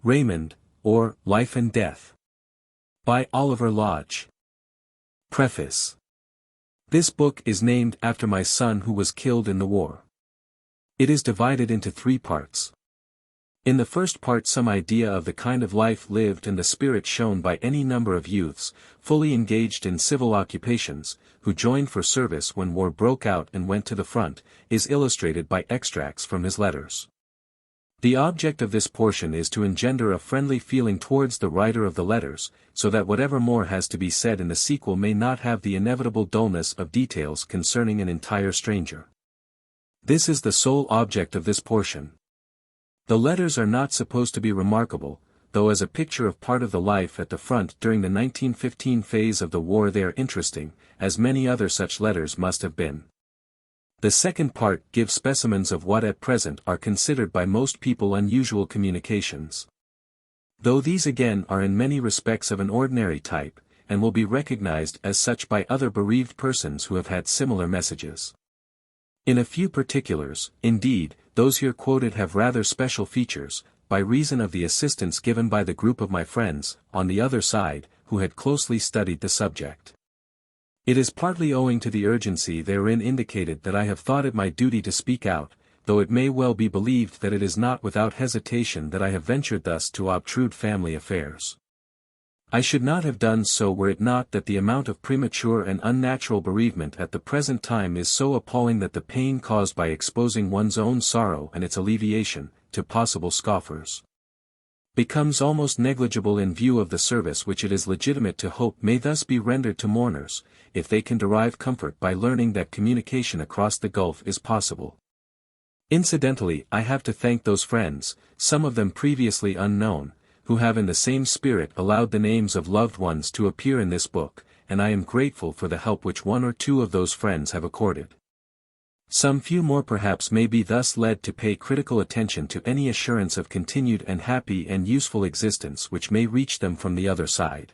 Raymond, or Life and Death. By Oliver Lodge. Preface. This book is named after my son who was killed in the war. It is divided into 3 parts. In the first part, some idea of the kind of life lived and the spirit shown by any number of youths, fully engaged in civil occupations, who joined for service when war broke out and went to the front, is illustrated by extracts from his letters. The object of this portion is to engender a friendly feeling towards the writer of the letters, so that whatever more has to be said in the sequel may not have the inevitable dullness of details concerning an entire stranger. This is the sole object of this portion. The letters are not supposed to be remarkable, though as a picture of part of the life at the front during the 1915 phase of the war they are interesting, as many other such letters must have been. The second part gives specimens of what at present are considered by most people unusual communications. Though these again are in many respects of an ordinary type, and will be recognized as such by other bereaved persons who have had similar messages. In a few particulars, indeed, those here quoted have rather special features, by reason of the assistance given by the group of my friends, on the other side, who had closely studied the subject. It is partly owing to the urgency therein indicated that I have thought it my duty to speak out, though it may well be believed that it is not without hesitation that I have ventured thus to obtrude family affairs. I should not have done so were it not that the amount of premature and unnatural bereavement at the present time is so appalling that the pain caused by exposing one's own sorrow and its alleviation, to possible scoffers, becomes almost negligible in view of the service which it is legitimate to hope may thus be rendered to mourners, if they can derive comfort by learning that communication across the gulf is possible. Incidentally, I have to thank those friends, some of them previously unknown, who have in the same spirit allowed the names of loved ones to appear in this book, and I am grateful for the help which 1 or 2 of those friends have accorded. Some few more perhaps may be thus led to pay critical attention to any assurance of continued and happy and useful existence which may reach them from the other side.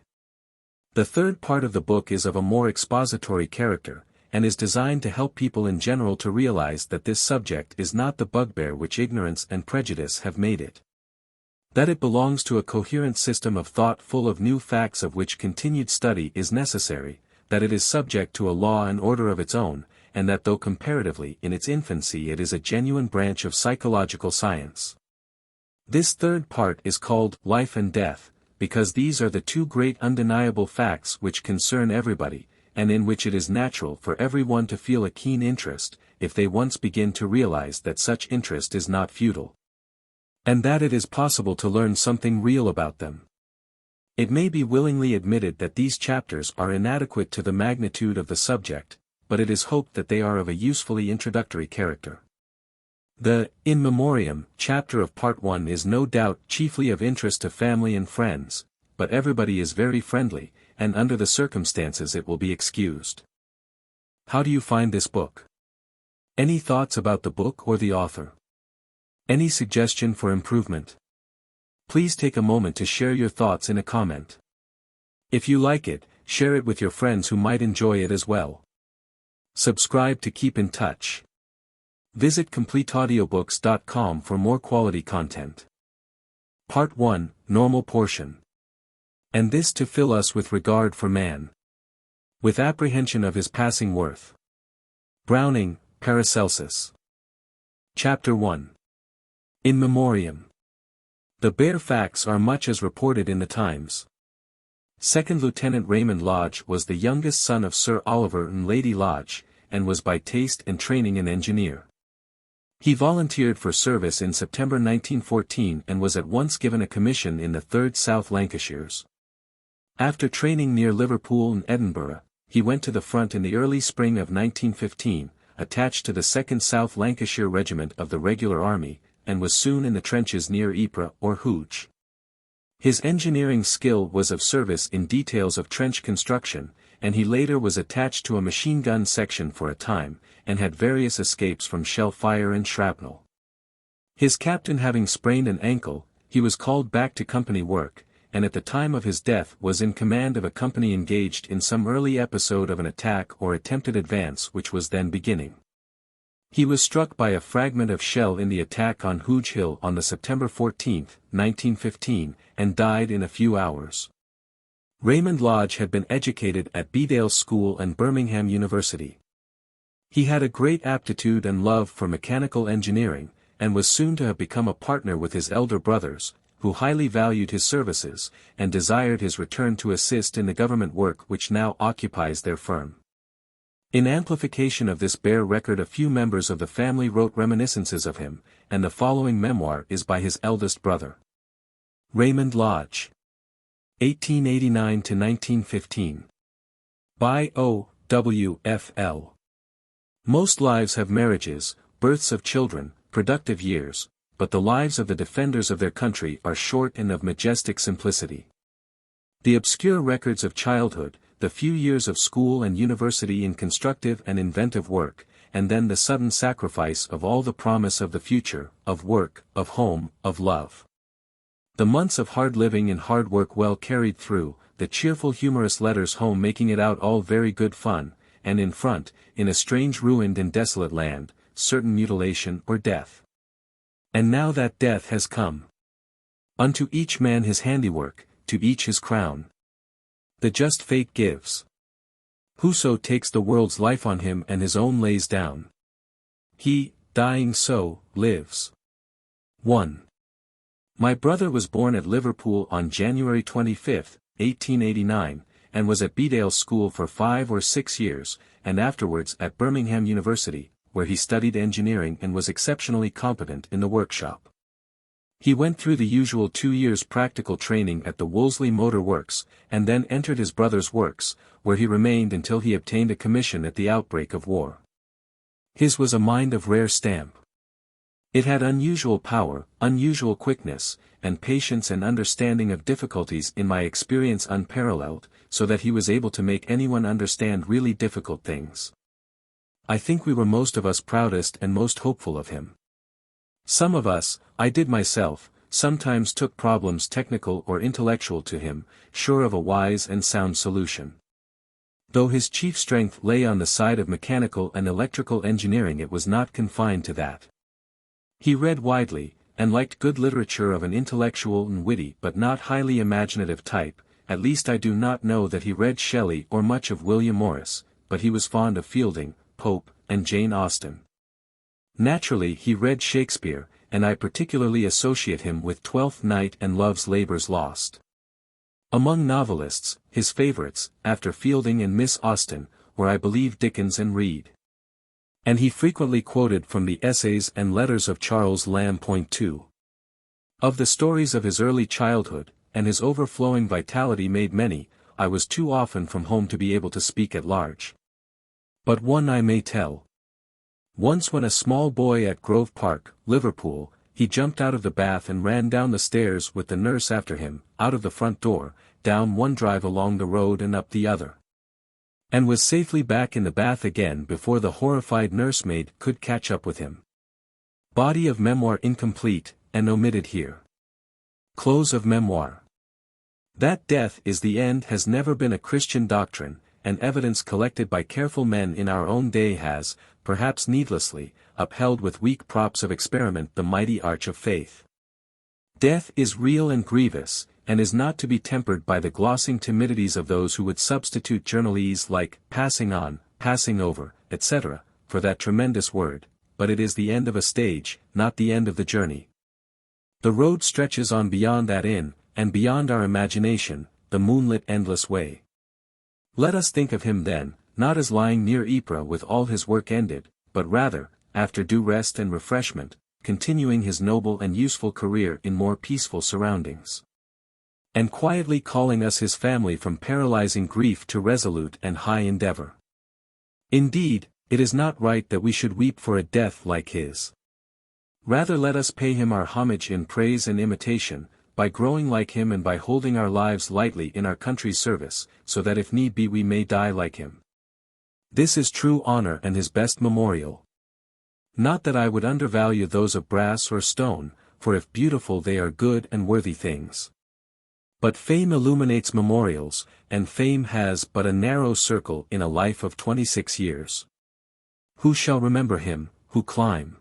The third part of the book is of a more expository character, and is designed to help people in general to realize that this subject is not the bugbear which ignorance and prejudice have made it. That it belongs to a coherent system of thought full of new facts of which continued study is necessary, that it is subject to a law and order of its own, and that though comparatively in its infancy it is a genuine branch of psychological science. This third part is called Life and Death, because these are the 2 great undeniable facts which concern everybody, and in which it is natural for everyone to feel a keen interest, if they once begin to realize that such interest is not futile, and that it is possible to learn something real about them. It may be willingly admitted that these chapters are inadequate to the magnitude of the subject, but it is hoped that they are of a usefully introductory character. The In Memoriam chapter of Part 1 is no doubt chiefly of interest to family and friends, but everybody is very friendly, and under the circumstances it will be excused. How do you find this book? Any thoughts about the book or the author? Any suggestion for improvement? Please take a moment to share your thoughts in a comment. If you like it, share it with your friends who might enjoy it as well. Subscribe to keep in touch. Visit CompleteAudiobooks.com for more quality content. Part 1, Normal Portion. And this to fill us with regard for man, with apprehension of his passing worth. Browning, Paracelsus. Chapter 1. In Memoriam. The bare facts are much as reported in the Times. Second Lieutenant Raymond Lodge was the youngest son of Sir Oliver and Lady Lodge, and was by taste and training an engineer. He volunteered for service in September 1914 and was at once given a commission in the 3rd South Lancashires. After training near Liverpool and Edinburgh, he went to the front in the early spring of 1915, attached to the 2nd South Lancashire Regiment of the Regular Army, and was soon in the trenches near Ypres or Hooge. His engineering skill was of service in details of trench construction, and he later was attached to a machine gun section for a time, and had various escapes from shell fire and shrapnel. His captain having sprained an ankle, he was called back to company work, and at the time of his death was in command of a company engaged in some early episode of an attack or attempted advance which was then beginning. He was struck by a fragment of shell in the attack on Hooge Hill on the September 14, 1915, and died in a few hours. Raymond Lodge had been educated at Bedale School and Birmingham University. He had a great aptitude and love for mechanical engineering, and was soon to have become a partner with his elder brothers, who highly valued his services, and desired his return to assist in the government work which now occupies their firm. In amplification of this bare record, a few members of the family wrote reminiscences of him, and the following memoir is by his eldest brother. Raymond Lodge. 1889–1915. By O. W. F. L. Most lives have marriages, births of children, productive years, but the lives of the defenders of their country are short and of majestic simplicity. The obscure records of childhood, the few years of school and university in constructive and inventive work, and then the sudden sacrifice of all the promise of the future, of work, of home, of love. The months of hard living and hard work well carried through, the cheerful humorous letters home making it out all very good fun, and in front, in a strange ruined and desolate land, certain mutilation or death. And now that death has come. Unto each man his handiwork, to each his crown. The just fate gives. Whoso takes the world's life on him and his own lays down. He, dying so, lives. 1. My brother was born at Liverpool on January 25, 1889, and was at Bedale School for 5 or 6 years, and afterwards at Birmingham University, where he studied engineering and was exceptionally competent in the workshop. He went through the usual 2 years practical training at the Wolseley Motor Works, and then entered his brother's works, where he remained until he obtained a commission at the outbreak of war. His was a mind of rare stamp. It had unusual power, unusual quickness, and patience and understanding of difficulties in my experience unparalleled, so that he was able to make anyone understand really difficult things. I think we were most of us proudest and most hopeful of him. Some of us, I did myself, sometimes took problems technical or intellectual to him, sure of a wise and sound solution. Though his chief strength lay on the side of mechanical and electrical engineering, it was not confined to that. He read widely, and liked good literature of an intellectual and witty but not highly imaginative type. At least I do not know that he read Shelley or much of William Morris, but he was fond of Fielding, Pope, and Jane Austen. Naturally he read Shakespeare, and I particularly associate him with Twelfth Night and Love's Labour's Lost. Among novelists, his favourites, after Fielding and Miss Austen, were I believe Dickens and Reade. And he frequently quoted from the essays and letters of Charles Lamb. 2. Of the stories of his early childhood, and his overflowing vitality made many, I was too often from home to be able to speak at large. But one I may tell. Once when a small boy at Grove Park, Liverpool, he jumped out of the bath and ran down the stairs with the nurse after him, out of the front door, down one drive along the road and up the other. And was safely back in the bath again before the horrified nursemaid could catch up with him. Body of memoir incomplete, and omitted here. Close of memoir. That death is the end has never been a Christian doctrine, and evidence collected by careful men in our own day has, perhaps needlessly, upheld with weak props of experiment the mighty arch of faith. Death is real and grievous, and is not to be tempered by the glossing timidities of those who would substitute journalese like passing on, passing over, etc., for that tremendous word, but it is the end of a stage, not the end of the journey. The road stretches on beyond that inn, and beyond our imagination, the moonlit endless way. Let us think of him then, not as lying near Ypres with all his work ended, but rather, after due rest and refreshment, continuing his noble and useful career in more peaceful surroundings. And quietly calling us his family from paralyzing grief to resolute and high endeavor. Indeed, it is not right that we should weep for a death like his. Rather let us pay him our homage in praise and imitation, by growing like him and by holding our lives lightly in our country's service, so that if need be we may die like him. This is true honor and his best memorial. Not that I would undervalue those of brass or stone, for if beautiful they are good and worthy things. But fame illuminates memorials, and fame has but a narrow circle in a life of 26 years. Who shall remember him, who climb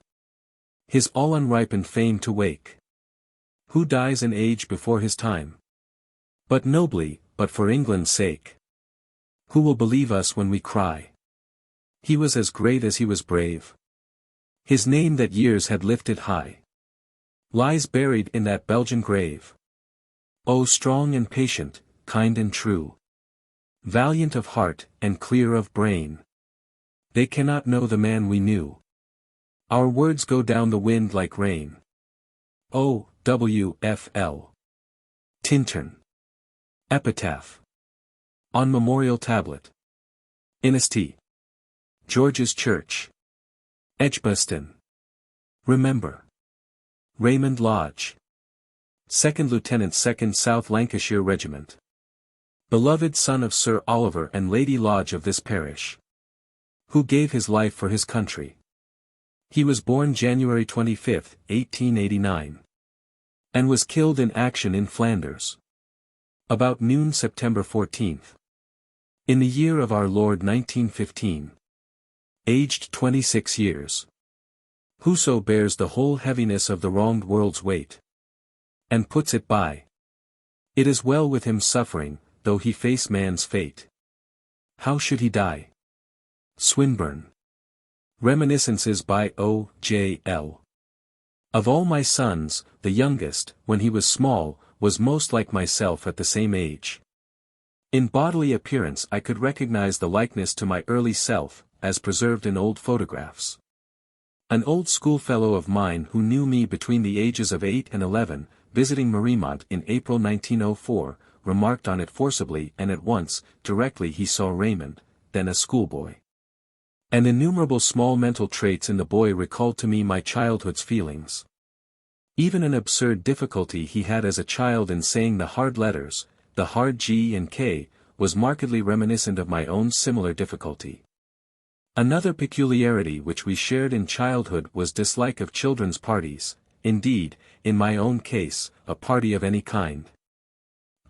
his all unripened fame to wake. Who dies in age before his time? But nobly, but for England's sake. Who will believe us when we cry? He was as great as he was brave. His name that years had lifted high lies buried in that Belgian grave. Oh, strong and patient, kind and true, valiant of heart and clear of brain. They cannot know the man we knew. Our words go down the wind like rain. O. W. F. L. Tintern. Epitaph. On memorial tablet. Innisty. George's Church. Edgbaston. Remember. Raymond Lodge. 2nd Lieutenant 2nd South Lancashire Regiment. Beloved son of Sir Oliver and Lady Lodge of this parish, who gave his life for his country. He was born January 25, 1889. And was killed in action in Flanders. About noon September 14. In the year of our Lord 1915. Aged 26 years. Whoso bears the whole heaviness of the wronged world's weight, and puts it by, it is well with him suffering, though he face man's fate. How should he die? Swinburne. Reminiscences by O. J. L. Of all my sons, the youngest, when he was small, was most like myself at the same age. In bodily appearance I could recognize the likeness to my early self, as preserved in old photographs. An old schoolfellow of mine who knew me between the ages of 8 and 11, visiting Mariemont in April 1904, remarked on it forcibly and at once, directly he saw Raymond, then a schoolboy. And innumerable small mental traits in the boy recalled to me my childhood's feelings. Even an absurd difficulty he had as a child in saying the hard letters, the hard G and K, was markedly reminiscent of my own similar difficulty. Another peculiarity which we shared in childhood was dislike of children's parties, indeed, in my own case, a party of any kind.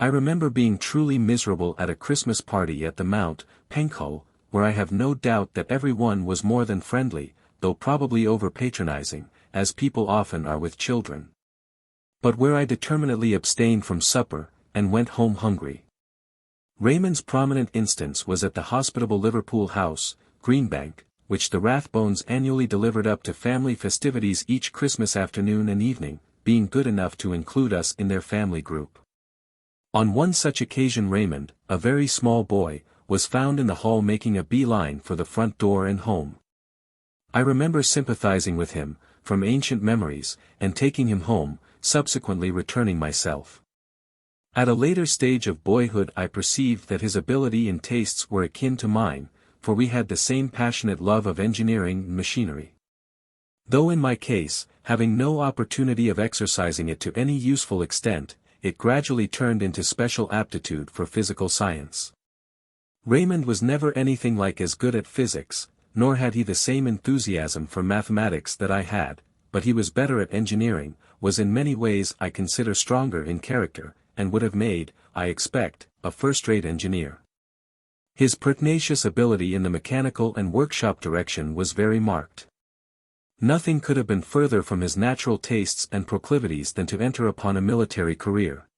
I remember being truly miserable at a Christmas party at the Mount, Penco, where I have no doubt that every one was more than friendly, though probably over-patronizing, as people often are with children. But where I determinedly abstained from supper, and went home hungry. Raymond's prominent instance was at the hospitable Liverpool house, Greenbank, which the Rathbones annually delivered up to family festivities each Christmas afternoon and evening, being good enough to include us in their family group. On one such occasion Raymond, a very small boy, was found in the hall making a bee-line for the front door and home. I remember sympathizing with him, from ancient memories, and taking him home, subsequently returning myself. At a later stage of boyhood I perceived that his ability and tastes were akin to mine, for we had the same passionate love of engineering and machinery. Though in my case, having no opportunity of exercising it to any useful extent, it gradually turned into special aptitude for physical science. Raymond was never anything like as good at physics, nor had he the same enthusiasm for mathematics that I had, but he was better at engineering, was in many ways I consider stronger in character, and would have made, I expect, a first-rate engineer. His pertinacious ability in the mechanical and workshop direction was very marked. Nothing could have been further from his natural tastes and proclivities than to enter upon a military career.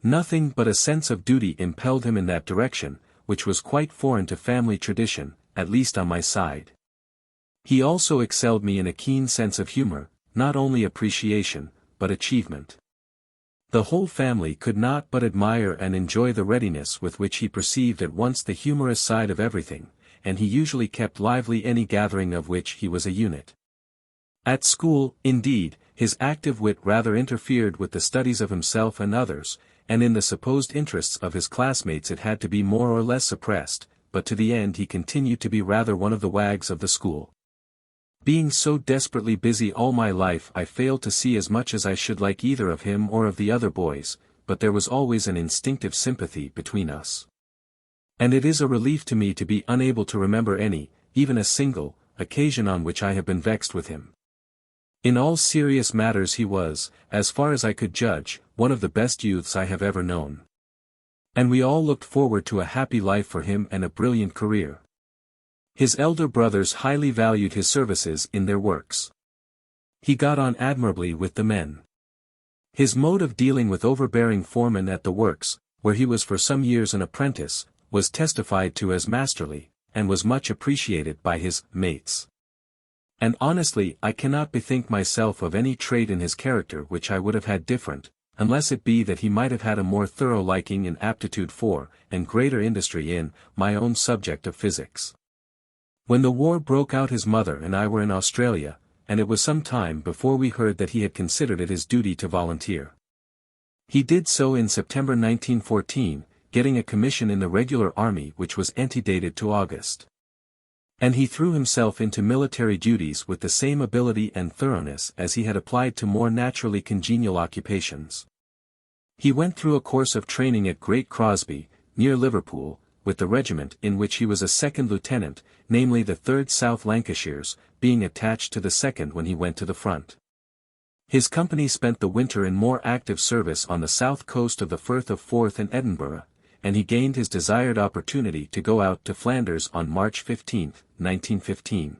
Nothing but a sense of duty impelled him in that direction, which was quite foreign to family tradition, at least on my side. He also excelled me in a keen sense of humor, not only appreciation, but achievement. The whole family could not but admire and enjoy the readiness with which he perceived at once the humorous side of everything, and he usually kept lively any gathering of which he was a unit. At school, indeed, his active wit rather interfered with the studies of himself and others, and in the supposed interests of his classmates it had to be more or less suppressed, but to the end he continued to be rather one of the wags of the school. Being so desperately busy all my life I failed to see as much as I should like either of him or of the other boys, but there was always an instinctive sympathy between us. And it is a relief to me to be unable to remember any, even a single, occasion on which I have been vexed with him. In all serious matters he was, as far as I could judge, one of the best youths I have ever known. And we all looked forward to a happy life for him and a brilliant career. His elder brothers highly valued his services in their works. He got on admirably with the men. His mode of dealing with overbearing foremen at the works, where he was for some years an apprentice, was testified to as masterly, and was much appreciated by his mates. And honestly I cannot bethink myself of any trait in his character which I would have had different, unless it be that he might have had a more thorough liking and aptitude for, and greater industry in, my own subject of physics. When the war broke out his mother and I were in Australia, and it was some time before we heard that he had considered it his duty to volunteer. He did so in September 1914, getting a commission in the regular army which was antedated to August. And he threw himself into military duties with the same ability and thoroughness as he had applied to more naturally congenial occupations. He went through a course of training at Great Crosby, near Liverpool, with the regiment in which he was a second lieutenant, namely the 3rd South Lancashires, being attached to the 2nd when he went to the front. His company spent the winter in more active service on the south coast of the Firth of Forth and Edinburgh, and he gained his desired opportunity to go out to Flanders on March 15, 1915.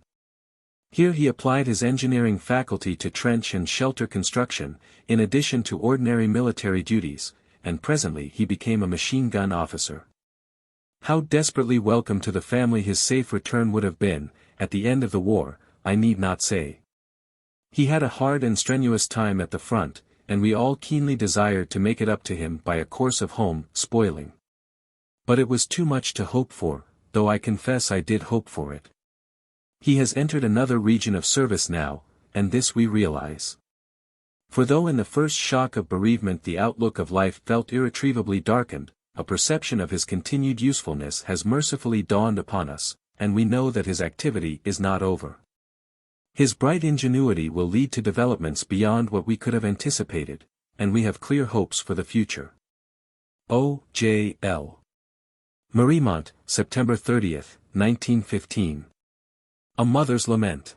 Here he applied his engineering faculty to trench and shelter construction, in addition to ordinary military duties, and presently he became a machine gun officer. How desperately welcome to the family his safe return would have been, at the end of the war, I need not say. He had a hard and strenuous time at the front, and we all keenly desired to make it up to him by a course of home spoiling. But it was too much to hope for, though I confess I did hope for it. He has entered another region of service now, and this we realize. For though in the first shock of bereavement the outlook of life felt irretrievably darkened, a perception of his continued usefulness has mercifully dawned upon us, and we know that his activity is not over. His bright ingenuity will lead to developments beyond what we could have anticipated, and we have clear hopes for the future. O. J. L. Mariemont, September 30, 1915. A Mother's Lament.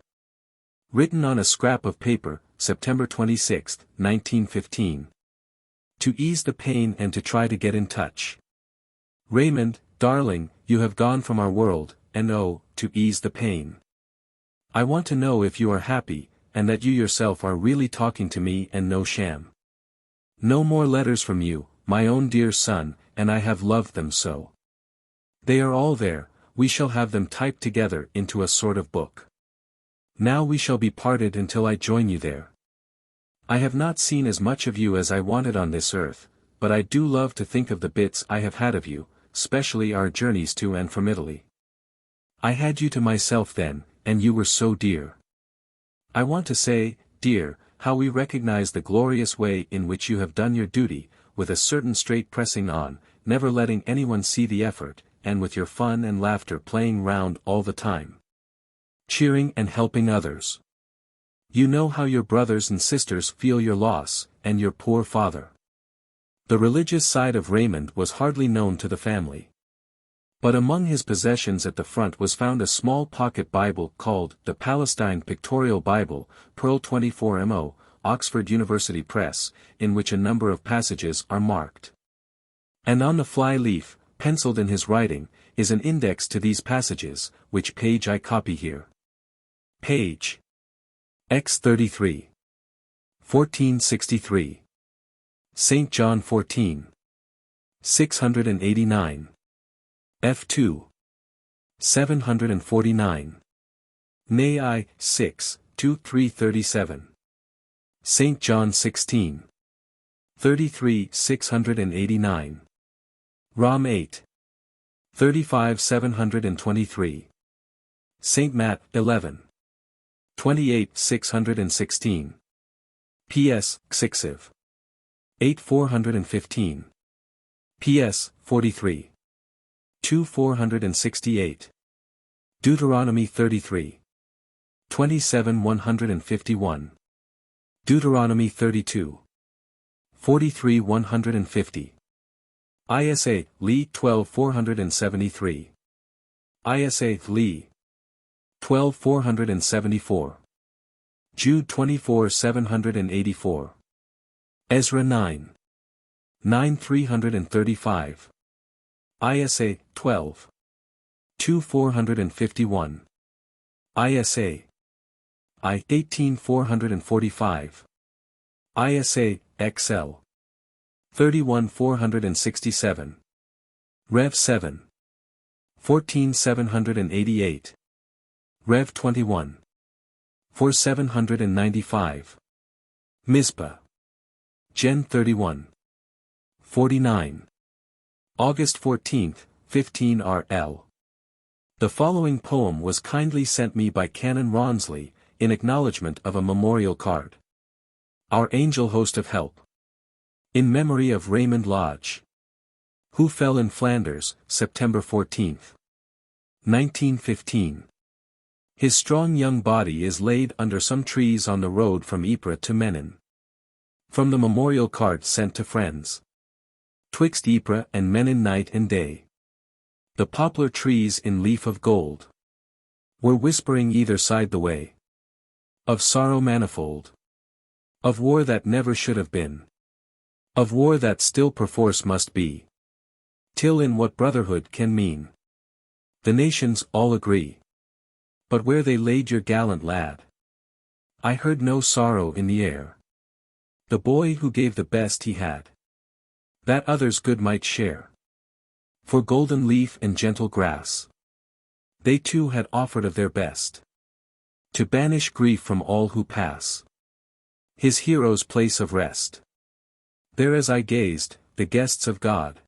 Written on a scrap of paper, September 26, 1915. To ease the pain and to try to get in touch. Raymond, darling, you have gone from our world, and oh, to ease the pain. I want to know if you are happy, and that you yourself are really talking to me and no sham. No more letters from you, my own dear son, and I have loved them so. They are all there, we shall have them typed together into a sort of book. Now we shall be parted until I join you there. I have not seen as much of you as I wanted on this earth, but I do love to think of the bits I have had of you, specially our journeys to and from Italy. I had you to myself then, and you were so dear. I want to say, dear, how we recognize the glorious way in which you have done your duty, with a certain straight pressing on, never letting anyone see the effort, and with your fun and laughter playing round all the time. Cheering and helping others. You know how your brothers and sisters feel your loss, and your poor father. The religious side of Raymond was hardly known to the family. But among his possessions at the front was found a small pocket Bible called the Palestine Pictorial Bible, Pearl 24mo, Oxford University Press, in which a number of passages are marked. And on the fly leaf, penciled in his writing, is an index to these passages, which page I copy here. Page X33. 1463. St. John 14. 689. F2. 749. Nay I, 6, 2 337. St. John 16. 33 689. Rom 8. 35 723. St. Matt 11. 28 616. P.S. Xixiv. 8 415. P.S. 43. 2 468. Deuteronomy 33. 27 151. Deuteronomy 32. 43 150. ISA, Lee 12 473. ISA, Lee 12 474. Jude 24 784. Ezra 9. 9 335. ISA, 12. 2451. ISA. I 18445. ISA, XL. 31467. Rev 7. 14788. Rev 21. 4795. Mizpah. Gen 31. 49. August 14, 15 RL. The following poem was kindly sent me by Canon Ronsley, in acknowledgement of a memorial card. Our angel host of help. In memory of Raymond Lodge, who fell in Flanders, September 14, 1915. His strong young body is laid under some trees on the road from Ypres to Menin. From the memorial card sent to friends. Twixt Ypres and Menin night and day. The poplar trees in leaf of gold were whispering either side the way. Of sorrow manifold. Of war that never should have been. Of war that still perforce must be. Till in what brotherhood can mean. The nations all agree. But where they laid your gallant lad, I heard no sorrow in the air. The boy who gave the best he had, that others good might share. For golden leaf and gentle grass, they too had offered of their best. To banish grief from all who pass. His hero's place of rest. There as I gazed, the guests of God.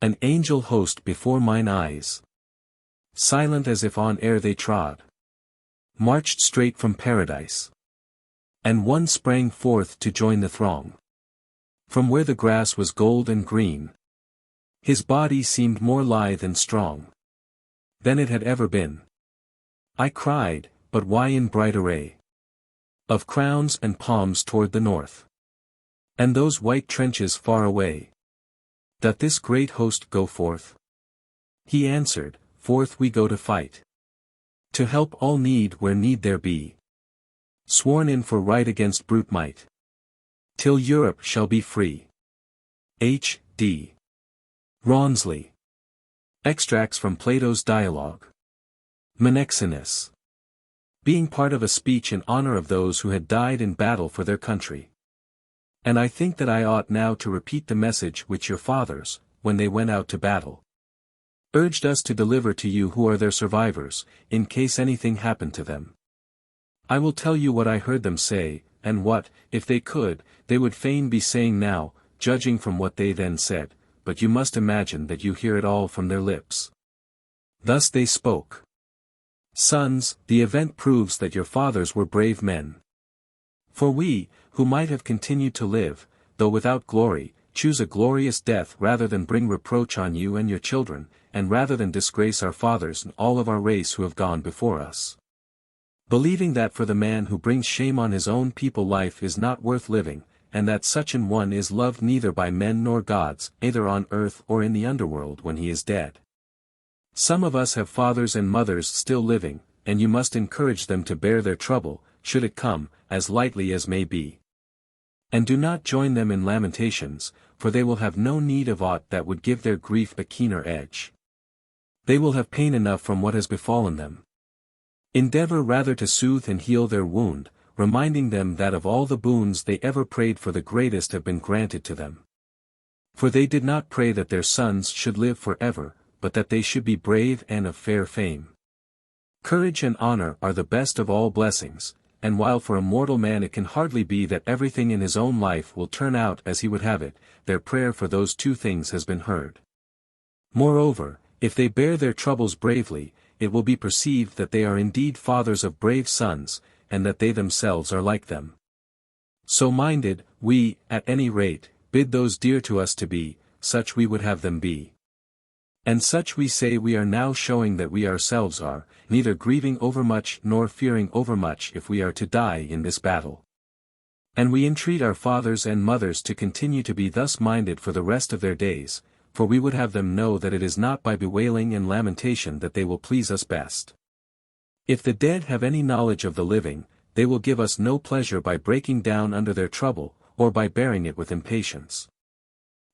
An angel host before mine eyes. Silent as if on air they trod. Marched straight from paradise. And one sprang forth to join the throng. From where the grass was gold and green. His body seemed more lithe and strong than it had ever been. I cried, but why in bright array of crowns and palms toward the north? And those white trenches far away? Doth this great host go forth? He answered, forth we go to fight. To help all need where need there be. Sworn in for right against brute might. Till Europe shall be free. H. D. Ronsley. Extracts from Plato's Dialogue. Menexenus. Being part of a speech in honor of those who had died in battle for their country. And I think that I ought now to repeat the message which your fathers, when they went out to battle, urged us to deliver to you who are their survivors, in case anything happened to them. I will tell you what I heard them say, and what, if they could, they would fain be saying now, judging from what they then said, but you must imagine that you hear it all from their lips. Thus they spoke. Sons, the event proves that your fathers were brave men. For we, who might have continued to live, though without glory, choose a glorious death rather than bring reproach on you and your children, and rather than disgrace our fathers and all of our race who have gone before us. Believing that for the man who brings shame on his own people life is not worth living, and that such an one is loved neither by men nor gods, either on earth or in the underworld when he is dead. Some of us have fathers and mothers still living, and you must encourage them to bear their trouble, should it come, as lightly as may be. And do not join them in lamentations, for they will have no need of aught that would give their grief a keener edge. They will have pain enough from what has befallen them. Endeavor rather to soothe and heal their wound, reminding them that of all the boons they ever prayed for the greatest have been granted to them. For they did not pray that their sons should live forever, but that they should be brave and of fair fame. Courage and honor are the best of all blessings, and while for a mortal man it can hardly be that everything in his own life will turn out as he would have it, their prayer for those two things has been heard. Moreover, if they bear their troubles bravely, it will be perceived that they are indeed fathers of brave sons, and that they themselves are like them. So minded, we, at any rate, bid those dear to us to be, such we would have them be. And such we say we are now showing that we ourselves are, neither grieving overmuch nor fearing overmuch if we are to die in this battle. And we entreat our fathers and mothers to continue to be thus minded for the rest of their days, for we would have them know that it is not by bewailing and lamentation that they will please us best. If the dead have any knowledge of the living, they will give us no pleasure by breaking down under their trouble, or by bearing it with impatience.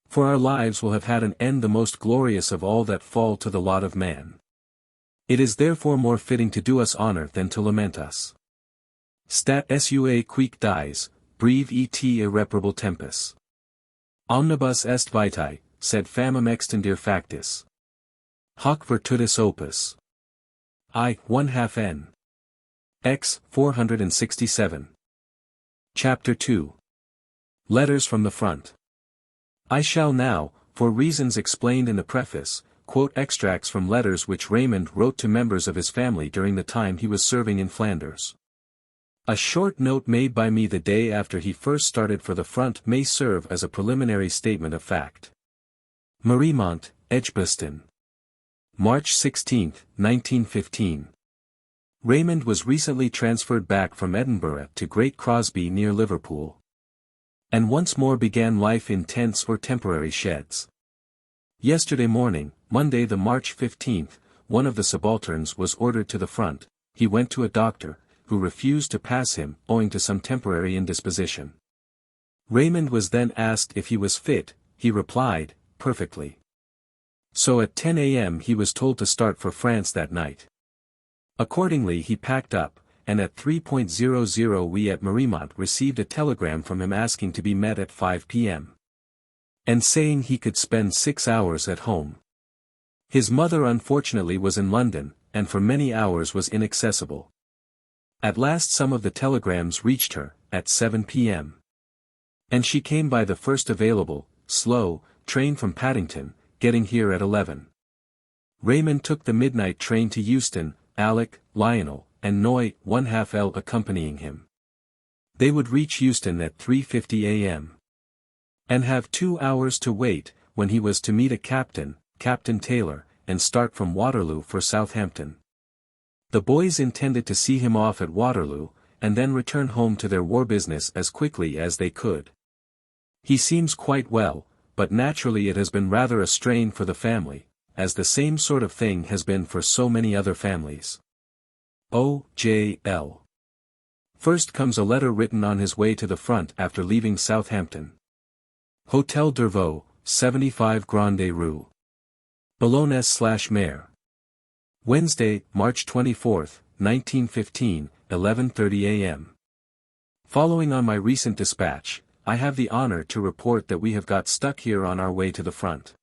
For our lives will have had an end the most glorious of all that fall to the lot of man. It is therefore more fitting to do us honor than to lament us. Stat sua quique dies, breve et irreparable tempus. Omnibus est vitae, sed famam extendir factis. Hoc virtutis opus. I, 1/2 n. X, 467. Chapter 2. Letters from the Front. I shall now, for reasons explained in the preface, quote extracts from letters which Raymond wrote to members of his family during the time he was serving in Flanders. A short note made by me the day after he first started for the front may serve as a preliminary statement of fact. Mariemont, Edgbaston. March 16, 1915. Raymond was recently transferred back from Edinburgh to Great Crosby near Liverpool. And once more began life in tents or temporary sheds. Yesterday morning, Monday the March 15th, one of the subalterns was ordered to the front. He went to a doctor, who refused to pass him owing to some temporary indisposition. Raymond was then asked if he was fit. He replied, perfectly. So at 10 a.m. he was told to start for France that night. Accordingly he packed up, and at 3:00 we at Mariemont received a telegram from him asking to be met at 5 p.m. and saying he could spend 6 hours at home. His mother unfortunately was in London, and for many hours was inaccessible. At last some of the telegrams reached her, at 7 p.m. And she came by the first available, slow, train from Paddington, getting here at 11. Raymond took the midnight train to Euston, Alec, Lionel, and Noy, 1/2 L accompanying him. They would reach Euston at 3:50 a.m. and have 2 hours to wait, when he was to meet a captain, Captain Taylor, and start from Waterloo for Southampton. The boys intended to see him off at Waterloo, and then return home to their war business as quickly as they could. He seems quite well, but naturally it has been rather a strain for the family, as the same sort of thing has been for so many other families. O.J.L. First comes a letter written on his way to the front after leaving Southampton. Hotel Dervaux, 75 Grande Rue. Boulogne/Mer. Wednesday, March 24, 1915, 11:30 a.m. Following on my recent dispatch, I have the honor to report that we have got stuck here on our way to the front.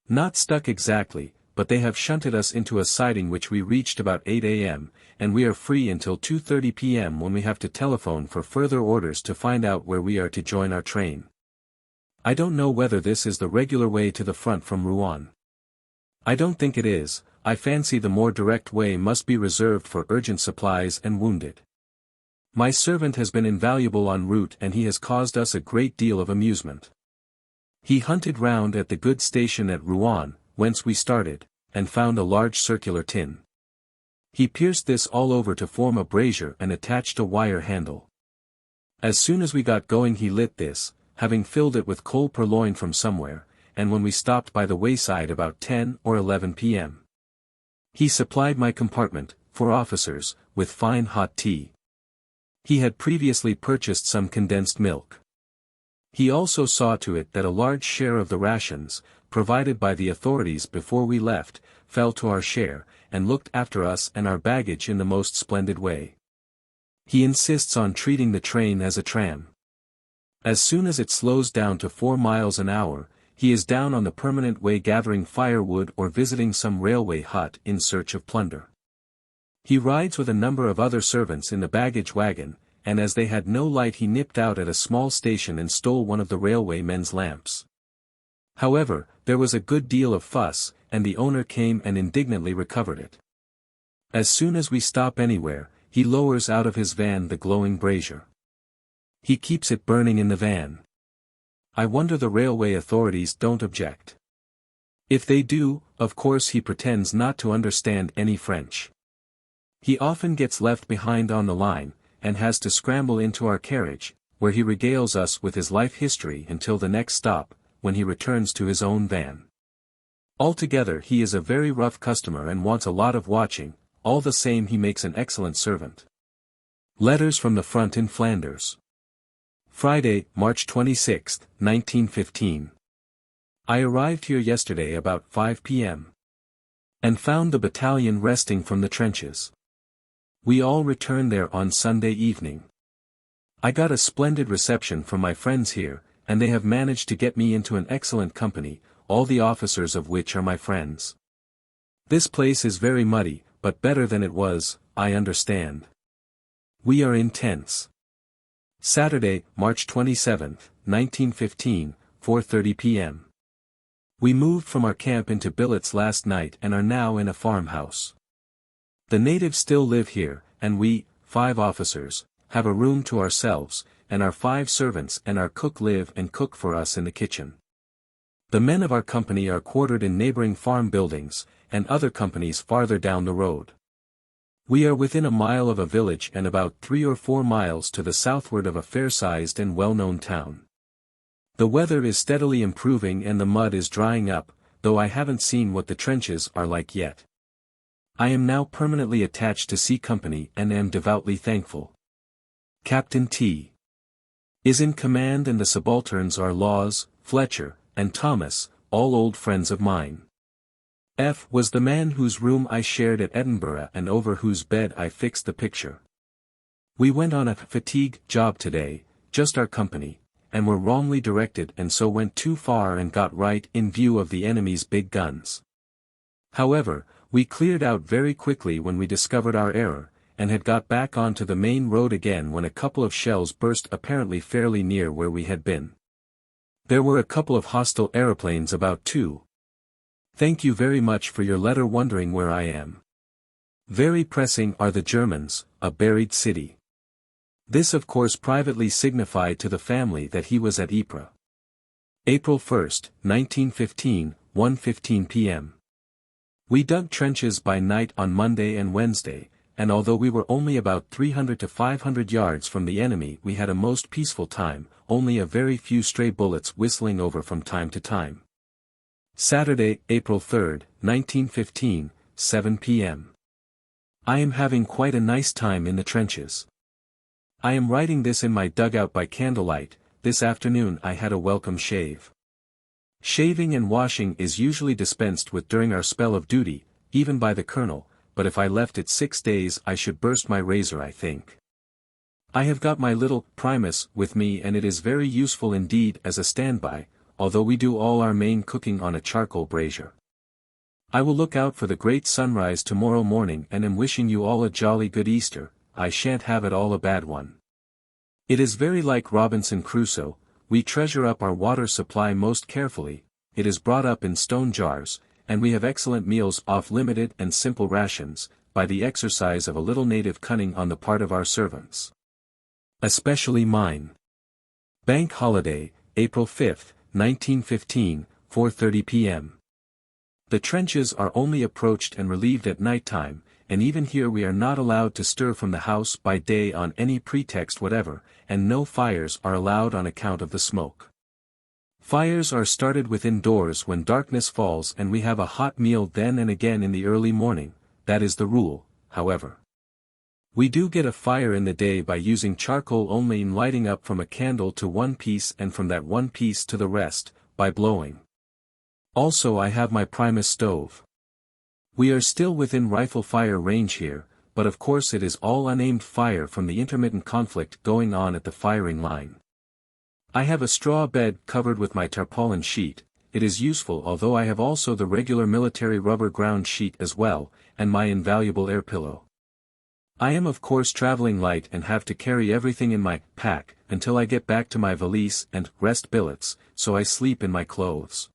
Not stuck exactly, but they have shunted us into a siding which we reached about 8 a.m., and we are free until 2:30 p.m. when we have to telephone for further orders to find out where we are to join our train. I don't know whether this is the regular way to the front from Rouen. I don't think it is. I fancy the more direct way must be reserved for urgent supplies and wounded. My servant has been invaluable en route and he has caused us a great deal of amusement. He hunted round at the good station at Rouen, whence we started, and found a large circular tin. He pierced this all over to form a brazier and attached a wire handle. As soon as we got going he lit this, having filled it with coal purloined from somewhere, and when we stopped by the wayside about 10 or 11 p.m. he supplied my compartment, for officers, with fine hot tea. He had previously purchased some condensed milk. He also saw to it that a large share of the rations, provided by the authorities before we left, fell to our share, and looked after us and our baggage in the most splendid way. He insists on treating the train as a tram. As soon as it slows down to 4 miles an hour, he is down on the permanent way gathering firewood or visiting some railway hut in search of plunder. He rides with a number of other servants in the baggage wagon, and as they had no light he nipped out at a small station and stole one of the railway men's lamps. However, there was a good deal of fuss, and the owner came and indignantly recovered it. As soon as we stop anywhere, he lowers out of his van the glowing brazier. He keeps it burning in the van. I wonder the railway authorities don't object. If they do, of course he pretends not to understand any French. He often gets left behind on the line, and has to scramble into our carriage, where he regales us with his life history until the next stop, when he returns to his own van. Altogether he is a very rough customer and wants a lot of watching, all the same he makes an excellent servant. Letters from the front in Flanders. Friday, March 26, 1915. I arrived here yesterday about 5 p.m. and found the battalion resting from the trenches. We all returned there on Sunday evening. I got a splendid reception from my friends here, and they have managed to get me into an excellent company, all the officers of which are my friends. This place is very muddy, but better than it was, I understand. We are intense. Saturday, March 27, 1915, 4:30 p.m. We moved from our camp into billets last night and are now in a farmhouse. The natives still live here, and we, 5 officers, have a room to ourselves, and our 5 servants and our cook live and cook for us in the kitchen. The men of our company are quartered in neighboring farm buildings, and other companies farther down the road. We are within a mile of a village and about 3 or 4 miles to the southward of a fair-sized and well-known town. The weather is steadily improving and the mud is drying up, though I haven't seen what the trenches are like yet. I am now permanently attached to C Company and am devoutly thankful. Captain T. is in command and the subalterns are Laws, Fletcher, and Thomas, all old friends of mine. F. was the man whose room I shared at Edinburgh and over whose bed I fixed the picture. We went on a fatigue job today, just our company, and were wrongly directed and so went too far and got right in view of the enemy's big guns. However, we cleared out very quickly when we discovered our error, and had got back onto the main road again when a couple of shells burst apparently fairly near where we had been. There were a couple of hostile aeroplanes about too. Thank you very much for your letter wondering where I am. Very pressing are the Germans, a buried city. This of course privately signified to the family that he was at Ypres. April 1, 1915, 1:15 p.m. We dug trenches by night on Monday and Wednesday, and although we were only about 300 to 500 yards from the enemy we had a most peaceful time, only a very few stray bullets whistling over from time to time. Saturday, April 3, 1915, 7 p.m. I am having quite a nice time in the trenches. I am writing this in my dugout by candlelight. This afternoon I had a welcome shave. Shaving and washing is usually dispensed with during our spell of duty, even by the colonel, but if I left it 6 days I should burst my razor I think. I have got my little Primus with me and it is very useful indeed as a standby, although we do all our main cooking on a charcoal brazier. I will look out for the great sunrise tomorrow morning and am wishing you all a jolly good Easter. I shan't have it all a bad one. It is very like Robinson Crusoe. We treasure up our water supply most carefully, it is brought up in stone jars, and we have excellent meals off limited and simple rations, by the exercise of a little native cunning on the part of our servants. Especially mine. Bank Holiday, April 5, 1915, 4:30 p.m. The trenches are only approached and relieved at night time, and even here we are not allowed to stir from the house by day on any pretext whatever, and no fires are allowed on account of the smoke. Fires are started within doors when darkness falls and we have a hot meal then and again in the early morning, that is the rule, however. We do get a fire in the day by using charcoal only in lighting up from a candle to one piece and from that one piece to the rest, by blowing. Also I have my Primus stove. We are still within rifle fire range here, but of course it is all unaimed fire from the intermittent conflict going on at the firing line. I have a straw bed covered with my tarpaulin sheet, it is useful although I have also the regular military rubber ground sheet as well, and my invaluable air pillow. I am of course traveling light and have to carry everything in my pack until I get back to my valise and rest billets, so I sleep in my clothes.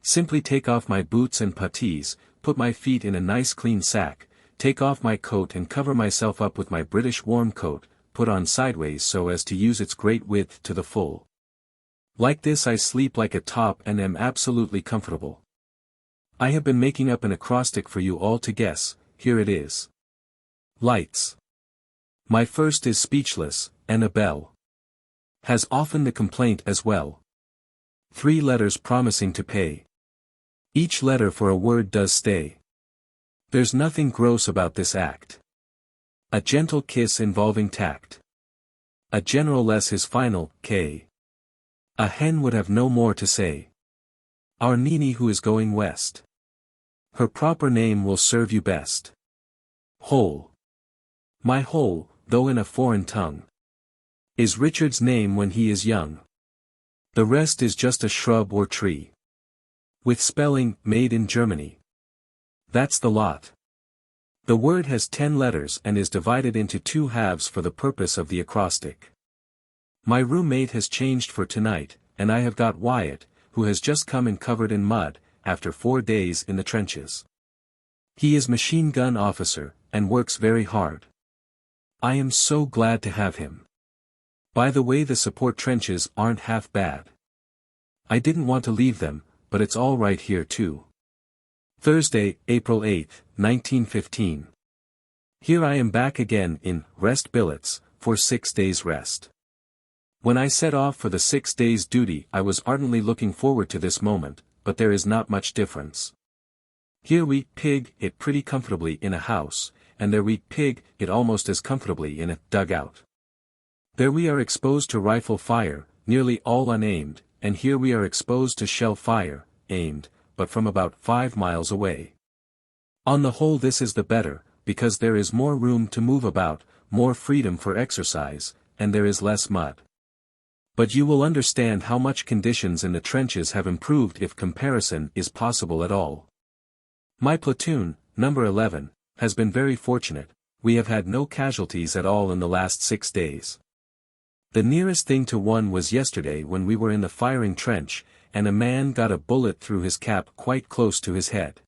Simply take off my boots and puttees, put my feet in a nice clean sack, take off my coat and cover myself up with my British warm coat, put on sideways so as to use its great width to the full. Like this I sleep like a top and am absolutely comfortable. I have been making up an acrostic for you all to guess, here it is. Lights. My first is speechless, and a bell. Has often the complaint as well. 3 letters promising to pay. Each letter for a word does stay. There's nothing gross about this act. A gentle kiss involving tact. A general less his final, K. A hen would have no more to say. Our Nini who is going west. Her proper name will serve you best. Hole. My Hole, though in a foreign tongue, is Richard's name when he is young. The rest is just a shrub or tree. With spelling, made in Germany. That's the lot. The word has 10 letters and is divided into 2 halves for the purpose of the acrostic. My roommate has changed for tonight, and I have got Wyatt, who has just come in covered in mud, after 4 days in the trenches. He is machine gun officer, and works very hard. I am so glad to have him. By the way, the support trenches aren't half bad. I didn't want to leave them, but it's all right here too. Thursday, April 8, 1915. Here I am back again in rest billets, for 6 days rest. When I set off for the 6 days duty I was ardently looking forward to this moment, but there is not much difference. Here we pig it pretty comfortably in a house, and there we pig it almost as comfortably in a dugout. There we are exposed to rifle fire, nearly all unaimed, and here we are exposed to shell fire, aimed, but from about 5 miles away. On the whole this is the better, because there is more room to move about, more freedom for exercise, and there is less mud. But you will understand how much conditions in the trenches have improved if comparison is possible at all. My platoon, number 11, has been very fortunate. We have had no casualties at all in the last 6 days. The nearest thing to one was yesterday when we were in the firing trench, and a man got a bullet through his cap quite close to his head.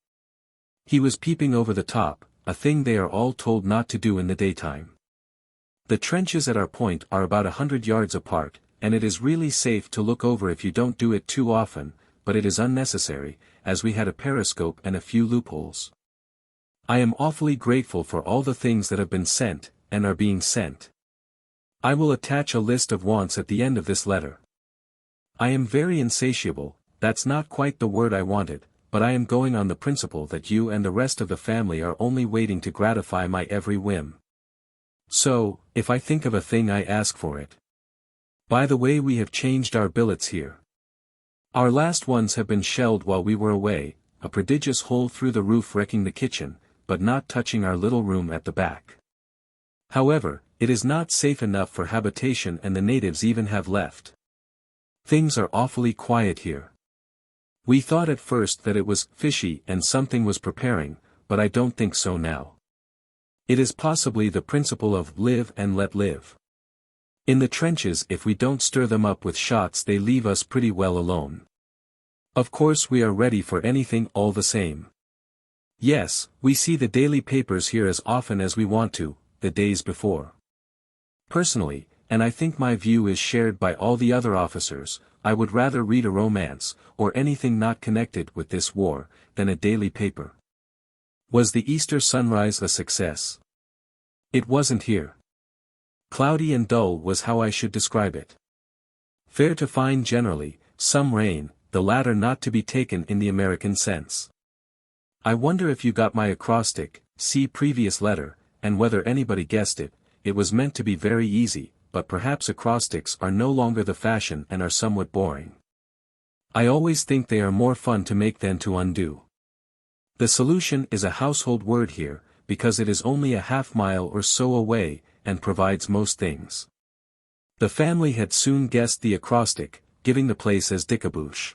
He was peeping over the top, a thing they are all told not to do in the daytime. The trenches at our point are about 100 yards apart, and it is really safe to look over if you don't do it too often, but it is unnecessary, as we had a periscope and a few loopholes. I am awfully grateful for all the things that have been sent, and are being sent. I will attach a list of wants at the end of this letter. I am very insatiable, that's not quite the word I wanted, but I am going on the principle that you and the rest of the family are only waiting to gratify my every whim. So, if I think of a thing I ask for it. By the way, we have changed our billets here. Our last ones have been shelled while we were away, a prodigious hole through the roof wrecking the kitchen, but not touching our little room at the back. However, it is not safe enough for habitation and the natives even have left. Things are awfully quiet here. We thought at first that it was fishy and something was preparing, but I don't think so now. It is possibly the principle of live and let live. In the trenches, if we don't stir them up with shots, they leave us pretty well alone. Of course we are ready for anything all the same. Yes, we see the daily papers here as often as we want to, the days before. Personally, and I think my view is shared by all the other officers, I would rather read a romance, or anything not connected with this war, than a daily paper. Was the Easter sunrise a success? It wasn't here. Cloudy and dull was how I should describe it. Fair to fine generally, some rain, the latter not to be taken in the American sense. I wonder if you got my acrostic, see previous letter, and whether anybody guessed it. It was meant to be very easy, but perhaps acrostics are no longer the fashion and are somewhat boring. I always think they are more fun to make than to undo. The solution is a household word here, because it is only a half-mile or so away, and provides most things. The family had soon guessed the acrostic, giving the place as Dickabush.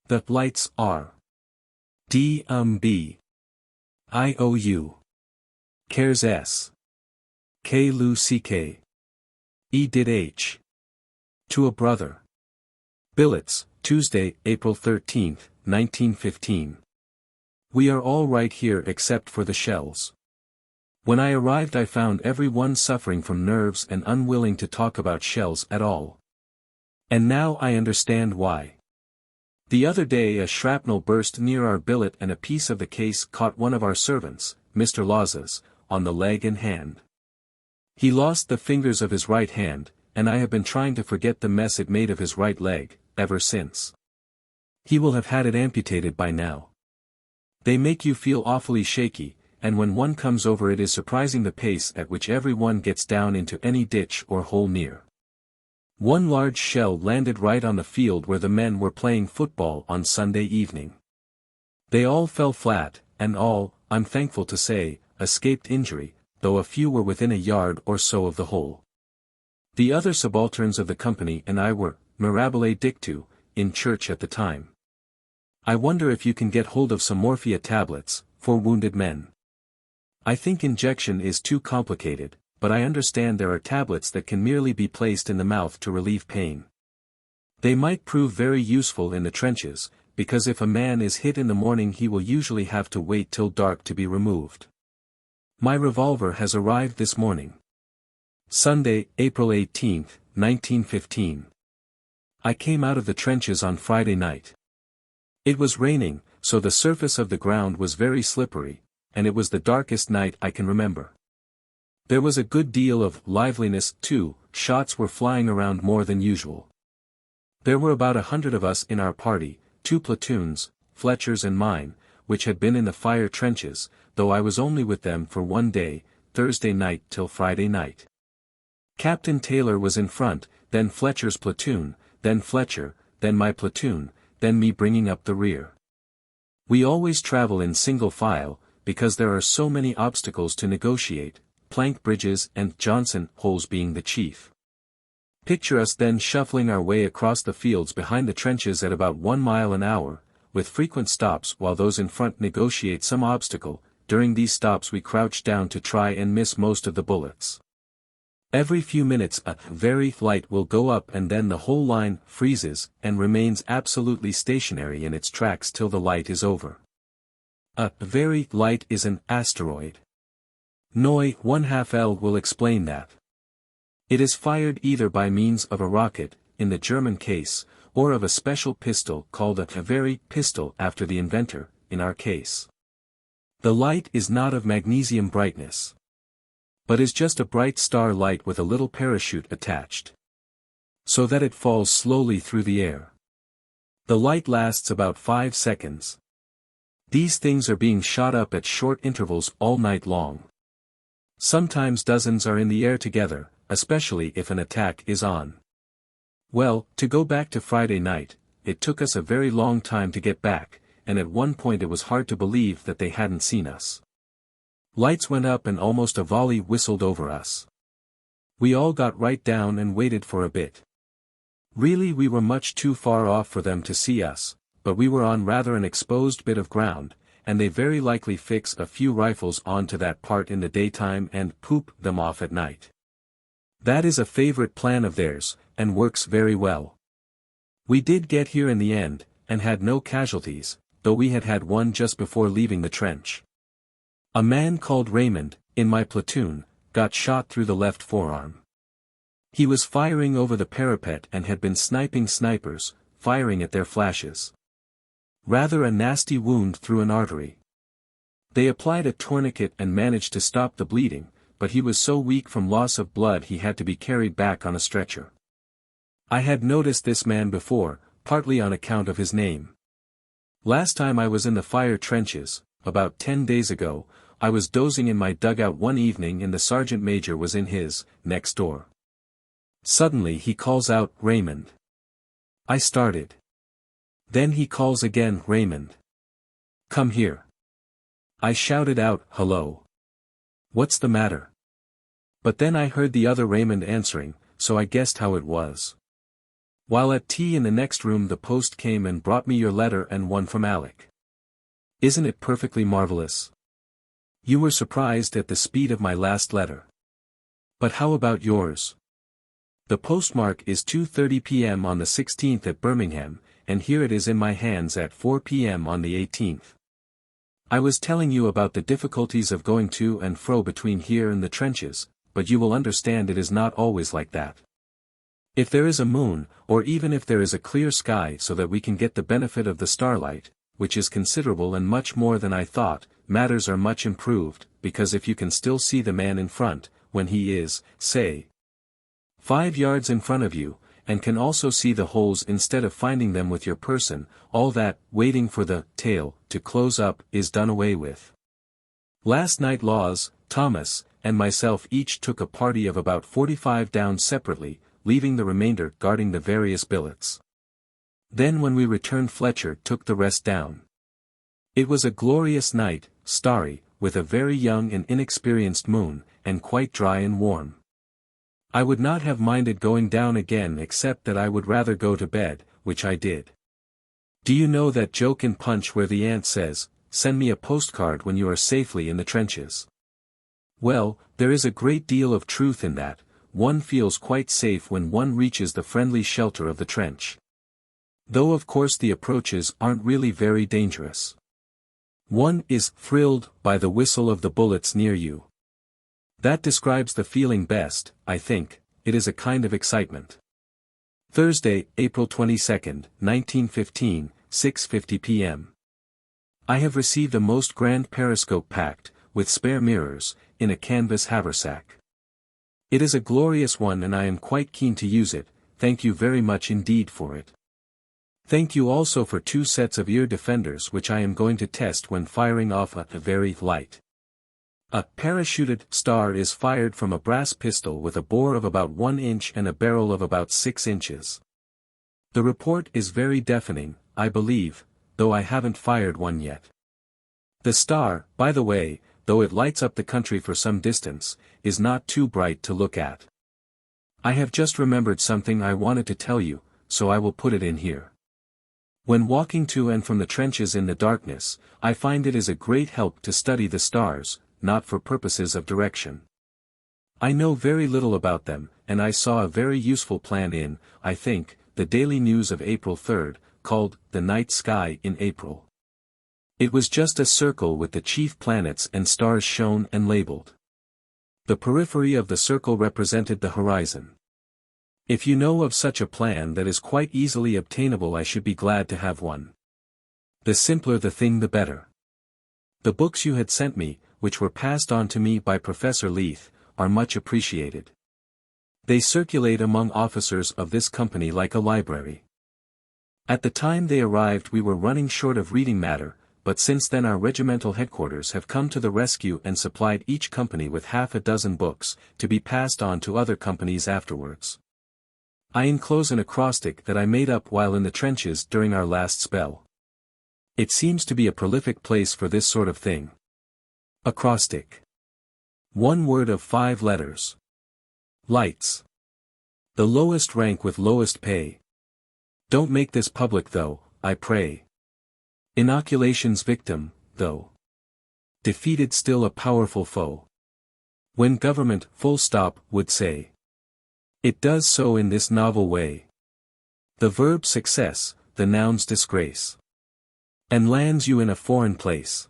The lights are D-B I-O-U cares S K-Lu-C-K E did H to a brother. Billets, Tuesday, April 13, 1915. We are all right here except for the shells. When I arrived I found everyone suffering from nerves and unwilling to talk about shells at all. And now I understand why. The other day a shrapnel burst near our billet and a piece of the case caught one of our servants, Mr. Laws's, on the leg and hand. He lost the fingers of his right hand, and I have been trying to forget the mess it made of his right leg, ever since. He will have had it amputated by now. They make you feel awfully shaky, and when one comes over it is surprising the pace at which everyone gets down into any ditch or hole near. One large shell landed right on the field where the men were playing football on Sunday evening. They all fell flat, and all, I'm thankful to say, escaped injury, though a few were within a yard or so of the hole. The other subalterns of the company and I were, mirabile dictu, in church at the time. I wonder if you can get hold of some morphia tablets, for wounded men. I think injection is too complicated, but I understand there are tablets that can merely be placed in the mouth to relieve pain. They might prove very useful in the trenches, because if a man is hit in the morning he will usually have to wait till dark to be removed. My revolver has arrived this morning. Sunday, April 18, 1915. I came out of the trenches on Friday night. It was raining, so the surface of the ground was very slippery, and it was the darkest night I can remember. There was a good deal of liveliness, too. Shots were flying around more than usual. There were about 100 of us in our party, 2 platoons, Fletcher's and mine, which had been in the fire trenches, though I was only with them for one day, Thursday night till Friday night. Captain Taylor was in front, then Fletcher's platoon, then Fletcher, then my platoon, then me bringing up the rear. We always travel in single file, because there are so many obstacles to negotiate, plank bridges and Johnson holes being the chief. Picture us then shuffling our way across the fields behind the trenches at about 1 mile an hour, with frequent stops while those in front negotiate some obstacle. During these stops we crouch down to try and miss most of the bullets. Every few minutes a very light will go up and then the whole line freezes and remains absolutely stationary in its tracks till the light is over. A very light is an asteroid. Noi 1/2 L will explain that. It is fired either by means of a rocket, in the German case, or of a special pistol called a very pistol after the inventor, in our case. The light is not of magnesium brightness, but is just a bright star light with a little parachute attached, so that it falls slowly through the air. The light lasts about 5 seconds. These things are being shot up at short intervals all night long. Sometimes dozens are in the air together, especially if an attack is on. Well, to go back to Friday night, it took us a very long time to get back, and at one point it was hard to believe that they hadn't seen us. Lights went up and almost a volley whistled over us. We all got right down and waited for a bit. Really we were much too far off for them to see us, but we were on rather an exposed bit of ground, and they very likely fix a few rifles onto that part in the daytime and poop them off at night. That is a favorite plan of theirs, and works very well. We did get here in the end, and had no casualties, though we had had one just before leaving the trench. A man called Raymond, in my platoon, got shot through the left forearm. He was firing over the parapet and had been sniping snipers, firing at their flashes. Rather a nasty wound through an artery. They applied a tourniquet and managed to stop the bleeding, but he was so weak from loss of blood he had to be carried back on a stretcher. I had noticed this man before, partly on account of his name. Last time I was in the fire trenches, about 10 days ago, I was dozing in my dugout one evening and the sergeant major was in his, next door. Suddenly he calls out, "Raymond." I started. Then he calls again, "Raymond. Come here." I shouted out, "Hello. What's the matter?" But then I heard the other Raymond answering, so I guessed how it was. While at tea in the next room the post came and brought me your letter and one from Alec. Isn't it perfectly marvelous? You were surprised at the speed of my last letter. But how about yours? The postmark is 2:30 p.m. on the 16th at Birmingham, and here it is in my hands at 4 p.m. on the 18th. I was telling you about the difficulties of going to and fro between here and the trenches, but you will understand it is not always like that. If there is a moon, or even if there is a clear sky so that we can get the benefit of the starlight, which is considerable and much more than I thought, matters are much improved, because if you can still see the man in front, when he is, say, 5 yards in front of you, and can also see the holes instead of finding them with your person, all that, waiting for the tail to close up, is done away with. Last night Laws, Thomas, and myself each took a party of about 45 down separately, leaving the remainder guarding the various billets. Then when we returned Fletcher took the rest down. It was a glorious night, starry, with a very young and inexperienced moon, and quite dry and warm. I would not have minded going down again except that I would rather go to bed, which I did. Do you know that joke in Punch where the ant says, "Send me a postcard when you are safely in the trenches"? Well, there is a great deal of truth in that. One feels quite safe when one reaches the friendly shelter of the trench. Though of course the approaches aren't really very dangerous. One is thrilled by the whistle of the bullets near you. That describes the feeling best, I think. It is a kind of excitement. Thursday, April 22, 1915, 6:50 p.m. I have received a most grand periscope packed, with spare mirrors, in a canvas haversack. It is a glorious one and I am quite keen to use it. Thank you very much indeed for it. Thank you also for 2 sets of ear defenders which I am going to test when firing off a very light. A parachuted star is fired from a brass pistol with a bore of about 1 inch and a barrel of about 6 inches. The report is very deafening, I believe, though I haven't fired one yet. The star, by the way, though it lights up the country for some distance, is not too bright to look at. I have just remembered something I wanted to tell you, so I will put it in here. When walking to and from the trenches in the darkness, I find it is a great help to study the stars, not for purposes of direction. I know very little about them, and I saw a very useful plan in, I think, the Daily News of April 3, called, "The Night Sky in April." It was just a circle with the chief planets and stars shown and labeled. The periphery of the circle represented the horizon. If you know of such a plan that is quite easily obtainable, I should be glad to have one. The simpler the thing the better. The books you had sent me, which were passed on to me by Professor Leith, are much appreciated. They circulate among officers of this company like a library. At the time they arrived we were running short of reading matter, but since then our regimental headquarters have come to the rescue and supplied each company with half a dozen books, to be passed on to other companies afterwards. I enclose an acrostic that I made up while in the trenches during our last spell. It seems to be a prolific place for this sort of thing. Acrostic. 1 word of 5 letters. Lights. The lowest rank with lowest pay. Don't make this public though, I pray. Inoculation's victim, though. Defeated still a powerful foe. When government, full stop, would say. It does so in this novel way. The verb success, the noun's disgrace. And lands you in a foreign place.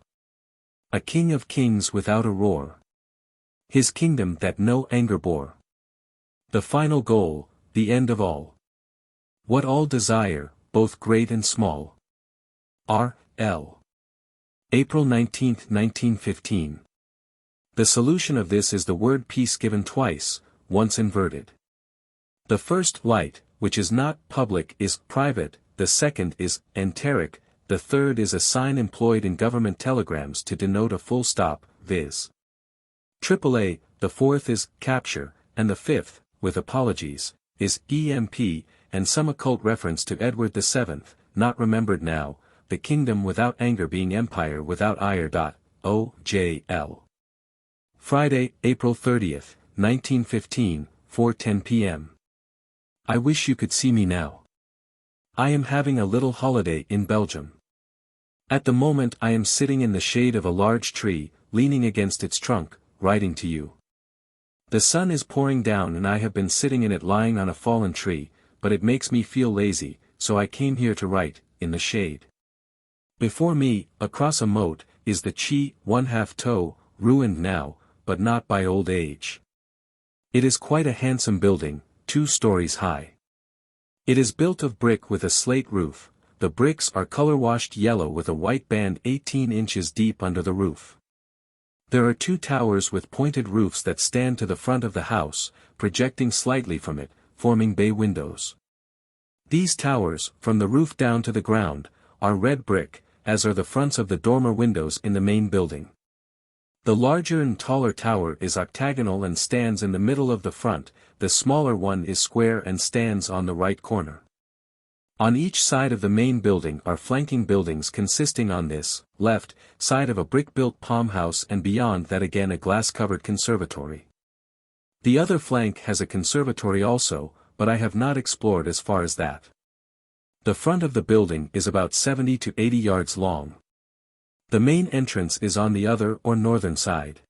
A king of kings without a roar. His kingdom that no anger bore. The final goal, the end of all. What all desire, both great and small. R.L. April 19, 1915. The solution of this is the word peace given twice, once inverted. The first light, which is not public, is private, the second is enteric, the third is a sign employed in government telegrams to denote a full stop, viz. AAA, the fourth is capture, and the fifth, with apologies, is EMP, and some occult reference to Edward VII, not remembered now, the kingdom without anger being empire without ire. O.J.L. Friday, April 30, 1915, 4:10 p.m. I wish you could see me now. I am having a little holiday in Belgium. At the moment I am sitting in the shade of a large tree, leaning against its trunk, writing to you. The sun is pouring down and I have been sitting in it lying on a fallen tree, but it makes me feel lazy, so I came here to write, in the shade. Before me, across a moat, is the Chi 1/2 toe, ruined now, but not by old age. It is quite a handsome building, 2 stories high. It is built of brick with a slate roof. The bricks are color-washed yellow with a white band 18 inches deep under the roof. There are 2 towers with pointed roofs that stand to the front of the house, projecting slightly from it, forming bay windows. These towers, from the roof down to the ground, are red brick, as are the fronts of the dormer windows in the main building. The larger and taller tower is octagonal and stands in the middle of the front, the smaller one is square and stands on the right corner. On each side of the main building are flanking buildings consisting on this, left, side of a brick-built palm house and beyond that again a glass-covered conservatory. The other flank has a conservatory also, but I have not explored as far as that. The front of the building is about 70 to 80 yards long. The main entrance is on the other or northern side.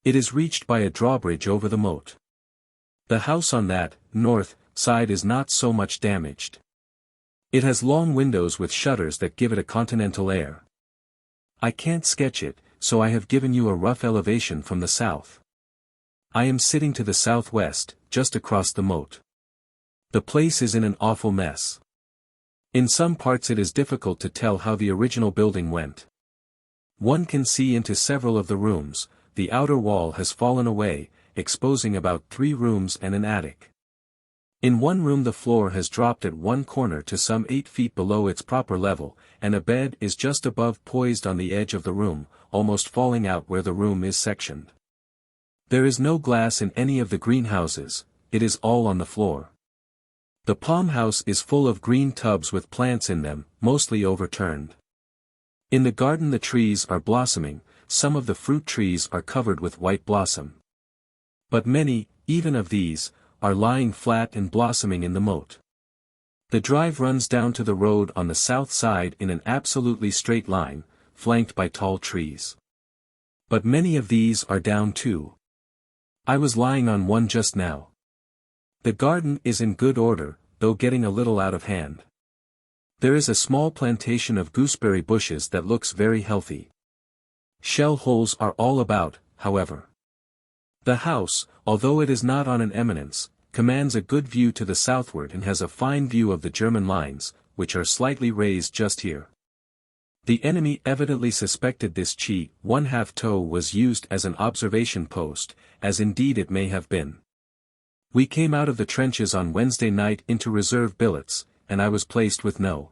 It is reached by a drawbridge over the moat. The house on that, north, side is not so much damaged. It has long windows with shutters that give it a continental air. I can't sketch it, so I have given you a rough elevation from the south. I am sitting to the southwest, just across the moat. The place is in an awful mess. In some parts it is difficult to tell how the original building went. One can see into several of the rooms, the outer wall has fallen away, exposing about 3 rooms and an attic. In one room the floor has dropped at one corner to some 8 feet below its proper level, and a bed is just above poised on the edge of the room, almost falling out where the room is sectioned. There is no glass in any of the greenhouses, it is all on the floor. The palm house is full of green tubs with plants in them, mostly overturned. In the garden the trees are blossoming, some of the fruit trees are covered with white blossom. But many, even of these, are lying flat and blossoming in the moat. The drive runs down to the road on the south side in an absolutely straight line, flanked by tall trees. But many of these are down too. I was lying on one just now. The garden is in good order, though getting a little out of hand. There is a small plantation of gooseberry bushes that looks very healthy. Shell holes are all about, however. The house, although it is not on an eminence, commands a good view to the southward and has a fine view of the German lines, which are slightly raised just here. The enemy evidently suspected this cheat 1/2 toe was used as an observation post, as indeed it may have been. We came out of the trenches on Wednesday night into reserve billets, and I was placed with No.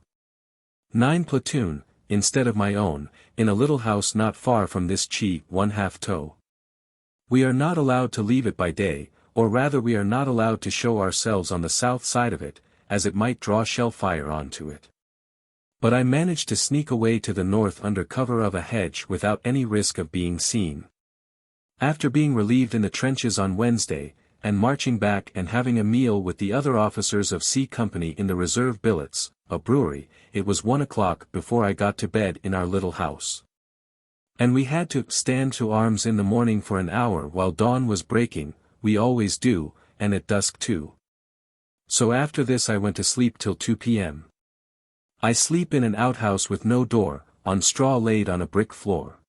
9 platoon, instead of my own, in a little house not far from this cheat 1/2 toe. We are not allowed to leave it by day, or rather we are not allowed to show ourselves on the south side of it, as it might draw shell fire onto it. But I managed to sneak away to the north under cover of a hedge without any risk of being seen. After being relieved in the trenches on Wednesday, and marching back and having a meal with the other officers of C Company in the reserve billets, a brewery, it was 1 o'clock before I got to bed in our little house. And we had to stand to arms in the morning for an hour while dawn was breaking, we always do, and at dusk too. So after this I went to sleep till 2 p.m. I sleep in an outhouse with no door, on straw laid on a brick floor.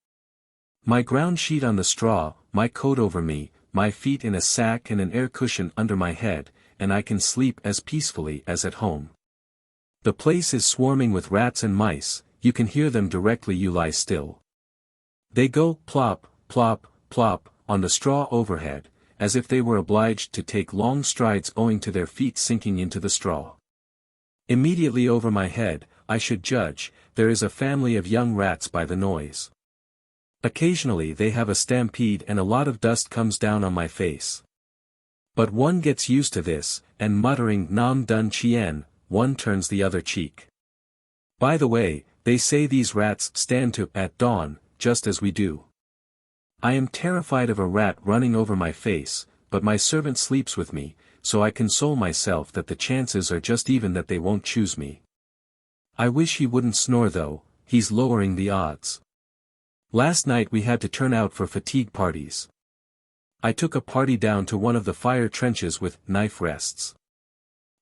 My ground sheet on the straw, my coat over me, my feet in a sack and an air cushion under my head, and I can sleep as peacefully as at home. The place is swarming with rats and mice, you can hear them directly you lie still. They go plop, plop, plop, on the straw overhead, as if they were obliged to take long strides owing to their feet sinking into the straw. Immediately over my head, I should judge, there is a family of young rats by the noise. Occasionally they have a stampede and a lot of dust comes down on my face. But one gets used to this, and muttering Nam Dun Chien, one turns the other cheek. By the way, they say these rats stand to at dawn, just as we do. I am terrified of a rat running over my face, but my servant sleeps with me, so I console myself that the chances are just even that they won't choose me. I wish he wouldn't snore though, he's lowering the odds. Last night we had to turn out for fatigue parties. I took a party down to one of the fire trenches with knife rests.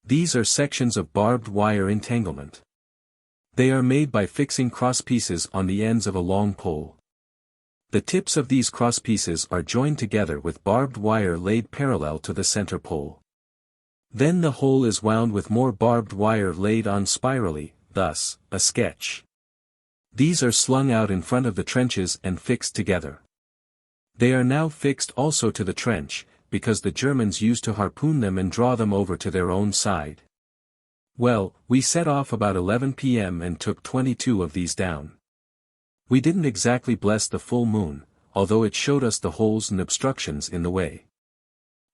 These are sections of barbed wire entanglement. They are made by fixing crosspieces on the ends of a long pole. The tips of these crosspieces are joined together with barbed wire laid parallel to the center pole. Then the whole is wound with more barbed wire laid on spirally, thus, a sketch. These are slung out in front of the trenches and fixed together. They are now fixed also to the trench, because the Germans used to harpoon them and draw them over to their own side. Well, we set off about 11 p.m. and took 22 of these down. We didn't exactly bless the full moon, although it showed us the holes and obstructions in the way.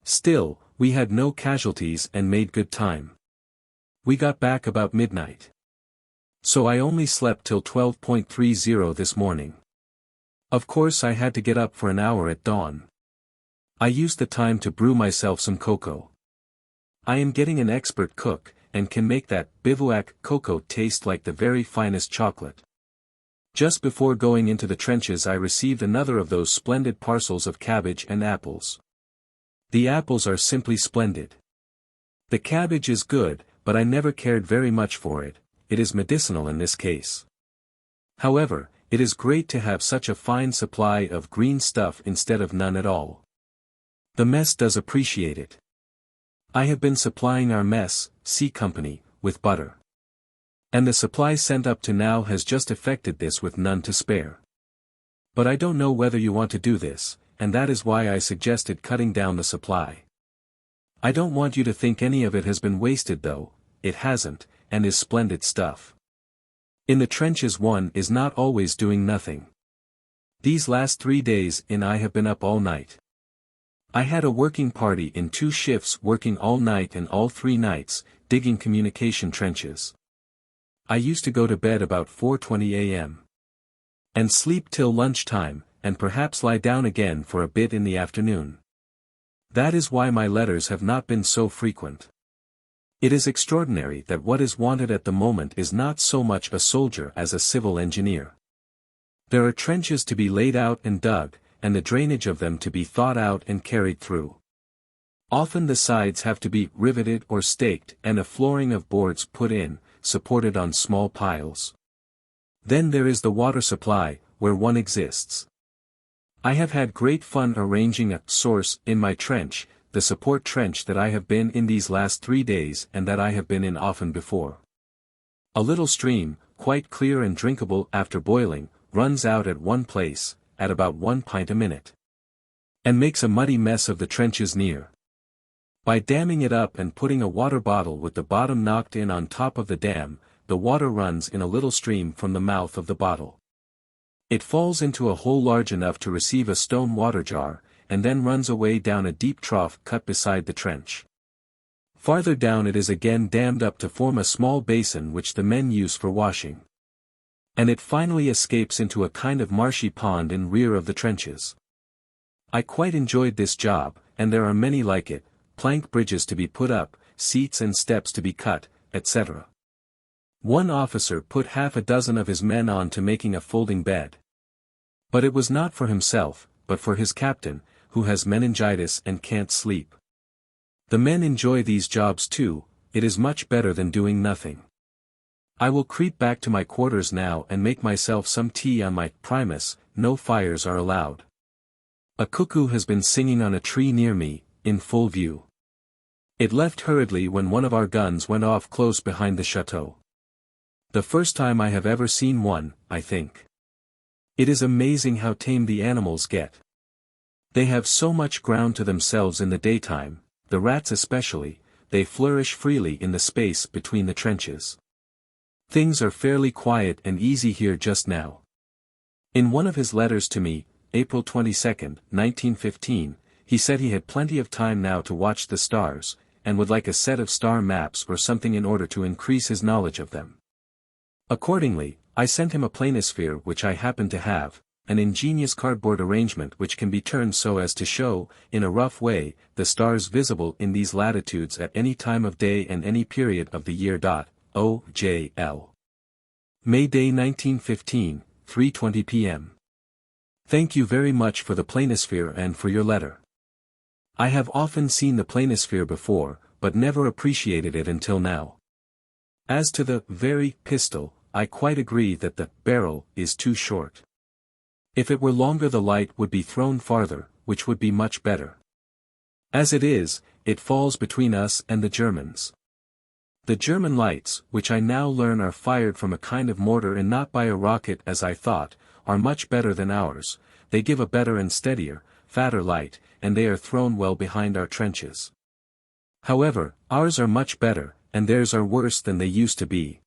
Still, we had no casualties and made good time. We got back about midnight. So I only slept till 12:30 this morning. Of course I had to get up for an hour at dawn. I used the time to brew myself some cocoa. I am getting an expert cook, and can make that bivouac cocoa taste like the very finest chocolate. Just before going into the trenches I received another of those splendid parcels of cabbage and apples. The apples are simply splendid. The cabbage is good, but I never cared very much for it. It is medicinal in this case. However, it is great to have such a fine supply of green stuff instead of none at all. The mess does appreciate it. I have been supplying our mess, C Company, with butter. And the supply sent up to now has just effected this with none to spare. But I don't know whether you want to do this, and that is why I suggested cutting down the supply. I don't want you to think any of it has been wasted though, it hasn't, and is splendid stuff. In the trenches one is not always doing nothing. These last 3 days I have been up all night. I had a working party in 2 shifts working all night and all 3 nights, digging communication trenches. I used to go to bed about 4:20 a.m. and sleep till lunchtime, and perhaps lie down again for a bit in the afternoon. That is why my letters have not been so frequent. It is extraordinary that what is wanted at the moment is not so much a soldier as a civil engineer. There are trenches to be laid out and dug, and the drainage of them to be thought out and carried through. Often the sides have to be riveted or staked and a flooring of boards put in, supported on small piles. Then there is the water supply, where one exists. I have had great fun arranging a source in my trench, the support trench that I have been in these last 3 days and that I have been in often before. A little stream, quite clear and drinkable after boiling, runs out at one place, at about 1 pint a minute. And makes a muddy mess of the trenches near. By damming it up and putting a water bottle with the bottom knocked in on top of the dam, the water runs in a little stream from the mouth of the bottle. It falls into a hole large enough to receive a stone water jar, and then runs away down a deep trough cut beside the trench. Farther down it is again dammed up to form a small basin which the men use for washing. And it finally escapes into a kind of marshy pond in rear of the trenches. I quite enjoyed this job, and there are many like it, plank bridges to be put up, seats and steps to be cut, etc. One officer put half a dozen of his men on to making a folding bed. But it was not for himself, but for his captain, who has meningitis and can't sleep. The men enjoy these jobs too, it is much better than doing nothing. I will creep back to my quarters now and make myself some tea on my Primus. No fires are allowed. A cuckoo has been singing on a tree near me, in full view. It left hurriedly when one of our guns went off close behind the chateau. The first time I have ever seen one, I think. It is amazing how tame the animals get. They have so much ground to themselves in the daytime, the rats especially, they flourish freely in the space between the trenches. Things are fairly quiet and easy here just now. In one of his letters to me, April 22, 1915, he said he had plenty of time now to watch the stars, and would like a set of star maps or something in order to increase his knowledge of them. Accordingly, I sent him a planisphere which I happen to have, an ingenious cardboard arrangement which can be turned so as to show, in a rough way, the stars visible in these latitudes at any time of day and any period of the year. O.J.L. May Day 1915, 3:20 p.m. Thank you very much for the planisphere and for your letter. I have often seen the planisphere before, but never appreciated it until now. As to the very pistol, I quite agree that the barrel is too short. If it were longer the light would be thrown farther, which would be much better. As it is, it falls between us and the Germans. The German lights, which I now learn are fired from a kind of mortar and not by a rocket as I thought, are much better than ours, they give a better and steadier, fatter light, and they are thrown well behind our trenches. However, ours are much better, and theirs are worse than they used to be.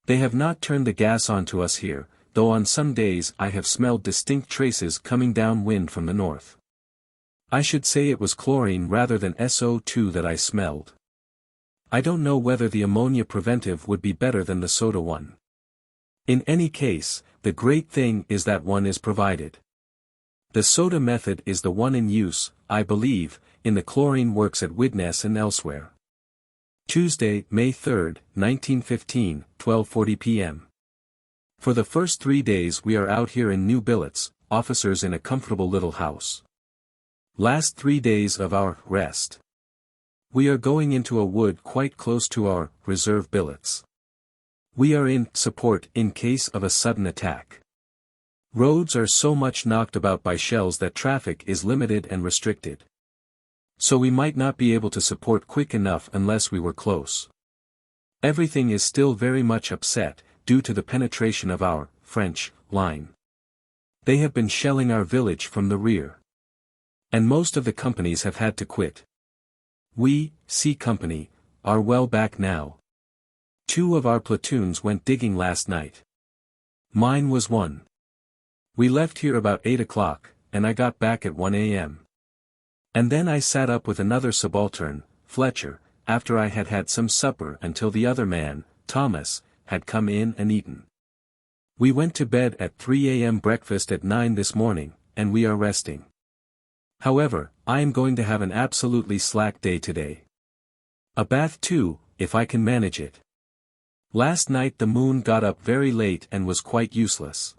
They have not turned the gas on to us here, though on some days I have smelled distinct traces coming down wind from the north. I should say it was chlorine rather than SO2 that I smelled. I don't know whether the ammonia preventive would be better than the soda one. In any case, the great thing is that one is provided. The soda method is the one in use, I believe, in the chlorine works at Widnes and elsewhere. Tuesday, May 3, 1915, 12:40 p.m. For the first 3 days we are out here in new billets, officers in a comfortable little house. Last 3 days of our rest. We are going into a wood quite close to our reserve billets. We are in support in case of a sudden attack. Roads are so much knocked about by shells that traffic is limited and restricted. So we might not be able to support quick enough unless we were close. Everything is still very much upset, due to the penetration of our French line. They have been shelling our village from the rear. And most of the companies have had to quit. We, C Company, are well back now. 2 of our platoons went digging last night. Mine was one. We left here about 8 o'clock, and I got back at 1 a.m. And then I sat up with another subaltern, Fletcher, after I had had some supper until the other man, Thomas, had come in and eaten. We went to bed at 3 a.m. breakfast at 9 this morning, and we are resting. However, I am going to have an absolutely slack day today. A bath too, if I can manage it. Last night the moon got up very late and was quite useless.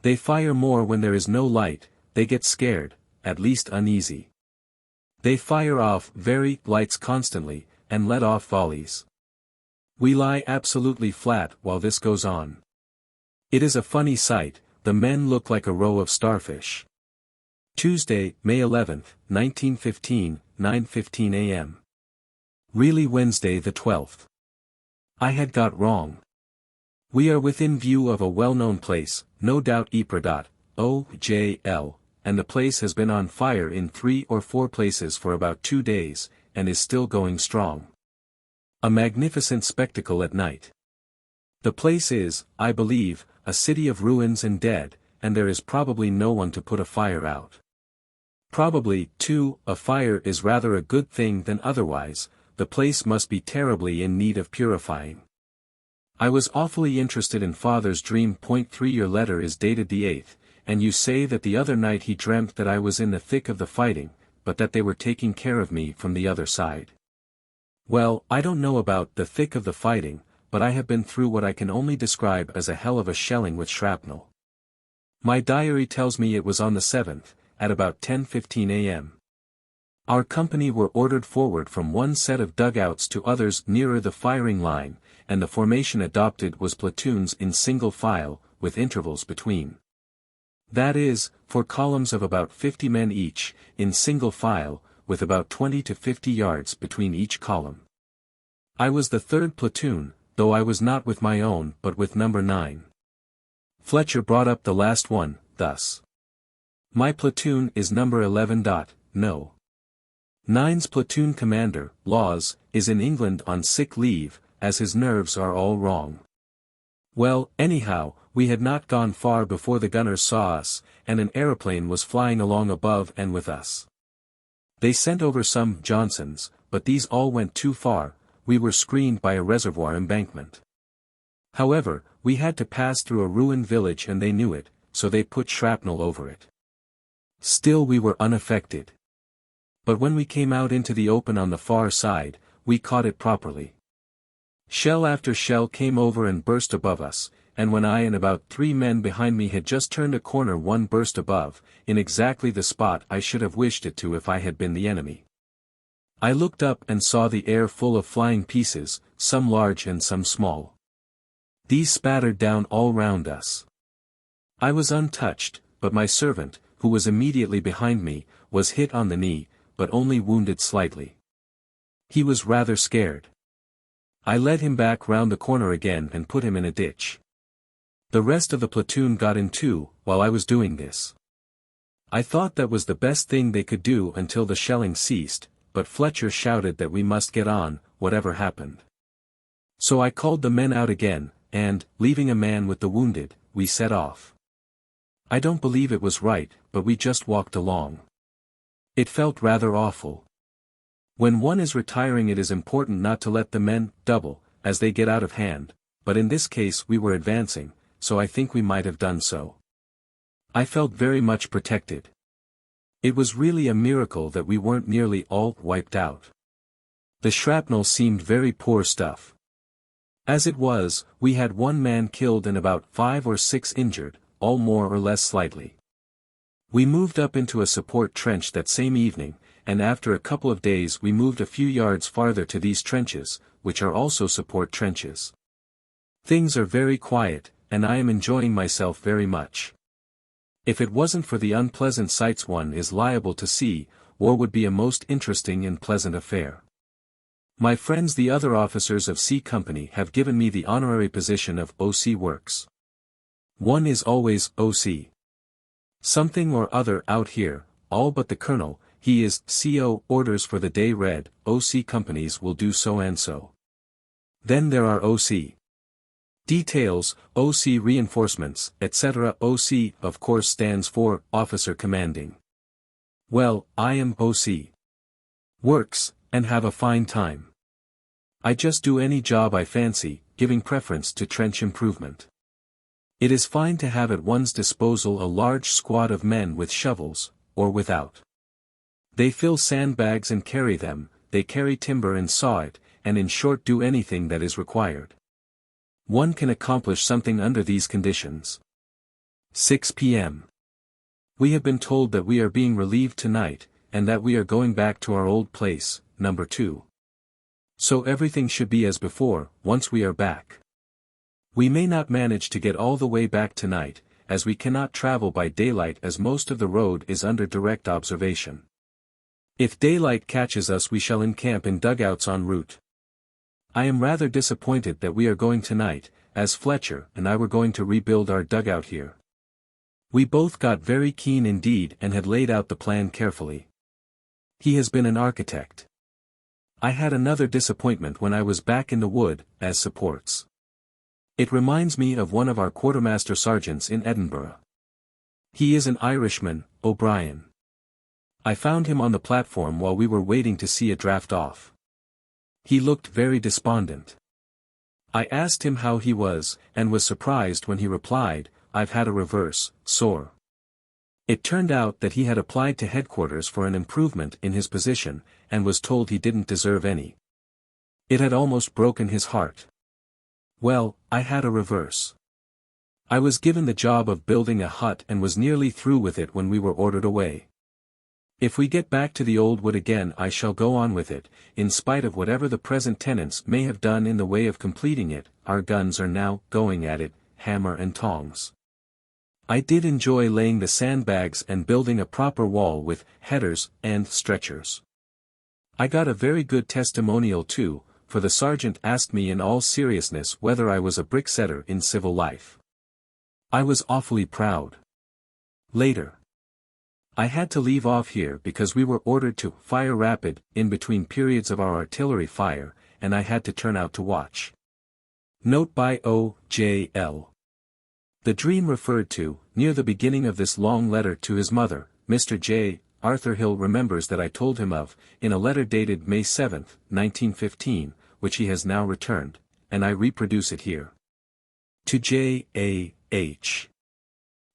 They fire more when there is no light, they get scared, at least uneasy. They fire off very lights constantly, and let off volleys. We lie absolutely flat while this goes on. It is a funny sight, the men look like a row of starfish. Tuesday, May 11, 1915, 9:15 a.m. Really Wednesday the 12th. I had got wrong. We are within view of a well-known place, no doubt Ypres.O.J.L., and the place has been on fire in 3 or 4 places for about 2 days, and is still going strong. A magnificent spectacle at night. The place is, I believe, a city of ruins and dead, and there is probably no one to put a fire out. Probably, too, a fire is rather a good thing than otherwise, the place must be terribly in need of purifying. I was awfully interested in Father's dream. 3 Your letter is dated the 8th, and you say that the other night he dreamt that I was in the thick of the fighting, but that they were taking care of me from the other side. Well, I don't know about the thick of the fighting, but I have been through what I can only describe as a hell of a shelling with shrapnel. My diary tells me it was on the 7th, at about 10:15 a.m. Our company were ordered forward from one set of dugouts to others nearer the firing line, and the formation adopted was platoons in single file, with intervals between. That is, 4 columns of about 50 men each, in single file, with about 20 to 50 yards between each column. I was the 3rd platoon, though I was not with my own but with number 9. Fletcher brought up the last one, thus. My platoon is number 11. No. 9's platoon commander, Laws, is in England on sick leave, as his nerves are all wrong. Well, anyhow, we had not gone far before the gunners saw us, and an aeroplane was flying along above and with us. They sent over some Johnsons, but these all went too far, we were screened by a reservoir embankment. However, we had to pass through a ruined village and they knew it, so they put shrapnel over it. Still we were unaffected. But when we came out into the open on the far side, we caught it properly. Shell after shell came over and burst above us, and when I and about 3 men behind me had just turned a corner, one burst above, in exactly the spot I should have wished it to if I had been the enemy. I looked up and saw the air full of flying pieces, some large and some small. These spattered down all round us. I was untouched, but my servant, who was immediately behind me, was hit on the knee, but only wounded slightly. He was rather scared. I led him back round the corner again and put him in a ditch. The rest of the platoon got in too, while I was doing this. I thought that was the best thing they could do until the shelling ceased, but Fletcher shouted that we must get on, whatever happened. So I called the men out again, and, leaving a man with the wounded, we set off. I don't believe it was right, but we just walked along. It felt rather awful. When one is retiring, it is important not to let the men double as they get out of hand, but in this case we were advancing, so I think we might have done so. I felt very much protected. It was really a miracle that we weren't nearly all wiped out. The shrapnel seemed very poor stuff. As it was, we had one man killed and about 5 or 6 injured, all more or less slightly. We moved up into a support trench that same evening, and after a couple of days we moved a few yards farther to these trenches, which are also support trenches. Things are very quiet, and I am enjoying myself very much. If it wasn't for the unpleasant sights one is liable to see, war would be a most interesting and pleasant affair. My friends the other officers of C Company have given me the honorary position of OC Works. One is always OC. Something or other out here, all but the colonel, he is CO. Orders for the day read, OC companies will do so and so. Then there are OC details, OC reinforcements, etc. OC of course stands for Officer Commanding. Well, I am OC Works, and have a fine time. I just do any job I fancy, giving preference to trench improvement. It is fine to have at one's disposal a large squad of men with shovels, or without. They fill sandbags and carry them, they carry timber and saw it, and in short do anything that is required. One can accomplish something under these conditions. 6 p.m. We have been told that we are being relieved tonight, and that we are going back to our old place, number 2. So everything should be as before, once we are back. We may not manage to get all the way back tonight, as we cannot travel by daylight as most of the road is under direct observation. If daylight catches us we shall encamp in dugouts en route. I am rather disappointed that we are going tonight, as Fletcher and I were going to rebuild our dugout here. We both got very keen indeed and had laid out the plan carefully. He has been an architect. I had another disappointment when I was back in the wood, as supports. It reminds me of one of our quartermaster sergeants in Edinburgh. He is an Irishman, O'Brien. I found him on the platform while we were waiting to see a draft off. He looked very despondent. I asked him how he was, and was surprised when he replied, "I've had a reverse, sore." It turned out that he had applied to headquarters for an improvement in his position, and was told he didn't deserve any. It had almost broken his heart. Well, I had a reverse. I was given the job of building a hut and was nearly through with it when we were ordered away. If we get back to the old wood again I shall go on with it, in spite of whatever the present tenants may have done in the way of completing it. Our guns are now going at it, hammer and tongs. I did enjoy laying the sandbags and building a proper wall with headers and stretchers. I got a very good testimonial too, for the sergeant asked me in all seriousness whether I was a bricksetter in civil life. I was awfully proud. Later. I had to leave off here because we were ordered to fire rapid in between periods of our artillery fire, and I had to turn out to watch. Note by O.J.L. The dream referred to, near the beginning of this long letter to his mother, Mr. J. Arthur Hill remembers that I told him of, in a letter dated May 7, 1915, which he has now returned, and I reproduce it here. To J. A. H.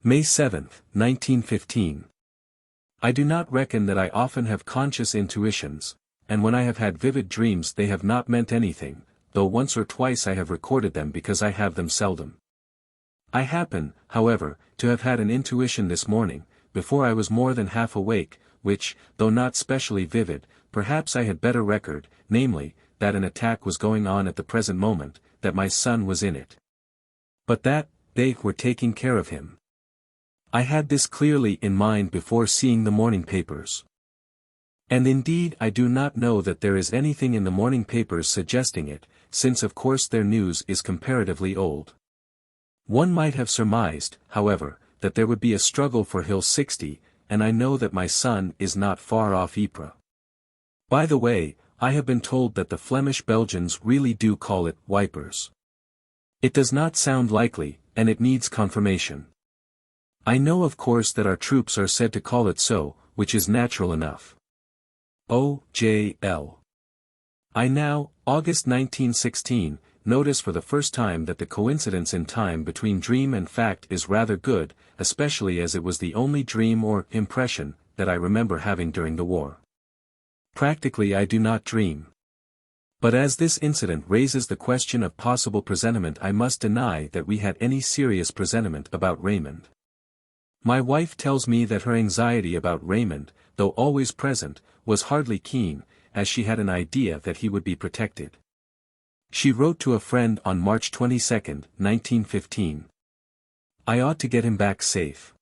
May 7, 1915. I do not reckon that I often have conscious intuitions, and when I have had vivid dreams they have not meant anything, though once or twice I have recorded them because I have them seldom. I happen, however, to have had an intuition this morning, before I was more than half awake, which, though not specially vivid, perhaps I had better record, namely, that an attack was going on at the present moment, that my son was in it. But that, they were taking care of him. I had this clearly in mind before seeing the morning papers. And indeed I do not know that there is anything in the morning papers suggesting it, since of course their news is comparatively old. One might have surmised, however, that there would be a struggle for Hill 60, and I know that my son is not far off Ypres. By the way, I have been told that the Flemish Belgians really do call it wipers. It does not sound likely, and it needs confirmation. I know of course that our troops are said to call it so, which is natural enough. O.J.L. I now, August 1916, notice for the first time that the coincidence in time between dream and fact is rather good, especially as it was the only dream or impression that I remember having during the war. Practically I do not dream. But as this incident raises the question of possible presentiment, I must deny that we had any serious presentiment about Raymond. My wife tells me that her anxiety about Raymond, though always present, was hardly keen, as she had an idea that he would be protected. She wrote to a friend on March 22, 1915. I ought to get him back safe.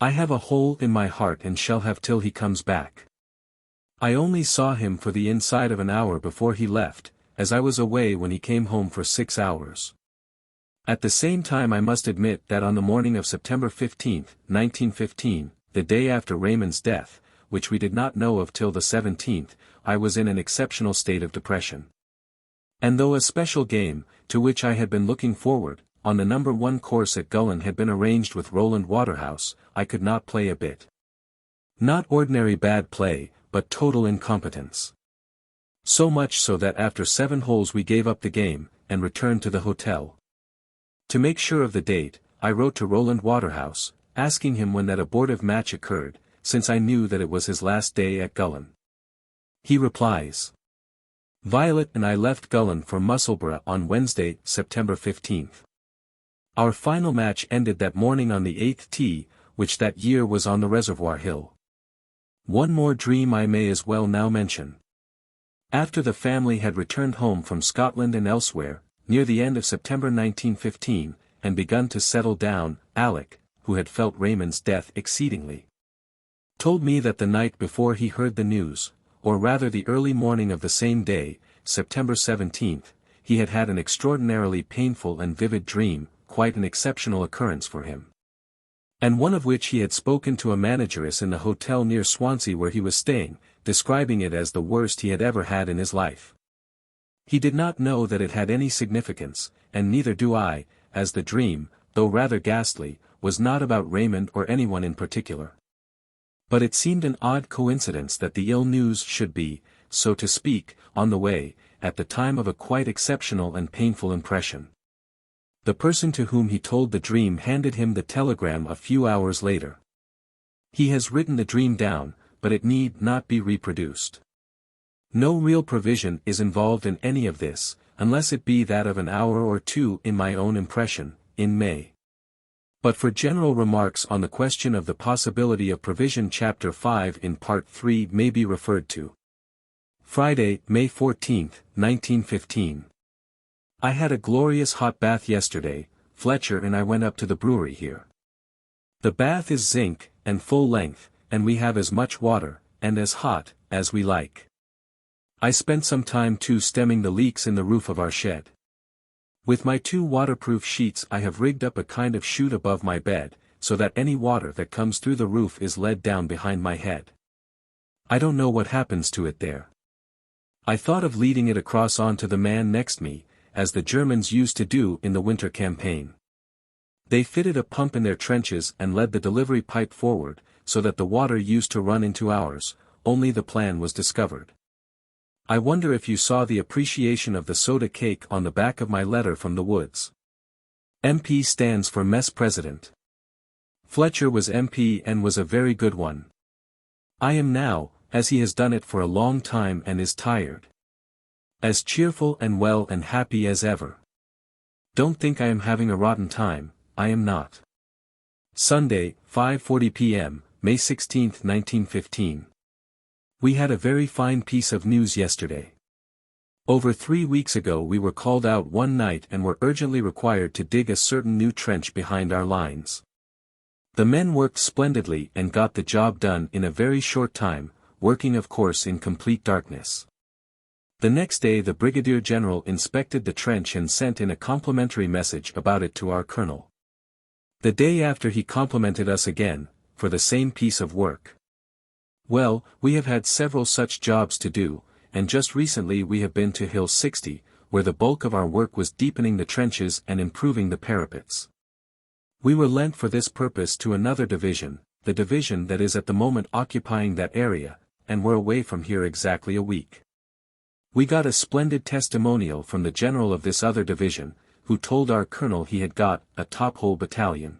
I have a hole in my heart and shall have till he comes back. I only saw him for the inside of an hour before he left, as I was away when he came home for 6 hours. At the same time I must admit that on the morning of September 15, 1915, the day after Raymond's death, which we did not know of till the 17th, I was in an exceptional state of depression. And though a special game, to which I had been looking forward, on the number 1 course at Gullen had been arranged with Roland Waterhouse, I could not play a bit. Not ordinary bad play, but total incompetence. So much so that after 7 holes we gave up the game, and returned to the hotel. To make sure of the date, I wrote to Roland Waterhouse, asking him when that abortive match occurred, since I knew that it was his last day at Gullen. He replies: Violet and I left Gullen for Musselburgh on Wednesday, September 15. Our final match ended that morning on the 8th tee, which that year was on the Reservoir Hill. One more dream I may as well now mention. After the family had returned home from Scotland and elsewhere, near the end of September 1915, and begun to settle down, Alec, who had felt Raymond's death exceedingly, told me that the night before he heard the news, or rather the early morning of the same day, September 17, he had had an extraordinarily painful and vivid dream, quite an exceptional occurrence for him. And one of which he had spoken to a manageress in the hotel near Swansea where he was staying, describing it as the worst he had ever had in his life. He did not know that it had any significance, and neither do I, as the dream, though rather ghastly, was not about Raymond or anyone in particular. But it seemed an odd coincidence that the ill news should be, so to speak, on the way, at the time of a quite exceptional and painful impression. The person to whom he told the dream handed him the telegram a few hours later. He has written the dream down, but it need not be reproduced. No real provision is involved in any of this, unless it be that of an hour or two in my own impression, in May. But for general remarks on the question of the possibility of provision, Chapter 5 in Part 3 may be referred to. Friday, May 14, 1915. I had a glorious hot bath yesterday. Fletcher and I went up to the brewery here. The bath is zinc, and full length, and we have as much water, and as hot, as we like. I spent some time too stemming the leaks in the roof of our shed. With my 2 waterproof sheets I have rigged up a kind of chute above my bed, so that any water that comes through the roof is led down behind my head. I don't know what happens to it there. I thought of leading it across on to the man next me, as the Germans used to do in the winter campaign. They fitted a pump in their trenches and led the delivery pipe forward, so that the water used to run into ours, only the plan was discovered. I wonder if you saw the appreciation of the soda cake on the back of my letter from the woods. MP stands for Mess President. Fletcher was MP and was a very good one. I am now, as he has done it for a long time and is tired. As cheerful and well and happy as ever. Don't think I am having a rotten time, I am not. Sunday, 5:40 p.m., May 16, 1915. We had a very fine piece of news yesterday. Over 3 weeks ago we were called out one night and were urgently required to dig a certain new trench behind our lines. The men worked splendidly and got the job done in a very short time, working of course in complete darkness. The next day the Brigadier General inspected the trench and sent in a complimentary message about it to our colonel. The day after he complimented us again, for the same piece of work. Well, we have had several such jobs to do, and just recently we have been to Hill 60, where the bulk of our work was deepening the trenches and improving the parapets. We were lent for this purpose to another division, the division that is at the moment occupying that area, and we're away from here exactly a week. We got a splendid testimonial from the general of this other division, who told our colonel he had got a top-hole battalion.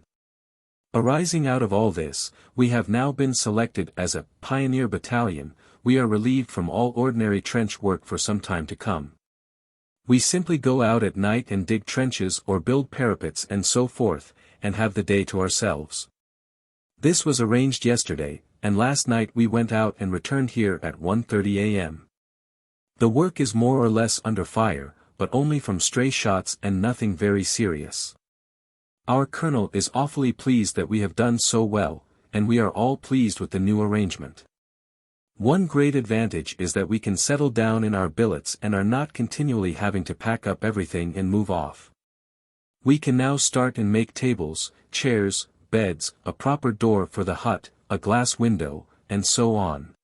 Arising out of all this, we have now been selected as a pioneer battalion. We are relieved from all ordinary trench work for some time to come. We simply go out at night and dig trenches or build parapets and so forth, and have the day to ourselves. This was arranged yesterday, and last night we went out and returned here at 1:30 a.m. The work is more or less under fire, but only from stray shots and nothing very serious. Our colonel is awfully pleased that we have done so well, and we are all pleased with the new arrangement. One great advantage is that we can settle down in our billets and are not continually having to pack up everything and move off. We can now start and make tables, chairs, beds, a proper door for the hut, a glass window, and so on.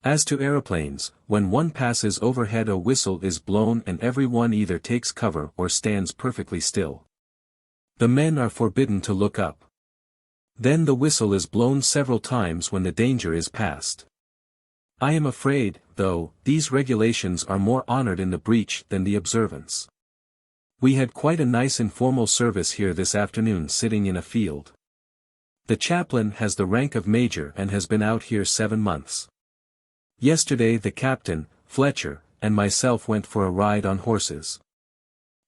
As to aeroplanes, when one passes overhead a whistle is blown and everyone either takes cover or stands perfectly still. The men are forbidden to look up. Then the whistle is blown several times when the danger is past. I am afraid, though, these regulations are more honored in the breach than the observance. We had quite a nice informal service here this afternoon sitting in a field. The chaplain has the rank of major and has been out here 7 months. Yesterday the captain, Fletcher, and myself went for a ride on horses.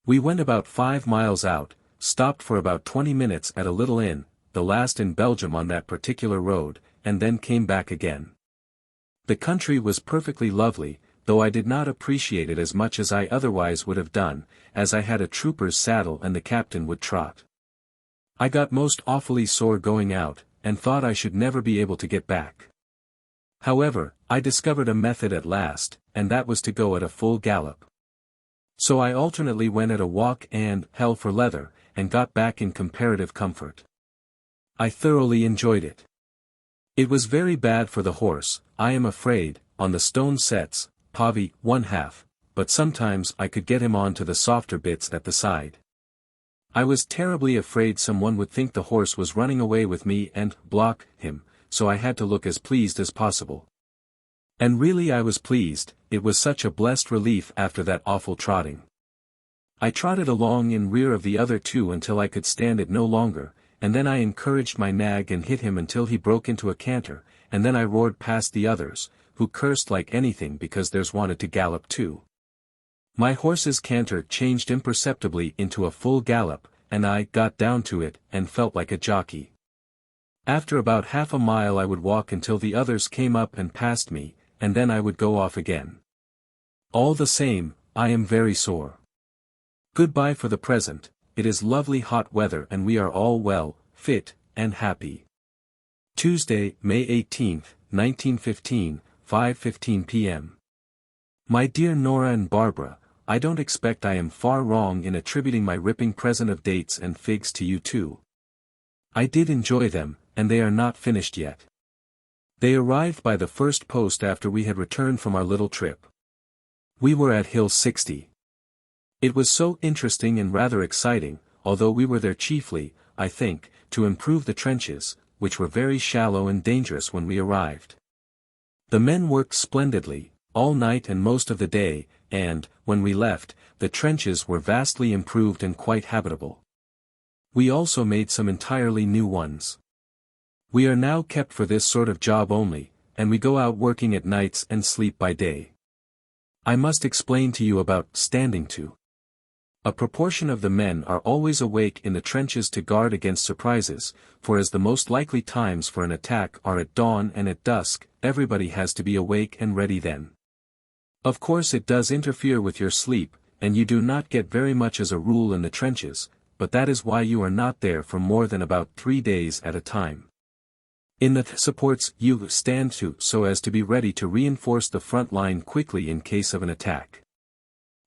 We went about 5 miles out, stopped for about 20 minutes at a little inn, the last in Belgium on that particular road, and then came back again. The country was perfectly lovely, though I did not appreciate it as much as I otherwise would have done, as I had a trooper's saddle and the captain would trot. I got most awfully sore going out, and thought I should never be able to get back. However, I discovered a method at last, and that was to go at a full gallop. So I alternately went at a walk and hell for leather, and got back in comparative comfort. I thoroughly enjoyed it. It was very bad for the horse, I am afraid, on the stone sets, Pavi, 1/2, but sometimes I could get him on to the softer bits at the side. I was terribly afraid someone would think the horse was running away with me and block him, so I had to look as pleased as possible. And really I was pleased, it was such a blessed relief after that awful trotting. I trotted along in rear of the other two until I could stand it no longer, and then I encouraged my nag and hit him until he broke into a canter, and then I roared past the others, who cursed like anything because theirs wanted to gallop too. My horse's canter changed imperceptibly into a full gallop, and I got down to it and felt like a jockey. After about half a mile I would walk until the others came up and passed me, and then I would go off again. All the same, I am very sore. Goodbye for the present. It is lovely hot weather and we are all well, fit, and happy. Tuesday, May 18, 1915, 5:15 p.m. My dear Nora and Barbara, I don't expect I am far wrong in attributing my ripping present of dates and figs to you too. I did enjoy them, and they are not finished yet. They arrived by the first post after we had returned from our little trip. We were at Hill 60. It was so interesting and rather exciting, although we were there chiefly, I think, to improve the trenches, which were very shallow and dangerous when we arrived. The men worked splendidly, all night and most of the day, and, when we left, the trenches were vastly improved and quite habitable. We also made some entirely new ones. We are now kept for this sort of job only, and we go out working at nights and sleep by day. I must explain to you about standing to. A proportion of the men are always awake in the trenches to guard against surprises, for as the most likely times for an attack are at dawn and at dusk, everybody has to be awake and ready then. Of course it does interfere with your sleep, and you do not get very much as a rule in the trenches, but that is why you are not there for more than about 3 days at a time. In the supports you stand to so as to be ready to reinforce the front line quickly in case of an attack.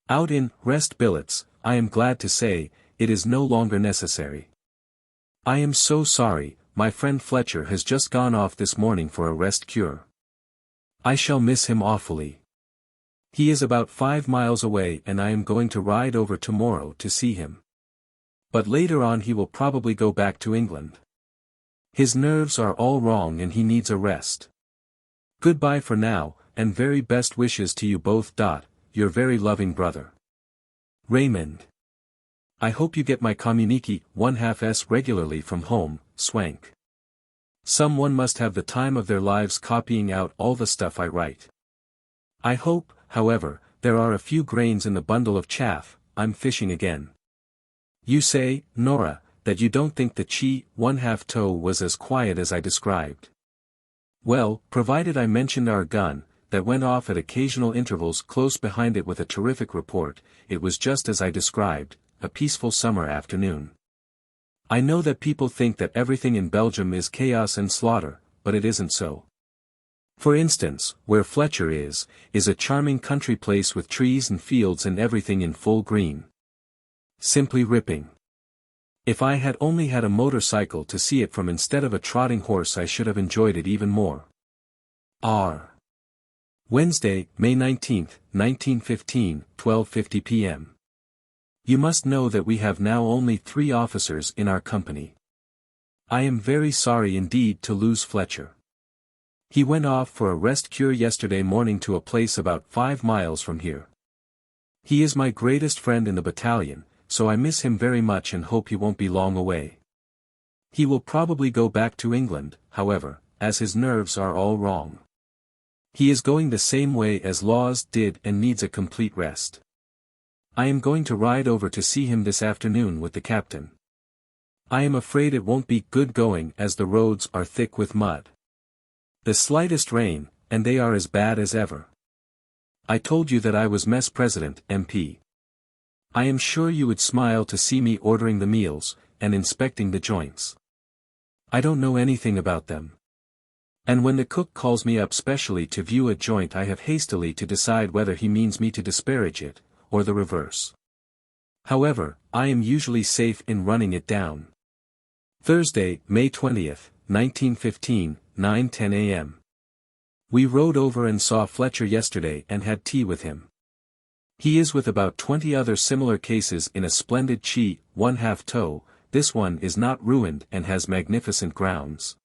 Out in rest billets, I am glad to say, it is no longer necessary. I am so sorry, my friend Fletcher has just gone off this morning for a rest cure. I shall miss him awfully. He is about 5 miles away and I am going to ride over tomorrow to see him. But later on he will probably go back to England. His nerves are all wrong and he needs a rest. Goodbye for now, and very best wishes to you both. Your very loving brother. Raymond. I hope you get my communique 1/2s regularly from home, Swank. Someone must have the time of their lives copying out all the stuff I write. I hope, however, there are a few grains in the bundle of chaff. I'm fishing again. You say, Nora, that you don't think the chi 1/2 toe was as quiet as I described. Well, provided I mentioned our gun, that went off at occasional intervals close behind it with a terrific report, it was just as I described, a peaceful summer afternoon. I know that people think that everything in Belgium is chaos and slaughter, but it isn't so. For instance, where Fletcher is a charming country place with trees and fields and everything in full green. Simply ripping. If I had only had a motorcycle to see it from instead of a trotting horse, I should have enjoyed it even more. R. Wednesday, May 19th, 1915, 12:50 p.m. You must know that we have now only 3 officers in our company. I am very sorry indeed to lose Fletcher. He went off for a rest cure yesterday morning to a place about 5 miles from here. He is my greatest friend in the battalion, so I miss him very much and hope he won't be long away. He will probably go back to England, however, as his nerves are all wrong. He is going the same way as Laws did and needs a complete rest. I am going to ride over to see him this afternoon with the captain. I am afraid it won't be good going as the roads are thick with mud. The slightest rain, and they are as bad as ever. I told you that I was mess president, MP. I am sure you would smile to see me ordering the meals, and inspecting the joints. I don't know anything about them. And when the cook calls me up specially to view a joint, I have hastily to decide whether he means me to disparage it, or the reverse. However, I am usually safe in running it down. Thursday, May 20th, 1915, 9:10 a.m. We rode over and saw Fletcher yesterday and had tea with him. He is with about 20 other similar cases in a splendid chi 1/2 toe. This one is not ruined and has magnificent grounds.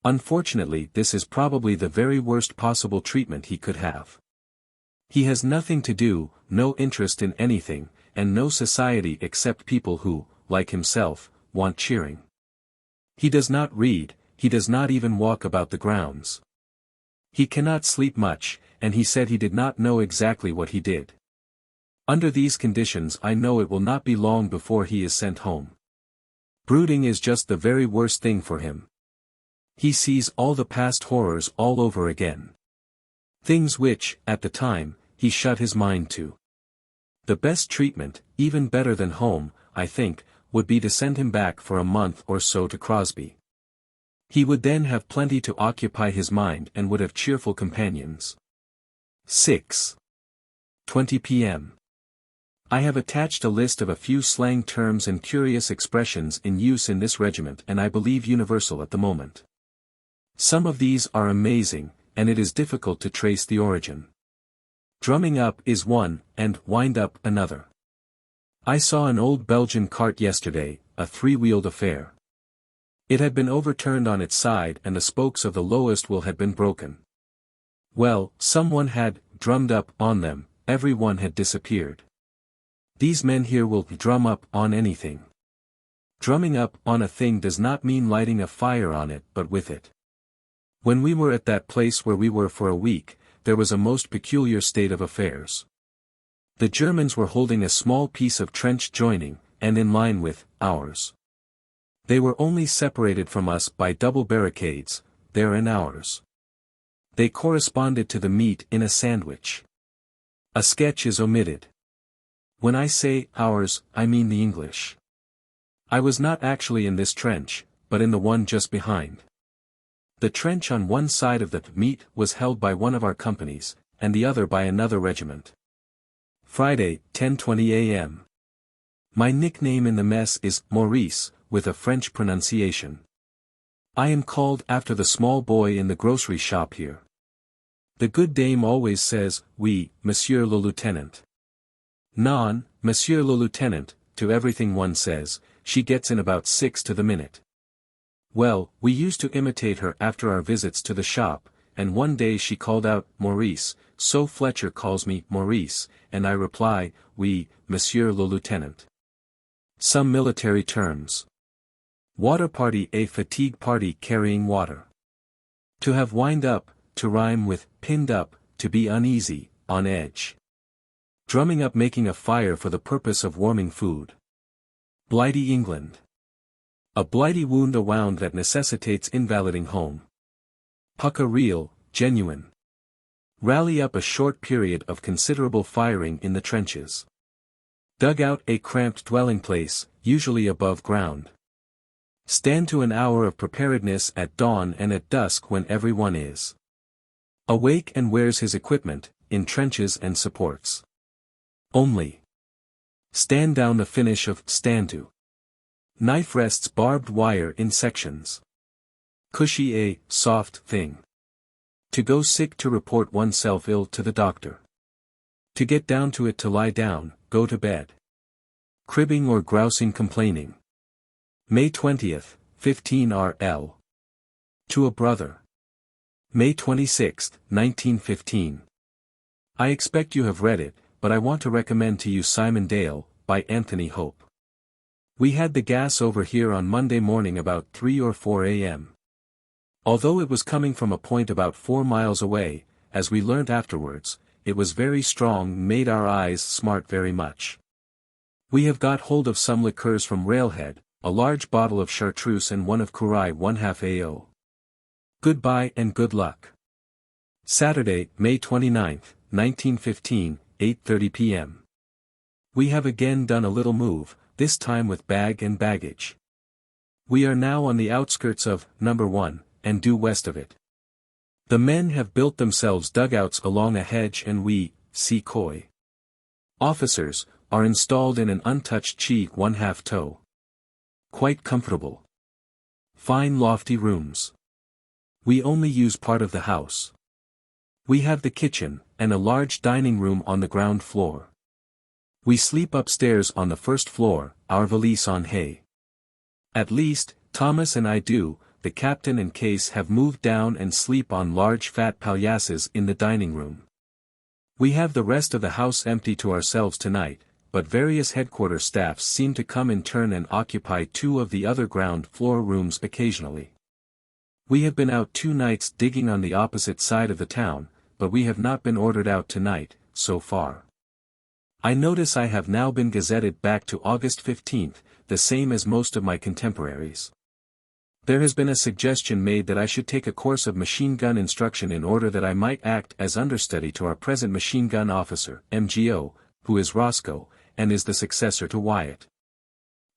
Unfortunately, this is probably the very worst possible treatment he could have. He has nothing to do, no interest in anything, and no society except people who, like himself, want cheering. He does not read, he does not even walk about the grounds. He cannot sleep much, and he said he did not know exactly what he did. Under these conditions I know it will not be long before he is sent home. Brooding is just the very worst thing for him. He sees all the past horrors all over again. Things which, at the time, he shut his mind to. The best treatment, even better than home, I think, would be to send him back for a month or so to Crosby. He would then have plenty to occupy his mind and would have cheerful companions. 6:20 p.m. I have attached a list of a few slang terms and curious expressions in use in this regiment and I believe universal at the moment. Some of these are amazing, and it is difficult to trace the origin. Drumming up is one, and wind up another. I saw an old Belgian cart yesterday, a 3-wheeled affair. It had been overturned on its side and the spokes of the lowest wheel had been broken. Well, someone had drummed up on them, everyone had disappeared. These men here will drum up on anything. Drumming up on a thing does not mean lighting a fire on it but with it. When we were at that place where we were for a week, there was a most peculiar state of affairs. The Germans were holding a small piece of trench joining, and in line with ours. They were only separated from us by double barricades, their and ours. They corresponded to the meat in a sandwich. A sketch is omitted. When I say ours, I mean the English. I was not actually in this trench, but in the one just behind. The trench on one side of the meat was held by one of our companies, and the other by another regiment. Friday, 10:20 a.m. My nickname in the mess is Maurice, with a French pronunciation. I am called after the small boy in the grocery shop here. The good dame always says, "Oui, Monsieur le Lieutenant." Non, Monsieur le Lieutenant, to everything one says, she gets in about 6 to the minute. Well, we used to imitate her after our visits to the shop, and one day she called out, "Maurice," so Fletcher calls me Maurice, and I reply, "Oui, Monsieur le Lieutenant." Some military terms. Water party, a fatigue party carrying water. To have wind up, to rhyme with pinned up, to be uneasy, on edge. Drumming up, making a fire for the purpose of warming food. Blighty England. A blighty wound, a wound that necessitates invaliding home. Pucker, real, genuine. Rally up, a short period of considerable firing in the trenches. Dugout, a cramped dwelling place, usually above ground. Stand to, an hour of preparedness at dawn and at dusk when everyone is awake and wears his equipment, in trenches and supports. Only. Stand down, the finish of stand to. Knife rests, barbed wire in sections. Cushy, a soft thing. To go sick, to report oneself ill to the doctor. To get down to it, to lie down, go to bed. Cribbing or grousing, complaining. May 20th, 15 RL. To a brother. May 26, 1915. I expect you have read it, but I want to recommend to you Simon Dale, by Anthony Hope. We had the gas over here on Monday morning about 3 or 4 a.m. Although it was coming from a point about 4 miles away, as we learnt afterwards, it was very strong, made our eyes smart very much. We have got hold of some liqueurs from Railhead, a large bottle of chartreuse and one of Curai 1/2 AO. Goodbye and good luck. Saturday, May 29, 1915, 8:30 p.m. We have again done a little move, this time with bag and baggage. We are now on the outskirts of number 1, and due west of it. The men have built themselves dugouts along a hedge and we, secoy officers, are installed in an untouched cheek 1/2 toe. Quite comfortable. Fine lofty rooms. We only use part of the house. We have the kitchen, and a large dining room on the ground floor. We sleep upstairs on the first floor, our valise on hay. At least, Thomas and I do, the captain and Case have moved down and sleep on large fat paillasses in the dining room. We have the rest of the house empty to ourselves tonight, but various headquarters staffs seem to come in turn and occupy 2 of the other ground floor rooms occasionally. We have been out 2 nights digging on the opposite side of the town, but we have not been ordered out tonight, so far. I notice I have now been gazetted back to August 15th, the same as most of my contemporaries. There has been a suggestion made that I should take a course of machine gun instruction in order that I might act as understudy to our present machine gun officer, MGO, who is Roscoe, and is the successor to Wyatt.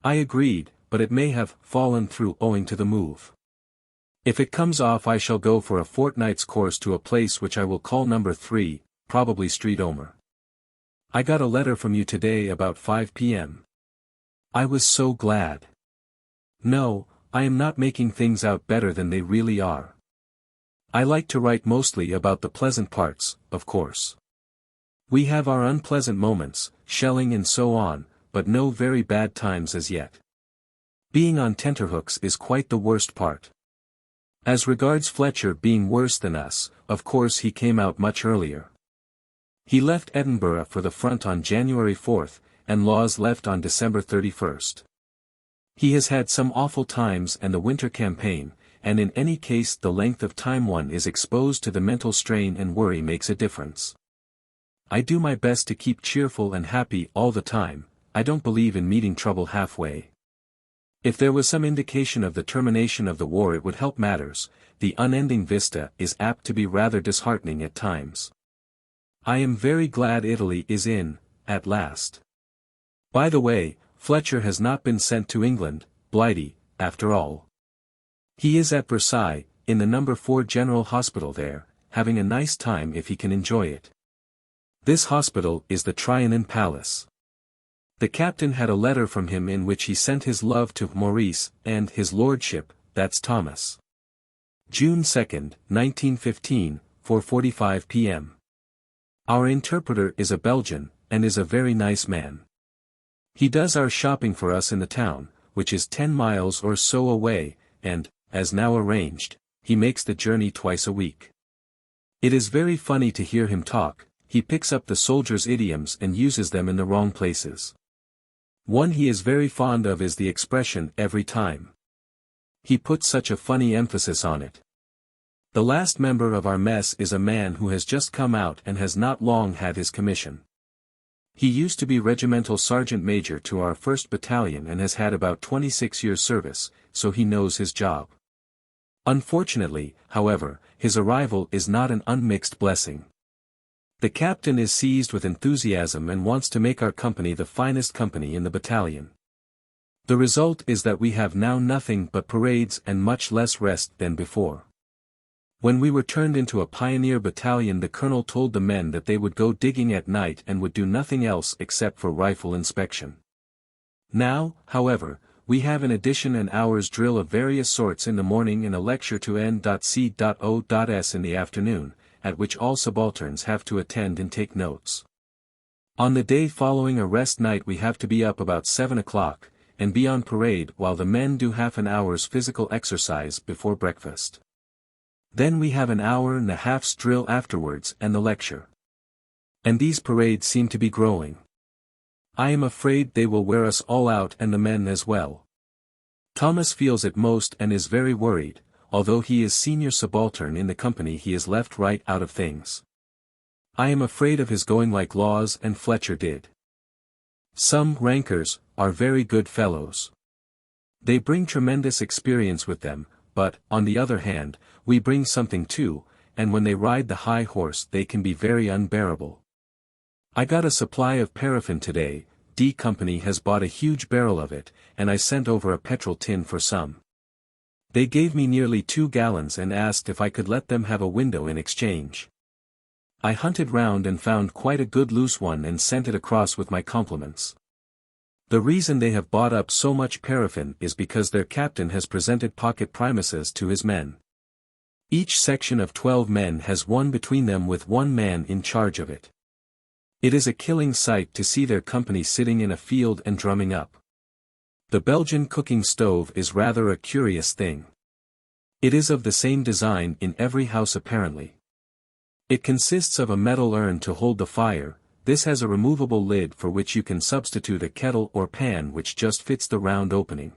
I agreed, but it may have fallen through owing to the move. If it comes off, I shall go for a fortnight's course to a place which I will call number 3, probably Street Omer. I got a letter from you today about 5 p.m. I was so glad. No, I am not making things out better than they really are. I like to write mostly about the pleasant parts, of course. We have our unpleasant moments, shelling and so on, but no very bad times as yet. Being on tenterhooks is quite the worst part. As regards Fletcher being worse than us, of course he came out much earlier. He left Edinburgh for the front on January 4th, and Laws left on December 31st. He has had some awful times and the winter campaign, and in any case the length of time one is exposed to the mental strain and worry makes a difference. I do my best to keep cheerful and happy all the time. I don't believe in meeting trouble halfway. If there was some indication of the termination of the war it would help matters. The unending vista is apt to be rather disheartening at times. I am very glad Italy is in, at last. By the way, Fletcher has not been sent to England, Blighty, after all. He is at Versailles, in the number 4 General Hospital there, having a nice time if he can enjoy it. This hospital is the Trianon Palace. The captain had a letter from him in which he sent his love to Maurice, and his lordship, that's Thomas. June 2nd, 1915, 4:45 p.m. Our interpreter is a Belgian, and is a very nice man. He does our shopping for us in the town, which is 10 miles or so away, and, as now arranged, he makes the journey twice a week. It is very funny to hear him talk. He picks up the soldiers' idioms and uses them in the wrong places. One he is very fond of is the expression "every time." He puts such a funny emphasis on it. The last member of our mess is a man who has just come out and has not long had his commission. He used to be regimental sergeant major to our 1st Battalion and has had about 26 years service, so he knows his job. Unfortunately, however, his arrival is not an unmixed blessing. The captain is seized with enthusiasm and wants to make our company the finest company in the battalion. The result is that we have now nothing but parades and much less rest than before. When we were turned into a pioneer battalion, the colonel told the men that they would go digging at night and would do nothing else except for rifle inspection. Now, however, we have in addition an hour's drill of various sorts in the morning and a lecture to N.C.O.S. in the afternoon, at which all subalterns have to attend and take notes. On the day following a rest night we have to be up about 7 o'clock, and be on parade while the men do half an hour's physical exercise before breakfast. Then we have an hour and a half's drill afterwards and the lecture. And these parades seem to be growing. I am afraid they will wear us all out and the men as well. Thomas feels it most and is very worried. Although he is senior subaltern in the company, he is left right out of things. I am afraid of his going like Laws and Fletcher did. Some rankers are very good fellows. They bring tremendous experience with them, but, on the other hand, we bring something too, and when they ride the high horse they can be very unbearable. I got a supply of paraffin today. D Company has bought a huge barrel of it, and I sent over a petrol tin for some. They gave me nearly 2 gallons and asked if I could let them have a window in exchange. I hunted round and found quite a good loose one and sent it across with my compliments. The reason they have bought up so much paraffin is because their captain has presented pocket primuses to his men. Each section of 12 men has one between them with one man in charge of it. It is a killing sight to see their company sitting in a field and drumming up. The Belgian cooking stove is rather a curious thing. It is of the same design in every house apparently. It consists of a metal urn to hold the fire. This has a removable lid for which you can substitute a kettle or pan which just fits the round opening.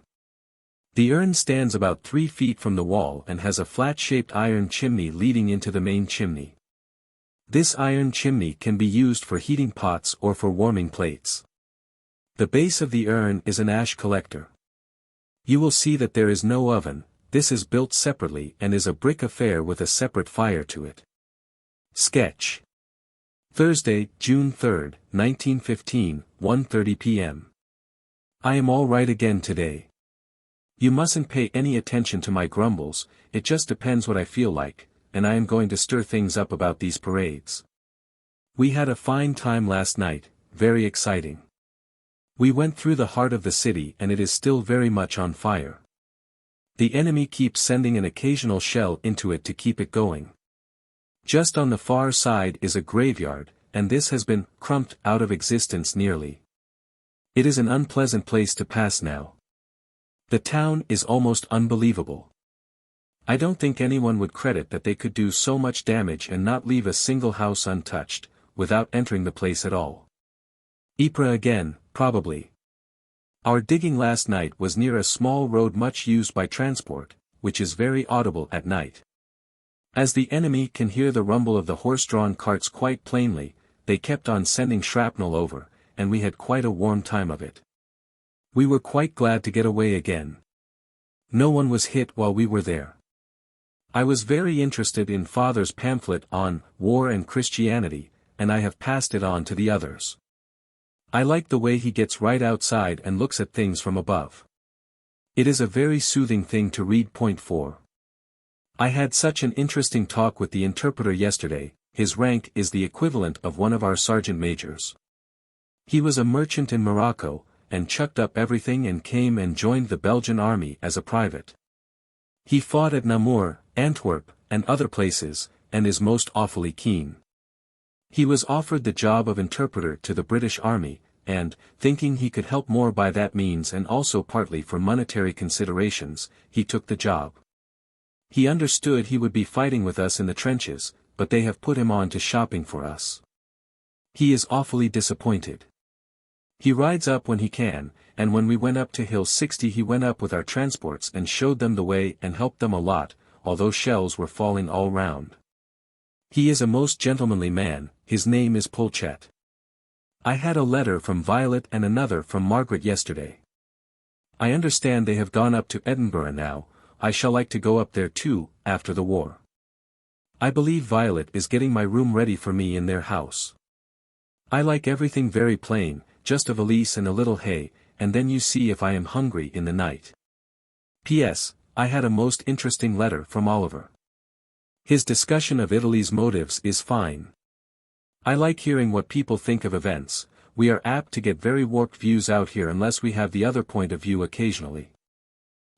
The urn stands about 3 feet from the wall and has a flat-shaped iron chimney leading into the main chimney. This iron chimney can be used for heating pots or for warming plates. The base of the urn is an ash collector. You will see that there is no oven. This is built separately and is a brick affair with a separate fire to it. Sketch. Thursday, June 3, 1915, 1:30 p.m. I am all right again today. You mustn't pay any attention to my grumbles, it just depends what I feel like, and I am going to stir things up about these parades. We had a fine time last night, very exciting. We went through the heart of the city and it is still very much on fire. The enemy keeps sending an occasional shell into it to keep it going. Just on the far side is a graveyard, and this has been crumped out of existence nearly. It is an unpleasant place to pass now. The town is almost unbelievable. I don't think anyone would credit that they could do so much damage and not leave a single house untouched, without entering the place at all. Ypres again, probably. Our digging last night was near a small road much used by transport, which is very audible at night. As the enemy can hear the rumble of the horse-drawn carts quite plainly, they kept on sending shrapnel over, and we had quite a warm time of it. We were quite glad to get away again. No one was hit while we were there. I was very interested in Father's pamphlet on War and Christianity, and I have passed it on to the others. I like the way he gets right outside and looks at things from above. It is a very soothing thing to read. Point 4. I had such an interesting talk with the interpreter yesterday. His rank is the equivalent of one of our sergeant majors. He was a merchant in Morocco, and chucked up everything and came and joined the Belgian army as a private. He fought at Namur, Antwerp, and other places, and is most awfully keen. He was offered the job of interpreter to the British Army, and, thinking he could help more by that means and also partly for monetary considerations, he took the job. He understood he would be fighting with us in the trenches, but they have put him on to shopping for us. He is awfully disappointed. He rides up when he can, and when we went up to Hill 60 he went up with our transports and showed them the way and helped them a lot, although shells were falling all round. He is a most gentlemanly man, his name is Pulchet. I had a letter from Violet and another from Margaret yesterday. I understand they have gone up to Edinburgh now. I shall like to go up there too, after the war. I believe Violet is getting my room ready for me in their house. I like everything very plain, just a valise and a little hay, and then you see if I am hungry in the night. P.S. I had a most interesting letter from Oliver. His discussion of Italy's motives is fine. I like hearing what people think of events. We are apt to get very warped views out here unless we have the other point of view occasionally.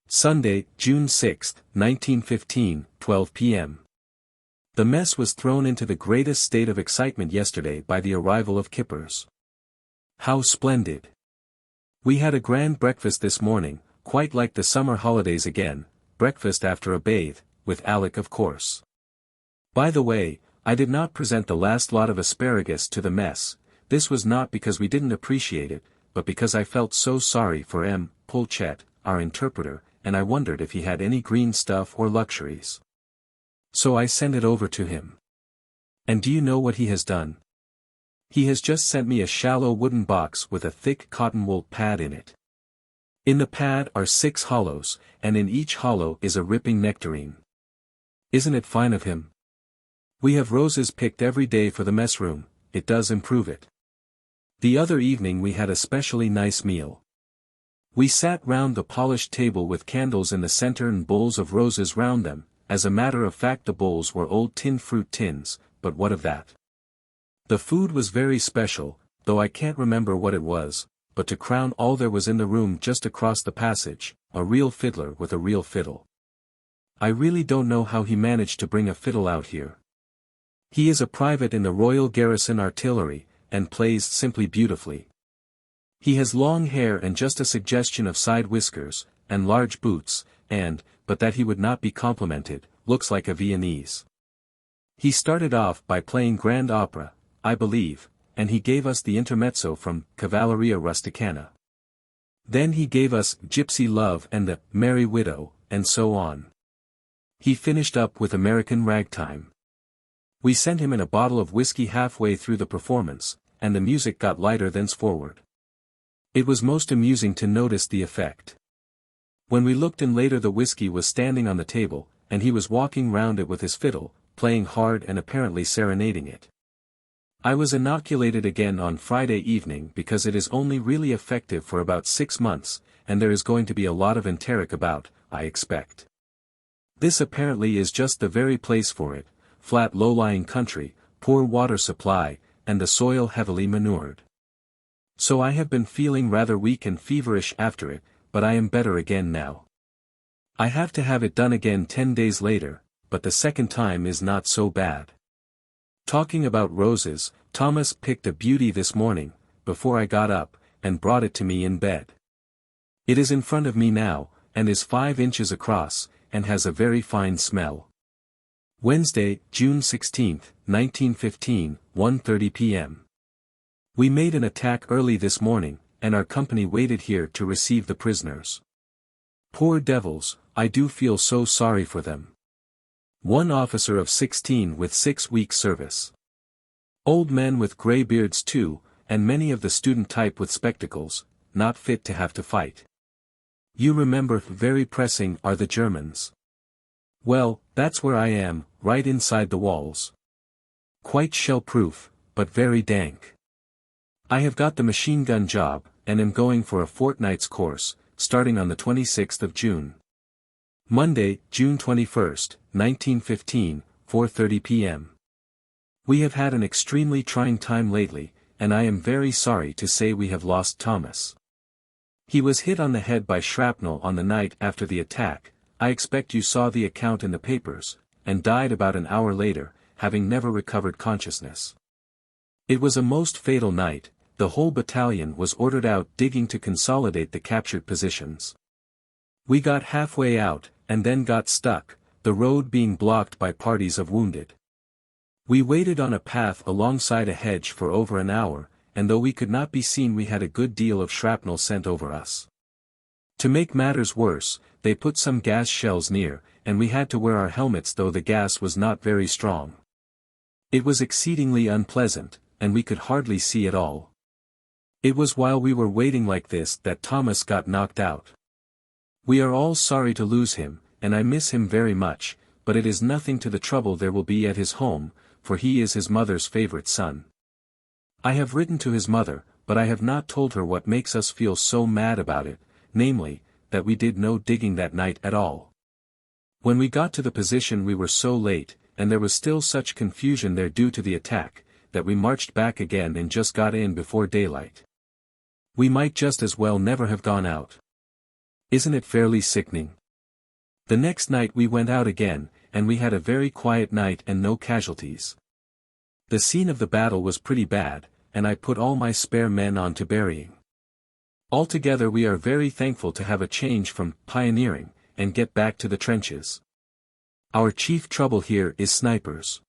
Sunday, June 6, 1915, 12 p.m. The mess was thrown into the greatest state of excitement yesterday by the arrival of Kippers. How splendid! We had a grand breakfast this morning, quite like the summer holidays again, breakfast after a bathe, with Alec of course. By the way, I did not present the last lot of asparagus to the mess. This was not because we didn't appreciate it, but because I felt so sorry for M. Pulchet, our interpreter, and I wondered if he had any green stuff or luxuries. So I sent it over to him. And do you know what he has done? He has just sent me a shallow wooden box with a thick cotton wool pad in it. In the pad are 6 hollows, and in each hollow is a ripping nectarine. Isn't it fine of him? We have roses picked every day for the mess room, it does improve it. The other evening we had a specially nice meal. We sat round the polished table with candles in the center and bowls of roses round them. As a matter of fact the bowls were old tin fruit tins, but what of that? The food was very special, though I can't remember what it was, but to crown all there was in the room just across the passage, a real fiddler with a real fiddle. I really don't know how he managed to bring a fiddle out here. He is a private in the Royal Garrison Artillery, and plays simply beautifully. He has long hair and just a suggestion of side whiskers, and large boots, and, but that he would not be complimented, looks like a Viennese. He started off by playing grand opera, I believe, and he gave us the intermezzo from Cavalleria Rusticana. Then he gave us Gypsy Love and the Merry Widow, and so on. He finished up with American Ragtime. We sent him in a bottle of whiskey halfway through the performance, and the music got lighter thenceforward. It was most amusing to notice the effect. When we looked in later the whiskey was standing on the table, and he was walking round it with his fiddle, playing hard and apparently serenading it. I was inoculated again on Friday evening because it is only really effective for about 6 months, and there is going to be a lot of enteric about, I expect. This apparently is just the very place for it, flat low-lying country, poor water supply, and the soil heavily manured. So I have been feeling rather weak and feverish after it, but I am better again now. I have to have it done again 10 days later, but the second time is not so bad. Talking about roses, Thomas picked a beauty this morning, before I got up, and brought it to me in bed. It is in front of me now, and is 5 inches across, and has a very fine smell. Wednesday, June 16, 1915, 1:30 p.m. We made an attack early this morning, and our company waited here to receive the prisoners. Poor devils, I do feel so sorry for them. One officer of 16 with 6 weeks' service. Old men with grey beards too, and many of the student type with spectacles, not fit to have to fight. You remember, very pressing are the Germans. Well, that's where I am, right inside the walls. Quite shell-proof, but very dank. I have got the machine gun job, and am going for a fortnight's course, starting on the 26th of June. Monday, June 21st, 1915, 4:30 p.m. We have had an extremely trying time lately, and I am very sorry to say we have lost Thomas. He was hit on the head by shrapnel on the night after the attack, I expect you saw the account in the papers, and died about an hour later, having never recovered consciousness. It was a most fatal night. The whole battalion was ordered out digging to consolidate the captured positions. We got halfway out, and then got stuck, the road being blocked by parties of wounded. We waited on a path alongside a hedge for over an hour, and though we could not be seen we had a good deal of shrapnel sent over us. To make matters worse, they put some gas shells near, and we had to wear our helmets though the gas was not very strong. It was exceedingly unpleasant, and we could hardly see at all. It was while we were waiting like this that Thomas got knocked out. We are all sorry to lose him, and I miss him very much, but it is nothing to the trouble there will be at his home, for he is his mother's favorite son. I have written to his mother, but I have not told her what makes us feel so mad about it, namely, that we did no digging that night at all. When we got to the position we were so late, and there was still such confusion there due to the attack, that we marched back again and just got in before daylight. We might just as well never have gone out. Isn't it fairly sickening? The next night we went out again, and we had a very quiet night and no casualties. The scene of the battle was pretty bad, and I put all my spare men on to burying. Altogether we are very thankful to have a change from pioneering, and get back to the trenches. Our chief trouble here is snipers.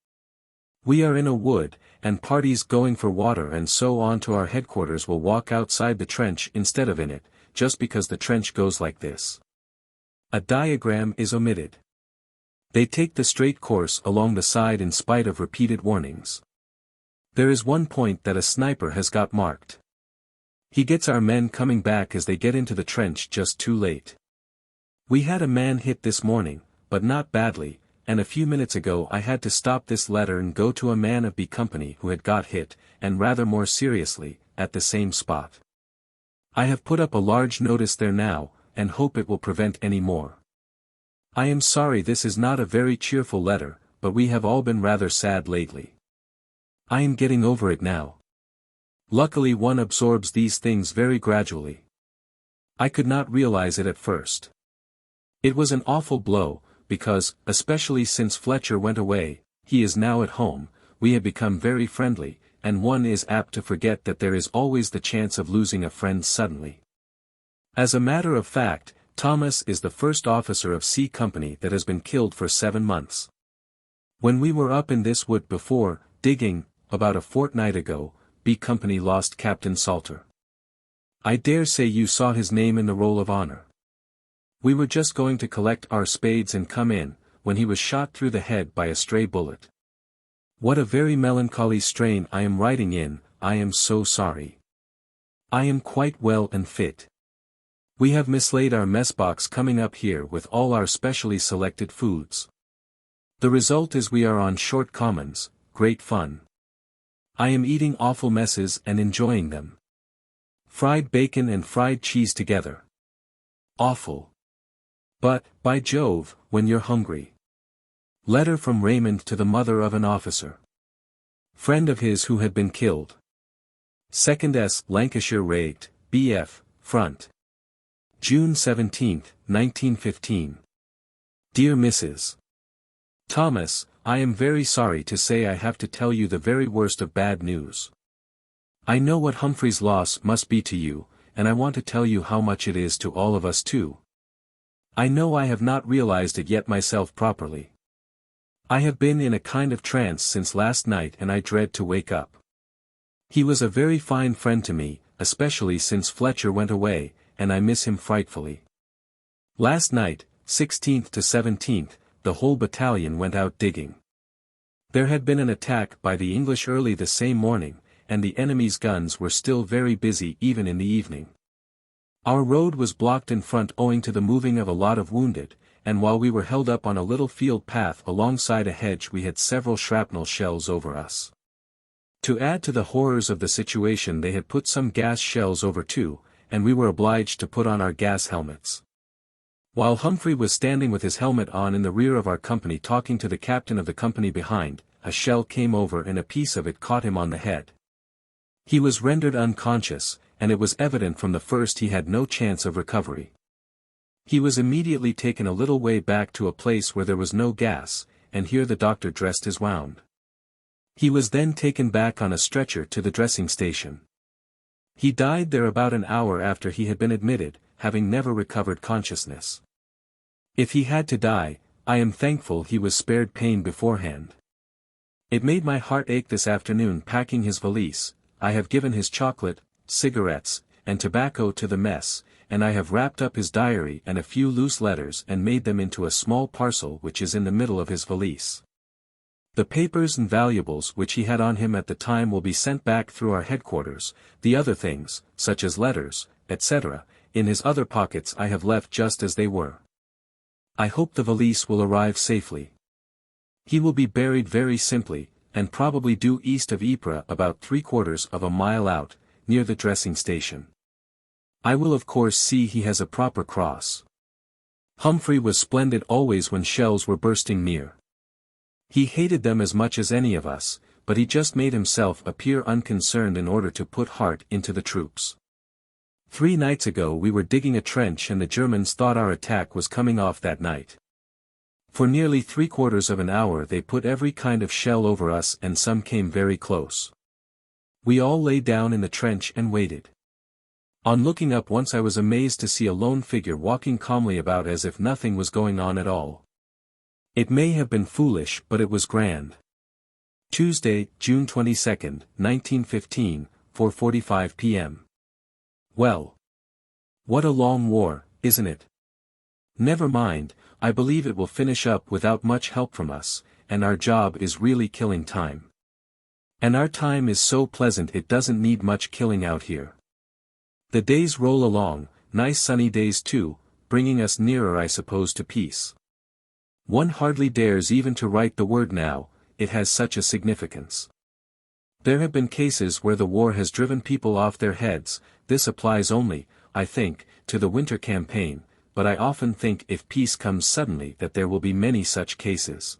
We are in a wood, and parties going for water and so on to our headquarters will walk outside the trench instead of in it, just because the trench goes like this. A diagram is omitted. They take the straight course along the side in spite of repeated warnings. There is one point that a sniper has got marked. He gets our men coming back as they get into the trench just too late. We had a man hit this morning, but not badly, and a few minutes ago I had to stop this letter and go to a man of B Company who had got hit, and rather more seriously, at the same spot. I have put up a large notice there now, and hope it will prevent any more. I am sorry this is not a very cheerful letter, but we have all been rather sad lately. I am getting over it now. Luckily one absorbs these things very gradually. I could not realize it at first. It was an awful blow, because, especially since Fletcher went away, he is now at home, we have become very friendly, and one is apt to forget that there is always the chance of losing a friend suddenly. As a matter of fact, Thomas is the first officer of C Company that has been killed for 7 months. When we were up in this wood before, digging, about a fortnight ago, B Company lost Captain Salter. I dare say you saw his name in the roll of honor. We were just going to collect our spades and come in, when he was shot through the head by a stray bullet. What a very melancholy strain I am writing in, I am so sorry. I am quite well and fit. We have mislaid our mess box coming up here with all our specially selected foods. The result is we are on short commons, great fun. I am eating awful messes and enjoying them. Fried bacon and fried cheese together. Awful. But, by Jove, when you're hungry. Letter from Raymond to the mother of an officer. Friend of his who had been killed. 2nd S. Lancashire Raid, BF, Front. June 17, 1915. Dear Mrs. Thomas, I am very sorry to say I have to tell you the very worst of bad news. I know what Humphrey's loss must be to you, and I want to tell you how much it is to all of us too. I know I have not realized it yet myself properly. I have been in a kind of trance since last night and I dread to wake up. He was a very fine friend to me, especially since Fletcher went away, and I miss him frightfully. Last night, 16th to 17th, the whole battalion went out digging. There had been an attack by the English early the same morning, and the enemy's guns were still very busy even in the evening. Our road was blocked in front owing to the moving of a lot of wounded, and while we were held up on a little field path alongside a hedge we had several shrapnel shells over us. To add to the horrors of the situation they had put some gas shells over too, and we were obliged to put on our gas helmets. While Humphrey was standing with his helmet on in the rear of our company talking to the captain of the company behind, a shell came over and a piece of it caught him on the head. He was rendered unconscious, and it was evident from the first he had no chance of recovery. He was immediately taken a little way back to a place where there was no gas, and here the doctor dressed his wound. He was then taken back on a stretcher to the dressing station. He died there about an hour after he had been admitted, having never recovered consciousness. If he had to die, I am thankful he was spared pain beforehand. It made my heart ache this afternoon packing his valise. I have given his chocolate, cigarettes, and tobacco to the mess, and I have wrapped up his diary and a few loose letters and made them into a small parcel which is in the middle of his valise. The papers and valuables which he had on him at the time will be sent back through our headquarters, the other things, such as letters, etc., in his other pockets I have left just as they were. I hope the valise will arrive safely. He will be buried very simply, and probably due east of Ypres about 3/4 of a mile out, near the dressing station. I will of course see he has a proper cross. Humphrey was splendid always when shells were bursting near. He hated them as much as any of us, but he just made himself appear unconcerned in order to put heart into the troops. 3 nights ago we were digging a trench and the Germans thought our attack was coming off that night. For nearly 3/4 of an hour they put every kind of shell over us and some came very close. We all lay down in the trench and waited. On looking up once I was amazed to see a lone figure walking calmly about as if nothing was going on at all. It may have been foolish but it was grand. Tuesday, June 22, 1915, 4:45 p.m. Well. What a long war, isn't it? Never mind, I believe it will finish up without much help from us, and our job is really killing time. And our time is so pleasant it doesn't need much killing out here. The days roll along, nice sunny days too, bringing us nearer I suppose to peace. One hardly dares even to write the word now, it has such a significance. There have been cases where the war has driven people off their heads, this applies only, I think, to the winter campaign, but I often think if peace comes suddenly that there will be many such cases.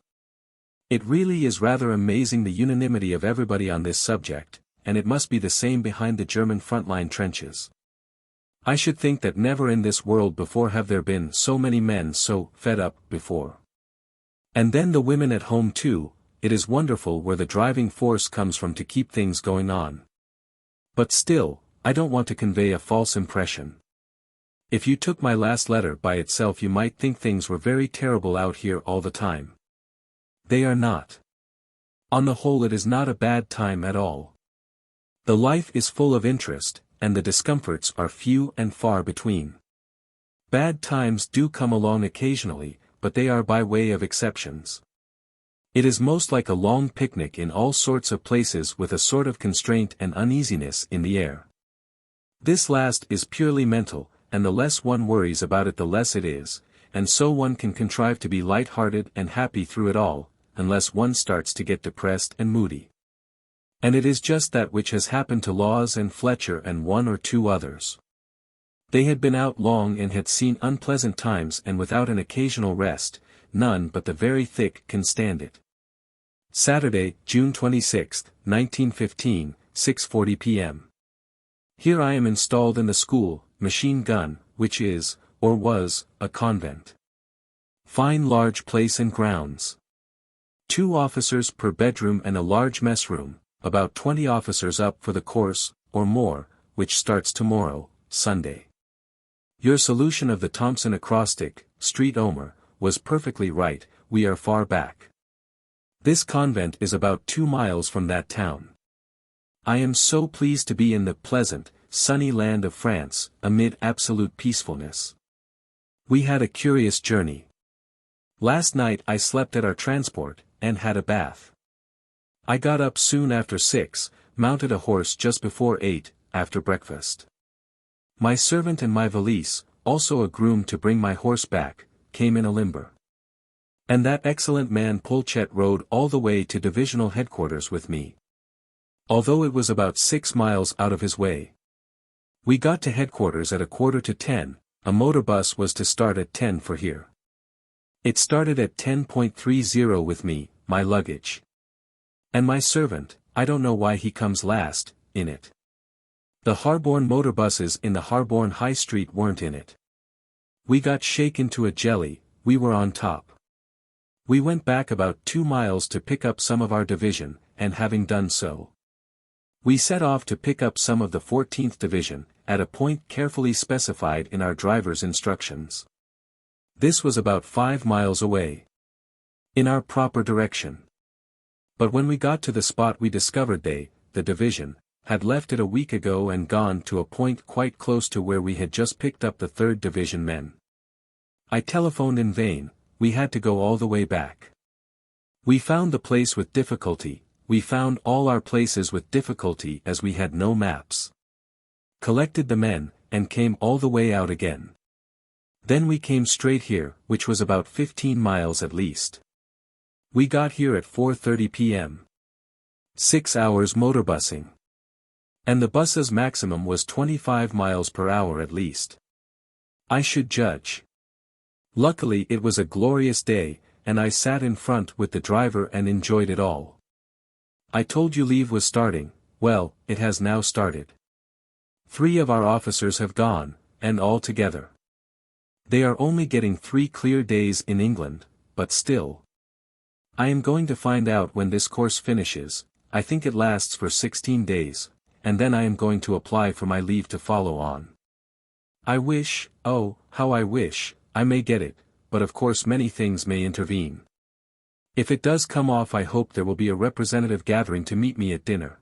It really is rather amazing the unanimity of everybody on this subject, and it must be the same behind the German frontline trenches. I should think that never in this world before have there been so many men so fed up before. And then the women at home too, it is wonderful where the driving force comes from to keep things going on. But still, I don't want to convey a false impression. If you took my last letter by itself you might think things were very terrible out here all the time. They are not. On the whole it is not a bad time at all. The life is full of interest, and the discomforts are few and far between. Bad times do come along occasionally, but they are by way of exceptions. It is most like a long picnic in all sorts of places with a sort of constraint and uneasiness in the air. This last is purely mental, and the less one worries about it the less it is, and so one can contrive to be light-hearted and happy through it all, unless one starts to get depressed and moody. And it is just that which has happened to Laws and Fletcher and 1 or 2 others. They had been out long and had seen unpleasant times and without an occasional rest, none but the very thick can stand it. Saturday, June 26, 1915, 6:40 p.m. Here I am installed in the school, machine gun, which is, or was, a convent. Fine large place and grounds. 2 officers per bedroom and a large mess room, about 20 officers up for the course, or more, which starts tomorrow, Sunday. Your solution of the Thompson acrostic, Street Omer, was perfectly right, we are far back. This convent is about 2 miles from that town. I am so pleased to be in the pleasant, sunny land of France, amid absolute peacefulness. We had a curious journey. Last night I slept at our transport, and had a bath. I got up soon after 6, mounted a horse just before 8, after breakfast. My servant and my valise, also a groom to bring my horse back, came in a limber. And that excellent man Polchet rode all the way to divisional headquarters with me. Although it was about 6 miles out of his way. We got to headquarters at 9:45, a motor bus was to start at 10 for here. It started at 10:30 with me, my luggage. And my servant, I don't know why he comes last, in it. The Harborne motor buses in the Harborne High Street weren't in it. We got shaken to a jelly, we were on top. We went back about 2 miles to pick up some of our division, and having done so, we set off to pick up some of the 14th Division, at a point carefully specified in our driver's instructions. This was about 5 miles away. In our proper direction. But when we got to the spot we discovered they, the division, had left it a week ago and gone to a point quite close to where we had just picked up the 3rd Division men. I telephoned in vain, we had to go all the way back. We found the place with difficulty, we found all our places with difficulty as we had no maps. Collected the men, and came all the way out again. Then we came straight here, which was about 15 miles at least. We got here at 4:30 p.m. 6 hours motorbusing. And the bus's maximum was 25 miles per hour at least. I should judge. Luckily it was a glorious day, and I sat in front with the driver and enjoyed it all. I told you leave was starting, well, it has now started. 3 of our officers have gone, and all together. They are only getting 3 clear days in England, but still. I am going to find out when this course finishes, I think it lasts for 16 days, and then I am going to apply for my leave to follow on. I wish, oh, how I wish, I may get it, but of course many things may intervene. If it does come off I hope there will be a representative gathering to meet me at dinner.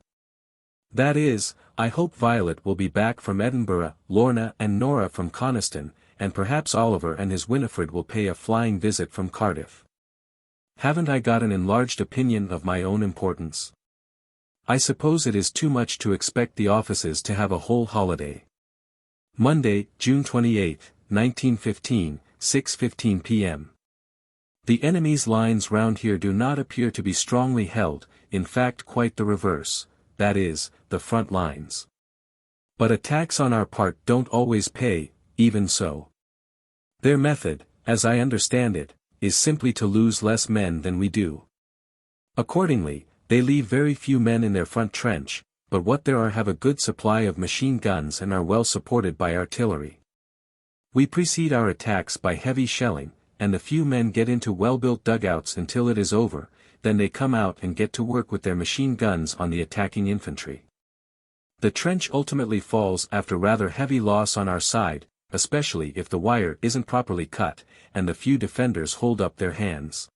That is, I hope Violet will be back from Edinburgh, Lorna and Nora from Coniston, and perhaps Oliver and his Winifred will pay a flying visit from Cardiff. Haven't I got an enlarged opinion of my own importance? I suppose it is too much to expect the offices to have a whole holiday. Monday, June 28, 1915, 6:15 p.m. The enemy's lines round here do not appear to be strongly held, in fact quite the reverse, that is, the front lines. But attacks on our part don't always pay, even so. Their method, as I understand it, is simply to lose less men than we do. Accordingly, they leave very few men in their front trench, but what there are have a good supply of machine guns and are well supported by artillery. We precede our attacks by heavy shelling, and the few men get into well-built dugouts until it is over, then they come out and get to work with their machine guns on the attacking infantry. The trench ultimately falls after rather heavy loss on our side, especially if the wire isn't properly cut, and the few defenders hold up their hands.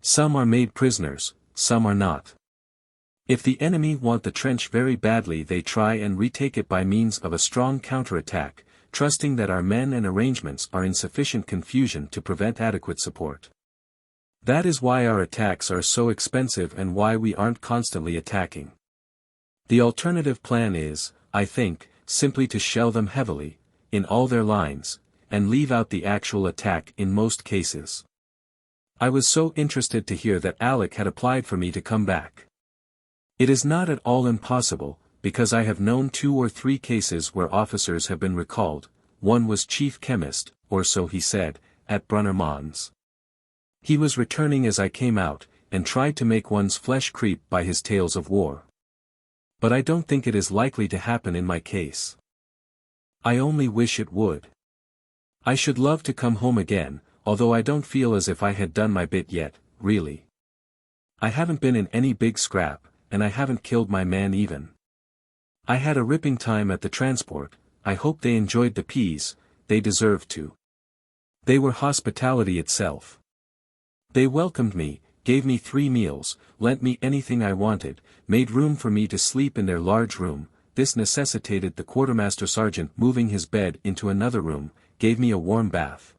Some are made prisoners, some are not. If the enemy want the trench very badly they try and retake it by means of a strong counterattack, trusting that our men and arrangements are in sufficient confusion to prevent adequate support. That is why our attacks are so expensive and why we aren't constantly attacking. The alternative plan is, I think, simply to shell them heavily, in all their lines, and leave out the actual attack in most cases. I was so interested to hear that Alec had applied for me to come back. It is not at all impossible, because I have known 2 or 3 cases where officers have been recalled. One was chief chemist, or so he said, at Brunner Mons. He was returning as I came out, and tried to make one's flesh creep by his tales of war. But I don't think it is likely to happen in my case. I only wish it would. I should love to come home again, although I don't feel as if I had done my bit yet, really. I haven't been in any big scrap, and I haven't killed my man even. I had a ripping time at the transport. I hope they enjoyed the peas, they deserved to. They were hospitality itself. They welcomed me, gave me 3 meals, lent me anything I wanted, made room for me to sleep in their large room. This necessitated the quartermaster sergeant moving his bed into another room, gave me a warm bath,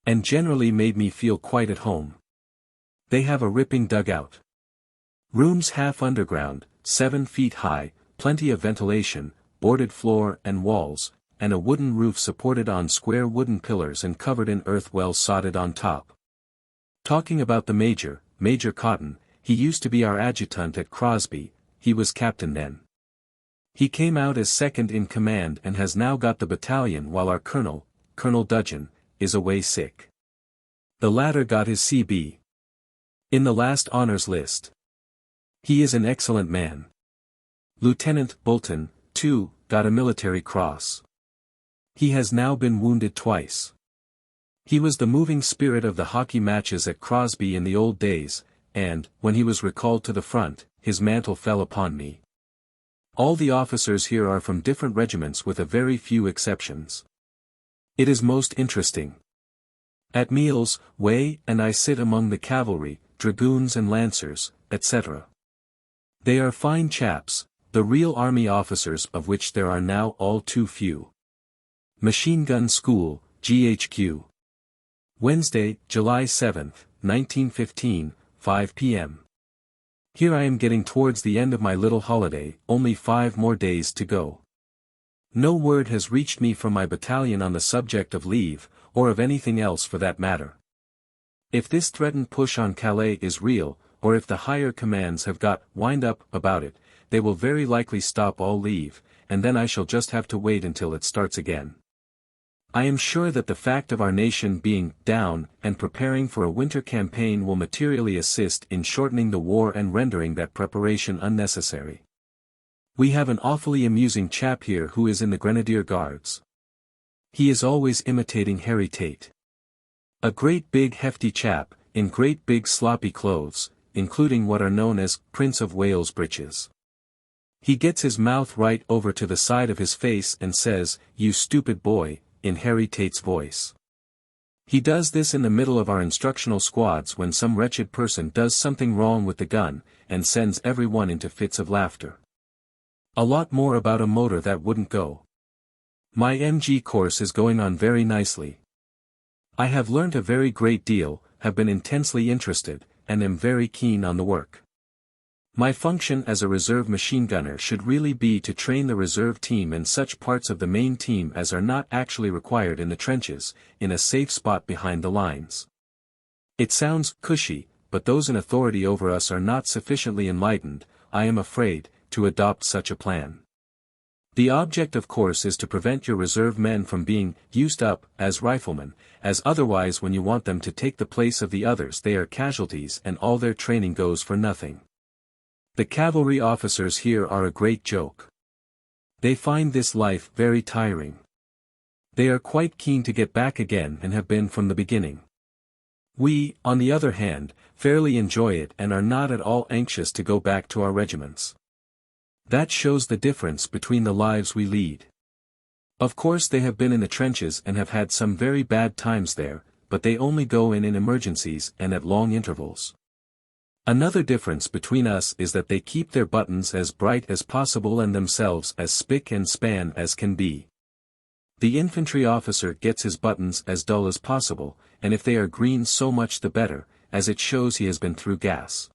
and generally made me feel quite at home. They have a ripping dugout. Rooms half underground, 7 feet high, plenty of ventilation, boarded floor and walls, and a wooden roof supported on square wooden pillars and covered in earth well sodded on top. Talking about the Major, Major Cotton, he used to be our adjutant at Crosby, he was captain then. He came out as second in command and has now got the battalion while our colonel, Colonel Dudgeon, is away sick. The latter got his CB in the last honors list. He is an excellent man. Lieutenant Bolton, too, got a military cross. He has now been wounded twice. He was the moving spirit of the hockey matches at Crosby in the old days, and, when he was recalled to the front, his mantle fell upon me. All the officers here are from different regiments with a very few exceptions. It is most interesting. At meals, Way and I sit among the cavalry, dragoons and lancers, etc. They are fine chaps, the real army officers of which there are now all too few. Machine Gun School, GHQ. Wednesday, July 7, 1915, 5 p.m. Here I am getting towards the end of my little holiday, only 5 more days to go. No word has reached me from my battalion on the subject of leave, or of anything else for that matter. If this threatened push on Calais is real, or if the higher commands have got wind up about it, they will very likely stop all leave, and then I shall just have to wait until it starts again. I am sure that the fact of our nation being down and preparing for a winter campaign will materially assist in shortening the war and rendering that preparation unnecessary. We have an awfully amusing chap here who is in the Grenadier Guards. He is always imitating Harry Tate. A great big hefty chap, in great big sloppy clothes, including what are known as Prince of Wales breeches. He gets his mouth right over to the side of his face and says, "You stupid boy," in Harry Tate's voice. He does this in the middle of our instructional squads when some wretched person does something wrong with the gun, and sends everyone into fits of laughter. A lot more about a motor that wouldn't go. My MG course is going on very nicely. I have learnt a very great deal, have been intensely interested, and am very keen on the work. My function as a reserve machine gunner should really be to train the reserve team and such parts of the main team as are not actually required in the trenches, in a safe spot behind the lines. It sounds cushy, but those in authority over us are not sufficiently enlightened, I am afraid, to adopt such a plan. The object of course is to prevent your reserve men from being used up as riflemen, as otherwise when you want them to take the place of the others they are casualties and all their training goes for nothing. The cavalry officers here are a great joke. They find this life very tiring. They are quite keen to get back again and have been from the beginning. We, on the other hand, fairly enjoy it and are not at all anxious to go back to our regiments. That shows the difference between the lives we lead. Of course they have been in the trenches and have had some very bad times there, but they only go in emergencies and at long intervals. Another difference between us is that they keep their buttons as bright as possible and themselves as spick and span as can be. The infantry officer gets his buttons as dull as possible, and if they are green so much the better, as it shows he has been through gas.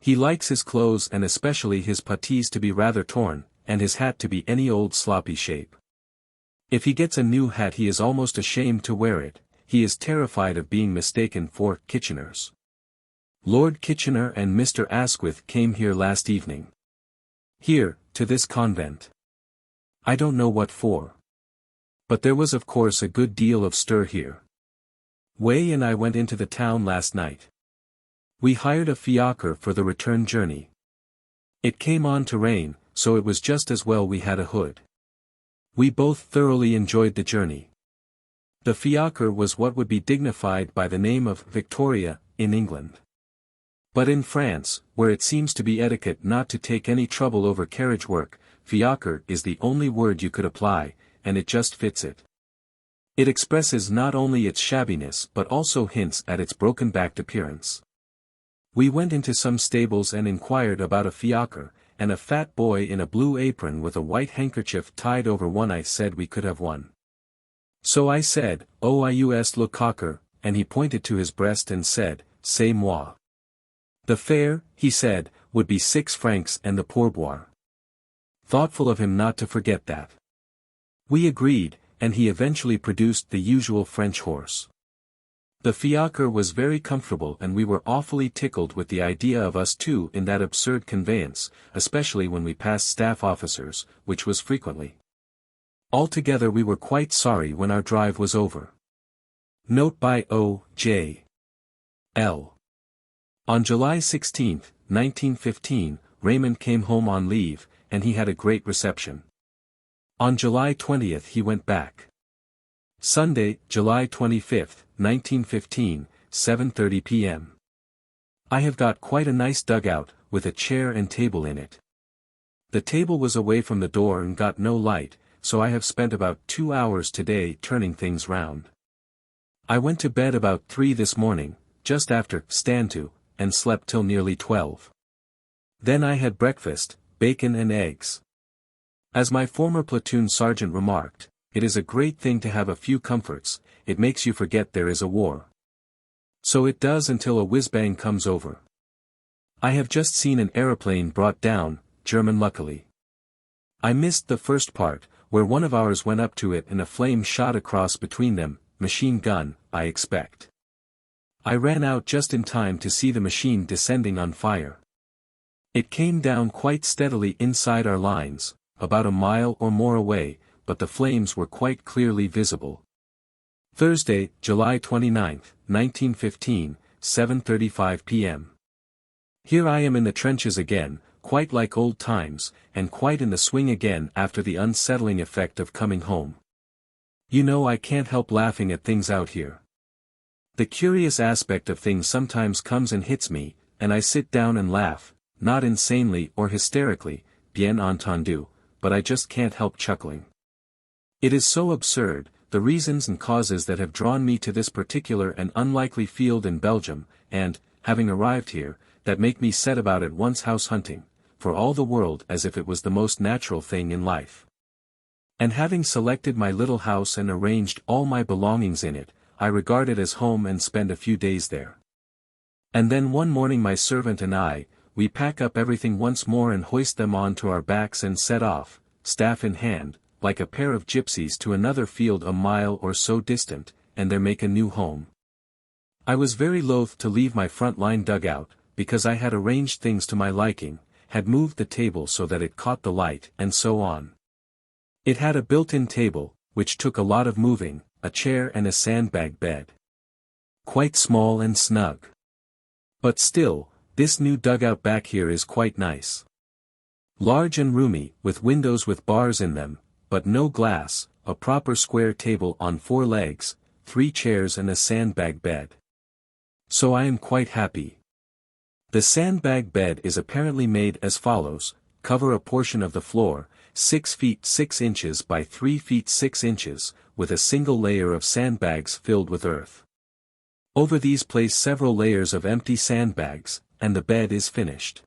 He likes his clothes and especially his puttees to be rather torn, and his hat to be any old sloppy shape. If he gets a new hat he is almost ashamed to wear it, he is terrified of being mistaken for Kitchener's. Lord Kitchener and Mr. Asquith came here last evening. Here, to this convent. I don't know what for. But there was of course a good deal of stir here. Way and I went into the town last night. We hired a fiacre for the return journey. It came on to rain, so it was just as well we had a hood. We both thoroughly enjoyed the journey. The fiacre was what would be dignified by the name of Victoria, in England. But in France, where it seems to be etiquette not to take any trouble over carriage work, fiacre is the only word you could apply, and it just fits it. It expresses not only its shabbiness but also hints at its broken-backed appearance. We went into some stables and inquired about a fiacre, and a fat boy in a blue apron with a white handkerchief tied over one eye said we could have one. So I said, "Oh ius le cocker," and he pointed to his breast and said, "C'est moi." The fare, he said, would be 6 francs and the pourboire. Thoughtful of him not to forget that. We agreed, and he eventually produced the usual French horse. The fiacre was very comfortable and we were awfully tickled with the idea of us two in that absurd conveyance, especially when we passed staff officers, which was frequently. Altogether we were quite sorry when our drive was over. Note by O.J. L. On July 16, 1915, Raymond came home on leave, and he had a great reception. On July 20 he went back. Sunday, July 25, 1915, 7:30 p.m. I have got quite a nice dugout, with a chair and table in it. The table was away from the door and got no light, so I have spent about 2 hours today turning things round. I went to bed about 3 this morning, just after stand to, and slept till nearly 12. Then I had breakfast, bacon and eggs. As my former platoon sergeant remarked, it is a great thing to have a few comforts, it makes you forget there is a war. So it does until a whiz-bang comes over. I have just seen an aeroplane brought down, German luckily. I missed the first part, where one of ours went up to it and a flame shot across between them, machine gun, I expect. I ran out just in time to see the machine descending on fire. It came down quite steadily inside our lines, about a mile or more away, but the flames were quite clearly visible. Thursday, July 29, 1915, 7:35 p.m. Here I am in the trenches again, quite like old times, and quite in the swing again after the unsettling effect of coming home. You know I can't help laughing at things out here. The curious aspect of things sometimes comes and hits me, and I sit down and laugh, not insanely or hysterically, bien entendu, but I just can't help chuckling. It is so absurd, the reasons and causes that have drawn me to this particular and unlikely field in Belgium, and, having arrived here, that make me set about at once house hunting, for all the world as if it was the most natural thing in life. And having selected my little house and arranged all my belongings in it, I regard it as home and spend a few days there. And then one morning my servant and I, we pack up everything once more and hoist them on to our backs and set off, staff in hand, like a pair of gypsies to another field a mile or so distant, and there make a new home. I was very loath to leave my front-line dugout, because I had arranged things to my liking, had moved the table so that it caught the light and so on. It had a built-in table, which took a lot of moving, a chair and a sandbag bed. Quite small and snug. But still, this new dugout back here is quite nice. Large and roomy, with windows with bars in them, but no glass, a proper square table on 4 legs, 3 chairs and a sandbag bed. So I am quite happy. The sandbag bed is apparently made as follows: cover a portion of the floor, 6 feet 6 inches by 3 feet 6 inches, with a single layer of sandbags filled with earth. Over these place several layers of empty sandbags, and the bed is finished.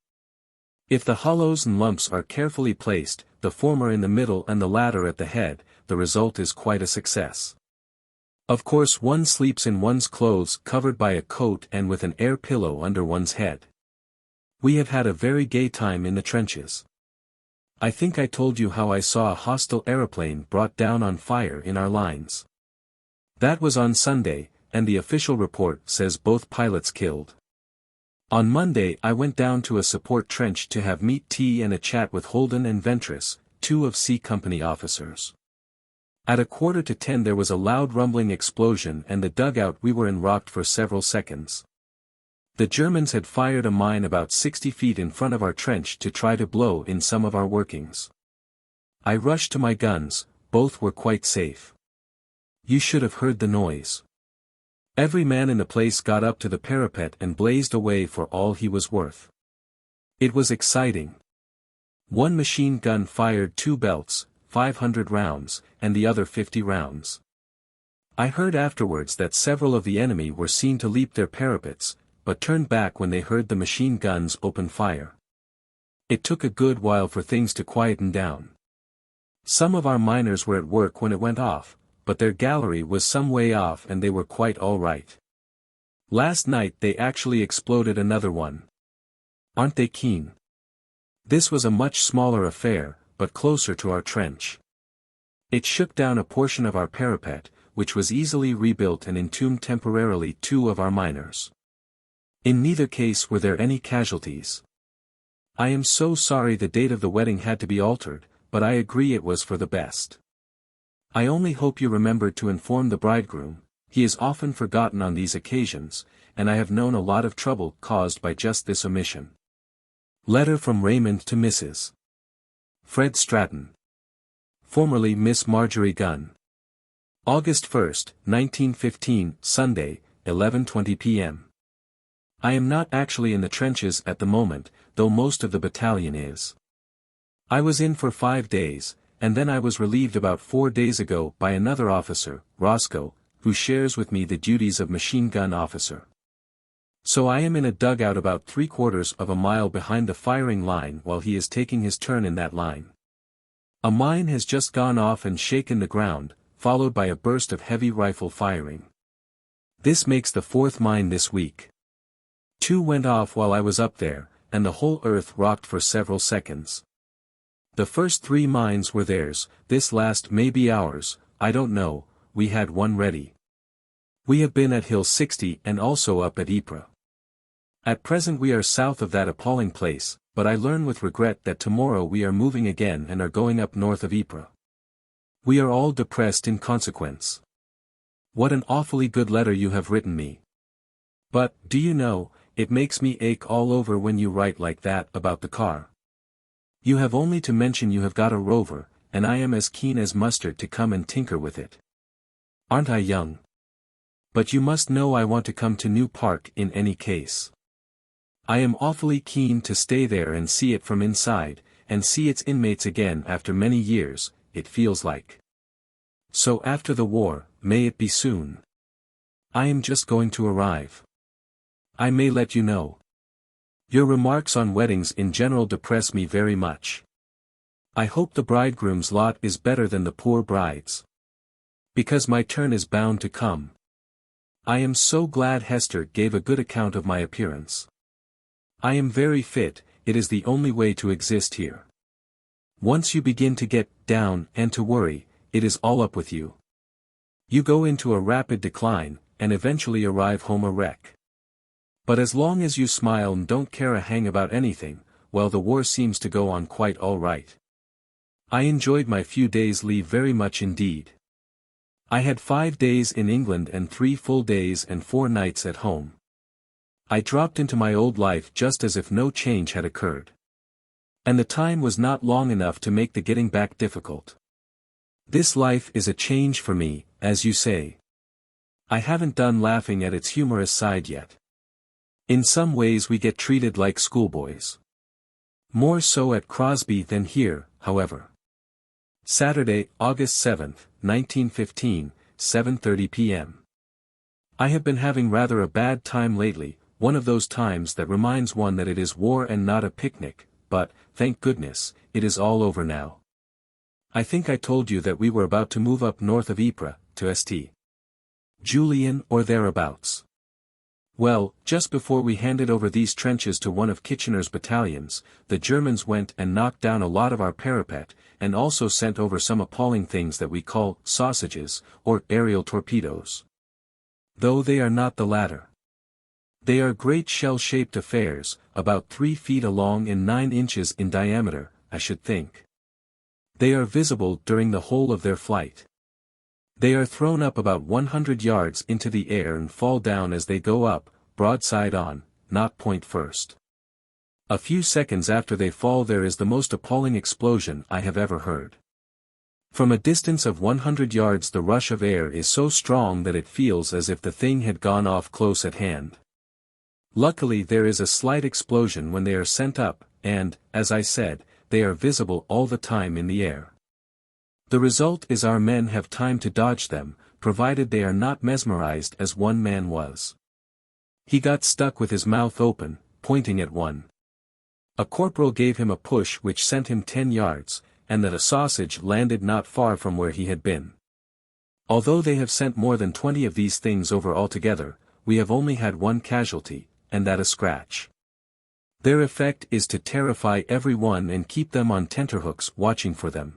If the hollows and lumps are carefully placed, the former in the middle and the latter at the head, the result is quite a success. Of course one sleeps in one's clothes covered by a coat and with an air pillow under one's head. We have had a very gay time in the trenches. I think I told you how I saw a hostile aeroplane brought down on fire in our lines. That was on Sunday, and the official report says both pilots killed. On Monday I went down to a support trench to have meat tea and a chat with Holden and Ventris, 2 of C Company officers. At 9:45 there was a loud rumbling explosion and the dugout we were in rocked for several seconds. The Germans had fired a mine about 60 feet in front of our trench to try to blow in some of our workings. I rushed to my guns, both were quite safe. You should have heard the noise. Every man in the place got up to the parapet and blazed away for all he was worth. It was exciting. One machine gun fired 2 belts, 500 rounds, and the other 50 rounds. I heard afterwards that several of the enemy were seen to leap their parapets, but turned back when they heard the machine guns open fire. It took a good while for things to quieten down. Some of our miners were at work when it went off, but their gallery was some way off and they were quite all right. Last night they actually exploded another one. Aren't they keen? This was a much smaller affair, but closer to our trench. It shook down a portion of our parapet, which was easily rebuilt and entombed temporarily 2 of our miners. In neither case were there any casualties. I am so sorry the date of the wedding had to be altered, but I agree it was for the best. I only hope you remembered to inform the bridegroom. He is often forgotten on these occasions, and I have known a lot of trouble caused by just this omission. Letter from Raymond to Mrs. Fred Stratton. Formerly Miss Marjorie Gunn. August 1, 1915, Sunday, 11:20 p.m. I am not actually in the trenches at the moment, though most of the battalion is. I was in for 5 days, and then I was relieved about 4 days ago by another officer, Roscoe, who shares with me the duties of machine gun officer. So I am in a dugout about 3/4 of a mile behind the firing line while he is taking his turn in that line. A mine has just gone off and shaken the ground, followed by a burst of heavy rifle firing. This makes the 4th mine this week. 2 went off while I was up there, and the whole earth rocked for several seconds. The first 3 mines were theirs, this last may be ours, I don't know, we had one ready. We have been at Hill 60 and also up at Ypres. At present we are south of that appalling place, but I learn with regret that tomorrow we are moving again and are going up north of Ypres. We are all depressed in consequence. What an awfully good letter you have written me. But, do you know, it makes me ache all over when you write like that about the car. You have only to mention you have got a Rover, and I am as keen as mustard to come and tinker with it. Aren't I young? But you must know I want to come to New Park in any case. I am awfully keen to stay there and see it from inside, and see its inmates again after many years, it feels like. So after the war, may it be soon. I am just going to arrive. I may let you know. Your remarks on weddings in general depress me very much. I hope the bridegroom's lot is better than the poor bride's. Because my turn is bound to come. I am so glad Hester gave a good account of my appearance. I am very fit, it is the only way to exist here. Once you begin to get down and to worry, it is all up with you. You go into a rapid decline, and eventually arrive home a wreck. But as long as you smile and don't care a hang about anything, well, the war seems to go on quite all right. I enjoyed my few days' leave very much indeed. I had 5 days in England and 3 full days and 4 nights at home. I dropped into my old life just as if no change had occurred. And the time was not long enough to make the getting back difficult. This life is a change for me, as you say. I haven't done laughing at its humorous side yet. In some ways we get treated like schoolboys. More so at Crosby than here, however. Saturday, August 7th, 1915, 7:30 p.m. I have been having rather a bad time lately, one of those times that reminds one that it is war and not a picnic, but, thank goodness, it is all over now. I think I told you that we were about to move up north of Ypres, to St. Julien or thereabouts. Well, just before we handed over these trenches to one of Kitchener's battalions, the Germans went and knocked down a lot of our parapet, and also sent over some appalling things that we call sausages, or aerial torpedoes. Though they are not the latter. They are great shell-shaped affairs, about 3 feet long and 9 inches in diameter, I should think. They are visible during the whole of their flight. They are thrown up about 100 yards into the air and fall down as they go up, broadside on, not point first. A few seconds after they fall there is the most appalling explosion I have ever heard. From a distance of 100 yards the rush of air is so strong that it feels as if the thing had gone off close at hand. Luckily there is a slight explosion when they are sent up, and, as I said, they are visible all the time in the air. The result is our men have time to dodge them, provided they are not mesmerized as one man was. He got stuck with his mouth open, pointing at one. A corporal gave him a push which sent him 10 yards, and that a sausage landed not far from where he had been. Although they have sent more than 20 of these things over altogether, we have only had one casualty, and that a scratch. Their effect is to terrify everyone and keep them on tenterhooks watching for them.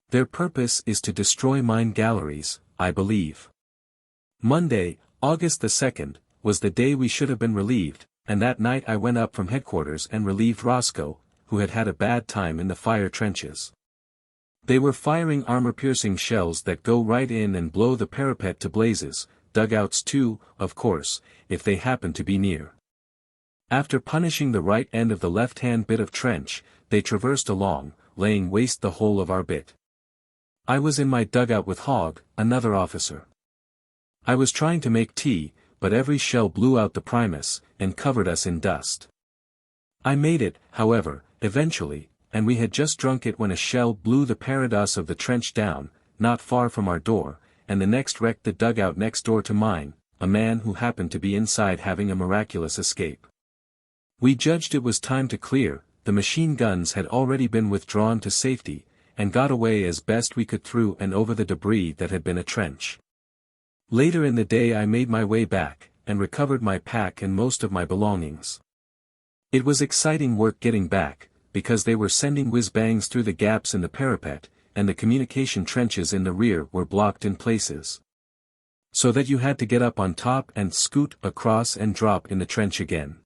Their purpose is to destroy mine galleries, I believe. Monday, August the 2nd, was the day we should have been relieved, and that night I went up from headquarters and relieved Roscoe, who had had a bad time in the fire trenches. They were firing armor-piercing shells that go right in and blow the parapet to blazes, dugouts too, of course, if they happen to be near. After punishing the right end of the left-hand bit of trench, they traversed along, laying waste the whole of our bit. I was in my dugout with Hogg, another officer. I was trying to make tea, but every shell blew out the primus, and covered us in dust. I made it, however, eventually, and we had just drunk it when a shell blew the parados of the trench down, not far from our door, and the next wrecked the dugout next door to mine, a man who happened to be inside having a miraculous escape. We judged it was time to clear. The machine guns had already been withdrawn to safety, and got away as best we could through and over the debris that had been a trench. Later in the day I made my way back, and recovered my pack and most of my belongings. It was exciting work getting back, because they were sending whiz-bangs through the gaps in the parapet, and the communication trenches in the rear were blocked in places. So that you had to get up on top and scoot across and drop in the trench again.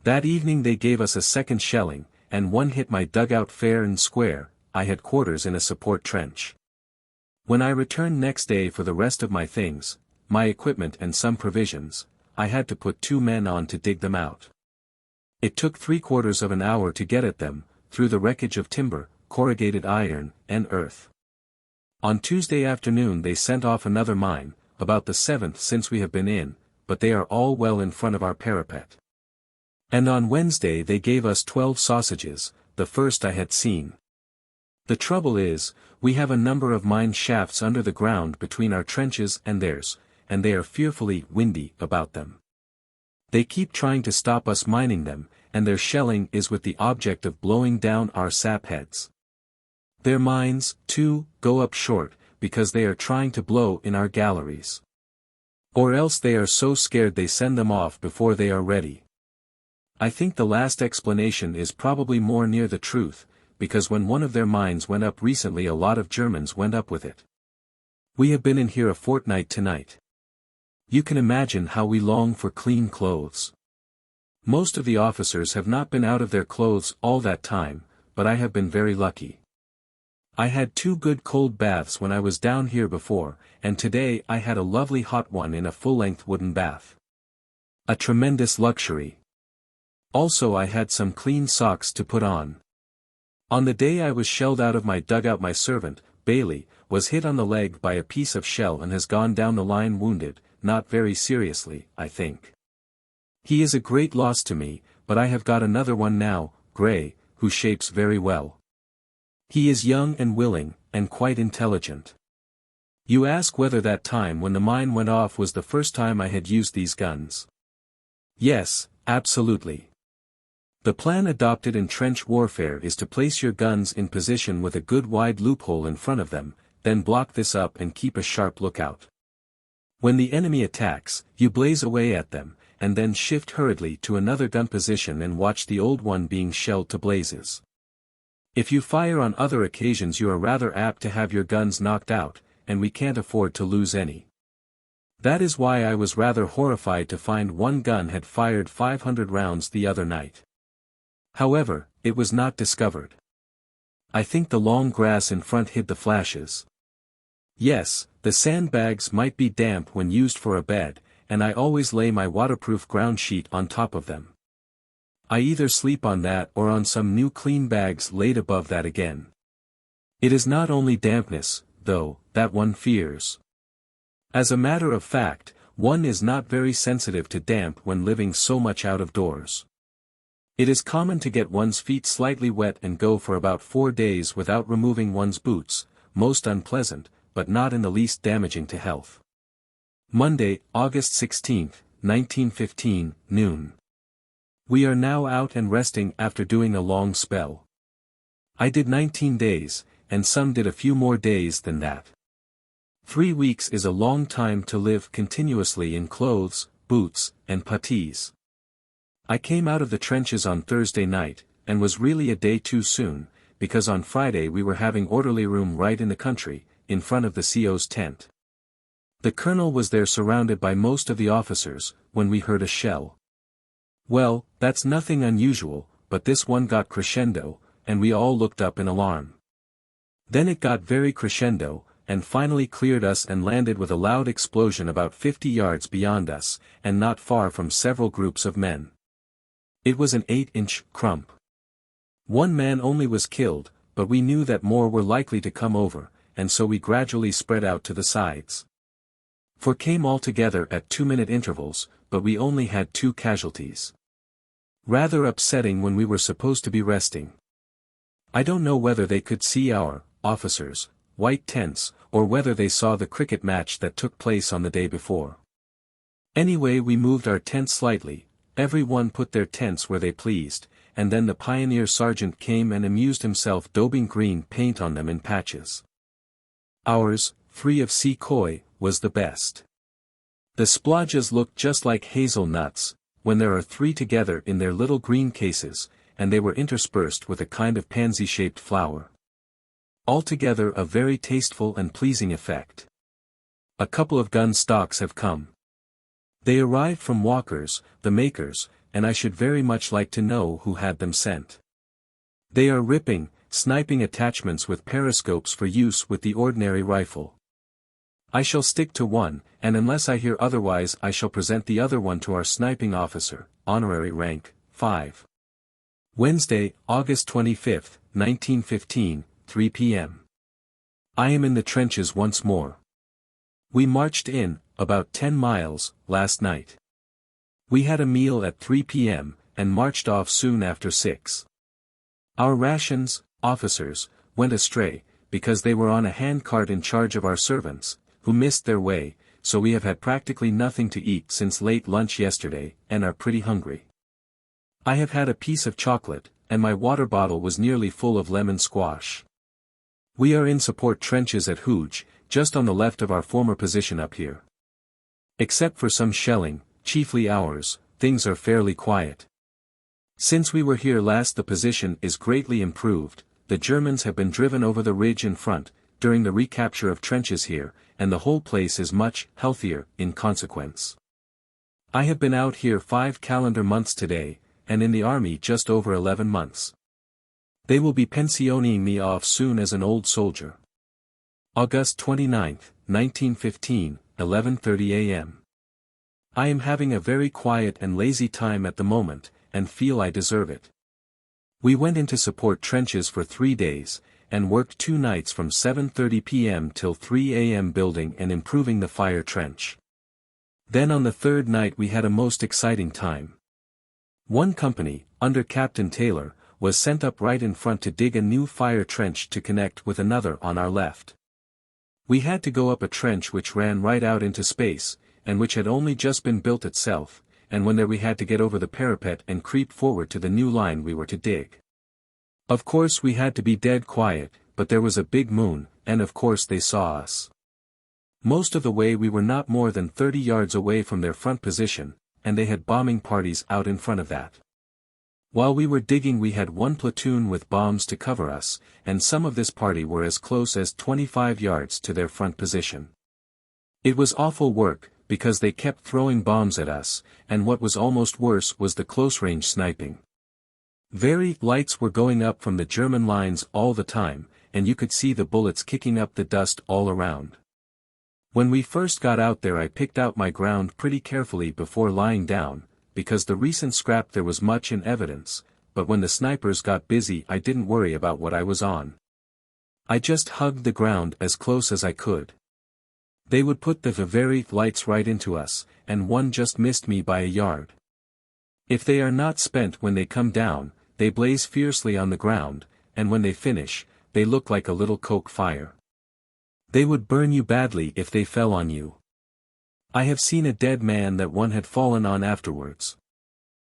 That evening they gave us a second shelling, and one hit my dugout fair and square. I had quarters in a support trench. When I returned next day for the rest of my things, my equipment and some provisions, I had to put 2 men on to dig them out. It took 3/4 of an hour to get at them, through the wreckage of timber, corrugated iron, and earth. On Tuesday afternoon they sent off another mine, about the 7th since we have been in, but they are all well in front of our parapet. And on Wednesday they gave us 12 sausages, the first I had seen. The trouble is, we have a number of mine shafts under the ground between our trenches and theirs, and they are fearfully windy about them. They keep trying to stop us mining them, and their shelling is with the object of blowing down our sap heads. Their mines, too, go up short, because they are trying to blow in our galleries. Or else they are so scared they send them off before they are ready. I think the last explanation is probably more near the truth, because when one of their mines went up recently a lot of Germans went up with it. We have been in here a fortnight tonight. You can imagine how we long for clean clothes. Most of the officers have not been out of their clothes all that time, but I have been very lucky. I had 2 good cold baths when I was down here before, and today I had a lovely hot one in a full-length wooden bath. A tremendous luxury. Also I had some clean socks to put on. On the day I was shelled out of my dugout my servant, Bailey, was hit on the leg by a piece of shell and has gone down the line wounded, not very seriously, I think. He is a great loss to me, but I have got another one now, Gray, who shapes very well. He is young and willing, and quite intelligent. You ask whether that time when the mine went off was the first time I had used these guns. Yes, absolutely. The plan adopted in trench warfare is to place your guns in position with a good wide loophole in front of them, then block this up and keep a sharp lookout. When the enemy attacks, you blaze away at them, and then shift hurriedly to another gun position and watch the old one being shelled to blazes. If you fire on other occasions you are rather apt to have your guns knocked out, and we can't afford to lose any. That is why I was rather horrified to find one gun had fired 500 rounds the other night. However, it was not discovered. I think the long grass in front hid the flashes. Yes, the sandbags might be damp when used for a bed, and I always lay my waterproof ground sheet on top of them. I either sleep on that or on some new clean bags laid above that again. It is not only dampness, though, that one fears. As a matter of fact, one is not very sensitive to damp when living so much out of doors. It is common to get one's feet slightly wet and go for about 4 days without removing one's boots, most unpleasant, but not in the least damaging to health. Monday, August 16, 1915, noon. We are now out and resting after doing a long spell. I did 19 days, and some did a few more days than that. 3 weeks is a long time to live continuously in clothes, boots, and puttees. I came out of the trenches on Thursday night, and was really a day too soon, because on Friday we were having orderly room right in the country, in front of the CO's tent. The colonel was there surrounded by most of the officers, when we heard a shell. Well, that's nothing unusual, but this one got crescendo, and we all looked up in alarm. Then it got very crescendo, and finally cleared us and landed with a loud explosion about 50 yards beyond us, and not far from several groups of men. It was an 8-inch crump. One man only was killed, but we knew that more were likely to come over, and so we gradually spread out to the sides. 4 came all together at 2-minute intervals, but we only had 2 casualties. Rather upsetting when we were supposed to be resting. I don't know whether they could see our officers' white tents, or whether they saw the cricket match that took place on the day before. Anyway, we moved our tent slightly, everyone put their tents where they pleased, and then the pioneer sergeant came and amused himself daubing green paint on them in patches. Ours, free of sea koi, was the best. The splodges looked just like hazelnuts, when there are 3 together in their little green cases, and they were interspersed with a kind of pansy-shaped flower. Altogether a very tasteful and pleasing effect. A couple of gun stocks have come. They arrived from Walker's, the makers, and I should very much like to know who had them sent. They are ripping, sniping attachments with periscopes for use with the ordinary rifle. I shall stick to one, and unless I hear otherwise I shall present the other one to our sniping officer, honorary rank, 5. Wednesday, August 25, 1915, 3 p.m. I am in the trenches once more. We marched in, about 10 miles, last night. We had a meal at 3 p.m., and marched off soon after 6. Our rations, officers, went astray, because they were on a handcart in charge of our servants, who missed their way, so we have had practically nothing to eat since late lunch yesterday, and are pretty hungry. I have had a piece of chocolate, and my water bottle was nearly full of lemon squash. We are in support trenches at Hooge, just on the left of our former position up here. Except for some shelling, chiefly ours, things are fairly quiet. Since we were here last the position is greatly improved, the Germans have been driven over the ridge in front, during the recapture of trenches here, and the whole place is much healthier, in consequence. I have been out here 5 calendar months today, and in the army just over 11 months. They will be pensioning me off soon as an old soldier. August 29, 1915, 11:30 a.m. I am having a very quiet and lazy time at the moment, and feel I deserve it. We went into support trenches for 3 days, and worked 2 nights from 7:30 p.m. till 3 a.m. building and improving the fire trench. Then on the 3rd night we had a most exciting time. One company, under Captain Taylor, was sent up right in front to dig a new fire trench to connect with another on our left. We had to go up a trench which ran right out into space, and which had only just been built itself, and when there we had to get over the parapet and creep forward to the new line we were to dig. Of course we had to be dead quiet, but there was a big moon, and of course they saw us. Most of the way we were not more than 30 yards away from their front position, and they had bombing parties out in front of that. While we were digging we had 1 platoon with bombs to cover us, and some of this party were as close as 25 yards to their front position. It was awful work, because they kept throwing bombs at us, and what was almost worse was the close-range sniping. Lights were going up from the German lines all the time, and you could see the bullets kicking up the dust all around. When we first got out there I picked out my ground pretty carefully before lying down, because the recent scrap there was much in evidence, but when the snipers got busy I didn't worry about what I was on. I just hugged the ground as close as I could. They would put the very lights right into us, and one just missed me by a yard. If they are not spent when they come down, they blaze fiercely on the ground, and when they finish, they look like a little coke fire. They would burn you badly if they fell on you. I have seen a dead man that one had fallen on afterwards.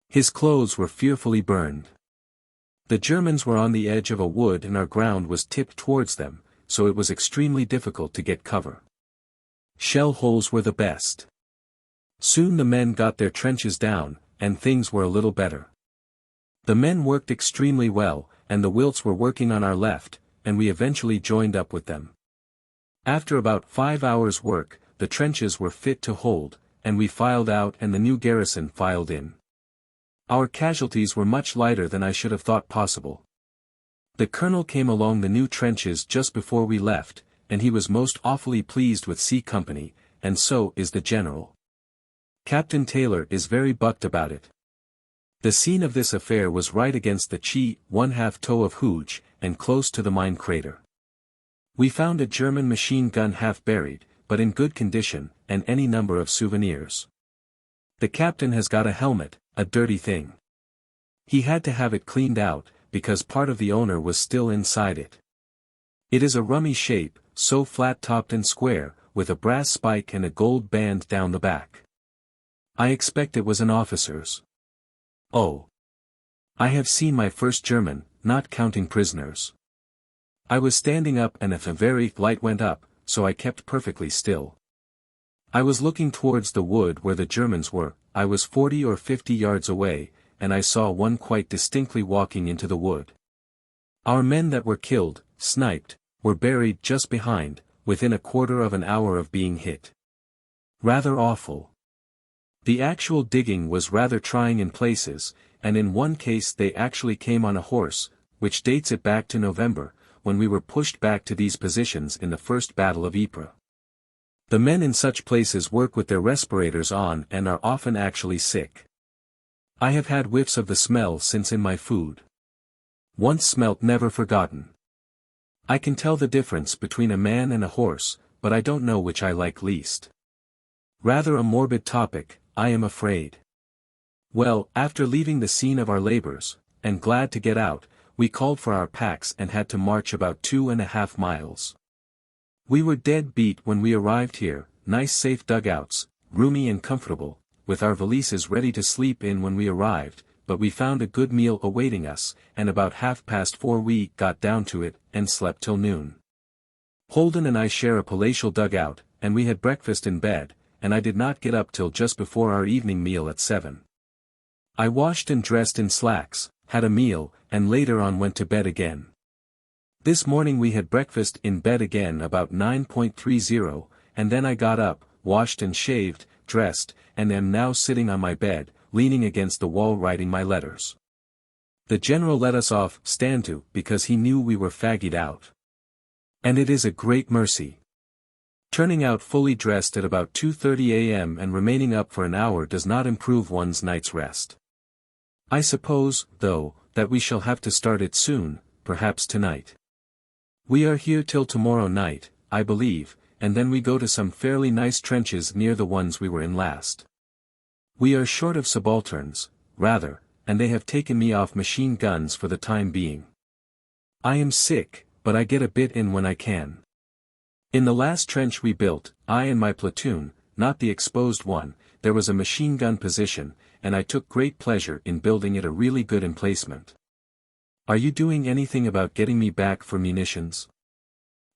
His clothes were fearfully burned. The Germans were on the edge of a wood and our ground was tipped towards them, so it was extremely difficult to get cover. Shell holes were the best. Soon the men got their trenches down, and things were a little better. The men worked extremely well, and the Wilts were working on our left, and we eventually joined up with them. After about 5 hours' work, the trenches were fit to hold, and we filed out and the new garrison filed in. Our casualties were much lighter than I should have thought possible. The colonel came along the new trenches just before we left, and he was most awfully pleased with C Company, and so is the general. Captain Taylor is very bucked about it. The scene of this affair was right against the Chi 1/2 toe of Hooge, and close to the mine crater. We found a German machine gun half buried, but in good condition, and any number of souvenirs. The captain has got a helmet, a dirty thing. He had to have it cleaned out, because part of the owner was still inside it. It is a rummy shape, so flat-topped and square, with a brass spike and a gold band down the back. I expect it was an officer's. Oh. I have seen my first German, not counting prisoners. I was standing up and a very light went up, so I kept perfectly still. I was looking towards the wood where the Germans were. I was 40 or 50 yards away, and I saw one quite distinctly walking into the wood. Our men that were killed, sniped, were buried just behind, within a quarter of an hour of being hit. Rather awful. The actual digging was rather trying in places, and in one case they actually came on a horse, which dates it back to November, when we were pushed back to these positions in the first Battle of Ypres. The men in such places work with their respirators on and are often actually sick. I have had whiffs of the smell since in my food. Once smelt, never forgotten. I can tell the difference between a man and a horse, but I don't know which I like least. Rather a morbid topic, I am afraid. Well, after leaving the scene of our labors, and glad to get out, we called for our packs and had to march about 2.5 miles. We were dead beat when we arrived here, nice safe dugouts, roomy and comfortable, with our valises ready to sleep in when we arrived, but we found a good meal awaiting us, and about 4:30 we got down to it, and slept till noon. Holden and I share a palatial dugout, and we had breakfast in bed, and I did not get up till just before our evening meal at 7. I washed and dressed in slacks, had a meal, and later on went to bed again. This morning we had breakfast in bed again about 9:30, and then I got up, washed and shaved, dressed, and am now sitting on my bed, leaning against the wall writing my letters. The general let us off stand to because he knew we were faggied out. And it is a great mercy. Turning out fully dressed at about 2:30 a.m. and remaining up for an hour does not improve one's night's rest. I suppose, though, that we shall have to start it soon, perhaps tonight. We are here till tomorrow night, I believe, and then we go to some fairly nice trenches near the ones we were in last. We are short of subalterns, rather, and they have taken me off machine guns for the time being. I am sick, but I get a bit in when I can. In the last trench we built, I and my platoon, not the exposed one, there was a machine gun position, and I took great pleasure in building it a really good emplacement. Are you doing anything about getting me back for munitions?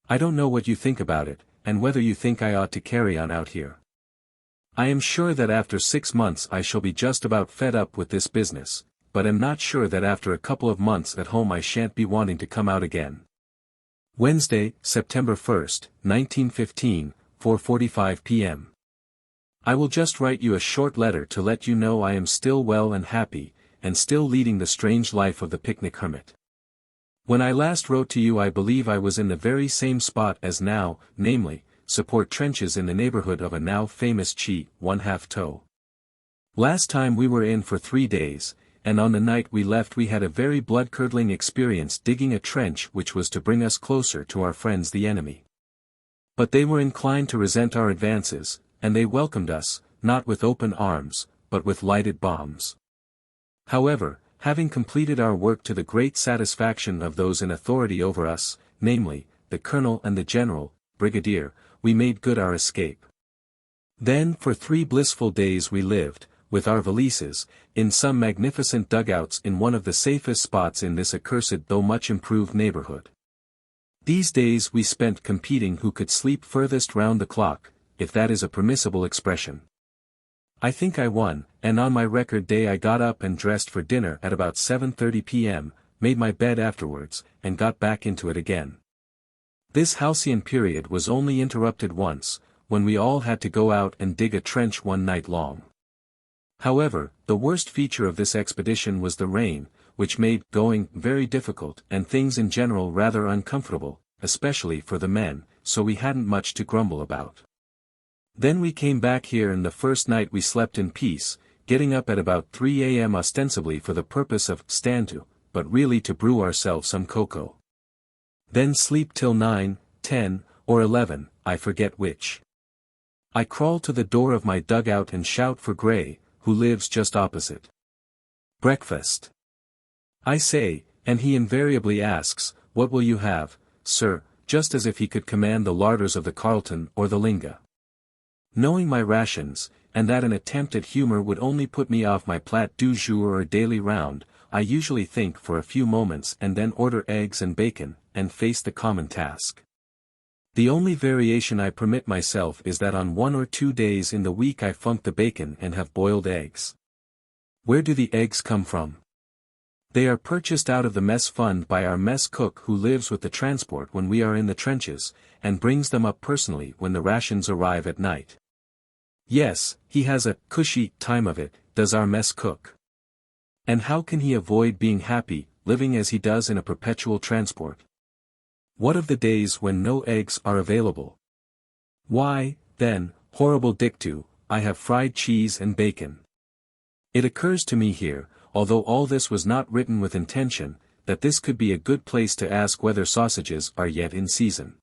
I don't know what you think about it, and whether you think I ought to carry on out here. I am sure that after 6 months I shall be just about fed up with this business, but am not sure that after a couple of months at home I shan't be wanting to come out again. Wednesday, September 1st, 1915, 4:45 p.m. I will just write you a short letter to let you know I am still well and happy, and still leading the strange life of the picnic hermit. When I last wrote to you I believe I was in the very same spot as now, namely, support trenches in the neighborhood of a now famous Chi 1/2 toe. Last time we were in for 3 days, and on the night we left we had a very blood-curdling experience digging a trench which was to bring us closer to our friends the enemy. But they were inclined to resent our advances, and they welcomed us, not with open arms, but with lighted bombs. However, having completed our work to the great satisfaction of those in authority over us, namely, the colonel and the general, brigadier, we made good our escape. Then for 3 blissful days we lived, with our valises, in some magnificent dugouts in one of the safest spots in this accursed though much improved neighborhood. These days we spent competing who could sleep furthest round the clock, if that is a permissible expression. I think I won, and on my record day I got up and dressed for dinner at about 7:30 p.m., made my bed afterwards, and got back into it again. This halcyon period was only interrupted once, when we all had to go out and dig a trench one night long. However, the worst feature of this expedition was the rain, which made going very difficult and things in general rather uncomfortable, especially for the men, so we hadn't much to grumble about. Then we came back here and the first night we slept in peace, getting up at about 3 a.m. ostensibly for the purpose of stand to, but really to brew ourselves some cocoa. Then sleep till 9, 10, or 11, I forget which. I crawl to the door of my dugout and shout for Gray, who lives just opposite. Breakfast. I say, and he invariably asks, "What will you have, sir?" just as if he could command the larders of the Carlton or the Linga. Knowing my rations, and that an attempt at humor would only put me off my plat du jour or daily round, I usually think for a few moments and then order eggs and bacon, and face the common task. The only variation I permit myself is that on 1 or 2 days in the week I funk the bacon and have boiled eggs. Where do the eggs come from? They are purchased out of the mess fund by our mess cook who lives with the transport when we are in the trenches, and brings them up personally when the rations arrive at night. Yes, he has a cushy time of it, does our mess cook. And how can he avoid being happy, living as he does in a perpetual transport? What of the days when no eggs are available? Why, then, horrible dictu, I have fried cheese and bacon. It occurs to me here, although all this was not written with intention, that this could be a good place to ask whether sausages are yet in season.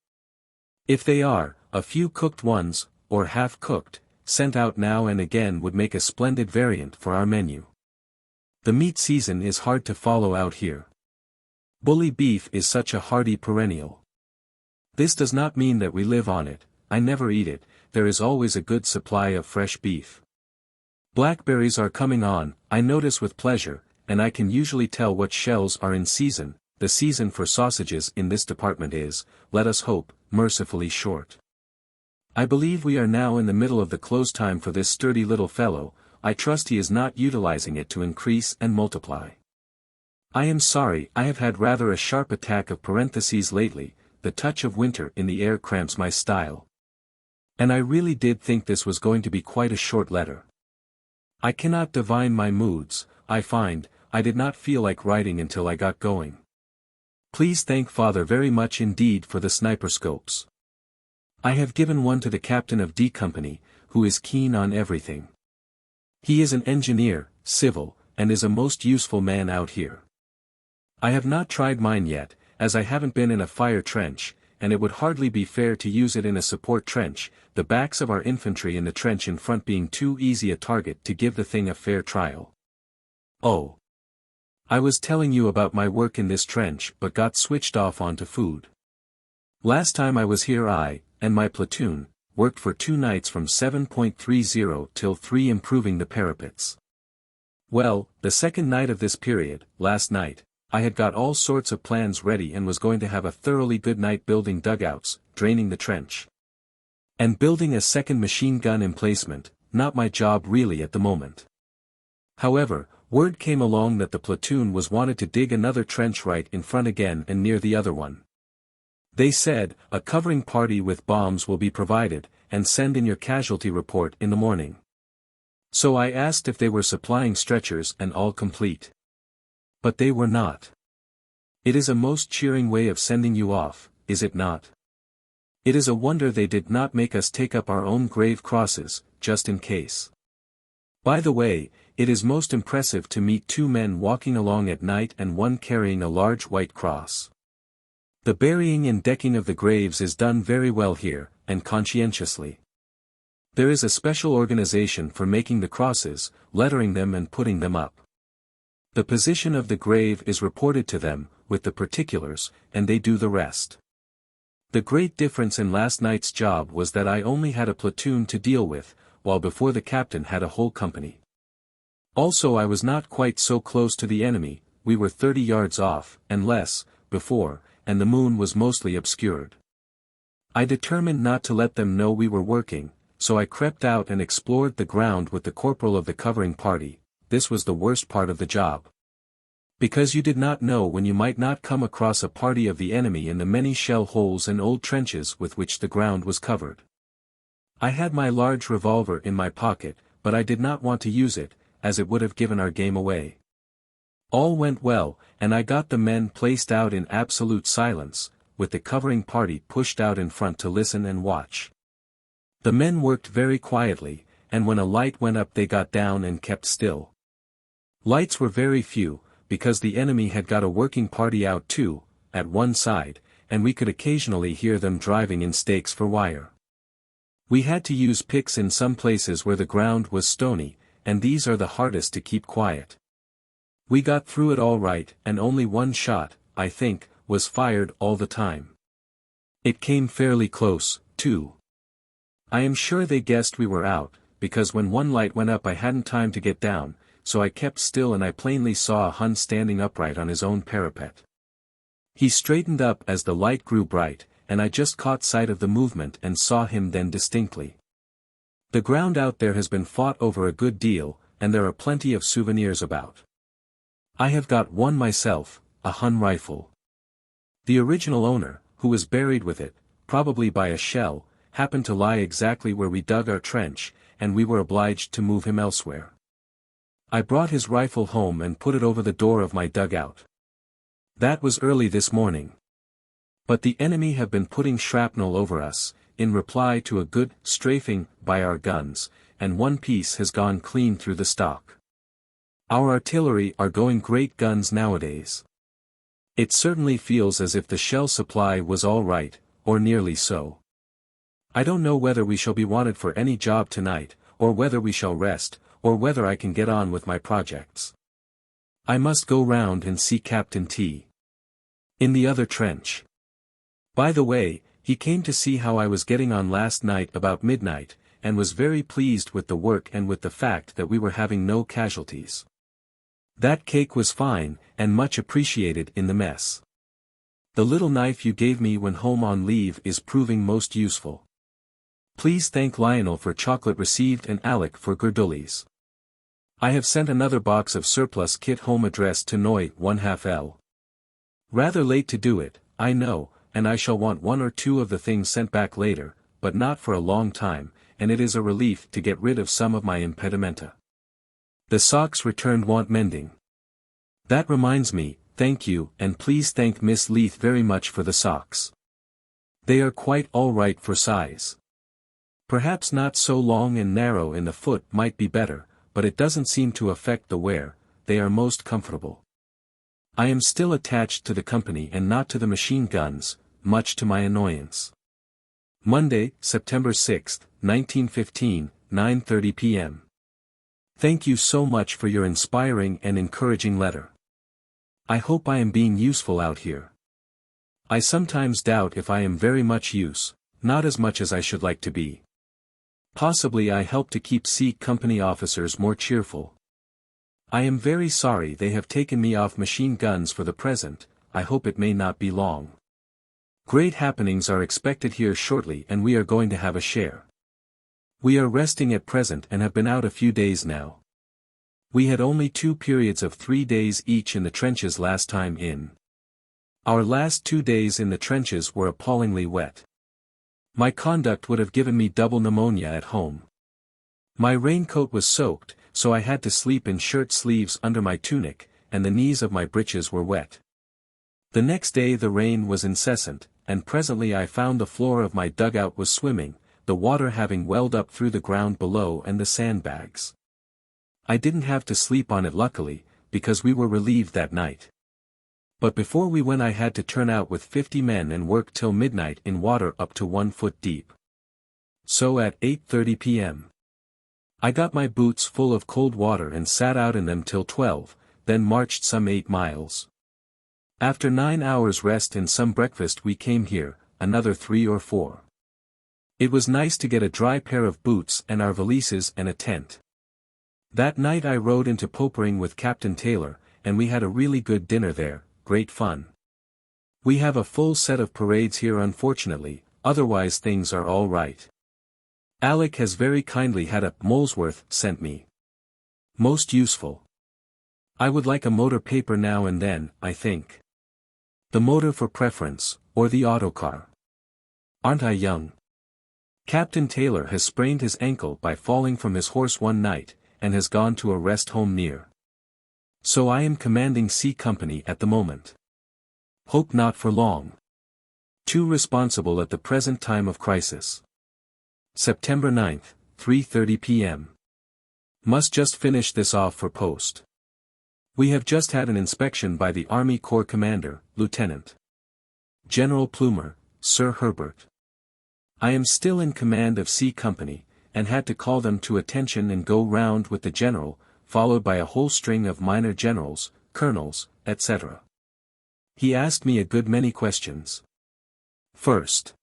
If they are, a few cooked ones, or half-cooked, sent out now and again would make a splendid variant for our menu. The meat season is hard to follow out here. Bully beef is such a hearty perennial. This does not mean that we live on it, I never eat it, there is always a good supply of fresh beef. Blackberries are coming on, I notice with pleasure, and I can usually tell what shells are in season. The season for sausages in this department is, let us hope, mercifully short. I believe we are now in the middle of the close time for this sturdy little fellow, I trust he is not utilizing it to increase and multiply. I am sorry I have had rather a sharp attack of parentheses lately, the touch of winter in the air cramps my style. And I really did think this was going to be quite a short letter. I cannot divine my moods, I find, I did not feel like writing until I got going. Please thank Father very much indeed for the sniper scopes. I have given one to the captain of D Company, who is keen on everything. He is an engineer, civil, and is a most useful man out here. I have not tried mine yet, as I haven't been in a fire trench, and it would hardly be fair to use it in a support trench, the backs of our infantry in the trench in front being too easy a target to give the thing a fair trial. Oh. I was telling you about my work in this trench but got switched off onto food. Last time I was here I, and my platoon, worked for 2 nights from 7:30 till 3 improving the parapets. Well, the second night of this period, last night, I had got all sorts of plans ready and was going to have a thoroughly good night building dugouts, draining the trench. And building a second machine gun emplacement, not my job really at the moment. However, word came along that the platoon was wanted to dig another trench right in front again and near the other one. They said, a covering party with bombs will be provided, and send in your casualty report in the morning. So I asked if they were supplying stretchers and all complete. But they were not. It is a most cheering way of sending you off, is it not? It is a wonder they did not make us take up our own grave crosses, just in case. By the way, it is most impressive to meet 2 men walking along at night and one carrying a large white cross. The burying and decking of the graves is done very well here, and conscientiously. There is a special organization for making the crosses, lettering them and putting them up. The position of the grave is reported to them, with the particulars, and they do the rest. The great difference in last night's job was that I only had a platoon to deal with, while before the captain had a whole company. Also I was not quite so close to the enemy, we were 30 yards off, and less, before, and the moon was mostly obscured. I determined not to let them know we were working, so I crept out and explored the ground with the corporal of the covering party. This was the worst part of the job. Because you did not know when you might not come across a party of the enemy in the many shell holes and old trenches with which the ground was covered. I had my large revolver in my pocket, but I did not want to use it, as it would have given our game away. All went well, and I got the men placed out in absolute silence, with the covering party pushed out in front to listen and watch. The men worked very quietly, and when a light went up they got down and kept still. Lights were very few, because the enemy had got a working party out too, at one side, and we could occasionally hear them driving in stakes for wire. We had to use picks in some places where the ground was stony, and these are the hardest to keep quiet. We got through it all right, and only one shot, I think, was fired all the time. It came fairly close, too. I am sure they guessed we were out, because when one light went up I hadn't time to get down, so I kept still and I plainly saw a Hun standing upright on his own parapet. He straightened up as the light grew bright, and I just caught sight of the movement and saw him then distinctly. The ground out there has been fought over a good deal, and there are plenty of souvenirs about. I have got one myself, a Hun rifle. The original owner, who was buried with it, probably by a shell, happened to lie exactly where we dug our trench, and we were obliged to move him elsewhere. I brought his rifle home and put it over the door of my dugout. That was early this morning. But the enemy have been putting shrapnel over us, in reply to a good strafing by our guns, and one piece has gone clean through the stock. Our artillery are going great guns nowadays. It certainly feels as if the shell supply was all right, or nearly so. I don't know whether we shall be wanted for any job tonight, or whether we shall rest, or whether I can get on with my projects. I must go round and see Captain T. in the other trench. By the way, he came to see how I was getting on last night about midnight, and was very pleased with the work and with the fact that we were having no casualties. That cake was fine, and much appreciated in the mess. The little knife you gave me when home on leave is proving most useful. Please thank Lionel for chocolate received and Alec for gerdoulis. I have sent another box of surplus kit home addressed to Noi 1/2 L. Rather late to do it, I know, and I shall want one or two of the things sent back later, but not for a long time, and it is a relief to get rid of some of my impedimenta. The socks returned want mending. That reminds me, thank you, and please thank Miss Leith very much for the socks. They are quite all right for size. Perhaps not so long and narrow in the foot might be better, but it doesn't seem to affect the wear, they are most comfortable. I am still attached to the company and not to the machine guns, much to my annoyance. Monday, September 6, 1915, 9:30 p.m. Thank you so much for your inspiring and encouraging letter. I hope I am being useful out here. I sometimes doubt if I am very much use, not as much as I should like to be. Possibly I help to keep C Company officers more cheerful. I am very sorry they have taken me off machine guns for the present, I hope it may not be long. Great happenings are expected here shortly and we are going to have a share. We are resting at present and have been out a few days now. We had only 2 periods of 3 days each in the trenches last time in. Our last 2 days in the trenches were appallingly wet. My conduct would have given me double pneumonia at home. My raincoat was soaked, so I had to sleep in shirt sleeves under my tunic, and the knees of my breeches were wet. The next day the rain was incessant, and presently I found the floor of my dugout was swimming, the water having welled up through the ground below and the sandbags. I didn't have to sleep on it luckily, because we were relieved that night. But before we went I had to turn out with 50 men and work till midnight in water up to 1 foot deep. So at 8:30 p.m. I got my boots full of cold water and sat out in them till 12, then marched some 8 miles. After 9 hours rest and some breakfast we came here, another 3 or 4. It was nice to get a dry pair of boots and our valises and a tent. That night I rode into Popering with Captain Taylor, and we had a really good dinner there, great fun. We have a full set of parades here unfortunately, otherwise things are all right. Alec has very kindly had a Molesworth sent me. Most useful. I would like a motor paper now and then, I think. The motor for preference, or the autocar. Aren't I young? Captain Taylor has sprained his ankle by falling from his horse one night, and has gone to a rest home near. So I am commanding C Company at the moment. Hope not for long. Too responsible at the present time of crisis. September 9, 3:30 p.m. Must just finish this off for post. We have just had an inspection by the Army Corps Commander, Lieutenant General Plumer, Sir Herbert. I am still in command of C Company, and had to call them to attention and go round with the general, followed by a whole string of minor generals, colonels, etc. He asked me a good many questions. First,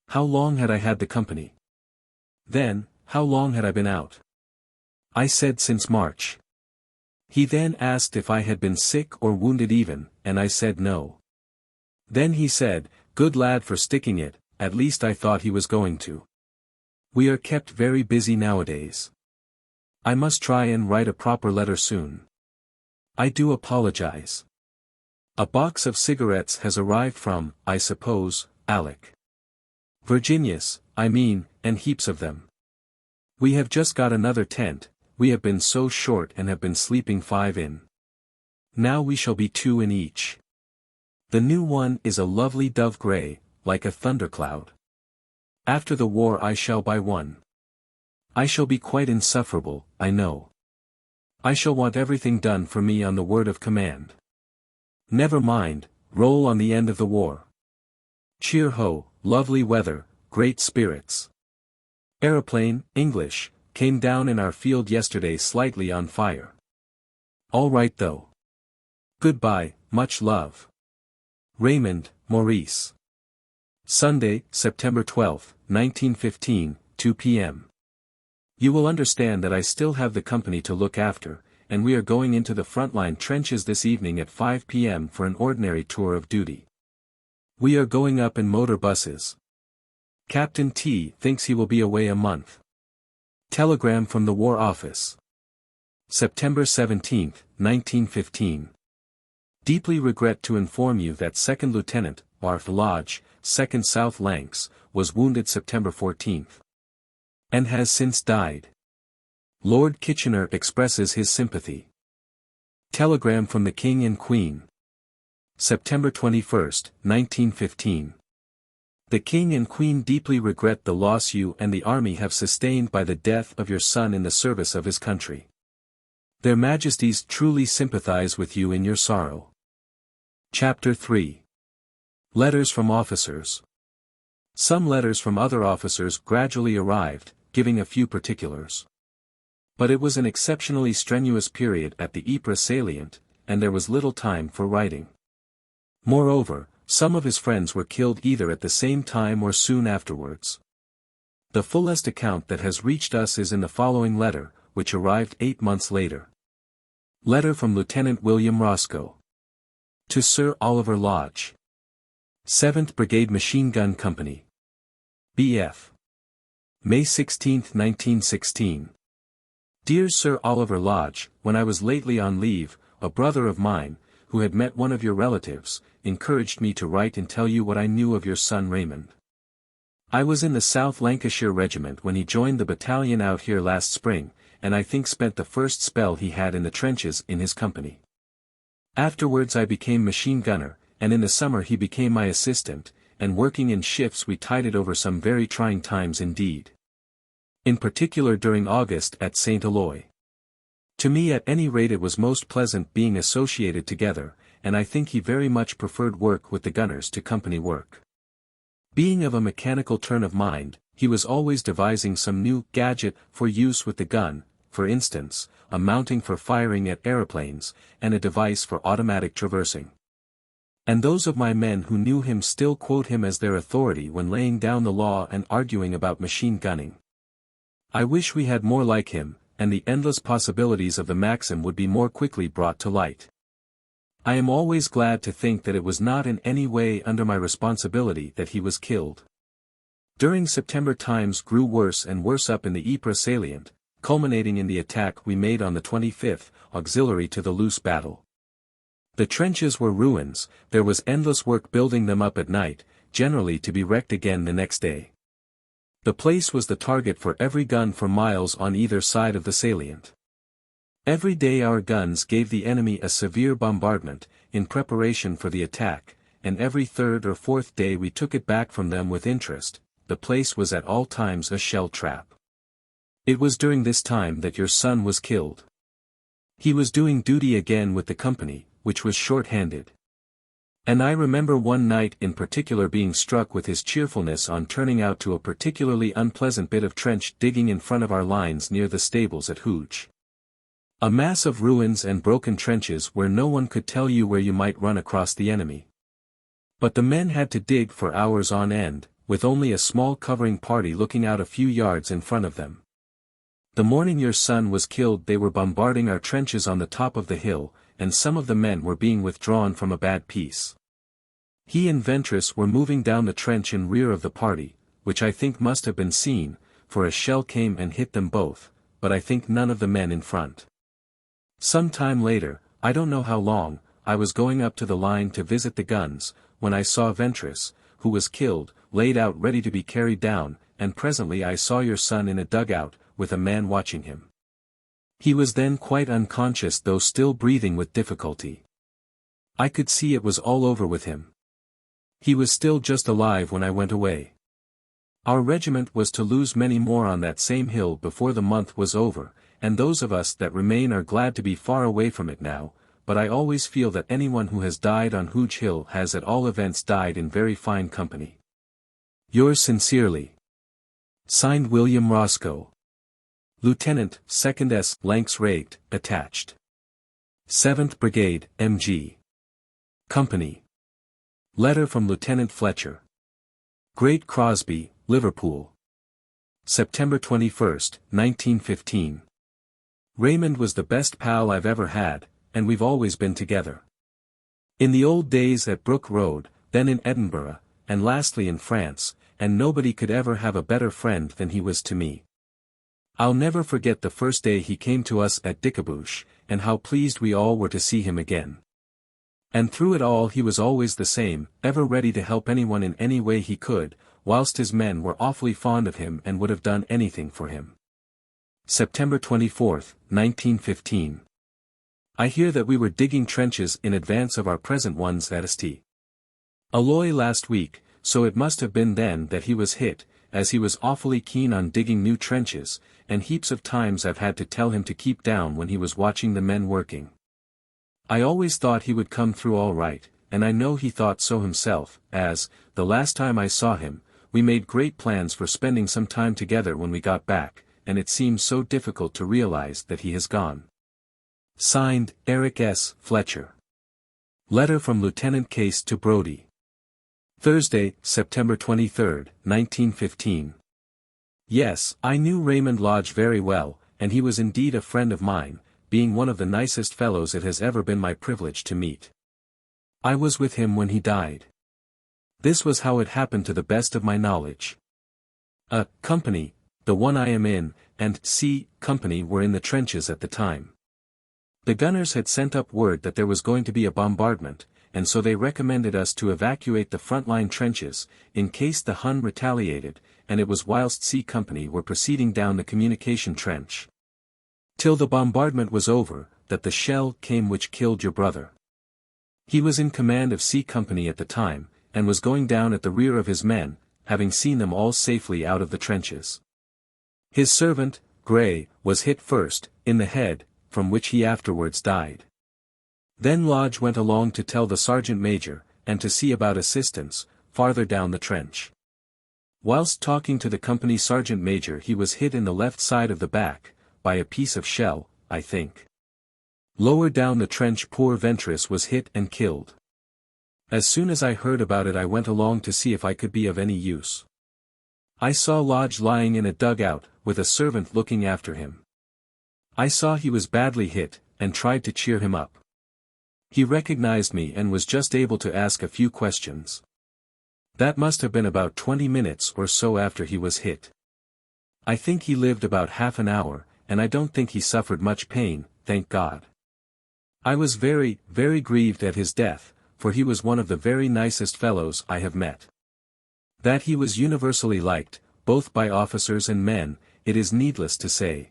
how long had I had the company? Then, how long had I been out? I said since March. He then asked if I had been sick or wounded even, and I said no. Then he said, good lad for sticking it, at least I thought he was going to. We are kept very busy nowadays. I must try and write a proper letter soon. I do apologize. A box of cigarettes has arrived from, I suppose, Alec. Virginius, I mean, and heaps of them. We have just got another tent, we have been so short and have been sleeping 5 in. Now we shall be 2 in each. The new one is a lovely dove grey, like a thundercloud. After the war I shall buy one. I shall be quite insufferable, I know. I shall want everything done for me on the word of command. Never mind, roll on the end of the war. Cheer ho, lovely weather, great spirits. Aeroplane, English, came down in our field yesterday slightly on fire. All right though. Goodbye, much love. Raymond, Maurice. Sunday, September 12, 1915, 2 p.m. You will understand that I still have the company to look after, and we are going into the frontline trenches this evening at 5 p.m. for an ordinary tour of duty. We are going up in motor buses. Captain T thinks he will be away a month. Telegram from the War Office. September 17, 1915. Deeply regret to inform you that 2nd Lieutenant, Barth Lodge, 2nd South Lancs, was wounded September 14. And has since died. Lord Kitchener expresses his sympathy. Telegram from the King and Queen. September 21, 1915. The King and Queen deeply regret the loss you and the army have sustained by the death of your son in the service of his country. Their Majesties truly sympathize with you in your sorrow. Chapter 3. Letters from Officers. Some letters from other officers gradually arrived, giving a few particulars. But it was an exceptionally strenuous period at the Ypres salient, and there was little time for writing. Moreover, some of his friends were killed either at the same time or soon afterwards. The fullest account that has reached us is in the following letter, which arrived 8 months later. Letter from Lieutenant William Roscoe. To Sir Oliver Lodge. 7th Brigade Machine Gun Company. B.F. May 16, 1916. Dear Sir Oliver Lodge, when I was lately on leave, a brother of mine, who had met one of your relatives, encouraged me to write and tell you what I knew of your son Raymond. I was in the South Lancashire Regiment when he joined the battalion out here last spring, and I think spent the first spell he had in the trenches in his company. Afterwards I became machine gunner, and in the summer he became my assistant, and working in shifts we tided over some very trying times indeed. In particular during August at St. Eloi. To me at any rate it was most pleasant being associated together, and I think he very much preferred work with the gunners to company work. Being of a mechanical turn of mind, he was always devising some new gadget for use with the gun, for instance, a mounting for firing at aeroplanes, and a device for automatic traversing. And those of my men who knew him still quote him as their authority when laying down the law and arguing about machine gunning. I wish we had more like him, and the endless possibilities of the maxim would be more quickly brought to light. I am always glad to think that it was not in any way under my responsibility that he was killed. During September times grew worse and worse up in the Ypres salient, culminating in the attack we made on the 25th, auxiliary to the Loos battle. The trenches were ruins, there was endless work building them up at night, generally to be wrecked again the next day. The place was the target for every gun for miles on either side of the salient. Every day our guns gave the enemy a severe bombardment, in preparation for the attack, and every third or fourth day we took it back from them with interest. The place was at all times a shell trap. It was during this time that your son was killed. He was doing duty again with the company, which was short-handed. And I remember one night in particular being struck with his cheerfulness on turning out to a particularly unpleasant bit of trench digging in front of our lines near the stables at Hooge. A mass of ruins and broken trenches where no one could tell you where you might run across the enemy. But the men had to dig for hours on end, with only a small covering party looking out a few yards in front of them. The morning your son was killed they were bombarding our trenches on the top of the hill, and some of the men were being withdrawn from a bad piece. He and Ventris were moving down the trench in rear of the party, which I think must have been seen, for a shell came and hit them both, but I think none of the men in front. Some time later, I don't know how long, I was going up to the line to visit the guns, when I saw Ventris, who was killed, laid out ready to be carried down, and presently I saw your son in a dugout, with a man watching him. He was then quite unconscious though still breathing with difficulty. I could see it was all over with him. He was still just alive when I went away. Our regiment was to lose many more on that same hill before the month was over, and those of us that remain are glad to be far away from it now, but I always feel that anyone who has died on Hooge Hill has at all events died in very fine company. Yours sincerely. Signed William Roscoe. Lieutenant, 2nd S. Lanks Raked, attached. 7th Brigade, MG. Company. Letter from Lieutenant Fletcher. Great Crosby, Liverpool. September 21, 1915. Raymond was the best pal I've ever had, and we've always been together. In the old days at Brook Road, then in Edinburgh, and lastly in France, and nobody could ever have a better friend than he was to me. I'll never forget the first day he came to us at Dickabouche, and how pleased we all were to see him again. And through it all he was always the same, ever ready to help anyone in any way he could, whilst his men were awfully fond of him and would have done anything for him. September 24, 1915. I hear that we were digging trenches in advance of our present ones at St. Aloy last week, so it must have been then that he was hit, as he was awfully keen on digging new trenches, and heaps of times I've had to tell him to keep down when he was watching the men working. I always thought he would come through all right, and I know he thought so himself, as, the last time I saw him, we made great plans for spending some time together when we got back, and it seems so difficult to realize that he has gone. Signed, Eric S. Fletcher. Letter from Lieutenant Case to Brodie. Thursday, September 23, 1915. Yes, I knew Raymond Lodge very well, and he was indeed a friend of mine, being one of the nicest fellows it has ever been my privilege to meet. I was with him when he died. This was how it happened to the best of my knowledge. A company, the one I am in, and C company were in the trenches at the time. The gunners had sent up word that there was going to be a bombardment, and so they recommended us to evacuate the front-line trenches, in case the Hun retaliated, and it was whilst C company were proceeding down the communication trench. Till the bombardment was over, that the shell came which killed your brother. He was in command of C company at the time, and was going down at the rear of his men, having seen them all safely out of the trenches. His servant, Gray, was hit first, in the head, from which he afterwards died. Then Lodge went along to tell the sergeant major, and to see about assistance, farther down the trench. Whilst talking to the company sergeant major he was hit in the left side of the back, by a piece of shell, I think. Lower down the trench poor Ventris was hit and killed. As soon as I heard about it I went along to see if I could be of any use. I saw Lodge lying in a dugout, with a servant looking after him. I saw he was badly hit, and tried to cheer him up. He recognized me and was just able to ask a few questions. That must have been about 20 minutes or so after he was hit. I think he lived about half an hour, and I don't think he suffered much pain, thank God. I was very, very grieved at his death, for he was one of the very nicest fellows I have met. That he was universally liked, both by officers and men, it is needless to say.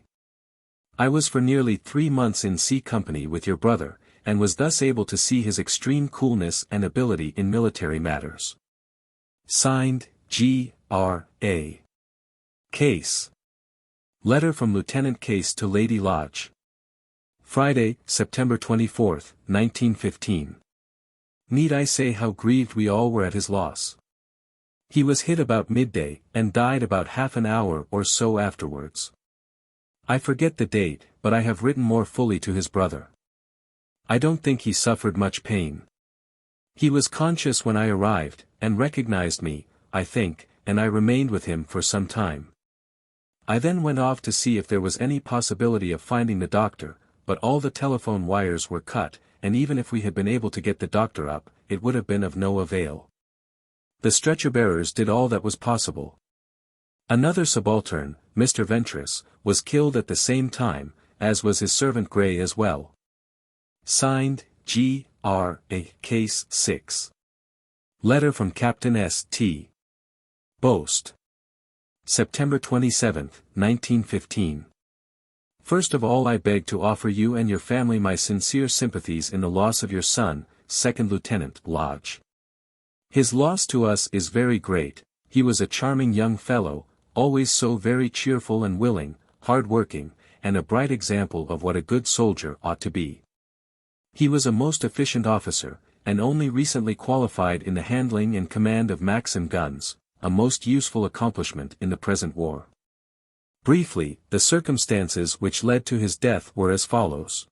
I was for nearly 3 months in C company with your brother, and was thus able to see his extreme coolness and ability in military matters. Signed, G.R.A. Case. Letter from Lieutenant Case to Lady Lodge. Friday, September 24, 1915. Need I say how grieved we all were at his loss? He was hit about midday, and died about half an hour or so afterwards. I forget the date, but I have written more fully to his brother. I don't think he suffered much pain. He was conscious when I arrived, and recognized me, I think, and I remained with him for some time. I then went off to see if there was any possibility of finding the doctor, but all the telephone wires were cut, and even if we had been able to get the doctor up, it would have been of no avail. The stretcher-bearers did all that was possible. Another subaltern, Mr. Ventris, was killed at the same time, as was his servant Gray as well. Signed, G.R.A. Case 6. Letter from Captain S.T. Boast. September 27, 1915. First of all, I beg to offer you and your family my sincere sympathies in the loss of your son, Second Lieutenant Lodge. His loss to us is very great. He was a charming young fellow, always so very cheerful and willing, hard-working, and a bright example of what a good soldier ought to be. He was a most efficient officer, and only recently qualified in the handling and command of Maxim guns, a most useful accomplishment in the present war. Briefly, the circumstances which led to his death were as follows.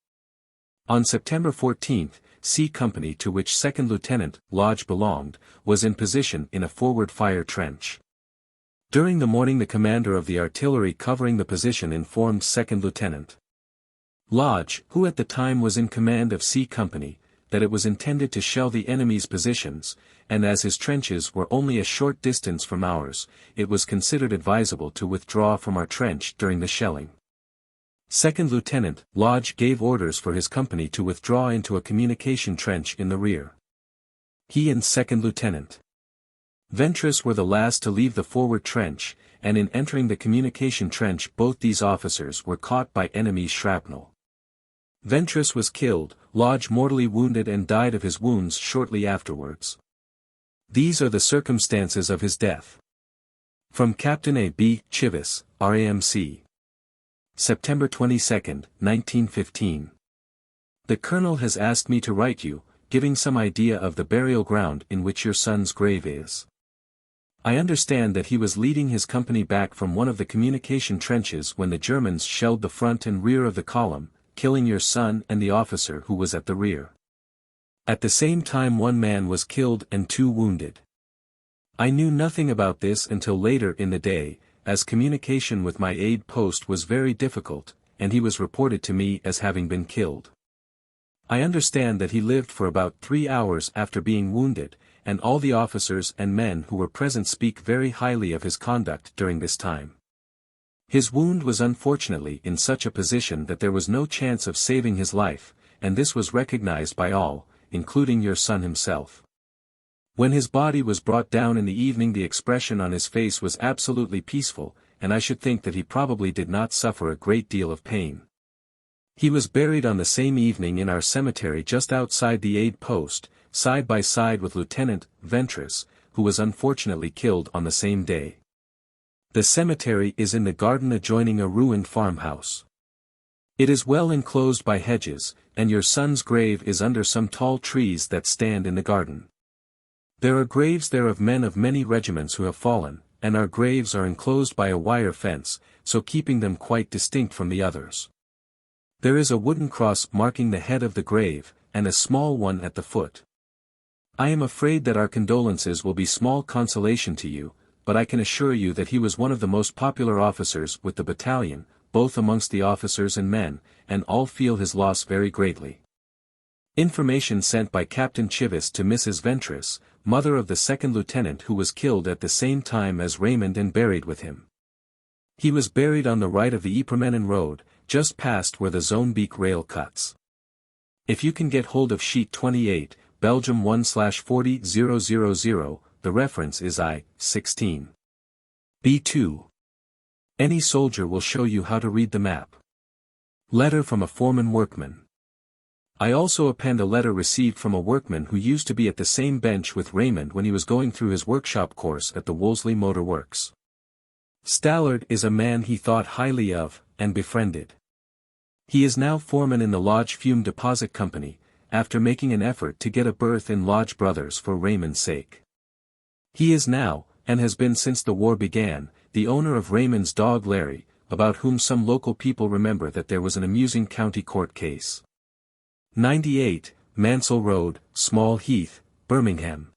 On September 14, C Company, to which Second Lieutenant Lodge belonged, was in position in a forward fire trench. During the morning the commander of the artillery covering the position informed Second Lieutenant Lodge, who at the time was in command of C Company, that it was intended to shell the enemy's positions, and as his trenches were only a short distance from ours, it was considered advisable to withdraw from our trench during the shelling. Second Lieutenant Lodge gave orders for his company to withdraw into a communication trench in the rear. He and Second Lieutenant Ventris were the last to leave the forward trench, and in entering the communication trench both these officers were caught by enemy shrapnel. Ventris was killed, Lodge mortally wounded and died of his wounds shortly afterwards. These are the circumstances of his death. From Captain A. B. Chivis, RAMC. September 22, 1915. The Colonel has asked me to write you, giving some idea of the burial ground in which your son's grave is. I understand that he was leading his company back from one of the communication trenches when the Germans shelled the front and rear of the column, killing your son and the officer who was at the rear. At the same time one man was killed and 2 wounded. I knew nothing about this until later in the day, as communication with my aide post was very difficult, and he was reported to me as having been killed. I understand that he lived for about 3 hours after being wounded, and all the officers and men who were present speak very highly of his conduct during this time. His wound was unfortunately in such a position that there was no chance of saving his life, and this was recognized by all, including your son himself. When his body was brought down in the evening the expression on his face was absolutely peaceful, and I should think that he probably did not suffer a great deal of pain. He was buried on the same evening in our cemetery just outside the aide post, side by side with Lieutenant Ventris, who was unfortunately killed on the same day. The cemetery is in the garden adjoining a ruined farmhouse. It is well enclosed by hedges, and your son's grave is under some tall trees that stand in the garden. There are graves there of men of many regiments who have fallen, and our graves are enclosed by a wire fence, so keeping them quite distinct from the others. There is a wooden cross marking the head of the grave, and a small one at the foot. I am afraid that our condolences will be small consolation to you, but I can assure you that he was one of the most popular officers with the battalion, both amongst the officers and men, and all feel his loss very greatly. Information sent by Captain Chivis to Mrs. Ventris, mother of the second lieutenant who was killed at the same time as Raymond and buried with him. He was buried on the right of the Ypres road, just past where the Zonebeek rail cuts. If you can get hold of sheet 28, Belgium 1/40000, the reference is I-16. B2. Any soldier will show you how to read the map. Letter from a foreman workman. I also append a letter received from a workman who used to be at the same bench with Raymond when he was going through his workshop course at the Wolseley Motor Works. Stallard is a man he thought highly of, and befriended. He is now foreman in the Lodge Fume Deposit Company, after making an effort to get a berth in Lodge Brothers for Raymond's sake. He is now, and has been since the war began, the owner of Raymond's dog Larry, about whom some local people remember that there was an amusing county court case. 98, Mansell Road, Small Heath, Birmingham.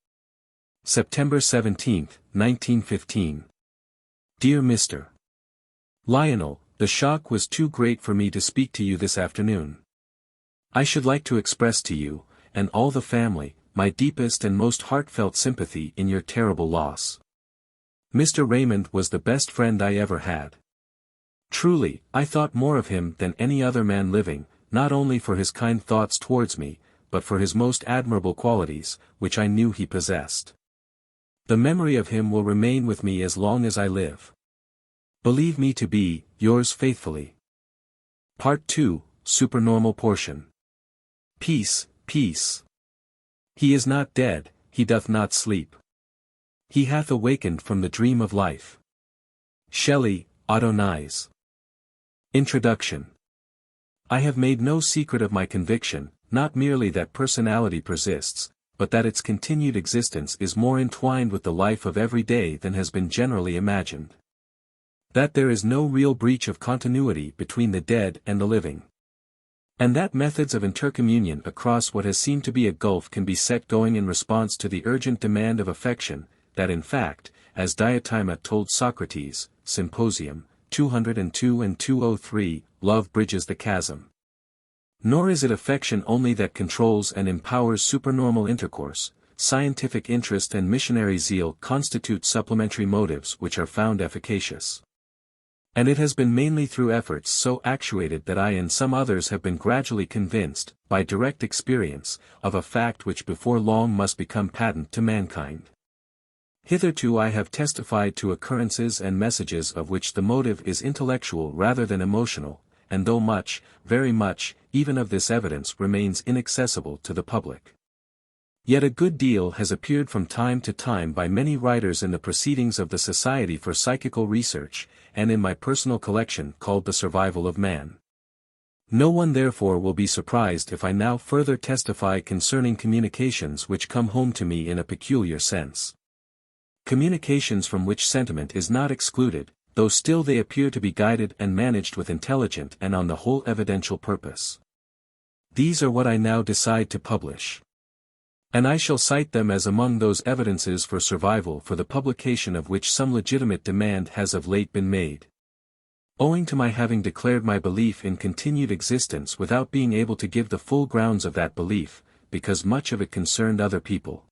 September 17, 1915. Dear Mr. Lionel, the shock was too great for me to speak to you this afternoon. I should like to express to you, and all the family, my deepest and most heartfelt sympathy in your terrible loss. Mr. Raymond was the best friend I ever had. Truly, I thought more of him than any other man living, not only for his kind thoughts towards me, but for his most admirable qualities, which I knew he possessed. The memory of him will remain with me as long as I live. Believe me to be, yours faithfully. Part 2, Supernormal portion. Peace, peace. He is not dead, he doth not sleep. He hath awakened from the dream of life. Shelley, Adonais. Introduction. I have made no secret of my conviction, not merely that personality persists, but that its continued existence is more entwined with the life of every day than has been generally imagined. That there is no real breach of continuity between the dead and the living. And that methods of intercommunion across what has seemed to be a gulf can be set going in response to the urgent demand of affection, that in fact, as Diotima told Socrates, Symposium, 202 and 203, love bridges the chasm. Nor is it affection only that controls and empowers supernormal intercourse, scientific interest and missionary zeal constitute supplementary motives which are found efficacious. And it has been mainly through efforts so actuated that I and some others have been gradually convinced, by direct experience, of a fact which before long must become patent to mankind. Hitherto I have testified to occurrences and messages of which the motive is intellectual rather than emotional, and though much, very much, even of this evidence remains inaccessible to the public. Yet a good deal has appeared from time to time by many writers in the Proceedings of the Society for Psychical Research, and in my personal collection called The Survival of Man. No one therefore will be surprised if I now further testify concerning communications which come home to me in a peculiar sense. Communications from which sentiment is not excluded, though still they appear to be guided and managed with intelligent and on the whole evidential purpose. These are what I now decide to publish. And I shall cite them as among those evidences for survival for the publication of which some legitimate demand has of late been made. Owing to my having declared my belief in continued existence without being able to give the full grounds of that belief, because much of it concerned other people.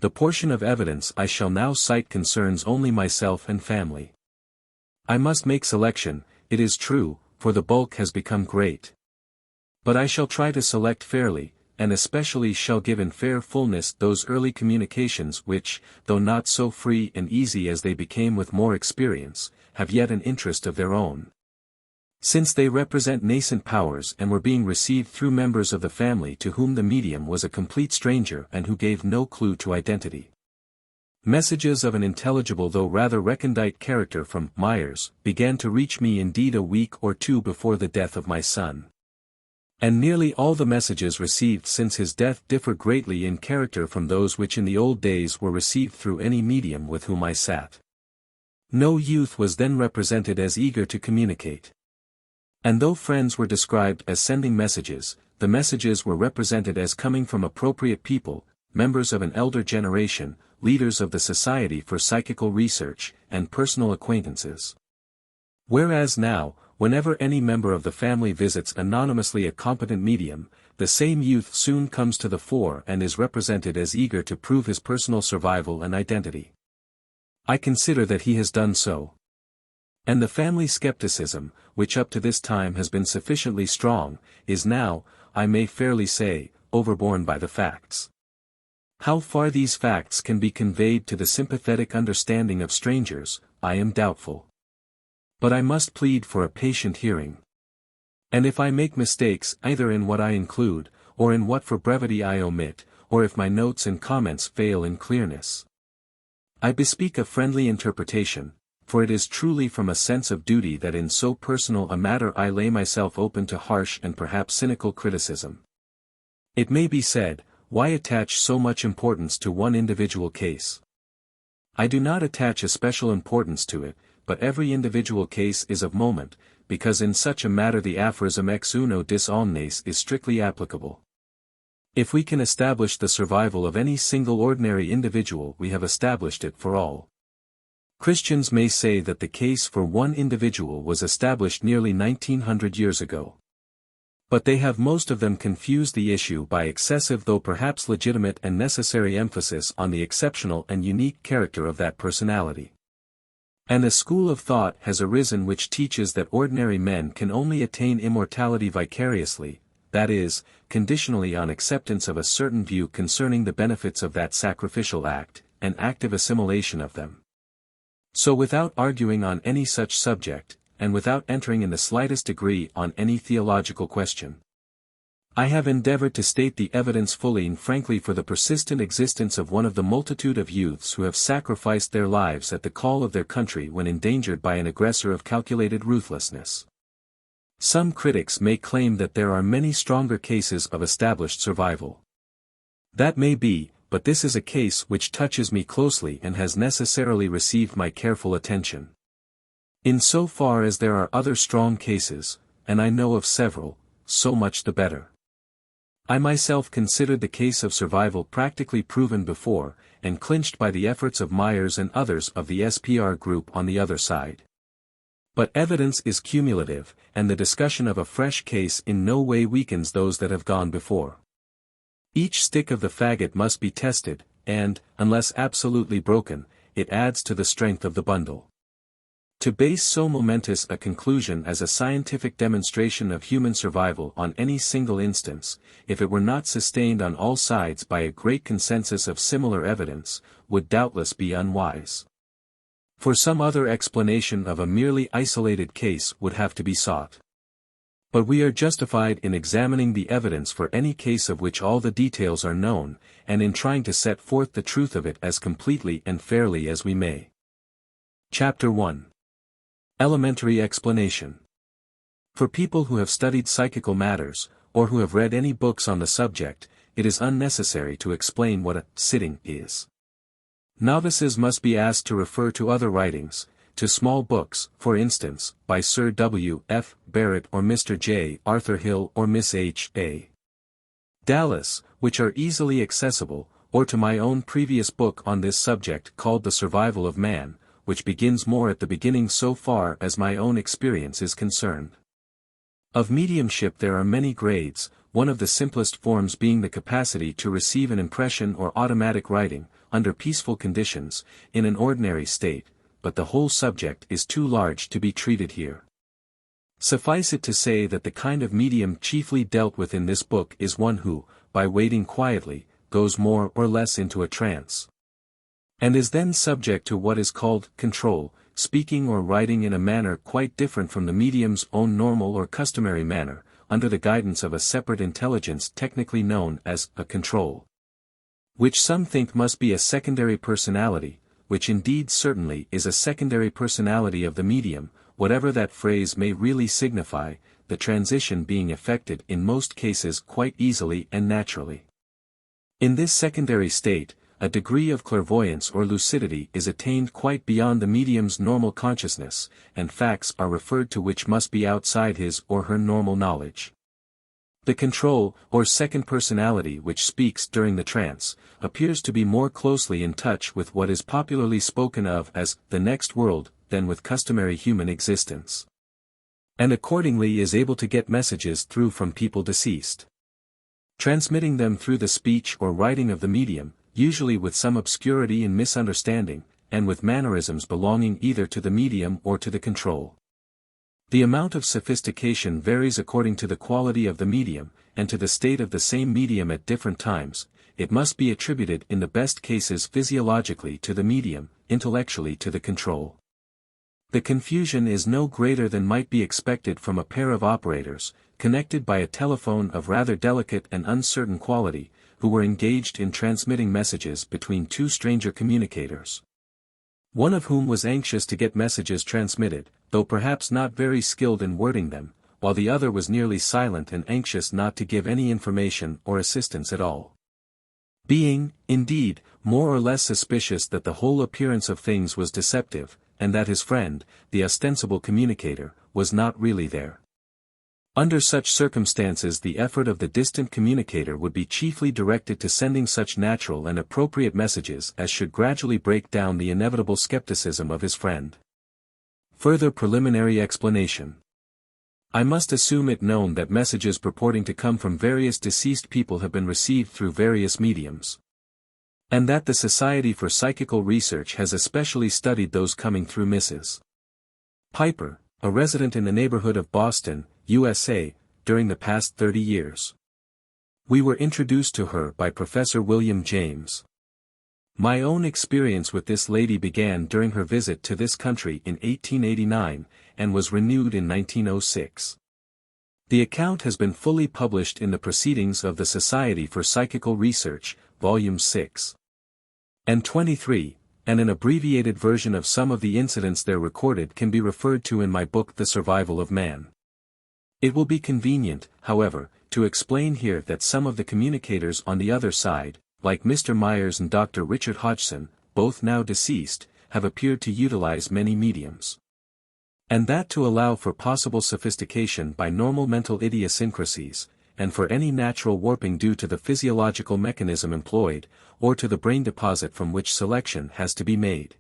The portion of evidence I shall now cite concerns only myself and family. I must make selection, it is true, for the bulk has become great. But I shall try to select fairly, and especially shall give in fair fullness those early communications which, though not so free and easy as they became with more experience, have yet an interest of their own. Since they represent nascent powers and were being received through members of the family to whom the medium was a complete stranger and who gave no clue to identity. Messages of an intelligible though rather recondite character from Myers began to reach me indeed a week or two before the death of my son. And nearly all the messages received since his death differ greatly in character from those which in the old days were received through any medium with whom I sat. No youth was then represented as eager to communicate. And though friends were described as sending messages, the messages were represented as coming from appropriate people, members of an elder generation, leaders of the Society for Psychical Research, and personal acquaintances. Whereas now, whenever any member of the family visits anonymously a competent medium, the same youth soon comes to the fore and is represented as eager to prove his personal survival and identity. I consider that he has done so. And the family skepticism, which up to this time has been sufficiently strong, is now, I may fairly say, overborne by the facts. How far these facts can be conveyed to the sympathetic understanding of strangers, I am doubtful. But I must plead for a patient hearing. And if I make mistakes either in what I include, or in what for brevity I omit, or if my notes and comments fail in clearness, I bespeak a friendly interpretation, for it is truly from a sense of duty that in so personal a matter I lay myself open to harsh and perhaps cynical criticism. It may be said, why attach so much importance to one individual case? I do not attach a special importance to it, but every individual case is of moment, because in such a matter the aphorism ex uno dis omnes is strictly applicable. If we can establish the survival of any single ordinary individual we have established it for all. Christians may say that the case for one individual was established nearly 1900 years ago. But they have most of them confused the issue by excessive though perhaps legitimate and necessary emphasis on the exceptional and unique character of that personality. And a school of thought has arisen which teaches that ordinary men can only attain immortality vicariously, that is, conditionally on acceptance of a certain view concerning the benefits of that sacrificial act, and active assimilation of them. So without arguing on any such subject, and without entering in the slightest degree on any theological question, I have endeavored to state the evidence fully and frankly for the persistent existence of one of the multitude of youths who have sacrificed their lives at the call of their country when endangered by an aggressor of calculated ruthlessness. Some critics may claim that there are many stronger cases of established survival. That may be, but this is a case which touches me closely and has necessarily received my careful attention. In so far as there are other strong cases, and I know of several, so much the better. I myself considered the case of survival practically proven before, and clinched by the efforts of Myers and others of the SPR group on the other side. But evidence is cumulative, and the discussion of a fresh case in no way weakens those that have gone before. Each stick of the faggot must be tested, and, unless absolutely broken, it adds to the strength of the bundle. To base so momentous a conclusion as a scientific demonstration of human survival on any single instance, if it were not sustained on all sides by a great consensus of similar evidence, would doubtless be unwise. For some other explanation of a merely isolated case would have to be sought. But we are justified in examining the evidence for any case of which all the details are known, and in trying to set forth the truth of it as completely and fairly as we may. Chapter 1. Elementary Explanation. For people who have studied psychical matters, or who have read any books on the subject, it is unnecessary to explain what a sitting is. Novices must be asked to refer to other writings, to small books, for instance, by Sir W. F. Barrett or Mr. J. Arthur Hill or Miss H. A. Dallas, which are easily accessible, or to my own previous book on this subject called The Survival of Man, which begins more at the beginning so far as my own experience is concerned. Of mediumship there are many grades, one of the simplest forms being the capacity to receive an impression or automatic writing, under peaceful conditions, in an ordinary state, but the whole subject is too large to be treated here. Suffice it to say that the kind of medium chiefly dealt with in this book is one who, by waiting quietly, goes more or less into a trance, and is then subject to what is called control, speaking or writing in a manner quite different from the medium's own normal or customary manner, under the guidance of a separate intelligence technically known as a control, which some think must be a secondary personality, which indeed certainly is a secondary personality of the medium, whatever that phrase may really signify, the transition being effected in most cases quite easily and naturally. In this secondary state, a degree of clairvoyance or lucidity is attained quite beyond the medium's normal consciousness, and facts are referred to which must be outside his or her normal knowledge. The control, or second personality which speaks during the trance, appears to be more closely in touch with what is popularly spoken of as the next world than with customary human existence, and accordingly is able to get messages through from people deceased, transmitting them through the speech or writing of the medium, usually with some obscurity and misunderstanding, and with mannerisms belonging either to the medium or to the control. The amount of sophistication varies according to the quality of the medium, and to the state of the same medium at different times. It must be attributed in the best cases physiologically to the medium, intellectually to the control. The confusion is no greater than might be expected from a pair of operators, connected by a telephone of rather delicate and uncertain quality, who were engaged in transmitting messages between two stranger communicators, one of whom was anxious to get messages transmitted, though perhaps not very skilled in wording them, while the other was nearly silent and anxious not to give any information or assistance at all. Being, indeed, more or less suspicious that the whole appearance of things was deceptive, and that his friend, the ostensible communicator, was not really there. Under such circumstances the effort of the distant communicator would be chiefly directed to sending such natural and appropriate messages as should gradually break down the inevitable skepticism of his friend. Further preliminary explanation. I must assume it known that messages purporting to come from various deceased people have been received through various mediums. And that the Society for Psychical Research has especially studied those coming through Mrs. Piper, a resident in the neighborhood of Boston, USA, during the past 30 years. We were introduced to her by Professor William James. My own experience with this lady began during her visit to this country in 1889, and was renewed in 1906. The account has been fully published in the Proceedings of the Society for Psychical Research, Volumes 6 and 23, and an abbreviated version of some of the incidents there recorded can be referred to in my book The Survival of Man. It will be convenient, however, to explain here that some of the communicators on the other side, like Mr. Myers and Dr. Richard Hodgson, both now deceased, have appeared to utilize many mediums. And that to allow for possible sophistication by normal mental idiosyncrasies, and for any natural warping due to the physiological mechanism employed, or to the brain deposit from which selection has to be made.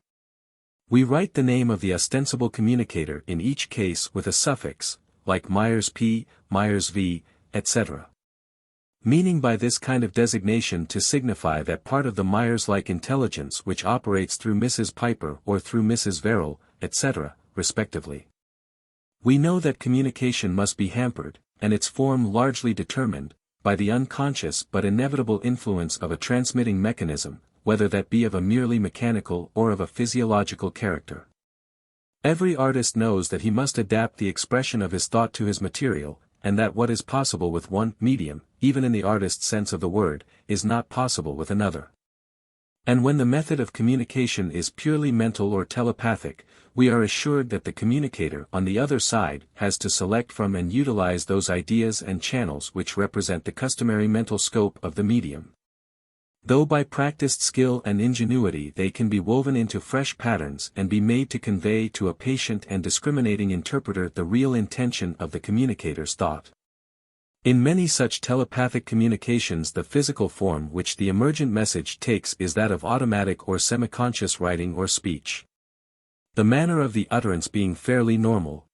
We write the name of the ostensible communicator in each case with a suffix, like Myers P, Myers V, etc. Meaning by this kind of designation to signify that part of the Myers-like intelligence which operates through Mrs. Piper or through Mrs. Verrill, etc., respectively. We know that communication must be hampered, and its form largely determined, by the unconscious but inevitable influence of a transmitting mechanism, whether that be of a merely mechanical or of a physiological character. Every artist knows that he must adapt the expression of his thought to his material, and that what is possible with one medium, even in the artist's sense of the word, is not possible with another. And when the method of communication is purely mental or telepathic, we are assured that the communicator on the other side has to select from and utilize those ideas and channels which represent the customary mental scope of the medium. Though by practiced skill and ingenuity they can be woven into fresh patterns and be made to convey to a patient and discriminating interpreter the real intention of the communicator's thought. In many such telepathic communications the physical form which the emergent message takes is that of automatic or semiconscious writing or speech. The manner of the utterance being fairly normal,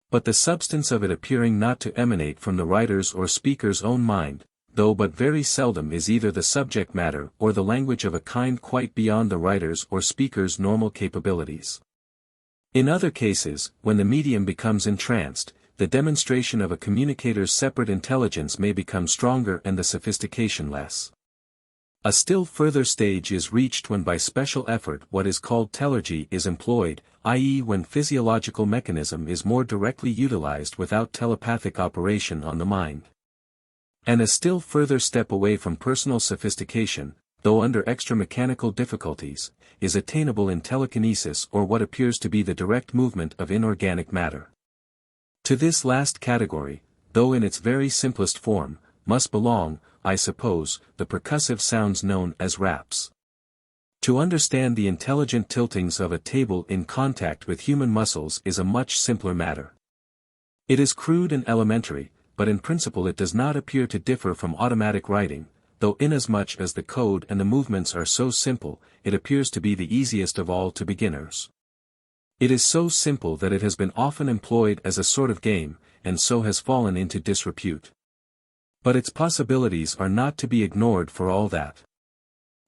but the substance of it appearing not to emanate from the writer's or speaker's own mind, though but very seldom is either the subject matter or the language of a kind quite beyond the writer's or speaker's normal capabilities. In other cases, when the medium becomes entranced, the demonstration of a communicator's separate intelligence may become stronger and the sophistication less. A still further stage is reached when by special effort what is called telergy is employed, i.e. when physiological mechanism is more directly utilized without telepathic operation on the mind. And a still further step away from personal sophistication, though under extra-mechanical difficulties, is attainable in telekinesis or what appears to be the direct movement of inorganic matter. To this last category, though in its very simplest form, must belong, I suppose, the percussive sounds known as raps. To understand the intelligent tiltings of a table in contact with human muscles is a much simpler matter. It is crude and elementary, but in principle it does not appear to differ from automatic writing, though inasmuch as the code and the movements are so simple, it appears to be the easiest of all to beginners. It is so simple that it has been often employed as a sort of game, and so has fallen into disrepute. But its possibilities are not to be ignored for all that.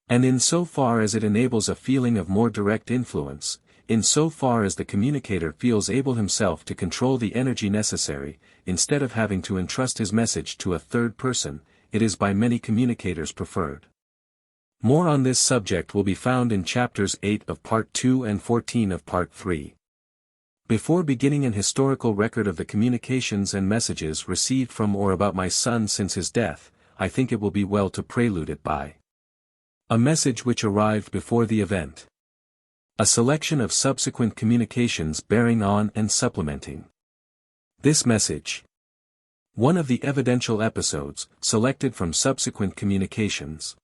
And in so far as it enables a feeling of more direct influence, in so far as the communicator feels able himself to control the energy necessary, instead of having to entrust his message to a third person, it is by many communicators preferred. More on this subject will be found in chapters 8 of Part 2 and 14 of Part 3. Before beginning an historical record of the communications and messages received from or about my son since his death, I think it will be well to prelude it by a message which arrived before the event. A selection of subsequent communications bearing on and supplementing this message. One of the evidential episodes, selected from subsequent communications,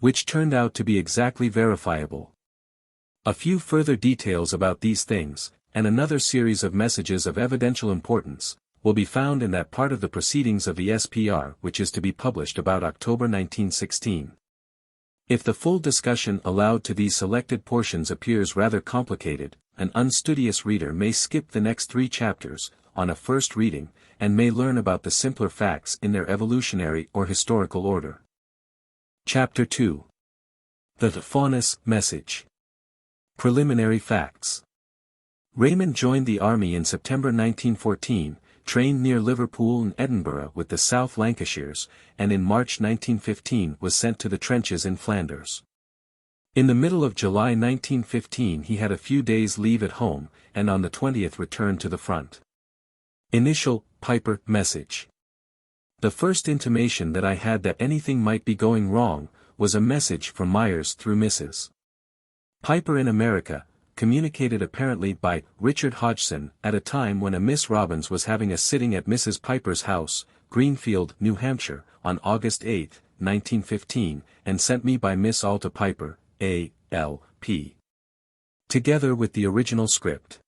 which turned out to be exactly verifiable. A few further details about these things, and another series of messages of evidential importance, will be found in that part of the proceedings of the SPR which is to be published about October 1916. If the full discussion allowed to these selected portions appears rather complicated, an unstudious reader may skip the next 3 chapters, on a first reading, and may learn about the simpler facts in their evolutionary or historical order. Chapter 2. The Faunus Message. Preliminary Facts. Raymond joined the army in September 1914, trained near Liverpool and Edinburgh with the South Lancashires, and in March 1915 was sent to the trenches in Flanders. In the middle of July 1915 he had a few days leave at home, and on the 20th returned to the front. Initial, Piper, message. The first intimation that I had that anything might be going wrong, was a message from Myers through Mrs. Piper in America, communicated apparently by Richard Hodgson at a time when a Miss Robbins was having a sitting at Mrs. Piper's house, Greenfield, New Hampshire, on August 8, 1915, and sent me by Miss Alta Piper, A.L.P. together with the original script.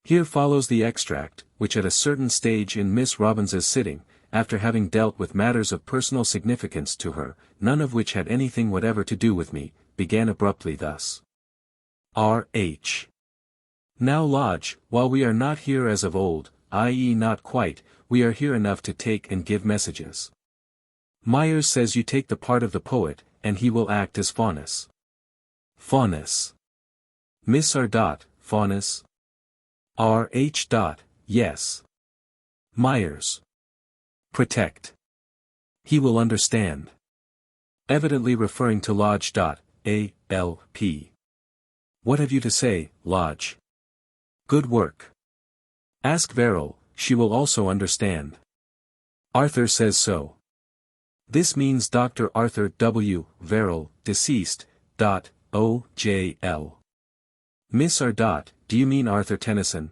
Here follows the extract, which at a certain stage in Miss Robbins's sitting, after having dealt with matters of personal significance to her, none of which had anything whatever to do with me, began abruptly thus. R.H. Now Lodge, while we are not here as of old, i.e. not quite, we are here enough to take and give messages. Myers says you take the part of the poet, and he will act as Faunus. Faunus. Miss R. Faunus. R.H. Yes. Myers. Protect. He will understand. Evidently referring to Lodge. A.L.P. What have you to say, Lodge? Good work. Ask Verrill, she will also understand. Arthur says so. This means Dr. Arthur W. Verrill, deceased. O.J.L. Miss R. Do you mean Arthur Tennyson?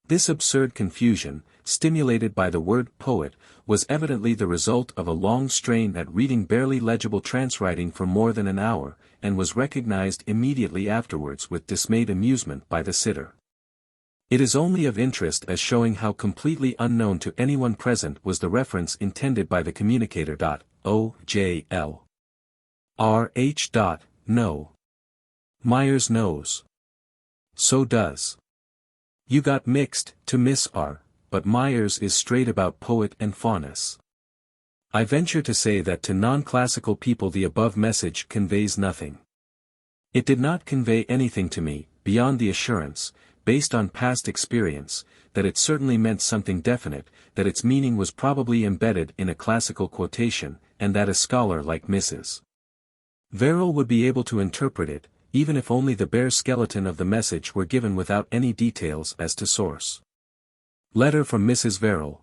This absurd confusion, stimulated by the word poet, was evidently the result of a long strain at reading barely legible transwriting for more than an hour, and was recognized immediately afterwards with dismayed amusement by the sitter. It is only of interest as showing how completely unknown to anyone present was the reference intended by the communicator. O.J.L. R.H. No. Myers knows. So does. You got mixed, to Miss R., but Myers is straight about poet and Faunus. I venture to say that to non-classical people the above message conveys nothing. It did not convey anything to me, beyond the assurance, based on past experience, that it certainly meant something definite, that its meaning was probably embedded in a classical quotation, and that a scholar like Mrs. Verrill would be able to interpret it, even if only the bare skeleton of the message were given without any details as to source. Letter from Mrs. Verrill.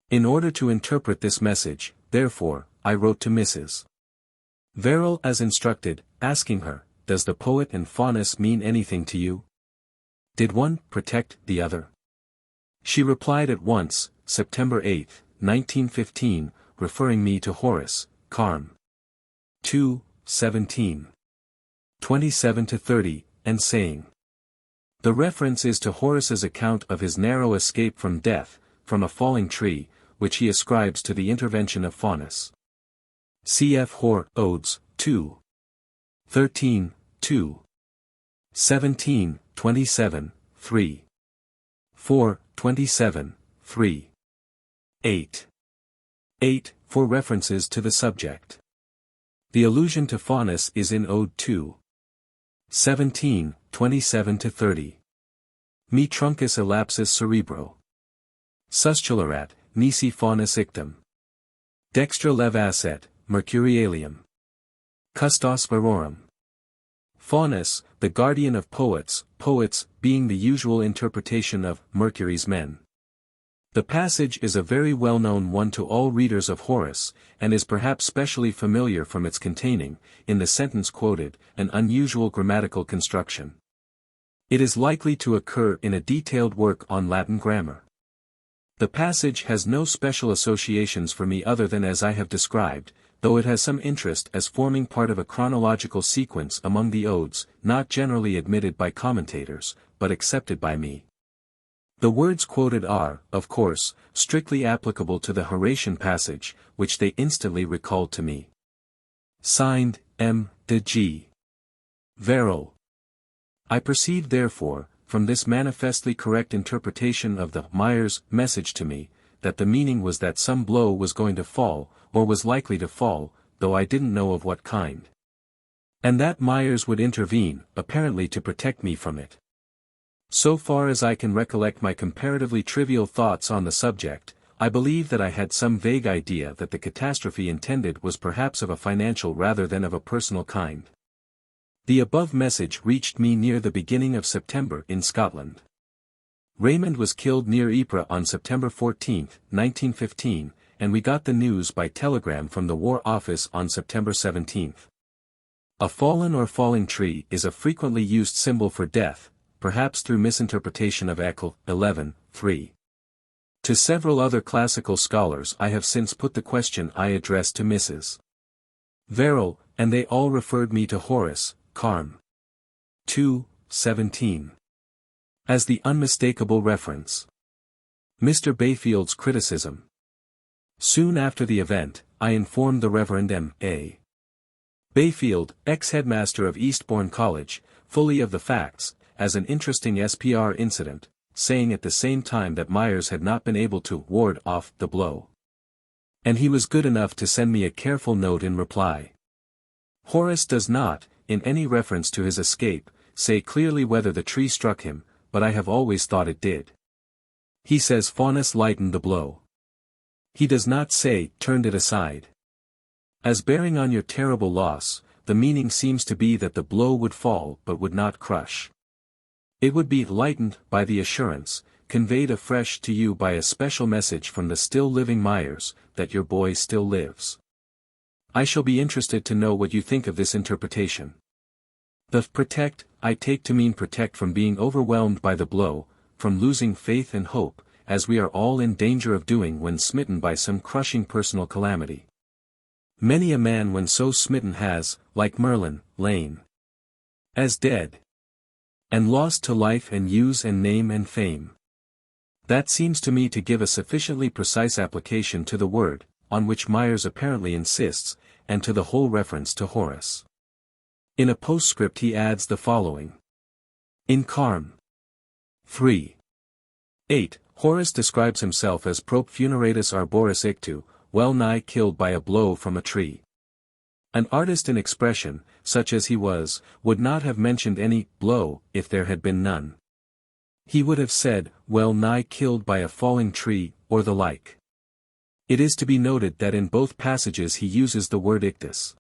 In order to interpret this message, therefore, I wrote to Mrs. Verrill as instructed, asking her, does the poet and Faunus mean anything to you? Did one protect the other? She replied at once, September 8, 1915, referring me to Horace, Carm. 2, 17. 27-30, and saying, the reference is to Horace's account of his narrow escape from death, from a falling tree, which he ascribes to the intervention of Faunus. Cf. Hor. Odes, 2. 13, 2. 17, 27, 3. 4, 27, 3. 8. 8, for references to the subject. The allusion to Faunus is in Ode 2. 17, 27-30. Me truncus elapsus cerebro. Suscelerat, nisi Faunus ictum. Dextra levasset, mercurialium. Custos verorum. Faunus, the guardian of poets, poets being the usual interpretation of Mercury's men. The passage is a very well-known one to all readers of Horace, and is perhaps specially familiar from its containing, in the sentence quoted, an unusual grammatical construction. It is likely to occur in a detailed work on Latin grammar. The passage has no special associations for me other than as I have described, though it has some interest as forming part of a chronological sequence among the odes, not generally admitted by commentators, but accepted by me. The words quoted are, of course, strictly applicable to the Horatian passage, which they instantly recalled to me. Signed, M. de G. Verrill. I perceive therefore, from this manifestly correct interpretation of the Myers message to me, that the meaning was that some blow was going to fall, or was likely to fall, though I didn't know of what kind. And that Myers would intervene, apparently to protect me from it. So far as I can recollect my comparatively trivial thoughts on the subject, I believe that I had some vague idea that the catastrophe intended was perhaps of a financial rather than of a personal kind. The above message reached me near the beginning of September in Scotland. Raymond was killed near Ypres on September 14, 1915, and we got the news by telegram from the War Office on September 17. A fallen or falling tree is a frequently used symbol for death, perhaps through misinterpretation of Eccle 11:3. To several other classical scholars I have since put the question I addressed to Mrs. Verrill, and they all referred me to Horace, Carm. 2:17. As the unmistakable reference. Mr. Bayfield's criticism. Soon after the event, I informed the Reverend M.A. Bayfield, ex-headmaster of Eastbourne College, fully of the facts, as an interesting SPR incident, saying at the same time that Myers had not been able to ward off the blow. And he was good enough to send me a careful note in reply. Horace does not, in any reference to his escape, say clearly whether the tree struck him, but I have always thought it did. He says Faunus lightened the blow. He does not say, turned it aside. As bearing on your terrible loss, the meaning seems to be that the blow would fall but would not crush. It would be lightened by the assurance, conveyed afresh to you by a special message from the still living Myers, that your boy still lives. I shall be interested to know what you think of this interpretation. The protect, I take to mean protect from being overwhelmed by the blow, from losing faith and hope, as we are all in danger of doing when smitten by some crushing personal calamity. Many a man when so smitten has, like Merlin, lain as dead, and lost to life and use and name and fame. That seems to me to give a sufficiently precise application to the word, on which Myers apparently insists, and to the whole reference to Horace. In a postscript he adds the following. In Carm. 3:8, Horace describes himself as prop funeratus arboris ictu, well nigh killed by a blow from a tree. An artist in expression, such as he was, would not have mentioned any blow if there had been none. He would have said, well nigh killed by a falling tree, or the like. It is to be noted that in both passages he uses the word ictus.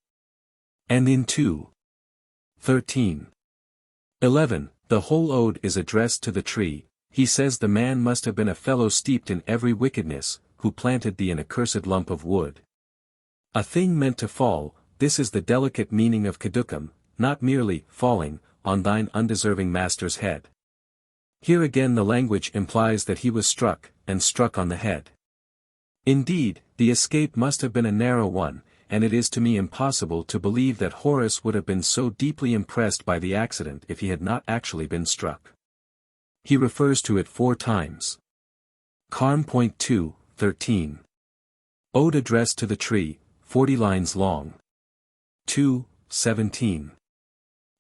And in 2:13-11, the whole ode is addressed to the tree. He says the man must have been a fellow steeped in every wickedness, who planted thee an accursed lump of wood. A thing meant to fall, this is the delicate meaning of caducum, not merely falling on thine undeserving master's head. Here again the language implies that he was struck, and struck on the head. Indeed, the escape must have been a narrow one, and it is to me impossible to believe that Horace would have been so deeply impressed by the accident if he had not actually been struck. He refers to it 4 times. Carm.2:13. Ode addressed to the tree, 40 lines long. 2:17.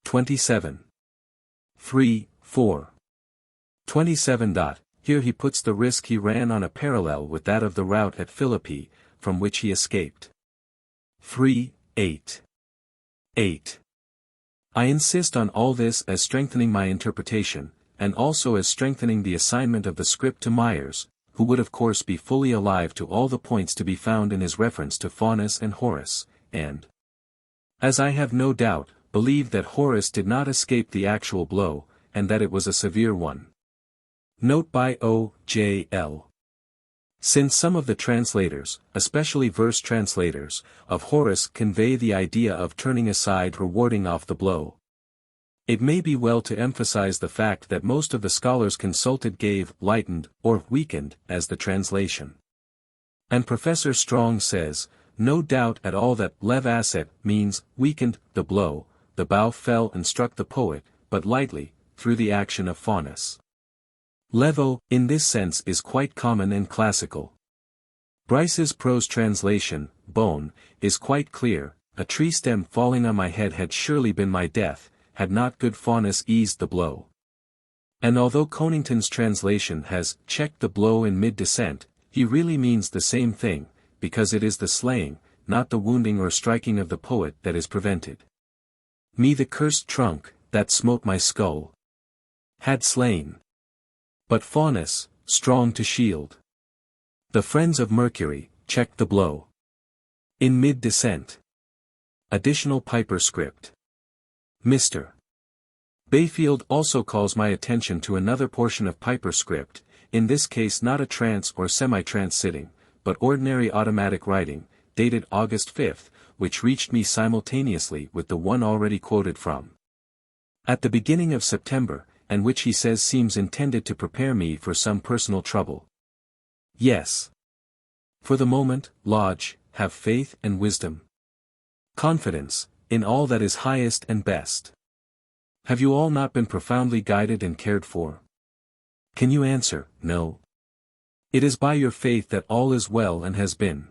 27. 3:4. 27. Here he puts the risk he ran on a parallel with that of the rout at Philippi, from which he escaped. 3:8. 8. I insist on all this as strengthening my interpretation, and also as strengthening the assignment of the script to Myers, who would of course be fully alive to all the points to be found in his reference to Faunus and Horace, and, as I have no doubt, believe that Horace did not escape the actual blow, and that it was a severe one. Note by O.J.L. Since some of the translators, especially verse translators, of Horace convey the idea of turning aside or warding off the blow, it may be well to emphasize the fact that most of the scholars consulted gave lightened or weakened as the translation. And Professor Strong says, no doubt at all that levaset means weakened the blow, the bough fell and struck the poet, but lightly, through the action of Faunus. Levo, in this sense is quite common and classical. Bryce's prose translation, bone, is quite clear. A tree stem falling on my head had surely been my death, had not good Faunus eased the blow. And although Conington's translation has checked the blow in mid-descent, he really means the same thing, because it is the slaying, not the wounding or striking of the poet that is prevented. Me the cursed trunk, that smote my skull, had slain. But Faunus, strong to shield the friends of Mercury, checked the blow. In mid-descent. Additional Piper script. Mr. Bayfield also calls my attention to another portion of Piper script, in this case not a trance or semi-trance sitting, but ordinary automatic writing, dated August 5, which reached me simultaneously with the one already quoted from. At the beginning of September, and which he says seems intended to prepare me for some personal trouble. Yes. For the moment, lodge, have faith and wisdom. Confidence, in all that is highest and best. Have you all not been profoundly guided and cared for? Can you answer, no? It is by your faith that all is well and has been.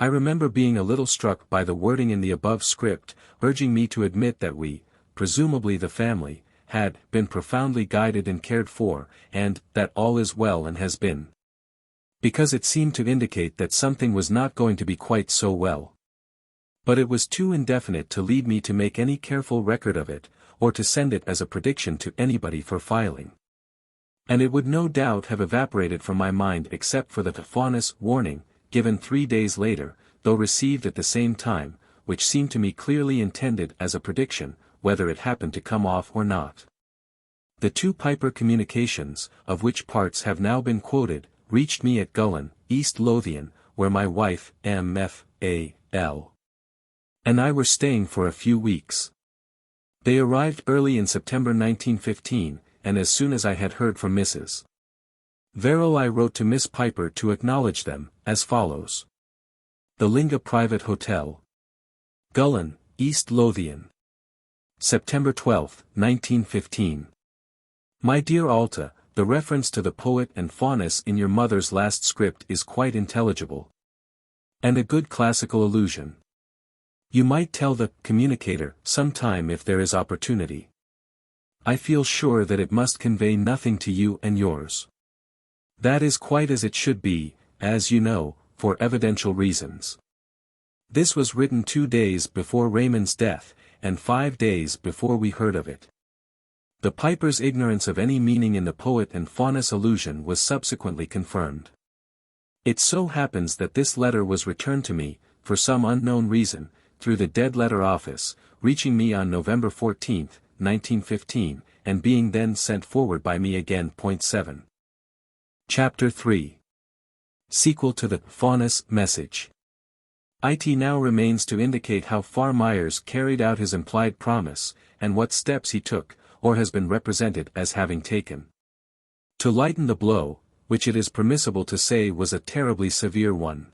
I remember being a little struck by the wording in the above script, urging me to admit that we, presumably the family, had been profoundly guided and cared for, and that all is well and has been. Because it seemed to indicate that something was not going to be quite so well. But it was too indefinite to lead me to make any careful record of it, or to send it as a prediction to anybody for filing. And it would no doubt have evaporated from my mind except for the Faunus warning, given 3 days later, though received at the same time, which seemed to me clearly intended as a prediction, whether it happened to come off or not. The 2 Piper communications, of which parts have now been quoted, reached me at Gullen, East Lothian, where my wife, M.F.A.L. and I were staying for a few weeks. They arrived early in September 1915, and as soon as I had heard from Mrs. Verrill I wrote to Miss Piper to acknowledge them, as follows. The Linga Private Hotel. Gullen, East Lothian. September 12, 1915. My dear Alta, the reference to the poet and Faunus in your mother's last script is quite intelligible. And a good classical allusion. You might tell the communicator sometime if there is opportunity. I feel sure that it must convey nothing to you and yours. That is quite as it should be, as you know, for evidential reasons. This was written 2 days before Raymond's death, and 5 days before we heard of it. The Piper's ignorance of any meaning in the poet and Faunus allusion was subsequently confirmed. It so happens that this letter was returned to me, for some unknown reason, through the dead letter office, reaching me on November 14, 1915, and being then sent forward by me again. 7. Chapter 3. Sequel to the Faunus message. It now remains to indicate how far Myers carried out his implied promise, and what steps he took, or has been represented as having taken, to lighten the blow, which it is permissible to say was a terribly severe one.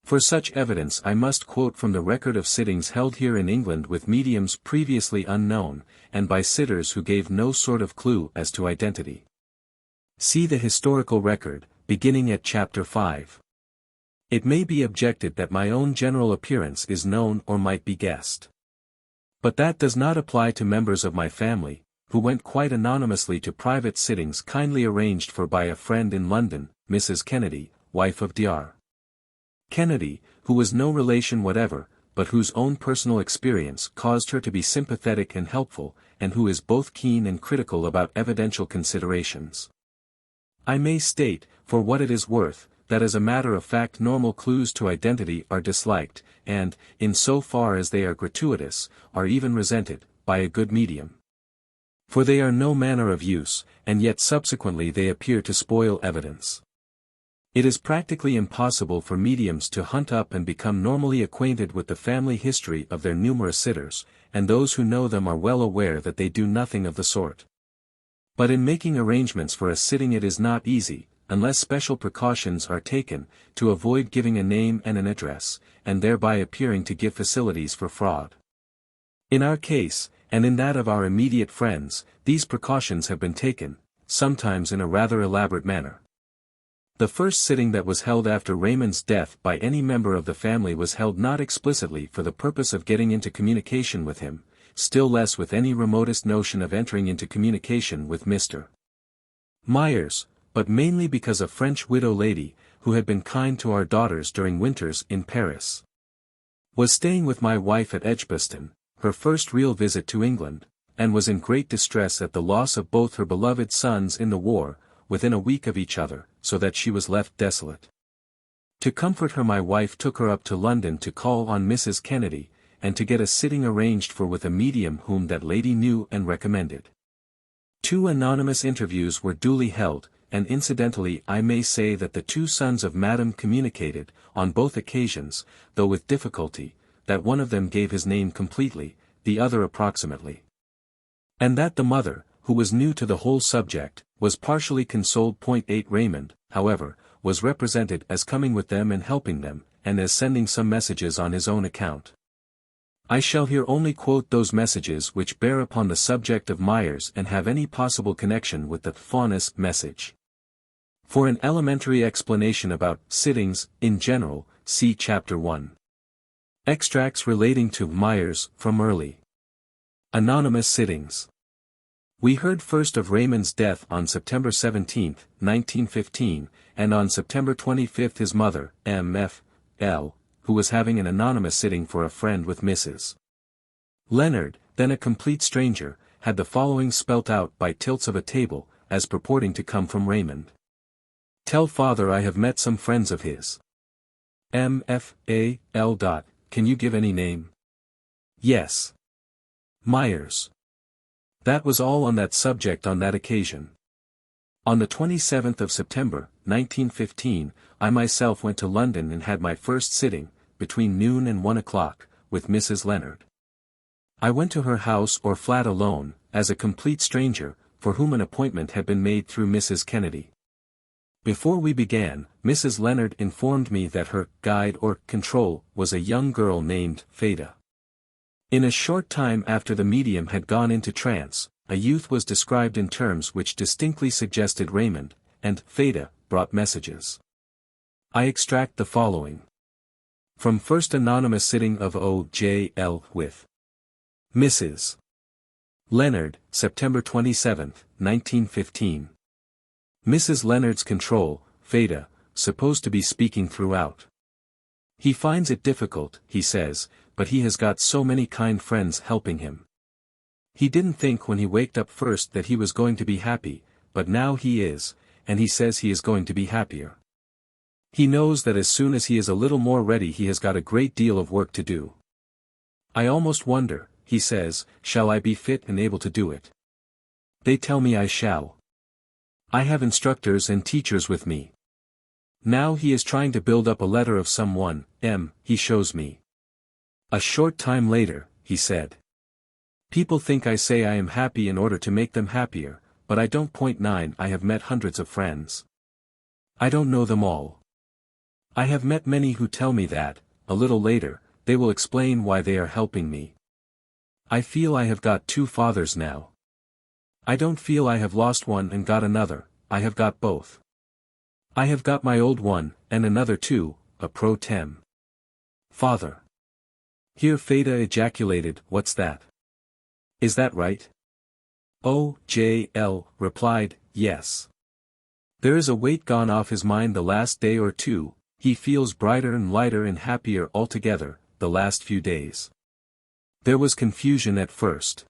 For such evidence I must quote from the record of sittings held here in England with mediums previously unknown, and by sitters who gave no sort of clue as to identity. See the historical record, beginning at Chapter 5. It may be objected that my own general appearance is known or might be guessed. But that does not apply to members of my family, who went quite anonymously to private sittings kindly arranged for by a friend in London, Mrs. Kennedy, wife of Dr. Kennedy, who was no relation whatever, but whose own personal experience caused her to be sympathetic and helpful, and who is both keen and critical about evidential considerations. I may state, for what it is worth, that as a matter of fact normal clues to identity are disliked, and, in so far as they are gratuitous, are even resented, by a good medium. For they are no manner of use, and yet subsequently they appear to spoil evidence. It is practically impossible for mediums to hunt up and become normally acquainted with the family history of their numerous sitters, and those who know them are well aware that they do nothing of the sort. But in making arrangements for a sitting it is not easy, unless special precautions are taken, to avoid giving a name and an address, and thereby appearing to give facilities for fraud. In our case, and in that of our immediate friends, these precautions have been taken, sometimes in a rather elaborate manner. The first sitting that was held after Raymond's death by any member of the family was held not explicitly for the purpose of getting into communication with him, still less with any remotest notion of entering into communication with Mr. Myers, but mainly because a French widow lady, who had been kind to our daughters during winters in Paris, was staying with my wife at Edgbaston, her first real visit to England, and was in great distress at the loss of both her beloved sons in the war, within a week of each other, so that she was left desolate. To comfort her, my wife took her up to London to call on Mrs. Kennedy, and to get a sitting arranged for with a medium whom that lady knew and recommended. 2 anonymous interviews were duly held, and incidentally I may say that the 2 sons of Madame communicated, on both occasions, though with difficulty, that one of them gave his name completely, the other approximately. And that the mother, who was new to the whole subject, was partially consoled. 8 Raymond, however, was represented as coming with them and helping them, and as sending some messages on his own account. I shall here only quote those messages which bear upon the subject of Myers and have any possible connection with the Faunus message. For an elementary explanation about sittings, in general, see Chapter 1. Extracts relating to Myers from early anonymous sittings. We heard first of Raymond's death on September 17, 1915, and on September 25 his mother, M.F.L., who was having an anonymous sitting for a friend with Mrs. Leonard, then a complete stranger, had the following spelt out by tilts of a table, as purporting to come from Raymond. Tell father I have met some friends of his. M.F.A.L. Can you give any name? Yes. Myers. That was all on that subject on that occasion. On the 27th of September, 1915, I myself went to London and had my first sitting, between noon and 1 o'clock, with Mrs. Leonard. I went to her house or flat alone, as a complete stranger, for whom an appointment had been made through Mrs. Kennedy. Before we began, Mrs. Leonard informed me that her guide or control was a young girl named Fada. In a short time after the medium had gone into trance, a youth was described in terms which distinctly suggested Raymond, and Fada brought messages. I extract the following. From first anonymous sitting of O.J.L. with Mrs. Leonard, September 27, 1915. Mrs. Leonard's control, Fada, supposed to be speaking throughout. He finds it difficult, he says, but he has got so many kind friends helping him. He didn't think when he waked up first that he was going to be happy, but now he is, and he says he is going to be happier. He knows that as soon as he is a little more ready he has got a great deal of work to do. I almost wonder, he says, shall I be fit and able to do it? They tell me I shall. I have instructors and teachers with me. Now he is trying to build up a letter of someone, he shows me. A short time later, he said. People think I say I am happy in order to make them happier, but I don't. 9 I have met hundreds of friends. I don't know them all. I have met many who tell me that, a little later, they will explain why they are helping me. I feel I have got 2 fathers now. I don't feel I have lost one and got another, I have got both. I have got my old one, and another too, a pro tem. Father. Here Fada ejaculated, what's that? Is that right? O.J.L. replied, yes. There is a weight gone off his mind the last day or two, he feels brighter and lighter and happier altogether, the last few days. There was confusion at first.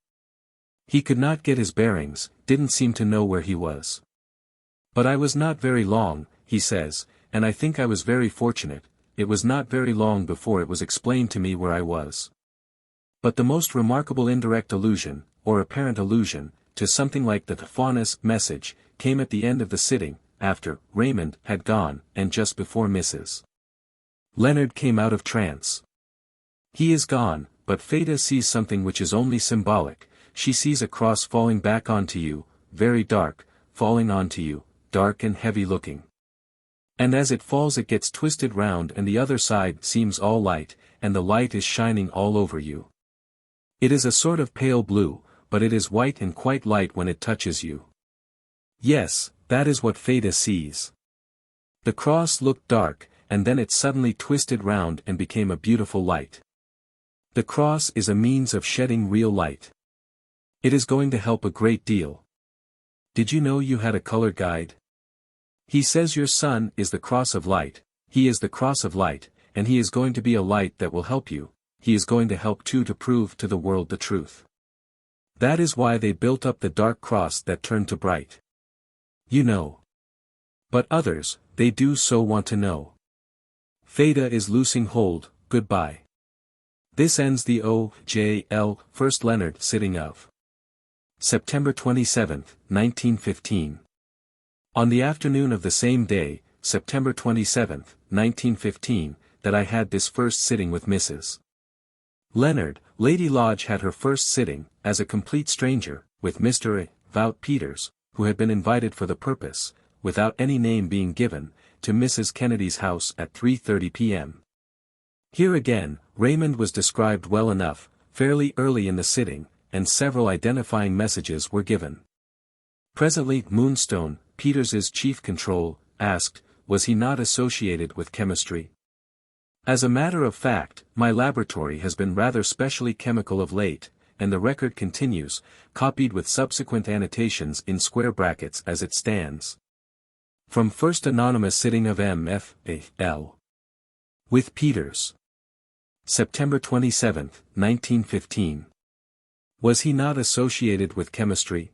He could not get his bearings, didn't seem to know where he was. But I was not very long, he says, and I think I was very fortunate. It was not very long before it was explained to me where I was. But the most remarkable indirect allusion, or apparent allusion, to something like the Faunus message, came at the end of the sitting, after Raymond had gone, and just before Mrs. Leonard came out of trance. He is gone, but Fada sees something which is only symbolic. She sees a cross falling back onto you, very dark, falling onto you, dark and heavy looking. And as it falls it gets twisted round and the other side seems all light, and the light is shining all over you. It is a sort of pale blue, but it is white and quite light when it touches you. Yes, that is what Fata sees. The cross looked dark, and then it suddenly twisted round and became a beautiful light. The cross is a means of shedding real light. It is going to help a great deal. Did you know you had a color guide? He says your son is the cross of light, he is the cross of light, and he is going to be a light that will help you, he is going to help too to prove to the world the truth. That is why they built up the dark cross that turned to bright. You know. But others, they do so want to know. Fata is loosing hold, goodbye. This ends the O.J.L. First Leonard sitting of September 27, 1915. On the afternoon of the same day, September 27, 1915, that I had this first sitting with Mrs. Leonard, Lady Lodge had her first sitting, as a complete stranger, with Mr. Vout Peters, who had been invited for the purpose, without any name being given, to Mrs. Kennedy's house at 3:30 p.m. Here again, Raymond was described well enough, fairly early in the sitting, and several identifying messages were given. Presently Moonstone, Peters's chief control, asked, was he not associated with chemistry? As a matter of fact, my laboratory has been rather specially chemical of late, and the record continues, copied with subsequent annotations in square brackets as it stands. From first anonymous sitting of M.F.A.L. with Peters. September 27, 1915. Was he not associated with chemistry?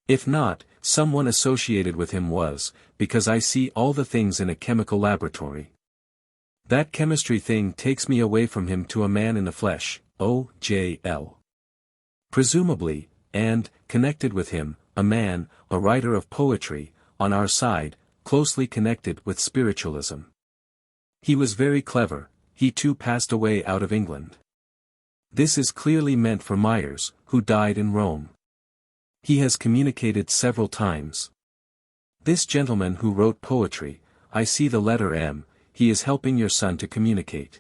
If not, someone associated with him was, because I see all the things in a chemical laboratory. That chemistry thing takes me away from him to a man in the flesh, O.J.L. Presumably, and, connected with him, a man, a writer of poetry, on our side, closely connected with spiritualism. He was very clever, he too passed away out of England. This is clearly meant for Myers, who died in Rome. He has communicated several times. This gentleman who wrote poetry, I see the letter M, he is helping your son to communicate.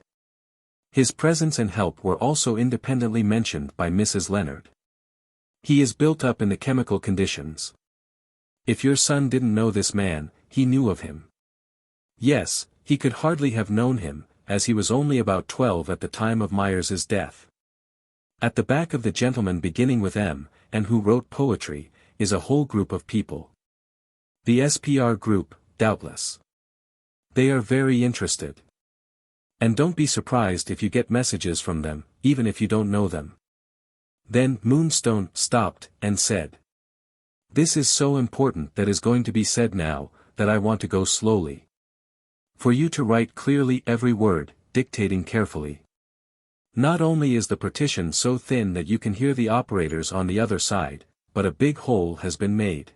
His presence and help were also independently mentioned by Mrs. Leonard. He is built up in the chemical conditions. If your son didn't know this man, he knew of him. Yes, he could hardly have known him, as he was only about 12 at the time of Myers's death. At the back of the gentleman beginning with M, and who wrote poetry, is a whole group of people. The SPR group, doubtless. They are very interested. And don't be surprised if you get messages from them, even if you don't know them. Then Moonstone stopped and said, this is so important that is going to be said now, that I want to go slowly. For you to write clearly every word, dictating carefully. Not only is the partition so thin that you can hear the operators on the other side, but a big hole has been made.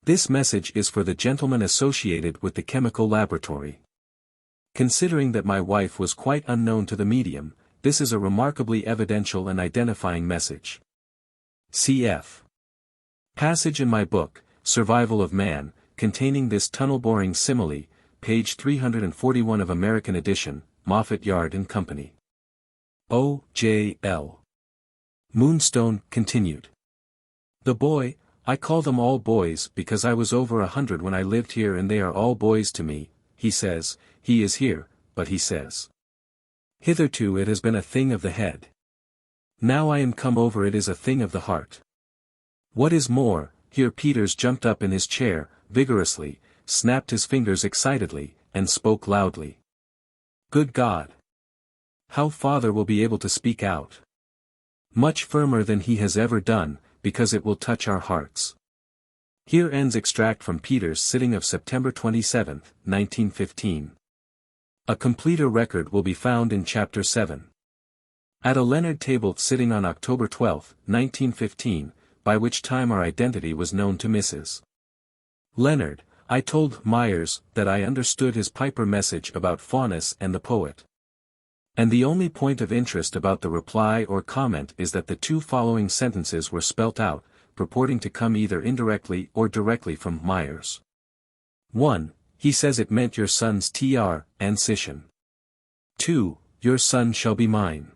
This message is for the gentleman associated with the chemical laboratory. Considering that my wife was quite unknown to the medium, this is a remarkably evidential and identifying message. Cf. Passage in my book, Survival of Man, containing this tunnel-boring simile, page 341 of American edition, Moffat Yard and Company. O.J.L. Moonstone continued. The boy, I call them all boys because I was over 100 when I lived here and they are all boys to me, he says, he is here, but he says. Hitherto it has been a thing of the head. Now I am come over it is a thing of the heart. What is more, here Peters jumped up in his chair, vigorously, snapped his fingers excitedly, and spoke loudly. Good God! How father will be able to speak out. Much firmer than he has ever done, because it will touch our hearts. Here ends extract from Peters' sitting of September 27, 1915. A completer record will be found in Chapter 7. At a Leonard table sitting on October 12, 1915, by which time our identity was known to Mrs. Leonard, I told Myers that I understood his Piper message about Faunus and the poet. And the only point of interest about the reply or comment is that the two following sentences were spelt out, purporting to come either indirectly or directly from Myers. 1. He says it meant your son's ancition. 2. Your son shall be mine.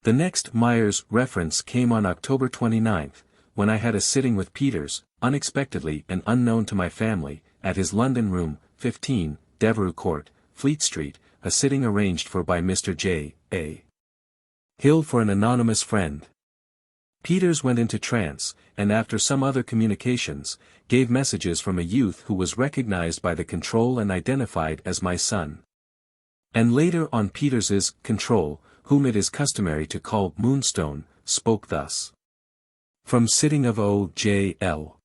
The next Myers reference came on October 29, when I had a sitting with Peters, unexpectedly and unknown to my family, at his London room, 15, Devereux Court, Fleet Street, a sitting arranged for by Mr. J. A. Hill for an anonymous friend. Peters went into trance, and after some other communications, gave messages from a youth who was recognized by the control and identified as my son. And later on Peters's control, whom it is customary to call Moonstone, spoke thus. From sitting of O.J.L.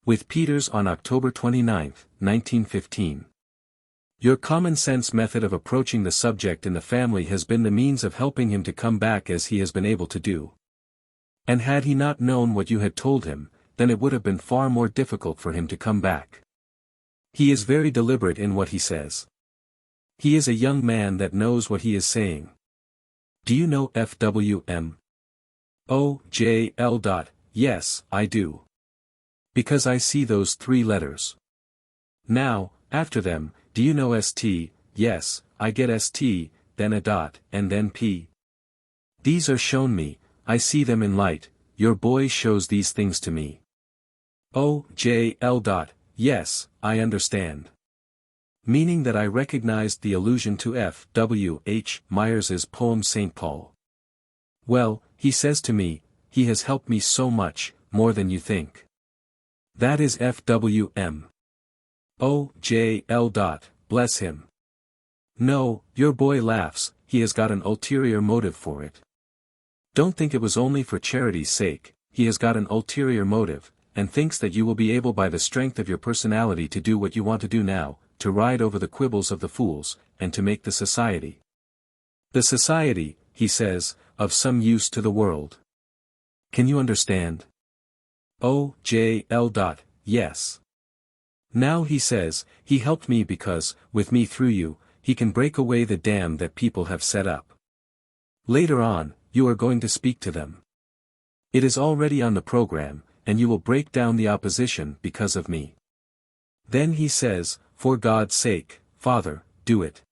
with Peters on October 29, 1915. Your common-sense method of approaching the subject in the family has been the means of helping him to come back as he has been able to do. And had he not known what you had told him, then it would have been far more difficult for him to come back. He is very deliberate in what he says. He is a young man that knows what he is saying. Do you know F.W.M.? O.J.L. Yes, I do. Because I see those 3 letters. Now, after them, do you know S.T.? Yes, I get S.T., then a dot, and then P. These are shown me, I see them in light, your boy shows these things to me. O.J.L. Yes, I understand. Meaning that I recognized the allusion to F.W.H. Myers's poem St. Paul. Well, he says to me, he has helped me so much, more than you think. That is F.W.M. O.J.L. Bless him. No, your boy laughs, he has got an ulterior motive for it. Don't think it was only for charity's sake, he has got an ulterior motive, and thinks that you will be able by the strength of your personality to do what you want to do now, to ride over the quibbles of the fools, and to make the society. The society, he says, of some use to the world. Can you understand? O.J.L. Yes. Now he says, he helped me because, with me through you, he can break away the dam that people have set up. Later on, you are going to speak to them. It is already on the program, and you will break down the opposition because of me. Then he says, for God's sake, Father, do it.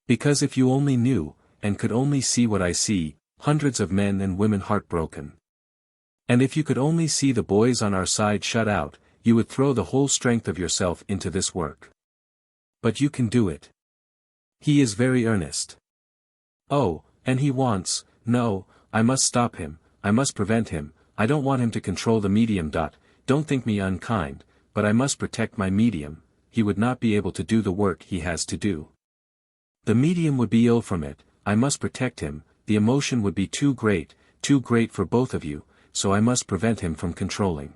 Because if you only knew, and could only see what I see, hundreds of men and women heartbroken. And if you could only see the boys on our side shut out, you would throw the whole strength of yourself into this work. But you can do it. He is very earnest. Oh, and he wants, no, I must stop him, I must prevent him, I don't want him to control the medium. Don't think me unkind, but I must protect my medium, he would not be able to do the work he has to do. The medium would be ill from it, I must protect him, the emotion would be too great for both of you, so I must prevent him from controlling.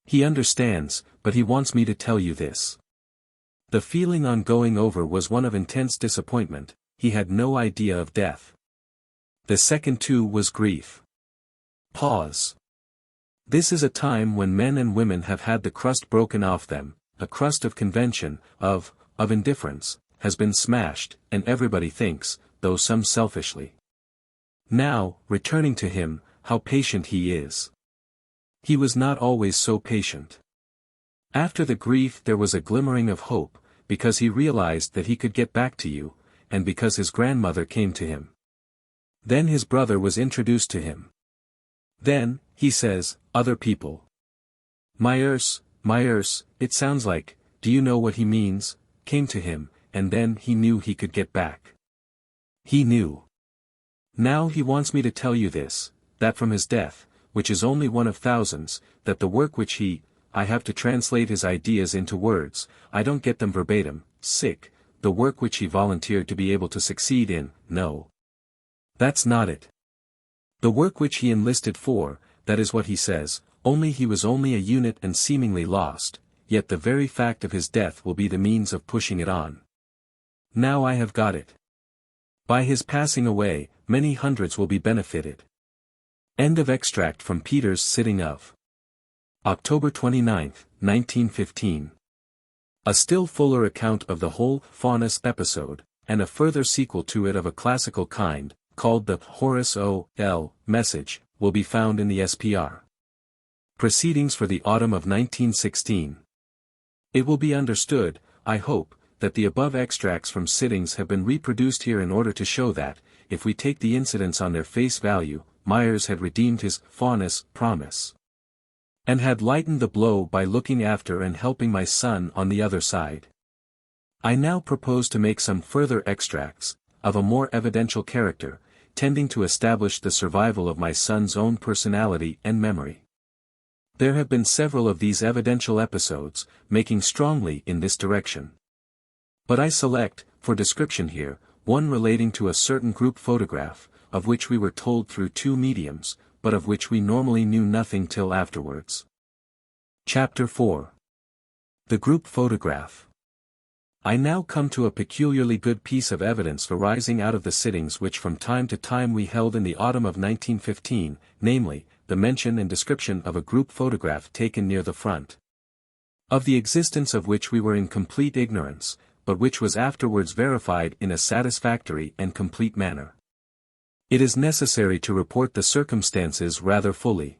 He understands, but he wants me to tell you this. The feeling on going over was one of intense disappointment, he had no idea of death. The second too was grief. Pause. This is a time when men and women have had the crust broken off them, a crust of convention, of indifference, has been smashed, and everybody thinks, though some selfishly. Now, returning to him, how patient he is. He was not always so patient. After the grief there was a glimmering of hope, because he realized that he could get back to you, and because his grandmother came to him. Then his brother was introduced to him. Then, he says, other people. Myers, it sounds like, do you know what he means, came to him, and then he knew he could get back. He knew. Now he wants me to tell you this, that from his death, which is only one of thousands, that the work which I have to translate his ideas into words, I don't get them verbatim, the work which he volunteered to be able to succeed in, no. That's not it. The work which he enlisted for, that is what he says, only he was only a unit and seemingly lost, yet the very fact of his death will be the means of pushing it on. Now I have got it. By his passing away, many hundreds will be benefited. End of extract from Peter's Sitting of October 29, 1915. A still fuller account of the whole Faunus episode, and a further sequel to it of a classical kind, called the Horace O.L. Message, will be found in the S.P.R. Proceedings for the autumn of 1916. It will be understood, I hope, that the above extracts from sittings have been reproduced here in order to show that, if we take the incidents on their face value, Myers had redeemed his Faunus promise. And had lightened the blow by looking after and helping my son on the other side. I now propose to make some further extracts, of a more evidential character, tending to establish the survival of my son's own personality and memory. There have been several of these evidential episodes, making strongly in this direction. But I select, for description here, one relating to a certain group photograph, of which we were told through two mediums, but of which we normally knew nothing till afterwards. Chapter 4. The Group Photograph. I now come to a peculiarly good piece of evidence arising out of the sittings which from time to time we held in the autumn of 1915, namely, the mention and description of a group photograph taken near the front. Of the existence of which we were in complete ignorance, but which was afterwards verified in a satisfactory and complete manner. It is necessary to report the circumstances rather fully.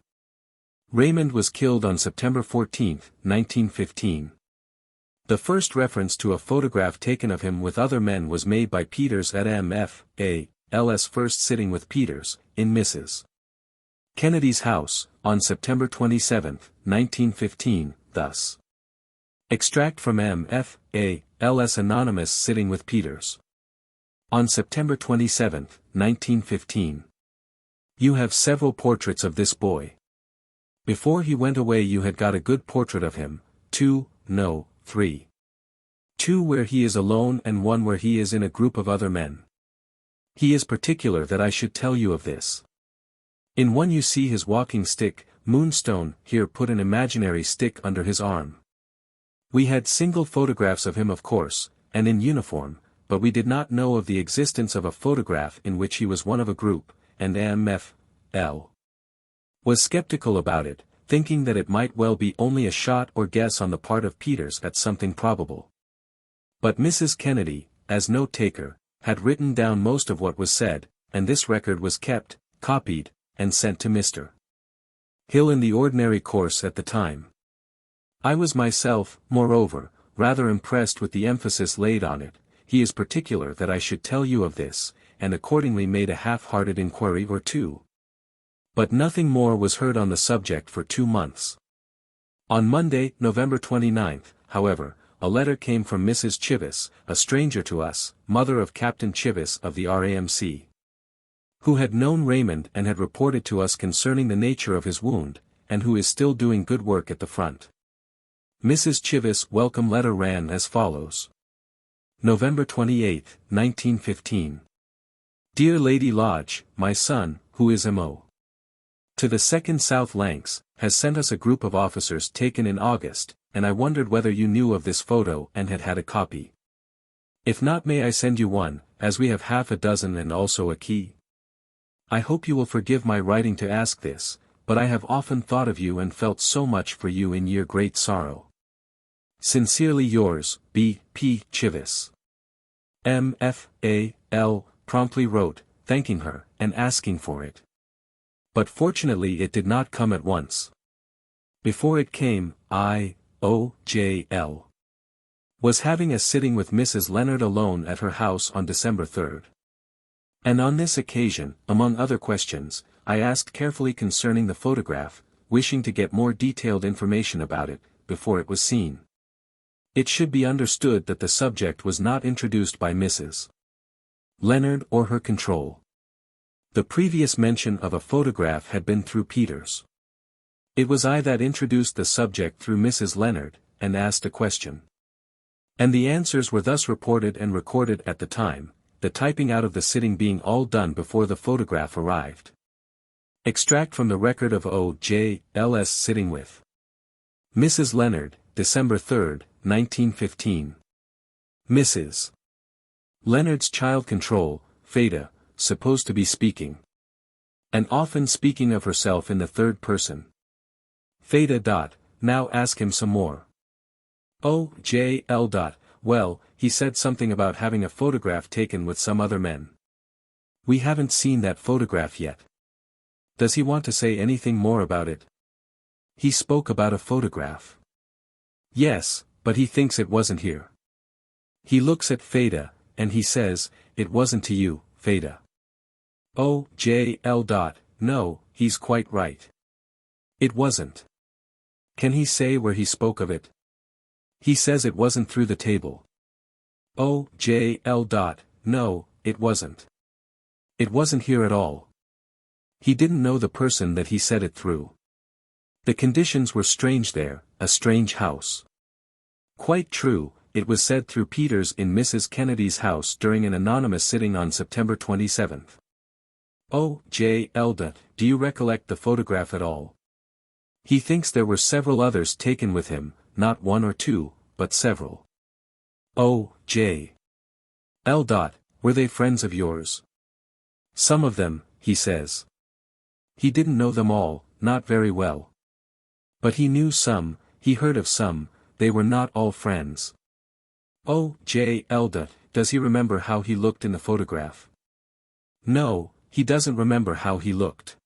Raymond was killed on September 14, 1915. The first reference to a photograph taken of him with other men was made by Peters at M.F.A.'s first sitting with Peters, in Mrs. Kennedy's house, on September 27, 1915, thus. Extract from M.F.A.'s anonymous sitting with Peters. On September 27, 1915. You have several portraits of this boy. Before he went away you had got a good portrait of him, 3. 2 where he is alone and 1 where he is in a group of other men. He is particular that I should tell you of this. In one you see his walking stick, Moonstone, here put an imaginary stick under his arm. We had single photographs of him of course, and in uniform, but we did not know of the existence of a photograph in which he was one of a group, and M.F.L. was skeptical about it, thinking that it might well be only a shot or guess on the part of Peters at something probable. But Mrs. Kennedy, as note-taker, had written down most of what was said, and this record was kept, copied, and sent to Mr. Hill in the ordinary course at the time. I was myself, moreover, rather impressed with the emphasis laid on it. He is particular that I should tell you of this, and accordingly made a half-hearted inquiry or two. But nothing more was heard on the subject for 2 months. On Monday, November 29, however, a letter came from Mrs. Chivis, a stranger to us, mother of Captain Chivis of the RAMC, who had known Raymond and had reported to us concerning the nature of his wound, and who is still doing good work at the front. Mrs. Chivis' welcome letter ran as follows. November 28, 1915. Dear Lady Lodge, my son, who is M.O. to the 2nd South Lancs, has sent us a group of officers taken in August, and I wondered whether you knew of this photo and had a copy. If not, may I send you one, as we have half a dozen and also a key? I hope you will forgive my writing to ask this, but I have often thought of you and felt so much for you in your great sorrow. Sincerely yours, B. P. Chivis. M.F.A.L. promptly wrote, thanking her, and asking for it. But fortunately it did not come at once. Before it came, I.O.J.L. was having a sitting with Mrs. Leonard alone at her house on December 3rd. And on this occasion, among other questions, I asked carefully concerning the photograph, wishing to get more detailed information about it, before it was seen. It should be understood that the subject was not introduced by Mrs. Leonard or her control. The previous mention of a photograph had been through Peters. It was I that introduced the subject through Mrs. Leonard, and asked a question. And the answers were thus reported and recorded at the time, the typing out of the sitting being all done before the photograph arrived. Extract from the record of O.J.L.'s sitting with Mrs. Leonard, December 3, 1915. Mrs. Leonard's child control, Feda, supposed to be speaking. And often speaking of herself in the third person. Feda. Now ask him some more. O.J.L. Well, he said something about having a photograph taken with some other men. We haven't seen that photograph yet. Does he want to say anything more about it? He spoke about a photograph. Yes, but he thinks it wasn't here. He looks at Feda, and he says, it wasn't to you, Feda. O.J.L. No, he's quite right. It wasn't. Can he say where he spoke of it? He says it wasn't through the table. Oh, J.L. No, it wasn't. It wasn't here at all. He didn't know the person that he said it through. The conditions were strange there, a strange house. Quite true, it was said through Peters in Mrs. Kennedy's house during an anonymous sitting on September 27th. Oh, J.L. Do you recollect the photograph at all? He thinks there were several others taken with him, not one or two, but several. Oh, J.L. Were they friends of yours? Some of them, he says. He didn't know them all, not very well. But he knew some, he heard of some, they were not all friends. Oh, J.L. Does he remember how he looked in the photograph? No, he doesn't remember how he looked.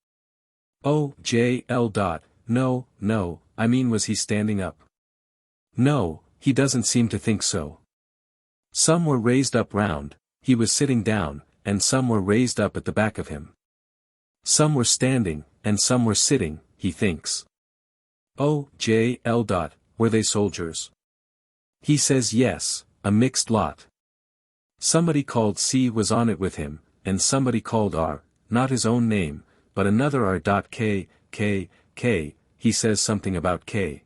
Oh, J.L. No, I mean was he standing up? No, he doesn't seem to think so. Some were raised up round, he was sitting down, and some were raised up at the back of him. Some were standing, and some were sitting, he thinks. Oh, J.L. Were they soldiers? He says yes, a mixed lot. Somebody called C was on it with him, and somebody called R, not his own name, but another R.K, he says something about K.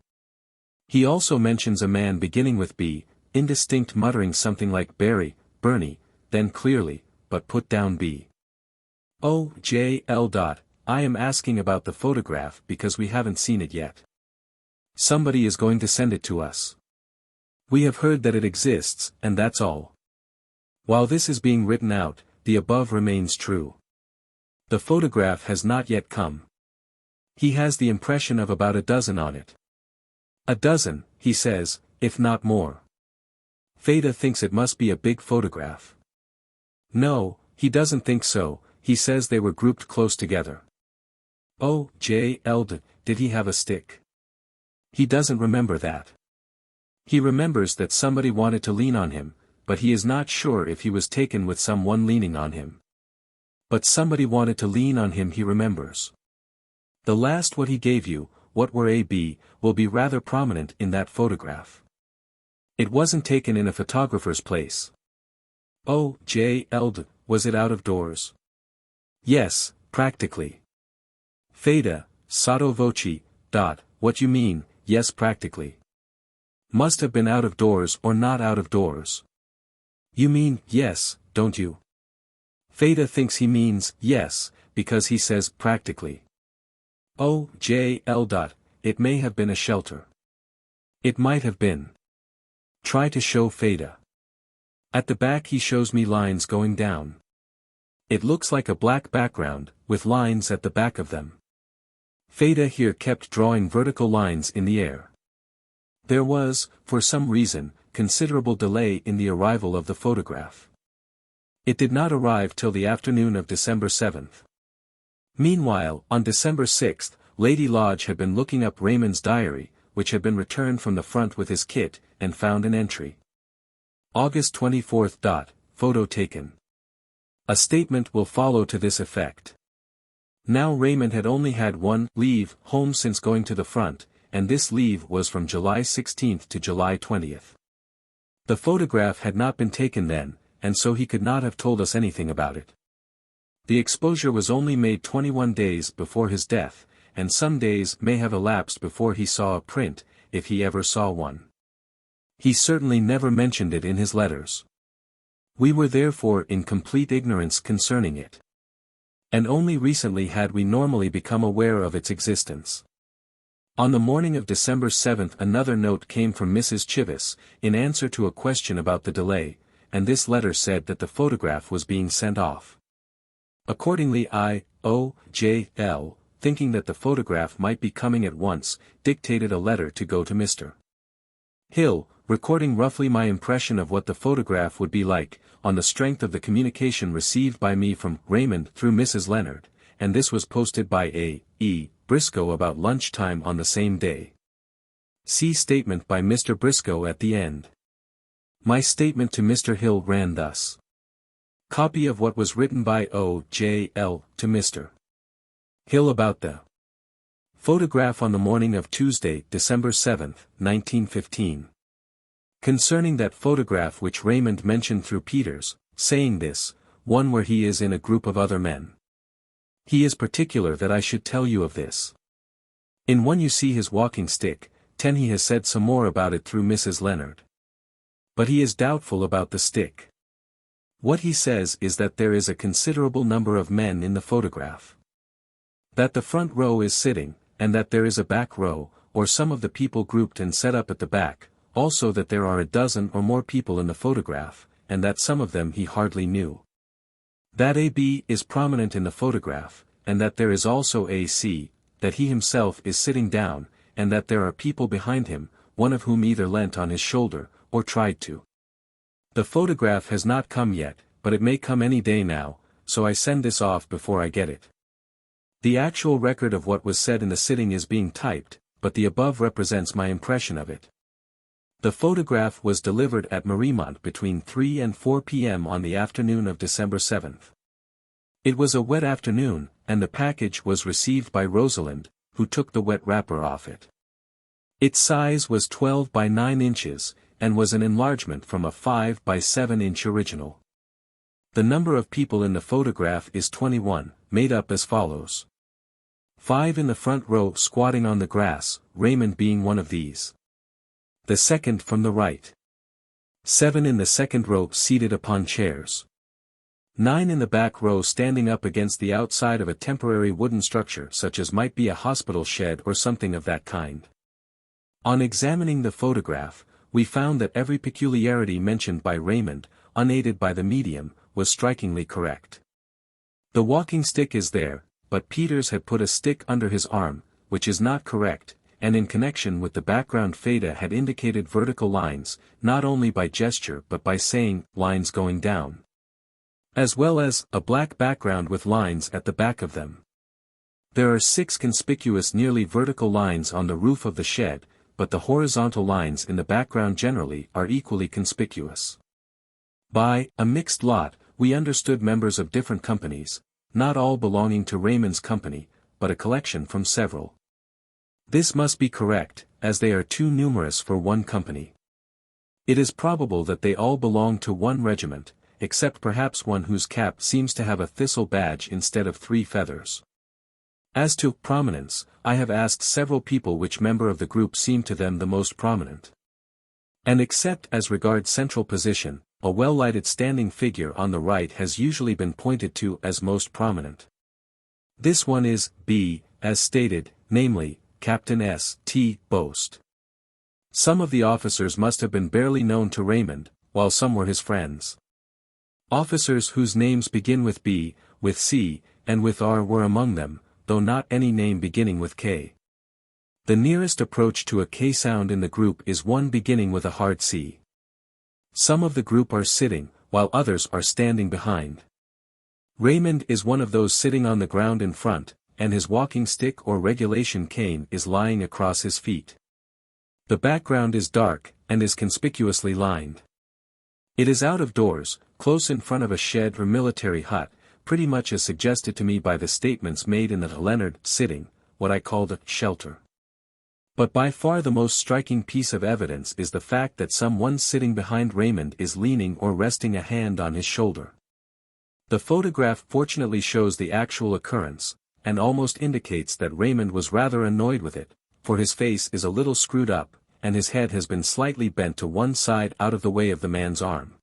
He also mentions a man beginning with B, indistinct muttering something like Bernie, then clearly, but put down B. Oh, J.L. I am asking about the photograph because we haven't seen it yet. Somebody is going to send it to us. We have heard that it exists, and that's all. While this is being written out, the above remains true. The photograph has not yet come. He has the impression of about a dozen on it. A dozen, he says, if not more. Feda thinks it must be a big photograph. No, he doesn't think so, he says they were grouped close together. Oh, J.L. Did he have a stick? He doesn't remember that. He remembers that somebody wanted to lean on him, but he is not sure if he was taken with someone leaning on him. But somebody wanted to lean on him, he remembers. The last what he gave you, what were A.B., will be rather prominent in that photograph. It wasn't taken in a photographer's place. Oh, J.L. Was it out of doors? Yes, practically. Feda, sotto voce, What you mean, yes practically. Must have been out of doors or not out of doors. You mean, yes, don't you? Feda thinks he means, yes, because he says practically. Oh, J.L. It may have been a shelter. It might have been. Try to show Feda. At the back he shows me lines going down. It looks like a black background, with lines at the back of them. Feda here kept drawing vertical lines in the air. There was, for some reason, considerable delay in the arrival of the photograph. It did not arrive till the afternoon of December 7th. Meanwhile, on December 6th, Lady Lodge had been looking up Raymond's diary, which had been returned from the front with his kit, and found an entry. August 24th. Photo taken. A statement will follow to this effect. Now Raymond had only had one leave home since going to the front, and this leave was from July 16th to July 20th. The photograph had not been taken then, and so he could not have told us anything about it. The exposure was only made 21 days before his death, and some days may have elapsed before he saw a print, if he ever saw one. He certainly never mentioned it in his letters. We were therefore in complete ignorance concerning it. And only recently had we normally become aware of its existence. On the morning of December 7th another note came from Mrs. Chivvis, in answer to a question about the delay, and this letter said that the photograph was being sent off. Accordingly I.O.J.L., thinking that the photograph might be coming at once, dictated a letter to go to Mr. Hill, recording roughly my impression of what the photograph would be like, on the strength of the communication received by me from Raymond through Mrs. Leonard, and this was posted by A.E. Briscoe about lunchtime on the same day. See statement by Mr. Briscoe at the end. My statement to Mr. Hill ran thus. Copy of what was written by O.J.L. to Mr. Hill about the Photograph on the morning of Tuesday, December 7, 1915. Concerning that photograph which Raymond mentioned through Peters, saying this, one where he is in a group of other men. He is particular that I should tell you of this. In one you see his walking stick, 10 he has said some more about it through Mrs. Leonard. But he is doubtful about the stick. What he says is that there is a considerable number of men in the photograph. That the front row is sitting, and that there is a back row, or some of the people grouped and set up at the back, also that there are a dozen or more people in the photograph, and that some of them he hardly knew. That AB is prominent in the photograph, and that there is also AC, that he himself is sitting down, and that there are people behind him, one of whom either leant on his shoulder, or tried to. The photograph has not come yet, but it may come any day now, so I send this off before I get it. The actual record of what was said in the sitting is being typed, but the above represents my impression of it. The photograph was delivered at Mariemont between 3 and 4 p.m. on the afternoon of December 7th. It was a wet afternoon, and the package was received by Rosalind, who took the wet wrapper off it. Its size was 12 by 9 inches, and was an enlargement from a 5 by 7 inch original. The number of people in the photograph is 21, made up as follows. 5 in the front row squatting on the grass, Raymond being one of these. The second from the right. 7 in the second row seated upon chairs. 9 in the back row standing up against the outside of a temporary wooden structure such as might be a hospital shed or something of that kind. On examining the photograph, we found that every peculiarity mentioned by Raymond, unaided by the medium, was strikingly correct. The walking stick is there, but Peters had put a stick under his arm, which is not correct, and in connection with the background Feda had indicated vertical lines, not only by gesture but by saying, lines going down. As well as, a black background with lines at the back of them. There are 6 conspicuous nearly vertical lines on the roof of the shed, but the horizontal lines in the background generally are equally conspicuous. By a mixed lot, we understood members of different companies, not all belonging to Raymond's company, but a collection from several. This must be correct, as they are too numerous for one company. It is probable that they all belong to one regiment, except perhaps one whose cap seems to have a thistle badge instead of 3 feathers. As to prominence, I have asked several people which member of the group seemed to them the most prominent. And except as regards central position, a well-lighted standing figure on the right has usually been pointed to as most prominent. This one is B, as stated, namely, Captain S. T. Boast. Some of the officers must have been barely known to Raymond, while some were his friends. Officers whose names begin with B, with C, and with R were among them, though not any name beginning with K. The nearest approach to a K sound in the group is one beginning with a hard C. Some of the group are sitting, while others are standing behind. Raymond is one of those sitting on the ground in front, and his walking stick or regulation cane is lying across his feet. The background is dark, and is conspicuously lined. It is out of doors, close in front of a shed or military hut, pretty much as suggested to me by the statements made in the Leonard sitting, what I called a shelter. But by far the most striking piece of evidence is the fact that someone sitting behind Raymond is leaning or resting a hand on his shoulder. The photograph fortunately shows the actual occurrence, and almost indicates that Raymond was rather annoyed with it, for his face is a little screwed up, and his head has been slightly bent to one side out of the way of the man's arm.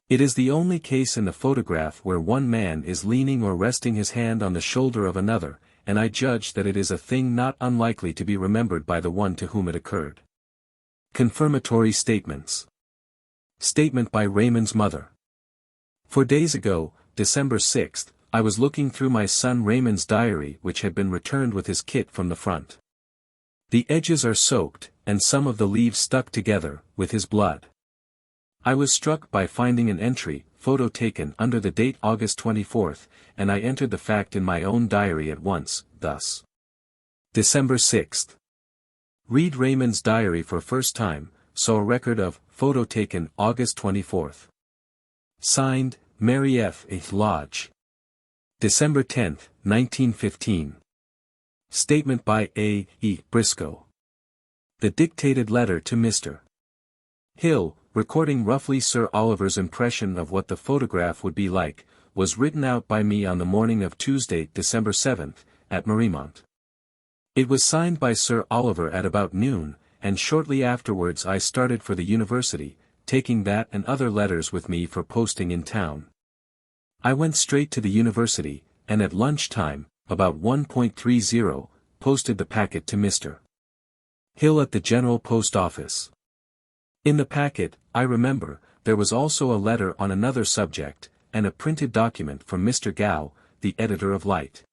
It is the only case in the photograph where one man is leaning or resting his hand on the shoulder of another, and I judge that it is a thing not unlikely to be remembered by the one to whom it occurred. Confirmatory statements. Statement by Raymond's mother. 4 days ago, December 6, I was looking through my son Raymond's diary which had been returned with his kit from the front. The edges are soaked, and some of the leaves stuck together, with his blood. I was struck by finding an entry, photo taken under the date August 24, and I entered the fact in my own diary at once, thus. December 6. Read Raymond's diary for first time, saw a record of, photo taken August 24. Signed, Mary F. A. Lodge. December 10, 1915. Statement by A. E. Briscoe. The dictated letter to Mr. Hill, recording roughly Sir Oliver's impression of what the photograph would be like, was written out by me on the morning of Tuesday, December 7th, at Mariemont. It was signed by Sir Oliver at about noon, and shortly afterwards I started for the university, taking that and other letters with me for posting in town. I went straight to the university, and at lunchtime, about 1:30, posted the packet to Mr. Hill at the General Post Office. In the packet, I remember, there was also a letter on another subject, and a printed document from Mr. Gow, the editor of Light.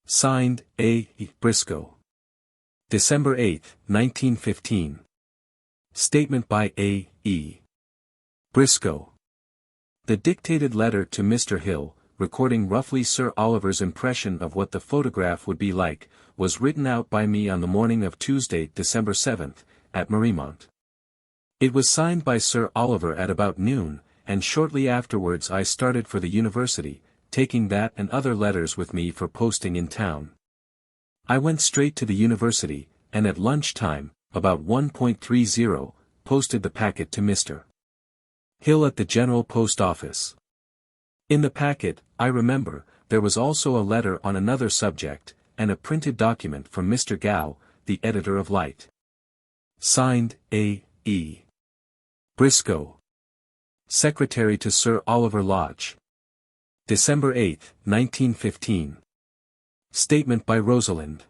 Signed, A. E. Briscoe. December 8, 1915. Statement by A. E. Briscoe. The dictated letter to Mr. Hill, recording roughly Sir Oliver's impression of what the photograph would be like, was written out by me on the morning of Tuesday, December 7th, at Mariemont. It was signed by Sir Oliver at about noon, and shortly afterwards I started for the university, taking that and other letters with me for posting in town. I went straight to the university, and at lunchtime, about 1:30, posted the packet to Mr. Hill at the General Post Office. In the packet, I remember, there was also a letter on another subject, and a printed document from Mr. Gow, the editor of Light. Signed, A. E. Briscoe. Secretary to Sir Oliver Lodge. December 8, 1915. Statement by Rosalind.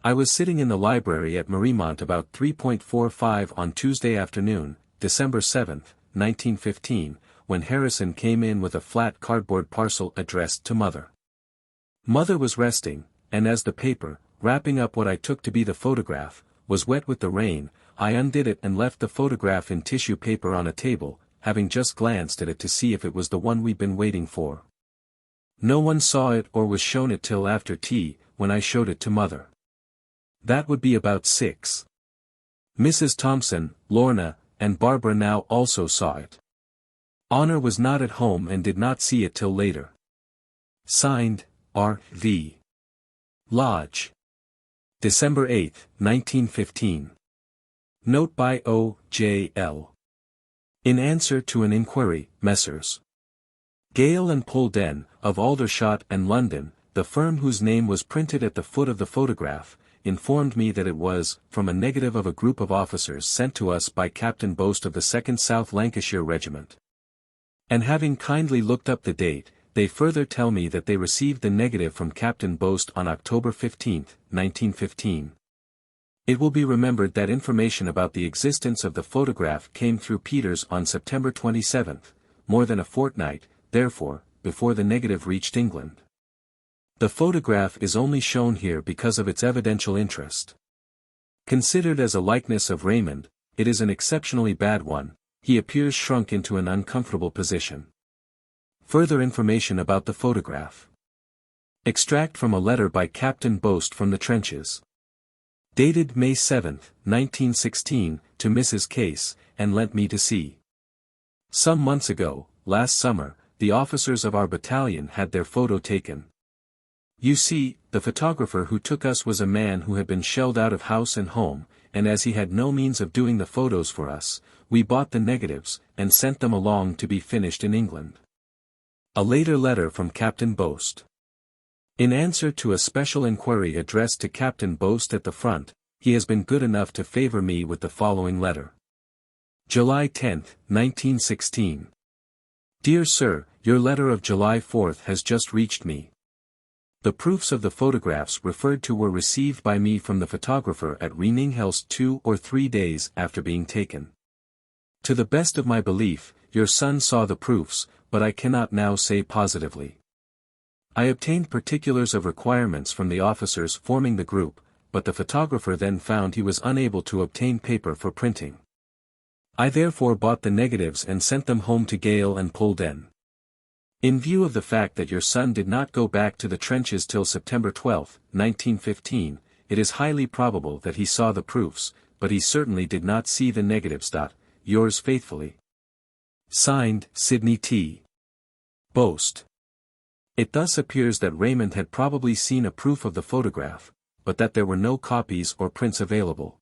I was sitting in the library at Mariemont about 3:45 on Tuesday afternoon, December 7, 1915, when Harrison came in with a flat cardboard parcel addressed to Mother. Mother was resting, and as the paper, wrapping up what I took to be the photograph, was wet with the rain, I undid it and left the photograph in tissue paper on a table, having just glanced at it to see if it was the one we'd been waiting for. No one saw it or was shown it till after tea, when I showed it to Mother. That would be about 6. Mrs. Thompson, Lorna, and Barbara now also saw it. Honor was not at home and did not see it till later. Signed, R. V. Lodge. December 8, 1915. Note by O. J. L. In answer to an inquiry, Messrs. Gale and Polden, of Aldershot and London, the firm whose name was printed at the foot of the photograph, informed me that it was, from a negative of a group of officers sent to us by Captain Boast of the 2nd South Lancashire Regiment. And having kindly looked up the date, they further tell me that they received the negative from Captain Boast on October 15, 1915. It will be remembered that information about the existence of the photograph came through Peters on September 27, more than a fortnight, therefore, before the negative reached England. The photograph is only shown here because of its evidential interest. Considered as a likeness of Raymond, it is an exceptionally bad one. He appears shrunk into an uncomfortable position. Further information about the photograph. Extract from a letter by Captain Boast from the trenches. Dated May 7, 1916, to Mrs. Case, and lent me to see. Some months ago, last summer, the officers of our battalion had their photo taken. You see, the photographer who took us was a man who had been shelled out of house and home, and as he had no means of doing the photos for us, we bought the negatives, and sent them along to be finished in England. A later letter from Captain Boast. In answer to a special inquiry addressed to Captain Boast at the front, he has been good enough to favor me with the following letter. July 10, 1916. Dear Sir, your letter of July 4 has just reached me. The proofs of the photographs referred to were received by me from the photographer at Reninghelse 2 or 3 days after being taken. To the best of my belief, your son saw the proofs, but I cannot now say positively. I obtained particulars of requirements from the officers forming the group, but the photographer then found he was unable to obtain paper for printing. I therefore bought the negatives and sent them home to Gale and Polden. In view of the fact that your son did not go back to the trenches till September 12, 1915, it is highly probable that he saw the proofs, but he certainly did not see the negatives. Yours faithfully. Signed, Sidney T. Boast. It thus appears that Raymond had probably seen a proof of the photograph, but that there were no copies or prints available.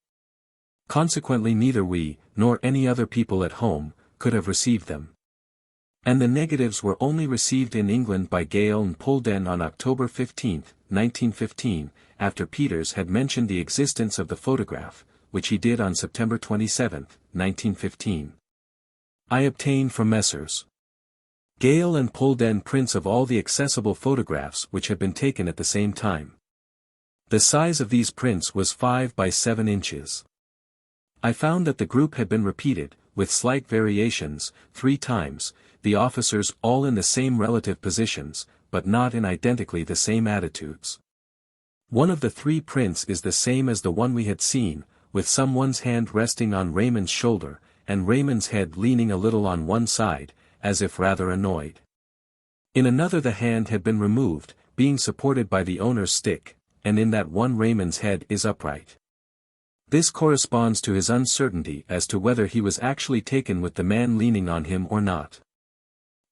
Consequently neither we, nor any other people at home, could have received them. And the negatives were only received in England by Gale and Polden on October 15, 1915, after Peters had mentioned the existence of the photograph, which he did on September 27, 1915. I obtained from Messrs. Gale and Polden prints of all the accessible photographs which had been taken at the same time. The size of these prints was 5 by 7 inches. I found that the group had been repeated, with slight variations, 3 times, the officers all in the same relative positions, but not in identically the same attitudes. One of the 3 prints is the same as the one we had seen, with someone's hand resting on Raymond's shoulder, and Raymond's head leaning a little on one side, as if rather annoyed. In another the hand had been removed, being supported by the owner's stick, and in that one Raymond's head is upright. This corresponds to his uncertainty as to whether he was actually taken with the man leaning on him or not.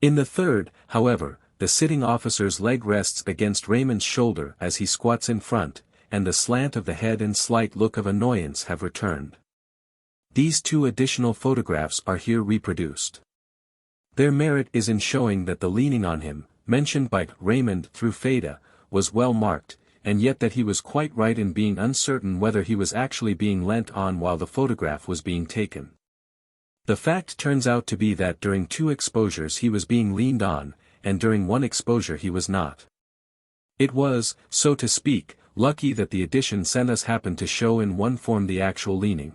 In the third, however, the sitting officer's leg rests against Raymond's shoulder as he squats in front, and the slant of the head and slight look of annoyance have returned. These 2 additional photographs are here reproduced. Their merit is in showing that the leaning on him, mentioned by Raymond through Feda, was well marked, and yet that he was quite right in being uncertain whether he was actually being leant on while the photograph was being taken. The fact turns out to be that during 2 exposures he was being leaned on, and during 1 exposure he was not. It was, so to speak, lucky that the edition sent us happened to show in one form the actual leaning.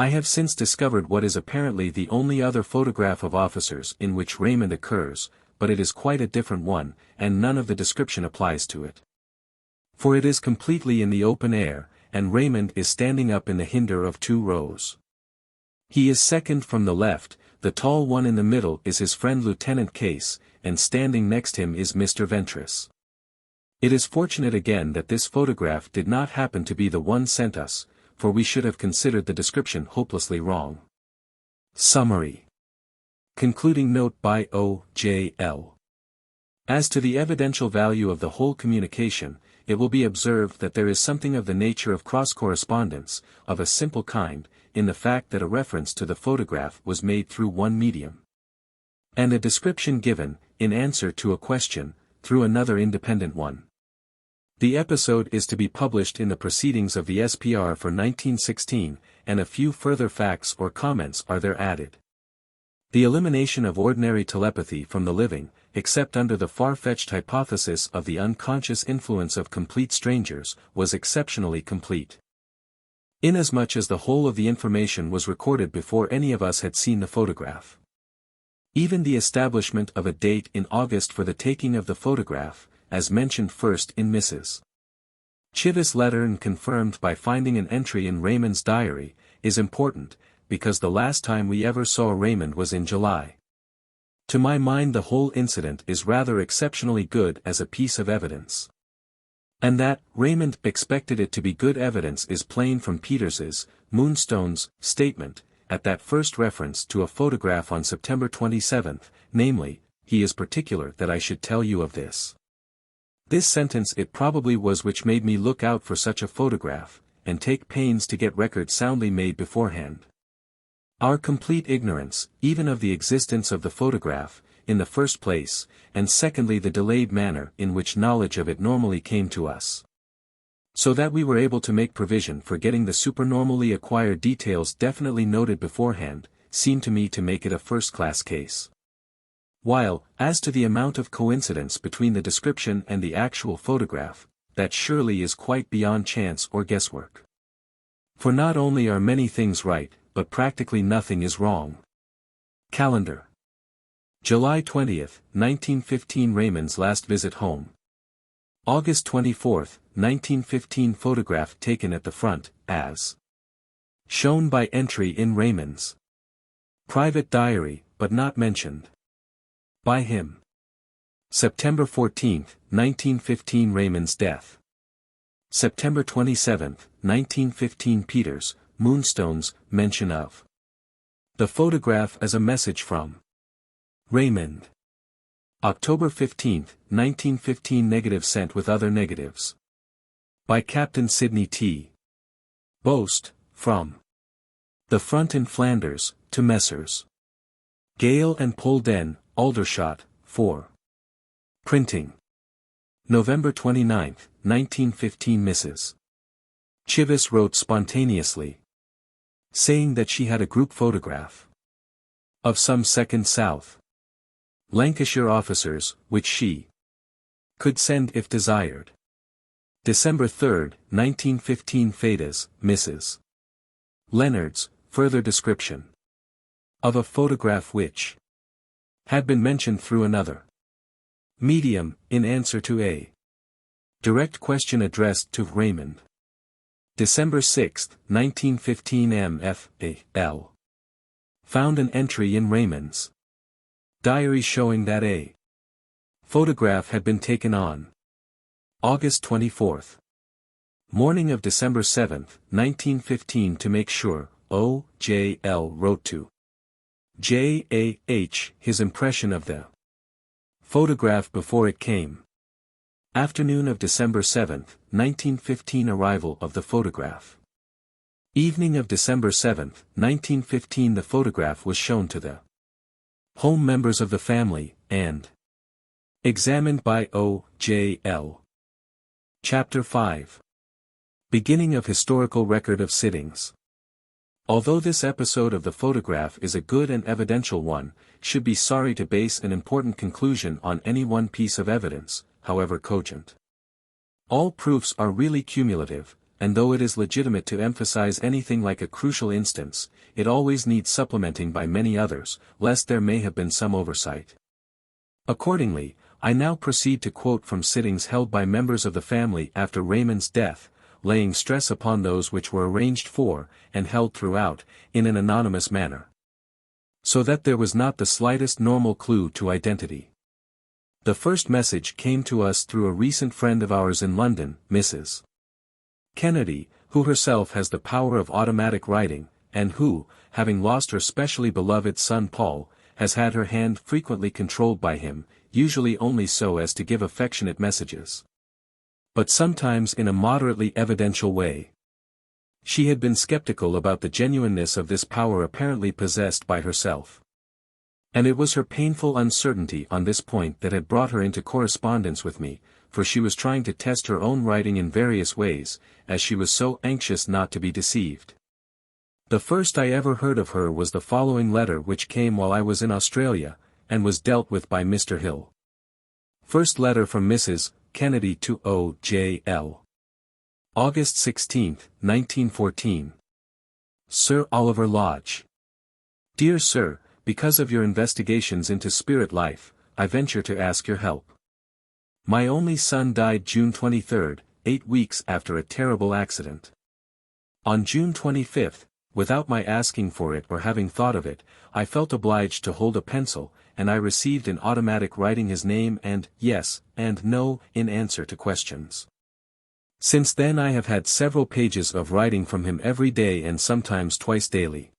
I have since discovered what is apparently the only other photograph of officers in which Raymond occurs, but it is quite a different one, and none of the description applies to it. For it is completely in the open air, and Raymond is standing up in the hinder of 2 rows. He is second from the left, the tall one in the middle is his friend Lieutenant Case, and standing next him is Mr. Ventris. It is fortunate again that this photograph did not happen to be the one sent us, for we should have considered the description hopelessly wrong. Summary. Concluding note by O.J.L. As to the evidential value of the whole communication, it will be observed that there is something of the nature of cross-correspondence, of a simple kind, in the fact that a reference to the photograph was made through one medium, and a description given, in answer to a question, through another independent one. The episode is to be published in the Proceedings of the SPR for 1916, and a few further facts or comments are there added. The elimination of ordinary telepathy from the living, except under the far-fetched hypothesis of the unconscious influence of complete strangers, was exceptionally complete. Inasmuch as the whole of the information was recorded before any of us had seen the photograph. Even the establishment of a date in August for the taking of the photograph, as mentioned first in Mrs. Chivas' letter and confirmed by finding an entry in Raymond's diary, is important, because the last time we ever saw Raymond was in July. To my mind the whole incident is rather exceptionally good as a piece of evidence. And that Raymond expected it to be good evidence is plain from Peters's, Moonstone's, statement, at that first reference to a photograph on September 27, namely, he is particular that I should tell you of this. This sentence it probably was which made me look out for such a photograph, and take pains to get record soundly made beforehand. Our complete ignorance, even of the existence of the photograph, in the first place, and secondly the delayed manner in which knowledge of it normally came to us. So that we were able to make provision for getting the supernormally acquired details definitely noted beforehand, seemed to me to make it a first-class case. While, as to the amount of coincidence between the description and the actual photograph, that surely is quite beyond chance or guesswork. For not only are many things right, but practically nothing is wrong. Calendar. July 20, 1915 Raymond's last visit home. August 24, 1915 photograph taken at the front, as shown by entry in Raymond's private diary, but not mentioned by him. September 14, 1915 Raymond's death. September 27, 1915 Peters, Moonstone's, mention of the photograph as a message from Raymond. October 15, 1915. Negative sent with other negatives. By Captain Sidney T. Boast, from the front in Flanders, to Messrs. Gale and Polden, Aldershot, 4. Printing. November 29, 1915. Mrs. Chivis wrote spontaneously, saying that she had a group photograph of some second South Lancashire officers, which she could send if desired. December 3, 1915. Fedas, Mrs. Leonard's, further description of a photograph which had been mentioned through another medium, in answer to a direct question addressed to Raymond. December 6, 1915. M.F.A.L. found an entry in Raymond's diary showing that a photograph had been taken on August 24. Morning of December 7, 1915. To make sure, O.J.L. wrote to J.A.H. his impression of the photograph before it came. Afternoon of December 7, 1915. Arrival of the photograph. Evening of December 7, 1915. The photograph was shown to the home members of the family, and examined by O.J.L. Chapter 5. Beginning of historical record of sittings. Although this episode of the photograph is a good and evidential one, should be sorry to base an important conclusion on any one piece of evidence, however cogent. All proofs are really cumulative, and though it is legitimate to emphasize anything like a crucial instance, it always needs supplementing by many others, lest there may have been some oversight. Accordingly, I now proceed to quote from sittings held by members of the family after Raymond's death, laying stress upon those which were arranged for, and held throughout, in an anonymous manner, so that there was not the slightest normal clue to identity. The first message came to us through a recent friend of ours in London, Mrs. Kennedy, who herself has the power of automatic writing, and who, having lost her specially beloved son Paul, has had her hand frequently controlled by him, usually only so as to give affectionate messages, but sometimes in a moderately evidential way. She had been skeptical about the genuineness of this power apparently possessed by herself. And it was her painful uncertainty on this point that had brought her into correspondence with me, for she was trying to test her own writing in various ways, as she was so anxious not to be deceived. The first I ever heard of her was the following letter, which came while I was in Australia, and was dealt with by Mr. Hill. First letter from Mrs. Kennedy to O.J.L. August 16, 1914. Sir Oliver Lodge. Dear Sir, because of your investigations into spirit life, I venture to ask your help. My only son died June 23, 8 weeks after a terrible accident. On June 25, without my asking for it or having thought of it, I felt obliged to hold a pencil, and I received in automatic writing his name and yes, and no, in answer to questions. Since then I have had several pages of writing from him every day and sometimes twice daily.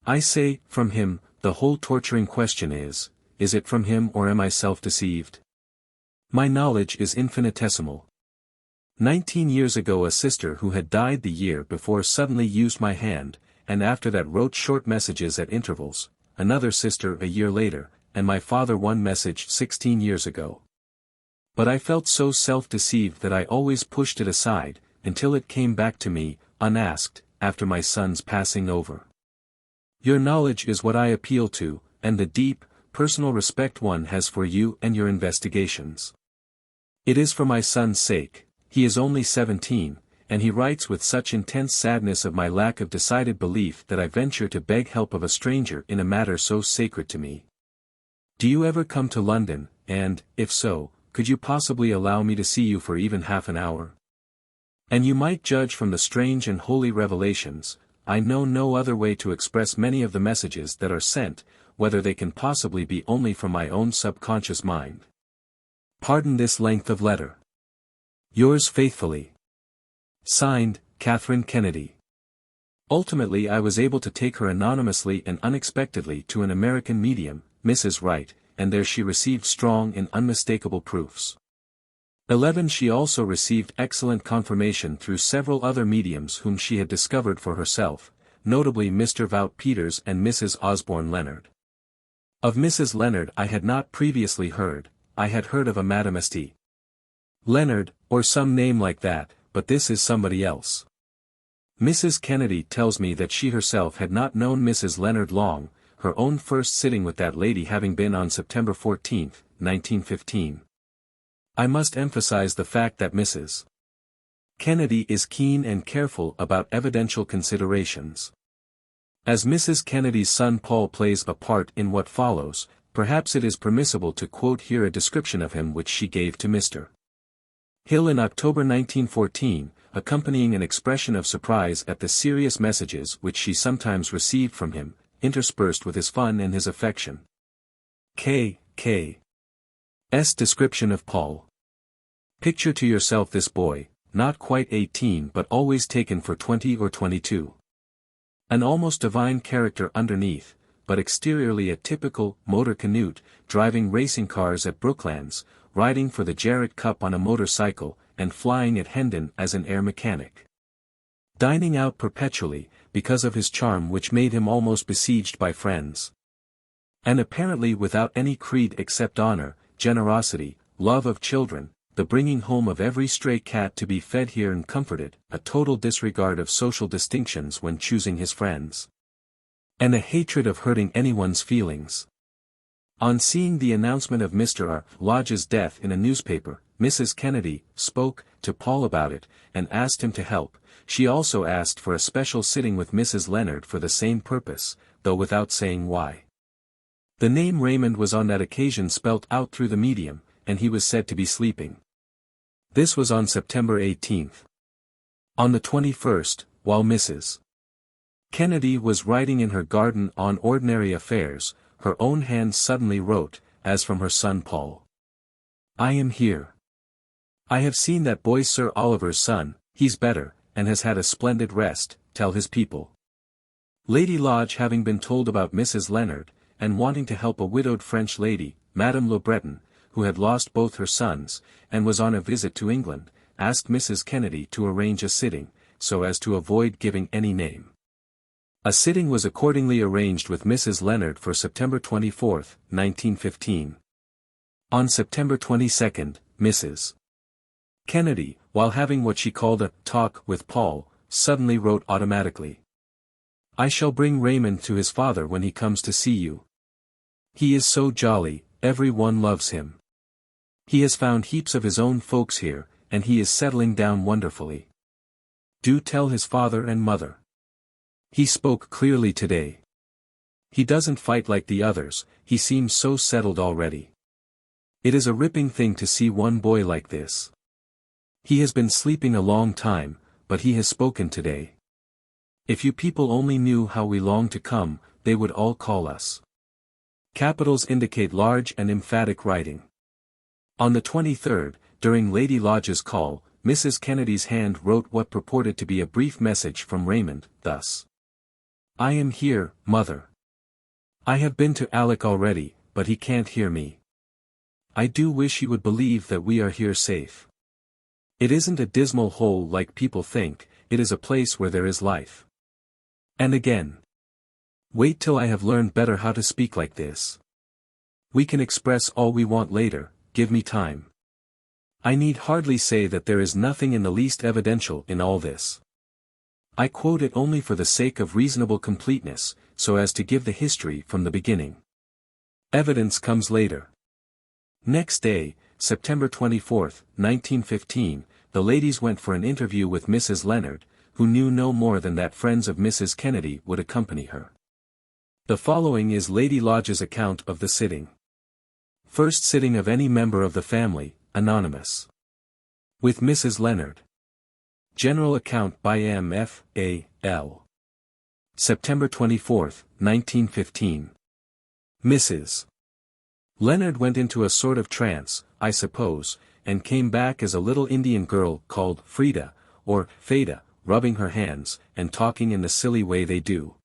I say, from him, the whole torturing question is it from him or am I self-deceived? My knowledge is infinitesimal. 19 years ago a sister who had died the year before suddenly used my hand, and after that wrote short messages at intervals, another sister a year later, and my father one message 16 years ago. But I felt so self-deceived that I always pushed it aside, until it came back to me, unasked, after my son's passing over. Your knowledge is what I appeal to, and the deep, personal respect one has for you and your investigations. It is for my son's sake. He is only 17, and he writes with such intense sadness of my lack of decided belief that I venture to beg help of a stranger in a matter so sacred to me. Do you ever come to London, and, if so, could you possibly allow me to see you for even half an hour? And you might judge from the strange and holy revelations. I know no other way to express many of the messages that are sent, whether they can possibly be only from my own subconscious mind. Pardon this length of letter. Yours faithfully. Signed, Catherine Kennedy. Ultimately I was able to take her anonymously and unexpectedly to an American medium, Mrs. Wright, and there she received strong and unmistakable proofs. 11. She also received excellent confirmation through several other mediums whom she had discovered for herself, notably Mr. Vout Peters and Mrs. Osborne Leonard. Of Mrs. Leonard I had not previously heard. I had heard of a Madame St. Leonard, or some name like that, but this is somebody else. Mrs. Kennedy tells me that she herself had not known Mrs. Leonard long, her own first sitting with that lady having been on September 14, 1915. I must emphasize the fact that Mrs. Kennedy is keen and careful about evidential considerations. As Mrs. Kennedy's son Paul plays a part in what follows, perhaps it is permissible to quote here a description of him which she gave to Mr. Hill in October 1914, accompanying an expression of surprise at the serious messages which she sometimes received from him, interspersed with his fun and his affection. K.'s description of Paul. Picture to yourself this boy, not quite 18 but always taken for 20 or 22. An almost divine character underneath, but exteriorly a typical motor canute, driving racing cars at Brooklands, riding for the Jarrett Cup on a motorcycle, and flying at Hendon as an air mechanic. Dining out perpetually, because of his charm which made him almost besieged by friends. And apparently without any creed except honor, generosity, love of children, the bringing home of every stray cat to be fed here and comforted, a total disregard of social distinctions when choosing his friends. And a hatred of hurting anyone's feelings. On seeing the announcement of Mr. R. Lodge's death in a newspaper, Mrs. Kennedy spoke to Paul about it, and asked him to help. She also asked for a special sitting with Mrs. Leonard for the same purpose, though without saying why. The name Raymond was on that occasion spelt out through the medium, and he was said to be sleeping. This was on September 18. On the 21st, while Mrs. Kennedy was writing in her garden on ordinary affairs, her own hand suddenly wrote, as from her son Paul. I am here. I have seen that boy Sir Oliver's son, he's better, and has had a splendid rest, tell his people. Lady Lodge having been told about Mrs. Leonard, and wanting to help a widowed French lady, Madame Le Breton, who had lost both her sons, and was on a visit to England, asked Mrs. Kennedy to arrange a sitting, so as to avoid giving any name. A sitting was accordingly arranged with Mrs. Leonard for September 24, 1915. On September 22, Mrs. Kennedy, while having what she called a talk with Paul, suddenly wrote automatically. I shall bring Raymond to his father when he comes to see you. He is so jolly, every one loves him. He has found heaps of his own folks here, and he is settling down wonderfully. Do tell his father and mother. He spoke clearly today. He doesn't fight like the others, he seems so settled already. It is a ripping thing to see one boy like this. He has been sleeping a long time, but he has spoken today. If you people only knew how we long to come, they would all call us. Capitals indicate large and emphatic writing. On the 23rd, during Lady Lodge's call, Mrs. Kennedy's hand wrote what purported to be a brief message from Raymond, thus. I am here, mother. I have been to Alec already, but he can't hear me. I do wish you would believe that we are here safe. It isn't a dismal hole like people think, it is a place where there is life. And again. Wait till I have learned better how to speak like this. We can express all we want later, give me time. I need hardly say that there is nothing in the least evidential in all this. I quote it only for the sake of reasonable completeness, so as to give the history from the beginning. Evidence comes later. Next day, September 24, 1915, the ladies went for an interview with Mrs. Leonard, who knew no more than that friends of Mrs. Kennedy would accompany her. The following is Lady Lodge's account of the sitting. First sitting of any member of the family, anonymous. With Mrs. Leonard. General account by M.F.A.L. September 24, 1915. Mrs. Leonard went into a sort of trance, I suppose, and came back as a little Indian girl called Frida, or Fada, rubbing her hands, and talking in the silly way they do.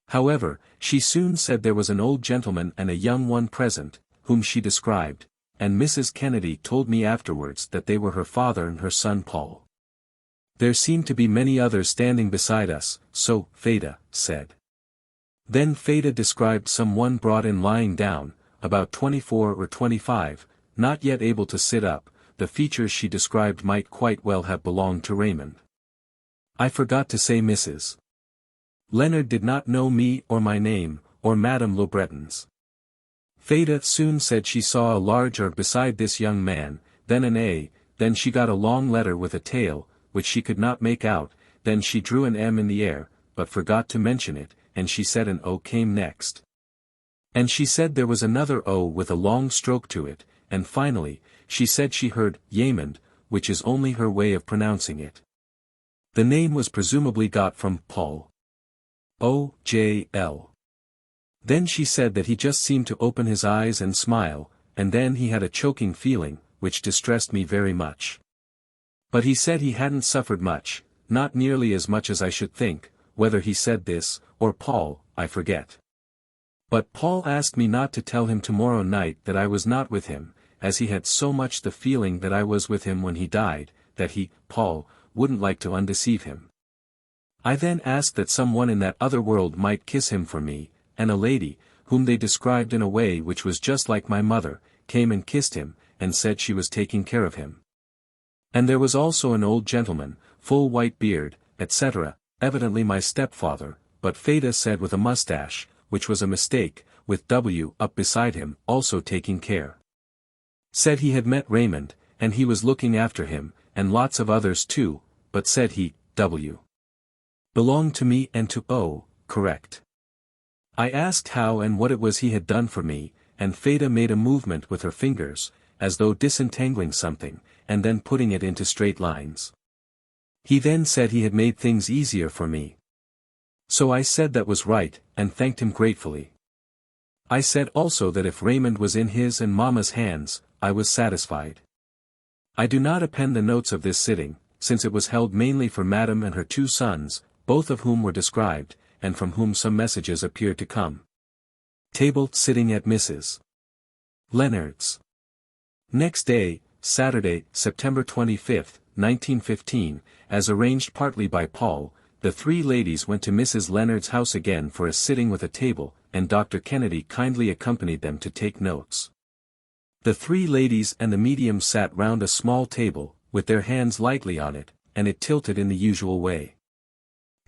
However, she soon said there was an old gentleman and a young one present, whom she described, and Mrs. Kennedy told me afterwards that they were her father and her son Paul. There seemed to be many others standing beside us, so Fada said. Then Fada described someone brought in lying down, about 24 or 25, not yet able to sit up. The features she described might quite well have belonged to Raymond. I forgot to say Mrs. Leonard did not know me or my name, or Madame Le Breton's. Fada soon said she saw a large R beside this young man, then an A, then she got a long letter with a tail, which she could not make out, then she drew an M in the air, but forgot to mention it, and she said an O came next. And she said there was another O with a long stroke to it, and finally, she said she heard Raymond, which is only her way of pronouncing it. The name was presumably got from Paul. O.J.L. Then she said that he just seemed to open his eyes and smile, and then he had a choking feeling, which distressed me very much. But he said he hadn't suffered much, not nearly as much as I should think, whether he said this, or Paul, I forget. But Paul asked me not to tell him tomorrow night that I was not with him, as he had so much the feeling that I was with him when he died, that he, Paul, wouldn't like to undeceive him. I then asked that someone in that other world might kiss him for me, and a lady, whom they described in a way which was just like my mother, came and kissed him, and said she was taking care of him. And there was also an old gentleman, full white beard, etc., evidently my stepfather, but Fada said with a mustache, which was a mistake, with W up beside him, also taking care. Said he had met Raymond, and he was looking after him, and lots of others too, but said he, W. belonged to me and to O, correct. I asked how and what it was he had done for me, and Fada made a movement with her fingers, as though disentangling something, and then putting it into straight lines. He then said he had made things easier for me. So I said that was right, and thanked him gratefully. I said also that if Raymond was in his and Mamma's hands, I was satisfied. I do not append the notes of this sitting, since it was held mainly for Madame and her 2 sons, both of whom were described, and from whom some messages appeared to come. Table sitting at Mrs. Leonard's. Next day, Saturday, September 25, 1915, as arranged partly by Paul, the 3 ladies went to Mrs. Leonard's house again for a sitting with a table, and Dr. Kennedy kindly accompanied them to take notes. The 3 ladies and the medium sat round a small table, with their hands lightly on it, and it tilted in the usual way.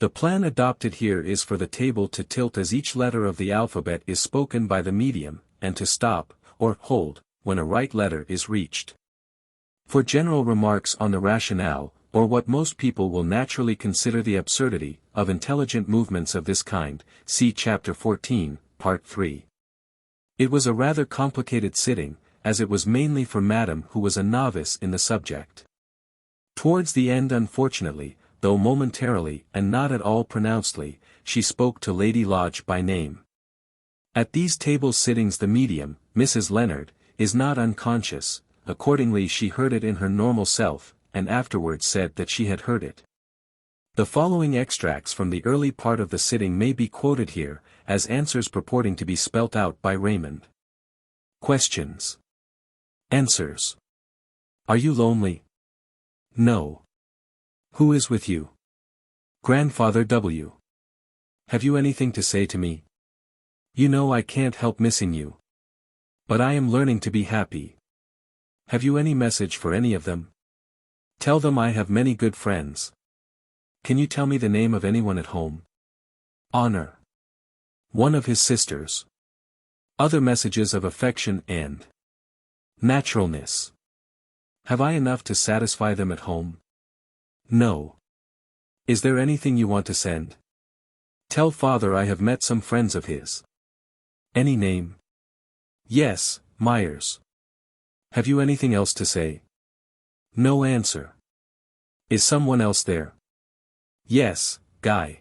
The plan adopted here is for the table to tilt as each letter of the alphabet is spoken by the medium, and to stop, or hold, when a right letter is reached. For general remarks on the rationale, or what most people will naturally consider the absurdity, of intelligent movements of this kind, see Chapter 14, Part 3. It was a rather complicated sitting, as it was mainly for Madame who was a novice in the subject. Towards the end unfortunately, though momentarily and not at all pronouncedly, she spoke to Lady Lodge by name. At these table sittings the medium, Mrs. Leonard, is not unconscious, accordingly she heard it in her normal self, and afterwards said that she had heard it. The following extracts from the early part of the sitting may be quoted here, as answers purporting to be spelt out by Raymond. Questions. Answers. Are you lonely? No. Who is with you? Grandfather W. Have you anything to say to me? You know I can't help missing you. But I am learning to be happy. Have you any message for any of them? Tell them I have many good friends. Can you tell me the name of anyone at home? Honor. One of his sisters. Other messages of affection and naturalness. Have I enough to satisfy them at home? No. Is there anything you want to send? Tell father I have met some friends of his. Any name? Yes, Myers. Have you anything else to say? No answer. Is someone else there? Yes, Guy.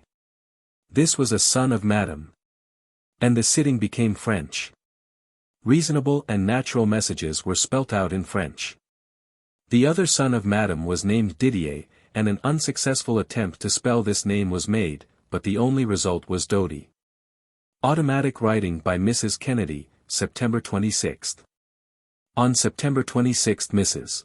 This was a son of Madame. And the sitting became French. Reasonable and natural messages were spelt out in French. The other son of Madame was named Didier, and an unsuccessful attempt to spell this name was made, but the only result was Dodi. Automatic writing by Mrs. Kennedy, September 26. On September 26, Mrs.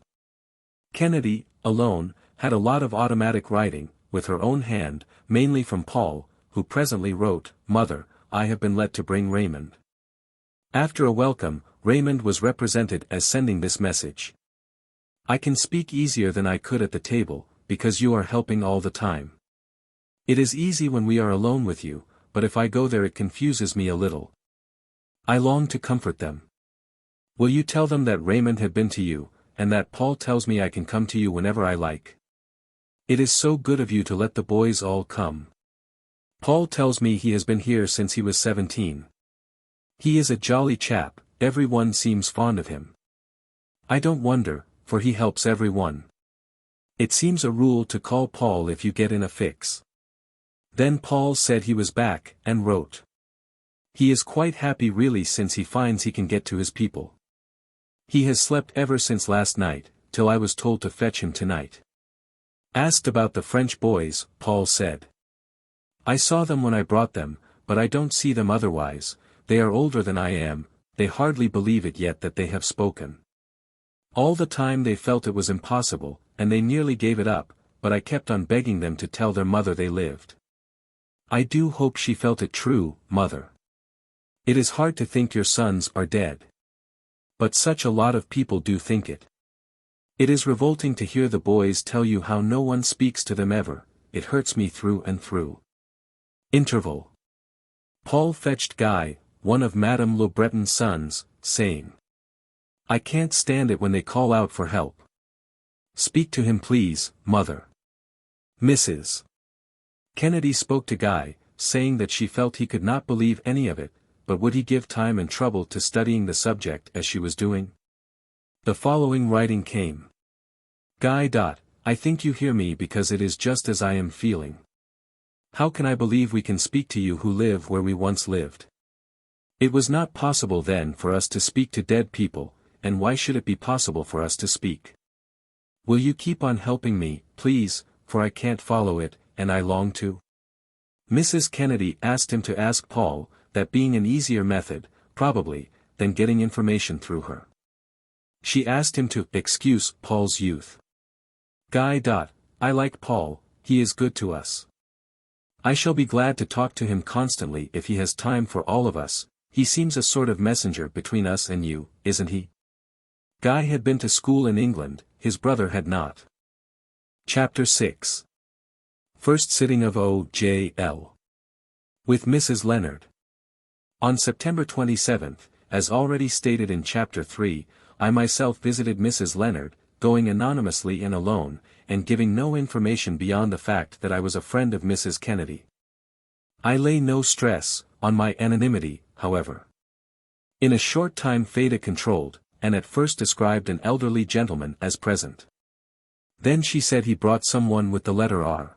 Kennedy, alone, had a lot of automatic writing, with her own hand, mainly from Paul, who presently wrote, "Mother, I have been let to bring Raymond." After a welcome, Raymond was represented as sending this message. "I can speak easier than I could at the table, because you are helping all the time. It is easy when we are alone with you, but if I go there it confuses me a little. I long to comfort them. Will you tell them that Raymond had been to you, and that Paul tells me I can come to you whenever I like? It is so good of you to let the boys all come. Paul tells me he has been here since he was 17. He is a jolly chap, everyone seems fond of him. I don't wonder, for he helps everyone. It seems a rule to call Paul if you get in a fix." Then Paul said he was back, and wrote. He is quite happy really since he finds he can get to his people. He has slept ever since last night, till I was told to fetch him tonight. Asked about the French boys, Paul said. I saw them when I brought them, but I don't see them otherwise. They are older than I am, they hardly believe it yet that they have spoken. All the time they felt it was impossible, and they nearly gave it up, but I kept on begging them to tell their mother they lived. I do hope she felt it true, mother. It is hard to think your sons are dead. But such a lot of people do think it. It is revolting to hear the boys tell you how no one speaks to them ever, it hurts me through and through. Interval. Paul fetched Guy, one of Madame Le Breton's sons, saying. I can't stand it when they call out for help. Speak to him please, mother. Mrs. Kennedy spoke to Guy, saying that she felt he could not believe any of it, but would he give time and trouble to studying the subject as she was doing? The following writing came. Guy. I think you hear me because it is just as I am feeling. How can I believe we can speak to you who live where we once lived? It was not possible then for us to speak to dead people, and why should it be possible for us to speak? Will you keep on helping me, please, for I can't follow it, and I long to? Mrs. Kennedy asked him to ask Paul, that being an easier method, probably, than getting information through her. She asked him to excuse Paul's youth. Guy. I like Paul, he is good to us. I shall be glad to talk to him constantly if he has time for all of us, he seems a sort of messenger between us and you, isn't he? Guy had been to school in England, his brother had not. Chapter 6. First sitting of O.J.L. with Mrs. Leonard. On September 27, as already stated in Chapter 3, I myself visited Mrs. Leonard, going anonymously and alone, and giving no information beyond the fact that I was a friend of Mrs. Kennedy. I lay no stress on my anonymity, however. In a short time Fada controlled, and at first described an elderly gentleman as present. Then she said he brought someone with the letter R.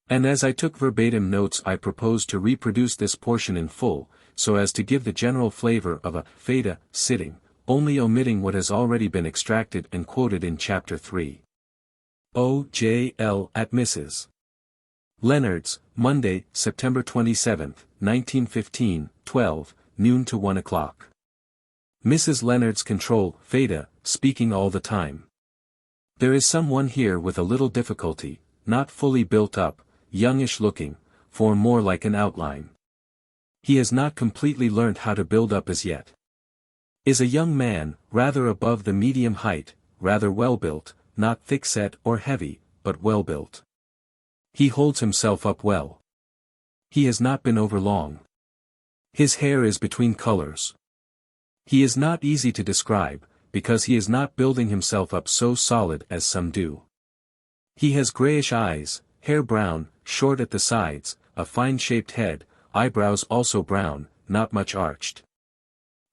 And as I took verbatim notes I proposed to reproduce this portion in full, so as to give the general flavor of a Fada sitting, only omitting what has already been extracted and quoted in Chapter 3. O.J.L. at Mrs. Leonard's, Monday, September 27, 1915, 12, noon to 1 o'clock. Mrs. Leonard's control, Fada, speaking all the time. There is someone here with a little difficulty, not fully built up, youngish looking, form more like an outline. He has not completely learnt how to build up as yet. Is a young man, rather above the medium height, rather well built, not thick-set or heavy, but well built. He holds himself up well. He has not been over long. His hair is between colors. He is not easy to describe, because he is not building himself up so solid as some do. He has grayish eyes, hair brown, short at the sides, a fine-shaped head, eyebrows also brown, not much arched.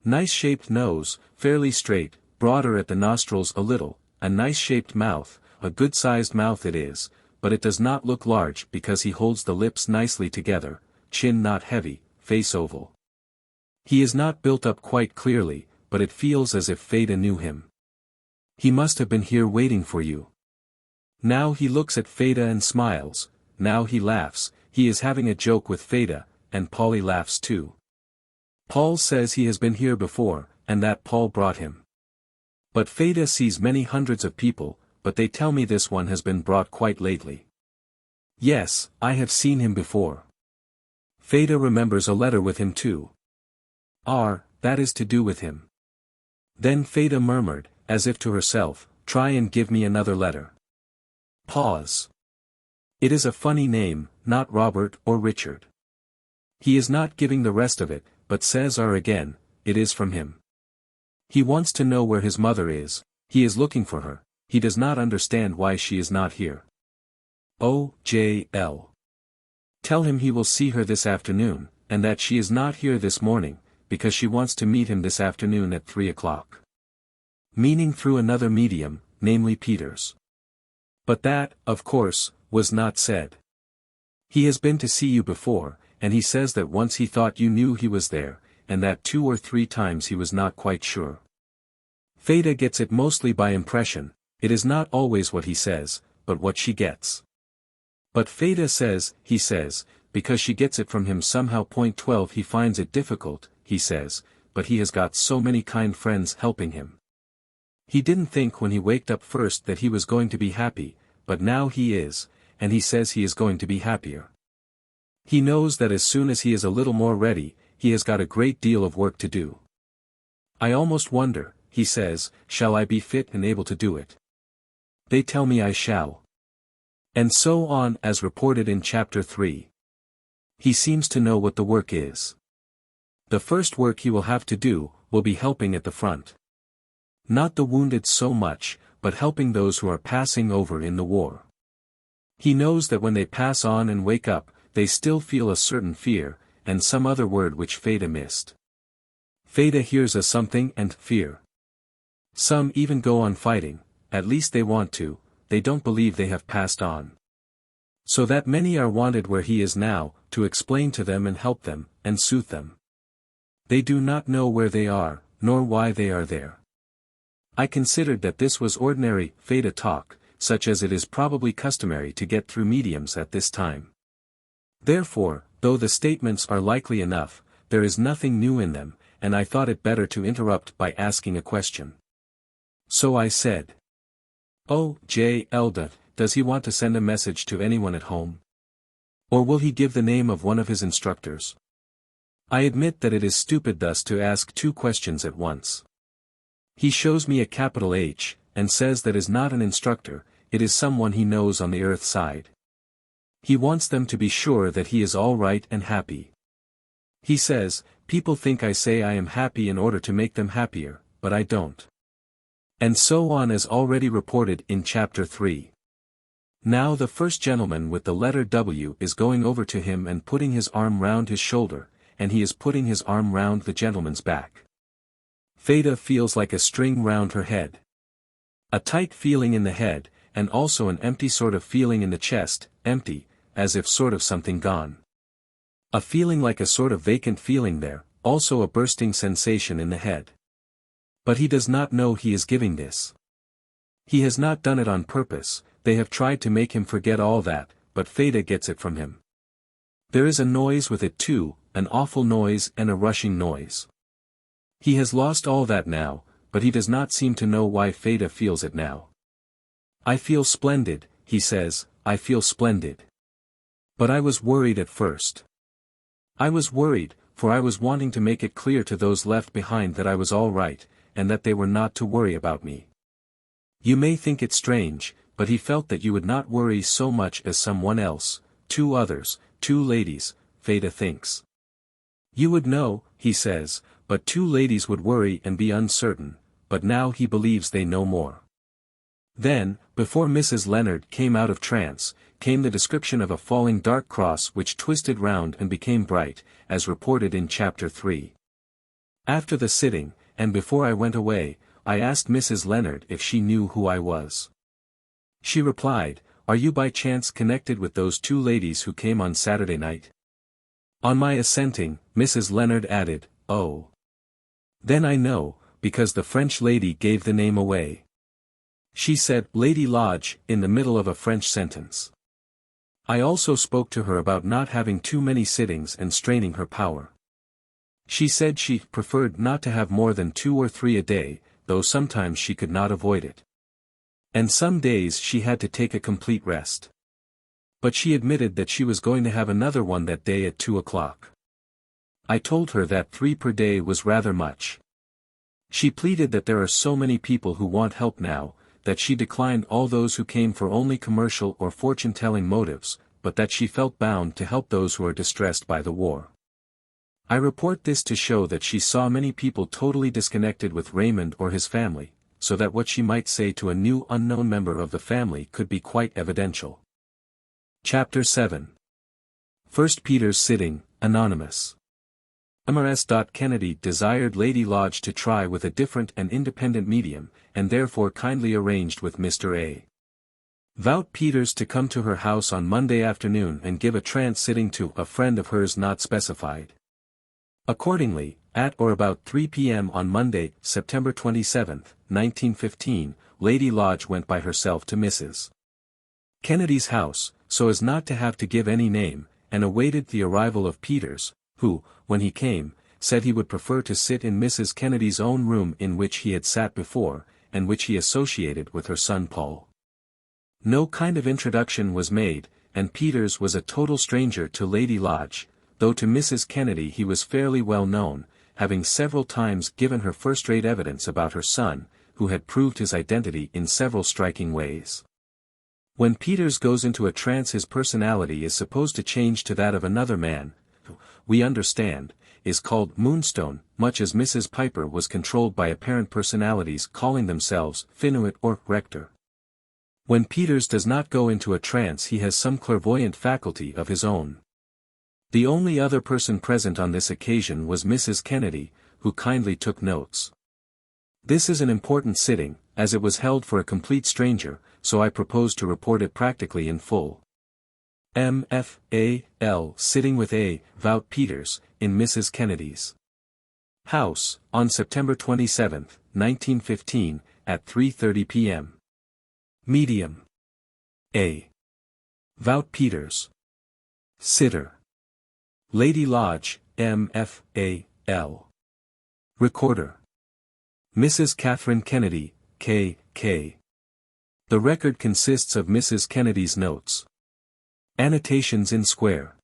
Nice-shaped nose, fairly straight, broader at the nostrils a little, a nice-shaped mouth, a good-sized mouth it is, but it does not look large because he holds the lips nicely together, chin not heavy, face oval. He is not built up quite clearly, but it feels as if Fada knew him. He must have been here waiting for you. Now he looks at Fada and smiles, now he laughs, he is having a joke with Fada, and Polly laughs too. Paul says he has been here before, and that Paul brought him. But Feda sees many hundreds of people, but they tell me this one has been brought quite lately. Yes, I have seen him before. Feda remembers a letter with him too. That is to do with him. Then Feda murmured, as if to herself, try and give me another letter. Pause. It is a funny name, not Robert or Richard. He is not giving the rest of it, but says again, it is from him. He wants to know where his mother is, he is looking for her, he does not understand why she is not here. O.J.L. Tell him he will see her this afternoon, and that she is not here this morning, because she wants to meet him this afternoon at 3 o'clock. Meaning through another medium, namely Peter's. But that, of course, was not said. He has been to see you before, and he says that once he thought you knew he was there, and that 2 or 3 times he was not quite sure. Feda gets it mostly by impression, it is not always what he says, but what she gets. But Feda says, he says, because she gets it from him somehow. 12 He finds it difficult, he says, but he has got so many kind friends helping him. He didn't think when he waked up first that he was going to be happy, but now he is, and he says he is going to be happier. He knows that as soon as he is a little more ready, he has got a great deal of work to do. I almost wonder, he says, shall I be fit and able to do it? They tell me I shall. And so on as reported in chapter 3. He seems to know what the work is. The first work he will have to do, will be helping at the front. Not the wounded so much, but helping those who are passing over in the war. He knows that when they pass on and wake up, they still feel a certain fear, and some other word which Feda missed. Feda hears a something and fear. Some even go on fighting, at least they want to, they don't believe they have passed on. So that many are wanted where he is now, to explain to them and help them, and soothe them. They do not know where they are, nor why they are there. I considered that this was ordinary Feda talk, such as it is probably customary to get through mediums at this time. Therefore, though the statements are likely enough, there is nothing new in them, and I thought it better to interrupt by asking a question. So I said, O.J.L. Does he want to send a message to anyone at home? Or will he give the name of one of his instructors? I admit that it is stupid thus to ask 2 questions at once. He shows me a capital H, and says that is not an instructor, it is someone he knows on the earth side. He wants them to be sure that he is all right and happy. He says, people think I say I am happy in order to make them happier, but I don't. And so on as already reported in chapter 3. Now the first gentleman with the letter W is going over to him and putting his arm round his shoulder, and he is putting his arm round the gentleman's back. Feda feels like a string round her head. A tight feeling in the head, and also an empty sort of feeling in the chest, empty, as if sort of something gone. A feeling like a sort of vacant feeling there, also a bursting sensation in the head. But he does not know he is giving this. He has not done it on purpose, they have tried to make him forget all that, but Feda gets it from him. There is a noise with it too, an awful noise and a rushing noise. He has lost all that now, but he does not seem to know why Feda feels it now. I feel splendid, he says, I feel splendid. But I was worried at first. I was worried, for I was wanting to make it clear to those left behind that I was all right, and that they were not to worry about me. You may think it strange, but he felt that you would not worry so much as someone else, 2 others, 2 ladies, Feda thinks. You would know, he says, but 2 ladies would worry and be uncertain, but now he believes they know more. Then, before Mrs. Leonard came out of trance, came the description of a falling dark cross which twisted round and became bright, as reported in chapter 3. After the sitting, and before I went away, I asked Mrs. Leonard if she knew who I was. She replied, are you by chance connected with those 2 ladies who came on Saturday night? On my assenting, Mrs. Leonard added, oh. Then I know, because the French lady gave the name away. She said Lady Lodge in the middle of a French sentence. I also spoke to her about not having too many sittings and straining her power. She said she preferred not to have more than 2 or 3 a day, though sometimes she could not avoid it. And some days she had to take a complete rest. But she admitted that she was going to have another one that day at 2 o'clock. I told her that 3 per day was rather much. She pleaded that there are so many people who want help now, that she declined all those who came for only commercial or fortune-telling motives, but that she felt bound to help those who are distressed by the war. I report this to show that she saw many people totally disconnected with Raymond or his family, so that what she might say to a new unknown member of the family could be quite evidential. Chapter 7. 1 Peter's Sitting, Anonymous. Mrs. Kennedy desired Lady Lodge to try with a different and independent medium, and therefore kindly arranged with Mr. A. Vout Peters to come to her house on Monday afternoon and give a trance sitting to a friend of hers not specified. Accordingly, at or about 3 p.m. on Monday, September 27, 1915, Lady Lodge went by herself to Mrs. Kennedy's house, so as not to have to give any name, and awaited the arrival of Peters, who, when he came, said he would prefer to sit in Mrs. Kennedy's own room in which he had sat before, and which he associated with her son Paul. No kind of introduction was made, and Peters was a total stranger to Lady Lodge, though to Mrs. Kennedy he was fairly well known, having several times given her first-rate evidence about her son, who had proved his identity in several striking ways. When Peters goes into a trance his personality is supposed to change to that of another man, who, we understand, is called Moonstone, much as Mrs. Piper was controlled by apparent personalities calling themselves Finuit or Rector. When Peters does not go into a trance he has some clairvoyant faculty of his own. The only other person present on this occasion was Mrs. Kennedy, who kindly took notes. This is an important sitting, as it was held for a complete stranger, so I propose to report it practically in full. M.F.A.L. sitting with A. Vout Peters, in Mrs. Kennedy's house, on September 27, 1915, at 3:30 p.m. Medium. A. Vout Peters. Sitter. Lady Lodge, M.F.A.L. Recorder. Mrs. Catherine Kennedy, K.K. The record consists of Mrs. Kennedy's notes. Annotations in square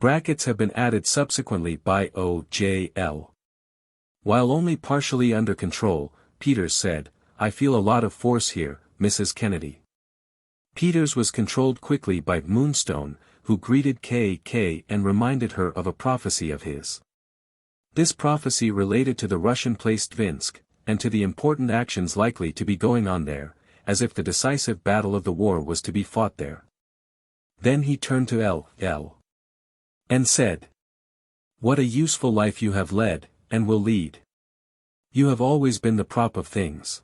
brackets have been added subsequently by O.J.L. While only partially under control, Peters said, "I feel a lot of force here, Mrs. Kennedy." Peters was controlled quickly by Moonstone, who greeted K.K. and reminded her of a prophecy of his. This prophecy related to the Russian place Dvinsk, and to the important actions likely to be going on there, as if the decisive battle of the war was to be fought there. Then he turned to L. and said, "What a useful life you have led, and will lead. You have always been the prop of things.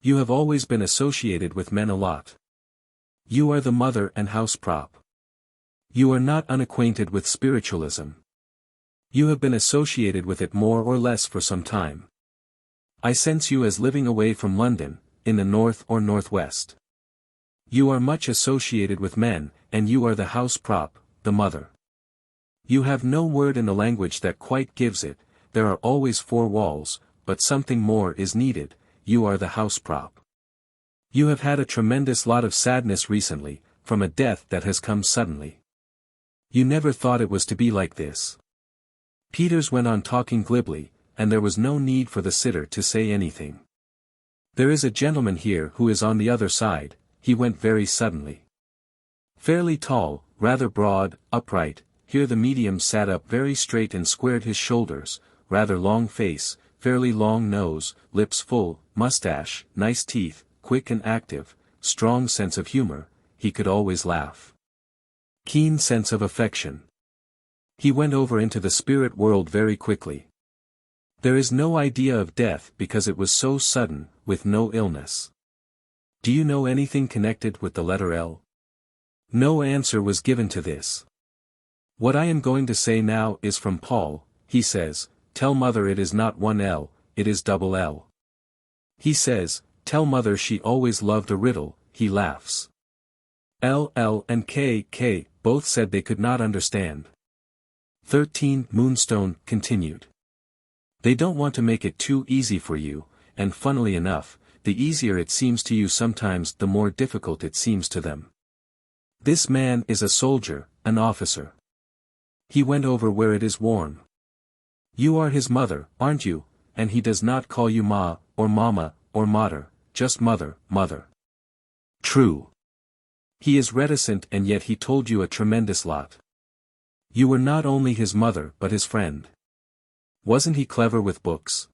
You have always been associated with men a lot. You are the mother and house prop. You are not unacquainted with spiritualism. You have been associated with it more or less for some time. I sense you as living away from London, in the north or northwest. You are much associated with men, and you are the house prop, the mother. You have no word in the language that quite gives it, there are always 4 walls, but something more is needed, you are the house prop. You have had a tremendous lot of sadness recently, from a death that has come suddenly. You never thought it was to be like this." Peters went on talking glibly, and there was no need for the sitter to say anything. "There is a gentleman here who is on the other side," he went very suddenly. "Fairly tall, rather broad, upright." Here the medium sat up very straight and squared his shoulders, rather long face, fairly long nose, lips full, mustache, nice teeth, quick and active, strong sense of humor, he could always laugh. Keen sense of affection. He went over into the spirit world very quickly. There is no idea of death because it was so sudden, with no illness. Do you know anything connected with the letter L? No answer was given to this. What I am going to say now is from Paul. He says, "Tell mother it is not one L, it is double L." He says, "Tell mother she always loved a riddle." He laughs. L and K both said they could not understand. 13. Moonstone, continued. They don't want to make it too easy for you, and funnily enough, the easier it seems to you sometimes the more difficult it seems to them. This man is a soldier, an officer. He went over where it is warm. You are his mother, aren't you, and he does not call you ma, or mama, or mater, just mother, mother. True. He is reticent and yet he told you a tremendous lot. You were not only his mother but his friend. Wasn't he clever with books?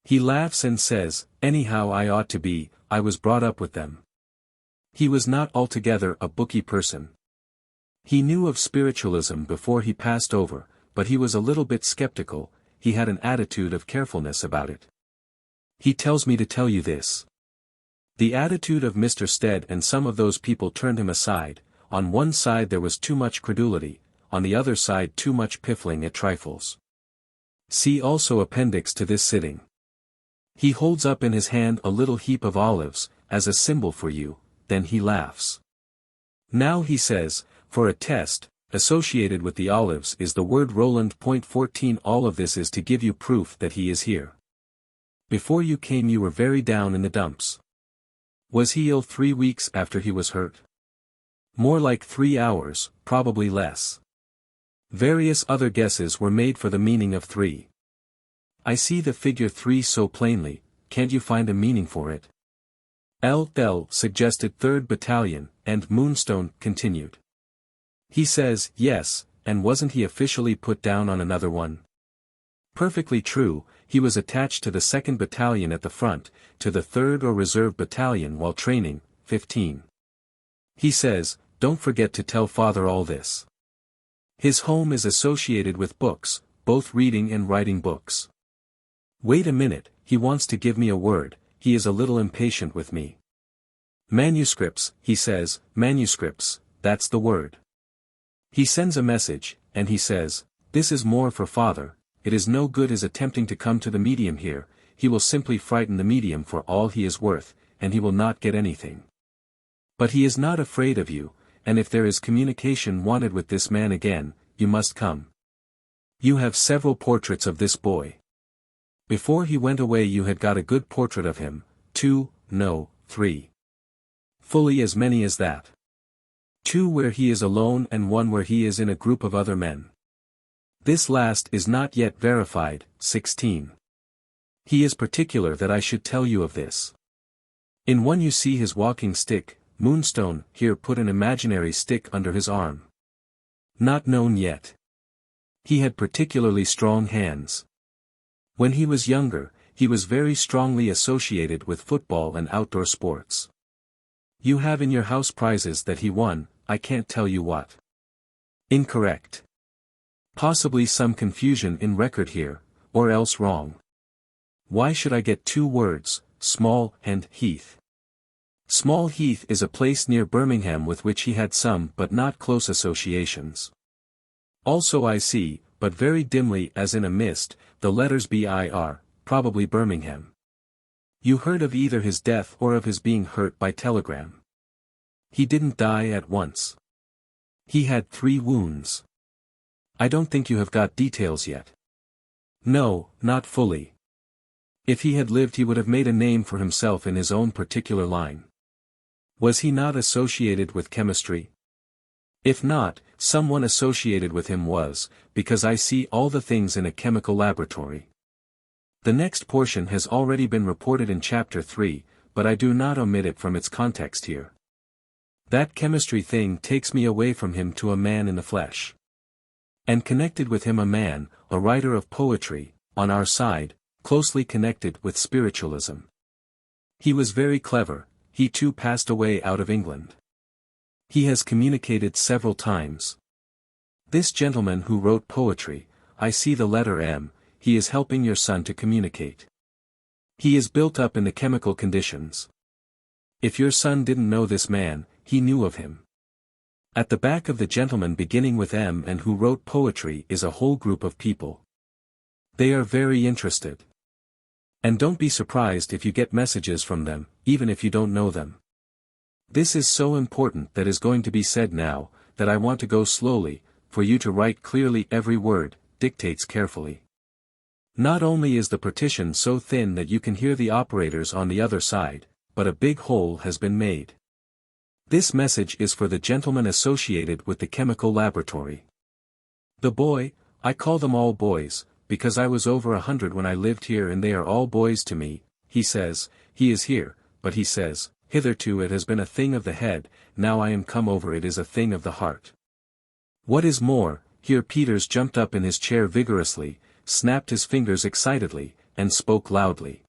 He laughs and says, anyhow I ought to be, I was brought up with them. He was not altogether a booky person. He knew of spiritualism before he passed over, but he was a little bit skeptical, he had an attitude of carefulness about it. He tells me to tell you this. The attitude of Mr. Stead and some of those people turned him aside, on one side there was too much credulity, on the other side too much piffling at trifles. See also appendix to this sitting. He holds up in his hand a little heap of olives, as a symbol for you, then he laughs. Now he says, for a test, associated with the olives is the word Roland. 14 All of this is to give you proof that he is here. Before you came you were very down in the dumps. Was he ill 3 weeks after he was hurt? More like 3 hours, probably less. Various other guesses were made for the meaning of 3. I see the figure 3 so plainly, can't you find a meaning for it? L. suggested 3rd Battalion, and Moonstone continued. He says, yes, and wasn't he officially put down on another one? Perfectly true, he was attached to the 2nd Battalion at the front, to the 3rd or Reserve Battalion while training, 15. He says, don't forget to tell father all this. His home is associated with books, both reading and writing books. Wait a minute, he wants to give me a word, he is a little impatient with me. Manuscripts, he says, manuscripts, that's the word. He sends a message, and he says, this is more for father, it is no good his attempting to come to the medium here, he will simply frighten the medium for all he is worth, and he will not get anything. But he is not afraid of you, and if there is communication wanted with this man again, you must come. You have several portraits of this boy. Before he went away you had got a good portrait of him, 2, no, 3. Fully as many as that. 2 where he is alone and 1 where he is in a group of other men. This last is not yet verified, 16. He is particular that I should tell you of this. In one you see his walking stick, Moonstone here put an imaginary stick under his arm. Not known yet. He had particularly strong hands. When he was younger, he was very strongly associated with football and outdoor sports. You have in your house prizes that he won, I can't tell you what. Incorrect. Possibly some confusion in record here, or else wrong. Why should I get 2 words, Small and Heath? Small Heath is a place near Birmingham with which he had some but not close associations. Also I see, but very dimly as in a mist, the letters BIR, probably Birmingham. You heard of either his death or of his being hurt by telegram. He didn't die at once. He had 3 wounds. I don't think you have got details yet. No, not fully. If he had lived he would have made a name for himself in his own particular line. Was he not associated with chemistry? If not, someone associated with him was, because I see all the things in a chemical laboratory. The next portion has already been reported in Chapter 3, but I do not omit it from its context here. That chemistry thing takes me away from him to a man in the flesh. And connected with him a man, a writer of poetry, on our side, closely connected with spiritualism. He was very clever, he too passed away out of England. He has communicated several times. This gentleman who wrote poetry, I see the letter M, he is helping your son to communicate. He is built up in the chemical conditions. If your son didn't know this man, he knew of him. At the back of the gentleman beginning with M and who wrote poetry is a whole group of people. They are very interested. And don't be surprised if you get messages from them, even if you don't know them. This is so important that is going to be said now, that I want to go slowly, for you to write clearly every word, dictates carefully. Not only is the partition so thin that you can hear the operators on the other side, but a big hole has been made. This message is for the gentleman associated with the chemical laboratory. The boy, I call them all boys, because I was over 100 when I lived here and they are all boys to me, he says, he is here, but he says, hitherto it has been a thing of the head, now I am come over it is a thing of the heart. What is more, here Peters jumped up in his chair vigorously, snapped his fingers excitedly, and spoke loudly.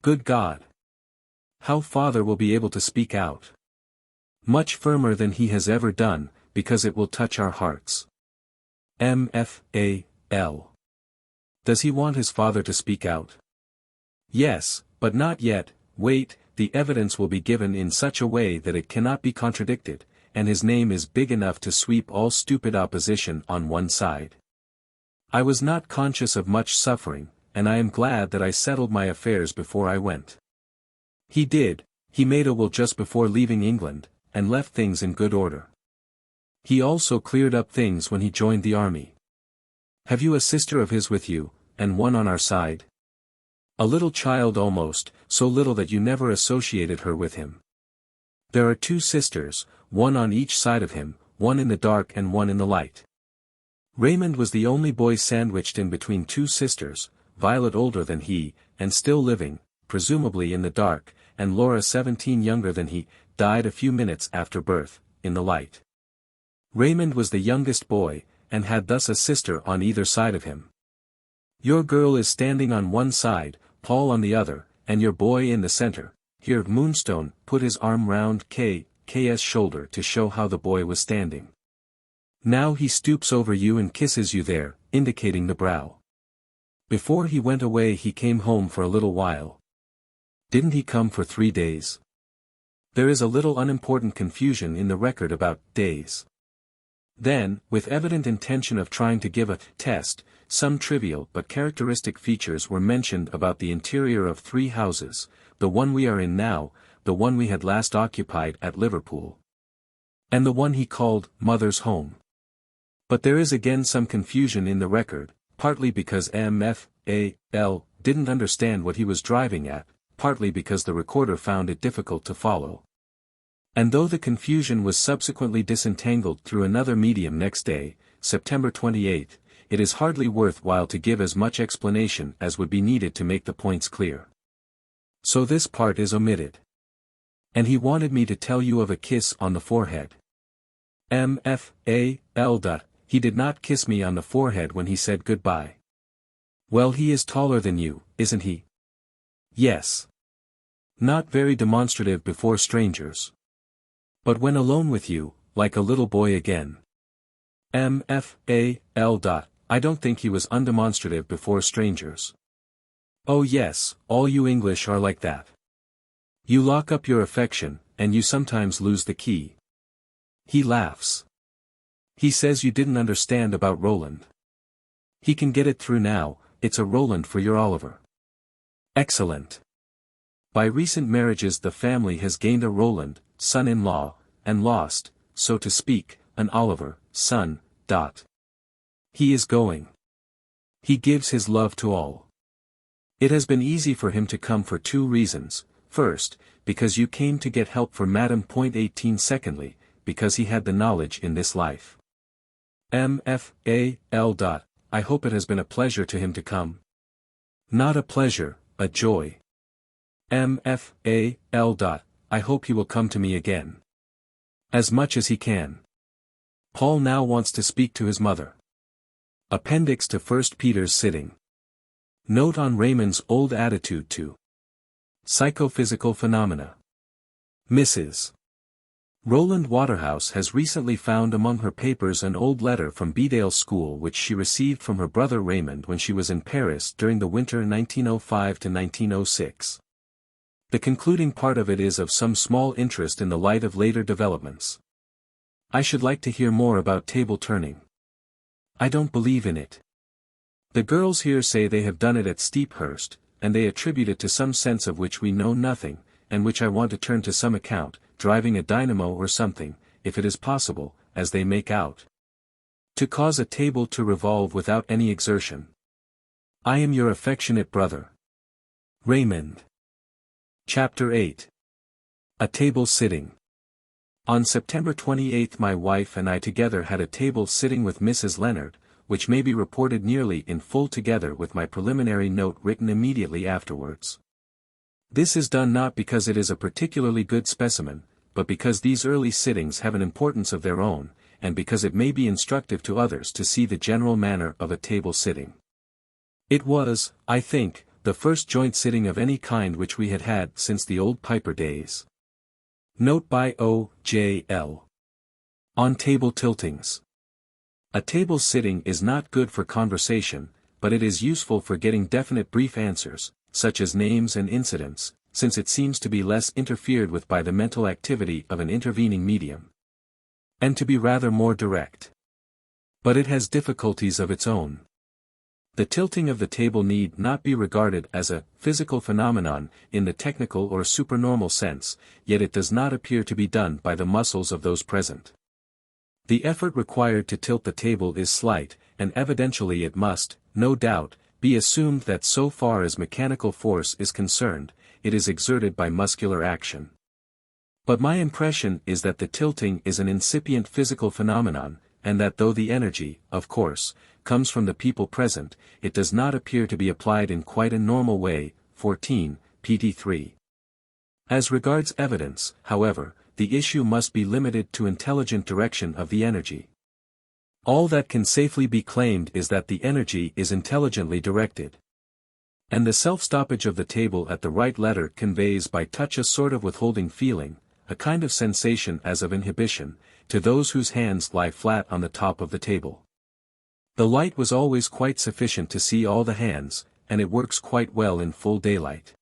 Good God! How father will be able to speak out. Much firmer than he has ever done, because it will touch our hearts. M.F.A.L. Does he want his father to speak out? Yes, but not yet, wait, the evidence will be given in such a way that it cannot be contradicted, and his name is big enough to sweep all stupid opposition on one side. I was not conscious of much suffering, and I am glad that I settled my affairs before I went. He made a will just before leaving England, and left things in good order. He also cleared up things when he joined the army. Have you a sister of his with you, and one on our side? A little child almost, so little that you never associated her with him. There are 2 sisters, one on each side of him, one in the dark and one in the light. Raymond was the only boy sandwiched in between 2 sisters, Violet older than he, and still living, presumably in the dark, and Laura 17 younger than he, died a few minutes after birth, in the light. Raymond was the youngest boy, and had thus a sister on either side of him. Your girl is standing on one side, Paul on the other, and your boy in the center. Here Moonstone put his arm round K.'s shoulder to show how the boy was standing. Now he stoops over you and kisses you there, indicating the brow. Before he went away he came home for a little while. Didn't he come for 3 days? There is a little unimportant confusion in the record about days. Then, with evident intention of trying to give a test, some trivial but characteristic features were mentioned about the interior of 3 houses, the one we are in now, the one we had last occupied at Liverpool, and the one he called Mother's Home. But there is again some confusion in the record, partly because M.F.A.L. didn't understand what he was driving at, partly because the recorder found it difficult to follow. And though the confusion was subsequently disentangled through another medium next day, September 28, it is hardly worthwhile to give as much explanation as would be needed to make the points clear. So this part is omitted. And he wanted me to tell you of a kiss on the forehead. M.F.A.L. He did not kiss me on the forehead when he said goodbye. Well, he is taller than you, isn't he? Yes. Not very demonstrative before strangers. But when alone with you, like a little boy again. M.F.A.L. I don't think he was undemonstrative before strangers. Oh yes, all you English are like that. You lock up your affection, and you sometimes lose the key. He laughs. He says you didn't understand about Roland. He can get it through now, it's a Roland for your Oliver. Excellent. By recent marriages the family has gained a Roland, son-in-law, and lost, so to speak, an Oliver, son. He is going. He gives his love to all. It has been easy for him to come for 2 reasons. First, because you came to get help for Madam. 18. Secondly, because he had the knowledge in this life. M.F.A.L. I hope it has been a pleasure to him to come. Not a pleasure, a joy. M.F.A.L. I hope he will come to me again. As much as he can. Paul now wants to speak to his mother. Appendix to 1 Peter's sitting. Note on Raymond's old attitude to psychophysical phenomena. Mrs. Roland Waterhouse has recently found among her papers an old letter from Bedale School which she received from her brother Raymond when she was in Paris during the winter 1905 to 1906. The concluding part of it is of some small interest in the light of later developments. I should like to hear more about table turning. I don't believe in it. The girls here say they have done it at Steephurst, and they attribute it to some sense of which we know nothing, and which I want to turn to some account, driving a dynamo or something, if it is possible, as they make out. To cause a table to revolve without any exertion. I am your affectionate brother. Raymond. Chapter 8. A Table Sitting. On September 28 my wife and I together had a table sitting with Mrs. Leonard, which may be reported nearly in full together with my preliminary note written immediately afterwards. This is done not because it is a particularly good specimen, but because these early sittings have an importance of their own, and because it may be instructive to others to see the general manner of a table sitting. It was, I think, the first joint sitting of any kind which we had had since the old Piper days. Note by O.J.L. On table tiltings. A table sitting is not good for conversation, but it is useful for getting definite brief answers, such as names and incidents, since it seems to be less interfered with by the mental activity of an intervening medium. And to be rather more direct. But it has difficulties of its own. The tilting of the table need not be regarded as a physical phenomenon in the technical or supernormal sense, yet it does not appear to be done by the muscles of those present. The effort required to tilt the table is slight, and evidentially it must, no doubt, be assumed that so far as mechanical force is concerned, it is exerted by muscular action. But my impression is that the tilting is an incipient physical phenomenon, and that though the energy, of course, comes from the people present, it does not appear to be applied in quite a normal way. 14, pt 3. As regards evidence, however, the issue must be limited to intelligent direction of the energy. All that can safely be claimed is that the energy is intelligently directed. And the self-stoppage of the table at the right letter conveys by touch a sort of withholding feeling, a kind of sensation as of inhibition, to those whose hands lie flat on the top of the table. The light was always quite sufficient to see all the hands, and it works quite well in full daylight.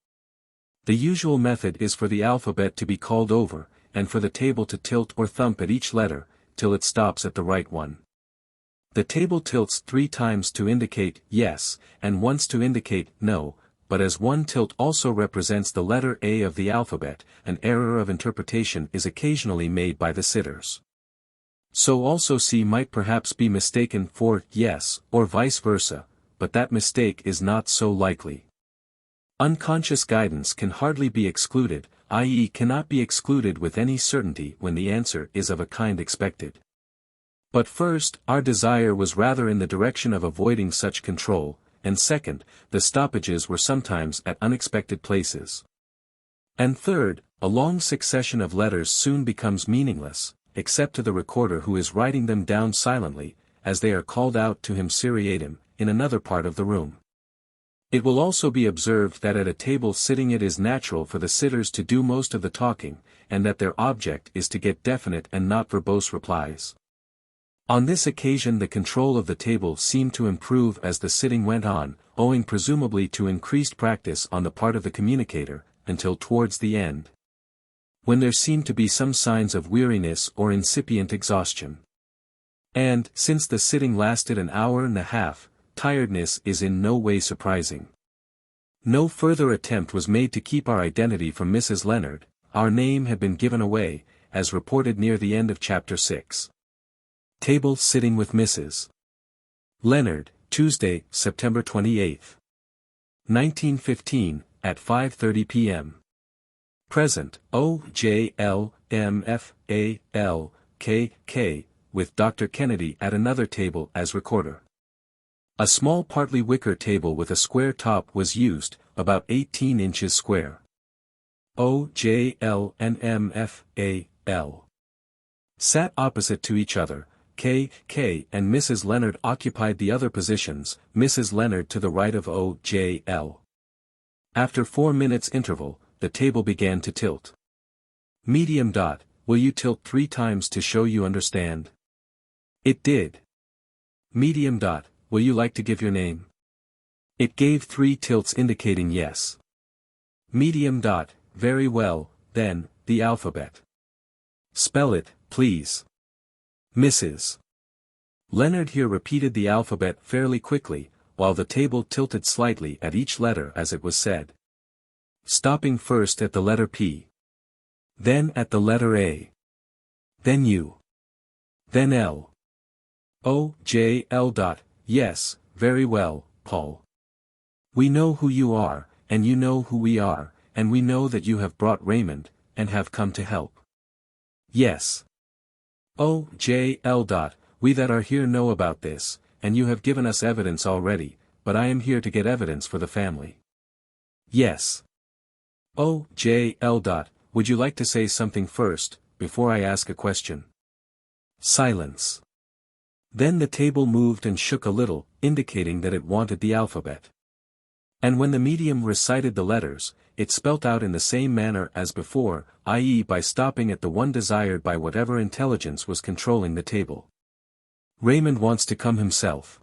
The usual method is for the alphabet to be called over, and for the table to tilt or thump at each letter, till it stops at the right one. The table tilts 3 times to indicate yes, and once to indicate no, but as one tilt also represents the letter A of the alphabet, an error of interpretation is occasionally made by the sitters. So also C might perhaps be mistaken for yes, or vice versa, but that mistake is not so likely. Unconscious guidance can hardly be excluded, i.e. cannot be excluded with any certainty when the answer is of a kind expected. But first, our desire was rather in the direction of avoiding such control, and second, the stoppages were sometimes at unexpected places. And third, a long succession of letters soon becomes meaningless, except to the recorder who is writing them down silently, as they are called out to him seriatim, in another part of the room. It will also be observed that at a table sitting it is natural for the sitters to do most of the talking, and that their object is to get definite and not verbose replies. On this occasion the control of the table seemed to improve as the sitting went on, owing presumably to increased practice on the part of the communicator, until towards the end, when there seemed to be some signs of weariness or incipient exhaustion. And, since the sitting lasted an hour and a half, tiredness is in no way surprising. No further attempt was made to keep our identity from Mrs. Leonard. Our name had been given away, as reported near the end of chapter 6. Table sitting with Mrs. Leonard, Tuesday, September 28, 1915, at 5:30 p.m. Present, O.J.L.M.F.A.L.K.K., with Dr. Kennedy at another table as recorder. A small partly wicker table with a square top was used, about 18 inches square. O.J.L. and M.F.A.L. sat opposite to each other. K.K. and Mrs. Leonard occupied the other positions, Mrs. Leonard to the right of O.J.L. After 4 minutes interval, the table began to tilt. Medium. Will you tilt 3 times to show you understand? It did. Medium. Will you like to give your name? It gave 3 tilts indicating yes. Medium. Very well, then, the alphabet. Spell it, please. Mrs. Leonard here repeated the alphabet fairly quickly, while the table tilted slightly at each letter as it was said. Stopping first at the letter P. Then at the letter A. Then U. Then L. O, J, L. Yes, very well, Paul. We know who you are, and you know who we are, and we know that you have brought Raymond, and have come to help. Yes. O, J, L. We that are here know about this, and you have given us evidence already, but I am here to get evidence for the family. Yes. O, J, L. Would you like to say something first, before I ask a question? Silence. Then the table moved and shook a little, indicating that it wanted the alphabet. And when the medium recited the letters, it spelt out in the same manner as before, i.e. by stopping at the one desired by whatever intelligence was controlling the table. Raymond wants to come himself.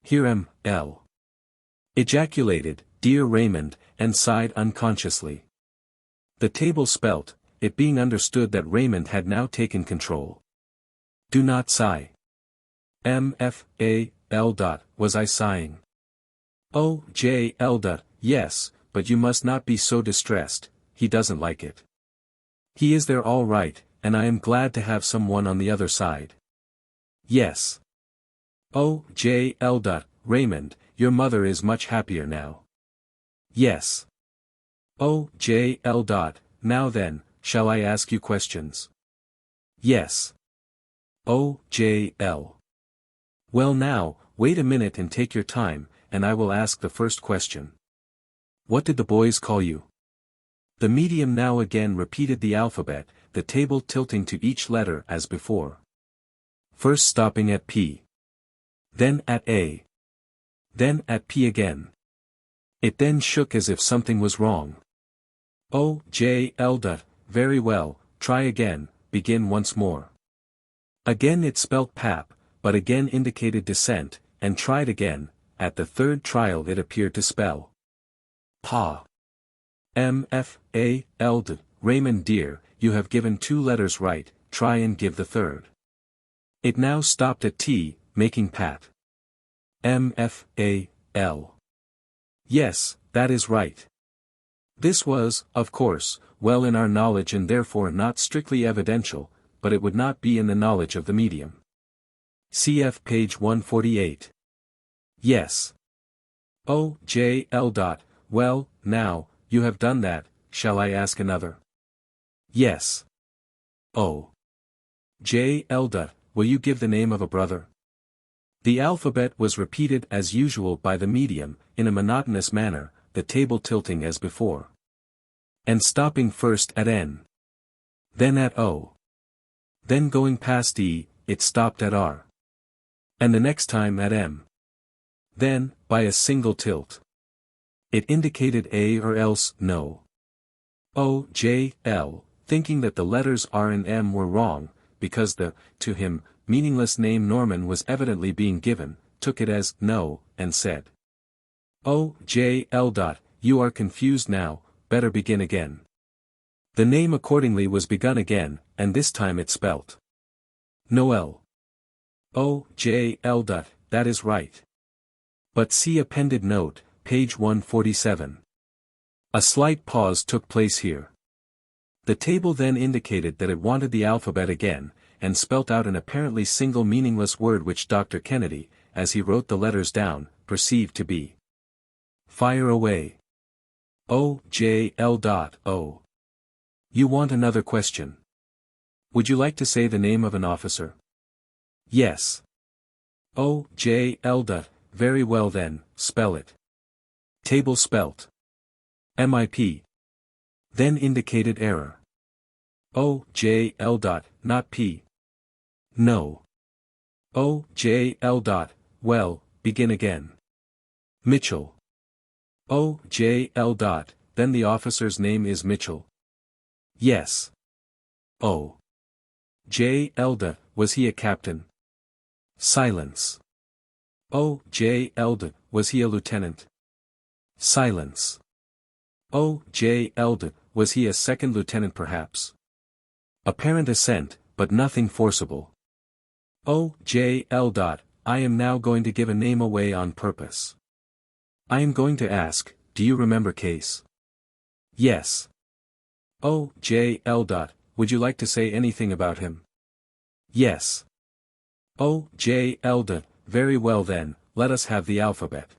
Here am, L. Ejaculated, dear Raymond, and sighed unconsciously. The table spelt, it being understood that Raymond had now taken control. Do not sigh. M-F-A-L. Was I sighing? O, J, L. Yes, but you must not be so distressed, he doesn't like it. He is there all right, and I am glad to have someone on the other side. Yes. O, J, L. Raymond, your mother is much happier now. Yes. O, J, L. Now then, shall I ask you questions? Yes. O, J, L. Well now, wait a minute and take your time, and I will ask the first question. What did the boys call you? The medium now again repeated the alphabet, the table tilting to each letter as before. First stopping at P. Then at A. Then at P again. It then shook as if something was wrong. O, J, L. Very well, try again, begin once more. Again it spelt pap, but again indicated dissent, and tried again. At the third trial it appeared to spell Pa. M-F-A-L. Raymond dear, you have given 2 letters right, try and give the third. It now stopped at T, making pat. M-F-A-L. Yes, that is right. This was, of course, well in our knowledge and therefore not strictly evidential, but it would not be in the knowledge of the medium. Cf. page 148. Yes. O, J, L. Well, now, you have done that, shall I ask another? Yes. O. J, L. Will you give the name of a brother? The alphabet was repeated as usual by the medium, in a monotonous manner, the table tilting as before. And stopping first at N. Then at O. Then going past E, it stopped at R. And the next time at M. Then, by a single tilt, it indicated A or else no. O, J, L, thinking that the letters R and M were wrong, because the, to him, meaningless name Norman was evidently being given, took it as no, and said. O, J, L. You are confused now, better begin again. The name accordingly was begun again, and this time it spelt Noel. O, J, L. That is right. But see appended note, page 147. A slight pause took place here. The table then indicated that it wanted the alphabet again, and spelt out an apparently single meaningless word which Dr. Kennedy, as he wrote the letters down, perceived to be fire away. O, J, L. O. You want another question? Would you like to say the name of an officer? Yes. O, J, L. Very well then, spell it. Table spelt MIP. Then indicated error. O, J, L. Not P. No. O, J, L. Well, begin again. Mitchell. O, J, L. Then the officer's name is Mitchell. Yes. O. J, L. Was he a captain? Silence. O, J, L. Was he a lieutenant? Silence. O, J, L. Was he a second lieutenant perhaps? Apparent assent, but nothing forcible. O, J, L. I am now going to give a name away on purpose. I am going to ask, do you remember Case? Yes. O, J, L. Would you like to say anything about him? Yes. O, J, L, D, very well then, let us have the alphabet.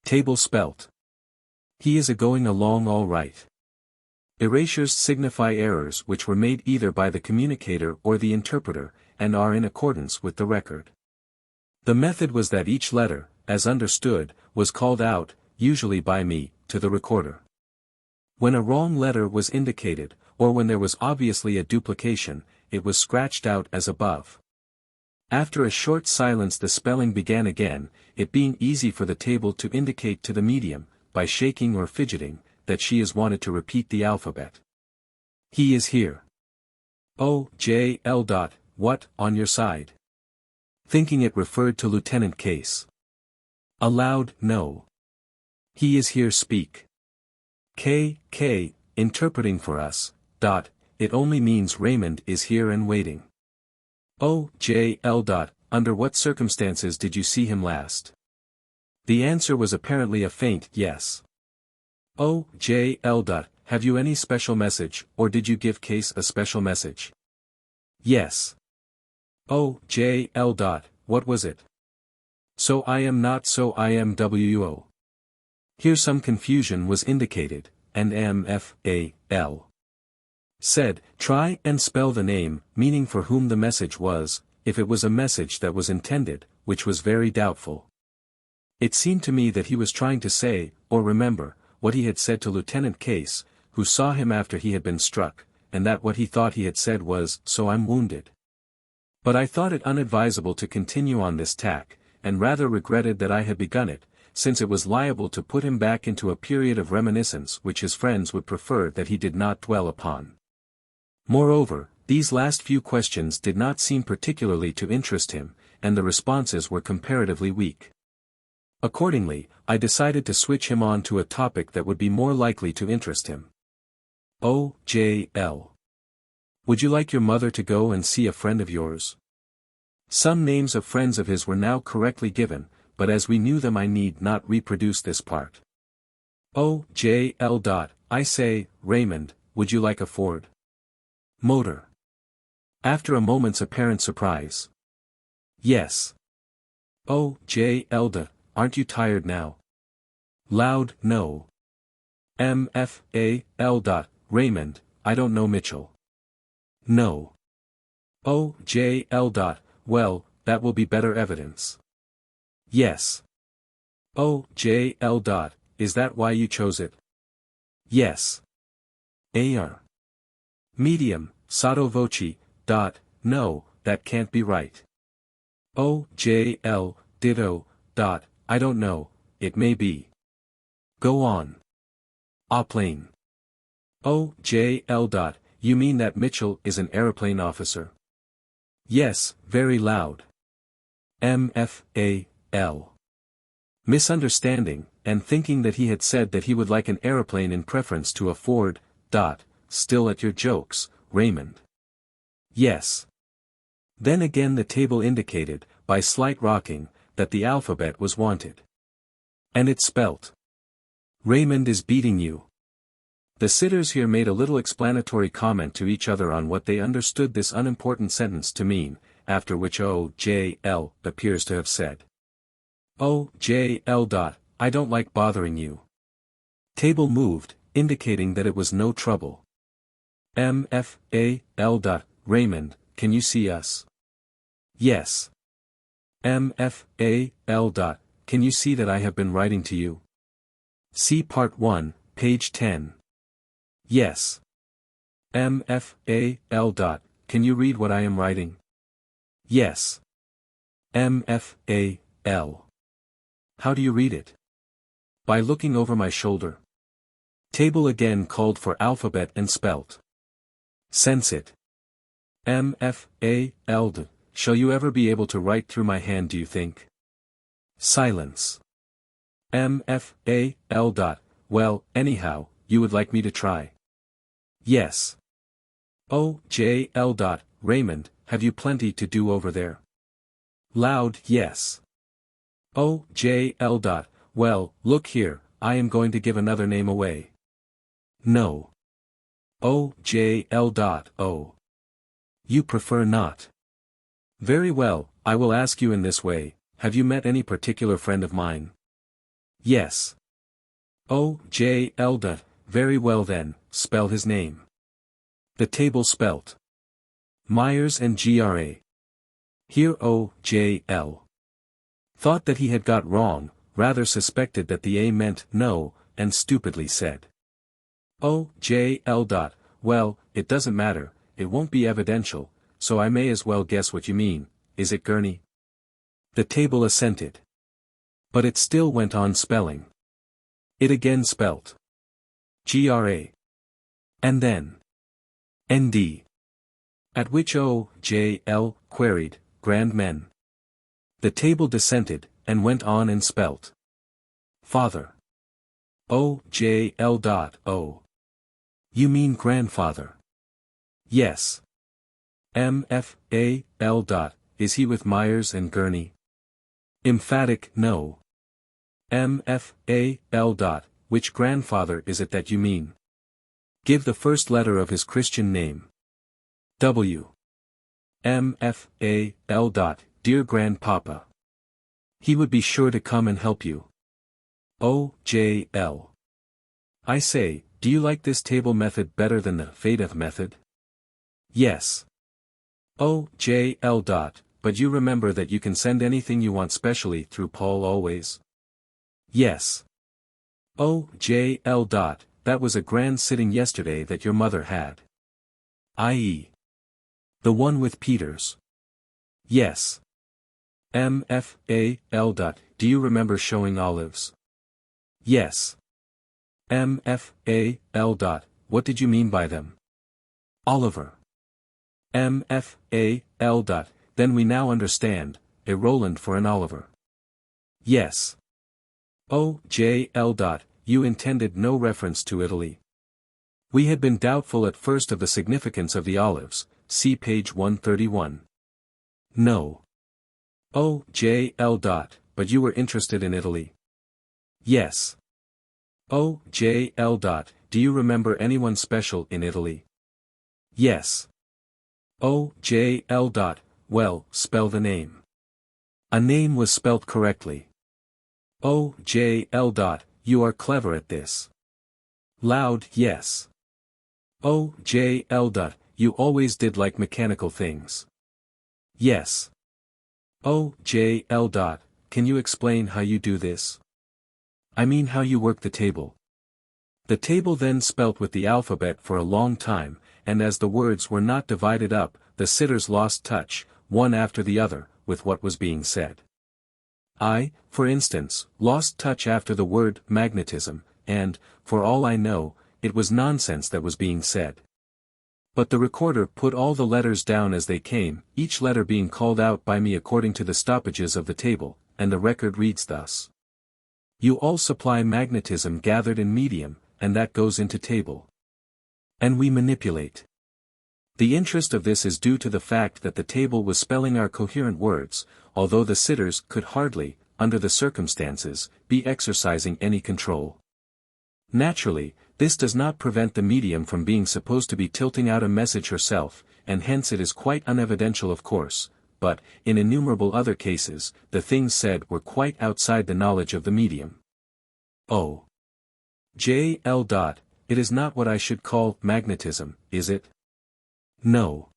Table spelt. He is a-going along all right. Erasures signify errors which were made either by the communicator or the interpreter, and are in accordance with the record. The method was that each letter, as understood, was called out, usually by me, to the recorder. When a wrong letter was indicated, or when there was obviously a duplication, it was scratched out as above. After a short silence the spelling began again, it being easy for the table to indicate to the medium, by shaking or fidgeting, that she is wanted to repeat the alphabet. He is here. O, J, L. What, on your side? Thinking it referred to Lieutenant Case. Aloud, no. He is here speak. K, interpreting for us, it only means Raymond is here and waiting. O, J, L. Under what circumstances did you see him last? The answer was apparently a faint yes. O, J, L. Have you any special message, or did you give Case a special message? Yes. O, J, L. What was it? So I am not so I am WO. Here some confusion was indicated, and M-F-A-L. Said, try and spell the name, meaning for whom the message was, if it was a message that was intended, which was very doubtful. It seemed to me that he was trying to say, or remember, what he had said to Lieutenant Case, who saw him after he had been struck, and that what he thought he had said was, so I'm wounded. But I thought it unadvisable to continue on this tack, and rather regretted that I had begun it, since it was liable to put him back into a period of reminiscence which his friends would prefer that he did not dwell upon. Moreover, these last few questions did not seem particularly to interest him, and the responses were comparatively weak. Accordingly, I decided to switch him on to a topic that would be more likely to interest him. O, J, L. Would you like your mother to go and see a friend of yours? Some names of friends of his were now correctly given, but as we knew them I need not reproduce this part. O, J, L. I say, Raymond, would you like a Ford motor? After a moment's apparent surprise. Yes. O, J, L. Aren't you tired now? Loud, no. M-F-A-L. Raymond, I don't know Mitchell. No. O, J, L. Well, that will be better evidence. Yes. O, J, L. Is that why you chose it? Yes. A.R. Medium, sotto voce, no, that can't be right. O, J, L, ditto, I don't know, it may be. Go on. Plane. O, J, L. You mean that Mitchell is an aeroplane officer? Yes, very loud. M-F-A-L. Misunderstanding, and thinking that he had said that he would like an aeroplane in preference to a Ford, still at your jokes, Raymond. Yes. Then again the table indicated, by slight rocking, that the alphabet was wanted. And it spelt. Raymond is beating you. The sitters here made a little explanatory comment to each other on what they understood this unimportant sentence to mean, after which O, J, L, appears to have said. O, J, L. I don't like bothering you. Table moved, indicating that it was no trouble. M-F-A-L. Raymond, can you see us? Yes. M-F-A-L. Can you see that I have been writing to you? See Part 1, page 10. Yes. M-F-A-L. Can you read what I am writing? Yes. M-F-A-L. How do you read it? By looking over my shoulder. Table again called for alphabet and spelt. Sense it. M-F-A-L. Shall you ever be able to write through my hand, do you think? Silence. M-F-A-L. Well, anyhow, you would like me to try. Yes. O, J, L. Raymond, have you plenty to do over there? Loud, yes. O, J, L. Well, look here, I am going to give another name away. No. O, J, L. Oh. You prefer not. Very well, I will ask you in this way, have you met any particular friend of mine? Yes. Oh, J.L. Very well then, spell his name. The table spelt. Myers and Gra. Here O.J.L. thought that he had got wrong, rather suspected that the A meant no, and stupidly said. O.J.L. Well, it doesn't matter, it won't be evidential, so I may as well guess what you mean, is it Gurney? The table assented. But it still went on spelling. It again spelt. Gra. And then. Nd. At which O.J.L. queried, grand men. The table dissented, and went on and spelt. Father. O.J.L. O. You mean grandfather? Yes. M.F.A.L. Is he with Myers and Gurney? Emphatic no. M.F.A.L. Which grandfather is it that you mean? Give the first letter of his Christian name. W. M.F.A.L. Dear grandpapa. He would be sure to come and help you. O.J.L. I say, do you like this table method better than the Faith method? Yes. O.J.L. But you remember that you can send anything you want specially through Paul always? Yes. O.J.L. That was a grand sitting yesterday that your mother had. I.e. the one with Peters. Yes. M.F.A.L. Do you remember showing olives? Yes. M.F.A.L. What did you mean by them? Oliver. M.F.A.L. Then we now understand, a Roland for an Oliver. Yes. O.J.L. You intended no reference to Italy. We had been doubtful at first of the significance of the olives, see page 131. No. O.J.L. But you were interested in Italy. Yes. O.J.L. Do you remember anyone special in Italy? Yes. O.J.L. Well, spell the name. A name was spelt correctly. O.J.L. You are clever at this. Loud yes. O.J.L. You always did like mechanical things. Yes. O.J.L. Can you explain how you do this? I mean how you work the table. The table then spelt with the alphabet for a long time, and as the words were not divided up, the sitters lost touch, one after the other, with what was being said. I, for instance, lost touch after the word magnetism, and, for all I know, it was nonsense that was being said. But the recorder put all the letters down as they came, each letter being called out by me according to the stoppages of the table, and the record reads thus. You all supply magnetism gathered in medium, and that goes into table. And we manipulate. The interest of this is due to the fact that the table was spelling our coherent words, although the sitters could hardly, under the circumstances, be exercising any control. Naturally, this does not prevent the medium from being supposed to be tilting out a message herself, and hence it is quite unevidential of course, but, in innumerable other cases, the things said were quite outside the knowledge of the medium. O. J. L. It is not what I should call magnetism, is it? No.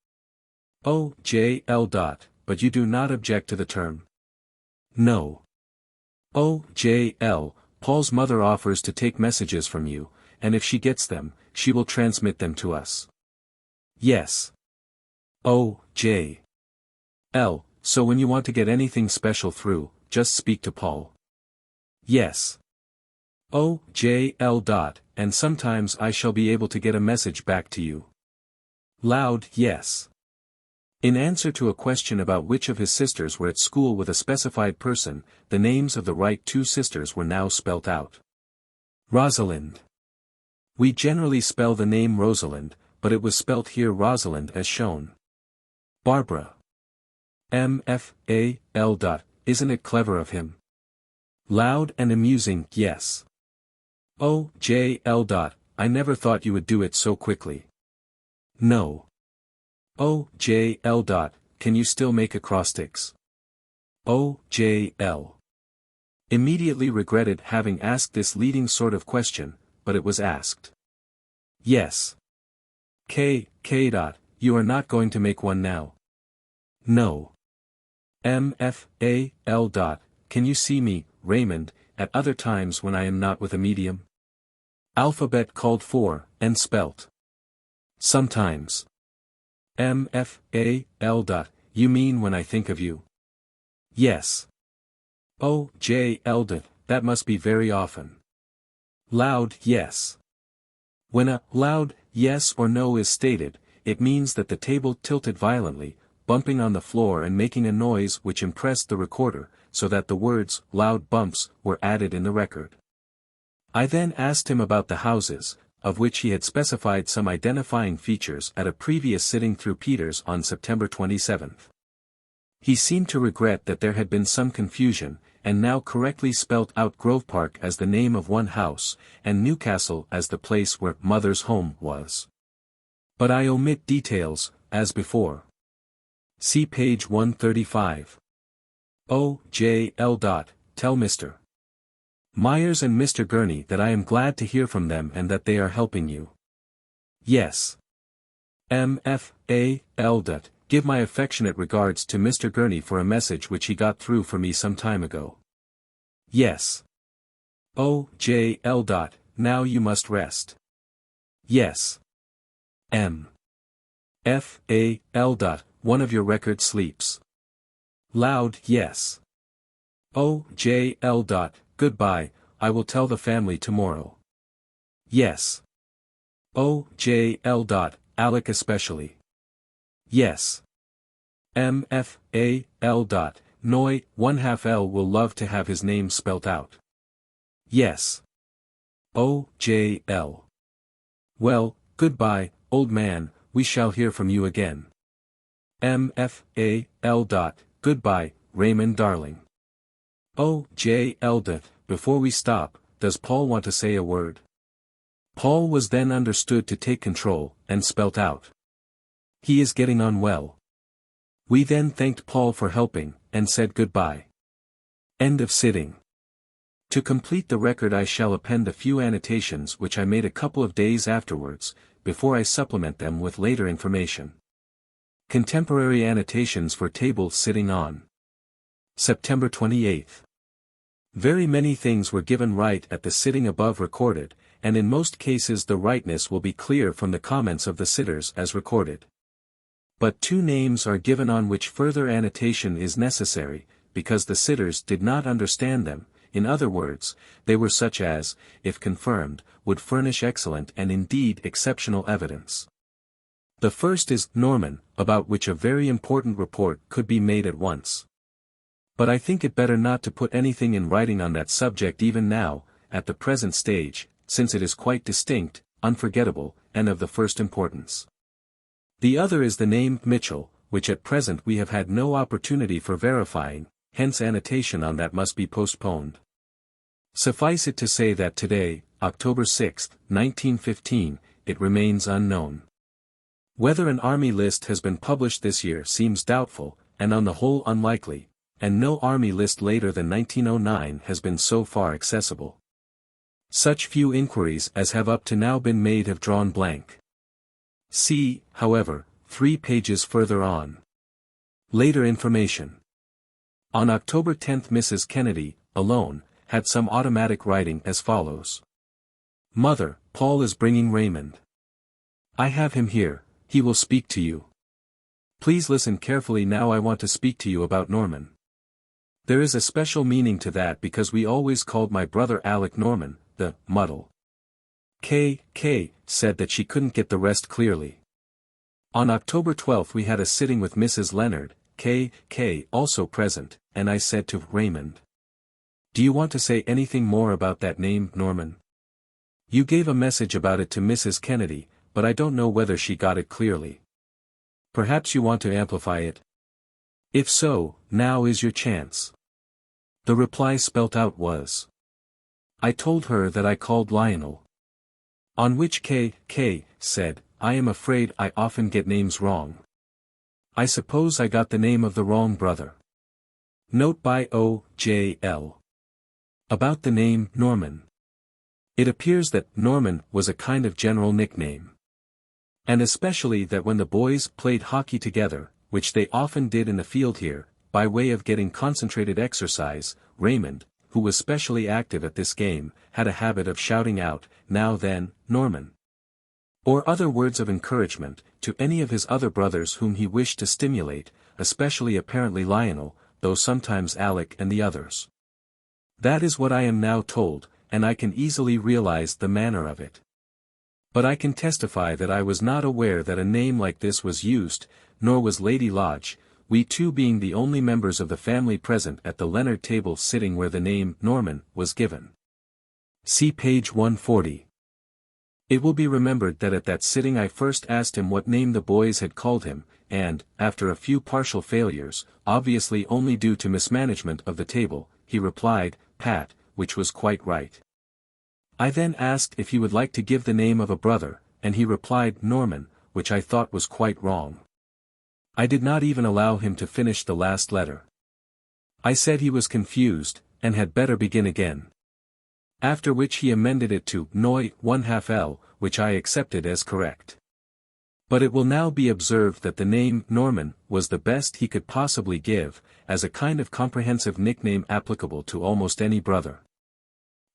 O. J. L. But you do not object to the term? No. O. J. L. Paul's mother offers to take messages from you, and if she gets them, she will transmit them to us. Yes. O. J. L. So when you want to get anything special through, just speak to Paul. Yes. O. J. L. And sometimes I shall be able to get a message back to you. Loud yes. In answer to a question about which of his sisters were at school with a specified person, the names of the right two sisters were now spelt out. Rosalind. We generally spell the name Rosalind, but it was spelt here Rosalind as shown. Barbara. M.F.A.L. Isn't it clever of him? Loud and amusing yes. O.J.L. I never thought you would do it so quickly. No. O.J.L. Can you still make acrostics? O.J.L. Immediately regretted having asked this leading sort of question, but it was asked. Yes. K. You are not going to make one now. No. M.F.A.L. Can you see me, Raymond, at other times when I am not with a medium? Alphabet called for, and spelt. Sometimes. M.F.A.L. You mean when I think of you? Yes. O.J.L. That must be very often. Loud yes. When a loud yes or no is stated, it means that the table tilted violently, bumping on the floor and making a noise which impressed the recorder, so that the words loud bumps were added in the record. I then asked him about the houses, of which he had specified some identifying features at a previous sitting through Peters on September 27th. He seemed to regret that there had been some confusion, and now correctly spelt out Grove Park as the name of one house, and Newcastle as the place where Mother's home was. But I omit details, as before. See page 135. O.J.L. Tell Mr. Myers and Mr. Gurney that I am glad to hear from them and that they are helping you. Yes. M.F.A.L. Give my affectionate regards to Mr. Gurney for a message which he got through for me some time ago. Yes. O.J.L. Now you must rest. Yes. M. F.A.L. One of your records sleeps. Loud yes. O.J.L. Goodbye, I will tell the family tomorrow. Yes. O.J.L. Alec especially. Yes. M.F.A.L. Noy, 1/2 will love to have his name spelt out. Yes. O.J.L. Well, goodbye, old man, we shall hear from you again. M.F.A.L. Goodbye, Raymond darling. O.J.L. Before we stop, does Paul want to say a word? Paul was then understood to take control, and spelt out. He is getting on well. We then thanked Paul for helping, and said goodbye. End of sitting. To complete the record I shall append a few annotations which I made a couple of days afterwards, before I supplement them with later information. Contemporary annotations for table sitting on September 28th. Very many things were given right at the sitting above recorded, and in most cases the rightness will be clear from the comments of the sitters as recorded. But 2 names are given on which further annotation is necessary, because the sitters did not understand them, in other words, they were such as, if confirmed, would furnish excellent and indeed exceptional evidence. The first is Norman, about which a very important report could be made at once. But I think it better not to put anything in writing on that subject even now, at the present stage, since it is quite distinct, unforgettable, and of the first importance. The other is the name Mitchell, which at present we have had no opportunity for verifying, hence annotation on that must be postponed. Suffice it to say that today, October 6, 1915, it remains unknown. Whether an army list has been published this year seems doubtful, and on the whole unlikely, and no army list later than 1909 has been so far accessible. Such few inquiries as have up to now been made have drawn blank. See, however, 3 pages further on. Later information. On October 10 Mrs. Kennedy, alone, had some automatic writing as follows. Mother, Paul is bringing Raymond. I have him here, he will speak to you. Please listen carefully now. I want to speak to you about Norman. There is a special meaning to that because we always called my brother Alec Norman, the muddle. K. said that she couldn't get the rest clearly. On October 12 we had a sitting with Mrs. Leonard, K. also present, and I said to Raymond. Do you want to say anything more about that name, Norman? You gave a message about it to Mrs. Kennedy, but I don't know whether she got it clearly. Perhaps you want to amplify it? If so, now is your chance. The reply spelt out was. I told her that I called Lionel. On which K. said, I am afraid I often get names wrong. I suppose I got the name of the wrong brother. Note by O.J.L. About the name Norman. It appears that Norman was a kind of general nickname. And especially that when the boys played hockey together, which they often did in the field here, by way of getting concentrated exercise, Raymond, who was specially active at this game, had a habit of shouting out, "Now then, Norman," or other words of encouragement, to any of his other brothers whom he wished to stimulate, especially apparently Lionel, though sometimes Alec and the others. That is what I am now told, and I can easily realize the manner of it. But I can testify that I was not aware that a name like this was used, nor was Lady Lodge, we two being the only members of the family present at the Leonard table sitting where the name Norman was given. See page 140. It will be remembered that at that sitting I first asked him what name the boys had called him, and, after a few partial failures, obviously only due to mismanagement of the table, he replied, "Pat," which was quite right. I then asked if he would like to give the name of a brother, and he replied Norman, which I thought was quite wrong. I did not even allow him to finish the last letter. I said he was confused, and had better begin again. After which he amended it to Noi 1/2 L, which I accepted as correct. But it will now be observed that the name Norman was the best he could possibly give, as a kind of comprehensive nickname applicable to almost any brother.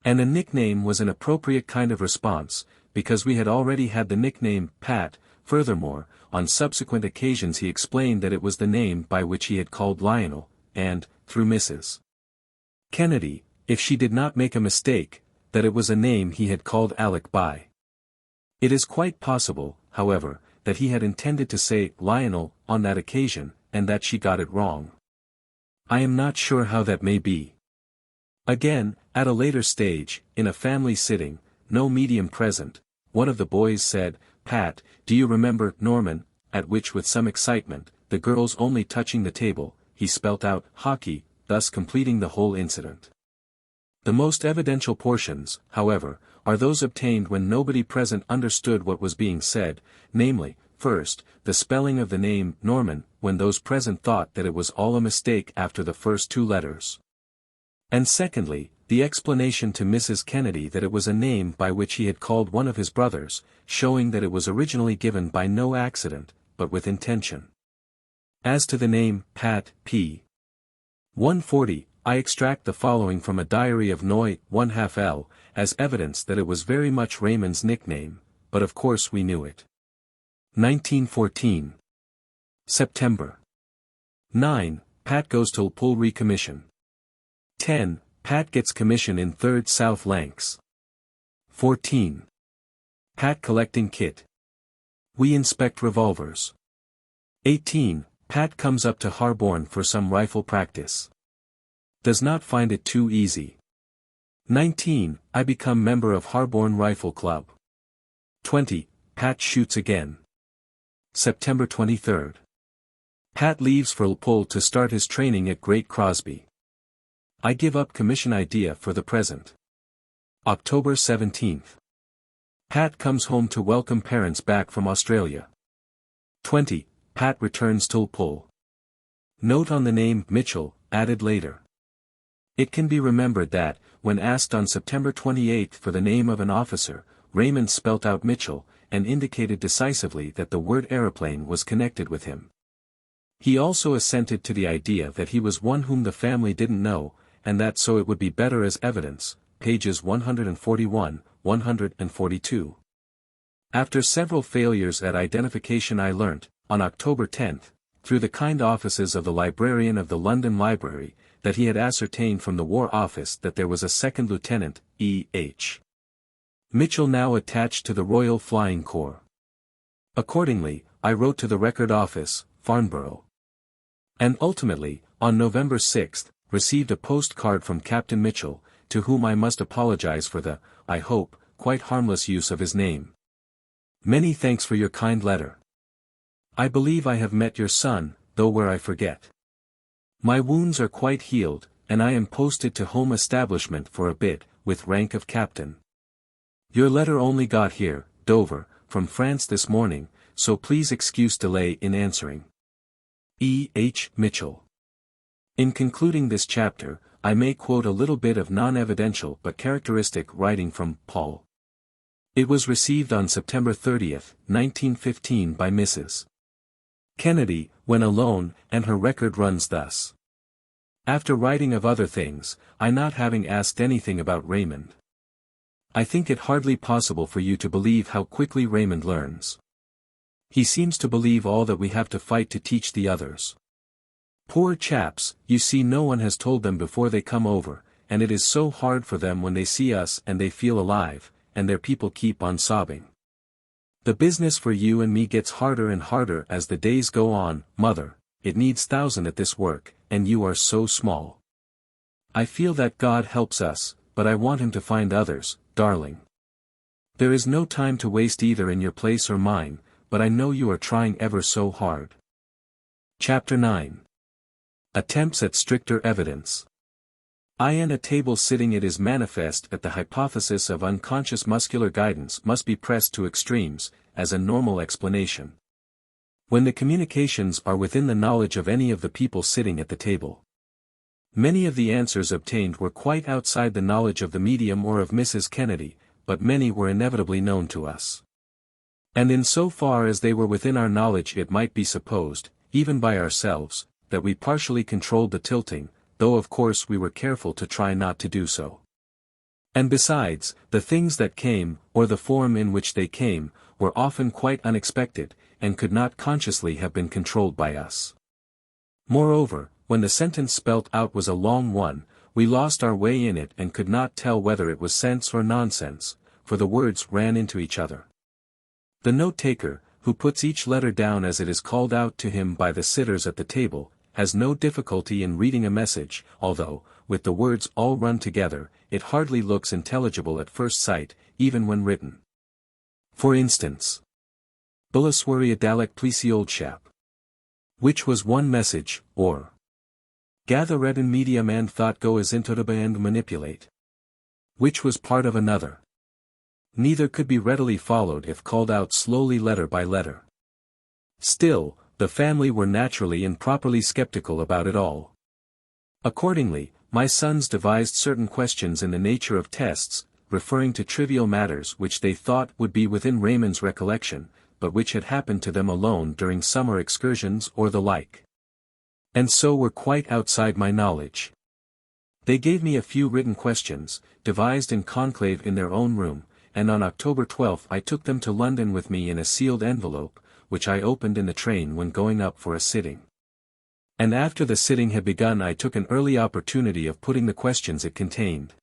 And a nickname was an appropriate kind of response, because we had already had the nickname Pat. Furthermore, on subsequent occasions he explained that it was the name by which he had called Lionel, and, through Mrs. Kennedy, if she did not make a mistake, that it was a name he had called Alec by. It is quite possible, however, that he had intended to say Lionel on that occasion, and that she got it wrong. I am not sure how that may be. Again, at a later stage, in a family sitting, no medium present, one of the boys said, "Pat, do you remember Norman?" At which with some excitement, the girls only touching the table, he spelt out hockey, thus completing the whole incident. The most evidential portions, however, are those obtained when nobody present understood what was being said, namely, first, the spelling of the name Norman, when those present thought that it was all a mistake after the first two letters. And secondly, the explanation to Mrs. Kennedy that it was a name by which he had called one of his brothers, showing that it was originally given by no accident, but with intention. As to the name Pat p. 140, I extract the following from a diary of Noi 1/2 L, as evidence that it was very much Raymond's nickname, but of course we knew it. 1914. September. 9. Pat goes to Liverpool recommission. 10. Pat gets commission in 3rd South Lancs. 14. Pat collecting kit. We inspect revolvers. 18. Pat comes up to Harborne for some rifle practice. Does not find it too easy. 19. I become member of Harborne Rifle Club. 20. Pat shoots again. September 23. Pat leaves for Liverpool to start his training at Great Crosby. I give up commission idea for the present. October 17. Pat comes home to welcome parents back from Australia. 20. Pat returns to Liverpool. Note on the name Mitchell, added later. It can be remembered that, when asked on September 28 for the name of an officer, Raymond spelt out Mitchell, and indicated decisively that the word aeroplane was connected with him. He also assented to the idea that he was one whom the family didn't know, and that so it would be better as evidence, pages 141, 142. After several failures at identification I learnt, on October 10, through the kind offices of the librarian of the London Library, that he had ascertained from the War Office that there was a second lieutenant, E.H. Mitchell now attached to the Royal Flying Corps. Accordingly, I wrote to the Record Office, Farnborough. And ultimately, on November 6, received a postcard from Captain Mitchell, to whom I must apologize for the, I hope, quite harmless use of his name. Many thanks for your kind letter. I believe I have met your son, though where I forget. My wounds are quite healed, and I am posted to home establishment for a bit, with rank of captain. Your letter only got here, Dover, from France this morning, so please excuse delay in answering. E. H. Mitchell. In concluding this chapter, I may quote a little bit of non-evidential but characteristic writing from Paul. It was received on September 30, 1915 by Mrs. Kennedy, when alone, and her record runs thus. After writing of other things, I not having asked anything about Raymond. I think it hardly possible for you to believe how quickly Raymond learns. He seems to believe all that we have to fight to teach the others. Poor chaps, you see no one has told them before they come over, and it is so hard for them when they see us and they feel alive, and their people keep on sobbing. The business for you and me gets harder and harder as the days go on, mother, it needs 1,000 at this work, and you are so small. I feel that God helps us, but I want him to find others, darling. There is no time to waste either in your place or mine, but I know you are trying ever so hard. Chapter 9. Attempts at stricter evidence. In a table sitting it is manifest that the hypothesis of unconscious muscular guidance must be pressed to extremes, as a normal explanation. When the communications are within the knowledge of any of the people sitting at the table. Many of the answers obtained were quite outside the knowledge of the medium or of Mrs. Kennedy, but many were inevitably known to us. And in so far as they were within our knowledge it might be supposed, even by ourselves, that we partially controlled the tilting, though of course we were careful to try not to do so. And besides, the things that came, or the form in which they came, were often quite unexpected, and could not consciously have been controlled by us. Moreover, when the sentence spelt out was a long one, we lost our way in it and could not tell whether it was sense or nonsense, for the words ran into each other. The note-taker, who puts each letter down as it is called out to him by the sitters at the table, has no difficulty in reading a message, although, with the words all run together, it hardly looks intelligible at first sight, even when written. For instance, Bulaswaria Dalek Plisi Old Chap. Which was one message, or Gather read in medium and thought go as intotaba and manipulate. Which was part of another. Neither could be readily followed if called out slowly letter by letter. Still, the family were naturally and properly skeptical about it all. Accordingly, my sons devised certain questions in the nature of tests, referring to trivial matters which they thought would be within Raymond's recollection, but which had happened to them alone during summer excursions or the like. And so were quite outside my knowledge. They gave me a few written questions, devised in conclave in their own room, and on October 12 I took them to London with me in a sealed envelope, which I opened in the train when going up for a sitting. And after the sitting had begun I took an early opportunity of putting the questions it contained.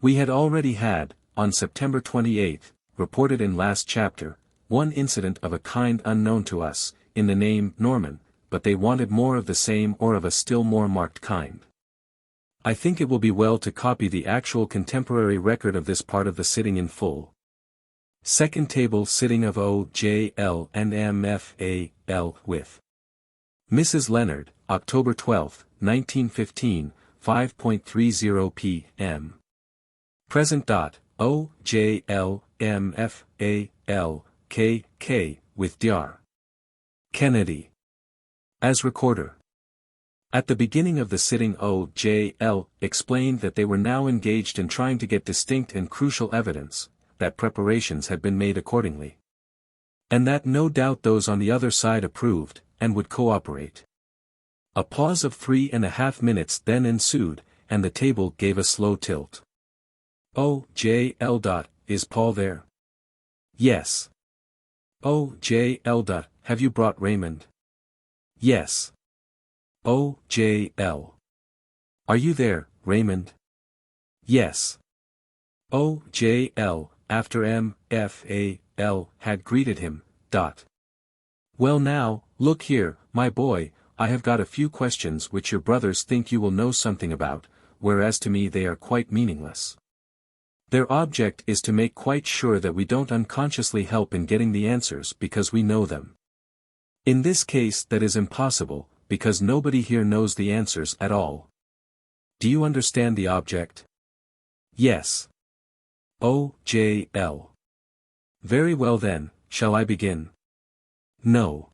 We had already had, on September 28, reported in last chapter, one incident of a kind unknown to us, in the name Norman, but they wanted more of the same or of a still more marked kind. I think it will be well to copy the actual contemporary record of this part of the sitting in full. Second table sitting of O, J, L and M, F, A, L with Mrs. Leonard, October 12, 1915, 5:30 p.m. Present. O, J, L, M, F, A, L, K, K, with Dr. Kennedy as recorder. At the beginning of the sitting O, J, L explained that they were now engaged in trying to get distinct and crucial evidence, that preparations had been made accordingly. And that no doubt those on the other side approved, and would cooperate. A pause of 3.5 minutes then ensued, and the table gave a slow tilt. O, J, L. Is Paul there? Yes. O, J, L. Have you brought Raymond? Yes. O, J, L. Are you there, Raymond? Yes. O, J, L. After M, F, A, L, had greeted him. Well now, look here, my boy, I have got a few questions which your brothers think you will know something about, whereas to me they are quite meaningless. Their object is to make quite sure that we don't unconsciously help in getting the answers because we know them. In this case that is impossible, because nobody here knows the answers at all. Do you understand the object? Yes. O, J, L. Very well then, shall I begin? No.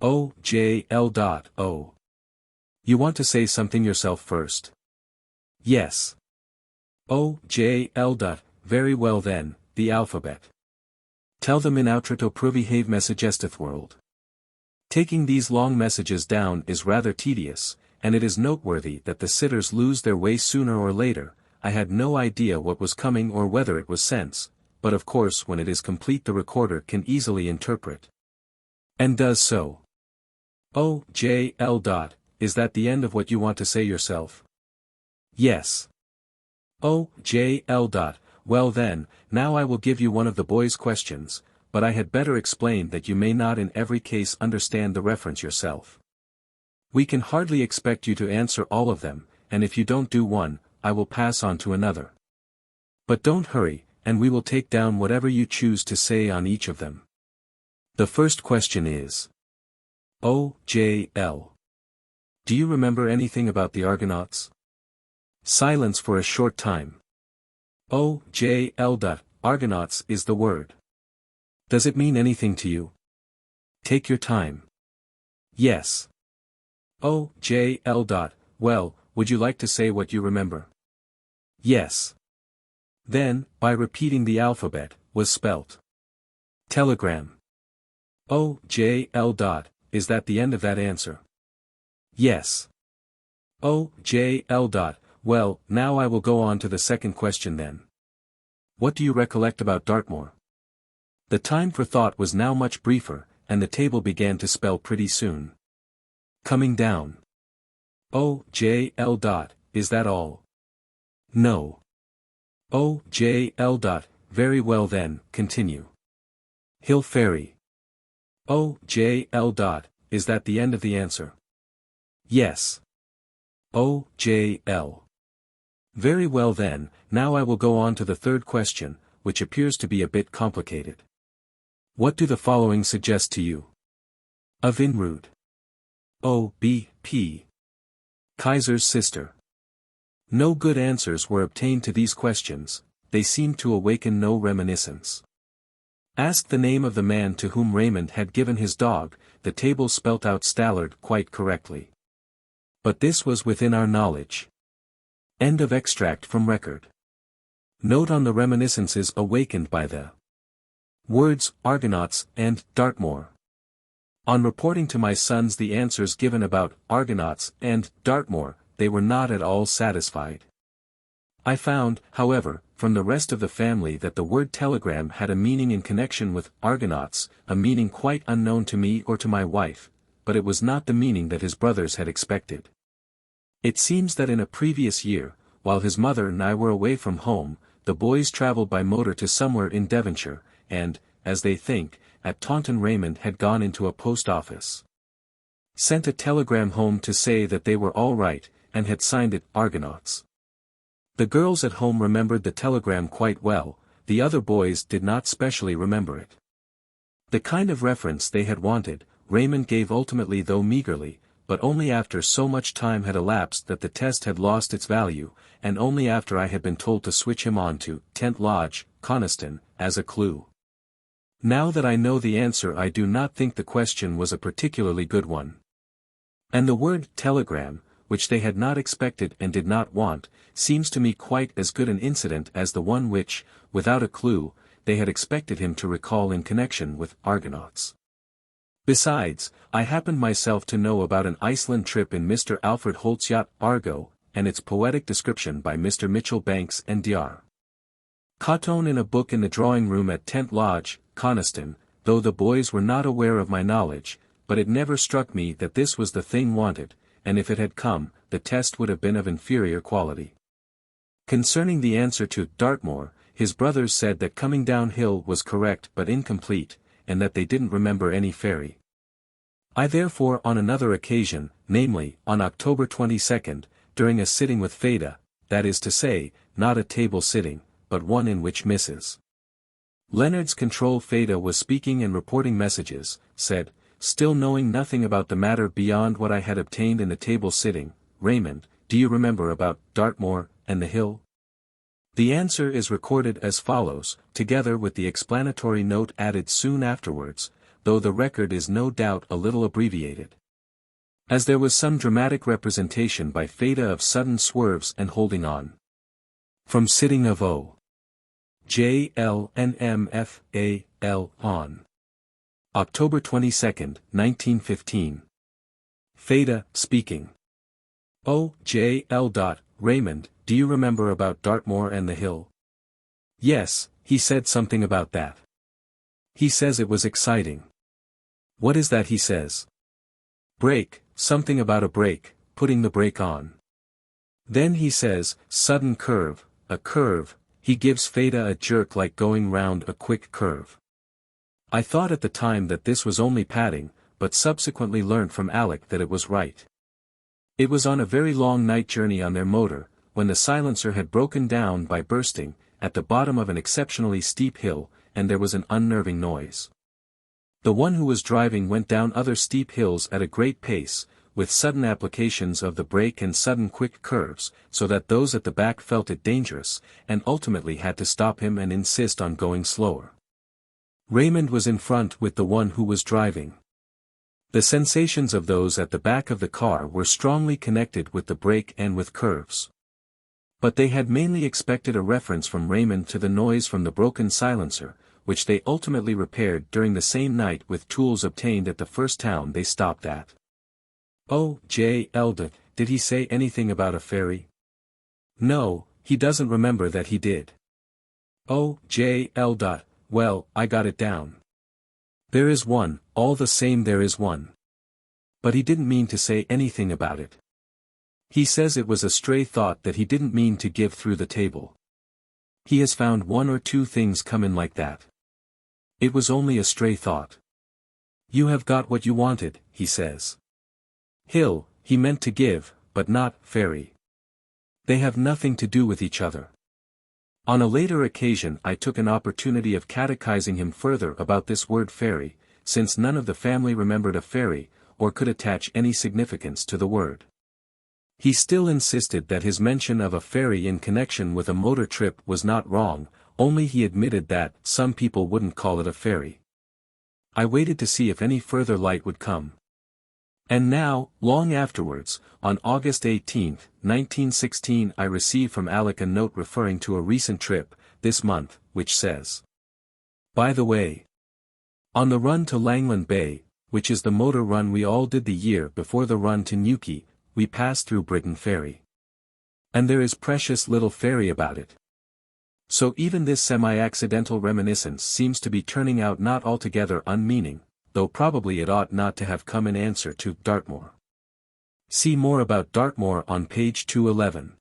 O, J, L. O. You want to say something yourself first? Yes. O, J, L. Very well then, the alphabet. Tell them in outro to provihave messagesteth world. Taking these long messages down is rather tedious, and it is noteworthy that the sitters lose their way sooner or later. I had no idea what was coming or whether it was sense, but of course when it is complete the recorder can easily interpret. And does so. O, J, L. Is that the end of what you want to say yourself? Yes. O, J, L. Well then, now I will give you one of the boys' questions, but I had better explain that you may not in every case understand the reference yourself. We can hardly expect you to answer all of them, and if you don't do one, I will pass on to another. But don't hurry, and we will take down whatever you choose to say on each of them. The first question is: O, J, L. Do you remember anything about the Argonauts? Silence for a short time. O, J, L. Argonauts is the word. Does it mean anything to you? Take your time. Yes. O, J, L. Well, would you like to say what you remember? Yes. Then, by repeating the alphabet, was spelt. Telegram. O, J, L. Is that the end of that answer? Yes. O, J, L. Well, now I will go on to the second question then. What do you recollect about Dartmoor? The time for thought was now much briefer, and the table began to spell pretty soon. Coming down. O, J, L. Is that all? No. O, J, L. Very well then, continue. Hill Ferry. O, J, L. Is that the end of the answer? Yes. O, J, L. Very well then, now I will go on to the third question, which appears to be a bit complicated. What do the following suggest to you? A Vinrud. O, B, P. Kaiser's sister. No good answers were obtained to these questions, they seemed to awaken no reminiscence. Asked the name of the man to whom Raymond had given his dog, the table spelt out Stallard quite correctly. But this was within our knowledge. End of extract from record. Note on the reminiscences awakened by the words Argonauts and Dartmoor. On reporting to my sons the answers given about Argonauts and Dartmoor, they were not at all satisfied. I found, however, from the rest of the family that the word telegram had a meaning in connection with Argonauts, a meaning quite unknown to me or to my wife, but it was not the meaning that his brothers had expected. It seems that in a previous year, while his mother and I were away from home, the boys travelled by motor to somewhere in Devonshire, and, as they think, at Taunton Raymond had gone into a post office. Sent a telegram home to say that they were all right, and had signed it Argonauts. The girls at home remembered the telegram quite well, the other boys did not specially remember it. The kind of reference they had wanted, Raymond gave ultimately though meagerly, but only after so much time had elapsed that the test had lost its value, and only after I had been told to switch him on to Tent Lodge, Coniston, as a clue. Now that I know the answer, I do not think the question was a particularly good one. And the word telegram, which they had not expected and did not want, seems to me quite as good an incident as the one which, without a clue, they had expected him to recall in connection with Argonauts. Besides, I happened myself to know about an Iceland trip in Mr. Alfred Holt's yacht Argo, and its poetic description by Mr. Mitchell Banks and Dr. Cotton in a book in the drawing room at Tent Lodge, Coniston, though the boys were not aware of my knowledge, but it never struck me that this was the thing wanted, and if it had come, the test would have been of inferior quality. Concerning the answer to Dartmoor, his brothers said that coming downhill was correct but incomplete, and that they didn't remember any ferry. I therefore on another occasion, namely, on October 22nd, during a sitting with Fada, that is to say, not a table sitting, but one in which Mrs. Leonard's control Fada was speaking and reporting messages, said, still knowing nothing about the matter beyond what I had obtained in the table sitting, Raymond, do you remember about Dartmoor and the hill? The answer is recorded as follows, together with the explanatory note added soon afterwards, though the record is no doubt a little abbreviated. As there was some dramatic representation by Feta of sudden swerves and holding on. From sitting of O. J. L. N. M. F. A. L. on. October 22, 1915. Feta, speaking. O. J. L. Raymond, do you remember about Dartmoor and the hill? Yes, he said something about that. He says it was exciting. What is that he says? Brake, something about a brake, putting the brake on. Then he says, sudden curve, a curve, he gives Feta a jerk like going round a quick curve. I thought at the time that this was only padding, but subsequently learnt from Alec that it was right. It was on a very long night journey on their motor, when the silencer had broken down by bursting, at the bottom of an exceptionally steep hill, and there was an unnerving noise. The one who was driving went down other steep hills at a great pace, with sudden applications of the brake and sudden quick curves, so that those at the back felt it dangerous, and ultimately had to stop him and insist on going slower. Raymond was in front with the one who was driving. The sensations of those at the back of the car were strongly connected with the brake and with curves. But they had mainly expected a reference from Raymond to the noise from the broken silencer, which they ultimately repaired during the same night with tools obtained at the first town they stopped at. Oh, J. Elda, did he say anything about a ferry? No, he doesn't remember that he did. Oh, J. L. Well, I got it down. There is one, all the same there is one. But he didn't mean to say anything about it. He says it was a stray thought that he didn't mean to give through the table. He has found one or two things come in like that. It was only a stray thought. You have got what you wanted, he says. Hill, he meant to give, but not ferry. They have nothing to do with each other. On a later occasion I took an opportunity of catechizing him further about this word ferry, since none of the family remembered a ferry, or could attach any significance to the word. He still insisted that his mention of a ferry in connection with a motor trip was not wrong, only he admitted that some people wouldn't call it a ferry. I waited to see if any further light would come. And now, long afterwards, on August 18, 1916 I received from Alec a note referring to a recent trip, this month, which says, by the way, on the run to Langland Bay, which is the motor run we all did the year before the run to Newquay, we passed through Britain Ferry. And there is precious little ferry about it. So even this semi-accidental reminiscence seems to be turning out not altogether unmeaning, though probably it ought not to have come in answer to Dartmoor. See more about Dartmoor on page 211.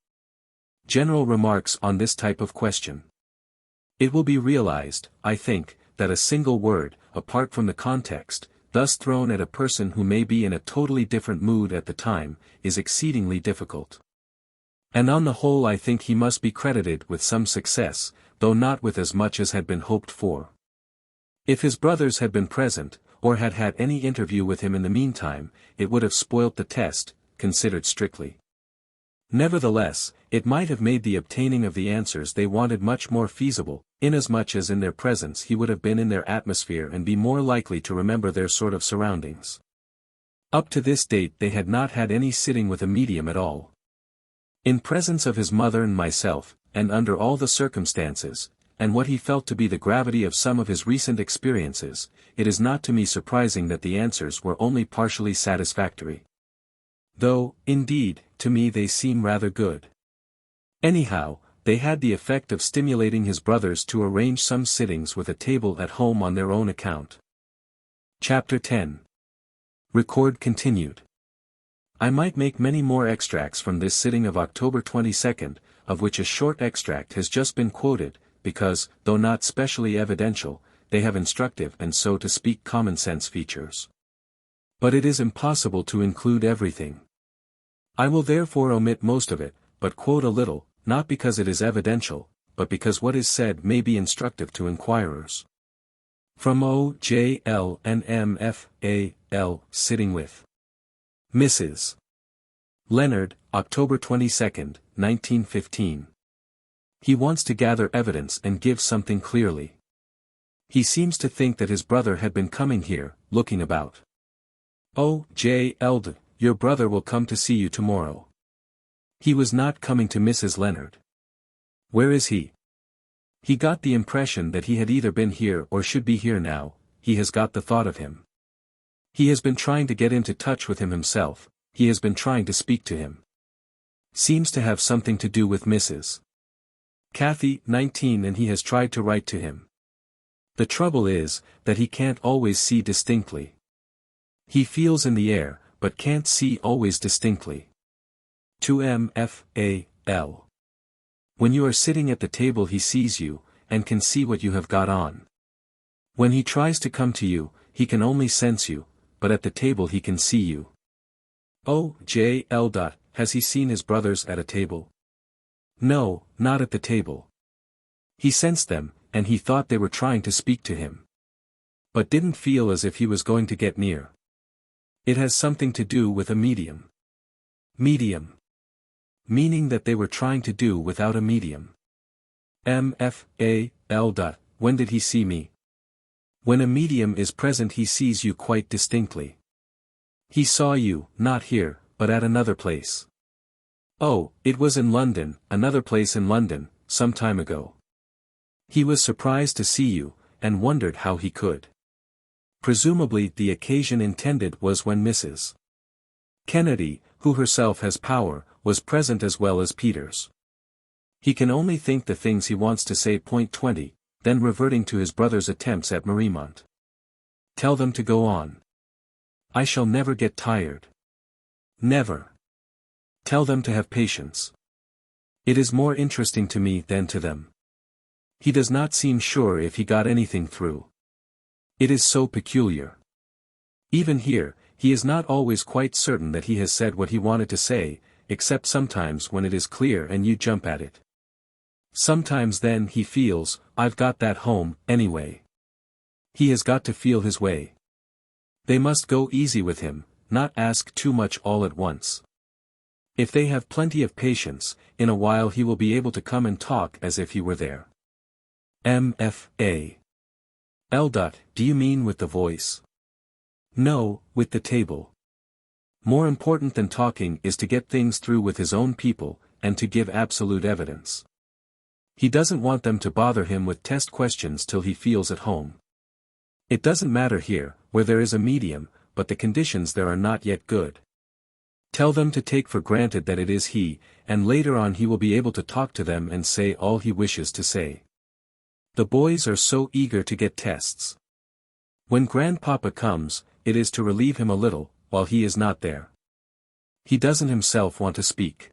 General remarks on this type of question. It will be realized, I think, that a single word, apart from the context, thus thrown at a person who may be in a totally different mood at the time, is exceedingly difficult. And on the whole I think he must be credited with some success, though not with as much as had been hoped for. If his brothers had been present, or had had any interview with him in the meantime, it would have spoilt the test, considered strictly. Nevertheless, it might have made the obtaining of the answers they wanted much more feasible, inasmuch as in their presence he would have been in their atmosphere and be more likely to remember their sort of surroundings. Up to this date they had not had any sitting with a medium at all. In presence of his mother and myself, and under all the circumstances, and what he felt to be the gravity of some of his recent experiences, it is not to me surprising that the answers were only partially satisfactory. Though, indeed, to me they seem rather good. Anyhow, they had the effect of stimulating his brothers to arrange some sittings with a table at home on their own account. Chapter 10. Record continued. I might make many more extracts from this sitting of October 22, of which a short extract has just been quoted, because, though not specially evidential, they have instructive and so to speak common-sense features. But it is impossible to include everything. I will therefore omit most of it, but quote a little, not because it is evidential, but because what is said may be instructive to inquirers. From O. J. L. and M. F. A. L. Sitting with Mrs. Leonard, October 22, 1915. He wants to gather evidence and give something clearly. He seems to think that his brother had been coming here, looking about. Oh, J. Eld, your brother will come to see you tomorrow. He was not coming to Mrs. Leonard. Where is he? He got the impression that he had either been here or should be here now. He has got the thought of him. He has been trying to get into touch with him himself, he has been trying to speak to him. Seems to have something to do with Mrs. Kathy, 19, and he has tried to write to him. The trouble is, that he can't always see distinctly. He feels in the air, but can't see always distinctly. To MFAL. When you are sitting at the table he sees you, and can see what you have got on. When he tries to come to you, he can only sense you, but at the table he can see you. Oh, JL. Has he seen his brothers at a table? No, not at the table. He sensed them, and he thought they were trying to speak to him. But didn't feel as if he was going to get near. It has something to do with a medium. Medium. Meaning that they were trying to do without a medium. MFAL. When did he see me? When a medium is present he sees you quite distinctly. He saw you, not here, but at another place. Oh, it was in London, another place in London, some time ago. He was surprised to see you, and wondered how he could. Presumably the occasion intended was when Mrs. Kennedy, who herself has power, was present as well as Peters. He can only think the things he wants to say. 20, then reverting to his brother's attempts at Mariemont. Tell them to go on. I shall never get tired. Never. Tell them to have patience. It is more interesting to me than to them. He does not seem sure if he got anything through. It is so peculiar. Even here, he is not always quite certain that he has said what he wanted to say, except sometimes when it is clear and you jump at it. Sometimes then he feels, I've got that home, anyway. He has got to feel his way. They must go easy with him, not ask too much all at once. If they have plenty of patience, in a while he will be able to come and talk as if he were there. MFA. L. Do you mean with the voice? No, with the table. More important than talking is to get things through with his own people, and to give absolute evidence. He doesn't want them to bother him with test questions till he feels at home. It doesn't matter here, where there is a medium, but the conditions there are not yet good. Tell them to take for granted that it is he, and later on he will be able to talk to them and say all he wishes to say. The boys are so eager to get tests. When grandpapa comes, it is to relieve him a little, while he is not there. He doesn't himself want to speak.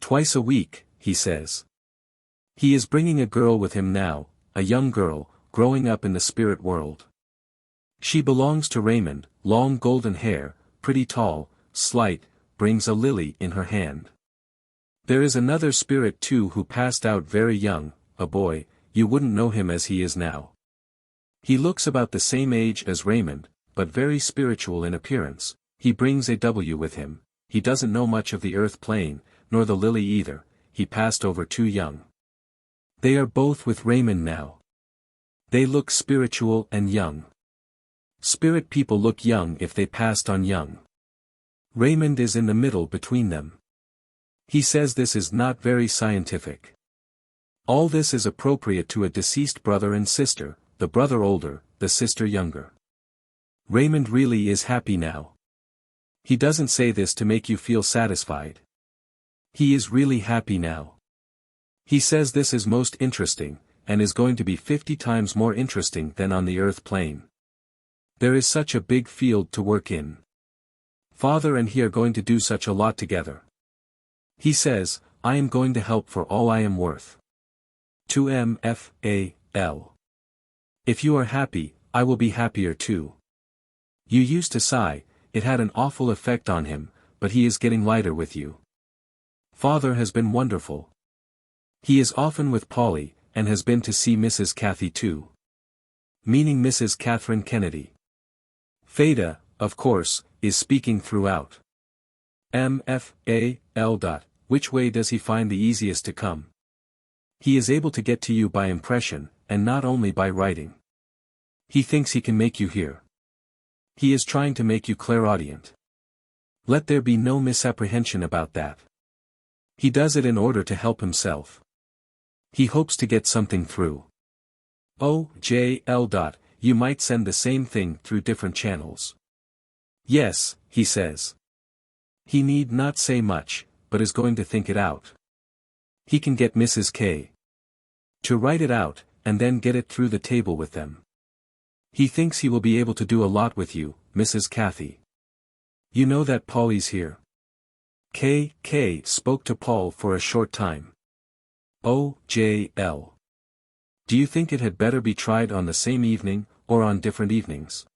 Twice a week, he says. He is bringing a girl with him now, a young girl, growing up in the spirit world. She belongs to Raymond, long golden hair, pretty tall, slight, brings a lily in her hand. There is another spirit too who passed out very young, a boy, you wouldn't know him as he is now. He looks about the same age as Raymond, but very spiritual in appearance. He brings a W with him. He doesn't know much of the earth plane, nor the lily either, he passed over too young. They are both with Raymond now. They look spiritual and young. Spirit people look young if they passed on young. Raymond is in the middle between them. He says this is not very scientific. All this is appropriate to a deceased brother and sister, the brother older, the sister younger. Raymond really is happy now. He doesn't say this to make you feel satisfied. He is really happy now. He says this is most interesting, and is going to be 50 times more interesting than on the earth plane. There is such a big field to work in. Father and he are going to do such a lot together. He says, I am going to help for all I am worth. To MFAL. If you are happy, I will be happier too. You used to sigh, it had an awful effect on him, but he is getting lighter with you. Father has been wonderful. He is often with Polly, and has been to see Mrs. Kathy too. Meaning Mrs. Catherine Kennedy. Fada, of course, is speaking throughout. MFAL. Which way does he find the easiest to come? He is able to get to you by impression, and not only by writing. He thinks he can make you hear. He is trying to make you clairaudient. Let there be no misapprehension about that. He does it in order to help himself. He hopes to get something through. O.J.L. You might send the same thing through different channels. Yes, he says. He need not say much, but is going to think it out. He can get Mrs. K. to write it out, and then get it through the table with them. He thinks he will be able to do a lot with you, Mrs. Cathy. You know that Polly's here. K. spoke to Paul for a short time. O.J.L. Do you think it had better be tried on the same evening, or on different evenings?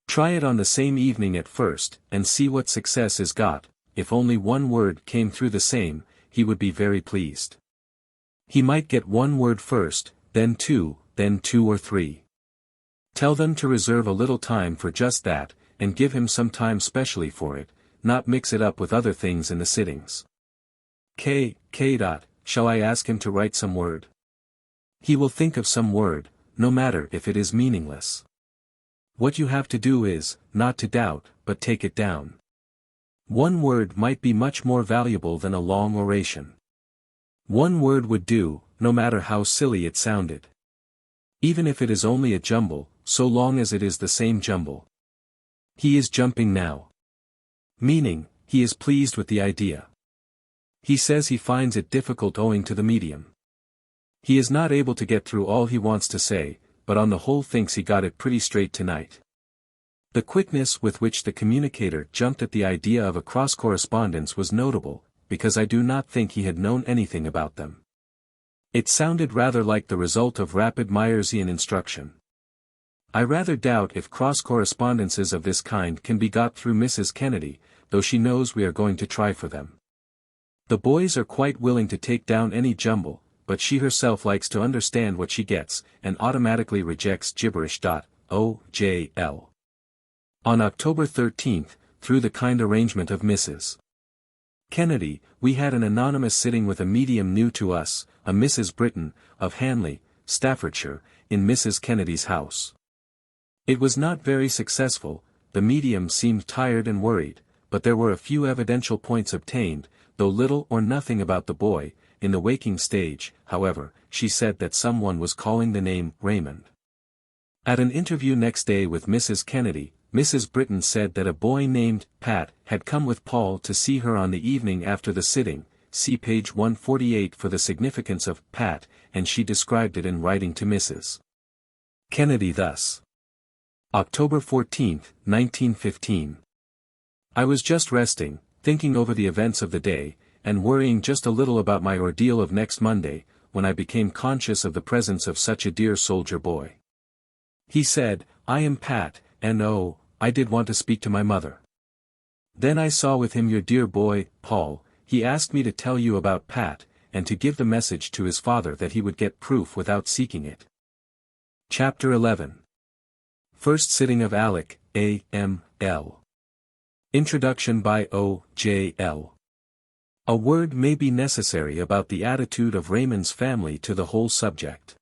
Try it on the same evening at first, and see what success is got. If only one word came through the same, he would be very pleased. He might get one word first, then two or three. Tell them to reserve a little time for just that, and give him some time specially for it, not mix it up with other things in the sittings. K. Shall I ask him to write some word? He will think of some word, no matter if it is meaningless. What you have to do is, not to doubt, but take it down. One word might be much more valuable than a long oration. One word would do, no matter how silly it sounded. Even if it is only a jumble, so long as it is the same jumble. He is jumping now. Meaning, he is pleased with the idea. He says he finds it difficult owing to the medium. He is not able to get through all he wants to say, but on the whole thinks he got it pretty straight tonight. The quickness with which the communicator jumped at the idea of a cross-correspondence was notable, because I do not think he had known anything about them. It sounded rather like the result of rapid Myersian instruction. I rather doubt if cross-correspondences of this kind can be got through Mrs. Kennedy, though she knows we are going to try for them. The boys are quite willing to take down any jumble, but she herself likes to understand what she gets, and automatically rejects gibberish. O.J.L. On October 13th, through the kind arrangement of Mrs. Kennedy, we had an anonymous sitting with a medium new to us, a Mrs. Britton, of Hanley, Staffordshire, in Mrs. Kennedy's house. It was not very successful, the medium seemed tired and worried, but there were a few evidential points obtained, though little or nothing about the boy. In the waking stage, however, she said that someone was calling the name Raymond. At an interview next day with Mrs. Kennedy, Mrs. Britton said that a boy named Pat had come with Paul to see her on the evening after the sitting. See page 148 for the significance of Pat, and she described it in writing to Mrs. Kennedy thus. October 14, 1915. I was just resting, thinking over the events of the day, and worrying just a little about my ordeal of next Monday, when I became conscious of the presence of such a dear soldier boy. He said, "I am Pat, and oh, I did want to speak to my mother." Then I saw with him your dear boy, Paul. He asked me to tell you about Pat, and to give the message to his father that he would get proof without seeking it. Chapter 11. First sitting of Alec, A.M.L. Introduction by O.J.L. A word may be necessary about the attitude of Raymond's family to the whole subject.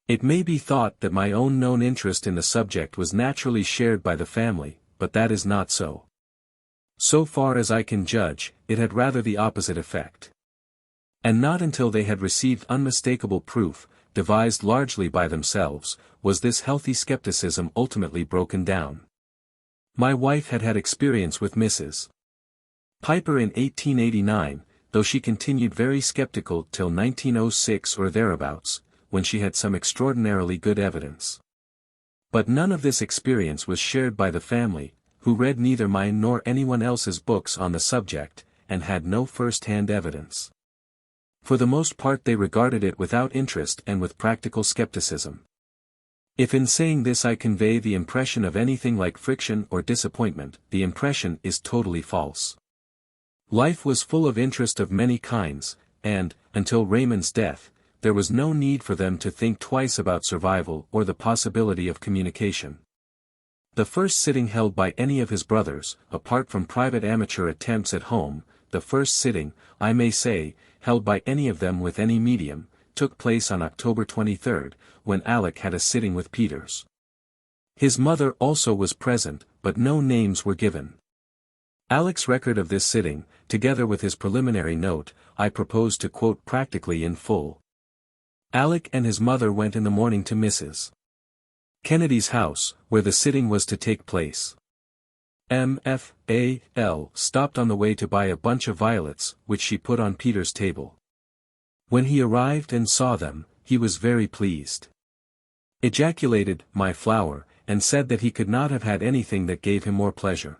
It may be thought that my own known interest in the subject was naturally shared by the family, but that is not so. So far as I can judge, it had rather the opposite effect. And not until they had received unmistakable proof, devised largely by themselves, was this healthy skepticism ultimately broken down. My wife had had experience with Mrs. Piper in 1889, though she continued very skeptical till 1906 or thereabouts, when she had some extraordinarily good evidence. But none of this experience was shared by the family, who read neither mine nor anyone else's books on the subject, and had no first-hand evidence. For the most part they regarded it without interest and with practical skepticism. If in saying this I convey the impression of anything like friction or disappointment, the impression is totally false. Life was full of interest of many kinds, and, until Raymond's death, there was no need for them to think twice about survival or the possibility of communication. The first sitting held by any of his brothers, apart from private amateur attempts at home, the first sitting, I may say, held by any of them with any medium, took place on October 23, when Alec had a sitting with Peters. His mother also was present, but no names were given. Alec's record of this sitting, together with his preliminary note, I propose to quote practically in full. Alec and his mother went in the morning to Mrs. Kennedy's house, where the sitting was to take place. M.F.A.L. stopped on the way to buy a bunch of violets, which she put on Peter's table. When he arrived and saw them, he was very pleased. Ejaculated, "My flower," and said that he could not have had anything that gave him more pleasure.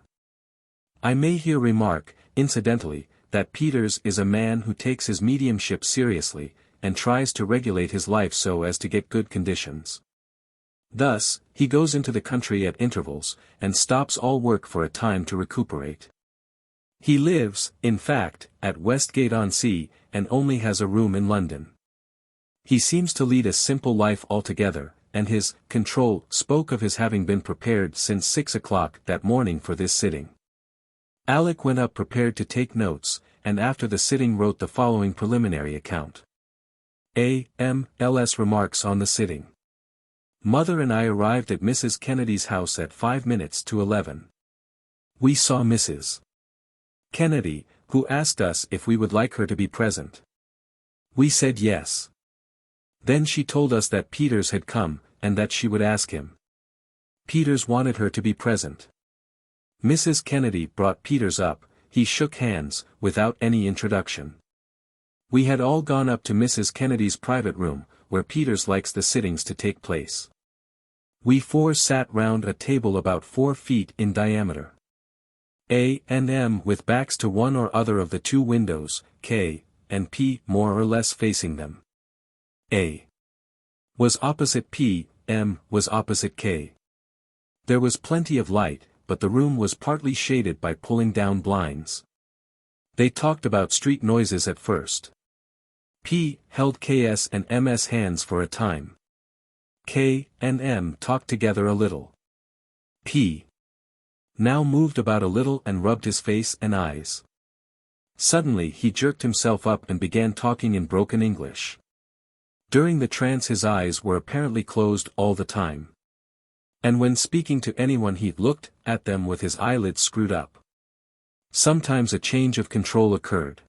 I may here remark, incidentally, that Peters is a man who takes his mediumship seriously, and tries to regulate his life so as to get good conditions. Thus, he goes into the country at intervals, and stops all work for a time to recuperate. He lives, in fact, at Westgate-on-Sea, and only has a room in London. He seems to lead a simple life altogether, and his control spoke of his having been prepared since 6 o'clock that morning for this sitting. Alec went up prepared to take notes, and after the sitting wrote the following preliminary account. A.M.L.'s remarks on the sitting. Mother and I arrived at Mrs. Kennedy's house at 5 minutes to 11. We saw Mrs. Kennedy, who asked us if we would like her to be present. We said yes. Then she told us that Peters had come, and that she would ask him. Peters wanted her to be present. Mrs. Kennedy brought Peters up, he shook hands, without any introduction. We had all gone up to Mrs. Kennedy's private room, where Peters likes the sittings to take place. We four sat round a table about 4 feet in diameter. A and M with backs to one or other of the two windows, K and P more or less facing them. A was opposite P, M was opposite K. There was plenty of light, but the room was partly shaded by pulling down blinds. They talked about street noises at first. P held K's and M's hands for a time. K and M talked together a little. P now moved about a little and rubbed his face and eyes. Suddenly he jerked himself up and began talking in broken English. During the trance his eyes were apparently closed all the time. And when speaking to anyone he looked at them with his eyelids screwed up. Sometimes a change of control occurred.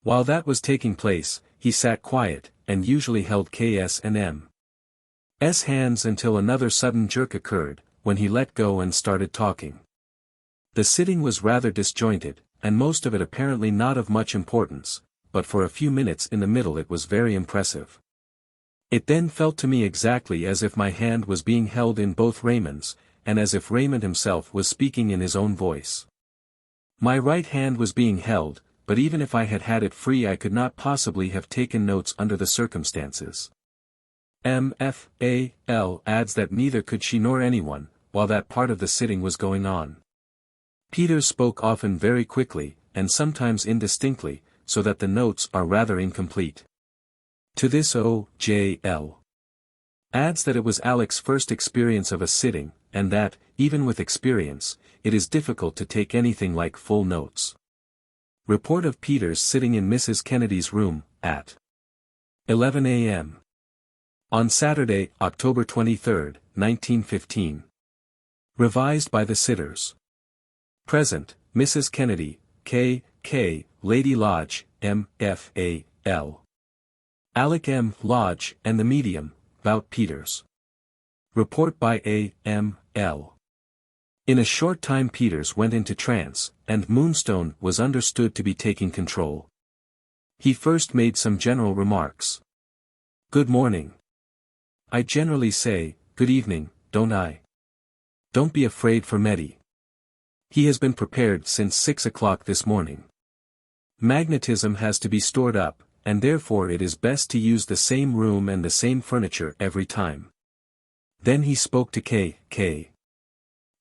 While that was taking place, he sat quiet, and usually held K's and M's hands until another sudden jerk occurred, when he let go and started talking. The sitting was rather disjointed, and most of it apparently not of much importance, but for a few minutes in the middle it was very impressive. It then felt to me exactly as if my hand was being held in both Raymond's, and as if Raymond himself was speaking in his own voice. My right hand was being held, but even if I had had it free I could not possibly have taken notes under the circumstances. M.F.A.L. adds that neither could she nor anyone, while that part of the sitting was going on. Peters spoke often very quickly, and sometimes indistinctly, so that the notes are rather incomplete. To this O.J.L. adds that it was Alec's first experience of a sitting, and that, even with experience, it is difficult to take anything like full notes. Report of Peters sitting in Mrs. Kennedy's room, at 11 a.m. on Saturday, October 23, 1915. Revised by the sitters. Present, Mrs. Kennedy, K. Lady Lodge, M.F.A.L. Alec M. Lodge, and the medium, Bout Peters. Report by A.M.L. In a short time Peters went into trance, and Moonstone was understood to be taking control. He first made some general remarks. Good morning. I generally say, good evening, don't I? Don't be afraid for Meddy. He has been prepared since 6 o'clock this morning. Magnetism has to be stored up, and therefore it is best to use the same room and the same furniture every time. Then he spoke to K.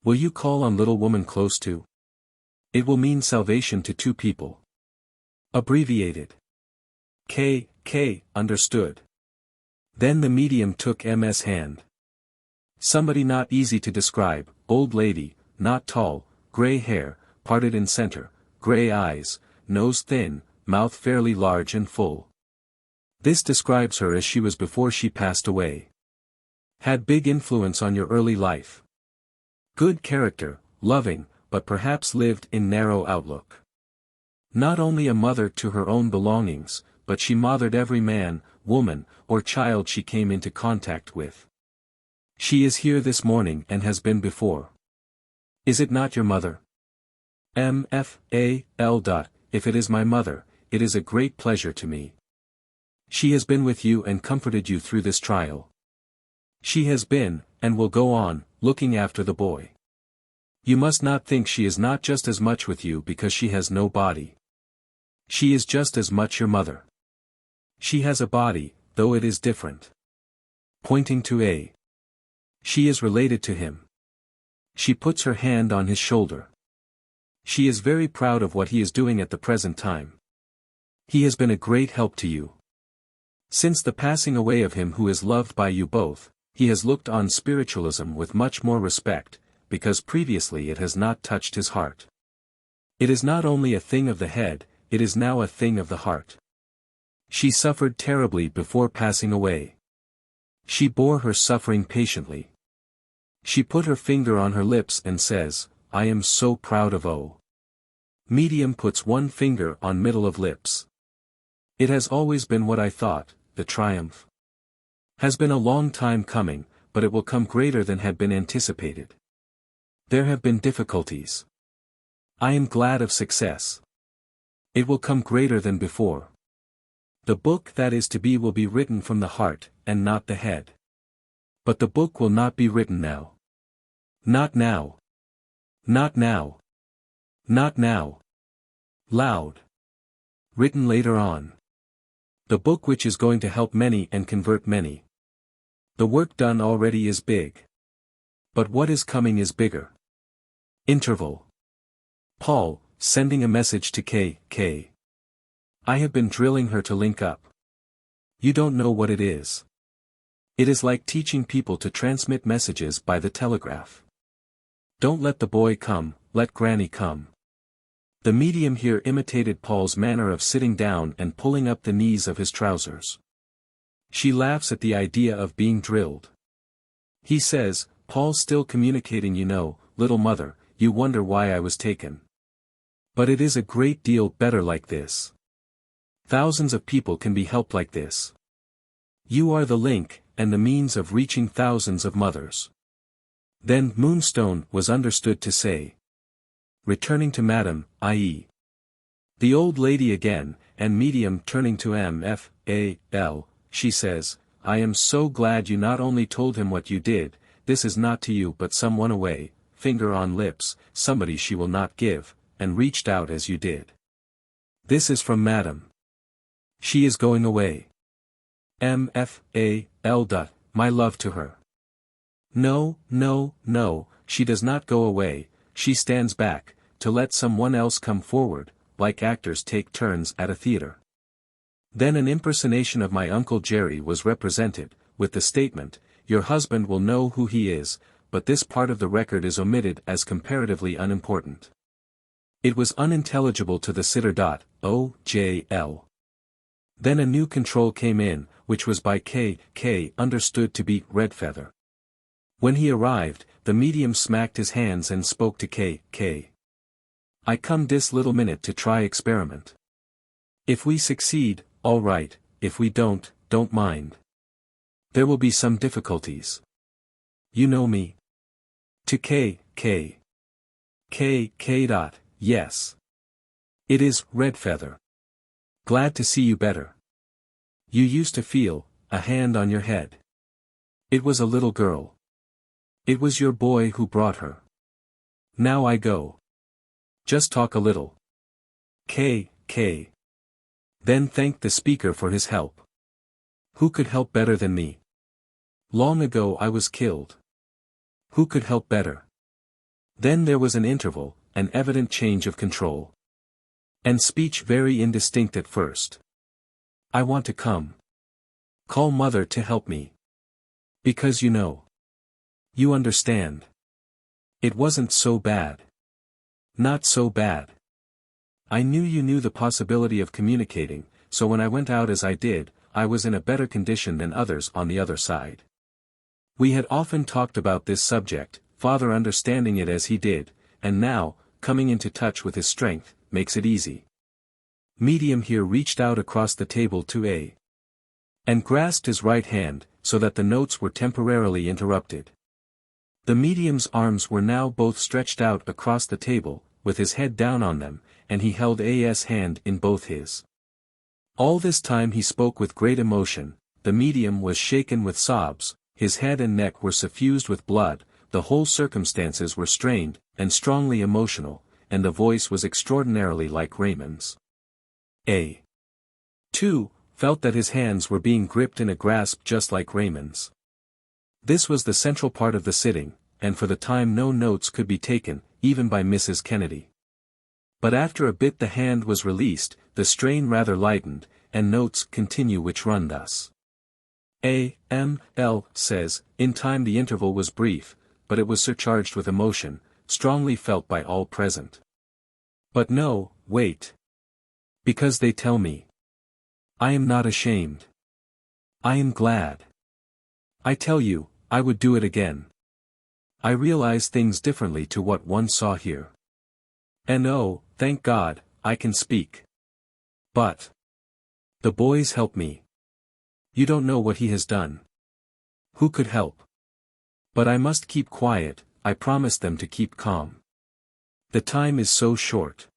Will you call on little woman close to? It will mean salvation to 2 people. Abbreviated. K. Understood. Then the medium took M's hand. Somebody not easy to describe, old lady, not tall, gray hair, parted in center, gray eyes, nose thin, mouth fairly large and full. This describes her as she was before she passed away. Had big influence on your early life. Good character, loving, but perhaps lived in narrow outlook. Not only a mother to her own belongings, but she mothered every man, woman, or child she came into contact with. She is here this morning and has been before. Is it not your mother? MFAL. If it is my mother, it is a great pleasure to me. She has been with you and comforted you through this trial. She has been, and will go on, looking after the boy. You must not think she is not just as much with you because she has no body. She is just as much your mother. She has a body, though it is different. Pointing to A. She is related to him. She puts her hand on his shoulder. She is very proud of what he is doing at the present time. He has been a great help to you. Since the passing away of him who is loved by you both, he has looked on spiritualism with much more respect, because previously it has not touched his heart. It is not only a thing of the head, it is now a thing of the heart. She suffered terribly before passing away. She bore her suffering patiently. She put her finger on her lips and says, I am so proud of O. Medium puts one finger on middle of lips. It has always been what I thought, the triumph has been a long time coming, but it will come greater than had been anticipated. There have been difficulties. I am glad of success. It will come greater than before. The book that is to be will be written from the heart, and not the head. But the book will not be written now. Not now. Not now. Not now. Loud. Written later on. The book which is going to help many and convert many. The work done already is big. But what is coming is bigger. Interval. Paul, sending a message to K. I have been drilling her to link up. You don't know what it is. It is like teaching people to transmit messages by the telegraph. Don't let the boy come, let Granny come. The medium here imitated Paul's manner of sitting down and pulling up the knees of his trousers. She laughs at the idea of being drilled. He says, Paul's still communicating, you know, little mother, you wonder why I was taken. But it is a great deal better like this. Thousands of people can be helped like this. You are the link, and the means of reaching thousands of mothers. Then Moonstone was understood to say. Returning to Madam, i.e. the old lady again, and medium turning to M.F.A.L., she says, I am so glad you not only told him what you did, this is not to you but someone away, finger on lips, somebody she will not give, and reached out as you did. This is from Madam. She is going away. M.F.A.L. My love to her. No, she does not go away, she stands back, to let someone else come forward, like actors take turns at a theater. Then an impersonation of my Uncle Jerry was represented, with the statement, your husband will know who he is, but this part of the record is omitted as comparatively unimportant. It was unintelligible to the sitter. O.J.L. Then a new control came in, which was by K. understood to be Redfeather. When he arrived, the medium smacked his hands and spoke to K. I come this little minute to try experiment. If we succeed, all right, if we don't mind. There will be some difficulties. You know me. To K. Yes. It is Redfeather. Glad to see you better. You used to feel a hand on your head. It was a little girl. It was your boy who brought her. Now I go. Just talk a little. K. Then thanked the speaker for his help. Who could help better than me? Long ago I was killed. Who could help better? Then there was an interval, an evident change of control. And speech very indistinct at first. I want to come. Call mother to help me. Because you know. You understand. It wasn't so bad. Not so bad. I knew you knew the possibility of communicating, so when I went out as I did, I was in a better condition than others on the other side. We had often talked about this subject, father understanding it as he did, and now, coming into touch with his strength, makes it easy. Medium here reached out across the table to A. and grasped his right hand, so that the notes were temporarily interrupted. The medium's arms were now both stretched out across the table, with his head down on them, and he held A's hand in both his. All this time he spoke with great emotion. The medium was shaken with sobs, his head and neck were suffused with blood, the whole circumstances were strained, and strongly emotional, and the voice was extraordinarily like Raymond's. A. 2. felt that his hands were being gripped in a grasp just like Raymond's. This was the central part of the sitting, and for the time no notes could be taken, even by Mrs. Kennedy. But after a bit the hand was released, the strain rather lightened, and notes continue which run thus. A.M.L. says, in time the interval was brief, but it was surcharged with emotion, strongly felt by all present. But no, wait. Because they tell me. I am not ashamed. I am glad. I tell you, I would do it again. I realize things differently to what one saw here. And oh, thank God, I can speak. But the boys help me. You don't know what he has done. Who could help? But I must keep quiet, I promised them to keep calm. The time is so short.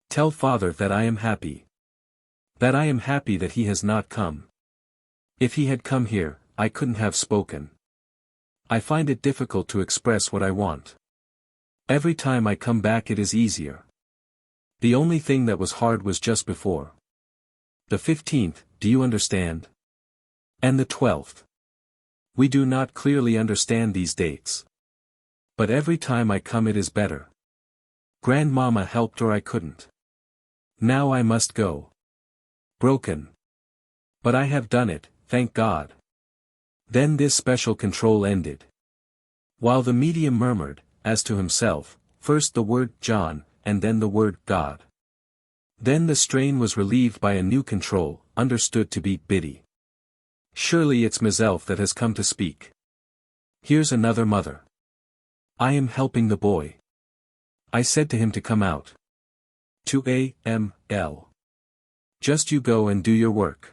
Tell father that I am happy. That I am happy that he has not come. If he had come here, I couldn't have spoken. I find it difficult to express what I want. Every time I come back it is easier. The only thing that was hard was just before. The 15th, do you understand? And the 12th. We do not clearly understand these dates. But every time I come it is better. Grandmama helped or I couldn't. Now I must go. Broken. But I have done it, thank God. Then this special control ended. While the medium murmured, as to himself, first the word John, and then the word God. Then the strain was relieved by a new control, understood to be Biddy. Surely it's myself that has come to speak. Here's another mother. I am helping the boy. I said to him to come out. To A.M.L. Just you go and do your work.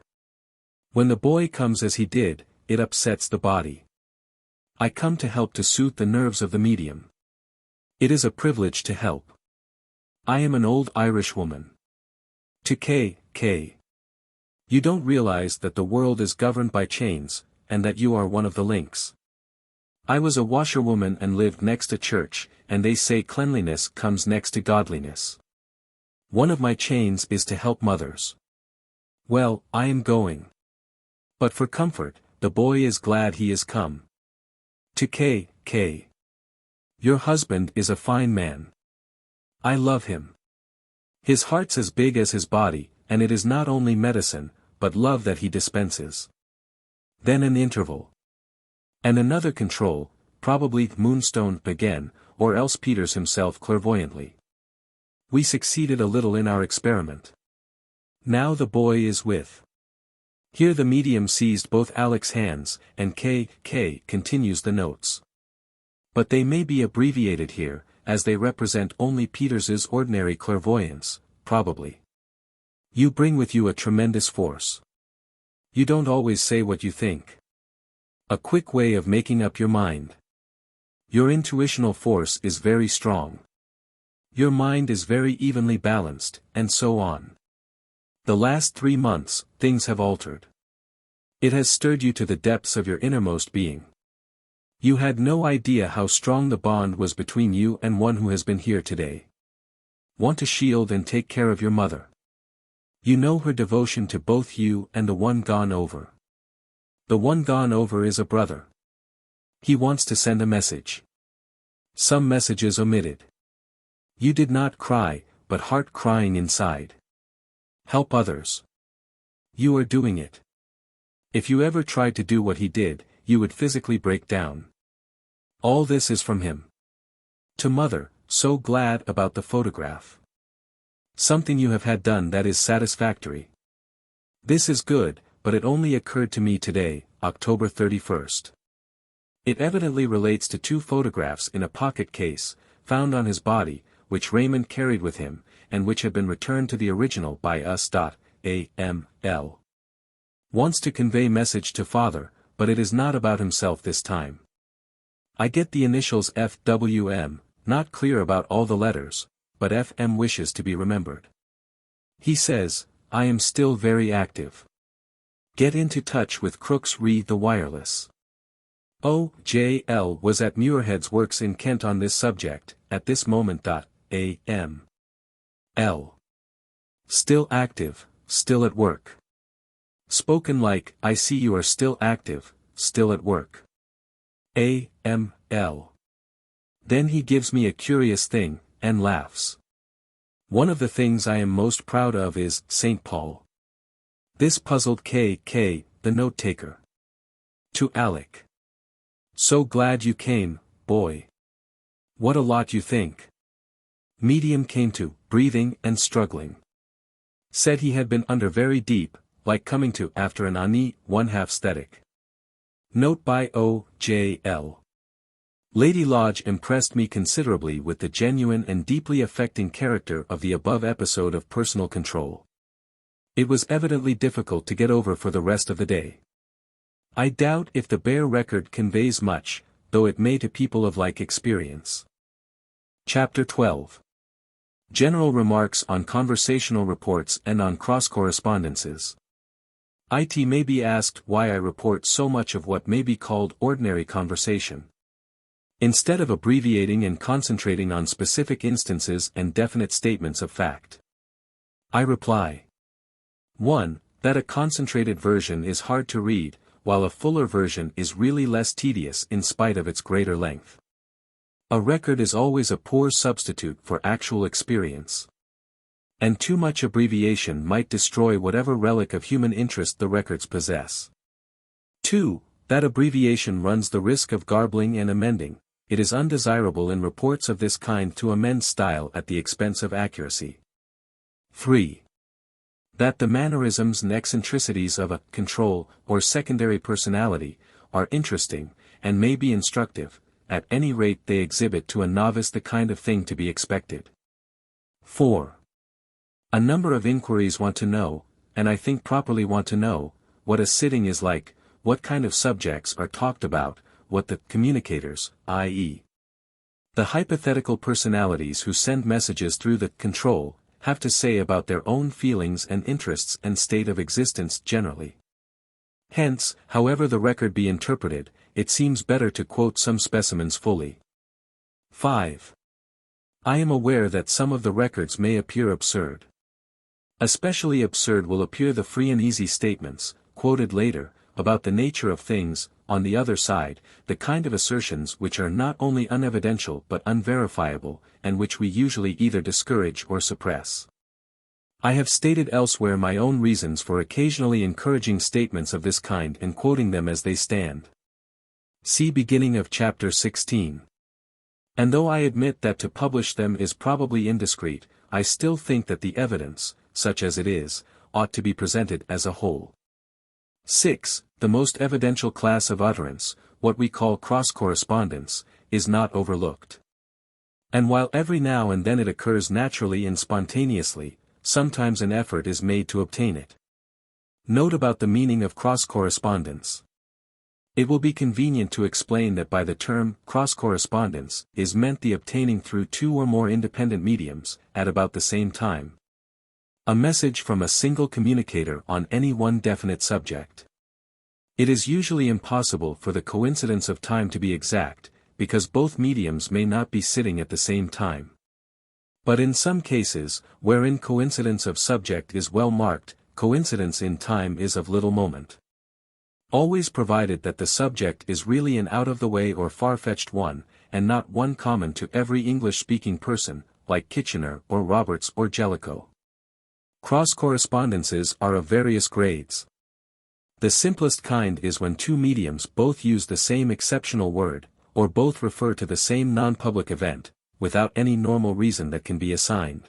When the boy comes as he did, it upsets the body. I come to help to soothe the nerves of the medium. It is a privilege to help. I am an old Irish woman. To K. You don't realize that the world is governed by chains, and that you are one of the links. I was a washerwoman and lived next to church, and they say cleanliness comes next to godliness. One of my chains is to help mothers. Well, I am going. But for comfort, the boy is glad he is come. To K. Your husband is a fine man. I love him. His heart's as big as his body, and it is not only medicine, but love that he dispenses. Then an interval. And another control, probably Moonstone again, or else Peters himself clairvoyantly. We succeeded a little in our experiment. Now the boy is with. Here the medium seized both Alec's hands, and K continues the notes. But they may be abbreviated here, as they represent only Peters's ordinary clairvoyance, probably. You bring with you a tremendous force. You don't always say what you think. A quick way of making up your mind. Your intuitional force is very strong. Your mind is very evenly balanced, and so on. The last 3 months, things have altered. It has stirred you to the depths of your innermost being. You had no idea how strong the bond was between you and one who has been here today. Want to shield and take care of your mother. You know her devotion to both you and the one gone over. The one gone over is a brother. He wants to send a message. Some messages omitted. You did not cry, but heart crying inside. Help others. You are doing it. If you ever tried to do what he did, you would physically break down. All this is from him. To mother, so glad about the photograph. Something you have had done that is satisfactory. This is good, but it only occurred to me today, October 31st. It evidently relates to 2 photographs in a pocket case, found on his body, which Raymond carried with him, and which had been returned to the original by us. A.M.L. wants to convey message to father, but it is not about himself this time. I get the initials F.W.M., not clear about all the letters, but F.M. wishes to be remembered. He says, I am still very active. Get into touch with Crooks re the wireless. O.J.L. was at Muirhead's Works in Kent on this subject, at this moment. A.M. L. Still active, still at work. Spoken like, I see you are still active, still at work. A.M.L. Then he gives me a curious thing, and laughs. One of the things I am most proud of is St. Paul. This puzzled K.K., the note-taker. To Alec. So glad you came, boy. What a lot you think. Medium came to, breathing and struggling. Said he had been under very deep, like coming to after an ani, 1/2 static. Note by O.J.L. Lady Lodge impressed me considerably with the genuine and deeply affecting character of the above episode of Personal Control. It was evidently difficult to get over for the rest of the day. I doubt if the bare record conveys much, though it may to people of like experience. Chapter 12. General remarks on conversational reports and on cross-correspondences. It may be asked why I report so much of what may be called ordinary conversation. Instead of abbreviating and concentrating on specific instances and definite statements of fact. I reply. 1. That a concentrated version is hard to read, while a fuller version is really less tedious in spite of its greater length. A record is always a poor substitute for actual experience. And too much abbreviation might destroy whatever relic of human interest the records possess. 2. That abbreviation runs the risk of garbling and amending. It is undesirable in reports of this kind to amend style at the expense of accuracy. 3. That the mannerisms and eccentricities of a control or secondary personality are interesting, and may be instructive, at any rate they exhibit to a novice the kind of thing to be expected. 4. A number of inquiries want to know, and I think properly want to know, what a sitting is like, what kind of subjects are talked about, what the communicators, i.e. the hypothetical personalities who send messages through the control, have to say about their own feelings and interests and state of existence generally. Hence, however the record be interpreted, it seems better to quote some specimens fully. 5. I am aware that some of the records may appear absurd. Especially absurd will appear the free and easy statements, quoted later, about the nature of things, on the other side, the kind of assertions which are not only unevidential but unverifiable, and which we usually either discourage or suppress. I have stated elsewhere my own reasons for occasionally encouraging statements of this kind and quoting them as they stand. See beginning of chapter 16. And though I admit that to publish them is probably indiscreet, I still think that the evidence, such as it is, ought to be presented as a whole. 6. The most evidential class of utterance, what we call cross-correspondence, is not overlooked. And while every now and then it occurs naturally and spontaneously, sometimes an effort is made to obtain it. Note about the meaning of cross-correspondence. It will be convenient to explain that by the term cross-correspondence is meant the obtaining through two or more independent mediums, at about the same time, a message from a single communicator on any one definite subject. It is usually impossible for the coincidence of time to be exact, because both mediums may not be sitting at the same time. But in some cases, wherein coincidence of subject is well marked, coincidence in time is of little moment. Always provided that the subject is really an out-of-the-way or far-fetched one, and not one common to every English-speaking person, like Kitchener or Roberts or Jellicoe. Cross-correspondences are of various grades. The simplest kind is when two mediums both use the same exceptional word, or both refer to the same non-public event, without any normal reason that can be assigned.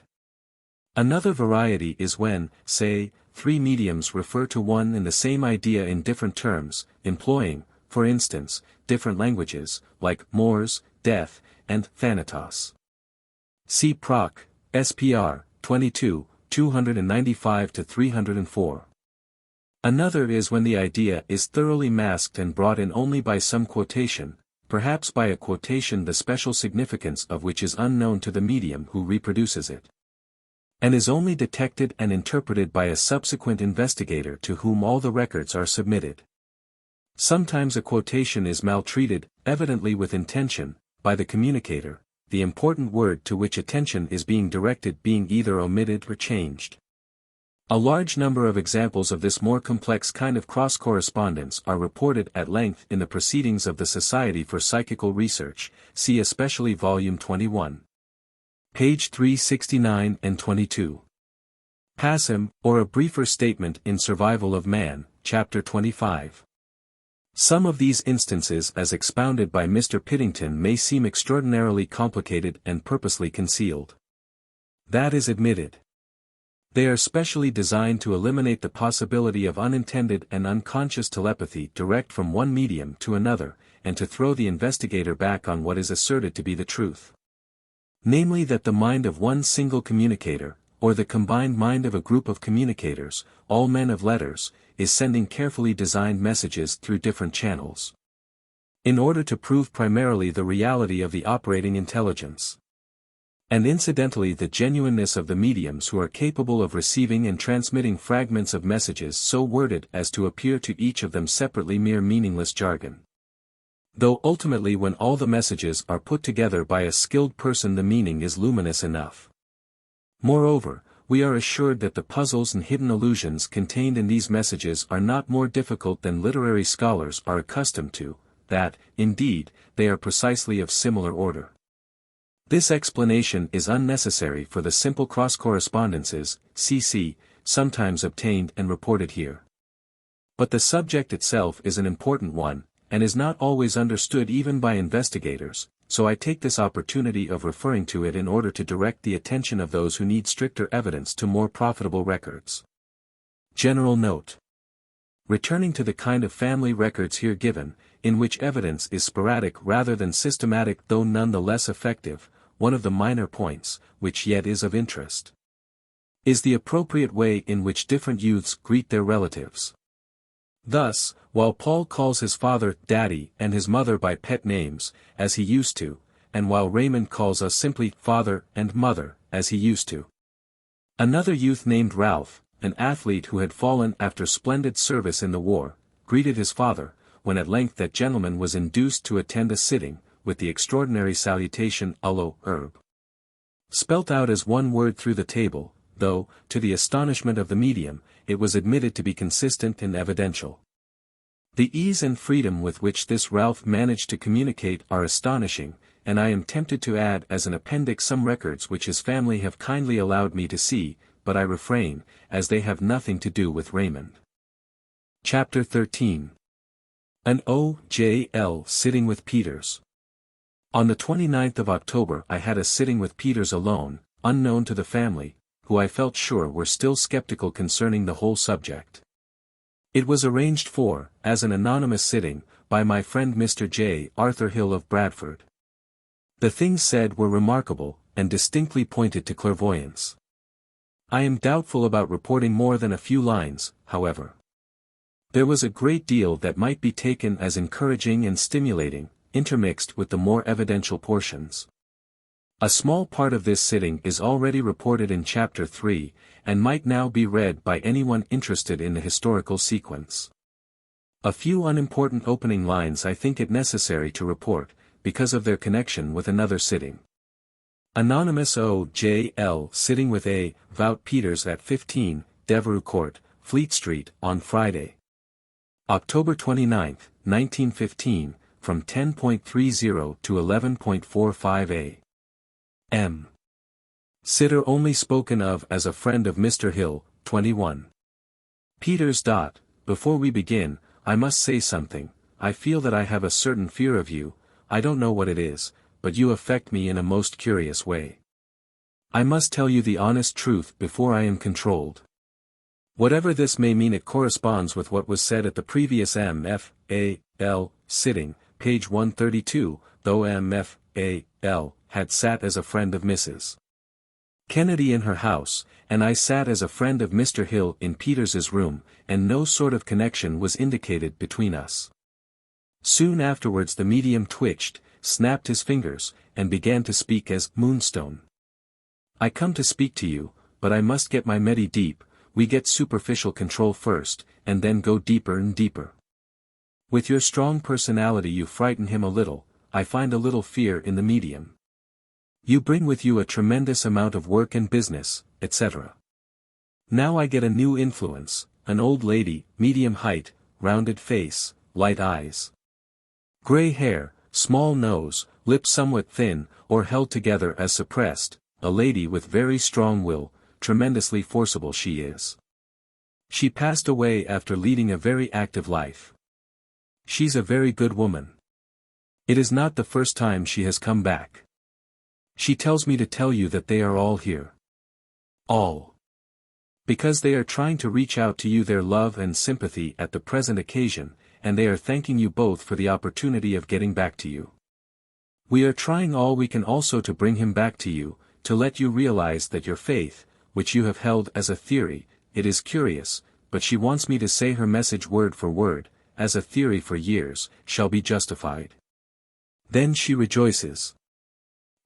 Another variety is when, say, three mediums refer to one and the same idea in different terms, employing, for instance, different languages, like mors, death, and thanatos. See Proc. SPR, 22, 295-304. Another is when the idea is thoroughly masked and brought in only by some quotation, perhaps by a quotation the special significance of which is unknown to the medium who reproduces it, and is only detected and interpreted by a subsequent investigator to whom all the records are submitted. Sometimes a quotation is maltreated, evidently with intention, by the communicator, the important word to which attention is being directed being either omitted or changed. A large number of examples of this more complex kind of cross-correspondence are reported at length in the Proceedings of the Society for Psychical Research, see especially Volume 21. Page 369 and 22. Passim, or a briefer statement in Survival of Man, Chapter 25. Some of these instances as expounded by Mr. Piddington may seem extraordinarily complicated and purposely concealed. That is admitted. They are specially designed to eliminate the possibility of unintended and unconscious telepathy direct from one medium to another, and to throw the investigator back on what is asserted to be the truth. Namely that the mind of one single communicator, or the combined mind of a group of communicators, all men of letters, is sending carefully designed messages through different channels, in order to prove primarily the reality of the operating intelligence, and incidentally the genuineness of the mediums who are capable of receiving and transmitting fragments of messages so worded as to appear to each of them separately mere meaningless jargon. Though ultimately when all the messages are put together by a skilled person the meaning is luminous enough. Moreover, we are assured that the puzzles and hidden allusions contained in these messages are not more difficult than literary scholars are accustomed to, that, indeed, they are precisely of similar order. This explanation is unnecessary for the simple cross-correspondences, cc, sometimes obtained and reported here. But the subject itself is an important one, and is not always understood even by investigators, so I take this opportunity of referring to it in order to direct the attention of those who need stricter evidence to more profitable records. General note. Returning to the kind of family records here given, in which evidence is sporadic rather than systematic though none the less effective, one of the minor points, which yet is of interest, is the appropriate way in which different youths greet their relatives. Thus, while Paul calls his father Daddy and his mother by pet names, as he used to, and while Raymond calls us simply Father and Mother, as he used to, another youth named Ralph, an athlete who had fallen after splendid service in the war, greeted his father, when at length that gentleman was induced to attend a sitting, with the extraordinary salutation Allo, herb, spelt out as one word through the table, though, to the astonishment of the medium, it was admitted to be consistent and evidential. The ease and freedom with which this Ralph managed to communicate are astonishing, and I am tempted to add as an appendix some records which his family have kindly allowed me to see, but I refrain, as they have nothing to do with Raymond. Chapter 13. An O.J.L. sitting with Peters. On the 29th of October I had a sitting with Peters alone, unknown to the family, who I felt sure were still skeptical concerning the whole subject. It was arranged for, as an anonymous sitting, by my friend Mr. J. Arthur Hill of Bradford. The things said were remarkable, and distinctly pointed to clairvoyance. I am doubtful about reporting more than a few lines, however. There was a great deal that might be taken as encouraging and stimulating, intermixed with the more evidential portions. A small part of this sitting is already reported in Chapter 3, and might now be read by anyone interested in the historical sequence. A few unimportant opening lines I think it necessary to report, because of their connection with another sitting. Anonymous O.J.L. sitting with A. Vout Peters at 15, Devereux Court, Fleet Street, on Friday, October 29, 1915, from 10:30 to 11:45 a.m. Sitter only spoken of as a friend of Mr. Hill, 21. Peters. Before we begin, I must say something. I feel that I have a certain fear of you. I don't know what it is, but you affect me in a most curious way. I must tell you the honest truth before I am controlled. Whatever this may mean, it corresponds with what was said at the previous M.F.A.L. sitting, page 132, though M.F.A.L. had sat as a friend of Mrs. Kennedy in her house, and I sat as a friend of Mr. Hill in Peters's room, and no sort of connection was indicated between us. Soon afterwards the medium twitched, snapped his fingers, and began to speak as Moonstone. I come to speak to you, but I must get my medi deep. We get superficial control first, and then go deeper and deeper. With your strong personality you frighten him a little, I find a little fear in the medium. You bring with you a tremendous amount of work and business, etc. Now I get a new influence, an old lady, medium height, rounded face, light eyes. Gray hair, small nose, lips somewhat thin, or held together as suppressed, a lady with very strong will, tremendously forcible she is. She passed away after leading a very active life. She's a very good woman. It is not the first time she has come back. She tells me to tell you that they are all here. All. Because they are trying to reach out to you their love and sympathy at the present occasion, and they are thanking you both for the opportunity of getting back to you. We are trying all we can also to bring him back to you, to let you realize that your faith, which you have held as a theory, it is curious, but she wants me to say her message word for word, as a theory for years, shall be justified. Then she rejoices.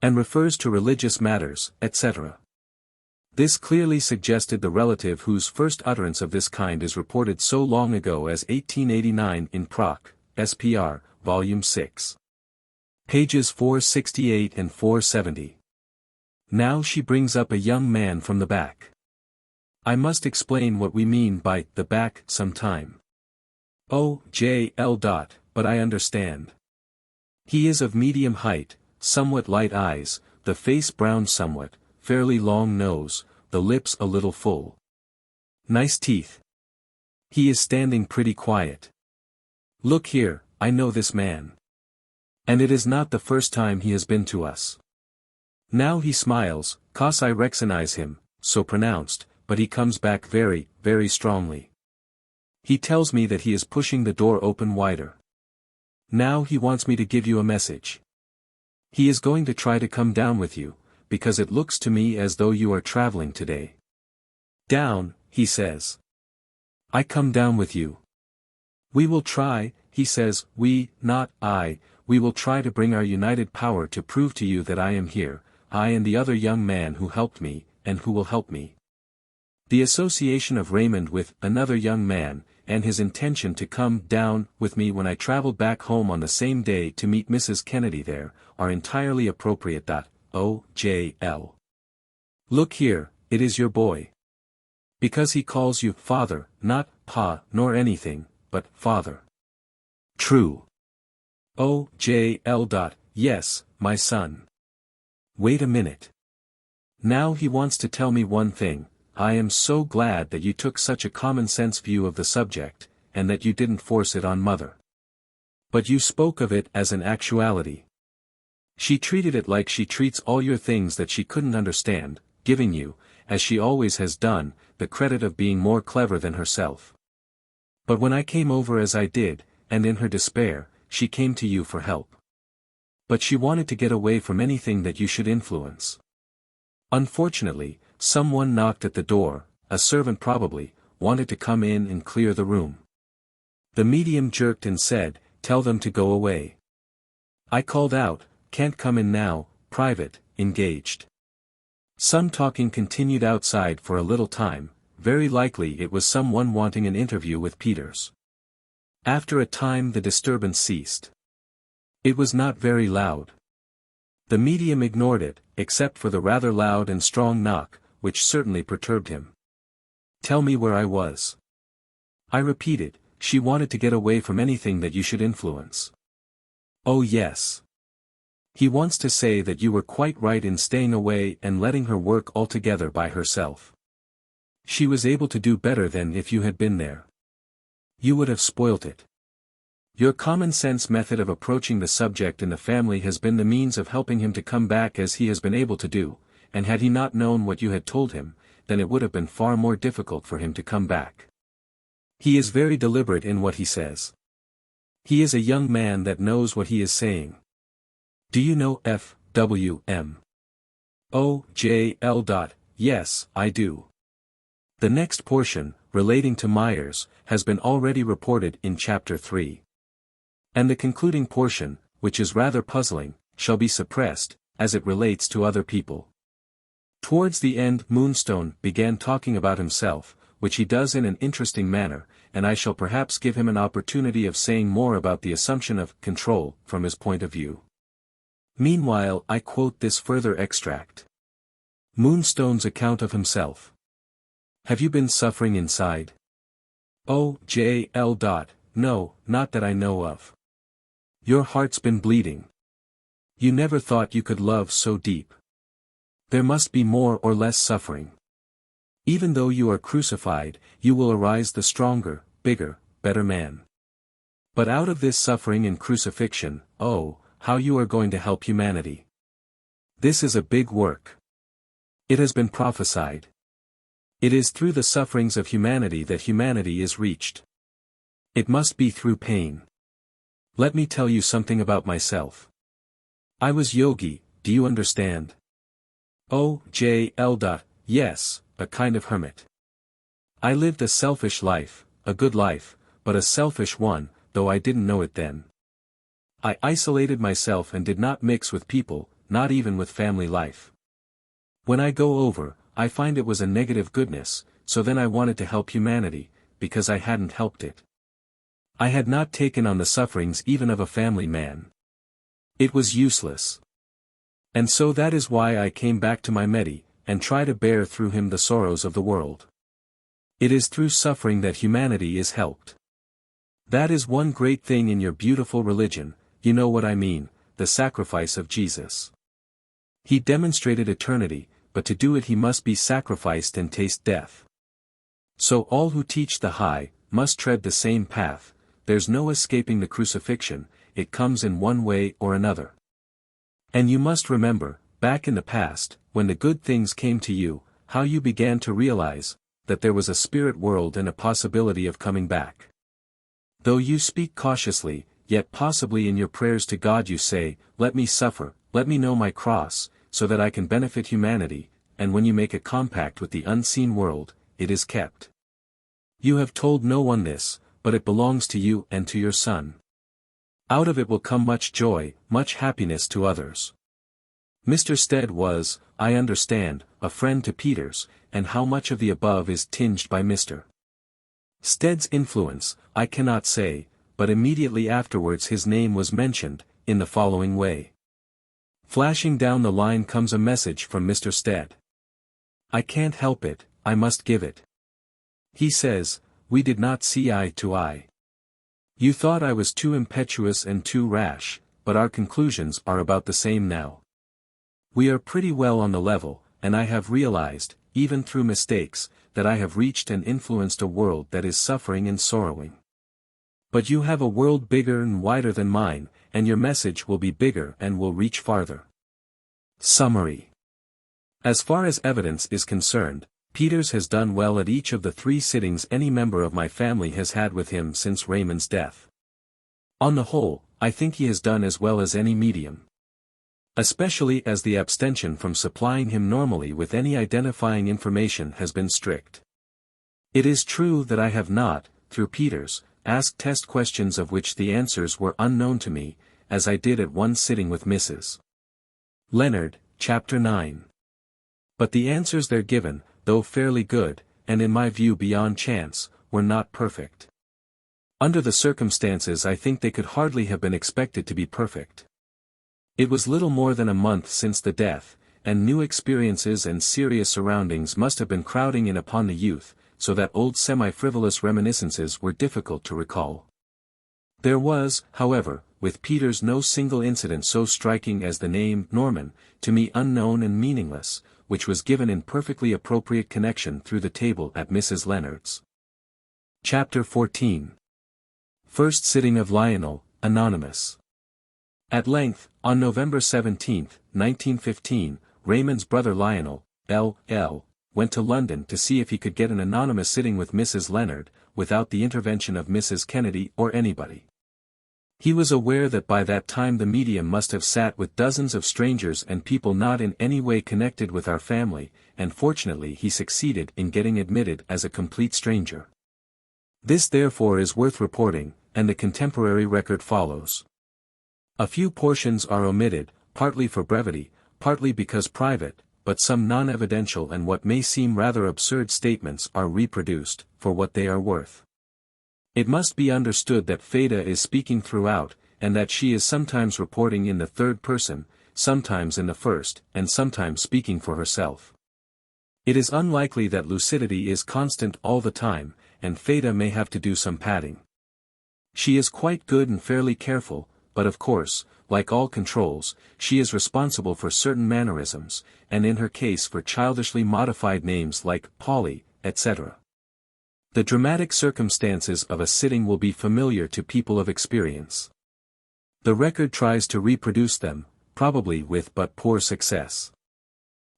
And refers to religious matters, etc. This clearly suggested the relative whose first utterance of this kind is reported so long ago as 1889 in Proc. SPR, Volume 6. Pages 468 and 470. Now she brings up a young man from the back. I must explain what we mean by the back sometime. But I understand. He is of medium height, somewhat light eyes, the face brown somewhat, fairly long nose, the lips a little full. Nice teeth. He is standing pretty quiet. Look here, I know this man. And it is not the first time he has been to us. Now he smiles, 'cause I recognize him, so pronounced, but he comes back very, very strongly. He tells me that he is pushing the door open wider. Now he wants me to give you a message. He is going to try to come down with you, because it looks to me as though you are traveling today. Down, he says. I come down with you. We will try, he says, we, not I, we will try to bring our united power to prove to you that I am here, I and the other young man who helped me, and who will help me. The association of Raymond with another young man, and his intention to come down with me when I traveled back home on the same day to meet Mrs. Kennedy there, are entirely appropriate. O.J.L. Look here, it is your boy. Because he calls you father, not pa nor anything, but father. True. O.J.L. Yes, my son. Wait a minute. Now he wants to tell me one thing. I am so glad that you took such a common-sense view of the subject, and that you didn't force it on Mother. But you spoke of it as an actuality. She treated it like she treats all your things that she couldn't understand, giving you, as she always has done, the credit of being more clever than herself. But when I came over as I did, and in her despair, she came to you for help. But she wanted to get away from anything that you should influence. Unfortunately, someone knocked at the door, a servant probably, wanted to come in and clear the room. The medium jerked and said, "Tell them to go away." I called out, "Can't come in now, private, engaged." Some talking continued outside for a little time, very likely it was someone wanting an interview with Peters. After a time the disturbance ceased. It was not very loud. The medium ignored it, except for the rather loud and strong knock, which certainly perturbed him. Tell me where I was. I repeated, she wanted to get away from anything that you should influence. Oh yes. He wants to say that you were quite right in staying away and letting her work altogether by herself. She was able to do better than if you had been there. You would have spoilt it. Your common-sense method of approaching the subject in the family has been the means of helping him to come back as he has been able to do, and had he not known what you had told him, then it would have been far more difficult for him to come back. He is very deliberate in what he says. He is a young man that knows what he is saying. Do you know F.W.M.? O.J.L. Yes, I do. The next portion, relating to Myers, has been already reported in Chapter 3. And the concluding portion, which is rather puzzling, shall be suppressed, as it relates to other people. Towards the end Moonstone began talking about himself, which he does in an interesting manner, and I shall perhaps give him an opportunity of saying more about the assumption of control from his point of view. Meanwhile I quote this further extract. Moonstone's account of himself. Have you been suffering inside? O.J.L. No, not that I know of. Your heart's been bleeding. You never thought you could love so deep. There must be more or less suffering. Even though you are crucified, you will arise the stronger, bigger, better man. But out of this suffering and crucifixion, oh, how you are going to help humanity. This is a big work. It has been prophesied. It is through the sufferings of humanity that humanity is reached. It must be through pain. Let me tell you something about myself. I was yogi, do you understand? O.J.L. Yes, a kind of hermit. I lived a selfish life, a good life, but a selfish one, though I didn't know it then. I isolated myself and did not mix with people, not even with family life. When I go over, I find it was a negative goodness, so then I wanted to help humanity, because I hadn't helped it. I had not taken on the sufferings even of a family man. It was useless. And so that is why I came back to my Medi, and try to bear through him the sorrows of the world. It is through suffering that humanity is helped. That is one great thing in your beautiful religion, you know what I mean, the sacrifice of Jesus. He demonstrated eternity, but to do it he must be sacrificed and taste death. So all who teach the high, must tread the same path, there's no escaping the crucifixion, it comes in one way or another. And you must remember, back in the past, when the good things came to you, how you began to realize, that there was a spirit world and a possibility of coming back. Though you speak cautiously, yet possibly in your prayers to God you say, let me suffer, let me know my cross, so that I can benefit humanity, and when you make a compact with the unseen world, it is kept. You have told no one this, but it belongs to you and to your son. Out of it will come much joy, much happiness to others. Mr. Stead was, I understand, a friend to Peter's, and how much of the above is tinged by Mr. Stead's influence, I cannot say, but immediately afterwards his name was mentioned, in the following way. Flashing down the line comes a message from Mr. Stead. I can't help it, I must give it. He says, we did not see eye to eye. You thought I was too impetuous and too rash, but our conclusions are about the same now. We are pretty well on the level, and I have realized, even through mistakes, that I have reached and influenced a world that is suffering and sorrowing. But you have a world bigger and wider than mine, and your message will be bigger and will reach farther. Summary. As far as evidence is concerned, Peters has done well at each of the 3 sittings any member of my family has had with him since Raymond's death. On the whole, I think he has done as well as any medium. Especially as the abstention from supplying him normally with any identifying information has been strict. It is true that I have not, through Peters, asked test questions of which the answers were unknown to me, as I did at one sitting with Mrs. Leonard, Chapter 9. But the answers there given, though fairly good, and in my view beyond chance, were not perfect. Under the circumstances I think they could hardly have been expected to be perfect. It was little more than a month since the death, and new experiences and serious surroundings must have been crowding in upon the youth, so that old semi-frivolous reminiscences were difficult to recall. There was, however, with Peters no single incident so striking as the name Norman, to me unknown and meaningless, which was given in perfectly appropriate connection through the table at Mrs. Leonard's. Chapter 14. First sitting of Lionel, Anonymous. At length, on November 17, 1915, Raymond's brother Lionel, L.L., went to London to see if he could get an anonymous sitting with Mrs. Leonard, without the intervention of Mrs. Kennedy or anybody. He was aware that by that time the medium must have sat with dozens of strangers and people not in any way connected with our family, and fortunately he succeeded in getting admitted as a complete stranger. This therefore is worth reporting, and the contemporary record follows. A few portions are omitted, partly for brevity, partly because private, but some non-evidential and what may seem rather absurd statements are reproduced, for what they are worth. It must be understood that Feda is speaking throughout, and that she is sometimes reporting in the third person, sometimes in the first, and sometimes speaking for herself. It is unlikely that lucidity is constant all the time, and Feda may have to do some padding. She is quite good and fairly careful, but of course, like all controls, she is responsible for certain mannerisms, and in her case for childishly modified names like Polly, etc. The dramatic circumstances of a sitting will be familiar to people of experience. The record tries to reproduce them, probably with but poor success.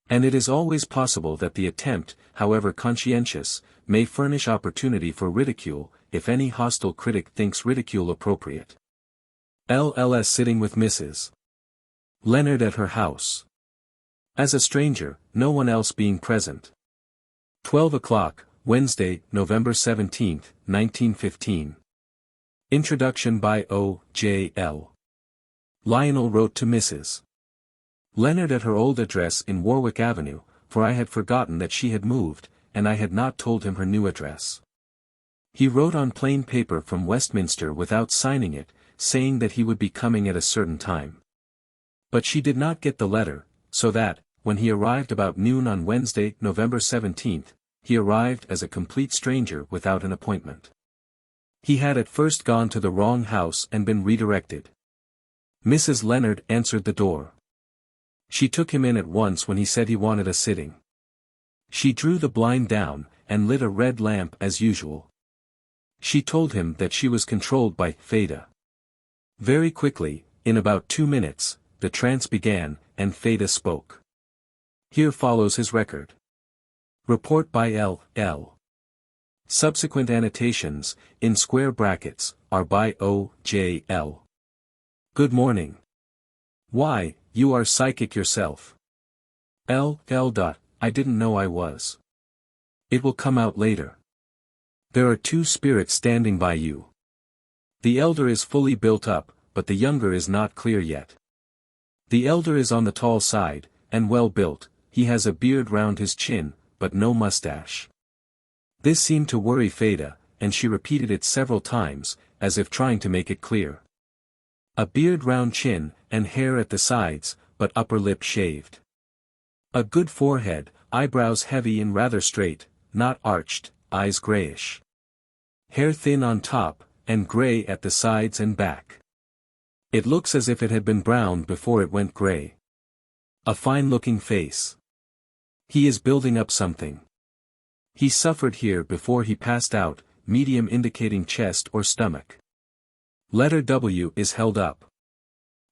And it is always possible that the attempt, however conscientious, may furnish opportunity for ridicule, if any hostile critic thinks ridicule appropriate. LLS sitting with Mrs. Leonard at her house. As a stranger, no one else being present. 12 o'clock, Wednesday, November 17, 1915. Introduction by O.J.L. Lionel wrote to Mrs. Leonard at her old address in Warwick Avenue, for I had forgotten that she had moved, and I had not told him her new address. He wrote on plain paper from Westminster without signing it, saying that he would be coming at a certain time. But she did not get the letter, so that, when he arrived about noon on Wednesday, November 17, he arrived as a complete stranger without an appointment. He had at first gone to the wrong house and been redirected. Mrs. Leonard answered the door. She took him in at once when he said he wanted a sitting. She drew the blind down, and lit a red lamp as usual. She told him that she was controlled by Feda. Very quickly, in about 2 minutes, the trance began, and Feda spoke. Here follows his record. Report by L.L. Subsequent annotations, in square brackets, are by O.J.L. Good morning. Why, you are psychic yourself. L.L. I didn't know I was. It will come out later. There are 2 spirits standing by you. The elder is fully built up, but the younger is not clear yet. The elder is on the tall side, and well built, he has a beard round his chin, but no mustache. This seemed to worry Feda, and she repeated it several times, as if trying to make it clear. A beard round chin, and hair at the sides, but upper lip shaved. A good forehead, eyebrows heavy and rather straight, not arched, eyes grayish. Hair thin on top, and gray at the sides and back. It looks as if it had been brown before it went gray. A fine-looking face. He is building up something. He suffered here before he passed out, medium indicating chest or stomach. Letter W is held up.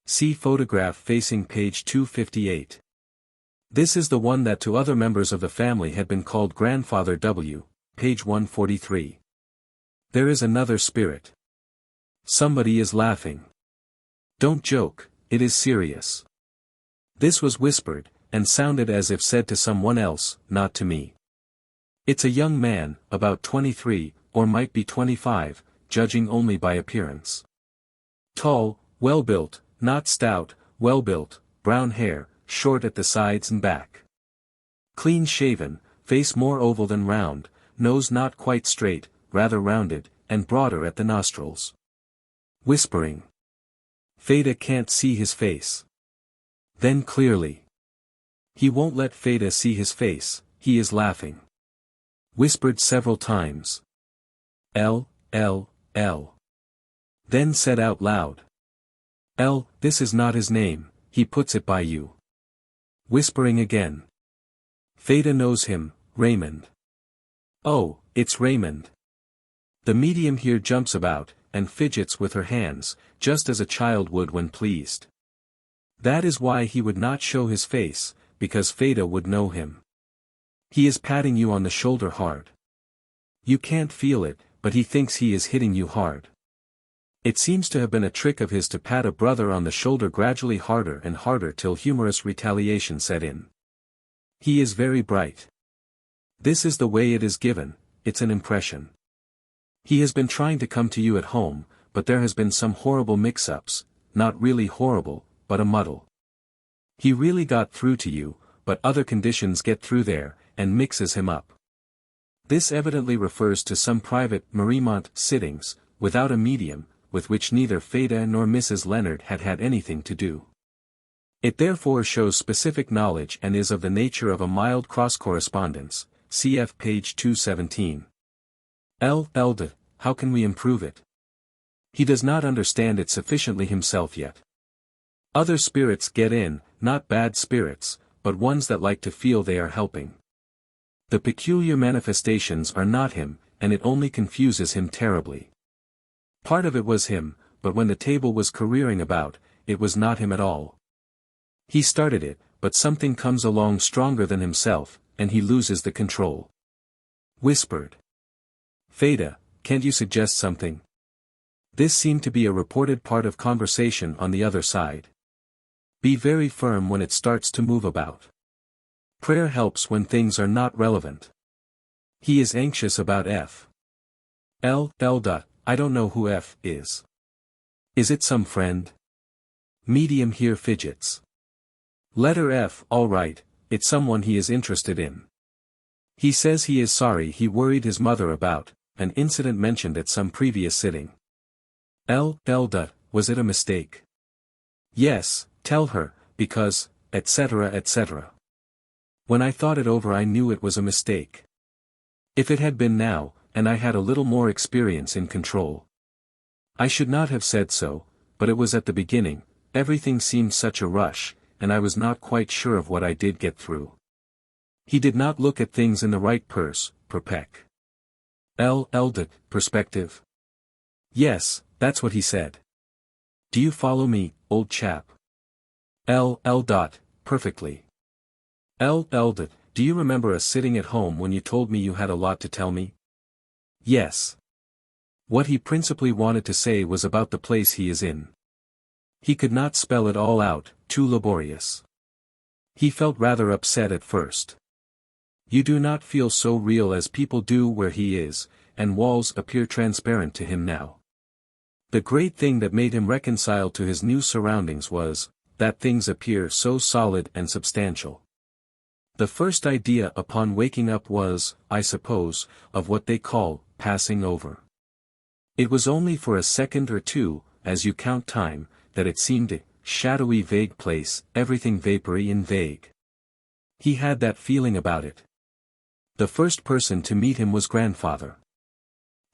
See photograph facing page 258. This is the one that to other members of the family had been called Grandfather W, page 143. There is another spirit. Somebody is laughing. Don't joke, it is serious. This was whispered, and sounded as if said to someone else, not to me. It's a young man, about 23, or might be 25, judging only by appearance. Tall, well-built, not stout, well-built, brown hair, short at the sides and back. Clean-shaven, face more oval than round, nose not quite straight, rather rounded, and broader at the nostrils. Whispering. Feda can't see his face. Then clearly. He won't let Feda see his face, he is laughing. Whispered several times. L. Then said out loud. L, this is not his name, he puts it by you. Whispering again. Feda knows him, Raymond. Oh, it's Raymond. The medium here jumps about, and fidgets with her hands, just as a child would when pleased. That is why he would not show his face, because Feda would know him. He is patting you on the shoulder hard. You can't feel it, but he thinks he is hitting you hard. It seems to have been a trick of his to pat a brother on the shoulder gradually harder and harder till humorous retaliation set in. He is very bright. This is the way it is given, it's an impression. He has been trying to come to you at home, but there has been some horrible mix-ups, not really horrible, but a muddle. He really got through to you, but other conditions get through there, and mixes him up. This evidently refers to some private Mariemont sittings, without a medium, with which neither Feda nor Mrs. Leonard had had anything to do. It therefore shows specific knowledge and is of the nature of a mild cross-correspondence, cf. page 217. How can we improve it? He does not understand it sufficiently himself yet. Other spirits get in, not bad spirits, but ones that like to feel they are helping. The peculiar manifestations are not him, and it only confuses him terribly. Part of it was him, but when the table was careering about, it was not him at all. He started it, but something comes along stronger than himself, and he loses the control. Whispered. Feda, can't you suggest something? This seemed to be a reported part of conversation on the other side. Be very firm when it starts to move about. Prayer helps when things are not relevant. He is anxious about F. I don't know who F is. Is it some friend? Medium here fidgets. Letter F, all right, it's someone he is interested in. He says he is sorry he worried his mother about an incident mentioned at some previous sitting. Was it a mistake? Yes, tell her, because, etc. etc. When I thought it over I knew it was a mistake. If it had been now, and I had a little more experience in control. I should not have said so, but it was at the beginning, everything seemed such a rush, and I was not quite sure of what I did get through. He did not look at things in the right perspective. Yes, that's what he said. Do you follow me, old chap? Perfectly. Do you remember us sitting at home when you told me you had a lot to tell me? Yes. What he principally wanted to say was about the place he is in. He could not spell it all out, too laborious. He felt rather upset at first. You do not feel so real as people do where he is, and walls appear transparent to him now. The great thing that made him reconcile to his new surroundings was, that things appear so solid and substantial. The first idea upon waking up was, I suppose, of what they call, passing over. It was only for a second or two, as you count time, that it seemed a shadowy vague place, everything vapory and vague. He had that feeling about it. The first person to meet him was grandfather.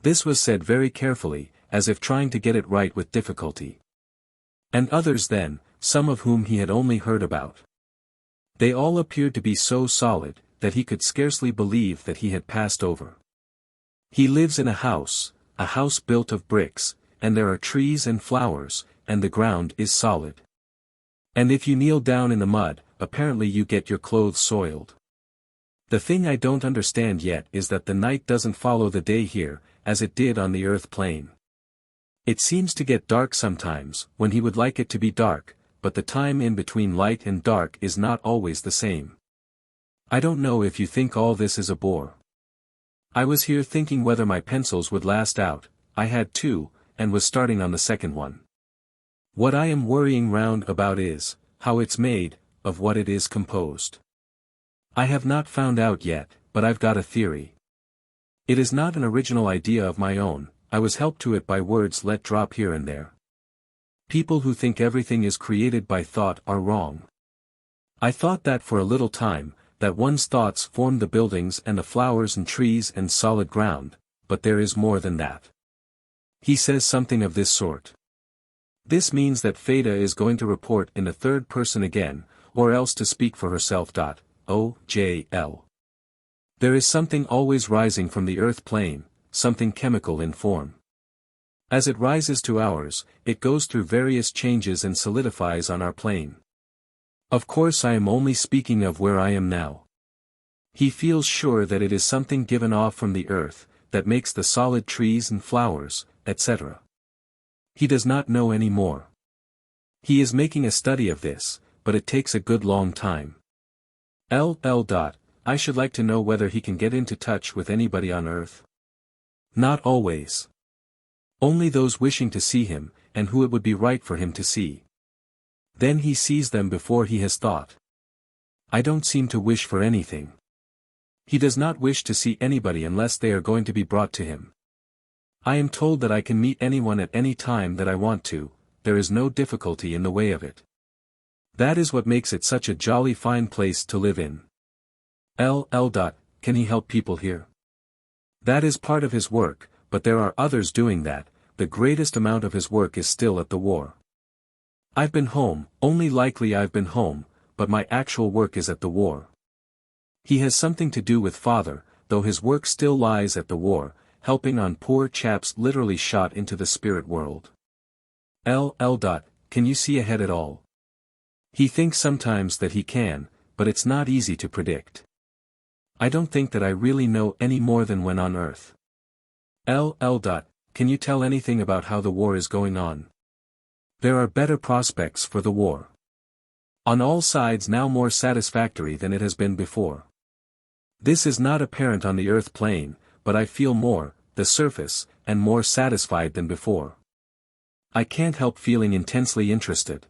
This was said very carefully, as if trying to get it right with difficulty. And others then, some of whom he had only heard about. They all appeared to be so solid, that he could scarcely believe that he had passed over. He lives in a house built of bricks, and there are trees and flowers, and the ground is solid. And if you kneel down in the mud, apparently you get your clothes soiled. The thing I don't understand yet is that the night doesn't follow the day here, as it did on the earth plane. It seems to get dark sometimes, when he would like it to be dark, but the time in between light and dark is not always the same. I don't know if you think all this is a bore. I was here thinking whether my pencils would last out, I had two, and was starting on the second one. What I am worrying round about is, how it's made, of what it is composed. I have not found out yet, but I've got a theory. It is not an original idea of my own, I was helped to it by words let drop here and there. People who think everything is created by thought are wrong. I thought that for a little time, that one's thoughts formed the buildings and the flowers and trees and solid ground, but there is more than that. He says something of this sort. This means that Feda is going to report in the third person again, or else to speak for herself. OJL. There is something always rising from the earth plane, something chemical in form. As it rises to ours, it goes through various changes and solidifies on our plane. Of course I am only speaking of where I am now. He feels sure that it is something given off from the earth, that makes the solid trees and flowers, etc. He does not know any more. He is making a study of this, but it takes a good long time. I should like to know whether he can get into touch with anybody on Earth. Not always. Only those wishing to see him, and who it would be right for him to see. Then he sees them before he has thought. I don't seem to wish for anything. He does not wish to see anybody unless they are going to be brought to him. I am told that I can meet anyone at any time that I want to, there is no difficulty in the way of it. That is what makes it such a jolly fine place to live in. Can he help people here? That is part of his work, but there are others doing that. The greatest amount of his work is still at the war. I've been home, only likely I've been home, but my actual work is at the war. He has something to do with father, though his work still lies at the war, helping on poor chaps literally shot into the spirit world. Can you see ahead at all? He thinks sometimes that he can, but it's not easy to predict. I don't think that I really know any more than when on Earth. Can you tell anything about how the war is going on? There are better prospects for the war. On all sides now more satisfactory than it has been before. This is not apparent on the Earth plane, but I feel more, the surface, and more satisfied than before. I can't help feeling intensely interested.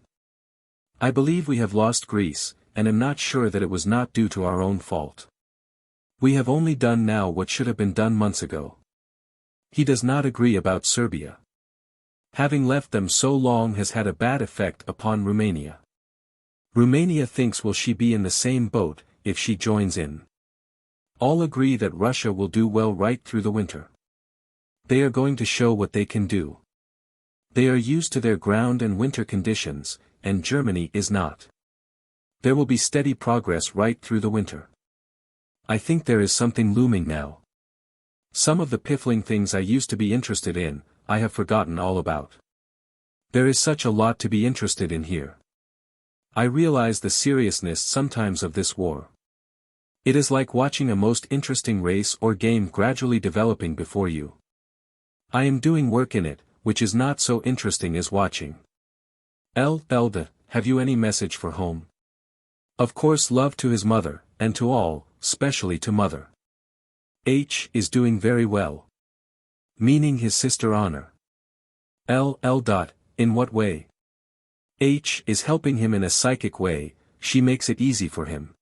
I believe we have lost Greece, and am not sure that it was not due to our own fault. We have only done now what should have been done months ago. He does not agree about Serbia. Having left them so long has had a bad effect upon Romania. Romania thinks will she be in the same boat, if she joins in. All agree that Russia will do well right through the winter. They are going to show what they can do. They are used to their ground and winter conditions, and Germany is not. There will be steady progress right through the winter. I think there is something looming now. Some of the piffling things I used to be interested in, I have forgotten all about. There is such a lot to be interested in here. I realize the seriousness sometimes of this war. It is like watching a most interesting race or game gradually developing before you. I am doing work in it, which is not so interesting as watching. Have you any message for home? Of course, love to his mother, and to all, specially to mother. H is doing very well. Meaning his sister Honor. In what way? H is helping him in a psychic way, she makes it easy for him.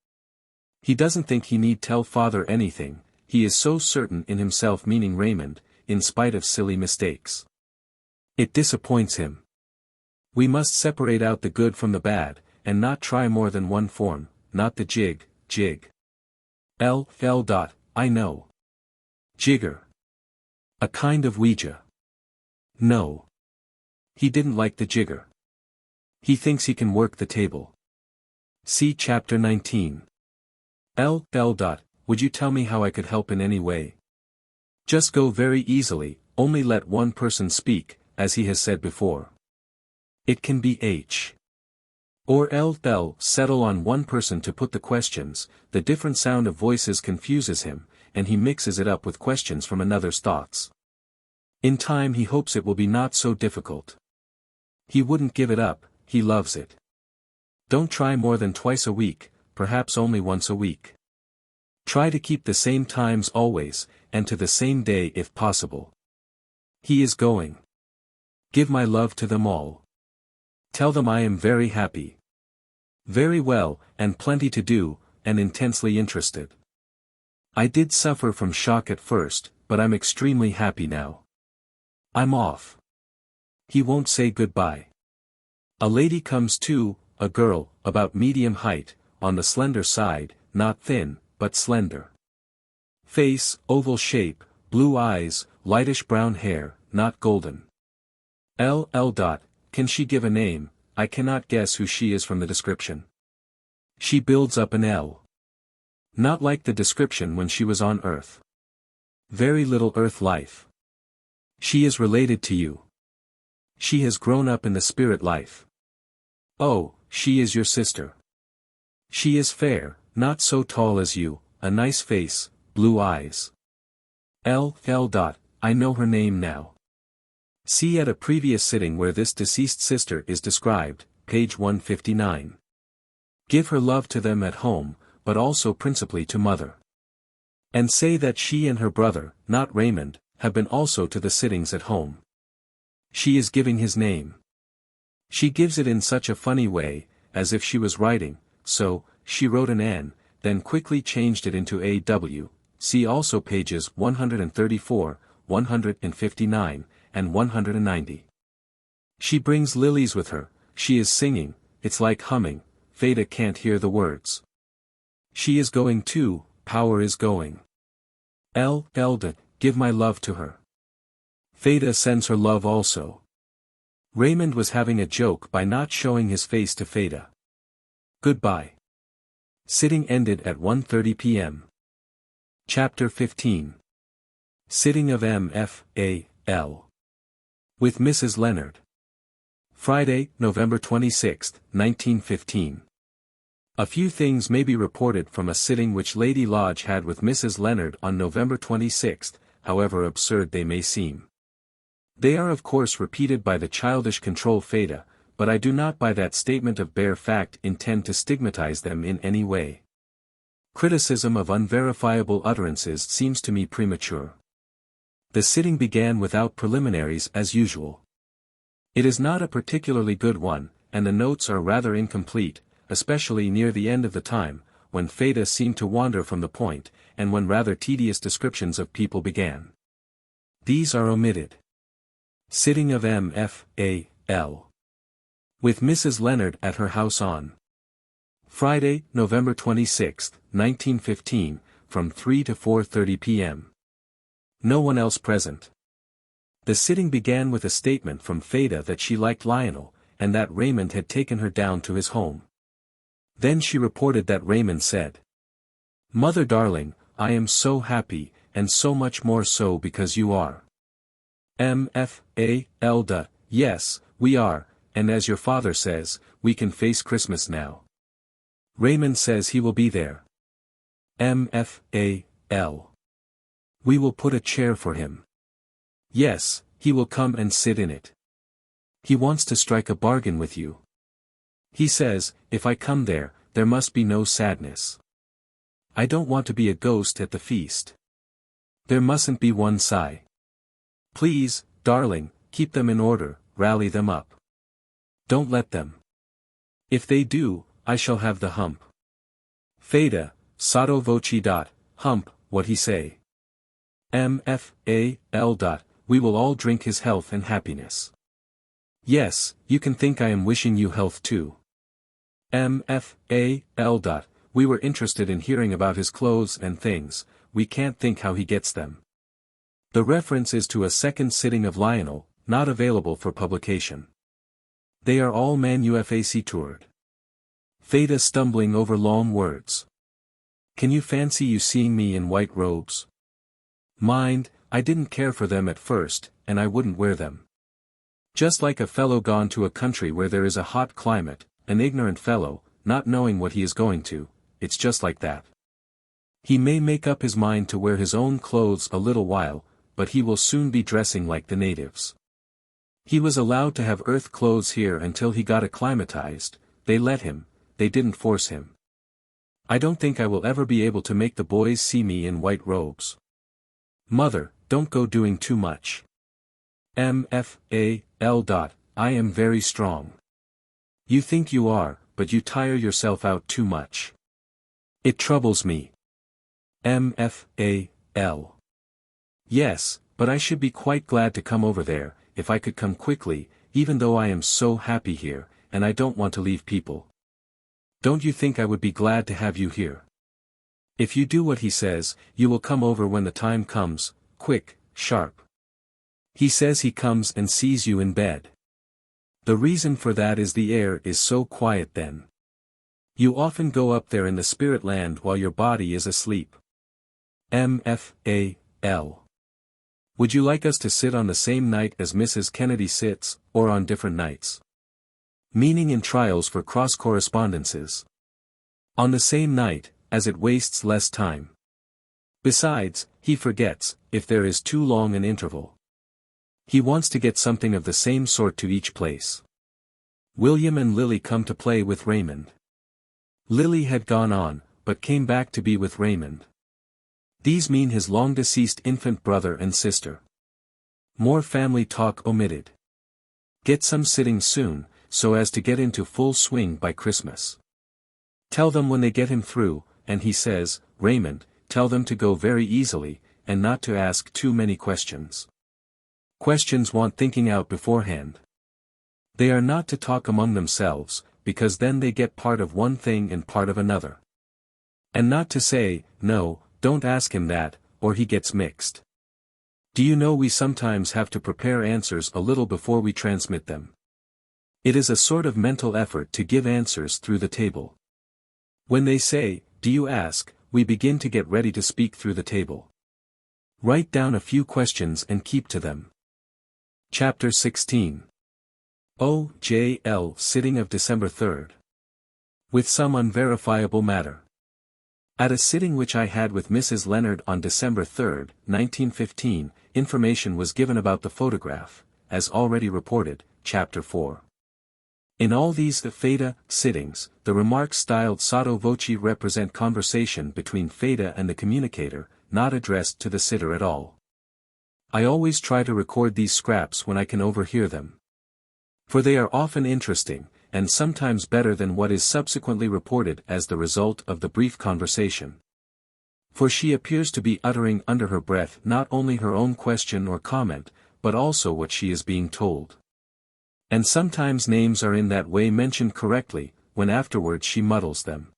He doesn't think he need tell father anything, he is so certain in himself, meaning Raymond, in spite of silly mistakes. It disappoints him. We must separate out the good from the bad, and not try more than one form, not the jig. I know. Jigger. A kind of Ouija. No. He didn't like the jigger. He thinks he can work the table. See chapter 19. Would you tell me how I could help in any way? Just go very easily, only let one person speak, as he has said before. It can be H. Or settle on one person to put the questions, the different sound of voices confuses him, and he mixes it up with questions from another's thoughts. In time he hopes it will be not so difficult. He wouldn't give it up, he loves it. Don't try more than twice a week, perhaps only once a week. Try to keep the same times always, and to the same day if possible. He is going. Give my love to them all. Tell them I am very happy. Very well, and plenty to do, and intensely interested. I did suffer from shock at first, but I'm extremely happy now. I'm off. He won't say goodbye. A lady comes too, a girl, about medium height, on the slender side, not thin, but slender. Face, oval shape, blue eyes, lightish brown hair, not golden. Can she give a name? I cannot guess who she is from the description. She builds up an L. Not like the description when she was on Earth. Very little Earth life. She is related to you. She has grown up in the spirit life. Oh, she is your sister. She is fair, not so tall as you, a nice face, blue eyes. I know her name now. See at a previous sitting where this deceased sister is described, page 159. Give her love to them at home, but also principally to mother. And say that she and her brother, not Raymond, have been also to the sittings at home. She is giving his name. She gives it in such a funny way, as if she was writing, so, she wrote an N, then quickly changed it into a W, see also pages 134, 159, and 190. She brings lilies with her, she is singing, it's like humming, Feda can't hear the words. She is going too, power is going. Elda, give my love to her. Feda sends her love also. Raymond was having a joke by not showing his face to Feda. Goodbye. Sitting ended at 1:30 p.m. Chapter 15. Sitting of M.F.A.L. With Mrs. Leonard. Friday, November 26, 1915. A few things may be reported from a sitting which Lady Lodge had with Mrs. Leonard on November 26, however absurd they may seem. They are of course repeated by the childish control Feda, but I do not by that statement of bare fact intend to stigmatize them in any way. Criticism of unverifiable utterances seems to me premature. The sitting began without preliminaries as usual. It is not a particularly good one, and the notes are rather incomplete, especially near the end of the time, when Feda seemed to wander from the point, and when rather tedious descriptions of people began. These are omitted. Sitting of M.F.A.L. With Mrs. Leonard at her house on Friday, November 26, 1915, from 3 to 4:30 p.m. No one else present. The sitting began with a statement from Feda that she liked Lionel, and that Raymond had taken her down to his home. Then she reported that Raymond said, "Mother darling, I am so happy, and so much more so because you are. M.F.A.L. Yes, we are, and as your father says, we can face Christmas now. Raymond says he will be there. M.F.A.L. We will put a chair for him. Yes, he will come and sit in it. He wants to strike a bargain with you. He says, if I come there, there must be no sadness. I don't want to be a ghost at the feast. There mustn't be one sigh. Please, darling, keep them in order, rally them up. Don't let them. If they do, I shall have the hump. Feda, sotto voce. Hump, what he say? M.F.A.L. We will all drink his health and happiness. Yes, you can think I am wishing you health too. M.F.A.L. We were interested in hearing about his clothes and things, we can't think how he gets them. The reference is to a second sitting of Lionel, not available for publication. They are all manufactured. Feda stumbling over long words. Can you fancy you seeing me in white robes? Mind, I didn't care for them at first, and I wouldn't wear them. Just like a fellow gone to a country where there is a hot climate, an ignorant fellow, not knowing what he is going to, it's just like that. He may make up his mind to wear his own clothes a little while, but he will soon be dressing like the natives. He was allowed to have earth clothes here until he got acclimatized, they let him, they didn't force him. I don't think I will ever be able to make the boys see me in white robes. Mother, don't go doing too much. M.F.A.L. I am very strong. You think you are, but you tire yourself out too much. It troubles me. M.F.A.L. Yes, but I should be quite glad to come over there, if I could come quickly, even though I am so happy here, and I don't want to leave people. Don't you think I would be glad to have you here? If you do what he says, you will come over when the time comes, quick, sharp. He says he comes and sees you in bed. The reason for that is the air is so quiet then. You often go up there in the spirit land while your body is asleep. M.F.A.L. Would you like us to sit on the same night as Mrs. Kennedy sits, or on different nights? Meaning in trials for cross-correspondences. On the same night, as it wastes less time. Besides, he forgets, if there is too long an interval. He wants to get something of the same sort to each place. William and Lily come to play with Raymond. Lily had gone on, but came back to be with Raymond. These mean his long-deceased infant brother and sister. More family talk omitted. Get some sittings soon, so as to get into full swing by Christmas. Tell them when they get him through, and he says, Raymond, tell them to go very easily, and not to ask too many questions. Questions want thinking out beforehand. They are not to talk among themselves, because then they get part of one thing and part of another. And not to say, no, don't ask him that, or he gets mixed. Do you know we sometimes have to prepare answers a little before we transmit them? It is a sort of mental effort to give answers through the table. When they say, do you ask, we begin to get ready to speak through the table. Write down a few questions and keep to them. Chapter 16. O.J.L. Sitting of December 3rd. With some unverifiable matter. At a sitting which I had with Mrs. Leonard on December 3, 1915, information was given about the photograph, as already reported, Chapter 4. In all these Theta sittings, the remarks styled sotto voce represent conversation between Theta and the communicator, not addressed to the sitter at all. I always try to record these scraps when I can overhear them. For they are often interesting, and sometimes better than what is subsequently reported as the result of the brief conversation. For she appears to be uttering under her breath not only her own question or comment, but also what she is being told. And sometimes names are in that way mentioned correctly, when afterwards she muddles them.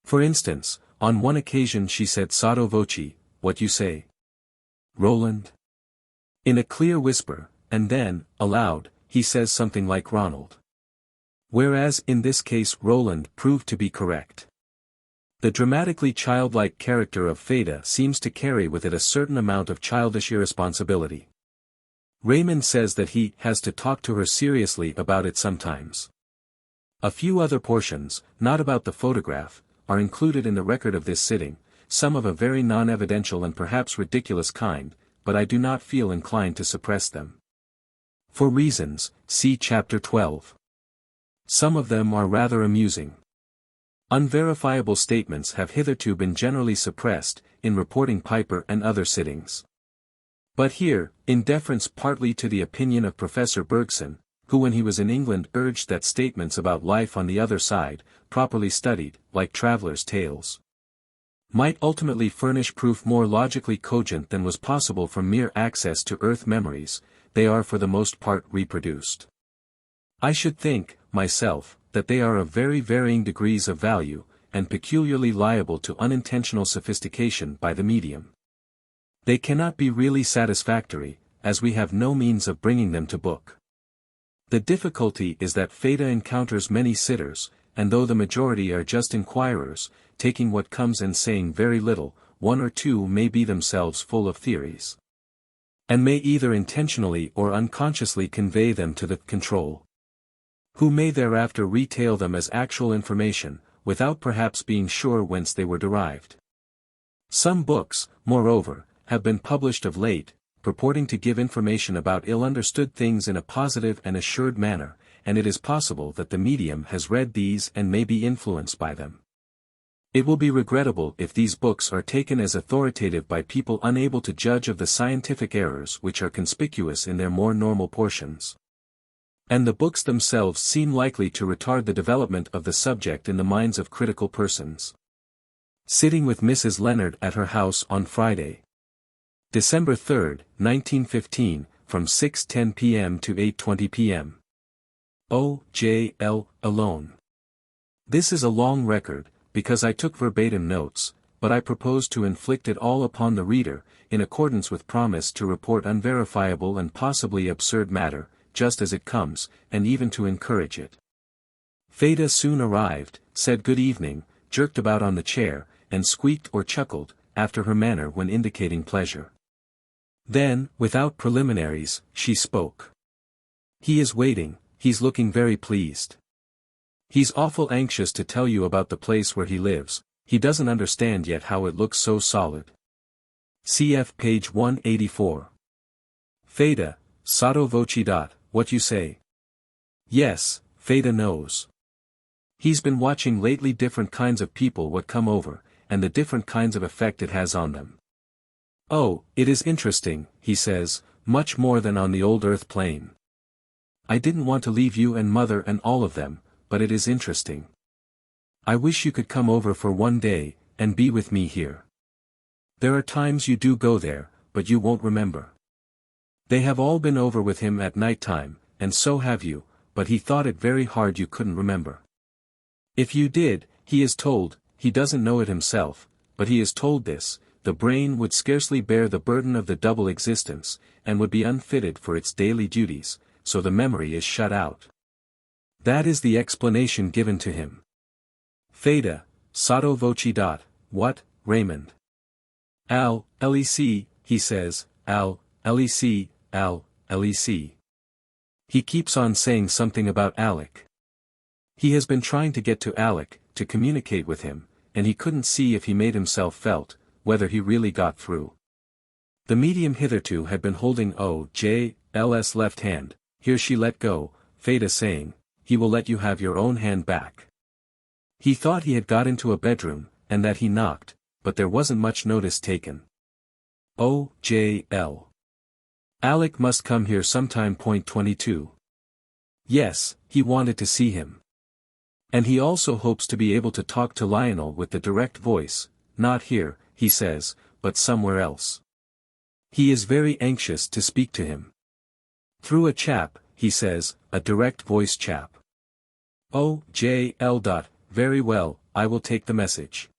For instance, on one occasion she said sotto voce, what you say? Roland? In a clear whisper, and then, aloud, he says something like Ronald. Whereas in this case Roland proved to be correct. The dramatically childlike character of Theta seems to carry with it a certain amount of childish irresponsibility. Raymond says that he has to talk to her seriously about it sometimes. A few other portions, not about the photograph, are included in the record of this sitting, some of a very non-evidential and perhaps ridiculous kind, but I do not feel inclined to suppress them. For reasons, see Chapter 12. Some of them are rather amusing. Unverifiable statements have hitherto been generally suppressed, in reporting Piper and other sittings. But here, in deference partly to the opinion of Professor Bergson, who when he was in England urged that statements about life on the other side, properly studied, like travelers' tales, might ultimately furnish proof more logically cogent than was possible from mere access to earth memories, they are for the most part reproduced. I should think, myself, that they are of very varying degrees of value, and peculiarly liable to unintentional sophistication by the medium. They cannot be really satisfactory, as we have no means of bringing them to book. The difficulty is that Theta encounters many sitters, and though the majority are just inquirers, taking what comes and saying very little, one or two may be themselves full of theories, and may either intentionally or unconsciously convey them to the control, who may thereafter retail them as actual information, without perhaps being sure whence they were derived. Some books, moreover, have been published of late, purporting to give information about ill-understood things in a positive and assured manner, and it is possible that the medium has read these and may be influenced by them. It will be regrettable if these books are taken as authoritative by people unable to judge of the scientific errors which are conspicuous in their more normal portions. And the books themselves seem likely to retard the development of the subject in the minds of critical persons. Sitting with Mrs. Leonard at her house on Friday, December 3, 1915, from 6:10 p.m. to 8:20 p.m. O.J.L. alone. This is a long record, because I took verbatim notes, but I propose to inflict it all upon the reader, in accordance with promise to report unverifiable and possibly absurd matter, just as it comes, and even to encourage it. Theta soon arrived, said good evening, jerked about on the chair, and squeaked or chuckled, after her manner when indicating pleasure. Then, without preliminaries, she spoke. He is waiting, he's looking very pleased. He's awful anxious to tell you about the place where he lives, he doesn't understand yet how it looks so solid. Cf. page 184. Theta, sotto voce. What you say? Yes, Feda knows. He's been watching lately different kinds of people what come over, and the different kinds of effect it has on them. Oh, it is interesting, he says, much more than on the old earth plane. I didn't want to leave you and mother and all of them, but it is interesting. I wish you could come over for one day, and be with me here. There are times you do go there, but you won't remember. They have all been over with him at night time, and so have you, but he thought it very hard you couldn't remember. If you did, he is told, he doesn't know it himself, but he is told this, the brain would scarcely bear the burden of the double existence, and would be unfitted for its daily duties, so the memory is shut out. That is the explanation given to him. Feda, sotto voce. What, Raymond? Al, lec, he says, Al, lec, Al, lec. He keeps on saying something about Alec. He has been trying to get to Alec, to communicate with him, and he couldn't see if he made himself felt, whether he really got through. The medium hitherto had been holding O.J.'s left hand, here she let go, Feda saying, he will let you have your own hand back. He thought he had got into a bedroom, and that he knocked, but there wasn't much notice taken. O.J.L. Alec must come here sometime. 22. Yes, he wanted to see him. And he also hopes to be able to talk to Lionel with the direct voice, not here, he says, but somewhere else. He is very anxious to speak to him. Through a chap, he says, a direct voice chap. O.J.L. Very well, I will take the message.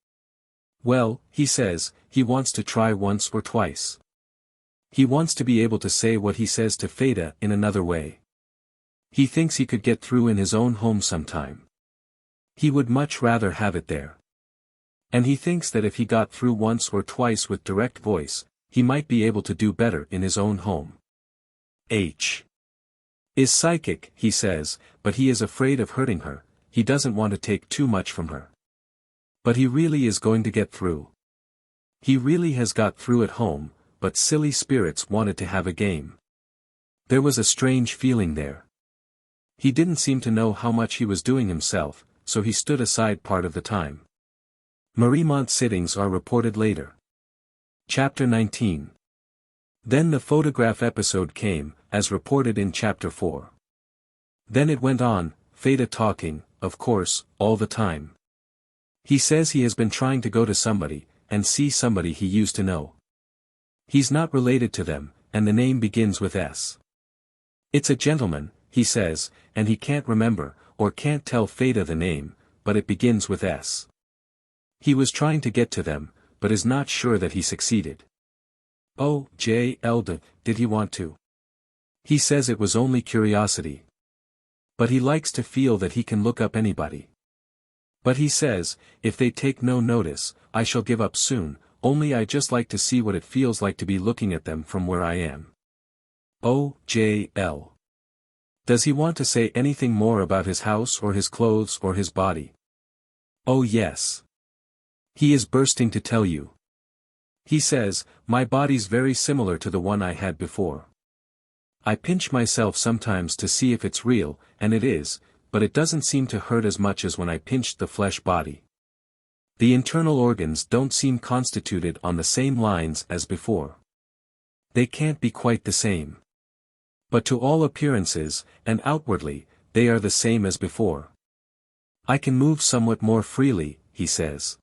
Well, he says, he wants to try once or twice. He wants to be able to say what he says to Feda in another way. He thinks he could get through in his own home sometime. He would much rather have it there. And he thinks that if he got through once or twice with direct voice, he might be able to do better in his own home. H. is psychic, he says, but he is afraid of hurting her, he doesn't want to take too much from her. But he really is going to get through. He really has got through at home, but silly spirits wanted to have a game. There was a strange feeling there. He didn't seem to know how much he was doing himself, so he stood aside part of the time. Mariemont sittings are reported later. Chapter 19. Then the photograph episode came, as reported in Chapter 4. Then it went on, Feda talking, of course, all the time. He says he has been trying to go to somebody, and see somebody he used to know. He's not related to them, and the name begins with S. It's a gentleman, he says, and he can't remember, or can't tell Feda the name, but it begins with S. He was trying to get to them, but is not sure that he succeeded. O.J.L. Did he want to? He says it was only curiosity. But he likes to feel that he can look up anybody. But he says, if they take no notice, I shall give up soon, only I just like to see what it feels like to be looking at them from where I am. O.J.L. Does he want to say anything more about his house or his clothes or his body? Oh yes. He is bursting to tell you. He says, my body's very similar to the one I had before. I pinch myself sometimes to see if it's real, and it is, but it doesn't seem to hurt as much as when I pinched the flesh body. The internal organs don't seem constituted on the same lines as before. They can't be quite the same. But to all appearances, and outwardly, they are the same as before. I can move somewhat more freely, he says.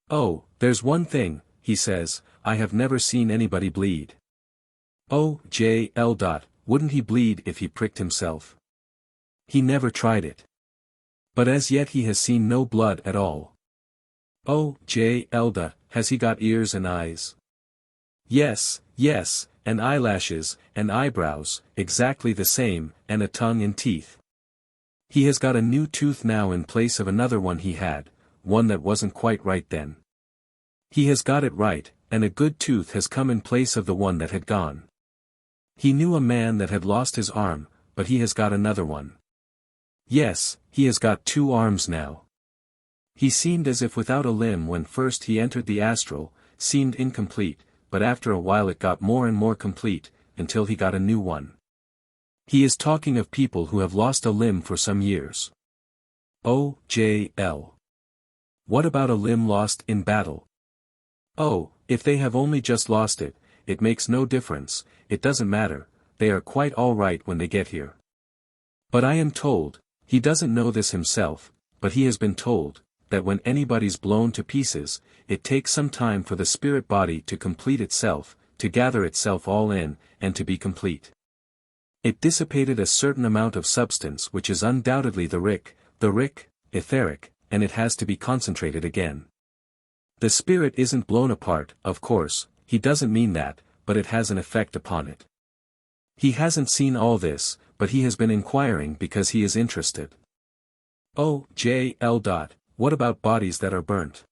Oh, there's one thing, he says, I have never seen anybody bleed. O.J.L. Wouldn't he bleed if he pricked himself? He never tried it. But as yet he has seen no blood at all. O.J.L. Has he got ears and eyes? Yes, yes, and eyelashes, and eyebrows, exactly the same, and a tongue and teeth. He has got a new tooth now in place of another one he had, one that wasn't quite right then. He has got it right, and a good tooth has come in place of the one that had gone. He knew a man that had lost his arm, but he has got another one. Yes, he has got 2 arms now. He seemed as if without a limb when first he entered the astral, seemed incomplete, but after a while it got more and more complete, until he got a new one. He is talking of people who have lost a limb for some years. Oh, J.L. What about a limb lost in battle? Oh, if they have only just lost it, it makes no difference, it doesn't matter, they are quite all right when they get here. But I am told, he doesn't know this himself, but he has been told, that when anybody's blown to pieces, it takes some time for the spirit body to complete itself, to gather itself all in, and to be complete. It dissipated a certain amount of substance which is undoubtedly the etheric, and it has to be concentrated again. The spirit isn't blown apart, of course, he doesn't mean that, but it has an effect upon it. He hasn't seen all this, but he has been inquiring because he is interested. Oh, J.L. What about bodies that are burnt?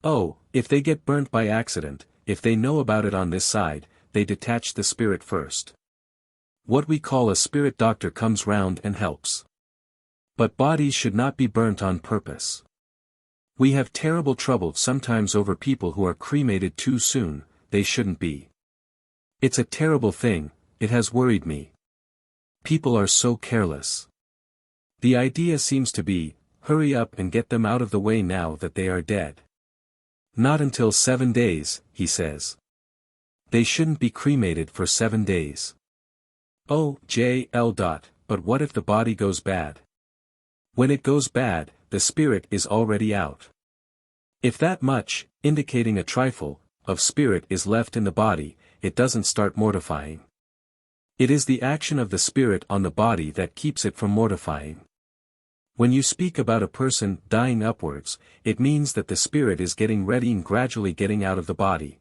Oh, if they get burnt by accident, if they know about it on this side, they detach the spirit first. What we call a spirit doctor comes round and helps. But bodies should not be burnt on purpose. We have terrible trouble sometimes over people who are cremated too soon, they shouldn't be. It's a terrible thing, it has worried me. People are so careless. The idea seems to be, hurry up and get them out of the way now that they are dead. Not until 7 days, he says. They shouldn't be cremated for 7 days. Oh, J.L. But what if the body goes bad? When it goes bad, the spirit is already out. If that much, indicating a trifle, of spirit is left in the body, it doesn't start mortifying. It is the action of the spirit on the body that keeps it from mortifying. When you speak about a person dying upwards, it means that the spirit is getting ready and gradually getting out of the body.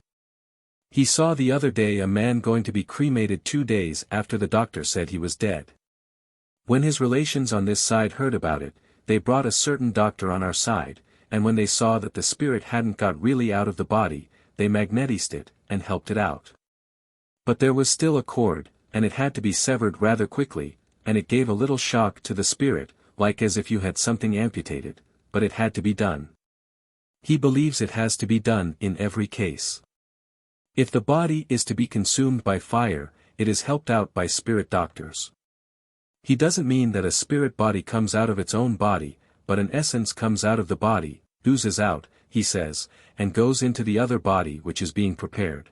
He saw the other day a man going to be cremated 2 days after the doctor said he was dead. When his relations on this side heard about it, they brought a certain doctor on our side, and when they saw that the spirit hadn't got really out of the body, they magnetised it, and helped it out. But there was still a cord, and it had to be severed rather quickly, and it gave a little shock to the spirit, like as if you had something amputated, but it had to be done. He believes it has to be done in every case. If the body is to be consumed by fire, it is helped out by spirit doctors. He doesn't mean that a spirit body comes out of its own body, but an essence comes out of the body, oozes out, he says, and goes into the other body which is being prepared.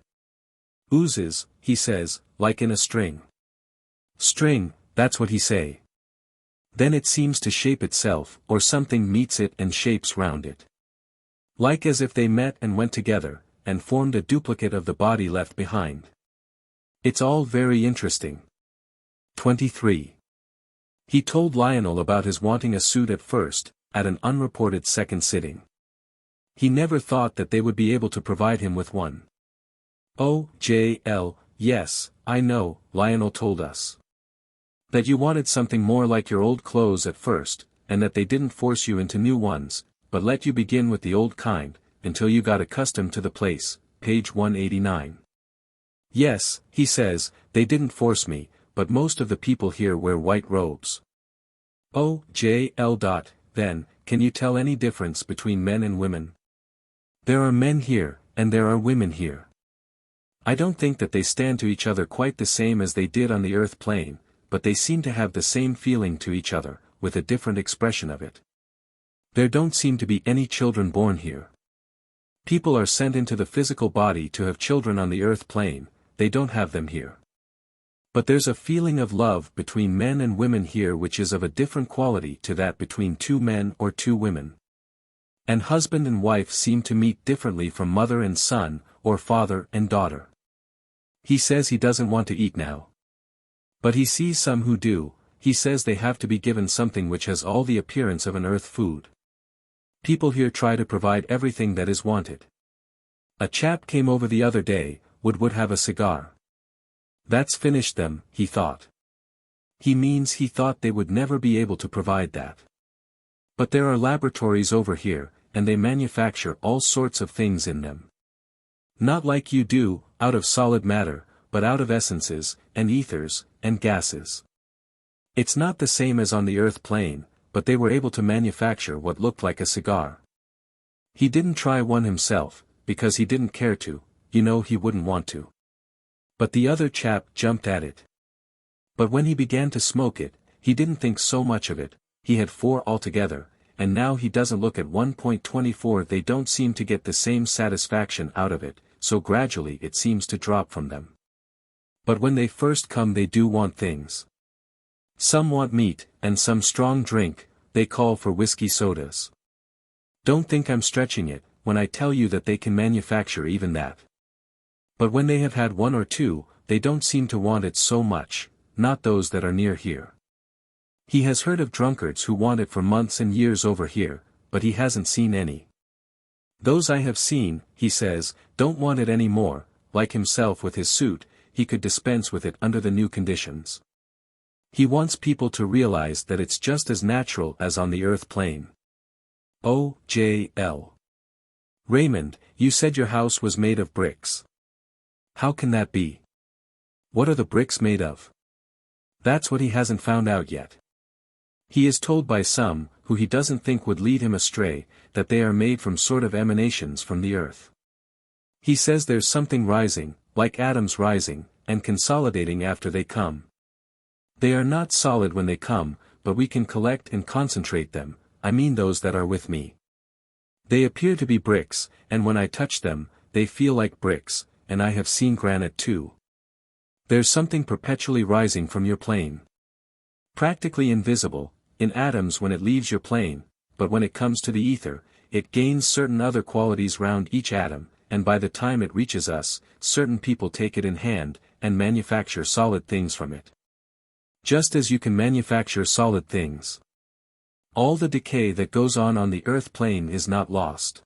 Oozes, he says, like in a string. String, that's what he say. Then it seems to shape itself, or something meets it and shapes round it. Like as if they met and went together, and formed a duplicate of the body left behind. It's all very interesting. 23. He told Lionel about his wanting a suit at first, at an unreported second sitting. He never thought that they would be able to provide him with one. Oh, J.L., yes, I know, Lionel told us. That you wanted something more like your old clothes at first, and that they didn't force you into new ones, but let you begin with the old kind, until you got accustomed to the place, page 189. Yes, he says, they didn't force me, but most of the people here wear white robes. Oh, J.L. Then, can you tell any difference between men and women? There are men here, and there are women here. I don't think that they stand to each other quite the same as they did on the earth plane, but they seem to have the same feeling to each other, with a different expression of it. There don't seem to be any children born here. People are sent into the physical body to have children on the earth plane, they don't have them here. But there's a feeling of love between men and women here which is of a different quality to that between 2 men or 2 women. And husband and wife seem to meet differently from mother and son, or father and daughter. He says he doesn't want to eat now. But he sees some who do, he says they have to be given something which has all the appearance of an earth food. People here try to provide everything that is wanted. A chap came over the other day, would have a cigar. That's finished them, he thought. He means he thought they would never be able to provide that. But there are laboratories over here, and they manufacture all sorts of things in them. Not like you do, out of solid matter, but out of essences, and ethers, and gases. It's not the same as on the earth plane, but they were able to manufacture what looked like a cigar. He didn't try one himself, because he didn't care to, he wouldn't want to. But the other chap jumped at it. But when he began to smoke it, he didn't think so much of it, he had 4 altogether, and now he doesn't look at 1.24. They don't seem to get the same satisfaction out of it, so gradually it seems to drop from them. But when they first come they do want things. Some want meat, and some strong drink, they call for whiskey sodas. Don't think I'm stretching it, when I tell you that they can manufacture even that. But when they have had 1 or 2, they don't seem to want it so much, not those that are near here. He has heard of drunkards who want it for months and years over here, but he hasn't seen any. Those I have seen, he says, don't want it any more. Like himself with his suit, he could dispense with it under the new conditions. He wants people to realize that it's just as natural as on the earth plane. O.J.L. Raymond, you said your house was made of bricks. How can that be? What are the bricks made of? That's what he hasn't found out yet. He is told by some, who he doesn't think would lead him astray, that they are made from sort of emanations from the earth. He says there's something rising, like atoms rising, and consolidating after they come. They are not solid when they come, but we can collect and concentrate them, I mean those that are with me. They appear to be bricks, and when I touch them, they feel like bricks, and I have seen granite too. There's something perpetually rising from your plane. Practically invisible, in atoms when it leaves your plane, but when it comes to the ether, it gains certain other qualities round each atom, and by the time it reaches us, certain people take it in hand, and manufacture solid things from it. Just as you can manufacture solid things. All the decay that goes on the earth plane is not lost.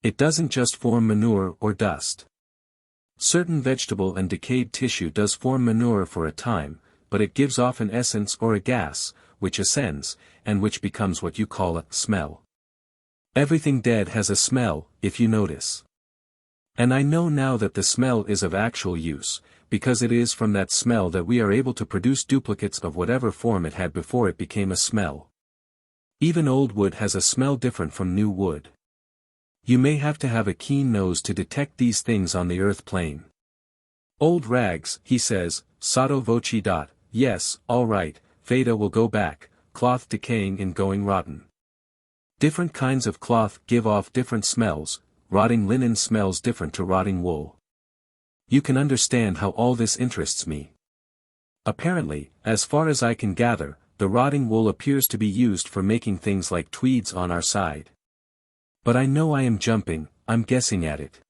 It doesn't just form manure or dust. Certain vegetable and decayed tissue does form manure for a time, but it gives off an essence or a gas, which ascends, and which becomes what you call a smell. Everything dead has a smell, if you notice. And I know now that the smell is of actual use, because it is from that smell that we are able to produce duplicates of whatever form it had before it became a smell. Even old wood has a smell different from new wood. You may have to have a keen nose to detect these things on the earth plane. Old rags, he says, sotto voce. Yes, all right, Feta will go back, cloth decaying and going rotten. Different kinds of cloth give off different smells, rotting linen smells different to rotting wool. You can understand how all this interests me. Apparently, as far as I can gather, the rotting wool appears to be used for making things like tweeds on our side. But I know I am jumping, I'm guessing at it.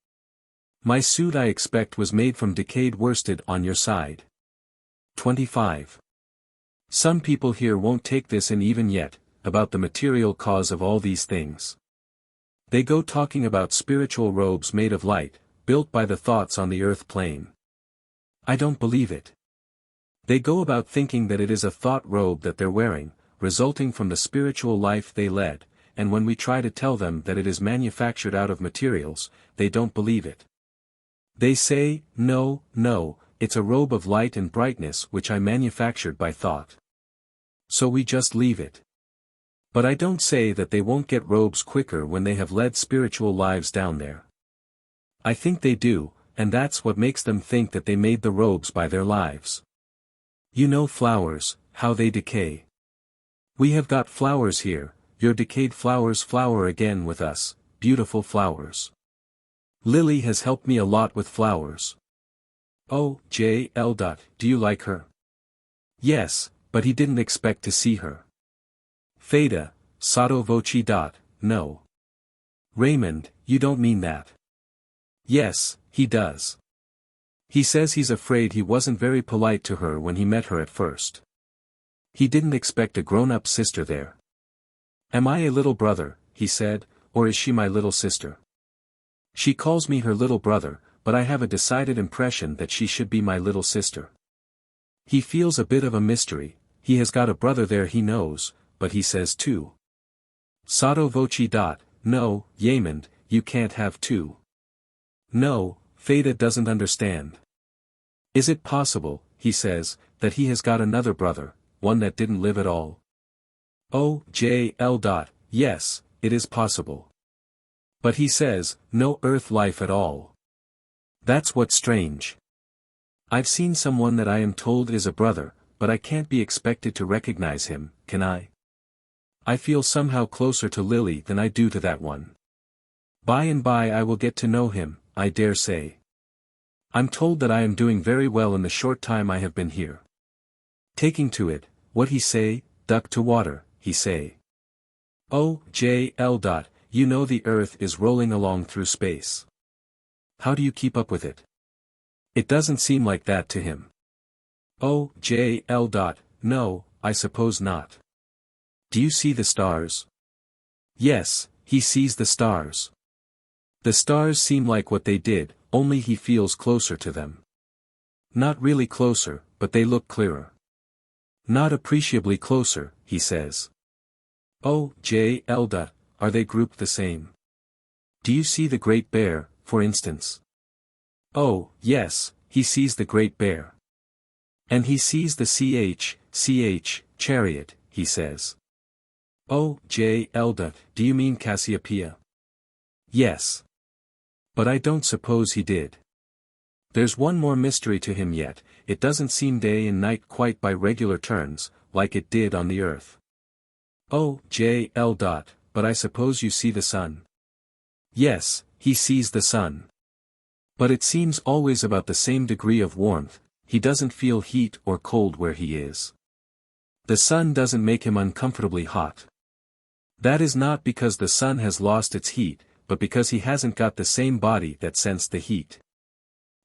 My suit I expect was made from decayed worsted on your side. 25. Some people here won't take this in even yet, about the material cause of all these things. They go talking about spiritual robes made of light, built by the thoughts on the earth plane. I don't believe it. They go about thinking that it is a thought robe that they're wearing, resulting from the spiritual life they led, and when we try to tell them that it is manufactured out of materials, they don't believe it. They say, no, it's a robe of light and brightness which I manufactured by thought. So we just leave it. But I don't say that they won't get robes quicker when they have led spiritual lives down there. I think they do, and that's what makes them think that they made the robes by their lives. You know flowers, how they decay. We have got flowers here, your decayed flowers flower again with us, beautiful flowers. Lily has helped me a lot with flowers. Oh, J.L. Do you like her? Yes, but he didn't expect to see her. Theta, sotto voce. No. Raymond, you don't mean that. Yes, he does. He says he's afraid he wasn't very polite to her when he met her at first. He didn't expect a grown-up sister there. Am I a little brother, he said, or is she my little sister? She calls me her little brother, but I have a decided impression that she should be my little sister. He feels a bit of a mystery, he has got a brother there he knows, but he says two. Sotto voce. No, Raymond, you can't have two. No, Theta doesn't understand. Is it possible, he says, that he has got another brother, one that didn't live at all? Oh, J.L. Yes, it is possible. But he says, no earth life at all. That's what's strange. I've seen someone that I am told is a brother, but I can't be expected to recognize him, can I? I feel somehow closer to Lily than I do to that one. By and by I will get to know him, I dare say. I'm told that I am doing very well in the short time I have been here. Taking to it, what he say, duck to water, he say. Oh, J.L. You know the Earth is rolling along through space. How do you keep up with it? It doesn't seem like that to him. Oh, J.L. No, I suppose not. Do you see the stars? Yes, he sees the stars. The stars seem like what they did, only he feels closer to them. Not really closer, but they look clearer. Not appreciably closer, he says. Oh, J.L. Are they grouped the same? Do you see the Great Bear, for instance? Oh, yes, he sees the Great Bear. And he sees the chariot, he says. Oh, J.L. Do you mean Cassiopeia? Yes. But I don't suppose he did. There's one more mystery to him yet, it doesn't seem day and night quite by regular turns, like it did on the earth. Oh, J.L. But I suppose you see the sun. Yes, he sees the sun. But it seems always about the same degree of warmth, he doesn't feel heat or cold where he is. The sun doesn't make him uncomfortably hot. That is not because the sun has lost its heat, but because he hasn't got the same body that sensed the heat.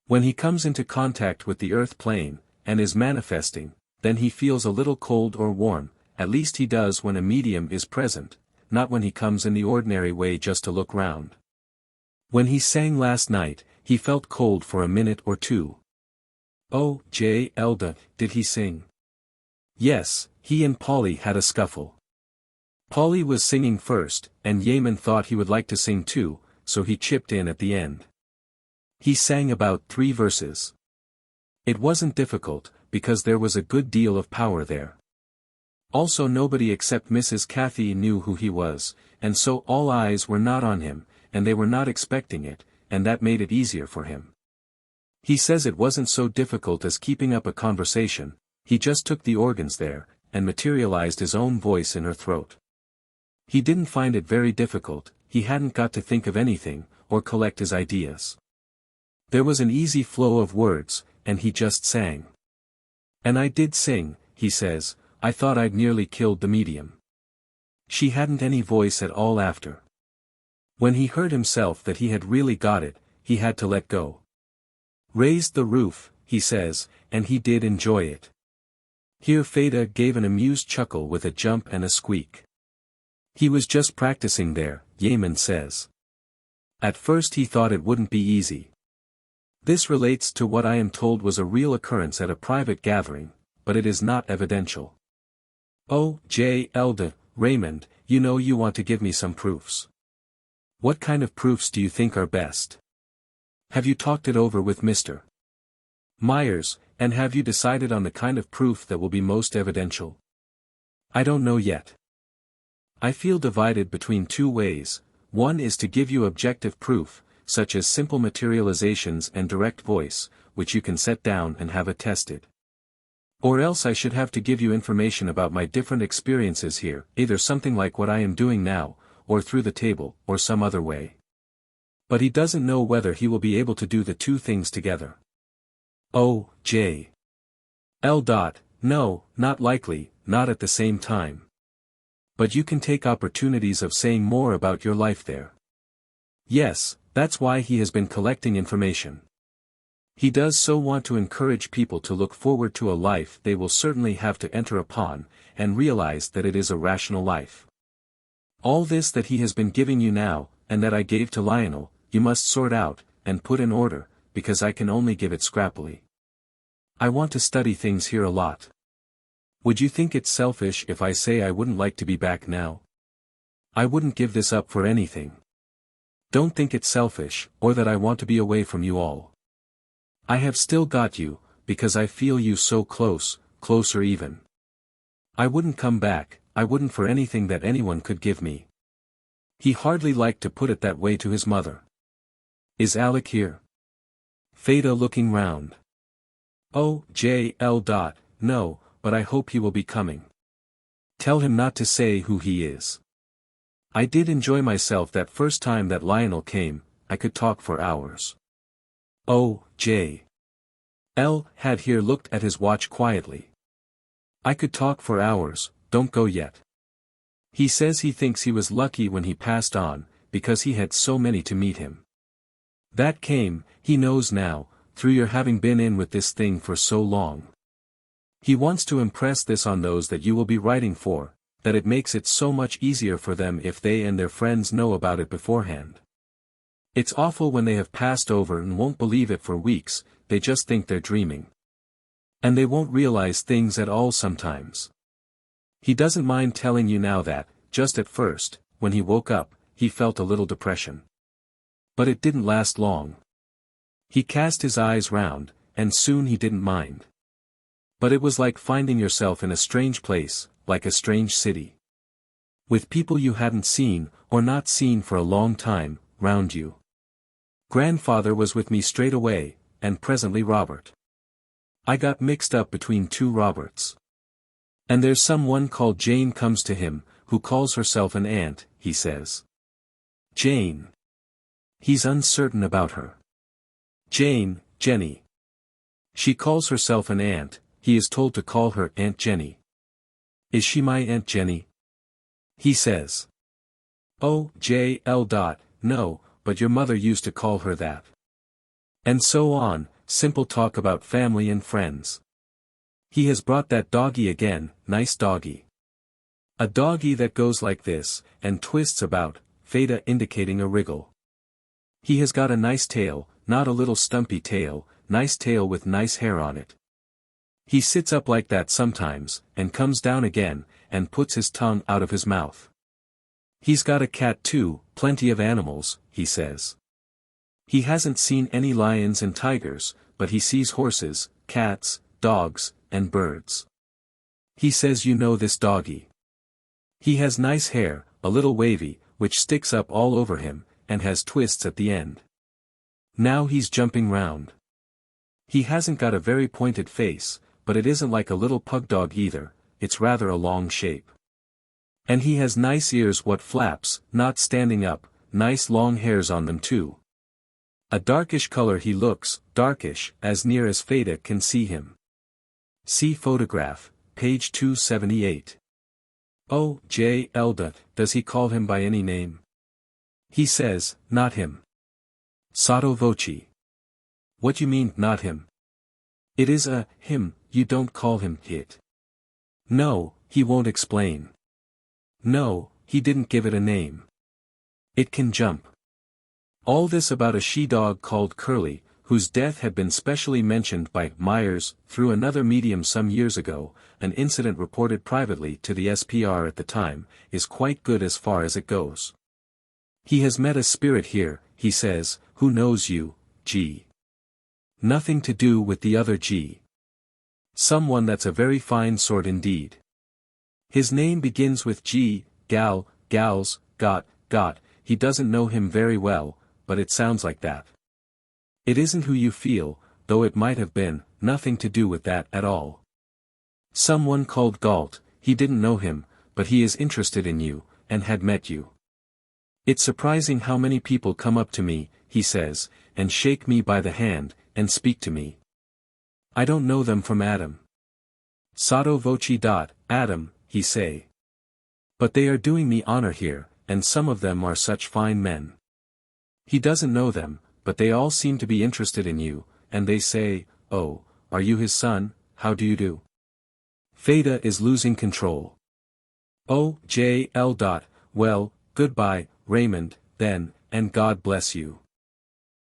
When he comes into contact with the earth plane, and is manifesting, then he feels a little cold or warm, at least he does when a medium is present, not when he comes in the ordinary way just to look round. When he sang last night, he felt cold for a minute or two. Oh, J.L. Did he sing? Yes, he and Polly had a scuffle. Polly was singing first, and Raymond thought he would like to sing too, so he chipped in at the end. He sang about 3 verses. It wasn't difficult, because there was a good deal of power there. Also nobody except Mrs. Cathy knew who he was, and so all eyes were not on him, and they were not expecting it, and that made it easier for him. He says it wasn't so difficult as keeping up a conversation, he just took the organs there, and materialized his own voice in her throat. He didn't find it very difficult, he hadn't got to think of anything, or collect his ideas. There was an easy flow of words, and he just sang. And I did sing, he says, I thought I'd nearly killed the medium. She hadn't any voice at all after. When he heard himself that he had really got it, he had to let go. Raised the roof, he says, and he did enjoy it. Here Fada gave an amused chuckle with a jump and a squeak. He was just practicing there, Raymond says. At first he thought it wouldn't be easy. This relates to what I am told was a real occurrence at a private gathering, but it is not evidential. Oh, J.L. Raymond, you know you want to give me some proofs. What kind of proofs do you think are best? Have you talked it over with Mr. Myers, and have you decided on the kind of proof that will be most evidential? I don't know yet. I feel divided between 2 ways, one is to give you objective proof, such as simple materializations and direct voice, which you can set down and have attested. Or else I should have to give you information about my different experiences here, either something like what I am doing now, or through the table, or some other way. But he doesn't know whether he will be able to do the 2 things together. Oh, J. L. No, not likely, not at the same time. But you can take opportunities of saying more about your life there. Yes, that's why he has been collecting information. He does so want to encourage people to look forward to a life they will certainly have to enter upon, and realize that it is a rational life. All this that he has been giving you now, and that I gave to Lionel, you must sort out, and put in order, because I can only give it scrappily. I want to study things here a lot. Would you think it's selfish if I say I wouldn't like to be back now? I wouldn't give this up for anything. Don't think it's selfish, or that I want to be away from you all. I have still got you, because I feel you so close, closer even. I wouldn't come back, I wouldn't for anything that anyone could give me. He hardly liked to put it that way to his mother. Is Alec here? Fada looking round. Oh, J.L. No, but I hope he will be coming. Tell him not to say who he is. I did enjoy myself that first time that Lionel came, I could talk for hours. Oh, J.L. had here looked at his watch quietly. I could talk for hours, don't go yet. He says he thinks he was lucky when he passed on, because he had so many to meet him. That came, he knows now, through your having been in with this thing for so long. He wants to impress this on those that you will be writing for, that it makes it so much easier for them if they and their friends know about it beforehand. It's awful when they have passed over and won't believe it for weeks, they just think they're dreaming. And they won't realize things at all sometimes. He doesn't mind telling you now that, just at first, when he woke up, he felt a little depression. But it didn't last long. He cast his eyes round, and soon he didn't mind. But it was like finding yourself in a strange place, like a strange city. With people you hadn't seen, or not seen for a long time, round you. Grandfather was with me straight away, and presently Robert. I got mixed up between two Roberts. And there's someone called Jane comes to him, who calls herself an aunt, he says. Jane. He's uncertain about her. Jane, Jenny. She calls herself an aunt, he is told to call her Aunt Jenny. Is she my Aunt Jenny? He says. Oh, J.L. No, but your mother used to call her that. And so on, simple talk about family and friends. He has brought that doggy again, nice doggy. A doggy that goes like this, and twists about, Feta indicating a wriggle. He has got a nice tail, not a little stumpy tail, nice tail with nice hair on it. He sits up like that sometimes, and comes down again, and puts his tongue out of his mouth. He's got a cat too, plenty of animals, he says. He hasn't seen any lions and tigers, but he sees horses, cats, dogs, and birds. He says you know this doggy. He has nice hair, a little wavy, which sticks up all over him, and has twists at the end. Now he's jumping round. He hasn't got a very pointed face, but it isn't like a little pug dog either, it's rather a long shape. And he has nice ears what flaps, not standing up, nice long hairs on them too. A darkish color he looks, darkish, as near as Feta can see him. See photograph, page 278. Oh, J.L. Does he call him by any name? He says, not him. Sotto voce. What you mean, not him? It is a, him, you don't call him, it. No, he won't explain. No, he didn't give it a name. It can jump. All this about a she-dog called Curly, whose death had been specially mentioned by Myers through another medium some years ago, an incident reported privately to the SPR at the time, is quite good as far as it goes. He has met a spirit here, he says, who knows you, G. Nothing to do with the other G. Someone that's a very fine sort indeed. His name begins with G, gal, gals, got, he doesn't know him very well, but it sounds like that. It isn't who you feel, though it might have been, nothing to do with that at all. Someone called Galt, he didn't know him, but he is interested in you, and had met you. It's surprising how many people come up to me, he says, and shake me by the hand, and speak to me. I don't know them from Adam. Sotto voce. Adam, he say. But they are doing me honor here, and some of them are such fine men. He doesn't know them, but they all seem to be interested in you, and they say, oh, are you his son, how do you do? Feta is losing control. Oh, J.L. Well, goodbye, Raymond, then, and God bless you.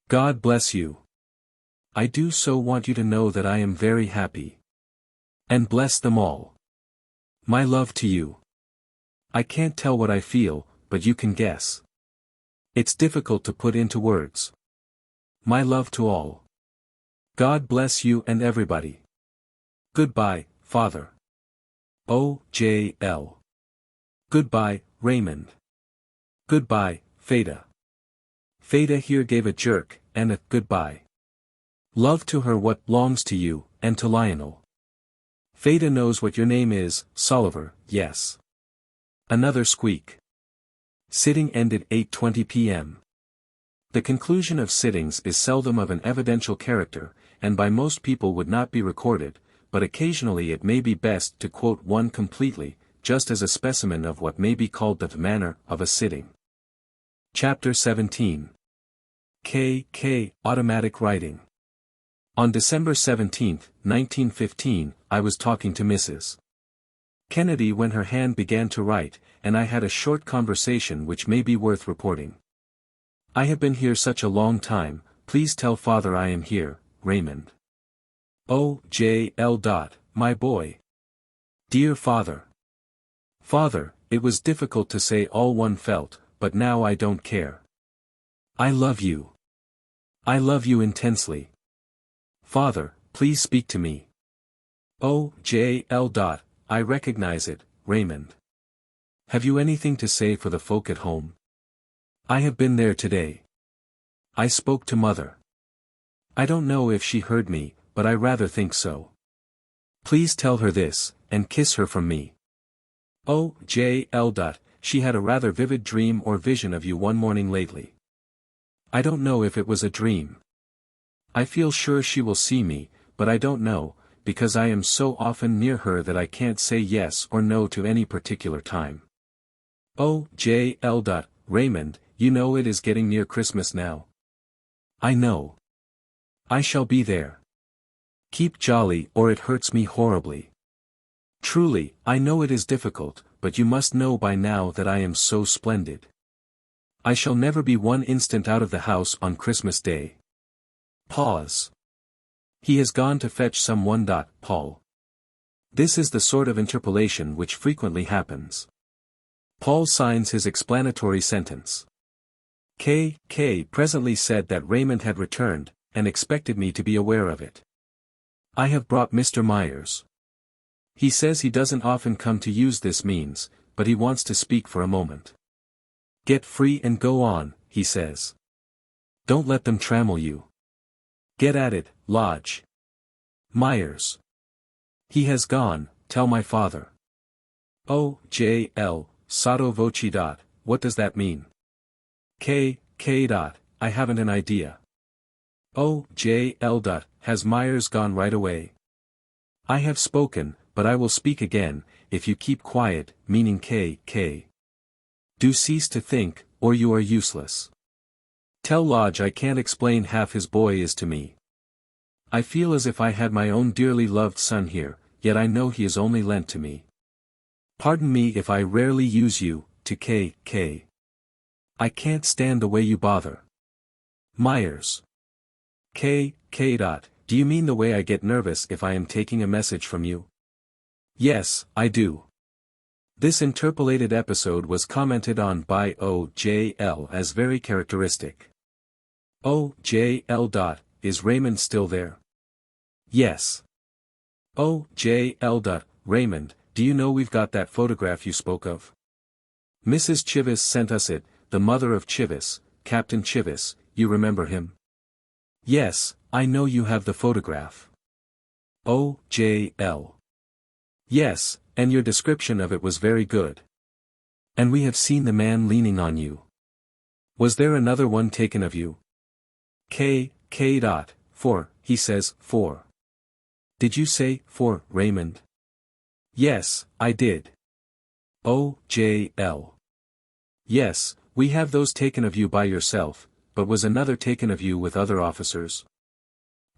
God bless you. I do so want you to know that I am very happy. And bless them all. My love to you. I can't tell what I feel, but you can guess. It's difficult to put into words. My love to all. God bless you and everybody. Goodbye, Father. O. J. L. Goodbye, Raymond. Goodbye, Feta. Feta here gave a jerk, and a goodbye. Love to her what belongs to you, and to Lionel. Fada knows what your name is, Soliver, yes. Another squeak. Sitting ended 8:20 p.m. The conclusion of sittings is seldom of an evidential character, and by most people would not be recorded, but occasionally it may be best to quote one completely, just as a specimen of what may be called the manner of a sitting. Chapter 17. K. Automatic Writing. On December 17, 1915, I was talking to Mrs. Kennedy when her hand began to write, and I had a short conversation which may be worth reporting. I have been here such a long time, please tell father I am here, Raymond. Oh, J.L. My boy. Dear father. Father, it was difficult to say all one felt, but now I don't care. I love you. I love you intensely. Father, please speak to me. Oh, J.L. I recognize it, Raymond. Have you anything to say for the folk at home? I have been there today. I spoke to mother. I don't know if she heard me, but I rather think so. Please tell her this, and kiss her from me. Oh, J.L. She had a rather vivid dream or vision of you one morning lately. I don't know if it was a dream. I feel sure she will see me, but I don't know, because I am so often near her that I can't say yes or no to any particular time. Oh, J.L. Raymond, you know it is getting near Christmas now. I know. I shall be there. Keep jolly or it hurts me horribly. Truly, I know it is difficult, but you must know by now that I am so splendid. I shall never be one instant out of the house on Christmas Day. Pause. He has gone to fetch some one. Paul. This is the sort of interpolation which frequently happens. Paul signs his explanatory sentence. K. presently said that Raymond had returned, and expected me to be aware of it. I have brought Mr. Myers. He says he doesn't often come to use this means, but he wants to speak for a moment. Get free and go on, he says. Don't let them trammel you. Get at it, Lodge. Myers. He has gone, tell my father. Oh, J.L., sotto voce. What does that mean? K. I haven't an idea. Oh, J.L. Has Myers gone right away? I have spoken, but I will speak again, if you keep quiet, meaning K. Do cease to think, or you are useless. Tell Lodge I can't explain half his boy is to me. I feel as if I had my own dearly loved son here, yet I know he is only lent to me. Pardon me if I rarely use you, to K. I can't stand the way you bother. Myers. K. Do you mean the way I get nervous if I am taking a message from you? Yes, I do. This interpolated episode was commented on by O.J.L. as very characteristic. O.J.L. Is Raymond still there? Yes. O.J.L. Raymond, do you know we've got that photograph you spoke of? Mrs. Chivis sent us it, the mother of Chivis, Captain Chivis, you remember him? Yes, I know you have the photograph. O.J.L. Yes, and your description of it was very good. And we have seen the man leaning on you. Was there another one taken of you? K. For, he says, for. Did you say, for, Raymond? Yes, I did. O.J.L. Yes, we have those taken of you by yourself, but was another taken of you with other officers?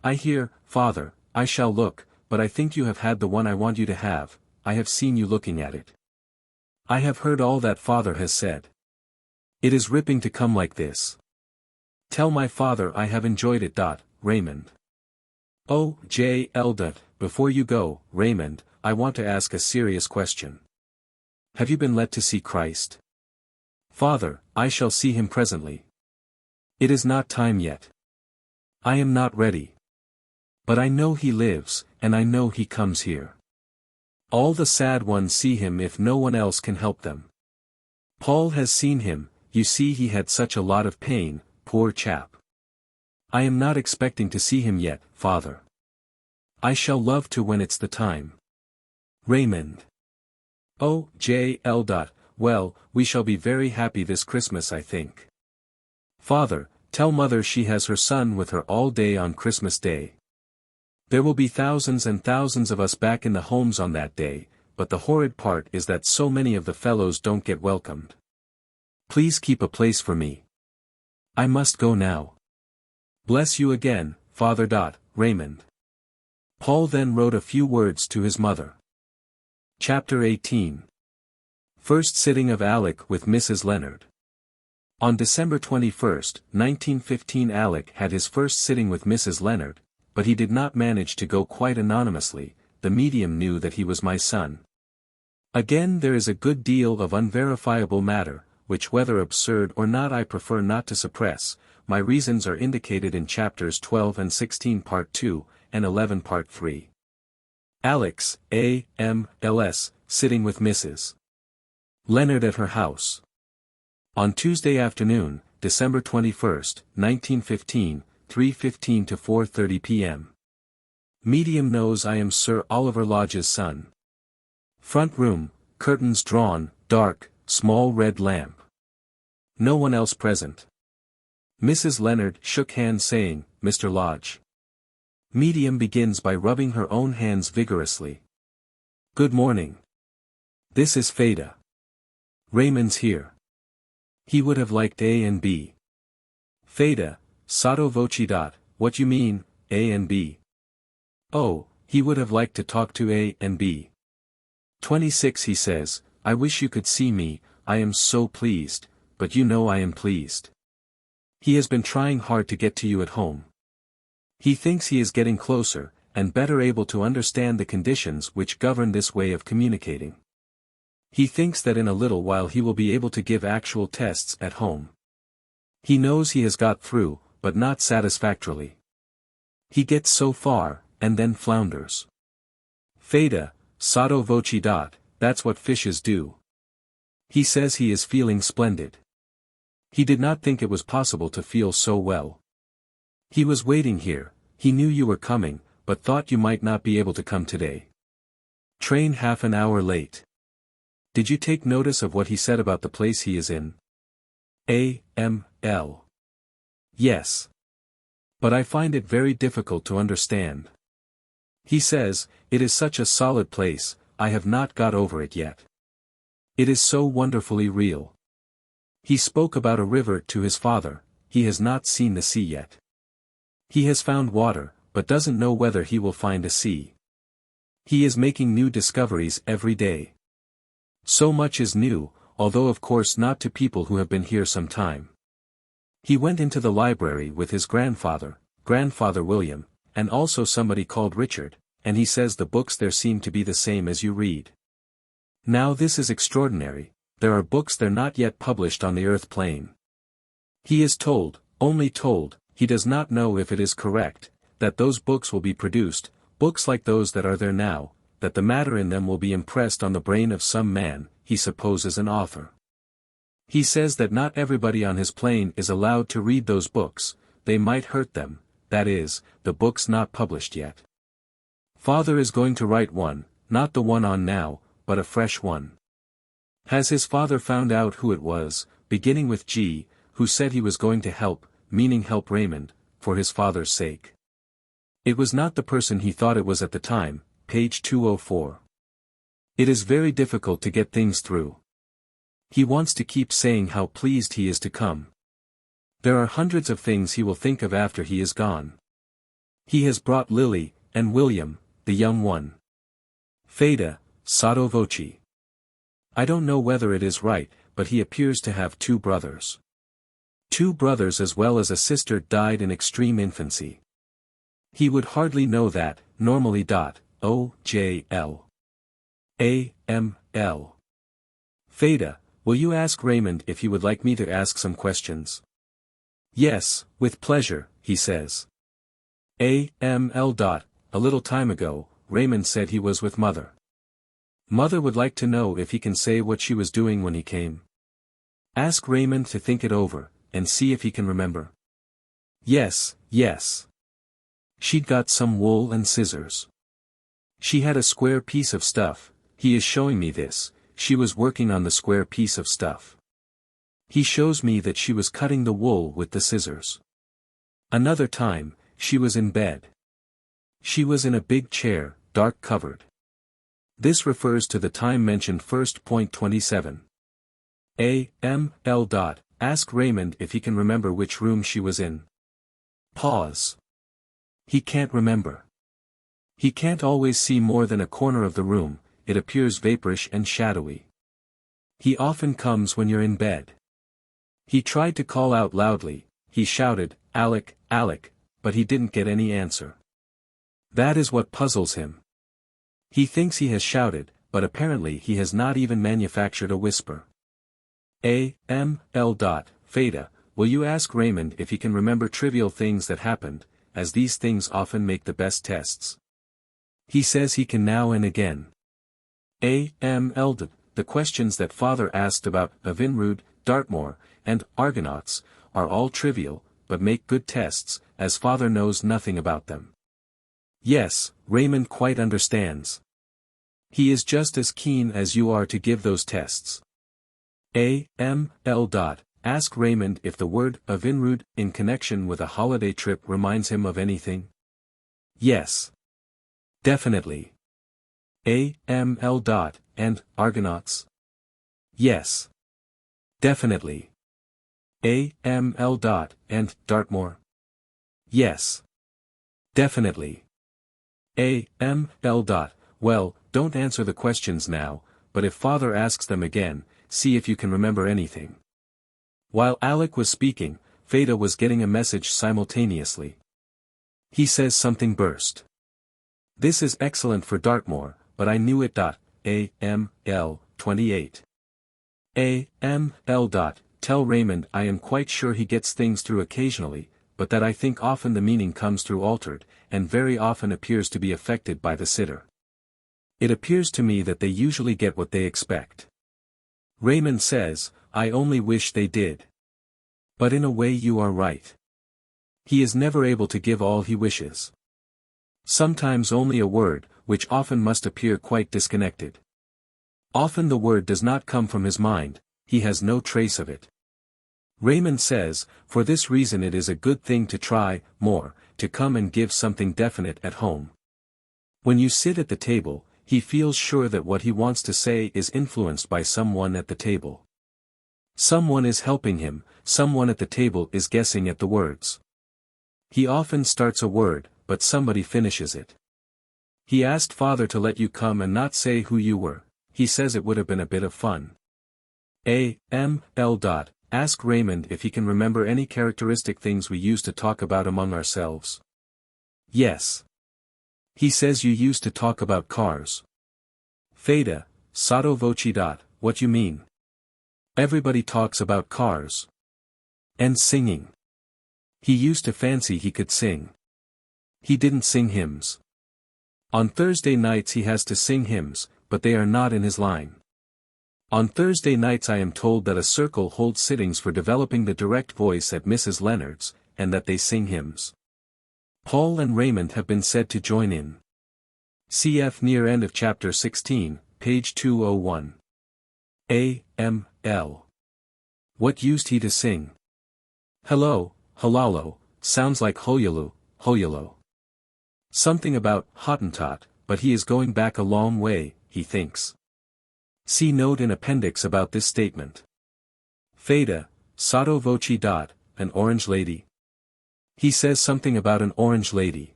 I hear, father, I shall look, but I think you have had the one I want you to have, I have seen you looking at it. I have heard all that father has said. It is ripping to come like this. Tell my father I have enjoyed it. Raymond. O.J.L. Before you go, Raymond, I want to ask a serious question. Have you been let to see Christ? Father, I shall see him presently. It is not time yet. I am not ready. But I know he lives, and I know he comes here. All the sad ones see him if no one else can help them. Paul has seen him, you see he had such a lot of pain, poor chap. I am not expecting to see him yet, father. I shall love to when it's the time. Raymond. Oh, J.L. Well, we shall be very happy this Christmas, I think. Father, tell mother she has her son with her all day on Christmas Day. There will be thousands and thousands of us back in the homes on that day, but the horrid part is that so many of the fellows don't get welcomed. Please keep a place for me. I must go now. Bless you again, Father. Raymond. Paul then wrote a few words to his mother. Chapter 18. First sitting of Alec with Mrs. Leonard. On December 21, 1915, Alec had his first sitting with Mrs. Leonard, but he did not manage to go quite anonymously. The medium knew that he was my son. Again, there is a good deal of unverifiable matter, which whether absurd or not I prefer not to suppress. My reasons are indicated in chapters 12 and 16 part 2, and 11 part 3. Alec's, A.M.L.S., sitting with Mrs. Leonard at her house. On Tuesday afternoon, December 21, 1915, 3:15 to 4:30 p.m. Medium knows I am Sir Oliver Lodge's son. Front room, curtains drawn, dark, small red lamp. No one else present. Mrs. Leonard shook hands saying, Mr. Lodge. Medium begins by rubbing her own hands vigorously. Good morning. This is Fada. Raymond's here. He would have liked A and B. Fada, sotto voce. What you mean, A and B? Oh, he would have liked to talk to A and B. 26 he says, I wish you could see me, I am so pleased, but you know I am pleased. He has been trying hard to get to you at home. He thinks he is getting closer, and better able to understand the conditions which govern this way of communicating. He thinks that in a little while he will be able to give actual tests at home. He knows he has got through, but not satisfactorily. He gets so far, and then flounders. Fada, sotto voce. That's what fishes do. He says he is feeling splendid. He did not think it was possible to feel so well. He was waiting here, he knew you were coming, but thought you might not be able to come today. Train half an hour late. Did you take notice of what he said about the place he is in? A.M.L. Yes. But I find it very difficult to understand. He says, it is such a solid place, I have not got over it yet. It is so wonderfully real. He spoke about a river to his father, he has not seen the sea yet. He has found water, but doesn't know whether he will find a sea. He is making new discoveries every day. So much is new, although of course not to people who have been here some time. He went into the library with his grandfather, Grandfather William, and also somebody called Richard, and he says the books there seem to be the same as you read. Now this is extraordinary, there are books there not yet published on the earth plane. He is told, only told, he does not know if it is correct, that those books will be produced, books like those that are there now, that the matter in them will be impressed on the brain of some man, he supposes an author. He says that not everybody on his plane is allowed to read those books, they might hurt them, that is, the books not published yet. Father is going to write one, not the one on now, but a fresh one. Has his father found out who it was, beginning with G, who said he was going to help, meaning help Raymond, for his father's sake? It was not the person he thought it was at the time, page 204. It is very difficult to get things through. He wants to keep saying how pleased he is to come. There are hundreds of things he will think of after he is gone. He has brought Lily, and William, the young one. Fada, sotto voce. I don't know whether it is right, but he appears to have 2 brothers. 2 brothers as well as a sister died in extreme infancy. He would hardly know that, normally. O.J.L. A.M.L. Fada, will you ask Raymond if he would like me to ask some questions? Yes, with pleasure, he says. A.M.L. A little time ago, Raymond said he was with Mother. Mother would like to know if he can say what she was doing when he came. Ask Raymond to think it over, and see if he can remember. Yes, Yes. She'd got some wool and scissors. She had a square piece of stuff, he is showing me this, she was working on the square piece of stuff. He shows me that she was cutting the wool with the scissors. Another time, she was in bed. She was in a big chair, dark covered. This refers to the time mentioned first. Point 27. A.M.L. Ask Raymond if he can remember which room she was in. Pause. He can't remember. He can't always see more than a corner of the room, it appears vaporish and shadowy. He often comes when you're in bed. He tried to call out loudly, he shouted, "Alec, Alec," but he didn't get any answer. That is what puzzles him. He thinks he has shouted, but apparently he has not even manufactured a whisper. A.M.L. Fada, will you ask Raymond if he can remember trivial things that happened, as these things often make the best tests. He says he can now and again. A.M.L. The questions that Father asked about Vinrud, Dartmoor, and Argonauts, are all trivial, but make good tests, as Father knows nothing about them. Yes, Raymond quite understands. He is just as keen as you are to give those tests. A.M.L. Ask Raymond if the word Vinrud in connection with a holiday trip reminds him of anything. Yes. Definitely. A.M.L. And Argonauts? Yes. Definitely. A.M.L. And Dartmoor? Yes. Definitely. A.M.L. Well, don't answer the questions now, but if Father asks them again, see if you can remember anything. While Alec was speaking, Fada was getting a message simultaneously. He says something burst. This is excellent for Dartmoor, but I knew it. A.M.L. 28. A.M.L. Tell Raymond I am quite sure he gets things through occasionally, but that I think often the meaning comes through altered, and very often appears to be affected by the sitter. It appears to me that they usually get what they expect. Raymond says, I only wish they did. But in a way you are right. He is never able to give all he wishes. Sometimes only a word, which often must appear quite disconnected. Often the word does not come from his mind, he has no trace of it. Raymond says, for this reason it is a good thing to try, more, to come and give something definite at home. When you sit at the table, he feels sure that what he wants to say is influenced by someone at the table. Someone is helping him, someone at the table is guessing at the words. He often starts a word, but somebody finishes it. He asked Father to let you come and not say who you were, he says it would have been a bit of fun. A.M.L. Ask Raymond if he can remember any characteristic things we used to talk about among ourselves. Yes. He says you used to talk about cars. Fada, sotto voce. What you mean? Everybody talks about cars. And singing. He used to fancy he could sing. He didn't sing hymns. On Thursday nights he has to sing hymns, but they are not in his line. On Thursday nights I am told that a circle holds sittings for developing the direct voice at Mrs. Leonard's, and that they sing hymns. Paul and Raymond have been said to join in. Cf. near end of chapter 16, page 201. A.M.L. What used he to sing? Hello, halalo, sounds like hoyalo, hoyalo. Something about Hottentot, but he is going back a long way, he thinks. See note in appendix about this statement. Fada, sotto voce. An orange lady? He says something about an orange lady.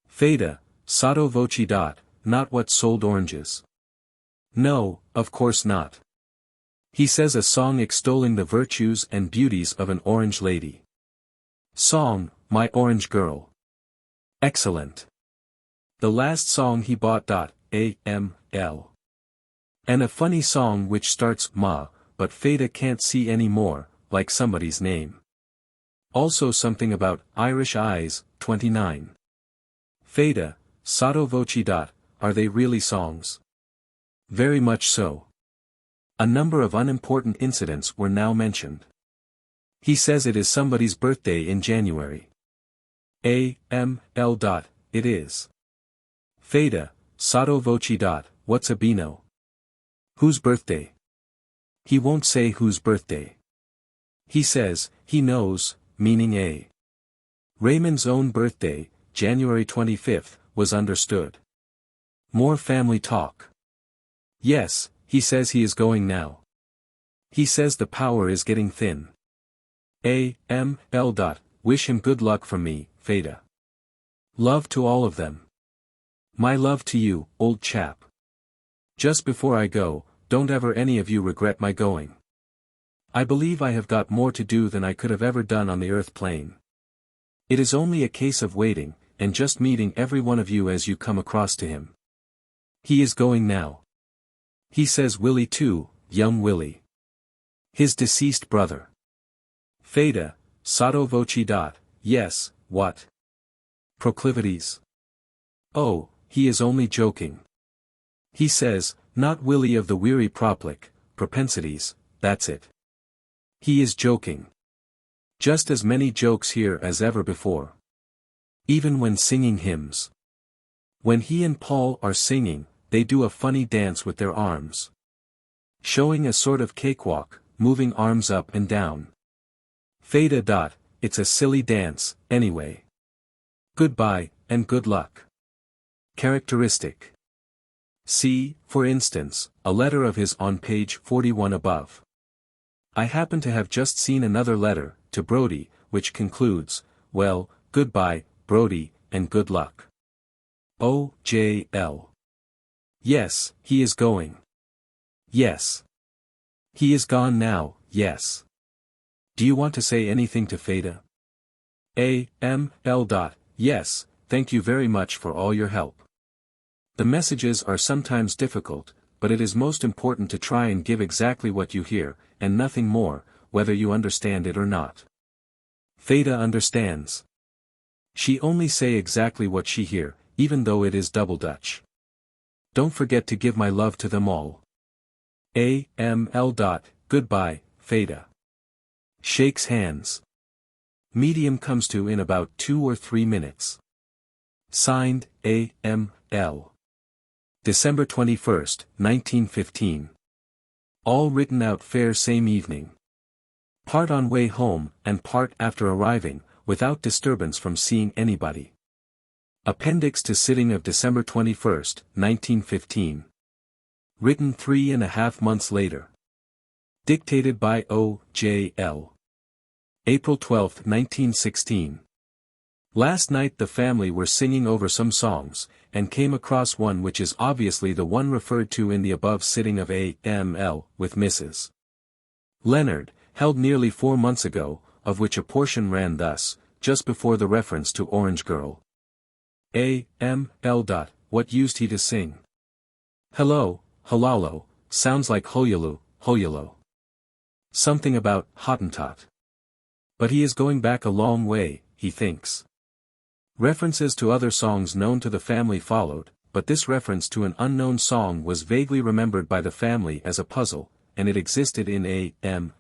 Fada, sotto voce. Not what sold oranges. No, of course not. He says a song extolling the virtues and beauties of an orange lady. Song, My Orange Girl. Excellent. The last song he bought. A.M.L. And a funny song which starts ma, but Fada can't see any more, like somebody's name. Also something about Irish eyes, 29. Fada, sotto voce. Are they really songs? Very much so. A number of unimportant incidents were now mentioned. He says it is somebody's birthday in January. A.M.L. It is. Theta, sotto voce. What's a Beano? Whose birthday? He won't say whose birthday. He says, he knows, meaning A. Raymond's own birthday, January 25th, was understood. More family talk. Yes, he says he is going now. He says the power is getting thin. A.M.L. Wish him good luck from me, Theta. Love to all of them. My love to you, old chap. Just before I go, don't ever any of you regret my going. I believe I have got more to do than I could have ever done on the earth plane. It is only a case of waiting, and just meeting every one of you as you come across to him. He is going now. He says Willie too, young Willie. His deceased brother. Theta, sotto voce. Yes, what? Proclivities? Oh, he is only joking. He says, not Willie of the weary propensities, that's it. He is joking. Just as many jokes here as ever before. Even when singing hymns. When he and Paul are singing, they do a funny dance with their arms. Showing a sort of cakewalk, moving arms up and down. Theta. It's a silly dance, anyway. Goodbye, and good luck. Characteristic. See, for instance, a letter of his on page 41 above. I happen to have just seen another letter, to Brody, which concludes, well, goodbye, Brody, and good luck. O.J.L. Yes, he is going. Yes. He is gone now, yes. Do you want to say anything to Theta? A.M.L. Yes, thank you very much for all your help. The messages are sometimes difficult, but it is most important to try and give exactly what you hear, and nothing more, whether you understand it or not. Theta understands. She only say exactly what she hear, even though it is double Dutch. Don't forget to give my love to them all. A.M.L. Goodbye, Theta. Shakes hands. Medium comes to in about 2 or 3 minutes. Signed, A.M.L. December 21st, 1915. All written out fair same evening. Part on way home, and part after arriving, without disturbance from seeing anybody. Appendix to sitting of December 21st, 1915. Written 3.5 months later. Dictated by O.J.L. April 12, 1916. Last night the family were singing over some songs, and came across one which is obviously the one referred to in the above sitting of A.M.L. with Mrs. Leonard, held nearly 4 months ago, of which a portion ran thus, just before the reference to Orange Girl. A.M.L. What used he to sing? Hello, halalo, sounds like hoyalo, hoyalo. Something about Hottentot. But he is going back a long way, he thinks. References to other songs known to the family followed, but this reference to an unknown song was vaguely remembered by the family as a puzzle, and it existed in A.M.L.'s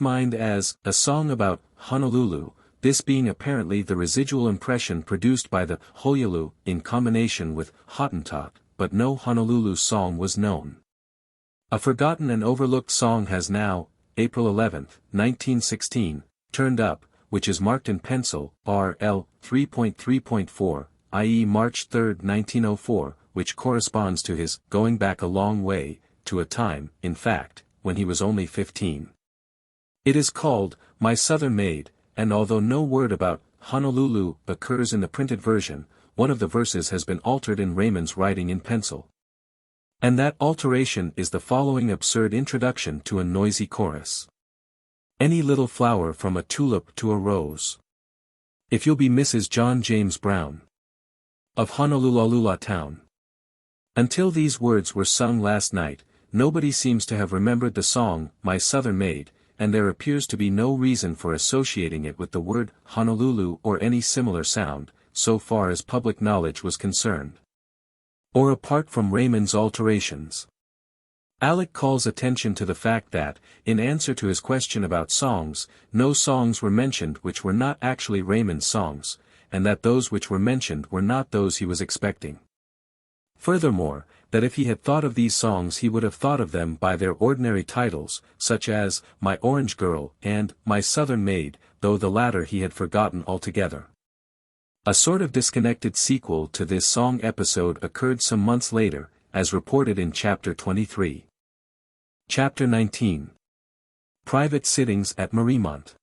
mind as a song about Honolulu, this being apparently the residual impression produced by the hoyalo in combination with Hottentot, but no Honolulu song was known. A forgotten and overlooked song has now, April 11, 1916, turned up, which is marked in pencil, RL 3.3.4, i.e. March 3, 1904, which corresponds to his going back a long way, to a time, in fact, when he was only 15. It is called, My Southern Maid, and although no word about Honolulu occurs in the printed version, one of the verses has been altered in Raymond's writing in pencil. And that alteration is the following absurd introduction to a noisy chorus. Any little flower from a tulip to a rose. If you'll be Mrs. John James Brown. Of Honolulu town. Until these words were sung last night, nobody seems to have remembered the song, My Southern Maid, and there appears to be no reason for associating it with the word Honolulu or any similar sound, so far as public knowledge was concerned. Or apart from Raymond's alterations. Alec calls attention to the fact that, in answer to his question about songs, no songs were mentioned which were not actually Raymond's songs, and that those which were mentioned were not those he was expecting. Furthermore, that if he had thought of these songs he would have thought of them by their ordinary titles, such as, My Orange Girl, and, My Southern Maid, though the latter he had forgotten altogether. A sort of disconnected sequel to this song episode occurred some months later, as reported in Chapter 23. Chapter 19. Private Sittings at Mariemont.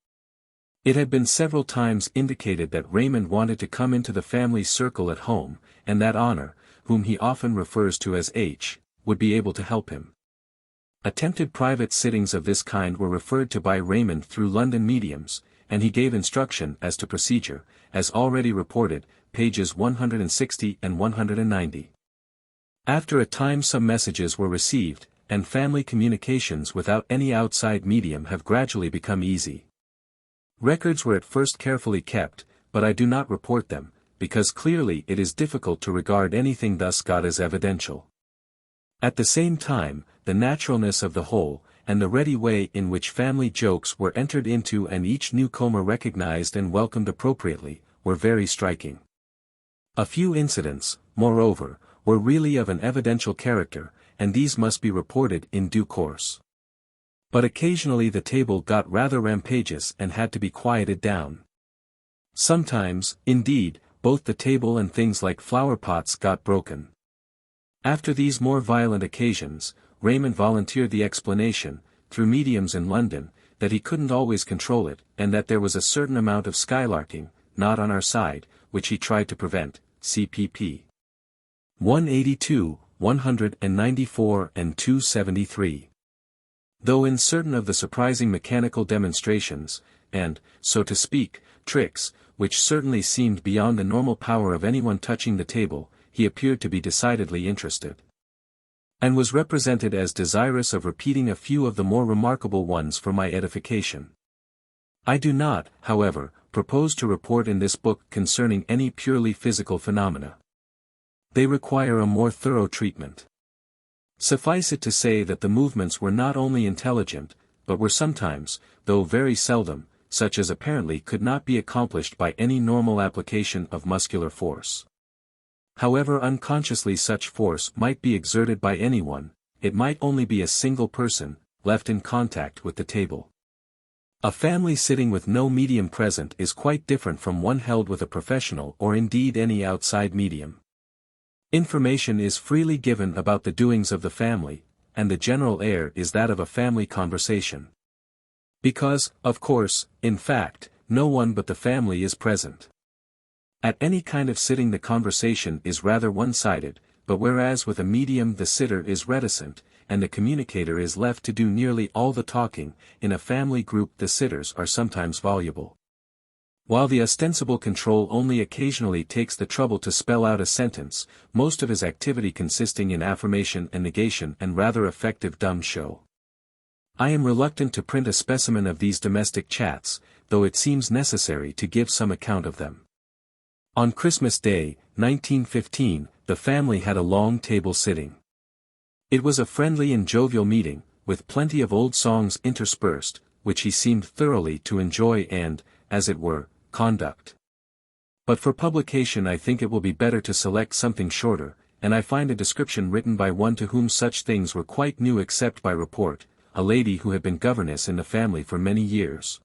It had been several times indicated that Raymond wanted to come into the family circle at home, and that Honor, whom he often refers to as H, would be able to help him. Attempted private sittings of this kind were referred to by Raymond through London mediums, and he gave instruction as to procedure, as already reported, pages 160 and 190. After a time some messages were received, and family communications without any outside medium have gradually become easy. Records were at first carefully kept, but I do not report them, because clearly it is difficult to regard anything thus got as evidential. At the same time, the naturalness of the whole, and the ready way in which family jokes were entered into and each newcomer recognized and welcomed appropriately, were very striking. A few incidents, moreover, were really of an evidential character, and these must be reported in due course. But occasionally the table got rather rampageous and had to be quieted down. Sometimes, indeed, both the table and things like flower pots got broken. After these more violent occasions, Raymond volunteered the explanation, through mediums in London, that he couldn't always control it, and that there was a certain amount of skylarking, not on our side, which he tried to prevent, cpp. 182, 194 and 273. Though in certain of the surprising mechanical demonstrations, and, so to speak, tricks, which certainly seemed beyond the normal power of anyone touching the table, he appeared to be decidedly interested. And was represented as desirous of repeating a few of the more remarkable ones for my edification. I do not, however, propose to report in this book concerning any purely physical phenomena. They require a more thorough treatment. Suffice it to say that the movements were not only intelligent, but were sometimes, though very seldom, such as apparently could not be accomplished by any normal application of muscular force. However unconsciously such force might be exerted by anyone, it might only be a single person, left in contact with the table. A family sitting with no medium present is quite different from one held with a professional or indeed any outside medium. Information is freely given about the doings of the family, and the general air is that of a family conversation. Because, of course, in fact, no one but the family is present. At any kind of sitting the conversation is rather one-sided, but whereas with a medium the sitter is reticent, and the communicator is left to do nearly all the talking, in a family group the sitters are sometimes voluble. While the ostensible control only occasionally takes the trouble to spell out a sentence, most of his activity consisting in affirmation and negation and rather effective dumb show. I am reluctant to print a specimen of these domestic chats, though it seems necessary to give some account of them. On Christmas Day, 1915, the family had a long table sitting. It was a friendly and jovial meeting, with plenty of old songs interspersed, which he seemed thoroughly to enjoy and, as it were, conduct. But for publication I think it will be better to select something shorter, and I find a description written by one to whom such things were quite new except by report, a lady who had been governess in the family for many years.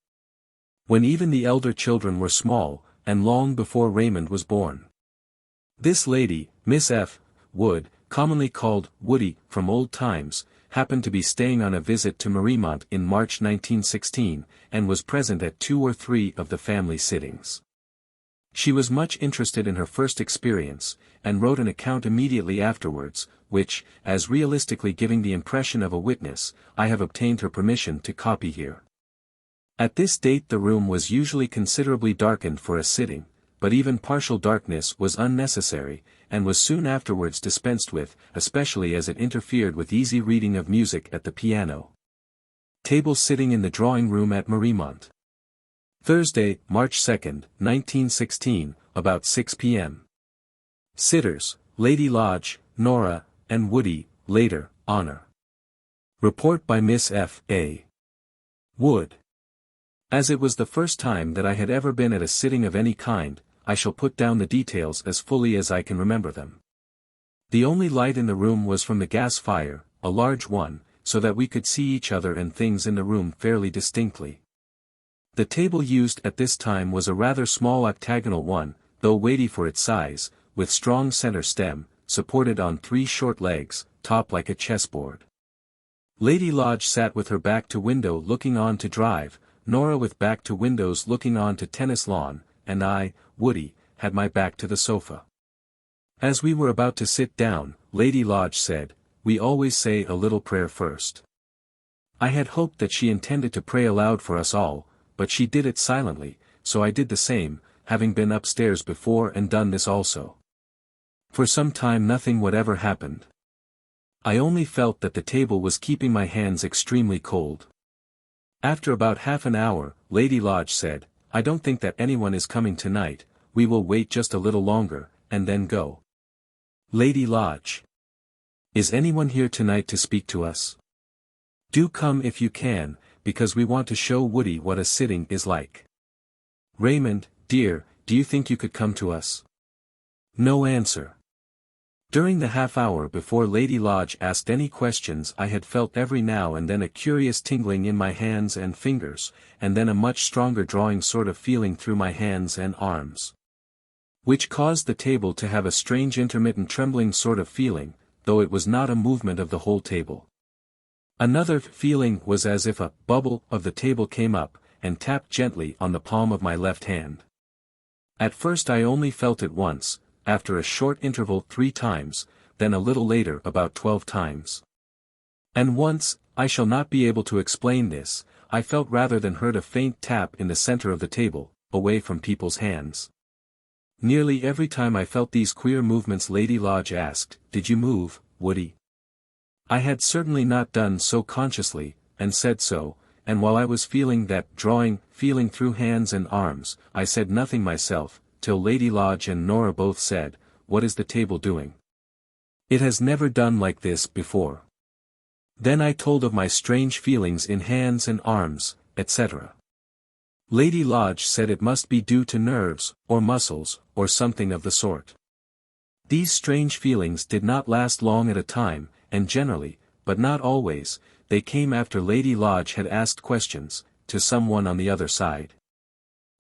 When even the elder children were small, and long before Raymond was born. This lady, Miss F. Wood, commonly called Woody from old times, happened to be staying on a visit to Mariemont in March 1916, and was present at 2 or 3 of the family sittings. She was much interested in her first experience, and wrote an account immediately afterwards, which, as realistically giving the impression of a witness, I have obtained her permission to copy here. At this date the room was usually considerably darkened for a sitting, but even partial darkness was unnecessary, and was soon afterwards dispensed with, especially as it interfered with easy reading of music at the piano. Table sitting in the drawing room at Mariemont. Thursday, March 2, 1916, about 6 p.m. Sitters, Lady Lodge, Nora, and Woody, later, Honor. Report by Miss F. A. Wood. As it was the first time that I had ever been at a sitting of any kind, I shall put down the details as fully as I can remember them. The only light in the room was from the gas fire, a large one, so that we could see each other and things in the room fairly distinctly. The table used at this time was a rather small octagonal one, though weighty for its size, with strong center stem, supported on 3 short legs, topped like a chessboard. Lady Lodge sat with her back to window looking on to drive, Nora with back to windows looking on to tennis lawn, and I, Woody, had my back to the sofa. As we were about to sit down, Lady Lodge said, "We always say a little prayer first." I had hoped that she intended to pray aloud for us all, but she did it silently, so I did the same, having been upstairs before and done this also. For some time nothing whatever happened. I only felt that the table was keeping my hands extremely cold. After about half an hour, Lady Lodge said, "I don't think that anyone is coming tonight, we will wait just a little longer, and then go." Lady Lodge. Is anyone here tonight to speak to us? Do come if you can, because we want to show Woody what a sitting is like. Raymond, dear, do you think you could come to us? No answer. During the half hour before Lady Lodge asked any questions I had felt every now and then a curious tingling in my hands and fingers, and then a much stronger drawing sort of feeling through my hands and arms, which caused the table to have a strange intermittent trembling sort of feeling, though it was not a movement of the whole table. Another feeling was as if a bubble of the table came up, and tapped gently on the palm of my left hand. At first I only felt it once, after a short interval 3 times, then a little later about 12 times. And once, I shall not be able to explain this, I felt rather than heard a faint tap in the center of the table, away from people's hands. Nearly every time I felt these queer movements Lady Lodge asked, "Did you move, Woody?" I had certainly not done so consciously, and said so, and while I was feeling that feeling through hands and arms, I said nothing myself, till Lady Lodge and Nora both said, "What is the table doing? It has never done like this before." Then I told of my strange feelings in hands and arms, etc. Lady Lodge said it must be due to nerves, or muscles, or something of the sort. These strange feelings did not last long at a time, and generally, but not always, they came after Lady Lodge had asked questions, to someone on the other side.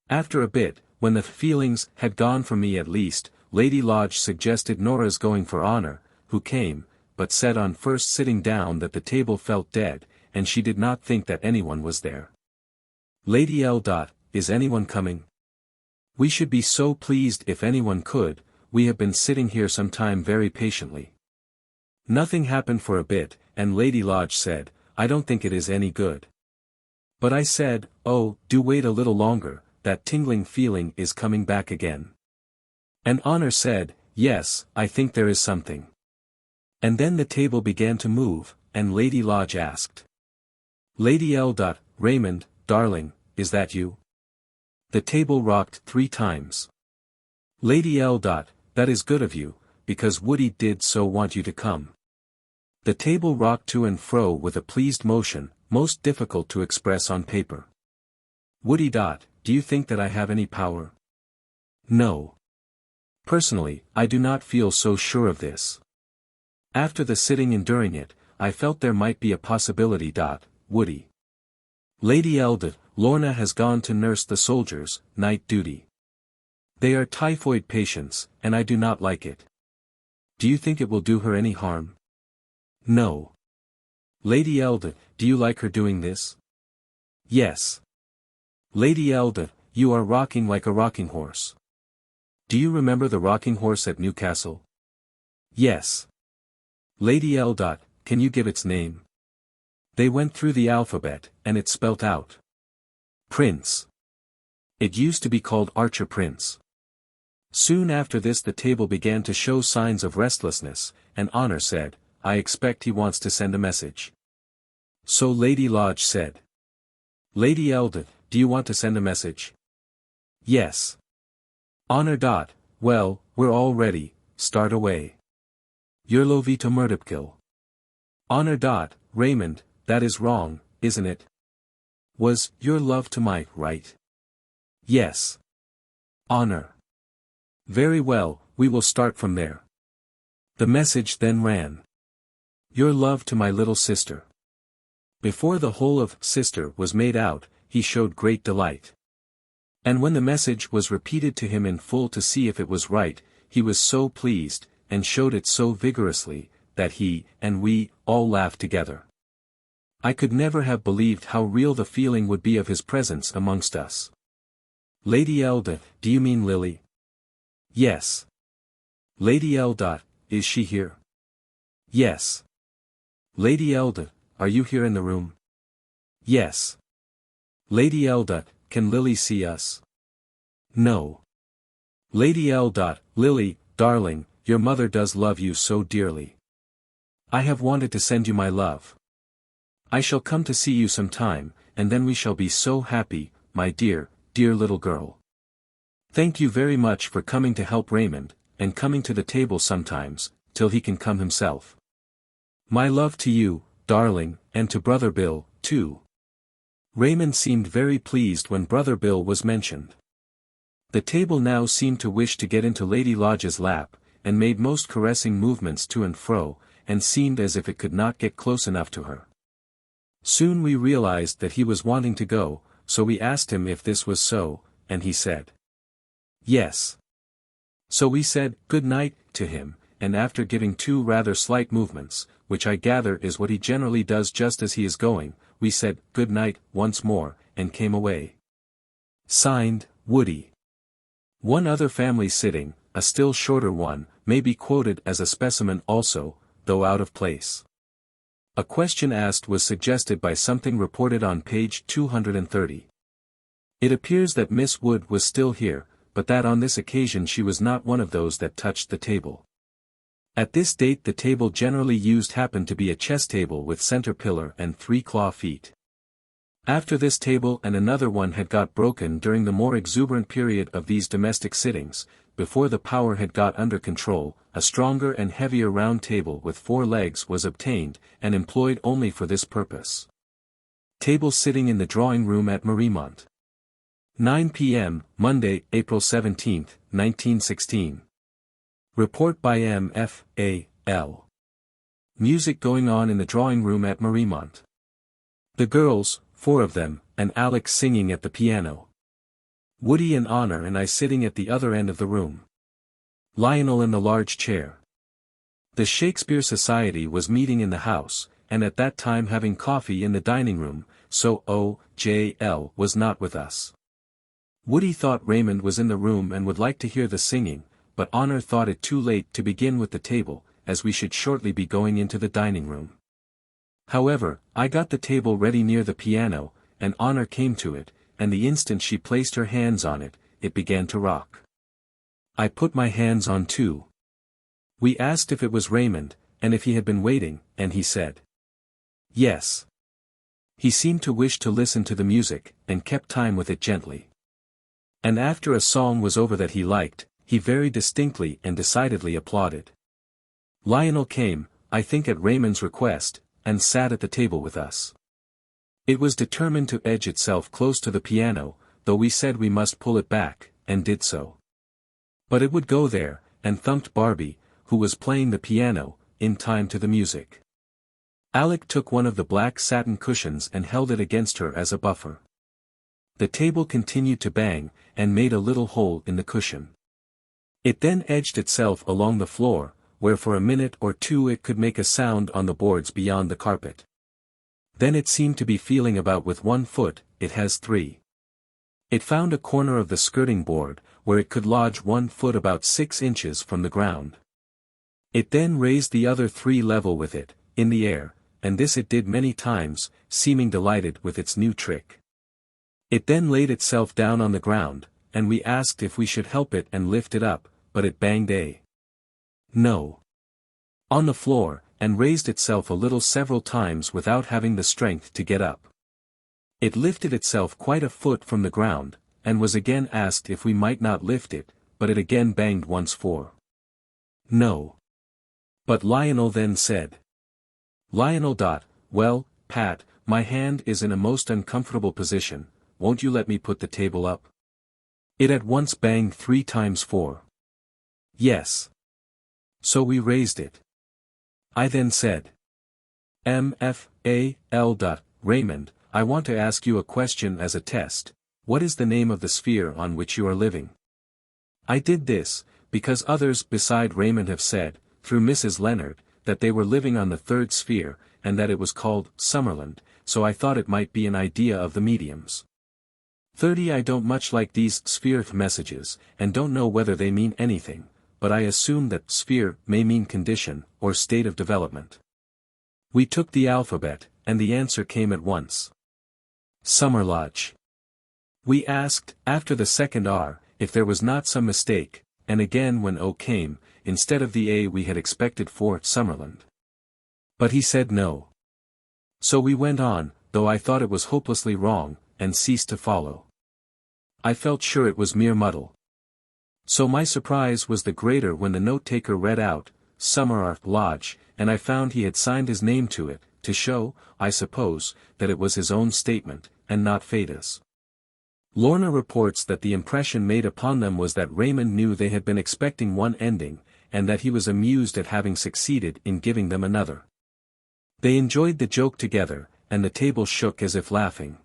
After a bit, when the feelings had gone from me at least, Lady Lodge suggested Nora's going for Honor, who came, but said on first sitting down that the table felt dead, and she did not think that anyone was there. Lady L. Is anyone coming? We should be so pleased if anyone could, we have been sitting here some time very patiently. Nothing happened for a bit, and Lady Lodge said, "I don't think it is any good." But I said, "Oh, do wait a little longer, that tingling feeling is coming back again." And Honor said, "Yes, I think there is something." And then the table began to move, and Lady Lodge asked, Lady L. Raymond, darling, is that you? The table rocked 3 times. Lady L. That is good of you, because Woody did so want you to come. The table rocked to and fro with a pleased motion, most difficult to express on paper. Woody. Do you think that I have any power? No. Personally, I do not feel so sure of this. After the sitting and during it, I felt there might be a possibility. Woody. Lady L. Lorna has gone to nurse the soldiers, night duty. They are typhoid patients, and I do not like it. Do you think it will do her any harm? No. Lady L. Do you like her doing this? Yes. Lady L. You are rocking like a rocking horse. Do you remember the rocking horse at Newcastle? Yes. Lady L. Can you give its name? They went through the alphabet, and it spelt out. Prince. It used to be called Archer Prince. Soon after this the table began to show signs of restlessness, and Honor said, "I expect he wants to send a message." So Lady Lodge said, "Lady L. Do you want to send a message?" Yes. Honor. Well, we're all ready, start away. Yerlovito Murdipkil. Honor. Raymond, that is wrong, isn't it? Was your love to my right? Yes. Honor. Very well, we will start from there. The message then ran. Your love to my little sister. Before the whole of sister was made out, he showed great delight. And when the message was repeated to him in full to see if it was right, he was so pleased, and showed it so vigorously, that he, and we, all laughed together. I could never have believed how real the feeling would be of his presence amongst us. Lady L. Do you mean Lily? Yes. Lady L. Is she here? Yes. Lady L. Are you here in the room? Yes. Lady L. Can Lily see us? No. Lady L. Lily, darling, your mother does love you so dearly. I have wanted to send you my love. I shall come to see you some time, and then we shall be so happy, my dear, dear little girl. Thank you very much for coming to help Raymond, and coming to the table sometimes, till he can come himself. My love to you, darling, and to Brother Bill, too. Raymond seemed very pleased when Brother Bill was mentioned. The table now seemed to wish to get into Lady Lodge's lap, and made most caressing movements to and fro, and seemed as if it could not get close enough to her. Soon we realized that he was wanting to go, so we asked him if this was so, and he said yes. So we said good night to him, and after giving two rather slight movements, which I gather is what he generally does just as he is going, we said good night once more, and came away. Signed, Woody. One other family sitting, a still shorter one, may be quoted as a specimen also, though out of place. A question asked was suggested by something reported on page 230. It appears that Miss Wood was still here, but that on this occasion she was not one of those that touched the table. At this date the table generally used happened to be a chess table with center pillar and 3 claw feet. After this table and another one had got broken during the more exuberant period of these domestic sittings, before the power had got under control, a stronger and heavier round table with 4 legs was obtained, and employed only for this purpose. Table sitting in the drawing-room at Mariemont. 9 p.m., Monday, April 17, 1916. Report by M.F.A.L. Music going on in the drawing-room at Mariemont. The girls, 4 of them, and Alec singing at the piano. Woody and Honor and I sitting at the other end of the room. Lionel in the large chair. The Shakespeare Society was meeting in the house, and at that time having coffee in the dining room, so O.J.L. was not with us. Woody thought Raymond was in the room and would like to hear the singing, but Honor thought it too late to begin with the table, as we should shortly be going into the dining room. However, I got the table ready near the piano, and Honor came to it, and the instant she placed her hands on it, it began to rock. I put my hands on too. We asked if it was Raymond, and if he had been waiting, and he said yes. He seemed to wish to listen to the music, and kept time with it gently. And after a song was over that he liked, he very distinctly and decidedly applauded. Lionel came, I think at Raymond's request, and sat at the table with us. It was determined to edge itself close to the piano, though we said we must pull it back, and did so. But it would go there, and thumped Barbie, who was playing the piano, in time to the music. Alec took one of the black satin cushions and held it against her as a buffer. The table continued to bang, and made a little hole in the cushion. It then edged itself along the floor, where for a minute or two it could make a sound on the boards beyond the carpet. Then it seemed to be feeling about with 1 foot, it has 3. It found a corner of the skirting board, where it could lodge 1 foot about 6 inches from the ground. It then raised the other 3 level with it, in the air, and this it did many times, seeming delighted with its new trick. It then laid itself down on the ground, and we asked if we should help it and lift it up, but it banged no. On the floor, and raised itself a little several times without having the strength to get up. It lifted itself quite a foot from the ground, and was again asked if we might not lift it, but it again banged once for no. But Lionel then said Lionel. Well, Pat, my hand is in a most uncomfortable position, won't you let me put the table up? It at once banged 3 times 4. Yes. So we raised it. I then said. M.F.A.L. Raymond, I want to ask you a question as a test. What is the name of the sphere on which you are living? I did this, because others beside Raymond have said, through Mrs. Leonard, that they were living on the 3rd sphere, and that it was called Summerland, so I thought it might be an idea of the mediums. 30. I don't much like these sphere messages, and don't know whether they mean anything, but I assume that sphere may mean condition, or state of development. We took the alphabet, and the answer came at once. Summer Lodge. We asked, after the second R, if there was not some mistake, and again when O came, instead of the A we had expected for Summerland. But he said no. So we went on, though I thought it was hopelessly wrong, and ceased to follow. I felt sure it was mere muddle. So my surprise was the greater when the note-taker read out, Summer Lodge, and I found he had signed his name to it, to show, I suppose, that it was his own statement, and not Fada's. Lorna reports that the impression made upon them was that Raymond knew they had been expecting one ending, and that he was amused at having succeeded in giving them another. They enjoyed the joke together, and the table shook as if laughing.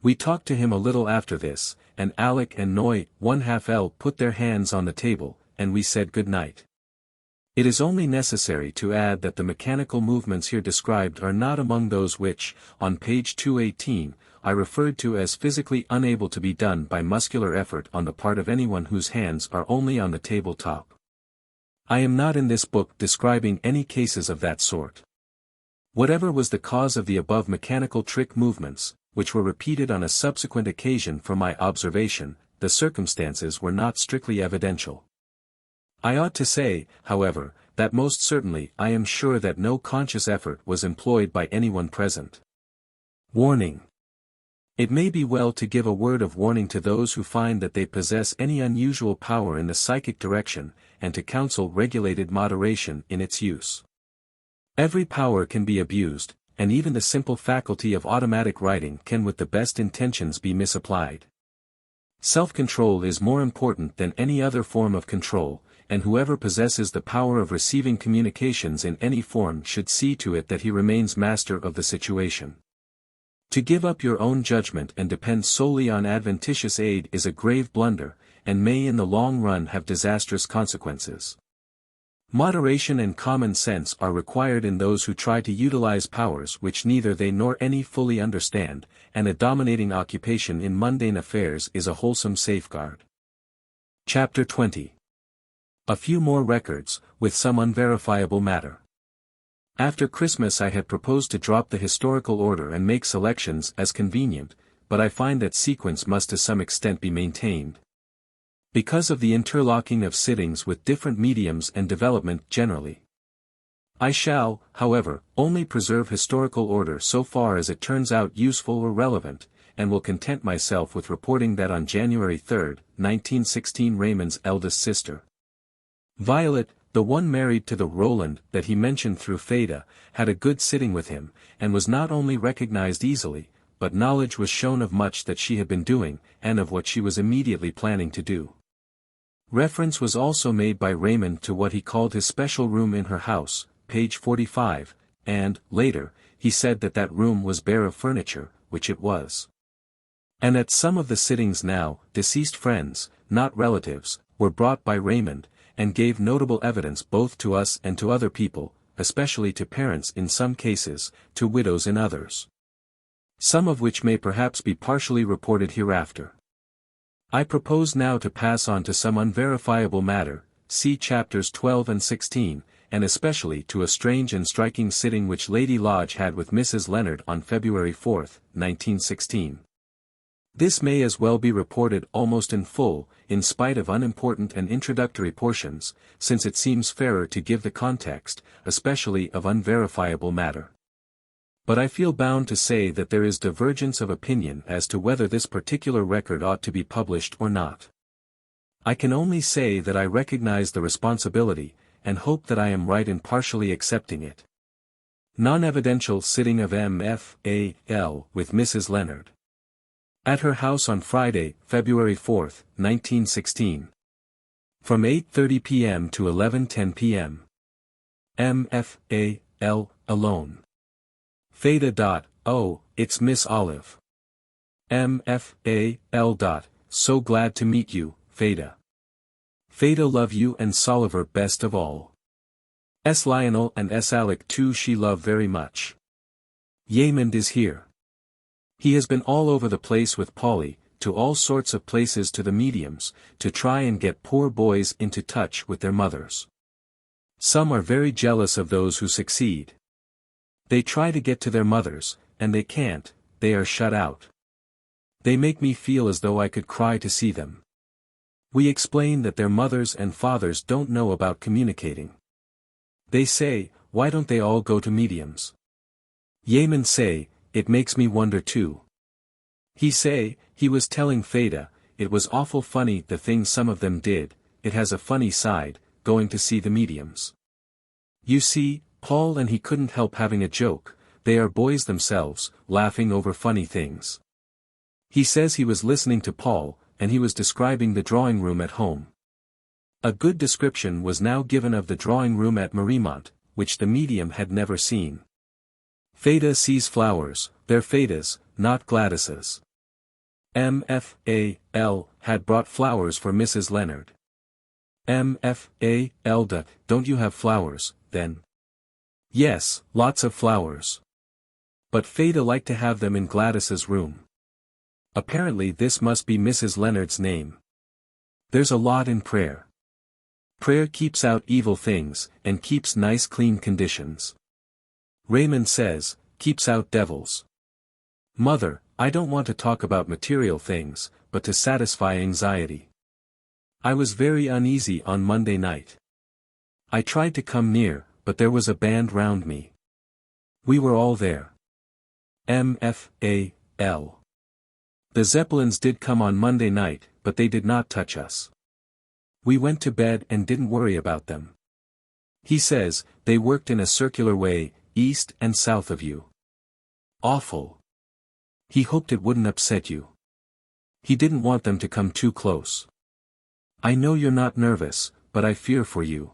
We talked to him a little after this, and Alec and Noy 1/2L put their hands on the table, and we said good night. It is only necessary to add that the mechanical movements here described are not among those which, on page 218, I referred to as physically unable to be done by muscular effort on the part of anyone whose hands are only on the tabletop. I am not in this book describing any cases of that sort. Whatever was the cause of the above mechanical trick movements, which were repeated on a subsequent occasion from my observation, the circumstances were not strictly evidential. I ought to say, however, that most certainly I am sure that no conscious effort was employed by anyone present. Warning. It may be well to give a word of warning to those who find that they possess any unusual power in the psychic direction, and to counsel regulated moderation in its use. Every power can be abused, and even the simple faculty of automatic writing can with the best intentions be misapplied. Self-control is more important than any other form of control, and whoever possesses the power of receiving communications in any form should see to it that he remains master of the situation. To give up your own judgment and depend solely on adventitious aid is a grave blunder, and may in the long run have disastrous consequences. Moderation and common sense are required in those who try to utilize powers which neither they nor any fully understand, and a dominating occupation in mundane affairs is a wholesome safeguard. Chapter 20. A few more records, with some unverifiable matter. After Christmas I had proposed to drop the historical order and make selections as convenient, but I find that sequence must to some extent be maintained. Because of the interlocking of sittings with different mediums and development generally. I shall, however, only preserve historical order so far as it turns out useful or relevant, and will content myself with reporting that on January 3, 1916 Raymond's eldest sister, Violet, the one married to the Roland that he mentioned through Fada, had a good sitting with him, and was not only recognized easily, but knowledge was shown of much that she had been doing, and of what she was immediately planning to do. Reference was also made by Raymond to what he called his special room in her house, page 45, and, later, he said that that room was bare of furniture, which it was. And at some of the sittings now, deceased friends, not relatives, were brought by Raymond, and gave notable evidence both to us and to other people, especially to parents in some cases, to widows in others. Some of which may perhaps be partially reported hereafter. I propose now to pass on to some unverifiable matter, see chapters 12 and 16, and especially to a strange and striking sitting which Lady Lodge had with Mrs. Leonard on February 4, 1916. This may as well be reported almost in full, in spite of unimportant and introductory portions, since it seems fairer to give the context, especially of unverifiable matter. But I feel bound to say that there is divergence of opinion as to whether this particular record ought to be published or not. I can only say that I recognize the responsibility, and hope that I am right in partially accepting it. Non-evidential sitting of MFAL with Mrs. Leonard. At her house on Friday, February 4, 1916. From 8:30 p.m. to 11:10 p.m. MFAL, alone. Theta. Oh, it's Miss Olive. MFAL. So glad to meet you, Theta. Theta love you and Soliver best of all. S. Lionel and S. Alec too she love very much. Raymond is here. He has been all over the place with Polly, to all sorts of places to the mediums, to try and get poor boys into touch with their mothers. Some are very jealous of those who succeed. They try to get to their mothers, and they can't, they are shut out. They make me feel as though I could cry to see them. We explain that their mothers and fathers don't know about communicating. They say, why don't they all go to mediums? Raymond say, it makes me wonder too. He say, he was telling Theta, it was awful funny the things some of them did, it has a funny side, going to see the mediums. You see, Paul and he couldn't help having a joke, they are boys themselves, laughing over funny things. He says he was listening to Paul, and he was describing the drawing room at home. A good description was now given of the drawing room at Mariemont, which the medium had never seen. Theta sees flowers, they're Thetas, not Gladyses. MFAL had brought flowers for Mrs. Leonard. MFAL. Don't you have flowers, then? Yes, lots of flowers. But Theta liked to have them in Gladys's room. Apparently this must be Mrs. Leonard's name. There's a lot in prayer. Prayer keeps out evil things, and keeps nice clean conditions. Raymond says, keeps out devils. Mother, I don't want to talk about material things, but to satisfy anxiety. I was very uneasy on Monday night. I tried to come near, but there was a band round me. We were all there. MFAL. The Zeppelins did come on Monday night, but they did not touch us. We went to bed and didn't worry about them. He says, they worked in a circular way, east and south of you. Awful. He hoped it wouldn't upset you. He didn't want them to come too close. I know you're not nervous, but I fear for you.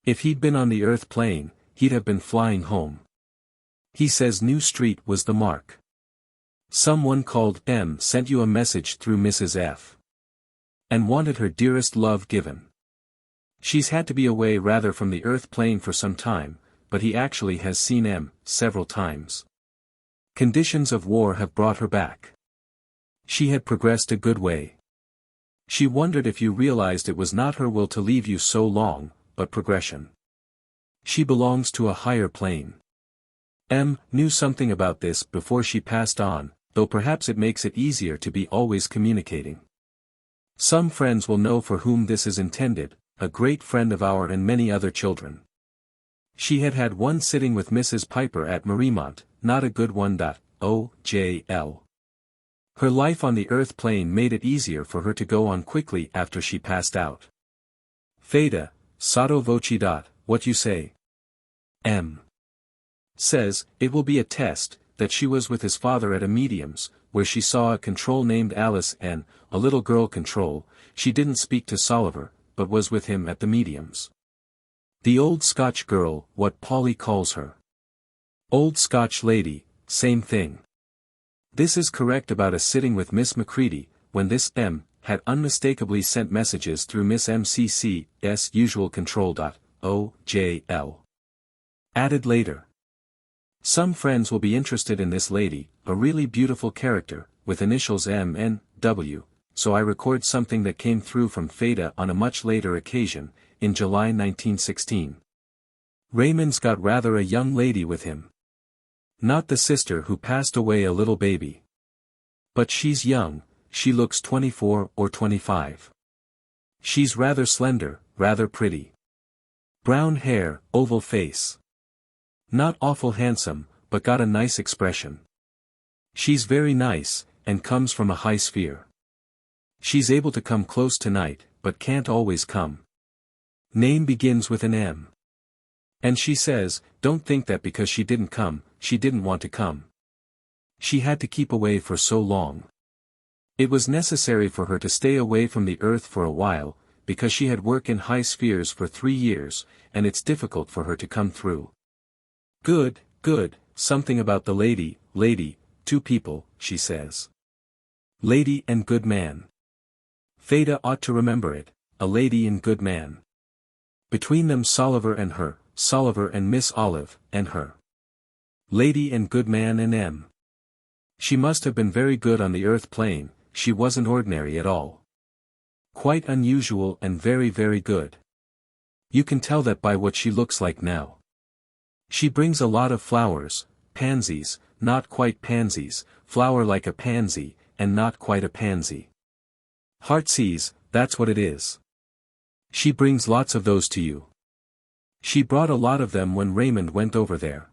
If he'd been on the earth plane, he'd have been flying home. He says New Street was the mark. Someone called M sent you a message through Mrs. F. and wanted her dearest love given. She's had to be away rather from the earth plane for some time, but he actually has seen M several times. Conditions of war have brought her back. She had progressed a good way. She wondered if you realized it was not her will to leave you so long, but progression. She belongs to a higher plane. M knew something about this before she passed on, though perhaps it makes it easier to be always communicating. Some friends will know for whom this is intended, a great friend of our and many other children. She had had one sitting with Mrs. Piper at Mariemont, not a good one. OJL. Her life on the earth plane made it easier for her to go on quickly after she passed out. Theta, sotto voce. What you say? M. Says, it will be a test, that she was with his father at a medium's, where she saw a control named Alice and, a little girl control, she didn't speak to Soliver, but was with him at the medium's. The old Scotch girl, what Polly calls her. Old Scotch lady, same thing. This is correct about a sitting with Miss Macready, when this M had unmistakably sent messages through Miss MCC's usual control. OJL. Added later. Some friends will be interested in this lady, a really beautiful character, with initials M and W, so I record something that came through from Theta on a much later occasion, in July 1916. Raymond's got rather a young lady with him. Not the sister who passed away a little baby. But she's young, she looks 24 or 25. She's rather slender, rather pretty. Brown hair, oval face. Not awful handsome, but got a nice expression. She's very nice, and comes from a high sphere. She's able to come close tonight, but can't always come. Name begins with an M. And she says, don't think that because she didn't come, she didn't want to come. She had to keep away for so long. It was necessary for her to stay away from the earth for a while, because she had worked in high spheres for 3 years, and it's difficult for her to come through. Good, something about the lady, 2 people, she says. Lady and good man. Theta ought to remember it, a lady and good man. Between them Soliver and her, Soliver and Miss Olive, and her. Lady and good man and M. She must have been very good on the earth plane, she wasn't ordinary at all. Quite unusual and very, very good. You can tell that by what she looks like now. She brings a lot of flowers, pansies, not quite pansies, flower like a pansy, and not quite a pansy. Heartsease, that's what it is. She brings lots of those to you. She brought a lot of them when Raymond went over there.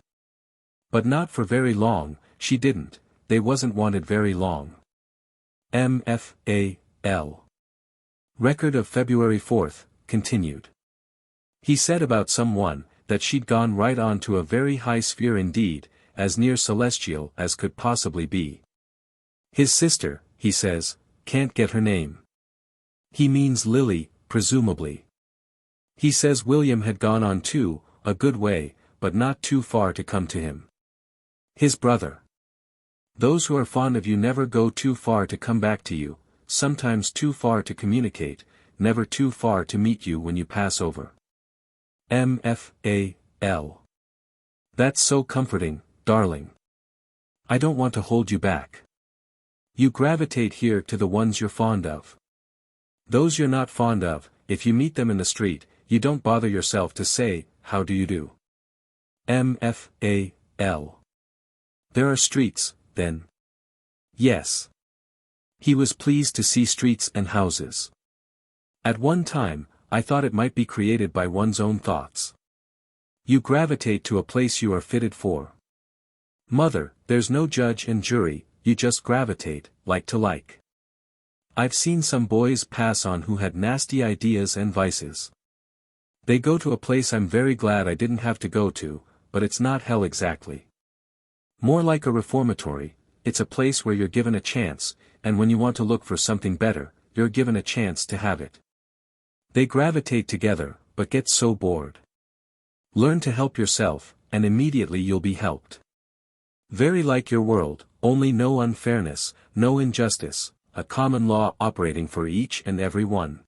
But not for very long, she didn't, they wasn't wanted very long. MFAL. Record of February 4th, continued. He said about someone, that she'd gone right on to a very high sphere indeed, as near celestial as could possibly be. His sister, he says, can't get her name. He means Lily, presumably. He says William had gone on too, a good way, but not too far to come to him. His brother. Those who are fond of you never go too far to come back to you, sometimes too far to communicate, never too far to meet you when you pass over. MFAL. That's so comforting, darling. I don't want to hold you back. You gravitate here to the ones you're fond of. Those you're not fond of, if you meet them in the street, you don't bother yourself to say, how do you do? MFAL. There are streets, then. Yes. He was pleased to see streets and houses. At one time, I thought it might be created by one's own thoughts. You gravitate to a place you are fitted for. Mother, there's no judge and jury, you just gravitate, like to like. I've seen some boys pass on who had nasty ideas and vices. They go to a place I'm very glad I didn't have to go to, but it's not hell exactly. More like a reformatory, it's a place where you're given a chance, and when you want to look for something better, you're given a chance to have it. They gravitate together, but get so bored. Learn to help yourself, and immediately you'll be helped. Very like your world, only no unfairness, no injustice, a common law operating for each and every one.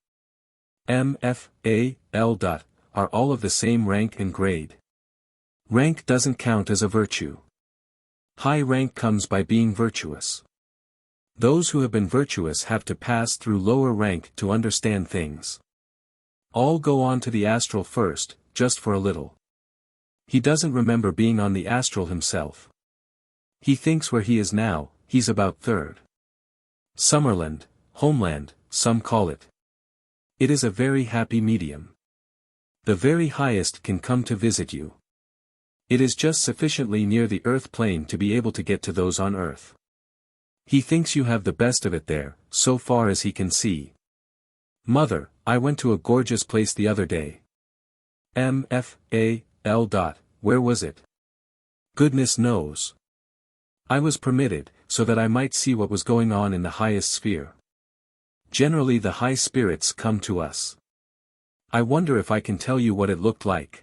MFAL. Are all of the same rank and grade. Rank doesn't count as a virtue. High rank comes by being virtuous. Those who have been virtuous have to pass through lower rank to understand things. All go on to the astral first, just for a little. He doesn't remember being on the astral himself. He thinks where he is now, he's about third. Summerland, homeland, some call it. It is a very happy medium. The very highest can come to visit you. It is just sufficiently near the earth plane to be able to get to those on earth. He thinks you have the best of it there, so far as he can see. Mother, I went to a gorgeous place the other day. MFAL. Where was it? Goodness knows. I was permitted, so that I might see what was going on in the highest sphere. Generally the high spirits come to us. I wonder if I can tell you what it looked like.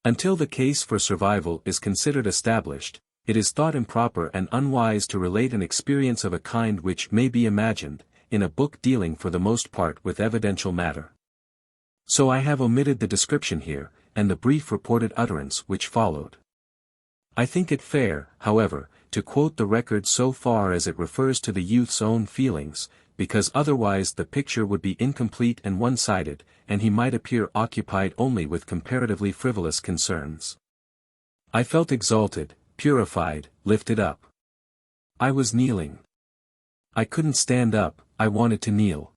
Until the case for survival is considered established, it is thought improper and unwise to relate an experience of a kind which may be imagined, in a book dealing for the most part with evidential matter. So I have omitted the description here, and the brief reported utterance which followed. I think it fair, however, to quote the record so far as it refers to the youth's own feelings, because otherwise the picture would be incomplete and one-sided, and he might appear occupied only with comparatively frivolous concerns. I felt exalted, purified, lifted up. I was kneeling. I couldn't stand up, I wanted to kneel.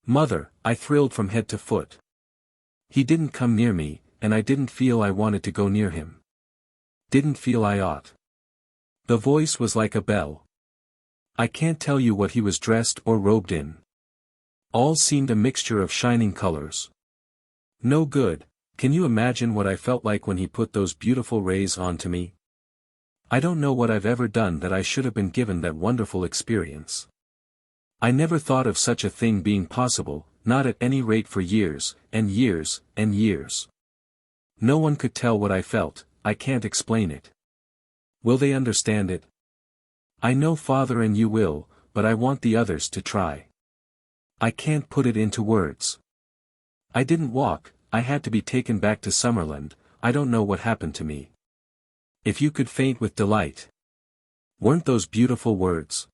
Mother, I thrilled from head to foot. He didn't come near me, and I didn't feel I wanted to go near him. Didn't feel I ought. The voice was like a bell. I can't tell you what he was dressed or robed in. All seemed a mixture of shining colors. No good, Can you imagine what I felt like when he put those beautiful rays onto me? I don't know what I've ever done that I should have been given that wonderful experience. I never thought of such a thing being possible, not at any rate for years, and years, and years. No one could tell what I felt, I can't explain it. Will they understand it? I know Father and you will, but I want the others to try. I can't put it into words. I didn't walk, I had to be taken back to Summerland, I don't know what happened to me. If you could faint with delight. Weren't those beautiful words?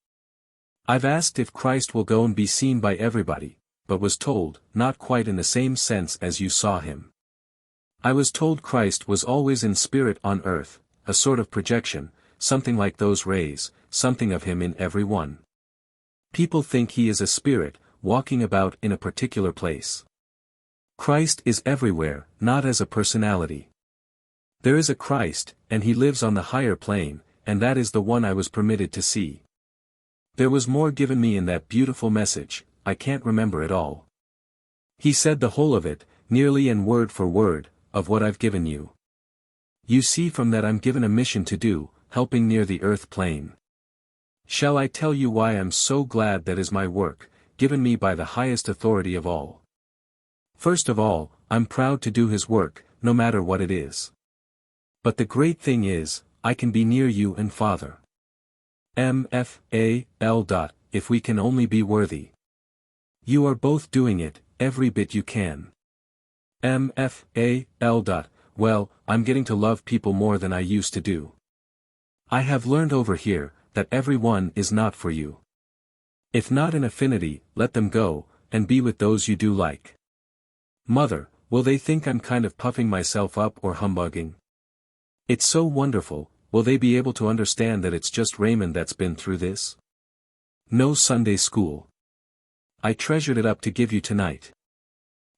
I've asked if Christ will go and be seen by everybody, but was told, not quite in the same sense as you saw him. I was told Christ was always in spirit on earth, a sort of projection, something like those rays, something of him in every one. People think he is a spirit, walking about in a particular place. Christ is everywhere, not as a personality. There is a Christ, and he lives on the higher plane, and that is the one I was permitted to see. There was more given me in that beautiful message, I can't remember it all. He said the whole of it, nearly and word for word, of what I've given you. You see from that I'm given a mission to do, helping near the earth plane. Shall I tell you why I'm so glad that is my work, given me by the highest authority of all? First of all, I'm proud to do his work, no matter what it is. But the great thing is, I can be near you and Father. MFAL. If we can only be worthy. You are both doing it, every bit you can. MFAL. Well, I'm getting to love people more than I used to do. I have learned over here, that everyone is not for you. If not in affinity, let them go, and be with those you do like. Mother, will they think I'm kind of puffing myself up or humbugging? It's so wonderful, will they be able to understand that it's just Raymond that's been through this? No Sunday school. I treasured it up to give you tonight.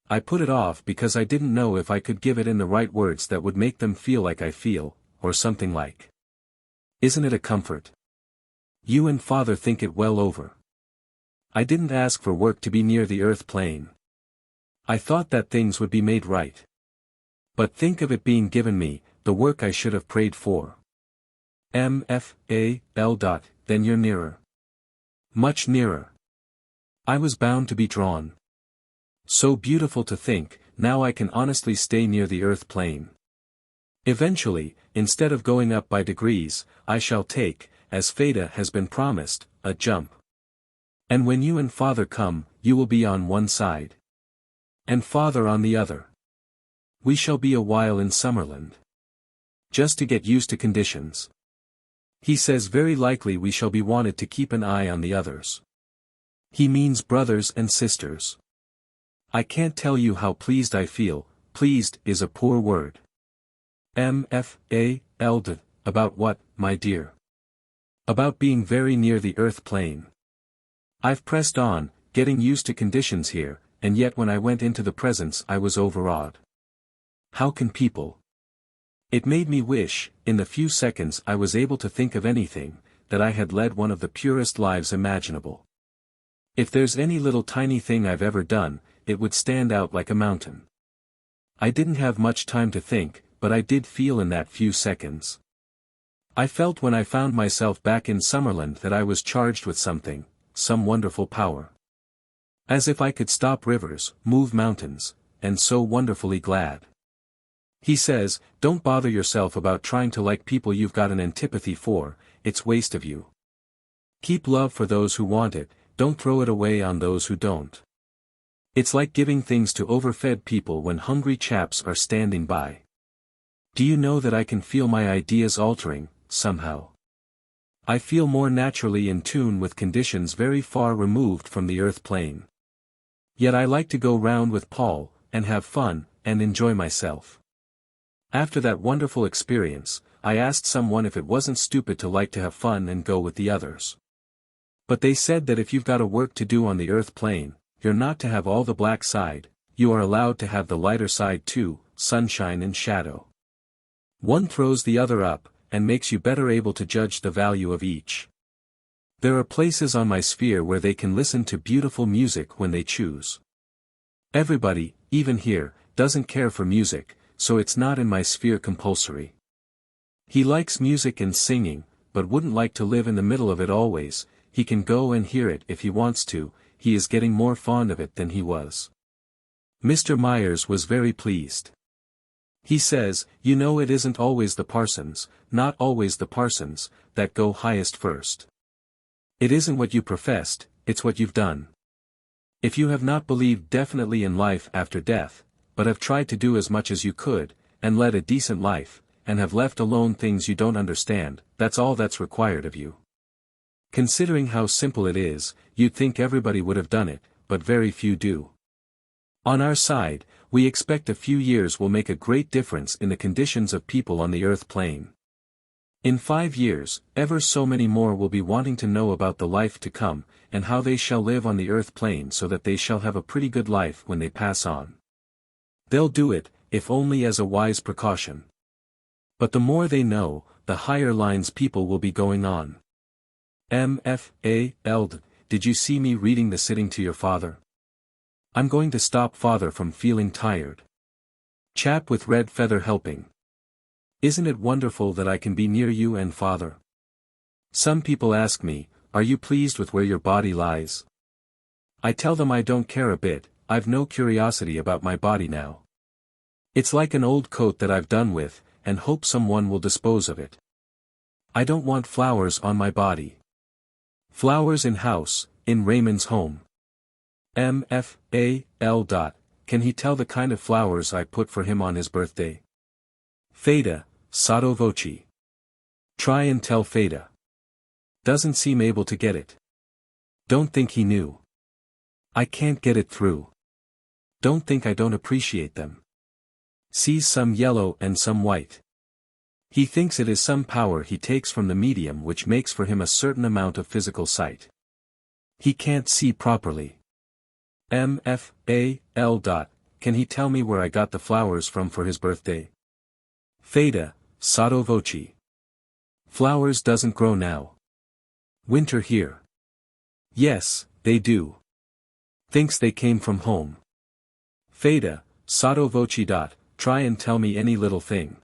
I put it off because I didn't know if I could give it in the right words that would make them feel like I feel, or something like. Isn't it a comfort? You and Father think it well over. I didn't ask for work to be near the earth plane. I thought that things would be made right. But think of it being given me, the work I should have prayed for. MFAL. Then you're nearer. Much nearer. I was bound to be drawn. So beautiful to think, now I can honestly stay near the earth plane. Eventually, instead of going up by degrees, I shall take, as Fata has been promised, a jump. And when you and Father come, you will be on one side. And Father on the other. We shall be a while in Summerland. Just to get used to conditions. He says very likely we shall be wanted to keep an eye on the others. He means brothers and sisters. I can't tell you how pleased I feel, pleased is a poor word. MFAL. About what, my dear? About being very near the earth plane. I've pressed on, getting used to conditions here, and yet when I went into the presence I was overawed. How can people? It made me wish, in the few seconds I was able to think of anything, that I had led one of the purest lives imaginable. If there's any little tiny thing I've ever done, it would stand out like a mountain. I didn't have much time to think, but I did feel in that few seconds. I felt when I found myself back in Summerland that I was charged with something, some wonderful power. As if I could stop rivers, move mountains, and so wonderfully glad. He says, don't bother yourself about trying to like people you've got an antipathy for, it's waste of you. Keep love for those who want it, don't throw it away on those who don't. It's like giving things to overfed people when hungry chaps are standing by. Do you know that I can feel my ideas altering, somehow? I feel more naturally in tune with conditions very far removed from the earth plane. Yet I like to go round with Paul, and have fun, and enjoy myself. After that wonderful experience, I asked someone if it wasn't stupid to like to have fun and go with the others. But they said that if you've got a work to do on the earth plane, you're not to have all the black side, you are allowed to have the lighter side too, sunshine and shadow. One throws the other up, and makes you better able to judge the value of each. There are places on my sphere where they can listen to beautiful music when they choose. Everybody, even here, doesn't care for music, so it's not in my sphere compulsory. He likes music and singing, but wouldn't like to live in the middle of it always. He can go and hear it if he wants to. He is getting more fond of it than he was. Mr. Myers was very pleased. He says, you know, it isn't always the parsons, not always the parsons, that go highest first. It isn't what you professed, it's what you've done. If you have not believed definitely in life after death, but have tried to do as much as you could, and led a decent life, and have left alone things you don't understand, that's all that's required of you. Considering how simple it is, you'd think everybody would have done it, but very few do. On our side, we expect a few years will make a great difference in the conditions of people on the earth plane. In 5 years, ever so many more will be wanting to know about the life to come, and how they shall live on the earth plane so that they shall have a pretty good life when they pass on. They'll do it, if only as a wise precaution. But the more they know, the higher lines people will be going on. MFAL, did you see me reading the Sitting to Your Father? I'm going to stop father from feeling tired. Chap with red feather helping. Isn't it wonderful that I can be near you and father? Some people ask me, are you pleased with where your body lies? I tell them I don't care a bit, I've no curiosity about my body now. It's like an old coat that I've done with, and hope someone will dispose of it. I don't want flowers on my body. Flowers in house, in Raymond's home. MFAL. Can he tell the kind of flowers I put for him on his birthday? Feda, sotto voce. Try and tell Feda. Doesn't seem able to get it. Don't think he knew. I can't get it through. Don't think I don't appreciate them. Sees some yellow and some white. He thinks it is some power he takes from the medium which makes for him a certain amount of physical sight. He can't see properly. MFAL. Can he tell me where I got the flowers from for his birthday? Feda, sotto voce. Flowers doesn't grow now. Winter here. Yes, they do. Thinks they came from home. Feda, sotto voce. Try and tell me any little thing.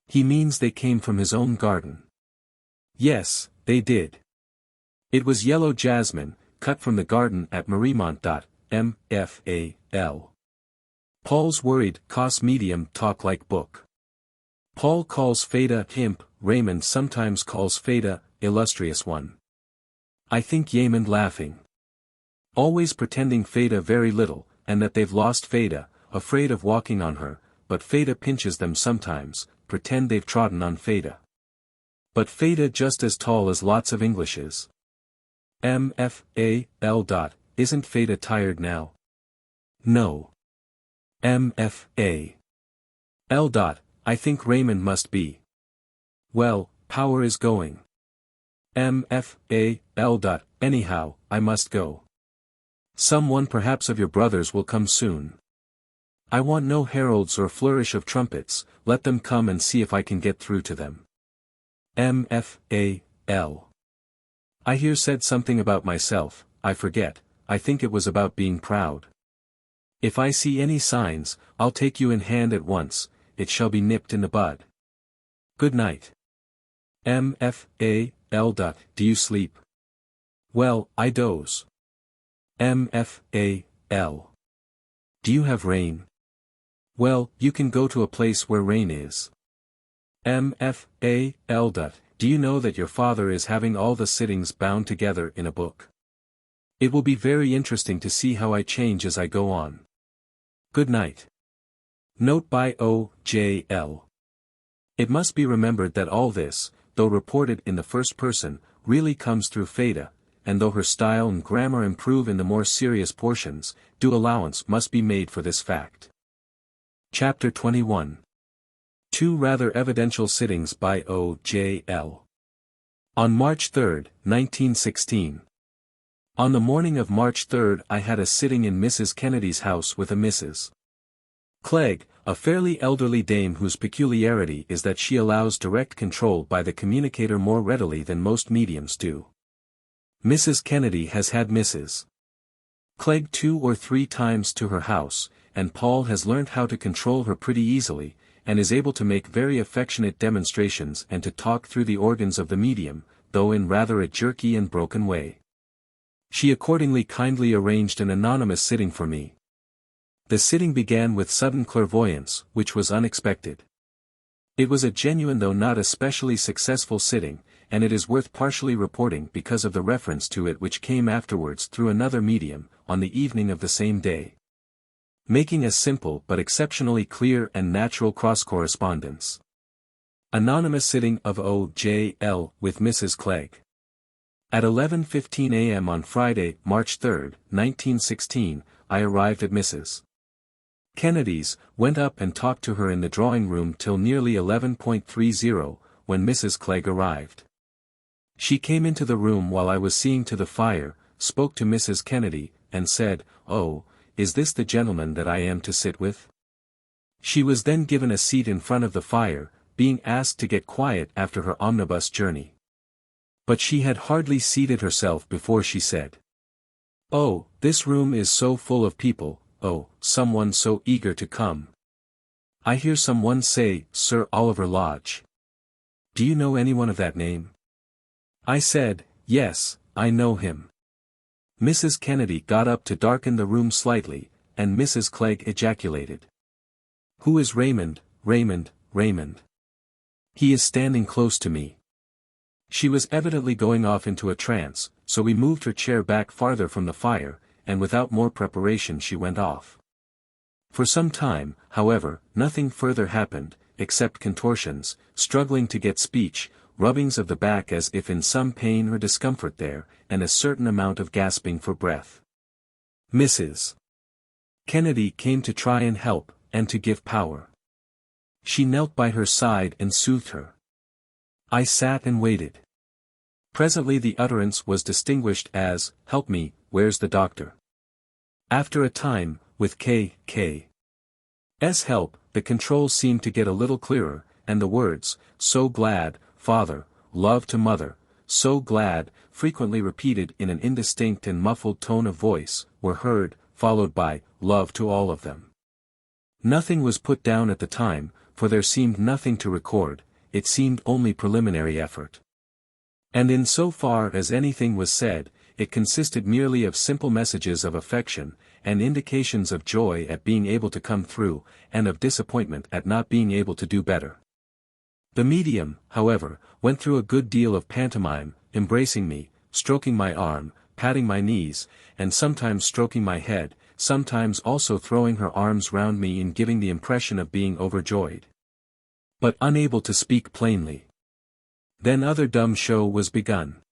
He means they came from his own garden. Yes, they did. It was yellow jasmine, cut from the garden at Mariemont. MFAL. Paul's worried, cos medium talk like book. Paul calls Feda imp, Raymond sometimes calls Feda, illustrious one. I think Raymond laughing. Always pretending Feda very little, and that they've lost Feda, afraid of walking on her, but Feda pinches them sometimes, pretend they've trodden on Feda. But Feda just as tall as lots of Englishes. MFAL. Isn't Feda tired now? No. MFAL. I think Raymond must be. Well, power is going. MFAL. Anyhow, I must go. Someone perhaps of your brothers will come soon. I want no heralds or flourish of trumpets, let them come and see if I can get through to them. MFAL. I hear said something about myself, I forget, I think it was about being proud. If I see any signs, I'll take you in hand at once, it shall be nipped in the bud. Good night. MFAL. Do you sleep? Well, I doze. MFAL. Do you have rain? Well, you can go to a place where rain is. MFAL. Do you know that your father is having all the sittings bound together in a book? It will be very interesting to see how I change as I go on. Good night. Note by O.J.L. It must be remembered that all this, though reported in the first person, really comes through Feda, and though her style and grammar improve in the more serious portions, due allowance must be made for this fact. Chapter 21. Two rather evidential sittings by O.J.L. On March 3, 1916. On the morning of March 3 I had a sitting in Mrs. Kennedy's house with a Mrs. Clegg, a fairly elderly dame whose peculiarity is that she allows direct control by the communicator more readily than most mediums do. Mrs. Kennedy has had Mrs. Clegg 2 or 3 times to her house, and Paul has learned how to control her pretty easily, and is able to make very affectionate demonstrations and to talk through the organs of the medium, though in rather a jerky and broken way. She accordingly kindly arranged an anonymous sitting for me. The sitting began with sudden clairvoyance, which was unexpected. It was a genuine though not especially successful sitting, and it is worth partially reporting because of the reference to it which came afterwards through another medium, on the evening of the same day. Making a simple but exceptionally clear and natural cross-correspondence. Anonymous sitting of O.J.L. with Mrs. Clegg. At 11:15 a.m. on Friday, March 3, 1916, I arrived at Mrs. Kennedy's, went up and talked to her in the drawing room till nearly 11:30, when Mrs. Clegg arrived. She came into the room while I was seeing to the fire, spoke to Mrs. Kennedy, and said, "Oh, is this the gentleman that I am to sit with?" She was then given a seat in front of the fire, being asked to get quiet after her omnibus journey. But she had hardly seated herself before she said, "Oh, this room is so full of people, oh, someone so eager to come. I hear someone say, Sir Oliver Lodge. Do you know anyone of that name?" I said, "Yes, I know him." Mrs. Kennedy got up to darken the room slightly, and Mrs. Clegg ejaculated, "Who is Raymond, Raymond, Raymond? He is standing close to me." She was evidently going off into a trance, so we moved her chair back farther from the fire, and without more preparation she went off. For some time, however, nothing further happened, except contortions, struggling to get speech, rubbings of the back as if in some pain or discomfort there, and a certain amount of gasping for breath. Mrs. Kennedy came to try and help, and to give power. She knelt by her side and soothed her. I sat and waited. Presently the utterance was distinguished as, "Help me, where's the doctor?" After a time, with K.'s help, the controls seemed to get a little clearer, and the words, "So glad, father, love to mother, so glad," frequently repeated in an indistinct and muffled tone of voice, were heard, followed by, "Love to all of them." Nothing was put down at the time, for there seemed nothing to record, it seemed only preliminary effort. And in so far as anything was said, it consisted merely of simple messages of affection, and indications of joy at being able to come through, and of disappointment at not being able to do better. The medium, however, went through a good deal of pantomime, embracing me, stroking my arm, patting my knees, and sometimes stroking my head, sometimes also throwing her arms round me and giving the impression of being overjoyed, but unable to speak plainly. Then other dumb show was begun.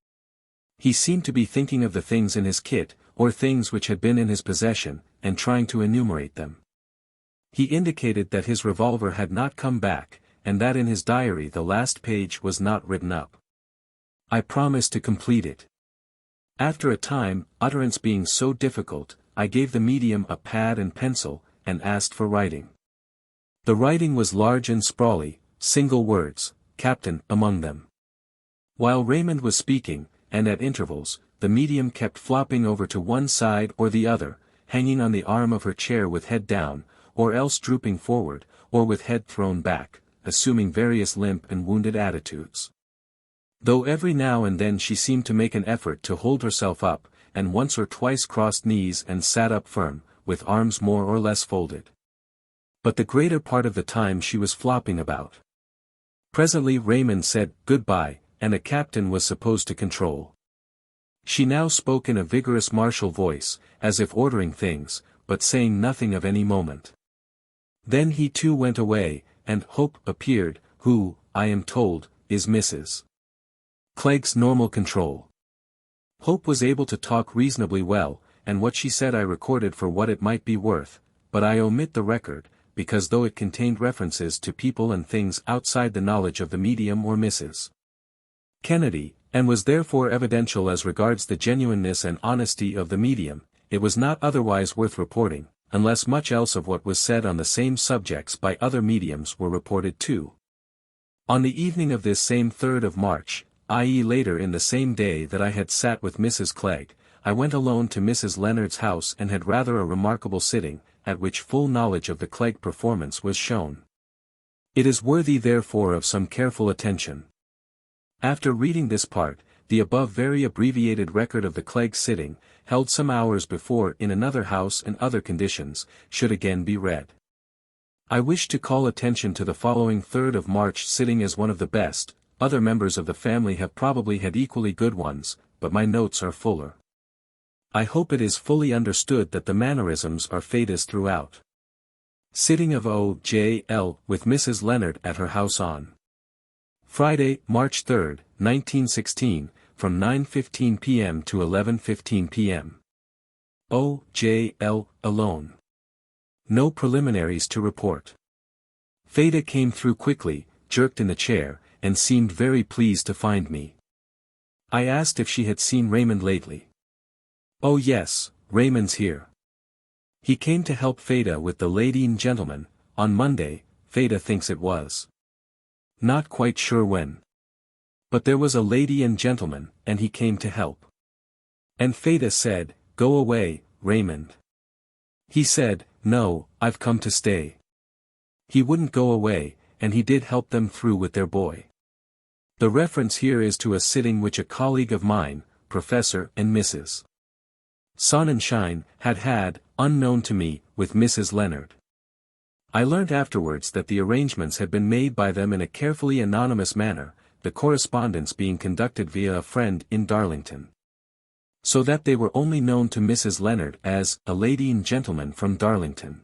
He seemed to be thinking of the things in his kit, or things which had been in his possession, and trying to enumerate them. He indicated that his revolver had not come back, and that in his diary the last page was not written up. I promised to complete it. After a time, utterance being so difficult, I gave the medium a pad and pencil, and asked for writing. The writing was large and sprawly, single words, "Captain," among them. While Raymond was speaking, and at intervals, the medium kept flopping over to one side or the other, hanging on the arm of her chair with head down, or else drooping forward, or with head thrown back, assuming various limp and wounded attitudes. Though every now and then she seemed to make an effort to hold herself up, and once or twice crossed knees and sat up firm, with arms more or less folded. But the greater part of the time she was flopping about. Presently Raymond said, "Goodbye," and a captain was supposed to control. She now spoke in a vigorous martial voice, as if ordering things, but saying nothing of any moment. Then he too went away, and Hope appeared, who, I am told, is Mrs. Clegg's normal control. Hope was able to talk reasonably well, and what she said I recorded for what it might be worth, but I omit the record, because though it contained references to people and things outside the knowledge of the medium or Mrs. Kennedy, and was therefore evidential as regards the genuineness and honesty of the medium, it was not otherwise worth reporting, unless much else of what was said on the same subjects by other mediums were reported too. On the evening of this same 3rd of March, i.e. later in the same day that I had sat with Mrs. Clegg, I went alone to Mrs. Leonard's house and had rather a remarkable sitting, at which full knowledge of the Clegg performance was shown. It is worthy therefore of some careful attention. After reading this part, the above very abbreviated record of the Clegg sitting, held some hours before in another house and other conditions, should again be read. I wish to call attention to the following 3rd of March sitting as one of the best. Other members of the family have probably had equally good ones, but my notes are fuller. I hope it is fully understood that the mannerisms are Feda's throughout. Sitting of O.J.L. with Mrs. Leonard at her house on Friday, March 3, 1916, from 9:15 p.m. to 11:15 p.m. O.J.L. alone. No preliminaries to report. Feda came through quickly, jerked in the chair, and seemed very pleased to find me. I asked if she had seen Raymond lately. Oh yes, Raymond's here. He came to help Feda with the lady and gentleman, on Monday, Feda thinks it was. Not quite sure when. But there was a lady and gentleman, and he came to help. And Feda said, "Go away, Raymond." He said, "No, I've come to stay." He wouldn't go away, and he did help them through with their boy. The reference here is to a sitting which a colleague of mine, Professor and Mrs. Sonnenschein, had, unknown to me, with Mrs. Leonard. I learnt afterwards that the arrangements had been made by them in a carefully anonymous manner, the correspondence being conducted via a friend in Darlington. So that they were only known to Mrs. Leonard as a lady and gentleman from Darlington.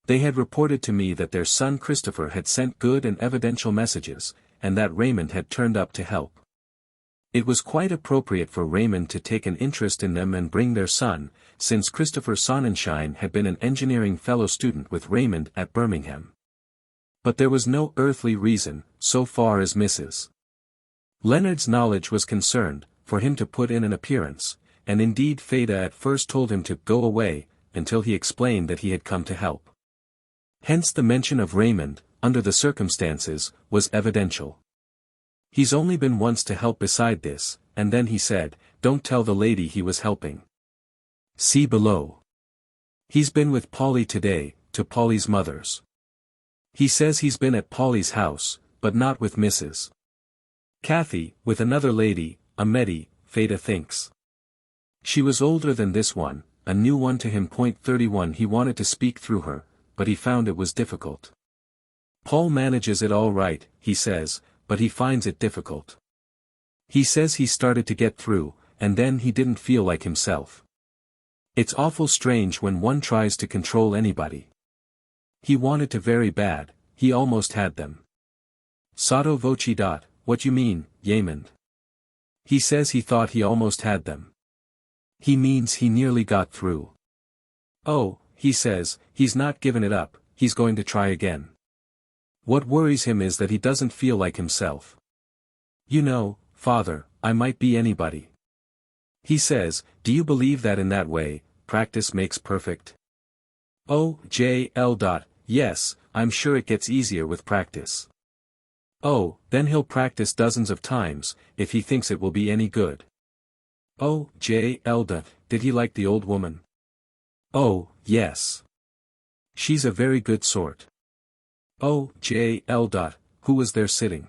They had reported to me that their son Christopher had sent good and evidential messages, and that Raymond had turned up to help. It was quite appropriate for Raymond to take an interest in them and bring their son, since Christopher Sonnenschein had been an engineering fellow student with Raymond at Birmingham. But there was no earthly reason, so far as Mrs. Leonard's knowledge was concerned, for him to put in an appearance, and indeed Feda at first told him to go away, until he explained that he had come to help. Hence the mention of Raymond, under the circumstances, was evidential. He's only been once to help beside this, and then he said, "Don't tell the lady he was helping. See below. He's been with Polly today, to Polly's mother's. He says he's been at Polly's house, but not with Mrs. Cathy, with another lady, a Meddy, Feda thinks. She was older than this one, a new one to him. 31 He wanted to speak through her, but he found it was difficult. Paul manages it all right, he says, but he finds it difficult. He says he started to get through, and then he didn't feel like himself. It's awful strange when one tries to control anybody. He wanted to very bad, he almost had them. Sotto voce. What you mean, Raymond? He says he thought he almost had them. He means he nearly got through. Oh, he says, he's not given it up, he's going to try again. What worries him is that he doesn't feel like himself. You know, Father, I might be anybody. He says, do you believe that in that way, practice makes perfect? O.J.L. Yes, I'm sure it gets easier with practice. Oh, then he'll practice dozens of times, if he thinks it will be any good. O.J.L. Did he like the old woman? Oh, yes. She's a very good sort. O.J.L. Who was there sitting?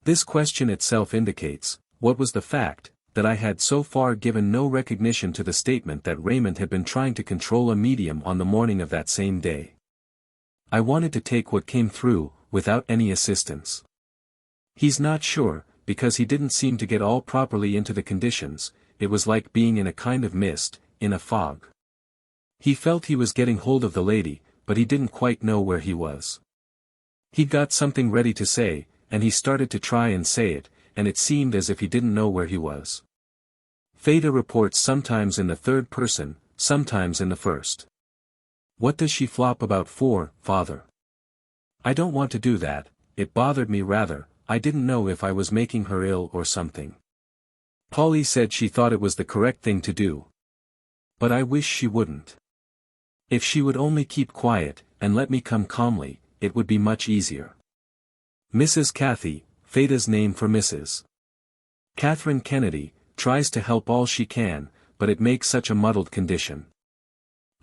This question itself indicates, what was the fact, that I had so far given no recognition to the statement that Raymond had been trying to control a medium on the morning of that same day. I wanted to take what came through, without any assistance. He's not sure, because he didn't seem to get all properly into the conditions. It was like being in a kind of mist, in a fog. He felt he was getting hold of the lady, but he didn't quite know where he was. He'd got something ready to say, and he started to try and say it, and it seemed as if he didn't know where he was. Feda reports sometimes in the third person, sometimes in the first. What does she flop about for, Father? I don't want to do that, it bothered me rather, I didn't know if I was making her ill or something. Polly said she thought it was the correct thing to do. But I wish she wouldn't. If she would only keep quiet, and let me come calmly, it would be much easier. Mrs. Cathy, Feda's name for Mrs. Catherine Kennedy, tries to help all she can, but it makes such a muddled condition.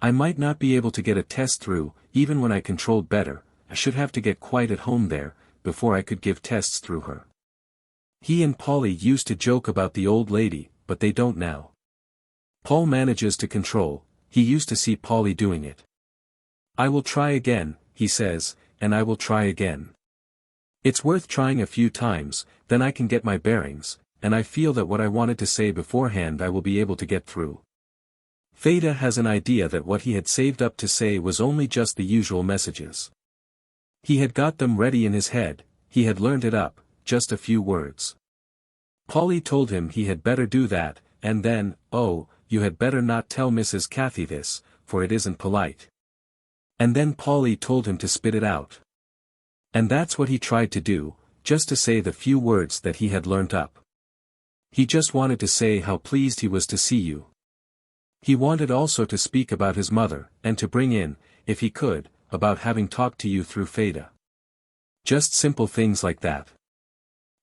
I might not be able to get a test through, even when I controlled better. I should have to get quite at home there, before I could give tests through her. He and Polly used to joke about the old lady, but they don't now. Paul manages to control, he used to see Polly doing it. I will try again, he says, and I will try again. It's worth trying a few times, then I can get my bearings, and I feel that what I wanted to say beforehand I will be able to get through. Feda has an idea that what he had saved up to say was only just the usual messages. He had got them ready in his head, he had learned it up, just a few words. Polly told him he had better do that, and then, oh, you had better not tell Mrs. Cathy this, for it isn't polite. And then Polly told him to spit it out. And that's what he tried to do, just to say the few words that he had learnt up. He just wanted to say how pleased he was to see you. He wanted also to speak about his mother, and to bring in, if he could, about having talked to you through Feda. Just simple things like that.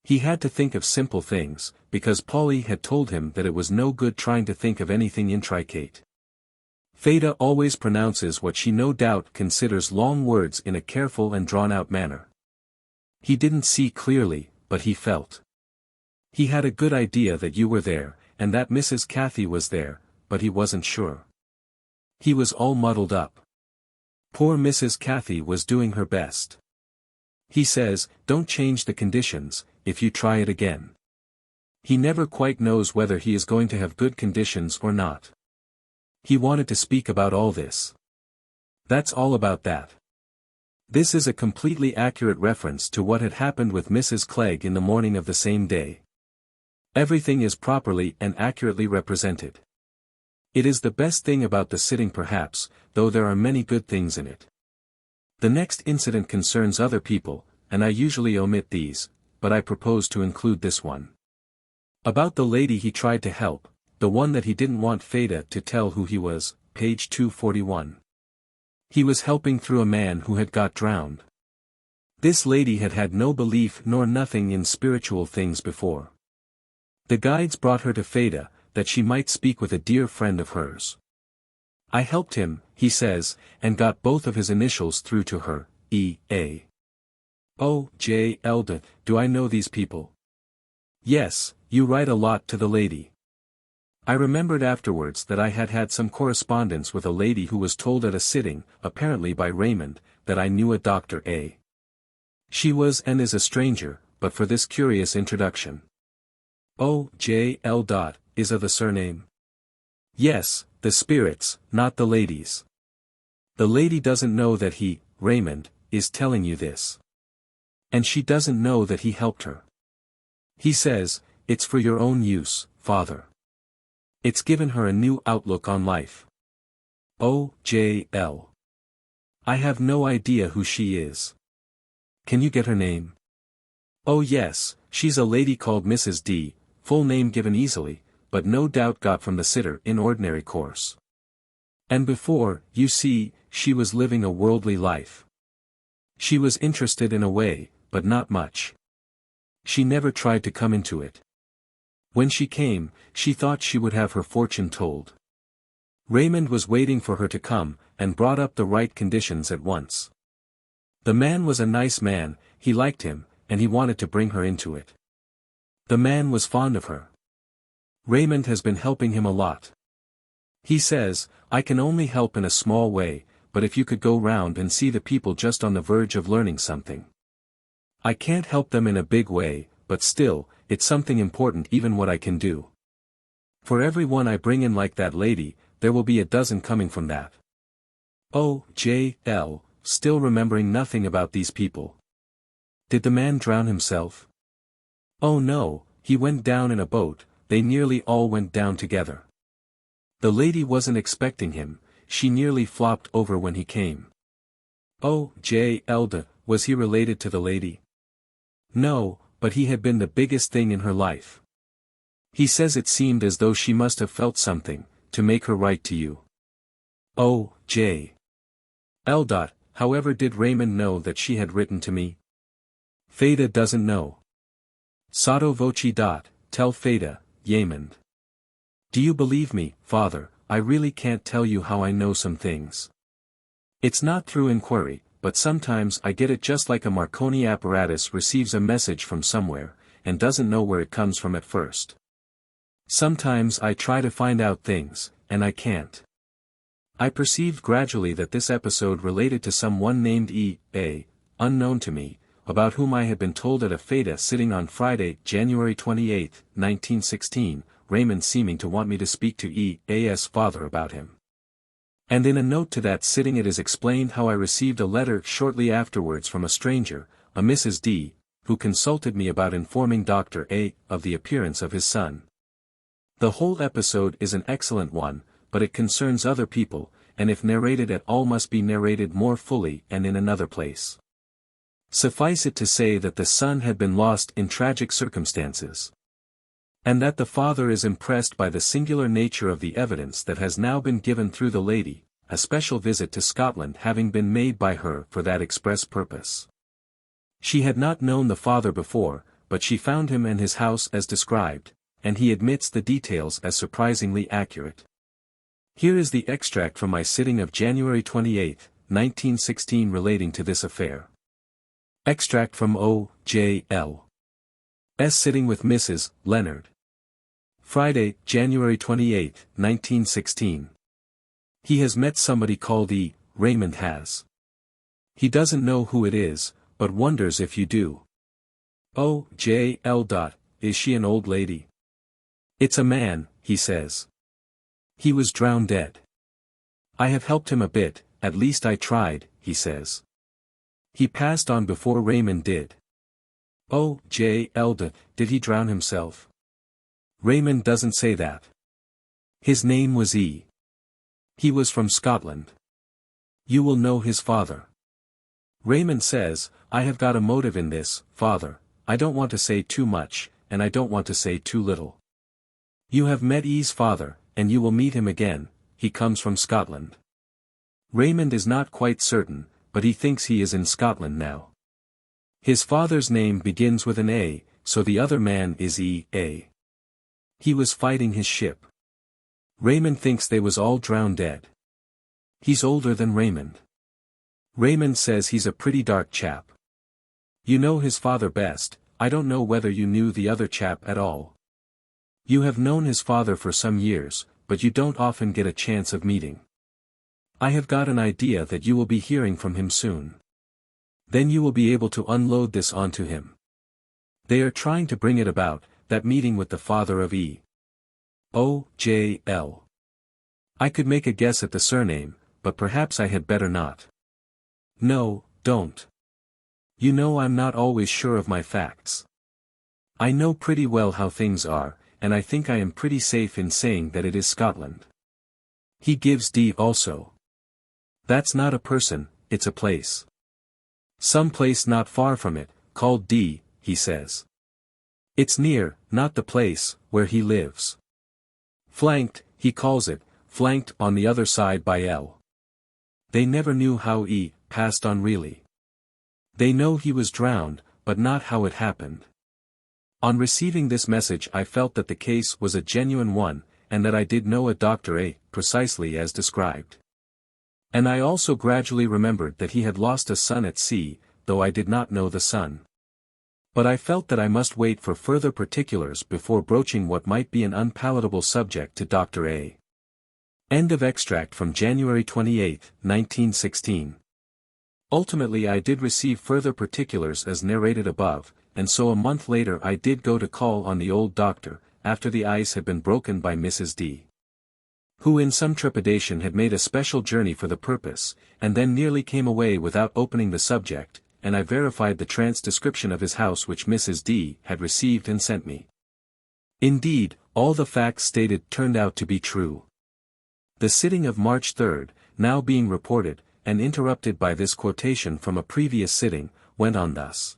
He had to think of simple things, because Polly had told him that it was no good trying to think of anything intricate. Feda always pronounces what she no doubt considers long words in a careful and drawn-out manner. He didn't see clearly, but he felt. He had a good idea that you were there, and that Mrs. Cathy was there, but he wasn't sure. He was all muddled up. Poor Mrs. Cathy was doing her best. He says, don't change the conditions, if you try it again. He never quite knows whether he is going to have good conditions or not. He wanted to speak about all this. That's all about that. This is a completely accurate reference to what had happened with Mrs. Clegg in the morning of the same day. Everything is properly and accurately represented. It is the best thing about the sitting perhaps, though there are many good things in it. The next incident concerns other people, and I usually omit these, but I propose to include this one. About the lady he tried to help, the one that he didn't want Feda to tell who he was, page 241. He was helping through a man who had got drowned. This lady had had no belief nor nothing in spiritual things before. The guides brought her to Feda, that she might speak with a dear friend of hers. I helped him, he says, and got both of his initials through to her, E.A. Oh, J. Elda, do I know these people? Yes, you write a lot to the lady. I remembered afterwards that I had had some correspondence with a lady who was told at a sitting, apparently by Raymond, that I knew a Dr. A. She was and is a stranger, but for this curious introduction. O. J. L. Is of the surname? Yes, the spirits, not the ladies. The lady doesn't know that he, Raymond, is telling you this. And she doesn't know that he helped her. He says, it's for your own use, Father. It's given her a new outlook on life. O. J. L. I have no idea who she is. Can you get her name? Oh yes, she's a lady called Mrs. D, full name given easily, but no doubt got from the sitter in ordinary course. And before, you see, she was living a worldly life. She was interested in a way, but not much. She never tried to come into it. When she came, she thought she would have her fortune told. Raymond was waiting for her to come, and brought up the right conditions at once. The man was a nice man, he liked him, and he wanted to bring her into it. The man was fond of her. Raymond has been helping him a lot. He says, I can only help in a small way, but if you could go round and see the people just on the verge of learning something. I can't help them in a big way, but still, it's something important even what I can do. For every one I bring in like that lady, there will be a dozen coming from that. Oh, J. L., still remembering nothing about these people. Did the man drown himself? Oh no, he went down in a boat, they nearly all went down together. The lady wasn't expecting him, she nearly flopped over when he came. Oh, J. Elda, was he related to the lady? No, but he had been the biggest thing in her life. He says it seemed as though she must have felt something, to make her write to you. Oh, J. L. However did Raymond know that she had written to me? Feda doesn't know. Sotto voce. Tell Feda, Raymond. Do you believe me, Father? I really can't tell you how I know some things. It's not through inquiry, but sometimes I get it just like a Marconi apparatus receives a message from somewhere, and doesn't know where it comes from at first. Sometimes I try to find out things, and I can't. I perceived gradually that this episode related to someone named E.A., unknown to me, about whom I had been told at a feta sitting on Friday, January 28, 1916, Raymond seeming to want me to speak to E.A.'s father about him. And in a note to that sitting it is explained how I received a letter shortly afterwards from a stranger, a Mrs. D., who consulted me about informing Dr. A. of the appearance of his son. The whole episode is an excellent one, but it concerns other people, and if narrated at all must be narrated more fully and in another place. Suffice it to say that the son had been lost in tragic circumstances. And that the father is impressed by the singular nature of the evidence that has now been given through the lady, a special visit to Scotland having been made by her for that express purpose. She had not known the father before, but she found him and his house as described, and he admits the details as surprisingly accurate. Here is the extract from my sitting of January 28, 1916 relating to this affair. Extract from O.J.L. S. sitting with Mrs. Leonard. Friday, January 28, 1916. He has met somebody called E. Raymond has. He doesn't know who it is, but wonders if you do. O.J.L. Is she an old lady? It's a man, he says. He was drowned dead. I have helped him a bit, at least I tried, he says. He passed on before Raymond did. O.J.L. Did he drown himself? Raymond doesn't say that. His name was E. He was from Scotland. You will know his father. Raymond says, I have got a motive in this, Father, I don't want to say too much, and I don't want to say too little. You have met E's father, and you will meet him again, he comes from Scotland. Raymond is not quite certain, but he thinks he is in Scotland now. His father's name begins with an A, so the other man is E.A. He was fighting his ship. Raymond thinks they was all drowned dead. He's older than Raymond. Raymond says he's a pretty dark chap. You know his father best, I don't know whether you knew the other chap at all. You have known his father for some years, but you don't often get a chance of meeting. I have got an idea that you will be hearing from him soon. Then you will be able to unload this onto him. They are trying to bring it about, that meeting with the father of E. O.J.L. I could make a guess at the surname, but perhaps I had better not. No, don't. You know I'm not always sure of my facts. I know pretty well how things are, and I think I am pretty safe in saying that it is Scotland. He gives D also. That's not a person, it's a place. Some place not far from it, called D, he says. It's near, not the place, where he lives. Flanked, he calls it, flanked on the other side by L. They never knew how E passed on really. They know he was drowned, but not how it happened. On receiving this message I felt that the case was a genuine one, and that I did know a Dr. A, precisely as described. And I also gradually remembered that he had lost a son at sea, though I did not know the son. But I felt that I must wait for further particulars before broaching what might be an unpalatable subject to Dr. A. End of extract from January 28, 1916. Ultimately I did receive further particulars as narrated above, and so a month later I did go to call on the old doctor, after the ice had been broken by Mrs. D. who in some trepidation had made a special journey for the purpose, and then nearly came away without opening the subject, and I verified the trance description of his house which Mrs. D. had received and sent me. Indeed, all the facts stated turned out to be true. The sitting of March 3, now being reported, and interrupted by this quotation from a previous sitting, went on thus.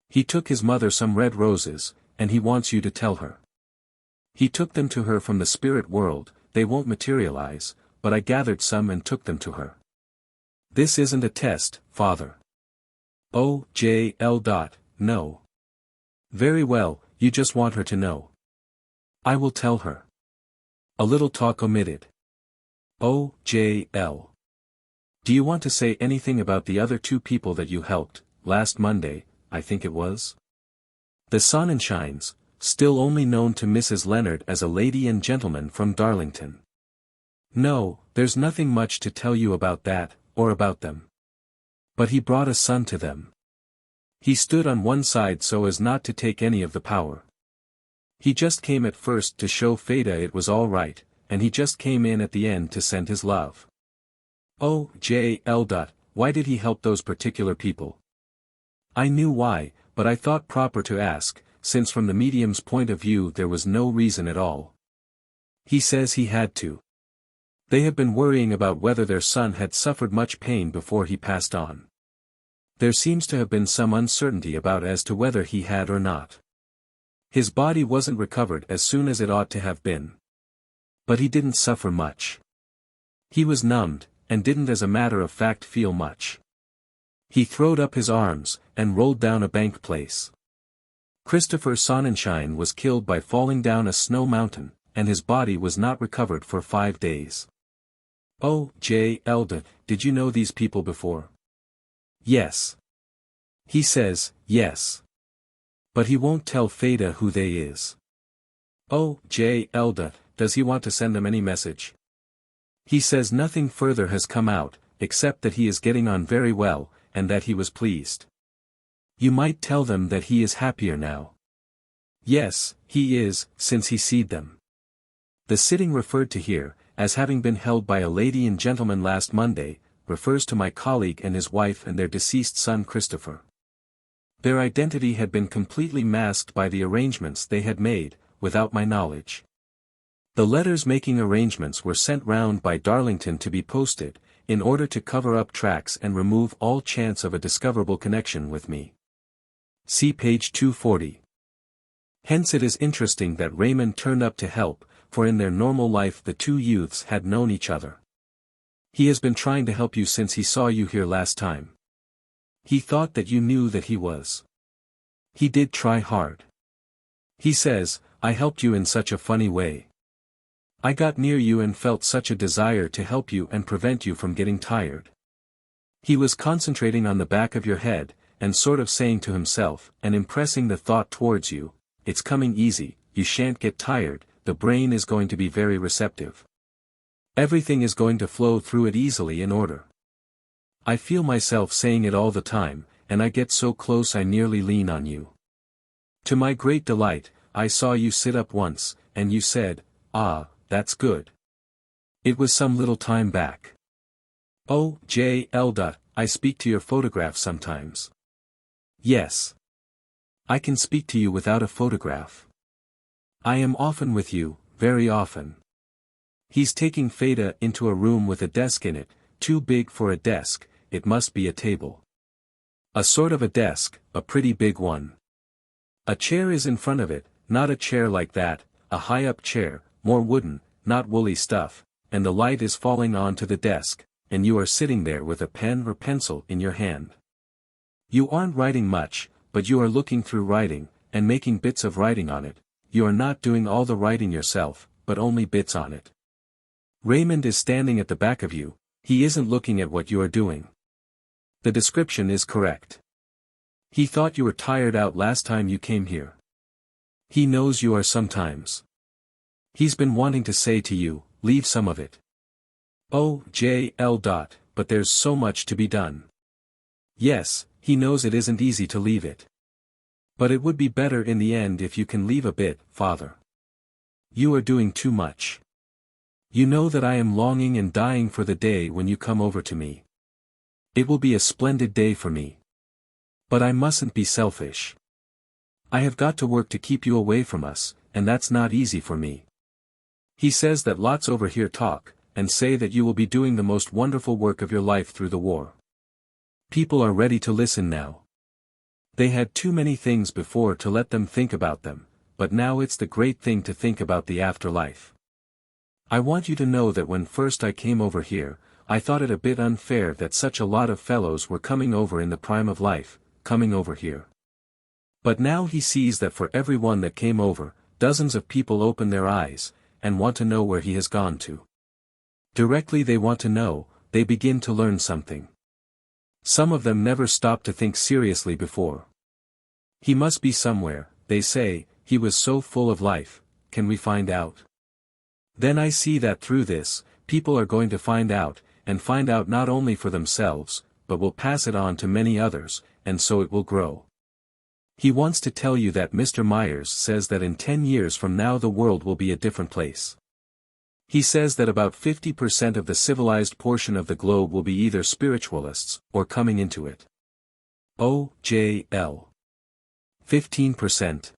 He took his mother some red roses, and he wants you to tell her. He took them to her from the spirit world, they won't materialize, but I gathered some and took them to her. This isn't a test, Father. O.J.L. No. Very well, you just want her to know. I will tell her. A little talk omitted. Oh, J.L. Do you want to say anything about the other two people that you helped, last Monday, I think it was? The Sonnenscheins, still only known to Mrs. Leonard as a lady and gentleman from Darlington. No, there's nothing much to tell you about that, or about them. But he brought a son to them. He stood on one side so as not to take any of the power. He just came at first to show Fada it was all right, and he just came in at the end to send his love. Oh, J.L. Why did he help those particular people? I knew why, but I thought proper to ask, since from the medium's point of view there was no reason at all. He says he had to. They have been worrying about whether their son had suffered much pain before he passed on. There seems to have been some uncertainty about as to whether he had or not. His body wasn't recovered as soon as it ought to have been. But he didn't suffer much. He was numbed, and didn't as a matter of fact feel much. He throwed up his arms, and rolled down a bank place. Christopher Sonnenschein was killed by falling down a snow mountain, and his body was not recovered for 5 days. Oh, J.L. Did you know these people before? Yes. He says, yes. But he won't tell Fada who they is. Oh, J.L. Does he want to send them any message? He says nothing further has come out, except that he is getting on very well, and that he was pleased. You might tell them that he is happier now. Yes, he is, since he seed them. The sitting referred to here, as having been held by a lady and gentleman last Monday, refers to my colleague and his wife and their deceased son Christopher. Their identity had been completely masked by the arrangements they had made, without my knowledge. The letters making arrangements were sent round by Darlington to be posted, in order to cover up tracks and remove all chance of a discoverable connection with me. See page 240. Hence it is interesting that Raymond turned up to help, for in their normal life the two youths had known each other. He has been trying to help you since he saw you here last time. He thought that you knew that he was. He did try hard. He says, I helped you in such a funny way. I got near you and felt such a desire to help you and prevent you from getting tired. He was concentrating on the back of your head, and sort of saying to himself, and impressing the thought towards you, it's coming easy, you shan't get tired, the brain is going to be very receptive. Everything is going to flow through it easily in order. I feel myself saying it all the time, and I get so close I nearly lean on you. To my great delight, I saw you sit up once, and you said, ah, that's good. It was some little time back. Oh, J.L. I speak to your photograph sometimes. Yes. I can speak to you without a photograph. I am often with you, very often. He's taking Fada into a room with a desk in it, too big for a desk, it must be a table. A sort of a desk, a pretty big one. A chair is in front of it, not a chair like that, a high-up chair, more wooden, not woolly stuff, and the light is falling onto the desk, and you are sitting there with a pen or pencil in your hand. You aren't writing much, but you are looking through writing, and making bits of writing on it. You are not doing all the writing yourself, but only bits on it. Raymond is standing at the back of you, he isn't looking at what you are doing. The description is correct. He thought you were tired out last time you came here. He knows you are sometimes. He's been wanting to say to you, leave some of it. Oh, J.L. But there's so much to be done. Yes, he knows it isn't easy to leave it. But it would be better in the end if you can leave a bit, Father. You are doing too much. You know that I am longing and dying for the day when you come over to me. It will be a splendid day for me. But I mustn't be selfish. I have got to work to keep you away from us, and that's not easy for me. He says that lots over here talk, and say that you will be doing the most wonderful work of your life through the war. People are ready to listen now. They had too many things before to let them think about them, but now it's the great thing to think about the afterlife. I want you to know that when first I came over here, I thought it a bit unfair that such a lot of fellows were coming over in the prime of life, coming over here. But now he sees that for every one that came over, dozens of people open their eyes, and want to know where he has gone to. Directly they want to know, they begin to learn something. Some of them never stopped to think seriously before. He must be somewhere, they say, he was so full of life, can we find out? Then I see that through this, people are going to find out, and find out not only for themselves, but will pass it on to many others, and so it will grow. He wants to tell you that Mr. Myers says that in 10 years from now the world will be a different place. He says that about 50% of the civilized portion of the globe will be either spiritualists, or coming into it. O.J.L. 15%.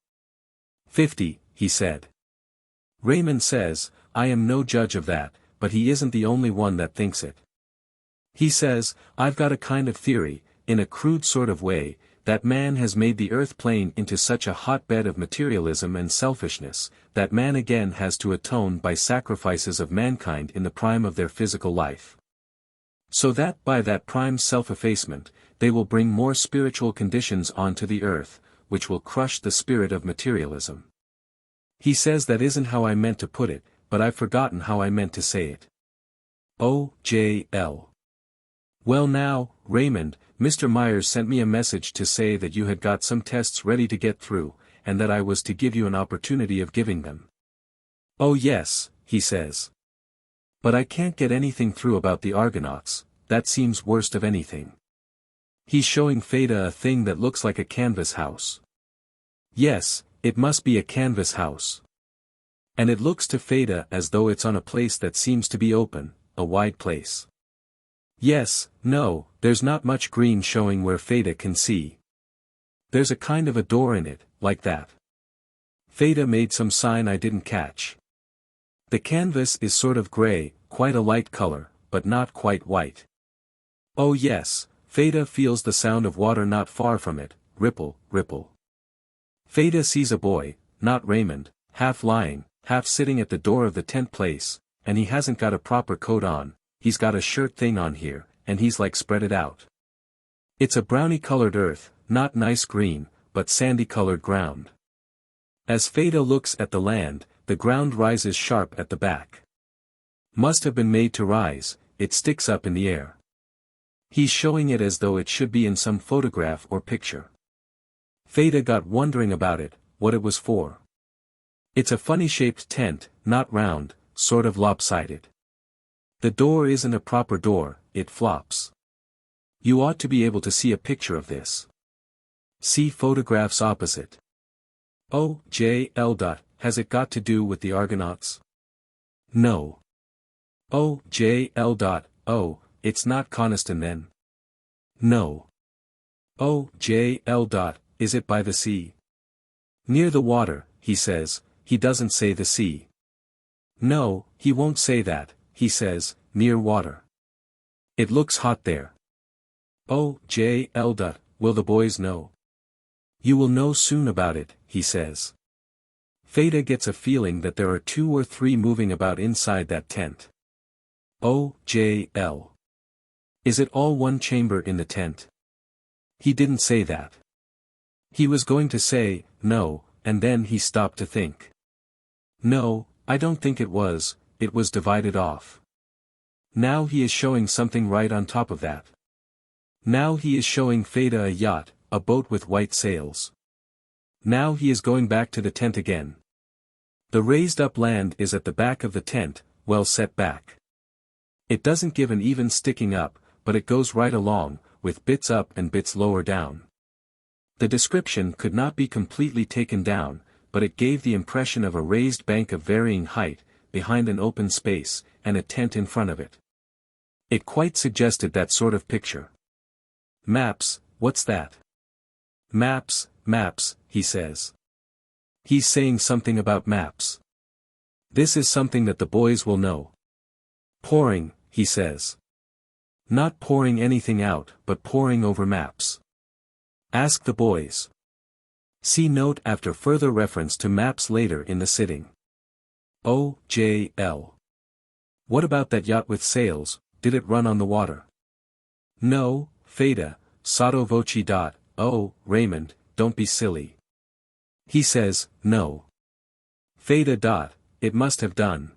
50, he said. Raymond says, I am no judge of that, but he isn't the only one that thinks it. He says, I've got a kind of theory, in a crude sort of way, that man has made the earth plane into such a hotbed of materialism and selfishness, that man again has to atone by sacrifices of mankind in the prime of their physical life. So that by that prime self-effacement, they will bring more spiritual conditions onto the earth, which will crush the spirit of materialism. He says that isn't how I meant to put it, but I've forgotten how I meant to say it. O.J.L. Well now, Raymond, Mr. Myers sent me a message to say that you had got some tests ready to get through, and that I was to give you an opportunity of giving them. Oh yes, he says. But I can't get anything through about the Argonauts, that seems worst of anything. He's showing Feda a thing that looks like a canvas house. Yes, it must be a canvas house. And it looks to Feda as though it's on a place that seems to be open, a wide place. Yes, no, there's not much green showing where Feda can see. There's a kind of a door in it, like that. Feda made some sign I didn't catch. The canvas is sort of gray, quite a light color, but not quite white. Oh yes, Feda feels the sound of water not far from it, ripple, ripple. Feda sees a boy, not Raymond, half lying, half sitting at the door of the tent place, and he hasn't got a proper coat on. He's got a shirt thing on here, and he's like spread it out. It's a browny-colored earth, not nice green, but sandy-colored ground. As Feda looks at the land, the ground rises sharp at the back. Must have been made to rise, it sticks up in the air. He's showing it as though it should be in some photograph or picture. Feda got wondering about it, what it was for. It's a funny-shaped tent, not round, sort of lopsided. The door isn't a proper door, it flops. You ought to be able to see a picture of this. See photographs opposite. O.J.L. Has it got to do with the Argonauts? No. O.J.L. Oh, it's not Coniston then? No. O.J.L. Is it by the sea? Near the water, he says, he doesn't say the sea. No, he won't say that. He says, near water. It looks hot there. O.J.L. Will the boys know? You will know soon about it, he says. Feda gets a feeling that there are 2 or 3 moving about inside that tent. O.J.L. Is it all one chamber in the tent? He didn't say that. He was going to say, no, and then he stopped to think. No, I don't think it was divided off. Now he is showing something right on top of that. Now he is showing Feda a yacht, a boat with white sails. Now he is going back to the tent again. The raised up land is at the back of the tent, well set back. It doesn't give an even sticking up, but it goes right along, with bits up and bits lower down. The description could not be completely taken down, but it gave the impression of a raised bank of varying height, behind an open space, and a tent in front of it. It quite suggested that sort of picture. Maps, what's that? Maps, he says. He's saying something about maps. This is something that the boys will know. Pouring, he says. Not pouring anything out, but pouring over maps. Ask the boys. See note after further reference to maps later in the sitting. O.J.L. What about that yacht with sails, did it run on the water? No, Feda, sotto voce. Oh, Raymond, don't be silly. He says, no. Feda. it must have done.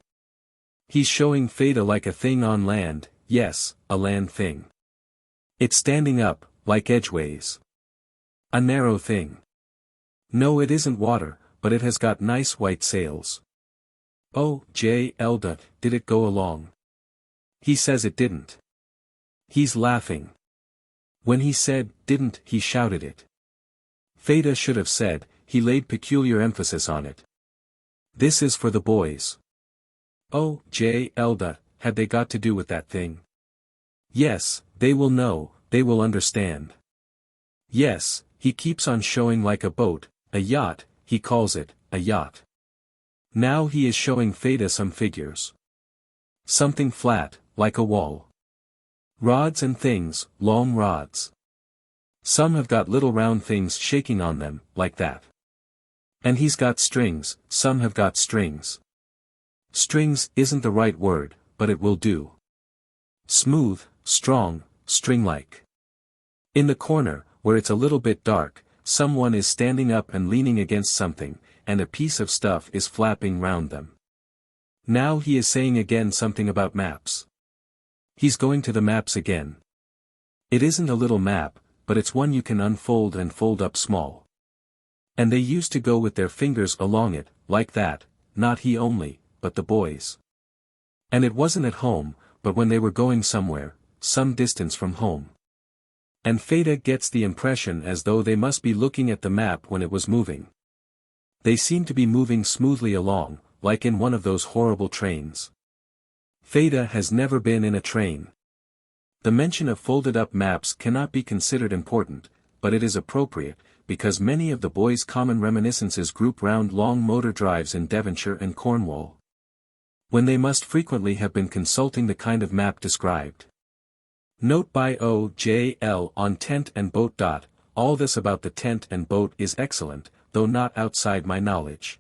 He's showing Theta like a thing on land, yes, a land thing. It's standing up, like edgeways. A narrow thing. No, it isn't water, but it has got nice white sails. Oh, Elda, did it go along? He says it didn't. He's laughing. When he said, didn't, he shouted it. Theta should have said, he laid peculiar emphasis on it. This is for the boys. Oh, Elda, had they got to do with that thing? Yes, they will know, they will understand. Yes, he keeps on showing like a boat, a yacht, he calls it, a yacht. Now he is showing Theta some figures. Something flat, like a wall. Rods and things, long rods. Some have got little round things shaking on them, like that. And he's got strings, some have got strings. Strings isn't the right word, but it will do. Smooth, strong, string-like. In the corner, where it's a little bit dark, someone is standing up and leaning against something, and a piece of stuff is flapping round them. Now he is saying again something about maps. He's going to the maps again. It isn't a little map, but it's one you can unfold and fold up small. And they used to go with their fingers along it, like that, not he only, but the boys. And it wasn't at home, but when they were going somewhere, some distance from home. And Theta gets the impression as though they must be looking at the map when it was moving. They seem to be moving smoothly along, like in one of those horrible trains. Theta has never been in a train. The mention of folded-up maps cannot be considered important, but it is appropriate, because many of the boys' common reminiscences group round long motor drives in Devonshire and Cornwall, when they must frequently have been consulting the kind of map described. Note by O.J.L. on tent and boat. All this about the tent and boat is excellent, though not outside my knowledge.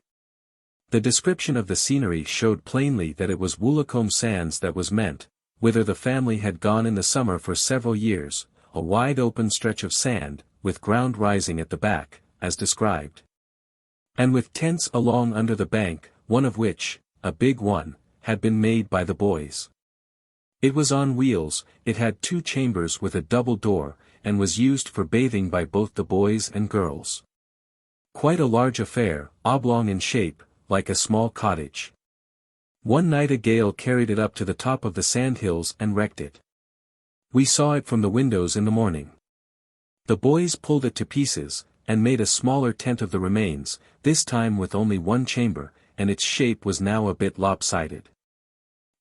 The description of the scenery showed plainly that it was Woolacombe Sands that was meant, whither the family had gone in the summer for several years, a wide open stretch of sand, with ground rising at the back, as described. And with tents along under the bank, one of which, a big one, had been made by the boys. It was on wheels, it had 2 chambers with a double door, and was used for bathing by both the boys and girls. Quite a large affair, oblong in shape, like a small cottage. One night a gale carried it up to the top of the sandhills and wrecked it. We saw it from the windows in the morning. The boys pulled it to pieces, and made a smaller tent of the remains, this time with only 1 chamber, and its shape was now a bit lopsided.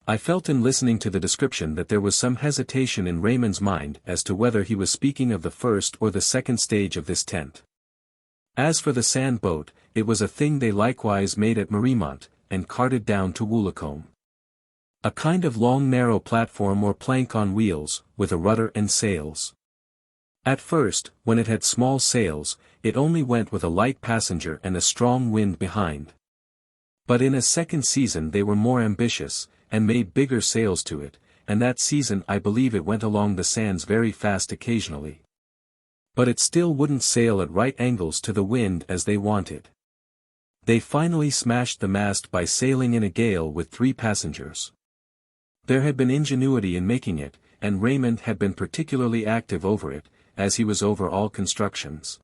I felt in listening to the description that there was some hesitation in Raymond's mind as to whether he was speaking of the first or the second stage of this tent. As for the sand boat, it was a thing they likewise made at Mariemont, and carted down to Woolacombe. A kind of long narrow platform or plank on wheels, with a rudder and sails. At first, when it had small sails, it only went with a light passenger and a strong wind behind. But in a second season they were more ambitious, and made bigger sails to it, and that season I believe it went along the sands very fast occasionally. But it still wouldn't sail at right angles to the wind as they wanted. They finally smashed the mast by sailing in a gale with 3 passengers. There had been ingenuity in making it, and Raymond had been particularly active over it, as he was over all constructions.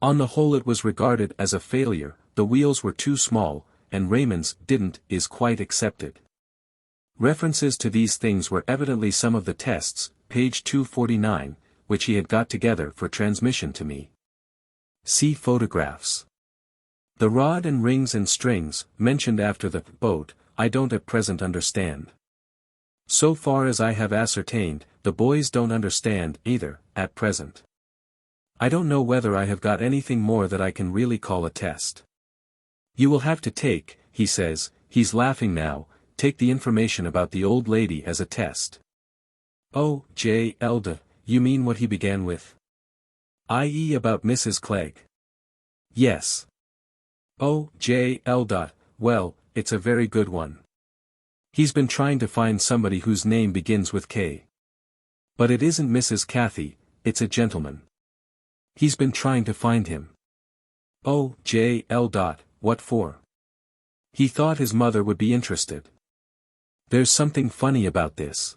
On the whole it was regarded as a failure, the wheels were too small, and Raymond's didn't is quite accepted. References to these things were evidently some of the tests, page 249, which he had got together for transmission to me. See photographs. The rod and rings and strings, mentioned after the boat, I don't at present understand. So far as I have ascertained, the boys don't understand either, at present. I don't know whether I have got anything more that I can really call a test. You will have to take, he says, he's laughing now, take the information about the old lady as a test. Oh, Elda, you mean what he began with? I.e. about Mrs. Clegg. Yes. Oh, Elda, well, it's a very good one. He's been trying to find somebody whose name begins with K. But it isn't Mrs. Cathy, it's a gentleman. He's been trying to find him. Oh, What for? He thought his mother would be interested. There's something funny about this.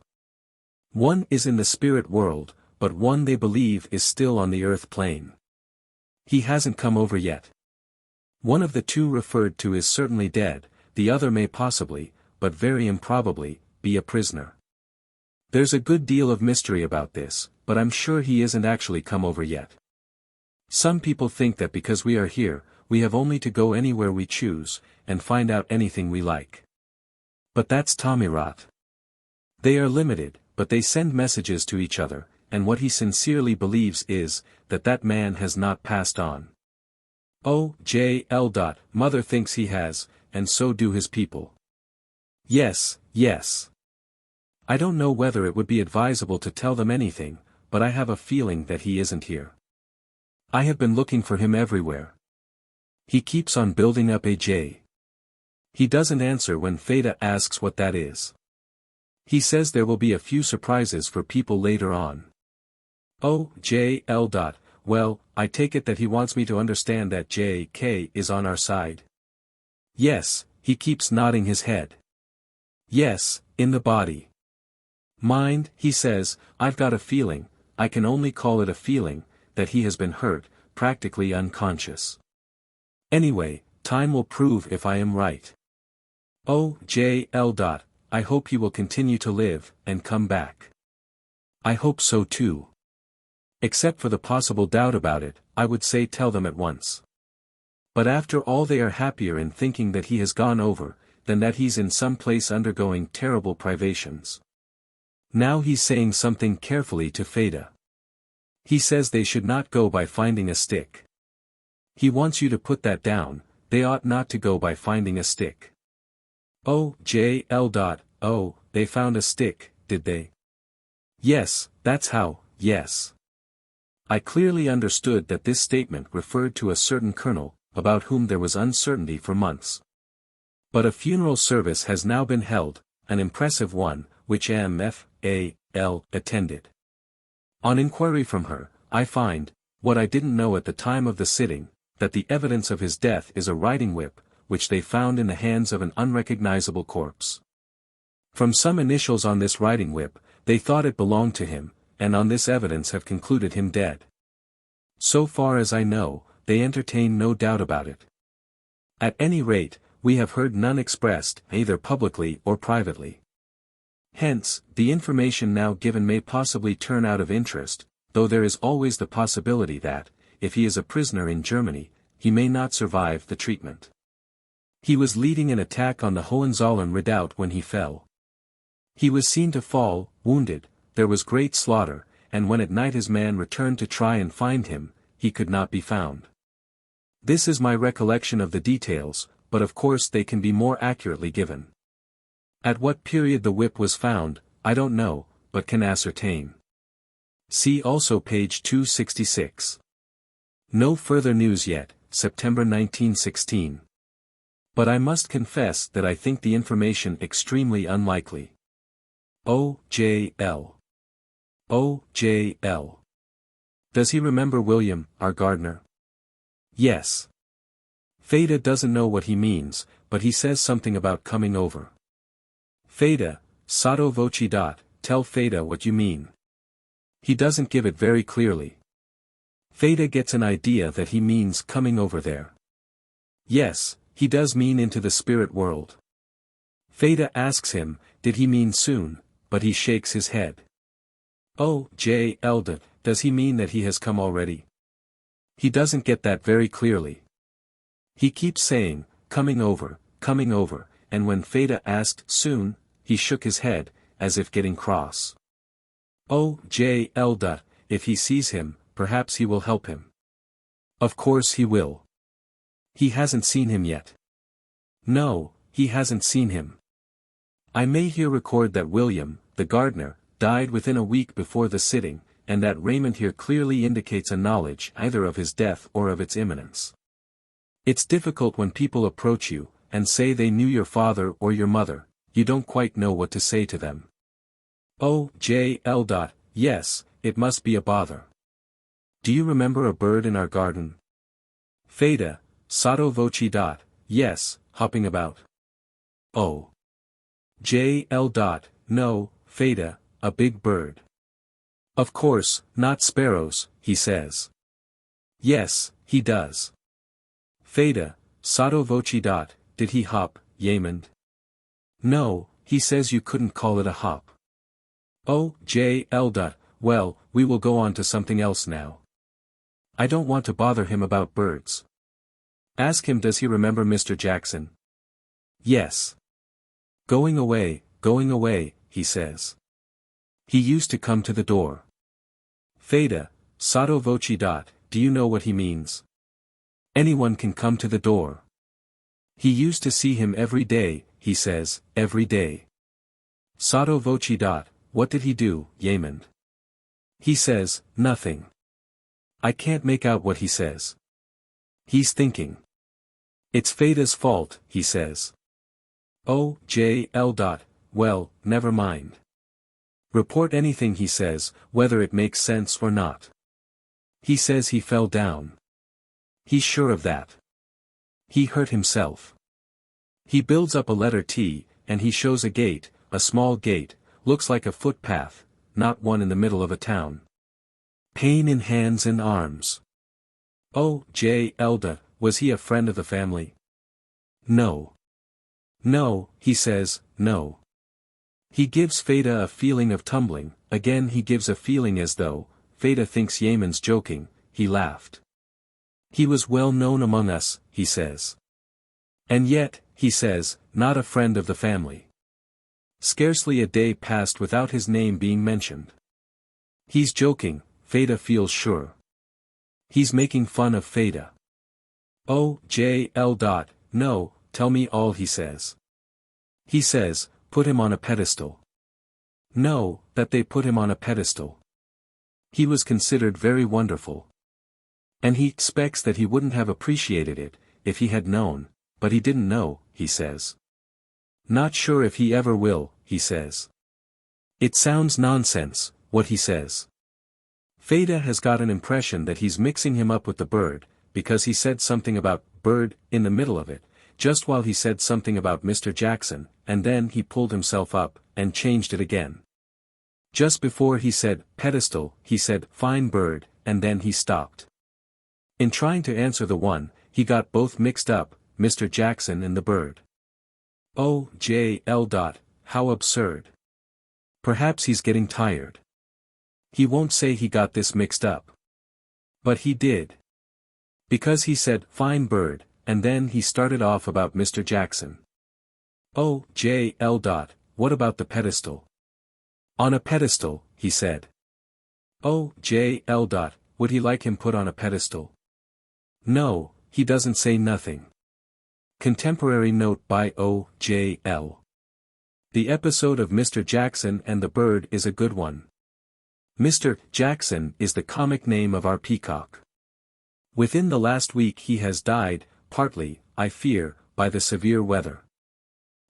One is in the spirit world, but one they believe is still on the earth plane. He hasn't come over yet. One of the two referred to is certainly dead, the other may possibly, but very improbably, be a prisoner. There's a good deal of mystery about this, but I'm sure he isn't actually come over yet. Some people think that because we are here, we have only to go anywhere we choose, and find out anything we like. But that's tommyrot. They are limited, but they send messages to each other, and what he sincerely believes is, that that man has not passed on. Oh, J.L. Mother thinks he has, and so do his people. Yes, yes. I don't know whether it would be advisable to tell them anything, but I have a feeling that he isn't here. I have been looking for him everywhere. He keeps on building up a J. He doesn't answer when Feda asks what that is. He says there will be a few surprises for people later on. Oh, J.L. Well, I take it that he wants me to understand that J.K. is on our side. Yes, he keeps nodding his head. Yes, in the body. Mind, he says, I've got a feeling, I can only call it a feeling, that he has been hurt, practically unconscious. Anyway, time will prove if I am right. Oh, J.L. I hope he will continue to live, and come back. I hope so too. Except for the possible doubt about it, I would say tell them at once. But after all they are happier in thinking that he has gone over, than that he's in some place undergoing terrible privations. Now he's saying something carefully to Feda. He says they should not go by finding a stick. He wants you to put that down, they ought not to go by finding a stick. Oh, J.L. Oh, they found a stick, did they? Yes, that's how, yes. I clearly understood that this statement referred to a certain colonel, about whom there was uncertainty for months. But a funeral service has now been held, an impressive one, which M.F.A.L. attended. On inquiry from her, I find, what I didn't know at the time of the sitting, that the evidence of his death is a riding whip, which they found in the hands of an unrecognizable corpse. From some initials on this riding whip, they thought it belonged to him, and on this evidence have concluded him dead. So far as I know, they entertain no doubt about it. At any rate, we have heard none expressed, either publicly or privately. Hence, the information now given may possibly turn out of interest, though there is always the possibility that, if he is a prisoner in Germany, he may not survive the treatment. He was leading an attack on the Hohenzollern redoubt when he fell. He was seen to fall, wounded, there was great slaughter, and when at night his man returned to try and find him, he could not be found. This is my recollection of the details, but of course they can be more accurately given. At what period the whip was found, I don't know, but can ascertain. See also page 266. No further news yet, September 1916. But I must confess that I think the information extremely unlikely. O.J.L. O.J.L. Does he remember William, our gardener? Yes. Feda doesn't know what he means, but he says something about coming over. Feda, sotto voce. Tell Feda what you mean. He doesn't give it very clearly. Feda gets an idea that he means coming over there. Yes, he does mean into the spirit world. Feda asks him, did he mean soon, but he shakes his head. Oh, J.L. Does he mean that he has come already? He doesn't get that very clearly. He keeps saying, coming over, and when Feda asked, soon, he shook his head, as if getting cross. Oh, J.L. If he sees him, perhaps he will help him. Of course he will. He hasn't seen him yet. No, he hasn't seen him. I may here record that William, the gardener, died within a week before the sitting, and that Raymond here clearly indicates a knowledge either of his death or of its imminence. It's difficult when people approach you, and say they knew your father or your mother, you don't quite know what to say to them. Oh, J.L. Yes, it must be a bother. Do you remember a bird in our garden? Feda, sotto voce. Yes, hopping about. Oh. J.L. No, Feda, a big bird. Of course, not sparrows, he says. Yes, he does. Feda, sotto voce. Did he hop, Raymond? No, he says you couldn't call it a hop. Oh, J.L. Well, we will go on to something else now. I don't want to bother him about birds. Ask him, does he remember Mr. Jackson? Yes. Going away, he says. He used to come to the door. Feda, sotto voce. Do you know what he means? Anyone can come to the door. He used to see him every day, he says, every day. Sotto voce. What did he do, Raymond? He says, nothing. I can't make out what he says. He's thinking. It's Feda's fault, he says. Oh, J.L. Well, never mind. Report anything he says, whether it makes sense or not. He says he fell down. He's sure of that. He hurt himself. He builds up a letter T, and he shows a gate, a small gate, looks like a footpath, not one in the middle of a town. Pain in hands and arms. Oh, J.L. Was he a friend of the family? No. No, he says, no. He gives Feda a feeling of tumbling, again he gives a feeling as though, Feda thinks Raymond's joking, he laughed. He was well known among us, he says. And yet, he says, not a friend of the family. Scarcely a day passed without his name being mentioned. He's joking, Feda feels sure. He's making fun of Feda. Oh, J.L. No, tell me all he says. He says, put him on a pedestal. No, that they put him on a pedestal. He was considered very wonderful. And he expects that he wouldn't have appreciated it, if he had known, but he didn't know, he says. Not sure if he ever will, he says. It sounds nonsense, what he says. Feda has got an impression that he's mixing him up with the bird, because he said something about bird in the middle of it, just while he said something about Mr. Jackson, and then he pulled himself up, and changed it again. Just before he said pedestal, he said fine bird, and then he stopped. In trying to answer the one, he got both mixed up, Mr. Jackson and the bird. Oh, J.L. How absurd. Perhaps he's getting tired. He won't say he got this mixed up. But he did. Because he said fine bird, and then he started off about Mr. Jackson. Oh, J.L. What about the pedestal? On a pedestal, he said. Oh, J.L. Would he like him put on a pedestal? No, he doesn't say nothing. Contemporary note by O. J.L. The episode of Mr. Jackson and the bird is a good one. Mr. Jackson is the comic name of our peacock. Within the last week he has died, partly, I fear, by the severe weather.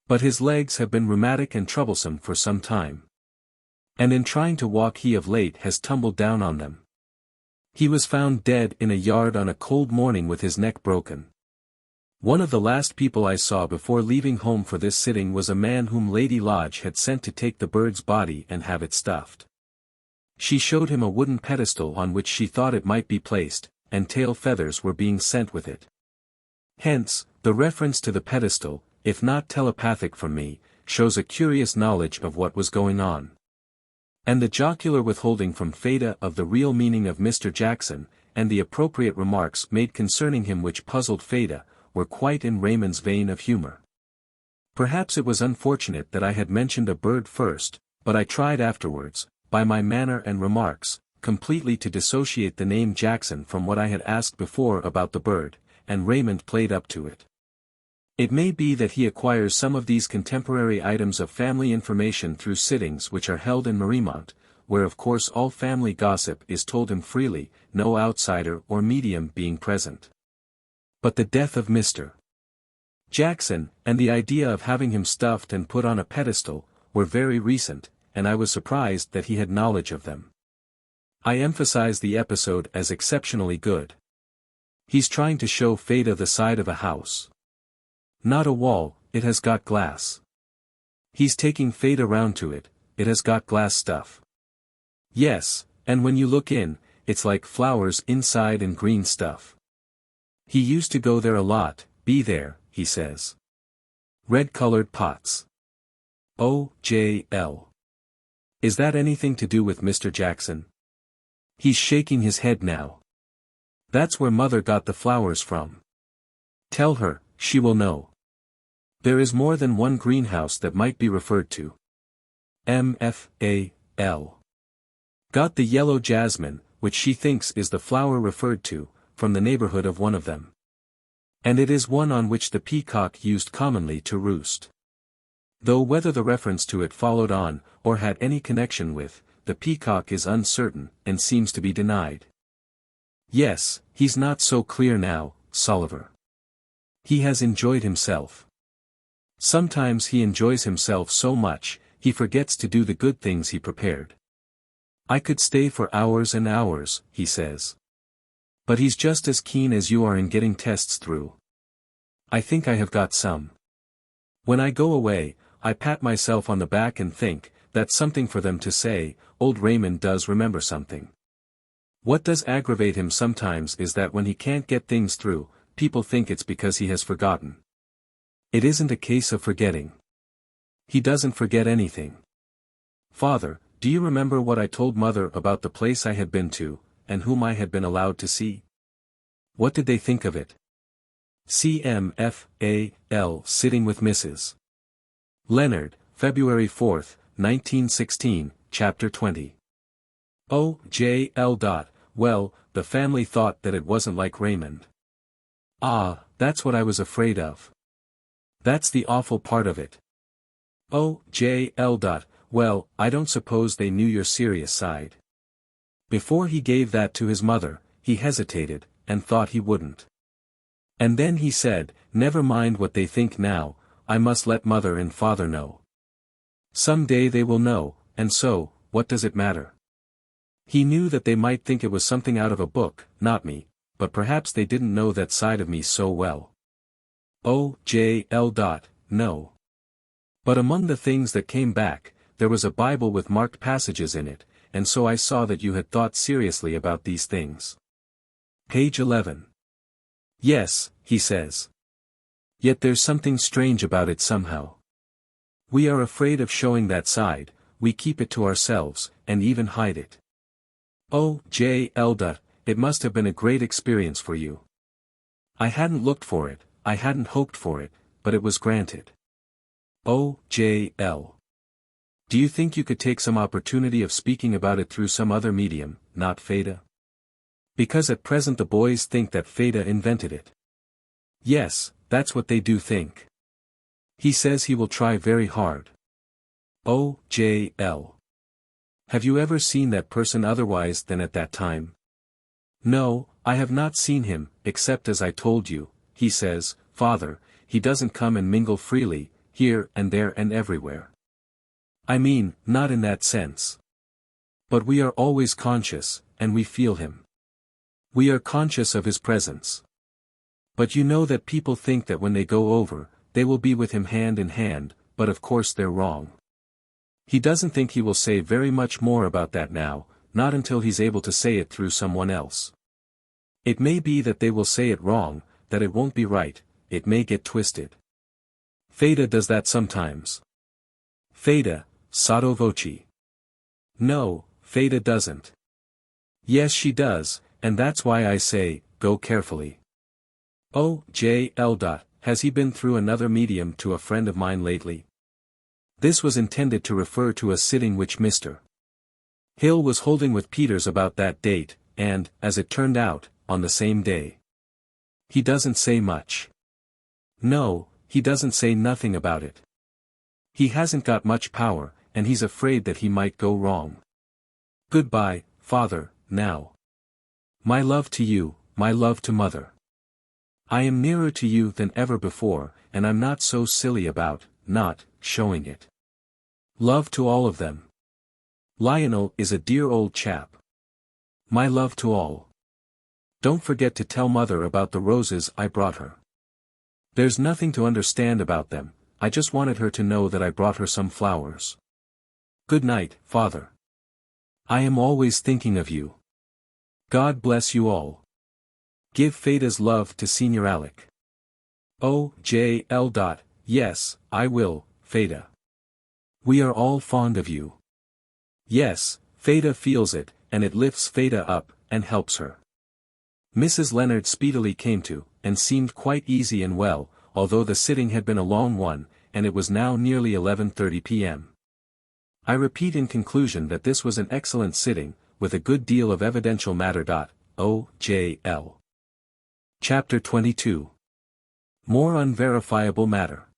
But his legs have been rheumatic and troublesome for some time. And in trying to walk he of late has tumbled down on them. He was found dead in a yard on a cold morning with his neck broken. One of the last people I saw before leaving home for this sitting was a man whom Lady Lodge had sent to take the bird's body and have it stuffed. She showed him a wooden pedestal on which she thought it might be placed, and tail feathers were being sent with it. Hence, the reference to the pedestal, if not telepathic from me, shows a curious knowledge of what was going on. And the jocular withholding from Feda of the real meaning of Mr. Jackson, and the appropriate remarks made concerning him which puzzled Feda, were quite in Raymond's vein of humor. Perhaps it was unfortunate that I had mentioned a bird first, but I tried afterwards, by my manner and remarks, completely to dissociate the name Jackson from what I had asked before about the bird, and Raymond played up to it. It may be that he acquires some of these contemporary items of family information through sittings which are held in Mariemont, where of course all family gossip is told him freely, no outsider or medium being present. But the death of Mr. Jackson, and the idea of having him stuffed and put on a pedestal, were very recent, and I was surprised that he had knowledge of them. I emphasize the episode as exceptionally good. He's trying to show Feda the side of a house. Not a wall, it has got glass. He's taking Fate around to it, it has got glass stuff. Yes, and when you look in, it's like flowers inside and green stuff. He used to go there a lot, be there, he says. Red-colored pots. Oh, J.L. Is that anything to do with Mr. Jackson? He's shaking his head now. That's where Mother got the flowers from. Tell her, she will know. There is more than one greenhouse that might be referred to. M.F.A.L. Got the yellow jasmine, which she thinks is the flower referred to, from the neighborhood of one of them. And it is one on which the peacock used commonly to roost. Though whether the reference to it followed on, or had any connection with, the peacock is uncertain, and seems to be denied. Yes, he's not so clear now, Solliver. He has enjoyed himself. Sometimes he enjoys himself so much, he forgets to do the good things he prepared. I could stay for hours and hours, he says. But he's just as keen as you are in getting tests through. I think I have got some. When I go away, I pat myself on the back and think, that's something for them to say, old Raymond does remember something. What does aggravate him sometimes is that when he can't get things through, people think it's because he has forgotten. It isn't a case of forgetting. He doesn't forget anything. Father, do you remember what I told Mother about the place I had been to, and whom I had been allowed to see? What did they think of it? CMFAL sitting with Mrs. Leonard, February 4, 1916, Chapter 20. Oh, J.L. Well, the family thought that it wasn't like Raymond. Ah, that's what I was afraid of. That's the awful part of it. Oh, J.L. Well, I don't suppose they knew your serious side. Before he gave that to his mother, he hesitated, and thought he wouldn't. And then he said, never mind what they think now, I must let Mother and Father know. Some day they will know, and so, what does it matter? He knew that they might think it was something out of a book, not me, but perhaps they didn't know that side of me so well. Oh, J.L. No. But among the things that came back, there was a Bible with marked passages in it, and so I saw that you had thought seriously about these things. Page 11. Yes, he says. Yet there's something strange about it somehow. We are afraid of showing that side, we keep it to ourselves, and even hide it. Oh, J.L. It must have been a great experience for you. I hadn't looked for it, I hadn't hoped for it, but it was granted. Oh, J.L. Do you think you could take some opportunity of speaking about it through some other medium, not Fata? Because at present the boys think that Fata invented it. Yes, that's what they do think. He says he will try very hard. Oh, J.L. Have you ever seen that person otherwise than at that time? No, I have not seen him, except as I told you, he says, Father, he doesn't come and mingle freely, here and there and everywhere. I mean, not in that sense. But we are always conscious, and we feel him. We are conscious of his presence. But you know that people think that when they go over, they will be with him hand in hand, but of course they're wrong. He doesn't think he will say very much more about that now, not until he's able to say it through someone else. It may be that they will say it wrong, that it won't be right, it may get twisted. Fata does that sometimes. Fata, sotto voce. No, Fata doesn't. Yes she does, and that's why I say, go carefully. Oh, J.L. Has he been through another medium to a friend of mine lately? This was intended to refer to a sitting which Mr. Hill was holding with Peters about that date, and, as it turned out, on the same day. He doesn't say much. No, he doesn't say nothing about it. He hasn't got much power, and he's afraid that he might go wrong. Goodbye, Father, now. My love to you, my love to Mother. I am nearer to you than ever before, and I'm not so silly about, not, showing it. Love to all of them. Lionel is a dear old chap. My love to all. Don't forget to tell Mother about the roses I brought her. There's nothing to understand about them, I just wanted her to know that I brought her some flowers. Good night, Father. I am always thinking of you. God bless you all. Give Feda's love to Senior Alec. O.J.L. Yes, I will, Feda. We are all fond of you. Yes, Feda feels it, and it lifts Feda up, and helps her. Mrs. Leonard speedily came to, and seemed quite easy and well, although the sitting had been a long one, and it was now nearly 11:30 p.m. I repeat in conclusion that this was an excellent sitting, with a good deal of evidential matter. O.J.L. Chapter 22. More unverifiable matter.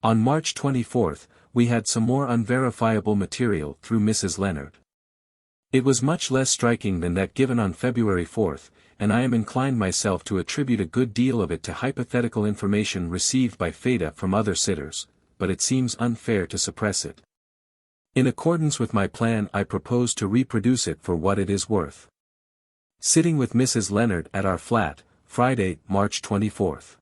On March 24th, we had some more unverifiable material through Mrs. Leonard. It was much less striking than that given on February 4th, and I am inclined myself to attribute a good deal of it to hypothetical information received by Feda from other sitters, but it seems unfair to suppress it. In accordance with my plan, I propose to reproduce it for what it is worth. Sitting with Mrs. Leonard at our flat, Friday, March 24th.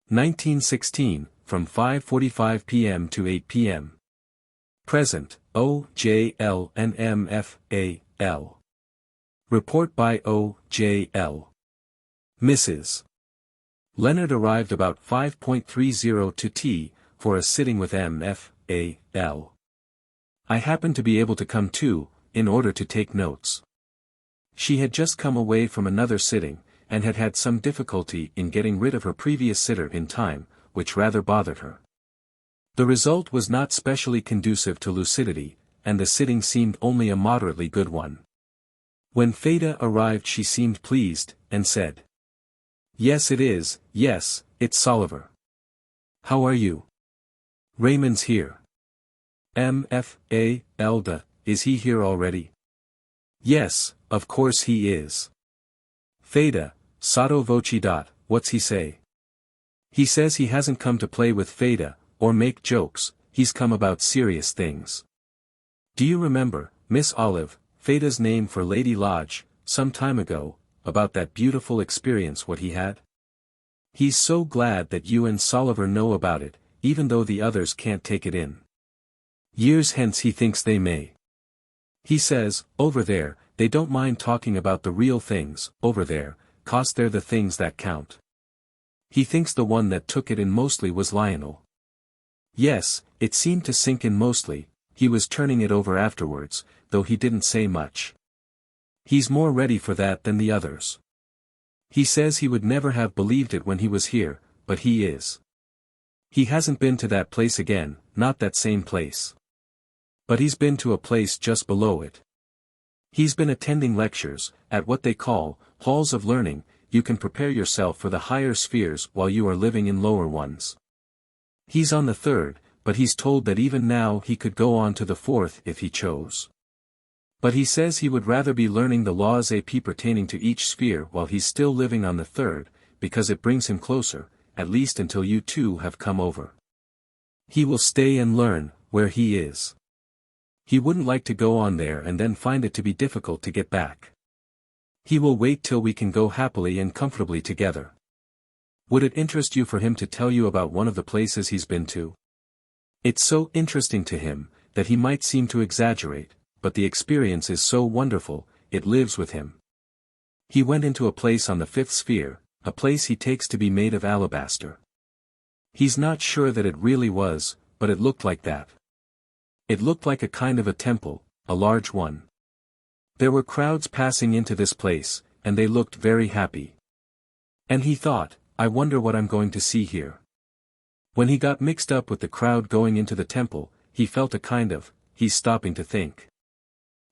1916, from 5:45 p.m. to 8 p.m. Present, O.J.L. and M.F.A.L. Report by O.J.L. Mrs. Leonard arrived about 5:30 to T, for a sitting with M.F.A.L. I happened to be able to come too, in order to take notes. She had just come away from another sitting, and had had some difficulty in getting rid of her previous sitter in time, which rather bothered her. The result was not specially conducive to lucidity, and the sitting seemed only a moderately good one. When Feda arrived she seemed pleased, and said, "Yes it is, yes, it's Soliver. How are you? Raymond's here. M.F.A.L. Is he here already?" "Yes, of course he is." "Feda, sotto voce. What's he say?" "He says he hasn't come to play with Feda, or make jokes, he's come about serious things. Do you remember, Miss Olive, Feda's name for Lady Lodge, some time ago, about that beautiful experience what he had? He's so glad that you and Soliver know about it, even though the others can't take it in. Years hence he thinks they may. He says, over there, they don't mind talking about the real things, over there, 'cause they're the things that count. He thinks the one that took it in mostly was Lionel. Yes, it seemed to sink in mostly, he was turning it over afterwards, though he didn't say much. He's more ready for that than the others. He says he would never have believed it when he was here, but he is. He hasn't been to that place again, not that same place. But he's been to a place just below it. He's been attending lectures, at what they call, halls of learning. You can prepare yourself for the higher spheres while you are living in lower ones. He's on the third, but he's told that even now he could go on to the fourth if he chose. But he says he would rather be learning the laws AP pertaining to each sphere while he's still living on the third, because it brings him closer, at least until you two have come over. He will stay and learn, where he is. He wouldn't like to go on there and then find it to be difficult to get back. He will wait till we can go happily and comfortably together. Would it interest you for him to tell you about one of the places he's been to? It's so interesting to him, that he might seem to exaggerate, but the experience is so wonderful, it lives with him. He went into a place on the fifth sphere, a place he takes to be made of alabaster. He's not sure that it really was, but it looked like that. It looked like a kind of a temple, a large one. There were crowds passing into this place, and they looked very happy. And he thought, I wonder what I'm going to see here. When he got mixed up with the crowd going into the temple, he felt a kind of, he's stopping to think.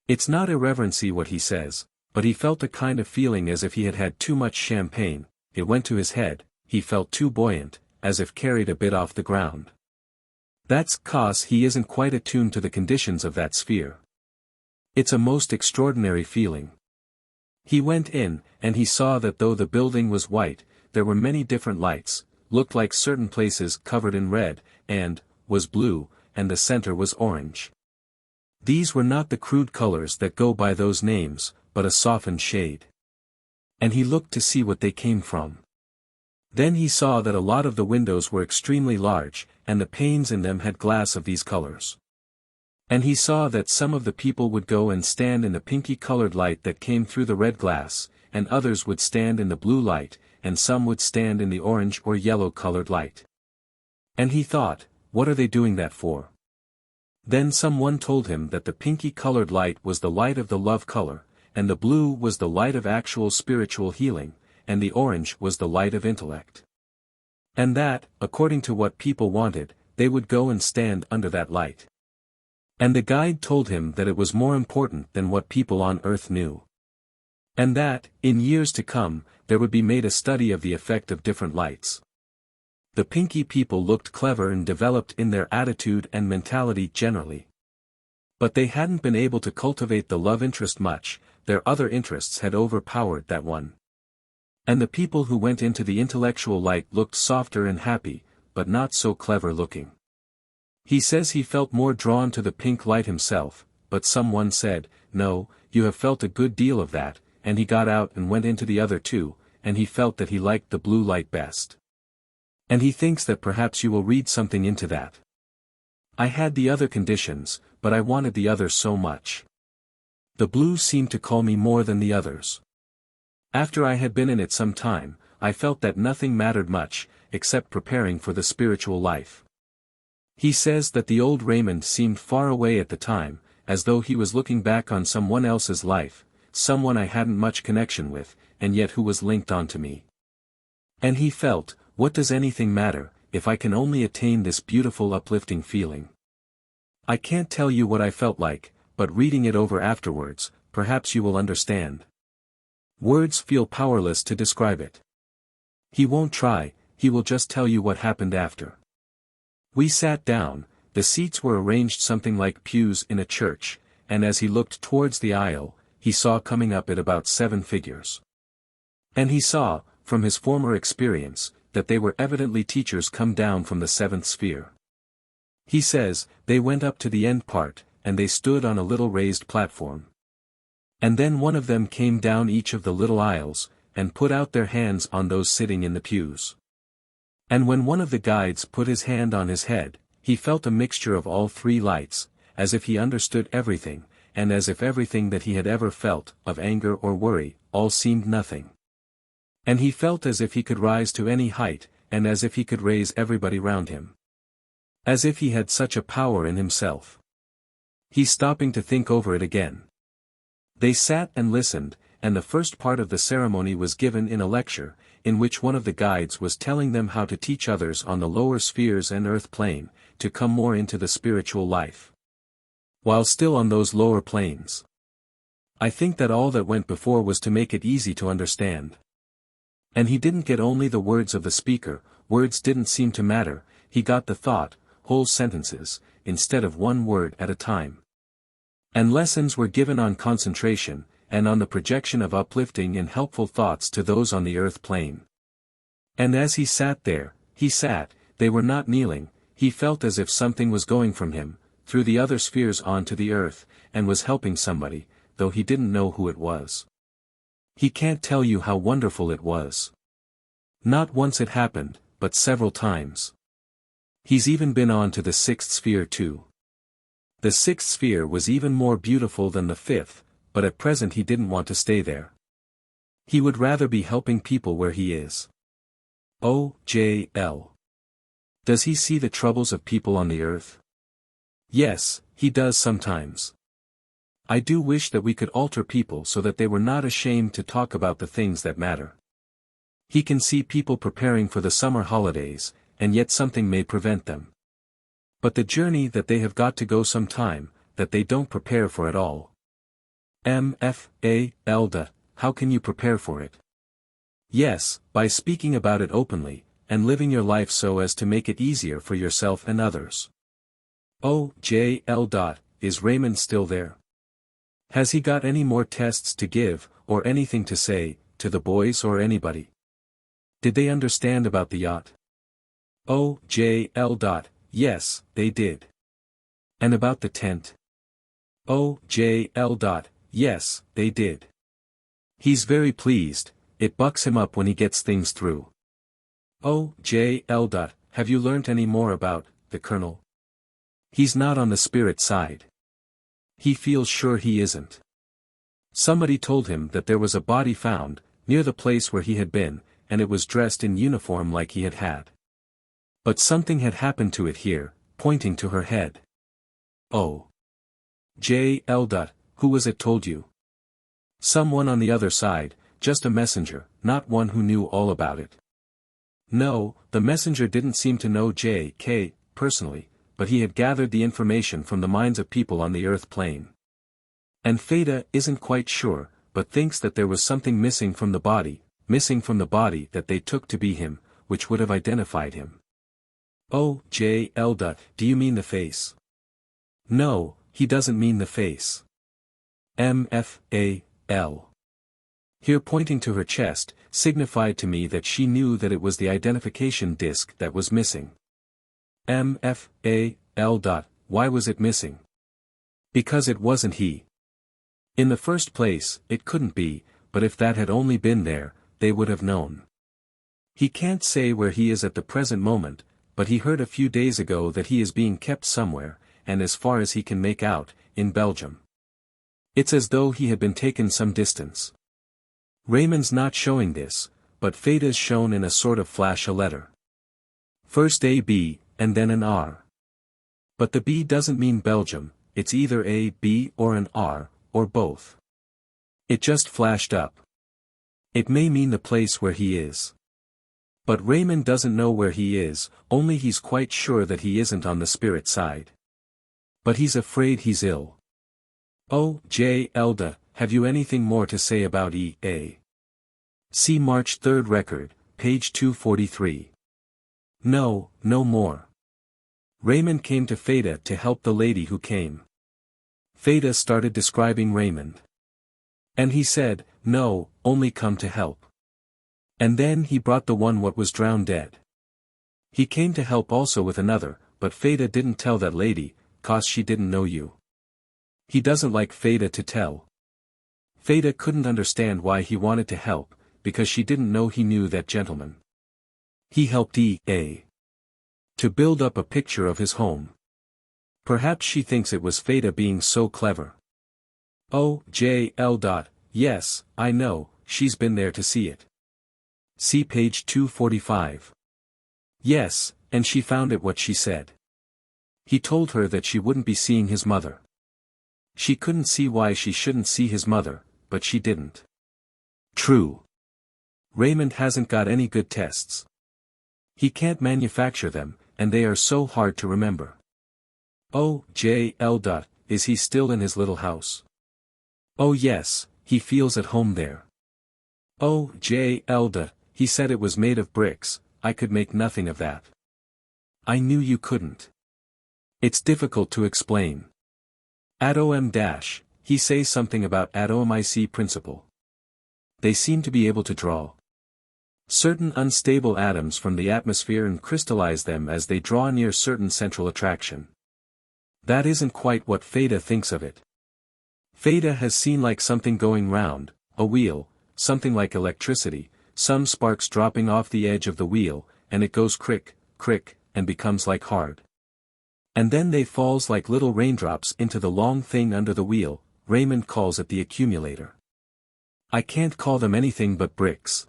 It's not irreverency what he says, but he felt a kind of feeling as if he had had too much champagne, it went to his head, he felt too buoyant, as if carried a bit off the ground. That's 'cause he isn't quite attuned to the conditions of that sphere. It's a most extraordinary feeling. He went in, and he saw that though the building was white, there were many different lights, looked like certain places covered in red, and, was blue, and the center was orange. These were not the crude colors that go by those names, but a softened shade. And he looked to see what they came from. Then he saw that a lot of the windows were extremely large, and the panes in them had glass of these colors. And he saw that some of the people would go and stand in the pinky-colored light that came through the red glass, and others would stand in the blue light, and some would stand in the orange or yellow-colored light. And he thought, what are they doing that for? Then someone told him that the pinky-colored light was the light of the love color, and the blue was the light of actual spiritual healing, and the orange was the light of intellect. And that, according to what people wanted, they would go and stand under that light. And the guide told him that it was more important than what people on earth knew. And that, in years to come, there would be made a study of the effect of different lights. The pinky people looked clever and developed in their attitude and mentality generally. But they hadn't been able to cultivate the love interest much, their other interests had overpowered that one. And the people who went into the intellectual light looked softer and happy, but not so clever looking. He says he felt more drawn to the pink light himself, but someone said, no, you have felt a good deal of that, and he got out and went into the other two, and he felt that he liked the blue light best. And he thinks that perhaps you will read something into that. I had the other conditions, but I wanted the other so much. The blue seemed to call me more than the others. After I had been in it some time, I felt that nothing mattered much, except preparing for the spiritual life. He says that the old Raymond seemed far away at the time, as though he was looking back on someone else's life, someone I hadn't much connection with, and yet who was linked onto me. And he felt, what does anything matter, if I can only attain this beautiful uplifting feeling? I can't tell you what I felt like, but reading it over afterwards, perhaps you will understand. Words feel powerless to describe it. He won't try, he will just tell you what happened after. We sat down, the seats were arranged something like pews in a church, and as he looked towards the aisle, he saw coming up at about 7 figures. And he saw, from his former experience, that they were evidently teachers come down from the 7th sphere. He says, they went up to the end part, and they stood on a little raised platform. And then one of them came down each of the little aisles, and put out their hands on those sitting in the pews. And when one of the guides put his hand on his head, he felt a mixture of all 3 lights, as if he understood everything, and as if everything that he had ever felt, of anger or worry, all seemed nothing. And he felt as if he could rise to any height, and as if he could raise everybody round him. As if he had such a power in himself. He's stopping to think over it again. They sat and listened, and the first part of the ceremony was given in a lecture, in which one of the guides was telling them how to teach others on the lower spheres and earth plane, to come more into the spiritual life. While still on those lower planes. I think that all that went before was to make it easy to understand. And he didn't get only the words of the speaker, words didn't seem to matter, he got the thought, whole sentences, instead of one word at a time. And lessons were given on concentration, and on the projection of uplifting and helpful thoughts to those on the earth plane. And as he sat there, they were not kneeling, he felt as if something was going from him, through the other spheres onto the earth, and was helping somebody, though he didn't know who it was. He can't tell you how wonderful it was. Not once it happened, but several times. He's even been on to the 6th sphere too. The 6th sphere was even more beautiful than the 5th, but at present he didn't want to stay there. He would rather be helping people where he is. O.J.L. Does he see the troubles of people on the earth? Yes, he does sometimes. I do wish that we could alter people so that they were not ashamed to talk about the things that matter. He can see people preparing for the summer holidays, and yet something may prevent them. But the journey that they have got to go some time, that they don't prepare for at all. M.F.A.L.D. How can you prepare for it? Yes, by speaking about it openly, and living your life so as to make it easier for yourself and others. O.J.L. Is Raymond still there? Has he got any more tests to give, or anything to say, to the boys or anybody? Did they understand about the yacht? O.J.L. Yes, they did. And about the tent? O.J.L. Yes, they did. He's very pleased, it bucks him up when he gets things through. Oh, J.L. Have you learnt any more about the Colonel? He's not on the spirit side. He feels sure he isn't. Somebody told him that there was a body found, near the place where he had been, and it was dressed in uniform like he had had. But something had happened to it here, pointing to her head. Oh. J.L. Who was it told you? Someone on the other side, just a messenger, not one who knew all about it. No, the messenger didn't seem to know J.K. personally, but he had gathered the information from the minds of people on the Earth plane. And Feda isn't quite sure, but thinks that there was something missing from the body that they took to be him, which would have identified him. Oh, J.L. Do you mean the face? No, he doesn't mean the face. M.F.A.L. Here pointing to her chest, signified to me that she knew that it was the identification disc that was missing. M.F.A.L. Why was it missing? Because it wasn't he. In the first place, it couldn't be, but if that had only been there, they would have known. He can't say where he is at the present moment, but he heard a few days ago that he is being kept somewhere, and as far as he can make out, in Belgium. It's as though he had been taken some distance. Raymond's not showing this, but Feda's shown in a sort of flash a letter. First a B, and then an R. But the B doesn't mean Belgium, it's either a B or an R, or both. It just flashed up. It may mean the place where he is. But Raymond doesn't know where he is, only he's quite sure that he isn't on the spirit side. But he's afraid he's ill. Oh, J.L. Have you anything more to say about E.A.? See March 3rd record, page 243. No, no more. Raymond came to Feda to help the lady who came. Feda started describing Raymond. And he said, no, only come to help. And then he brought the one what was drowned dead. He came to help also with another, but Feda didn't tell that lady, 'cause she didn't know you. He doesn't like Feda to tell. Feda couldn't understand why he wanted to help, because she didn't know he knew that gentleman. He helped E.A. to build up a picture of his home. Perhaps she thinks it was Feda being so clever. Oh, J.L. Yes, I know, she's been there to see it. See page 245. Yes, and she found it what she said. He told her that she wouldn't be seeing his mother. She couldn't see why she shouldn't see his mother, but she didn't. True. Raymond hasn't got any good tests. He can't manufacture them, and they are so hard to remember. Oh, J.L. Is he still in his little house? Oh yes, he feels at home there. Oh, J.L. He said it was made of bricks, I could make nothing of that. I knew you couldn't. It's difficult to explain. Atom-, he says something about atomic principle. They seem to be able to draw certain unstable atoms from the atmosphere and crystallize them as they draw near certain central attraction. That isn't quite what Feda thinks of it. Feda has seen like something going round, a wheel, something like electricity, some sparks dropping off the edge of the wheel, and it goes crick, crick, and becomes like hard. And then they falls like little raindrops into the long thing under the wheel. Raymond calls it the accumulator. I can't call them anything but bricks.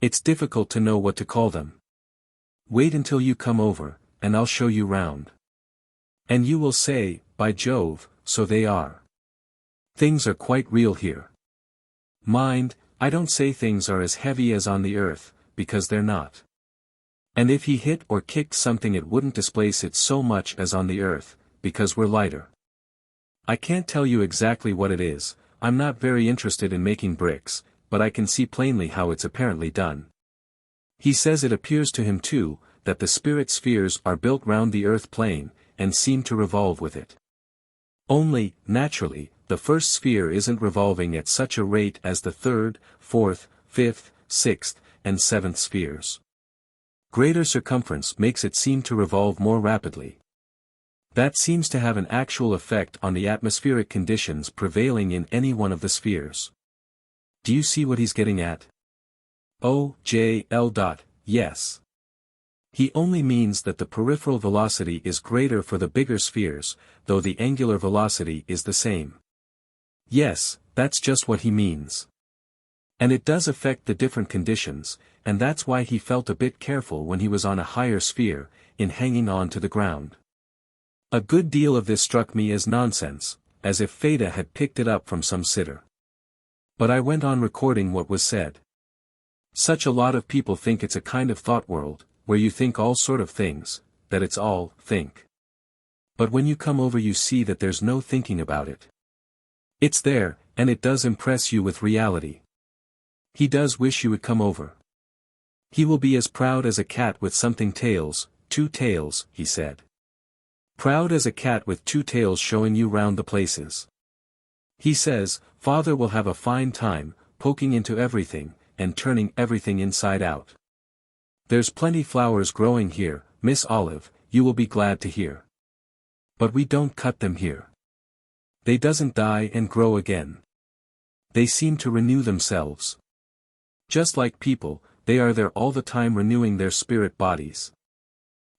It's difficult to know what to call them. Wait until you come over, and I'll show you round. And you will say, by Jove, so they are. Things are quite real here. Mind, I don't say things are as heavy as on the earth, because they're not. And if he hit or kicked something it wouldn't displace it so much as on the earth, because we're lighter. I can't tell you exactly what it is, I'm not very interested in making bricks, but I can see plainly how it's apparently done. He says it appears to him too, that the spirit spheres are built round the earth plane, and seem to revolve with it. Only, naturally, the first sphere isn't revolving at such a rate as the third, fourth, fifth, sixth, and seventh spheres. Greater circumference makes it seem to revolve more rapidly. That seems to have an actual effect on the atmospheric conditions prevailing in any one of the spheres. Do you see what he's getting at? Oh, J.L. yes. He only means that the peripheral velocity is greater for the bigger spheres, though the angular velocity is the same. Yes, that's just what he means. And it does affect the different conditions, and that's why he felt a bit careful when he was on a higher sphere, in hanging on to the ground. A good deal of this struck me as nonsense, as if Feda had picked it up from some sitter. But I went on recording what was said. Such a lot of people think it's a kind of thought world, where you think all sort of things, that it's all think. But when you come over you see that there's no thinking about it. It's there, and it does impress you with reality. He does wish you would come over. He will be as proud as a cat with something tails, 2 tails, he said. Proud as a cat with 2 tails showing you round the places. He says, Father will have a fine time, poking into everything, and turning everything inside out. There's plenty flowers growing here, Miss Olive, you will be glad to hear. But we don't cut them here. They doesn't die and grow again. They seem to renew themselves. Just like people, they are there all the time renewing their spirit bodies.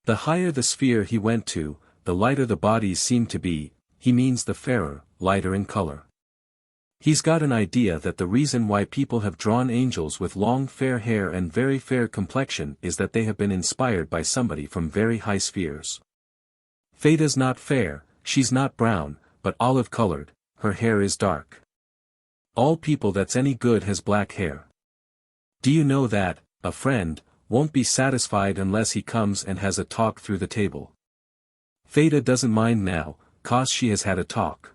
The higher the sphere he went to, the lighter the bodies seem to be, he means the fairer, lighter in color. He's got an idea that the reason why people have drawn angels with long fair hair and very fair complexion is that they have been inspired by somebody from very high spheres. Feda's not fair, she's not brown, but olive-colored, her hair is dark. All people that's any good has black hair. Do you know that, a friend, won't be satisfied unless he comes and has a talk through the table. Feda doesn't mind now, 'cause she has had a talk.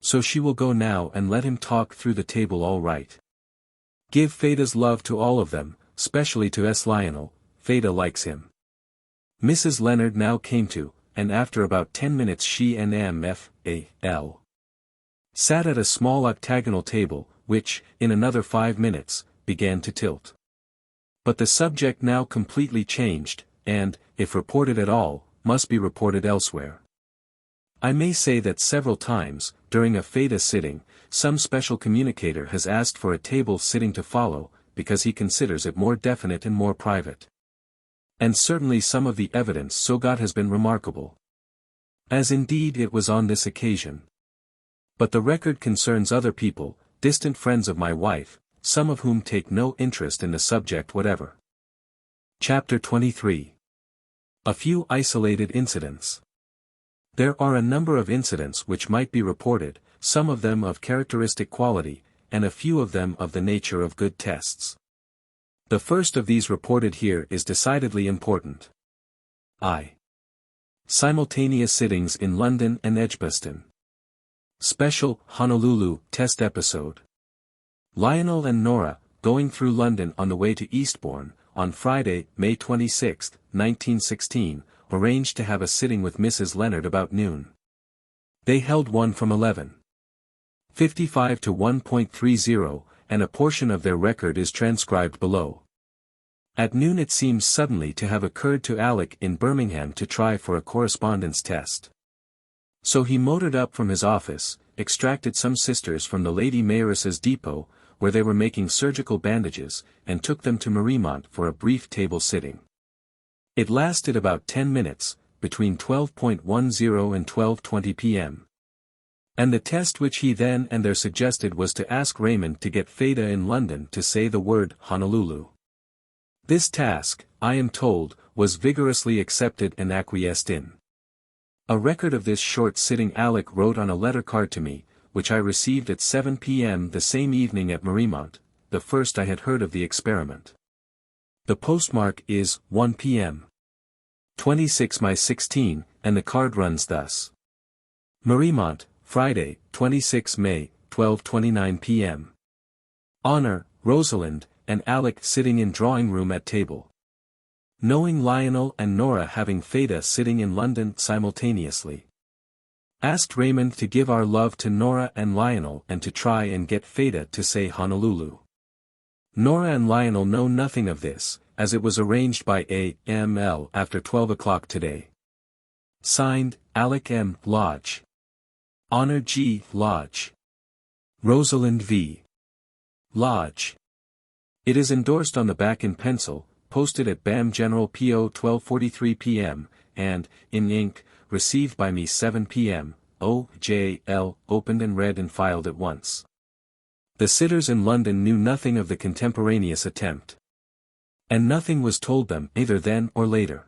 So she will go now and let him talk through the table all right. Give Feda's love to all of them, specially to Lionel, Feda likes him. Mrs. Leonard now came to, and after about 10 minutes she and M.F.A.L. sat at a small octagonal table, which, in another 5 minutes, began to tilt. But the subject now completely changed, and, if reported at all, must be reported elsewhere. I may say that several times, during a Feda sitting, some special communicator has asked for a table sitting to follow, because he considers it more definite and more private. And certainly some of the evidence so got has been remarkable. As indeed it was on this occasion. But the record concerns other people, distant friends of my wife, some of whom take no interest in the subject whatever. Chapter 23. A few isolated incidents. There are a number of incidents which might be reported, some of them of characteristic quality, and a few of them of the nature of good tests. The first of these reported here is decidedly important. Simultaneous sittings in London and Edgbaston. Special, Honolulu, test episode. Lionel and Nora, going through London on the way to Eastbourne, on Friday, May 26, 1916, arranged to have a sitting with Mrs. Leonard about noon. They held one from 11:55 to 1:30, and a portion of their record is transcribed below. At noon it seems suddenly to have occurred to Alec in Birmingham to try for a correspondence test. So he motored up from his office, extracted some sisters from the Lady Mayoress's depot, where they were making surgical bandages, and took them to Mariemont for a brief table sitting. It lasted about 10 minutes, between 12:10 and 12:20 p.m. And the test which he then and there suggested was to ask Raymond to get Feda in London to say the word Honolulu. This task, I am told, was vigorously accepted and acquiesced in. A record of this short sitting Alec wrote on a letter card to me, which I received at 7 p.m. the same evening at Mariemont, the first I had heard of the experiment. The postmark is 1 p.m. 26/16, and the card runs thus. Mariemont, Friday, 26 May, 12:29 p.m. Honor, Rosalind, and Alec sitting in drawing room at table. Knowing Lionel and Nora having Feda sitting in London simultaneously. Asked Raymond to give our love to Nora and Lionel and to try and get Feda to say Honolulu. Nora and Lionel know nothing of this, as it was arranged by A.M.L. after 12 o'clock today. Signed, Alec M. Lodge. Honor G. Lodge. Rosalind V. Lodge. It is endorsed on the back in pencil, posted at BAM General PO 12:43 p.m., and, in ink, received by me 7 p.m., O.J.L., opened and read and filed at once. The sitters in London knew nothing of the contemporaneous attempt. And nothing was told them either then or later.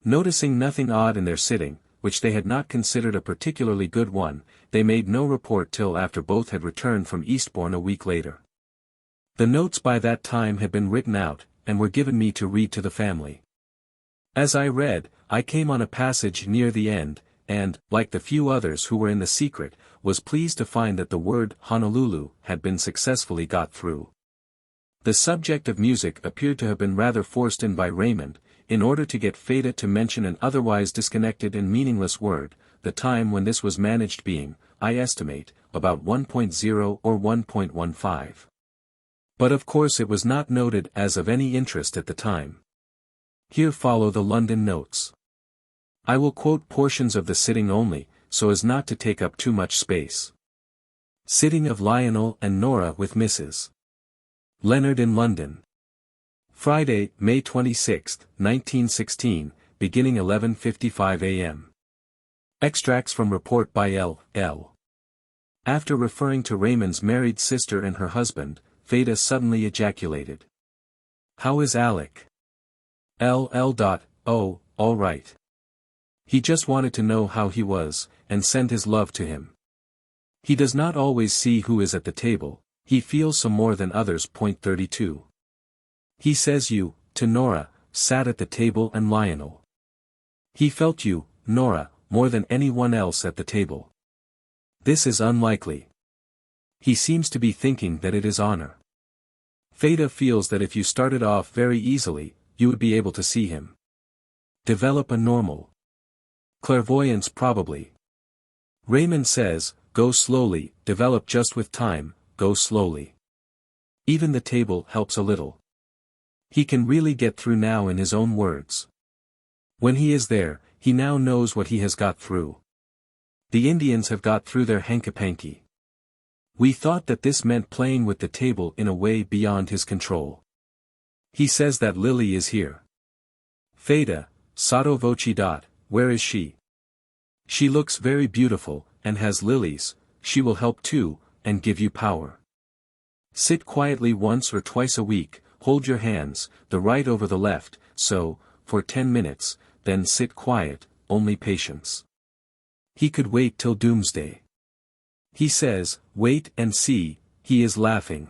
Noticing nothing odd in their sitting, which they had not considered a particularly good one, they made no report till after both had returned from Eastbourne a week later. The notes by that time had been written out, and were given me to read to the family. As I read, I came on a passage near the end, and, like the few others who were in the secret, was pleased to find that the word Honolulu had been successfully got through. The subject of music appeared to have been rather forced in by Raymond, in order to get Fata to mention an otherwise disconnected and meaningless word, the time when this was managed being, I estimate, about 1.0 or 1.15. But of course it was not noted as of any interest at the time. Here follow the London notes. I will quote portions of the sitting only, so as not to take up too much space. Sitting of Lionel and Nora with Mrs. Leonard in London. Friday, May 26, 1916, beginning 11:55 a.m. Extracts from report by L. After referring to Raymond's married sister and her husband, Fata suddenly ejaculated. How is Alec? Oh, all right. He just wanted to know how he was, and send his love to him. He does not always see who is at the table, he feels some more than others. 32. He says you, to Nora, sat at the table and Lionel. He felt you, Nora, more than anyone else at the table. This is unlikely. He seems to be thinking that it is honor. Fata feels that if you started off very easily, you would be able to see him. Develop a normal clairvoyance probably. Raymond says, go slowly, develop just with time, go slowly. Even the table helps a little. He can really get through now in his own words. When he is there, he now knows what he has got through. The Indians have got through their hanky-panky. We thought that this meant playing with the table in a way beyond his control. He says that Lily is here. Fata, sotto voce. Where is she? She looks very beautiful, and has lilies, she will help too, and give you power. Sit quietly once or twice a week, hold your hands, the right over the left, so, for 10 minutes, then sit quiet, only patience. He could wait till doomsday. He says, wait and see, he is laughing.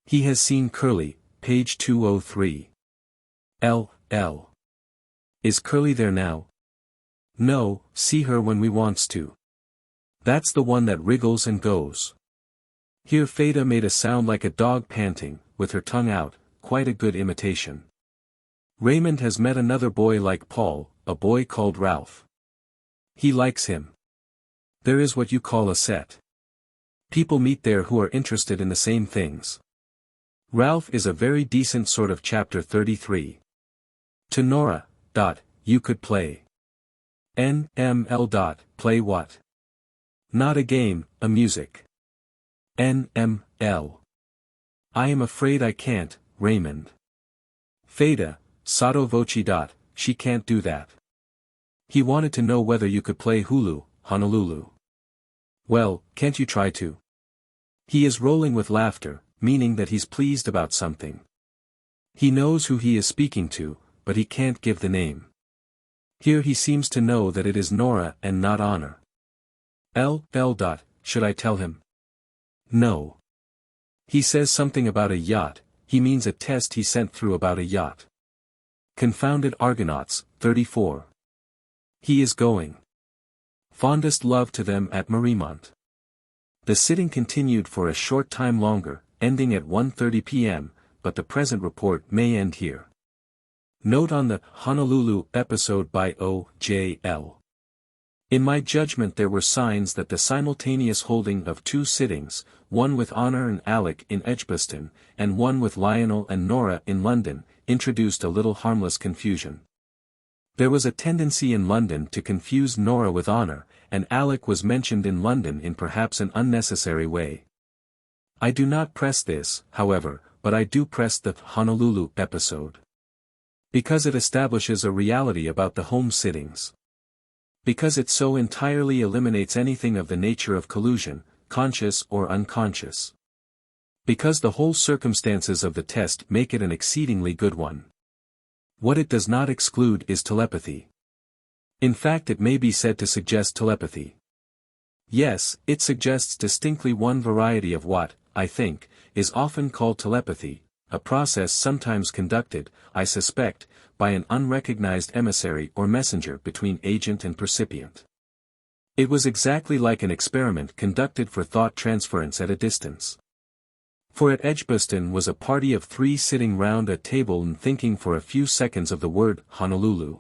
He has seen Curly, page 203. L. Is Curly there now? No, see her when we wants to. That's the one that wriggles and goes. Here Fata made a sound like a dog panting, with her tongue out, quite a good imitation. Raymond has met another boy like Paul, a boy called Ralph. He likes him. There is what you call a set. People meet there who are interested in the same things. Ralph is a very decent sort of. Chapter 33. To Nora. You could play. N.M.L. Play what? Not a game, a music. N.M.L. I am afraid I can't, Raymond. Fata, sotto voce. She can't do that. He wanted to know whether you could play Honolulu. Well, can't you try to? He is rolling with laughter, meaning that he's pleased about something. He knows who he is speaking to, but he can't give the name. Here he seems to know that it is Nora and not Honor. L. Should I tell him? No. He says something about a yacht, he means a test he sent through about a yacht. Confounded Argonauts, 34. He is going. Fondest love to them at Mariemont. The sitting continued for a short time longer, ending at 1:30 p.m., but the present report may end here. Note on the Honolulu episode by O.J.L. In my judgment there were signs that the simultaneous holding of two sittings, one with Honor and Alec in Edgbaston, and one with Lionel and Nora in London, introduced a little harmless confusion. There was a tendency in London to confuse Nora with Honor, and Alec was mentioned in London in perhaps an unnecessary way. I do not press this, however, but I do press the Honolulu episode. Because it establishes a reality about the home sittings. Because it so entirely eliminates anything of the nature of collusion, conscious or unconscious. Because the whole circumstances of the test make it an exceedingly good one. What it does not exclude is telepathy. In fact, it may be said to suggest telepathy. Yes, it suggests distinctly one variety of what, I think, is often called telepathy, a process sometimes conducted, I suspect, by an unrecognized emissary or messenger between agent and percipient. It was exactly like an experiment conducted for thought transference at a distance. For at Edgbaston was a party of 3 sitting round a table and thinking for a few seconds of the word Honolulu.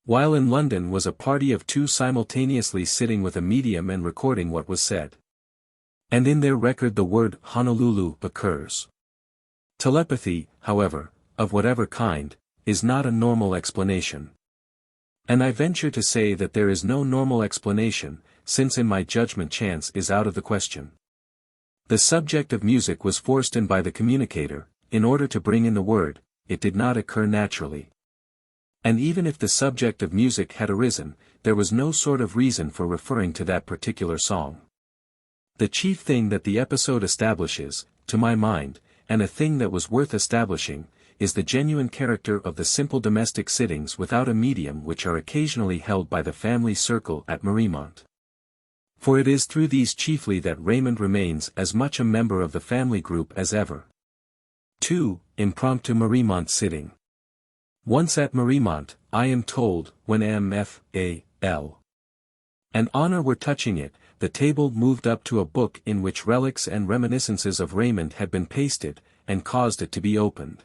While in London was a party of 2 simultaneously sitting with a medium and recording what was said. And in their record the word Honolulu occurs. Telepathy, however, of whatever kind, is not a normal explanation. And I venture to say that there is no normal explanation, since in my judgment chance is out of the question. The subject of music was forced in by the communicator, in order to bring in the word, it did not occur naturally. And even if the subject of music had arisen, there was no sort of reason for referring to that particular song. The chief thing that the episode establishes, to my mind, and a thing that was worth establishing, is the genuine character of the simple domestic sittings without a medium which are occasionally held by the family circle at Mariemont. For it is through these chiefly that Raymond remains as much a member of the family group as ever. 2. Impromptu Mariemont sitting. Once at Mariemont, I am told, when M.F.A.L. and Honor were touching it, the table moved up to a book in which relics and reminiscences of Raymond had been pasted, and caused it to be opened.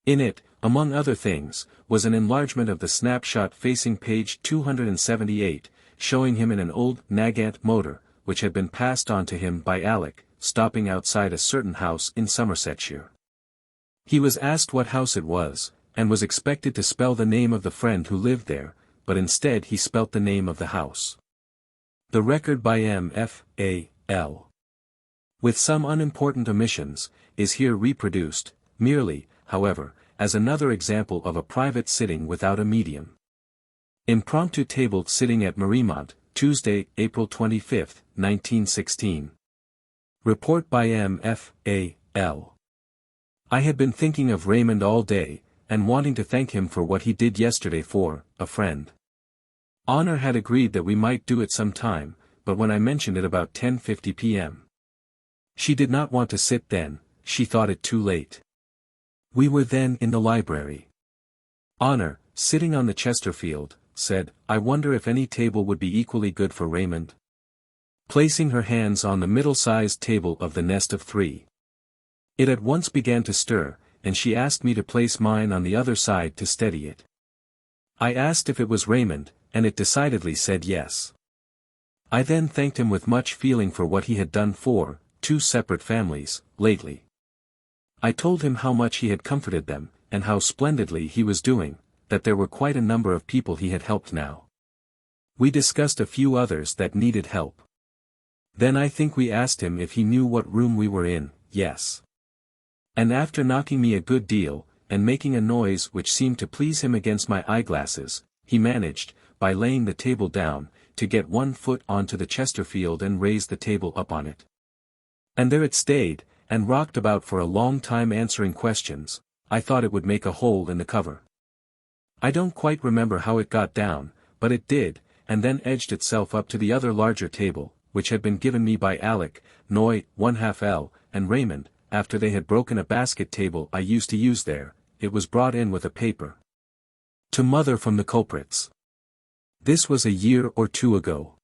In it, among other things, was an enlargement of the snapshot facing page 278, showing him in an old Nagant motor, which had been passed on to him by Alec, stopping outside a certain house in Somersetshire. He was asked what house it was, and was expected to spell the name of the friend who lived there, but instead he spelt the name of the house. The record by M.F.A.L. with some unimportant omissions, is here reproduced, merely, however, as another example of a private sitting without a medium. Impromptu table sitting at Mariemont, Tuesday, April 25, 1916. Report by M.F.A.L. I had been thinking of Raymond all day, and wanting to thank him for what he did yesterday for a friend. Honor had agreed that we might do it some time, but when I mentioned it about 10:50 p.m. she did not want to sit then, she thought it too late. We were then in the library. Honor, sitting on the Chesterfield, said, I wonder if any table would be equally good for Raymond? Placing her hands on the middle-sized table of the nest of 3. It at once began to stir, and she asked me to place mine on the other side to steady it. I asked if it was Raymond, and it decidedly said yes. I then thanked him with much feeling for what he had done for 2 separate families, lately. I told him how much he had comforted them, and how splendidly he was doing, that there were quite a number of people he had helped now. We discussed a few others that needed help. Then I think we asked him if he knew what room we were in, yes. And after knocking me a good deal, and making a noise which seemed to please him against my eyeglasses, he managed, by laying the table down, to get one foot onto the Chesterfield and raise the table up on it. And there it stayed, and rocked about for a long time answering questions. I thought it would make a hole in the cover. I don't quite remember how it got down, but it did, and then edged itself up to the other larger table, which had been given me by Alec, Noy, 1/2 L, and Raymond, after they had broken a basket table I used to use there. It was brought in with a paper. To mother from the culprits. This was a year or 2 ago.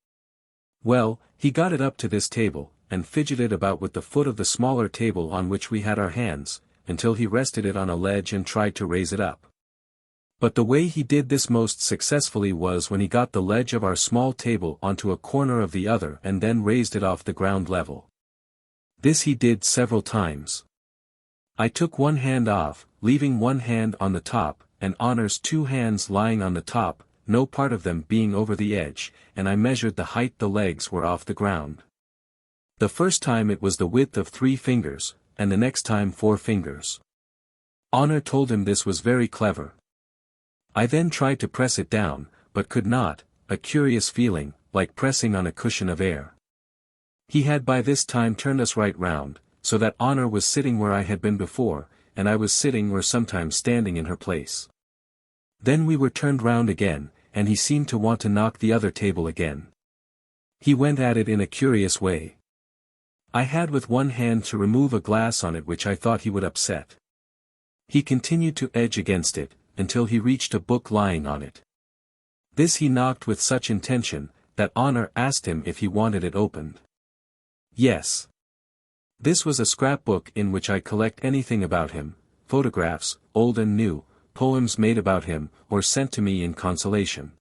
Well, he got it up to this table, and fidgeted about with the foot of the smaller table on which we had our hands, until he rested it on a ledge and tried to raise it up. But the way he did this most successfully was when he got the ledge of our small table onto a corner of the other and then raised it off the ground level. This he did several times. I took one hand off, leaving one hand on the top, and Honor's 2 hands lying on the top, no part of them being over the edge, and I measured the height the legs were off the ground. The first time it was the width of 3 fingers, and the next time 4 fingers. Honor told him this was very clever. I then tried to press it down, but could not, a curious feeling, like pressing on a cushion of air. He had by this time turned us right round, so that Honor was sitting where I had been before, and I was sitting or sometimes standing in her place. Then we were turned round again, and he seemed to want to knock the other table again. He went at it in a curious way. I had with one hand to remove a glass on it which I thought he would upset. He continued to edge against it, until he reached a book lying on it. This he knocked with such intention, that Honor asked him if he wanted it opened. Yes. This was a scrapbook in which I collect anything about him, photographs, old and new, poems made about him, or sent to me in consolation.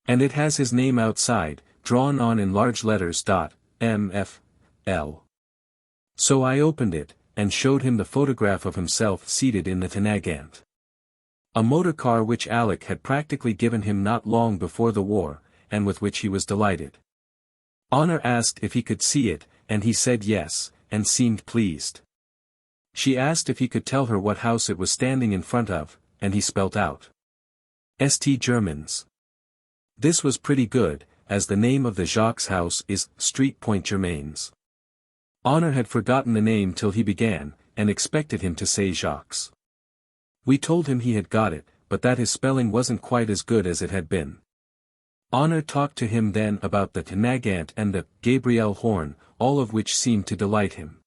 And it has his name outside, drawn on in large letters. M.F.L. So I opened it, and showed him the photograph of himself seated in the Tynagant. A motor car which Alec had practically given him not long before the war, and with which he was delighted. Honor asked if he could see it, and he said yes, and seemed pleased. She asked if he could tell her what house it was standing in front of, and he spelt out St. Germains. This was pretty good, as the name of the Jacques house is Street Point Germains. Honor had forgotten the name till he began, and expected him to say Jacques. We told him he had got it, but that his spelling wasn't quite as good as it had been. Honor talked to him then about the Tynagant and the Gabriel Horn, all of which seemed to delight him.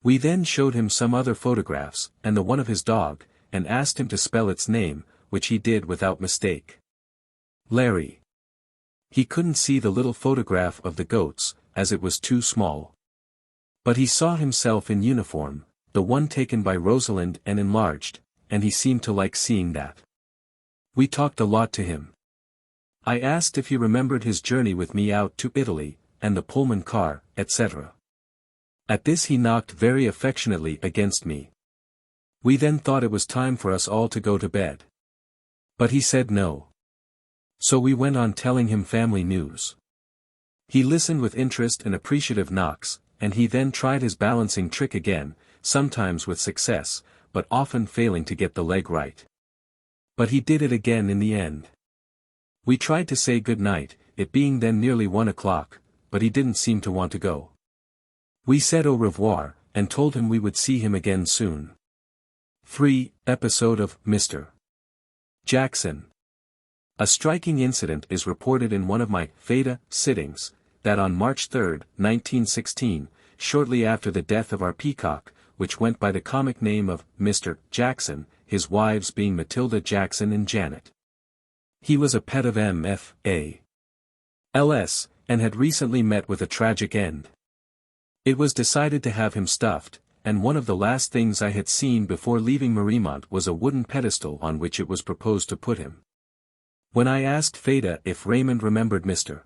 We then showed him some other photographs, and the one of his dog, and asked him to spell its name, which he did without mistake. Larry. He couldn't see the little photograph of the goats, as it was too small. But he saw himself in uniform, the one taken by Rosalind and enlarged, and he seemed to like seeing that. We talked a lot to him. I asked if he remembered his journey with me out to Italy, and the Pullman car, etc. At this he knocked very affectionately against me. We then thought it was time for us all to go to bed. But he said no. So we went on telling him family news. He listened with interest and appreciative knocks, and he then tried his balancing trick again, sometimes with success, but often failing to get the leg right. But he did it again in the end. We tried to say good night, it being then nearly 1 o'clock, but he didn't seem to want to go. We said au revoir, and told him we would see him again soon. 3. Episode of Mr. Jackson. A striking incident is reported in one of my Theta sittings, that on March 3, 1916, shortly after the death of our peacock, which went by the comic name of Mr. Jackson, his wives being Matilda Jackson and Janet. He was a pet of M.F.A.L.S., and had recently met with a tragic end. It was decided to have him stuffed, and one of the last things I had seen before leaving Mariemont was a wooden pedestal on which it was proposed to put him. When I asked Theta if Raymond remembered Mr.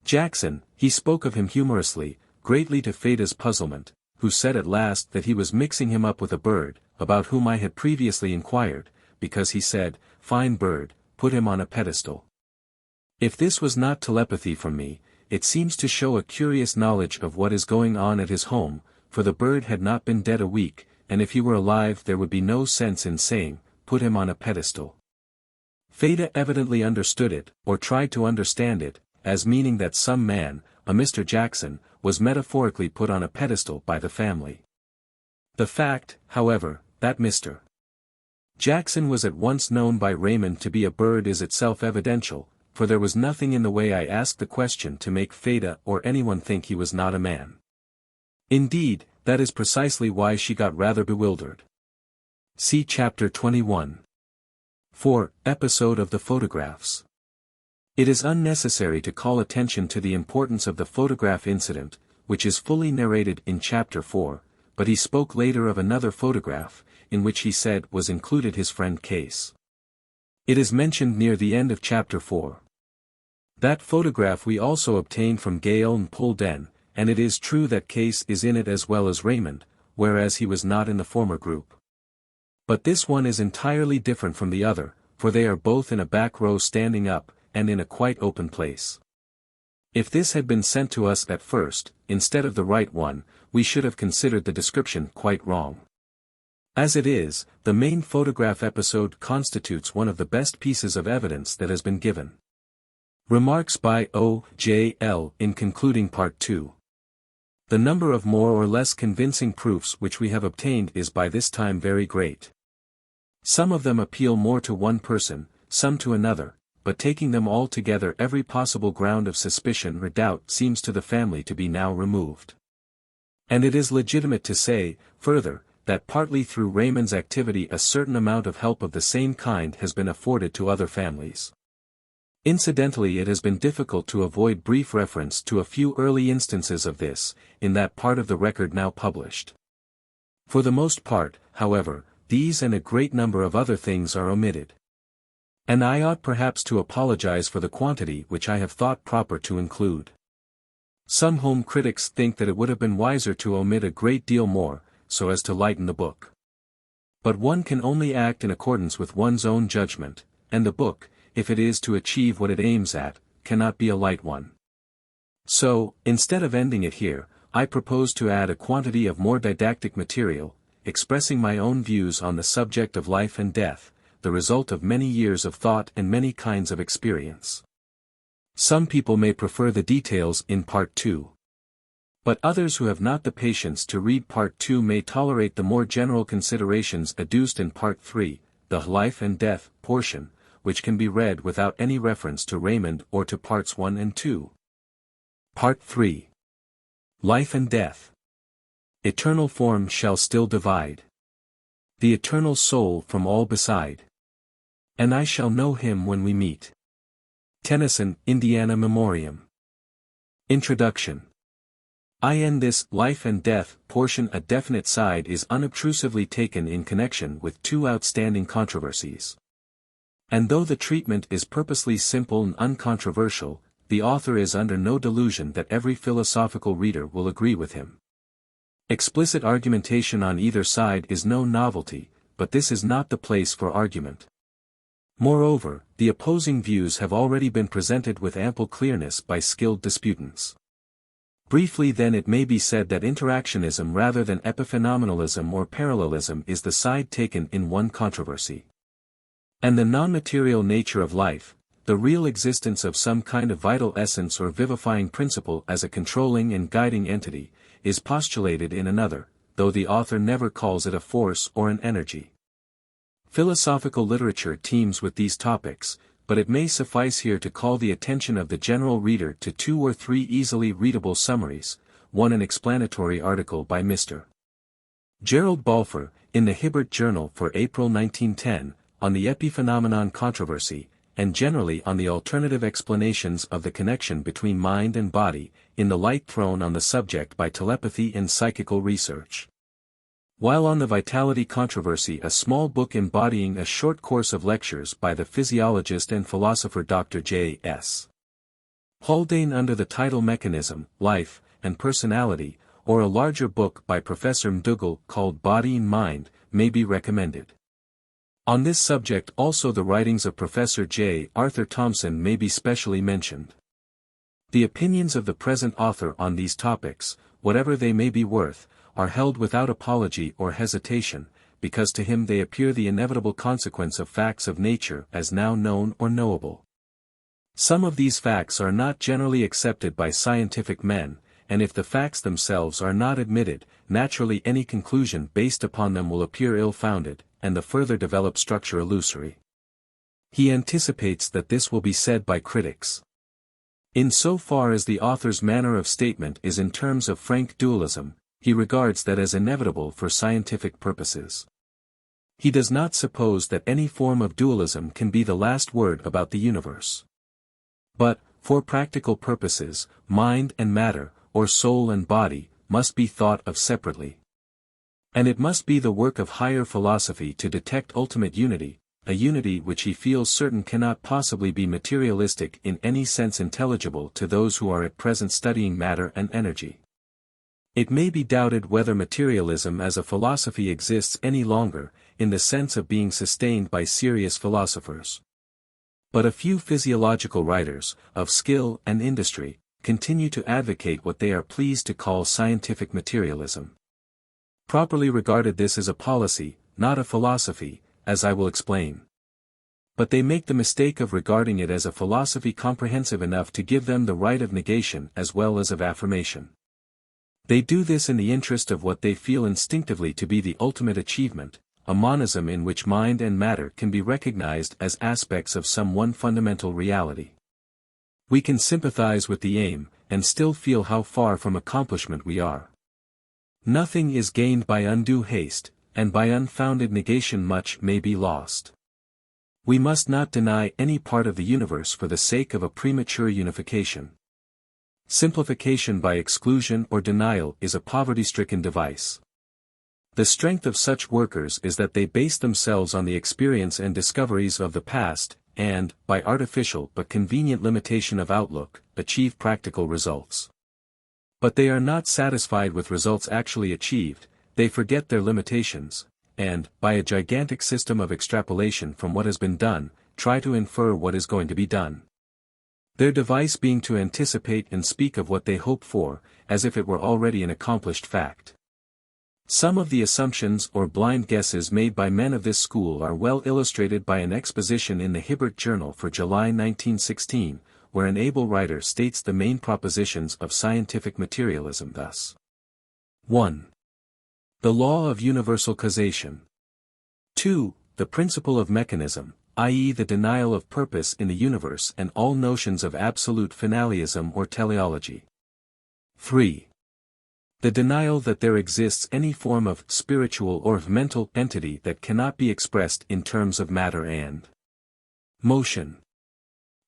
Jackson, he spoke of him humorously, greatly to Theta's puzzlement, who said at last that he was mixing him up with a bird, about whom I had previously inquired, because he said, "Fine bird, put him on a pedestal." If this was not telepathy from me, it seems to show a curious knowledge of what is going on at his home, for the bird had not been dead a week, and if he were alive there would be no sense in saying, "Put him on a pedestal." Theta evidently understood it, or tried to understand it, as meaning that some man, a Mr. Jackson, was metaphorically put on a pedestal by the family. The fact, however, that Mr. Jackson was at once known by Raymond to be a bird is itself evidential, for there was nothing in the way I asked the question to make Theta or anyone think he was not a man. Indeed, that is precisely why she got rather bewildered. See Chapter 21. 4. Episode of the photographs. It is unnecessary to call attention to the importance of the photograph incident, which is fully narrated in Chapter 4, but he spoke later of another photograph, in which he said was included his friend Case. It is mentioned near the end of Chapter 4. That photograph we also obtained from Gale and Pulden, and it is true that Case is in it as well as Raymond, whereas he was not in the former group. But this one is entirely different from the other, for they are both in a back row standing up, and in a quite open place. If this had been sent to us at first, instead of the right one, we should have considered the description quite wrong. As it is, the main photograph episode constitutes one of the best pieces of evidence that has been given. Remarks by O.J.L. in concluding Part 2. The number of more or less convincing proofs which we have obtained is by this time very great. Some of them appeal more to one person, some to another, but taking them all together every possible ground of suspicion or doubt seems to the family to be now removed. And it is legitimate to say, further, that partly through Raymond's activity a certain amount of help of the same kind has been afforded to other families. Incidentally, it has been difficult to avoid brief reference to a few early instances of this, in that part of the record now published. For the most part, however, these and a great number of other things are omitted. And I ought perhaps to apologize for the quantity which I have thought proper to include. Some home critics think that it would have been wiser to omit a great deal more, so as to lighten the book. But one can only act in accordance with one's own judgment, and the book, if it is to achieve what it aims at, cannot be a light one. So, instead of ending it here, I propose to add a quantity of more didactic material, expressing my own views on the subject of life and death, the result of many years of thought and many kinds of experience. Some people may prefer the details in Part 2. But others who have not the patience to read Part 2 may tolerate the more general considerations adduced in Part 3, the life and death portion, which can be read without any reference to Raymond or to Parts 1 and 2. Part 3. Life and Death. Eternal form shall still divide the eternal soul from all beside. And I shall know him when we meet. Tennyson, Indiana Memoriam. Introduction. In this life and death portion a definite side is unobtrusively taken in connection with two outstanding controversies. And though the treatment is purposely simple and uncontroversial, the author is under no delusion that every philosophical reader will agree with him. Explicit argumentation on either side is no novelty, but this is not the place for argument. Moreover, the opposing views have already been presented with ample clearness by skilled disputants. Briefly then, it may be said that interactionism rather than epiphenomenalism or parallelism is the side taken in one controversy. And the non-material nature of life, the real existence of some kind of vital essence or vivifying principle as a controlling and guiding entity, is postulated in another, though the author never calls it a force or an energy. Philosophical literature teems with these topics, but it may suffice here to call the attention of the general reader to two or three easily readable summaries, one an explanatory article by Mr. Gerald Balfour, in the Hibbert Journal for April 1910, on the epiphenomenon controversy, and generally on the alternative explanations of the connection between mind and body, in the light thrown on the subject by telepathy and psychical research. While on the vitality controversy, a small book embodying a short course of lectures by the physiologist and philosopher Dr. J.S. Haldane under the title Mechanism, Life, and Personality, or a larger book by Professor McDougall called Body and Mind, may be recommended. On this subject also the writings of Professor J. Arthur Thomson may be specially mentioned. The opinions of the present author on these topics, whatever they may be worth, are held without apology or hesitation, because to him they appear the inevitable consequence of facts of nature as now known or knowable. Some of these facts are not generally accepted by scientific men, and if the facts themselves are not admitted, naturally any conclusion based upon them will appear ill-founded, and the further developed structure illusory. He anticipates that this will be said by critics. In so far as the author's manner of statement is in terms of frank dualism, he regards that as inevitable for scientific purposes. He does not suppose that any form of dualism can be the last word about the universe. But, for practical purposes, mind and matter, or soul and body, must be thought of separately. And it must be the work of higher philosophy to detect ultimate unity, a unity which he feels certain cannot possibly be materialistic in any sense intelligible to those who are at present studying matter and energy. It may be doubted whether materialism as a philosophy exists any longer, in the sense of being sustained by serious philosophers. But a few physiological writers, of skill and industry, continue to advocate what they are pleased to call scientific materialism. Properly regarded, this is a policy, not a philosophy, as I will explain. But they make the mistake of regarding it as a philosophy comprehensive enough to give them the right of negation as well as of affirmation. They do this in the interest of what they feel instinctively to be the ultimate achievement, a monism in which mind and matter can be recognized as aspects of some one fundamental reality. We can sympathize with the aim, and still feel how far from accomplishment we are. Nothing is gained by undue haste, and by unfounded negation much may be lost. We must not deny any part of the universe for the sake of a premature unification. Simplification by exclusion or denial is a poverty-stricken device. The strength of such workers is that they base themselves on the experience and discoveries of the past, and, by artificial but convenient limitation of outlook, achieve practical results. But they are not satisfied with results actually achieved, they forget their limitations, and, by a gigantic system of extrapolation from what has been done, try to infer what is going to be done. Their device being to anticipate and speak of what they hope for, as if it were already an accomplished fact. Some of the assumptions or blind guesses made by men of this school are well illustrated by an exposition in the Hibbert Journal for July 1916, where an able writer states the main propositions of scientific materialism thus. 1. The law of universal causation. 2. The principle of mechanism, i.e. the denial of purpose in the universe and all notions of absolute finalism or teleology. 3. The denial that there exists any form of spiritual or mental entity that cannot be expressed in terms of matter and motion.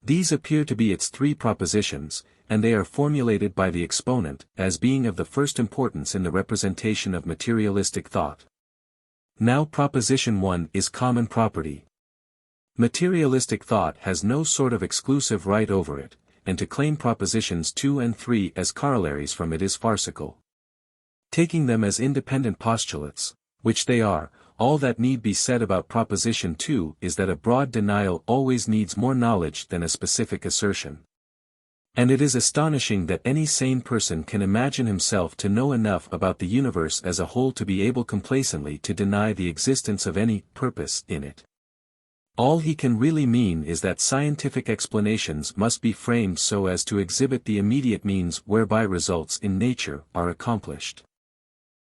These appear to be its three propositions, and they are formulated by the exponent as being of the first importance in the representation of materialistic thought. Now proposition 1 is common property. Materialistic thought has no sort of exclusive right over it, and to claim propositions 2 and 3 as corollaries from it is farcical. Taking them as independent postulates, which they are, all that need be said about proposition 2 is that a broad denial always needs more knowledge than a specific assertion. And it is astonishing that any sane person can imagine himself to know enough about the universe as a whole to be able complacently to deny the existence of any purpose in it. All he can really mean is that scientific explanations must be framed so as to exhibit the immediate means whereby results in nature are accomplished.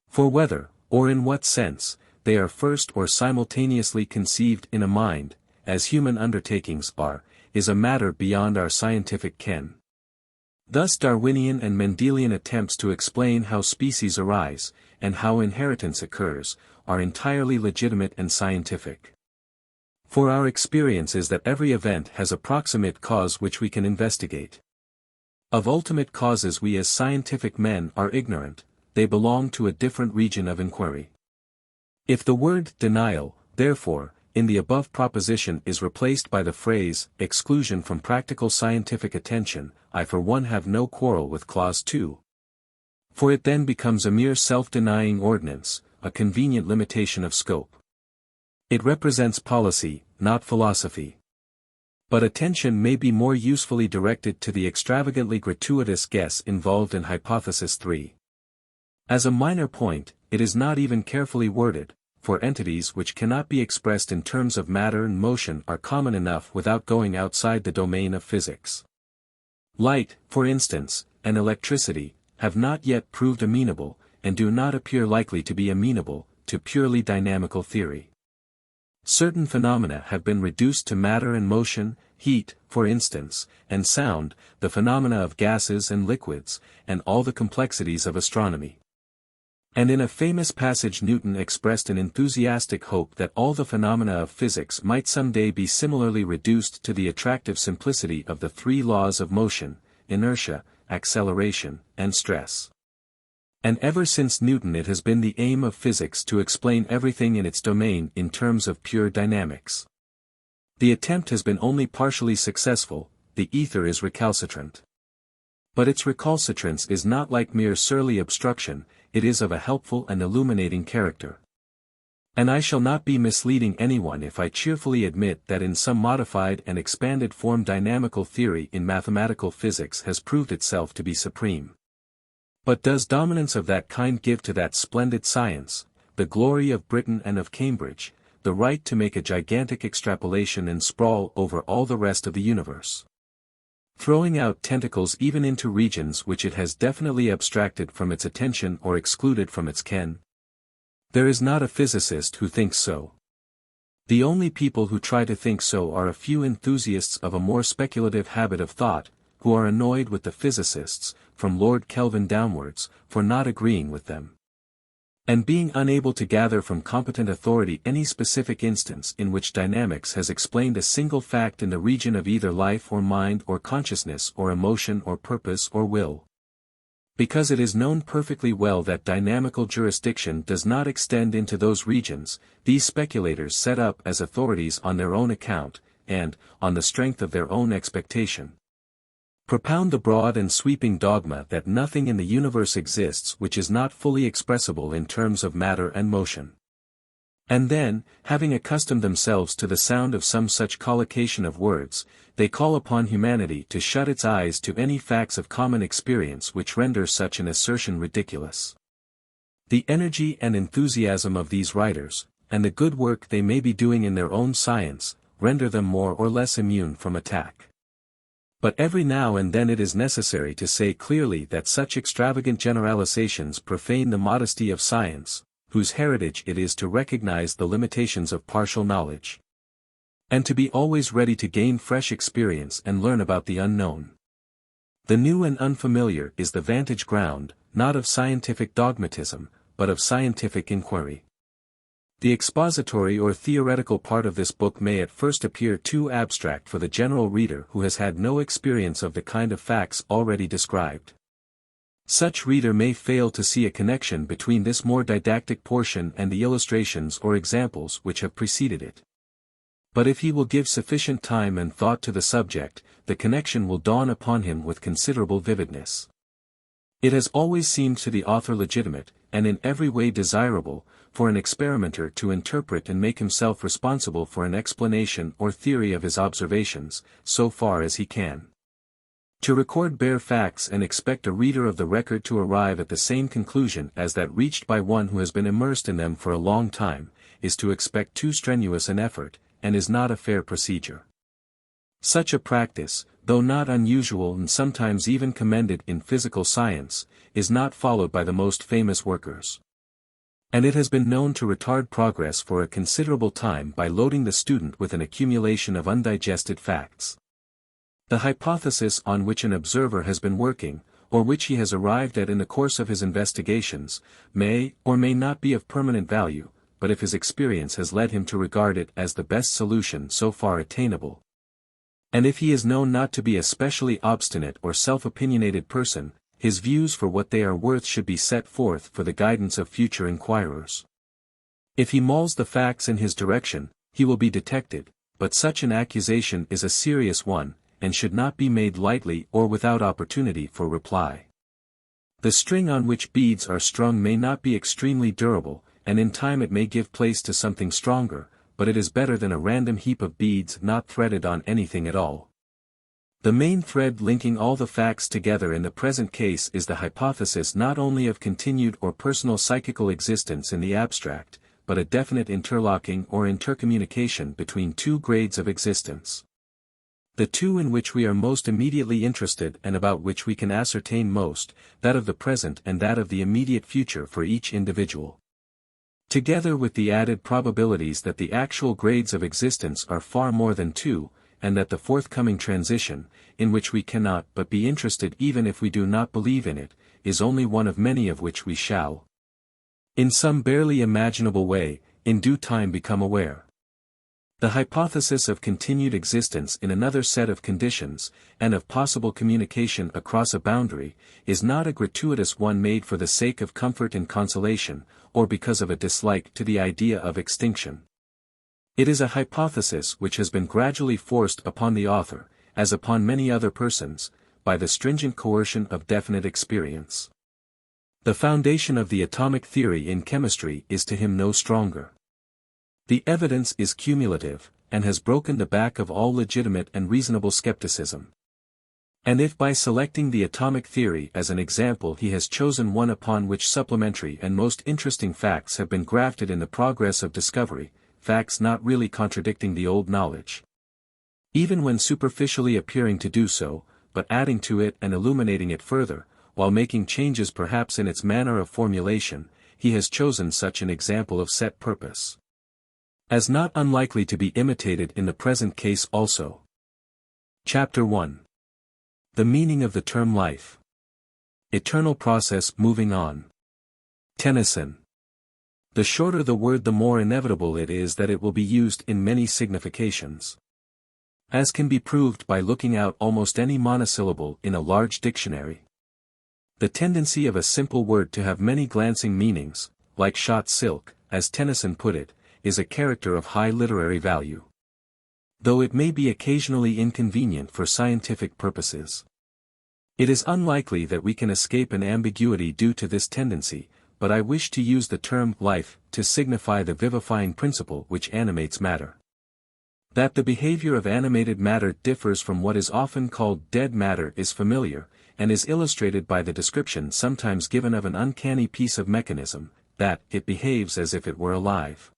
For whether, or in what sense, they are first or simultaneously conceived in a mind, as human undertakings are, is a matter beyond our scientific ken. Thus Darwinian and Mendelian attempts to explain how species arise, and how inheritance occurs, are entirely legitimate and scientific. For our experience is that every event has a proximate cause which we can investigate. Of ultimate causes we as scientific men are ignorant, they belong to a different region of inquiry. If the word denial, therefore, in the above proposition is replaced by the phrase exclusion from practical scientific attention, I for one have no quarrel with clause 2. For it then becomes a mere self-denying ordinance, a convenient limitation of scope. It represents policy, not philosophy. But attention may be more usefully directed to the extravagantly gratuitous guess involved in hypothesis 3. As a minor point, it is not even carefully worded, for entities which cannot be expressed in terms of matter and motion are common enough without going outside the domain of physics. Light, for instance, and electricity, have not yet proved amenable, and do not appear likely to be amenable, to purely dynamical theory. Certain phenomena have been reduced to matter and motion, heat, for instance, and sound, the phenomena of gases and liquids, and all the complexities of astronomy. And in a famous passage Newton expressed an enthusiastic hope that all the phenomena of physics might someday be similarly reduced to the attractive simplicity of the three laws of motion, inertia, acceleration, and stress. And ever since Newton it has been the aim of physics to explain everything in its domain in terms of pure dynamics. The attempt has been only partially successful, the ether is recalcitrant. But its recalcitrance is not like mere surly obstruction, it is of a helpful and illuminating character. And I shall not be misleading anyone if I cheerfully admit that in some modified and expanded form dynamical theory in mathematical physics has proved itself to be supreme. But does dominance of that kind give to that splendid science, the glory of Britain and of Cambridge, the right to make a gigantic extrapolation and sprawl over all the rest of the universe? Throwing out tentacles even into regions which it has definitely abstracted from its attention or excluded from its ken? There is not a physicist who thinks so. The only people who try to think so are a few enthusiasts of a more speculative habit of thought, who are annoyed with the physicists, from Lord Kelvin downwards, for not agreeing with them. And being unable to gather from competent authority any specific instance in which dynamics has explained a single fact in the region of either life or mind or consciousness or emotion or purpose or will. Because it is known perfectly well that dynamical jurisdiction does not extend into those regions, these speculators set up as authorities on their own account, and, on the strength of their own expectation, propound the broad and sweeping dogma that nothing in the universe exists which is not fully expressible in terms of matter and motion. And then, having accustomed themselves to the sound of some such collocation of words, they call upon humanity to shut its eyes to any facts of common experience which render such an assertion ridiculous. The energy and enthusiasm of these writers, and the good work they may be doing in their own science, render them more or less immune from attack. But every now and then it is necessary to say clearly that such extravagant generalizations profane the modesty of science, whose heritage it is to recognize the limitations of partial knowledge, and to be always ready to gain fresh experience and learn about the unknown. The new and unfamiliar is the vantage ground, not of scientific dogmatism, but of scientific inquiry. The expository or theoretical part of this book may at first appear too abstract for the general reader who has had no experience of the kind of facts already described. Such reader may fail to see a connection between this more didactic portion and the illustrations or examples which have preceded it. But if he will give sufficient time and thought to the subject, the connection will dawn upon him with considerable vividness. It has always seemed to the author legitimate, and in every way desirable, for an experimenter to interpret and make himself responsible for an explanation or theory of his observations, so far as he can. To record bare facts and expect a reader of the record to arrive at the same conclusion as that reached by one who has been immersed in them for a long time, is to expect too strenuous an effort, and is not a fair procedure. Such a practice, though not unusual and sometimes even commended in physical science, is not followed by the most famous workers. And it has been known to retard progress for a considerable time by loading the student with an accumulation of undigested facts. The hypothesis on which an observer has been working, or which he has arrived at in the course of his investigations, may or may not be of permanent value, but if his experience has led him to regard it as the best solution so far attainable, and if he is known not to be a specially obstinate or self-opinionated person, his views for what they are worth should be set forth for the guidance of future inquirers. If he mauls the facts in his direction, he will be detected, but such an accusation is a serious one, and should not be made lightly or without opportunity for reply. The string on which beads are strung may not be extremely durable, and in time it may give place to something stronger, but it is better than a random heap of beads not threaded on anything at all. The main thread linking all the facts together in the present case is the hypothesis not only of continued or personal psychical existence in the abstract, but a definite interlocking or intercommunication between two grades of existence. The two in which we are most immediately interested and about which we can ascertain most, that of the present and that of the immediate future for each individual. Together with the added probabilities that the actual grades of existence are far more than two, and that the forthcoming transition, in which we cannot but be interested even if we do not believe in it, is only one of many of which we shall, in some barely imaginable way, in due time become aware. The hypothesis of continued existence in another set of conditions, and of possible communication across a boundary, is not a gratuitous one made for the sake of comfort and consolation, or because of a dislike to the idea of extinction. It is a hypothesis which has been gradually forced upon the author, as upon many other persons, by the stringent coercion of definite experience. The foundation of the atomic theory in chemistry is to him no stronger. The evidence is cumulative, and has broken the back of all legitimate and reasonable skepticism. And if by selecting the atomic theory as an example he has chosen one upon which supplementary and most interesting facts have been grafted in the progress of discovery, facts not really contradicting the old knowledge, even when superficially appearing to do so, but adding to it and illuminating it further, while making changes perhaps in its manner of formulation, he has chosen such an example of set purpose, as not unlikely to be imitated in the present case also. Chapter 1. The meaning of the term life. Eternal process moving on. Tennyson. The shorter the word, the more inevitable it is that it will be used in many significations. As can be proved by looking out almost any monosyllable in a large dictionary. The tendency of a simple word to have many glancing meanings, like shot silk, as Tennyson put it, is a character of high literary value. Though it may be occasionally inconvenient for scientific purposes. It is unlikely that we can escape an ambiguity due to this tendency, but I wish to use the term life to signify the vivifying principle which animates matter. That the behavior of animated matter differs from what is often called dead matter is familiar, and is illustrated by the description sometimes given of an uncanny piece of mechanism, that it behaves as if it were alive.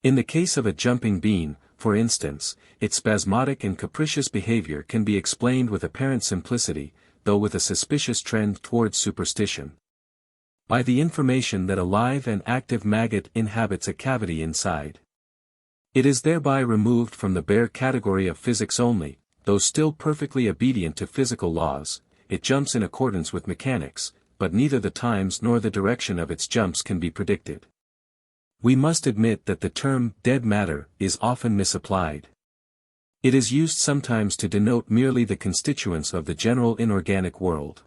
In the case of a jumping bean, for instance, its spasmodic and capricious behavior can be explained with apparent simplicity, though with a suspicious trend towards superstition, by the information that a live and active maggot inhabits a cavity inside. It is thereby removed from the bare category of physics only, though still perfectly obedient to physical laws. It jumps in accordance with mechanics, but neither the times nor the direction of its jumps can be predicted. We must admit that the term dead matter is often misapplied. It is used sometimes to denote merely the constituents of the general inorganic world.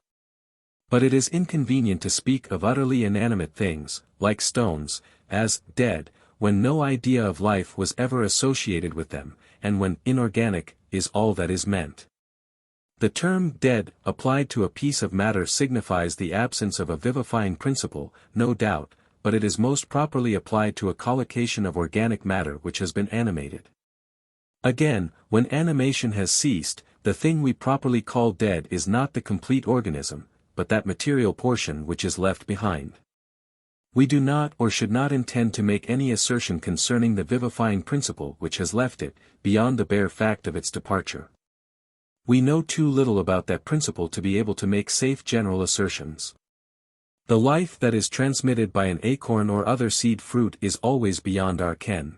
But it is inconvenient to speak of utterly inanimate things, like stones, as dead, when no idea of life was ever associated with them, and when inorganic is all that is meant. The term dead, applied to a piece of matter, signifies the absence of a vivifying principle, no doubt, but it is most properly applied to a collocation of organic matter which has been animated. Again, when animation has ceased, the thing we properly call dead is not the complete organism, but that material portion which is left behind. We do not or should not intend to make any assertion concerning the vivifying principle which has left it, beyond the bare fact of its departure. We know too little about that principle to be able to make safe general assertions. The life that is transmitted by an acorn or other seed fruit is always beyond our ken.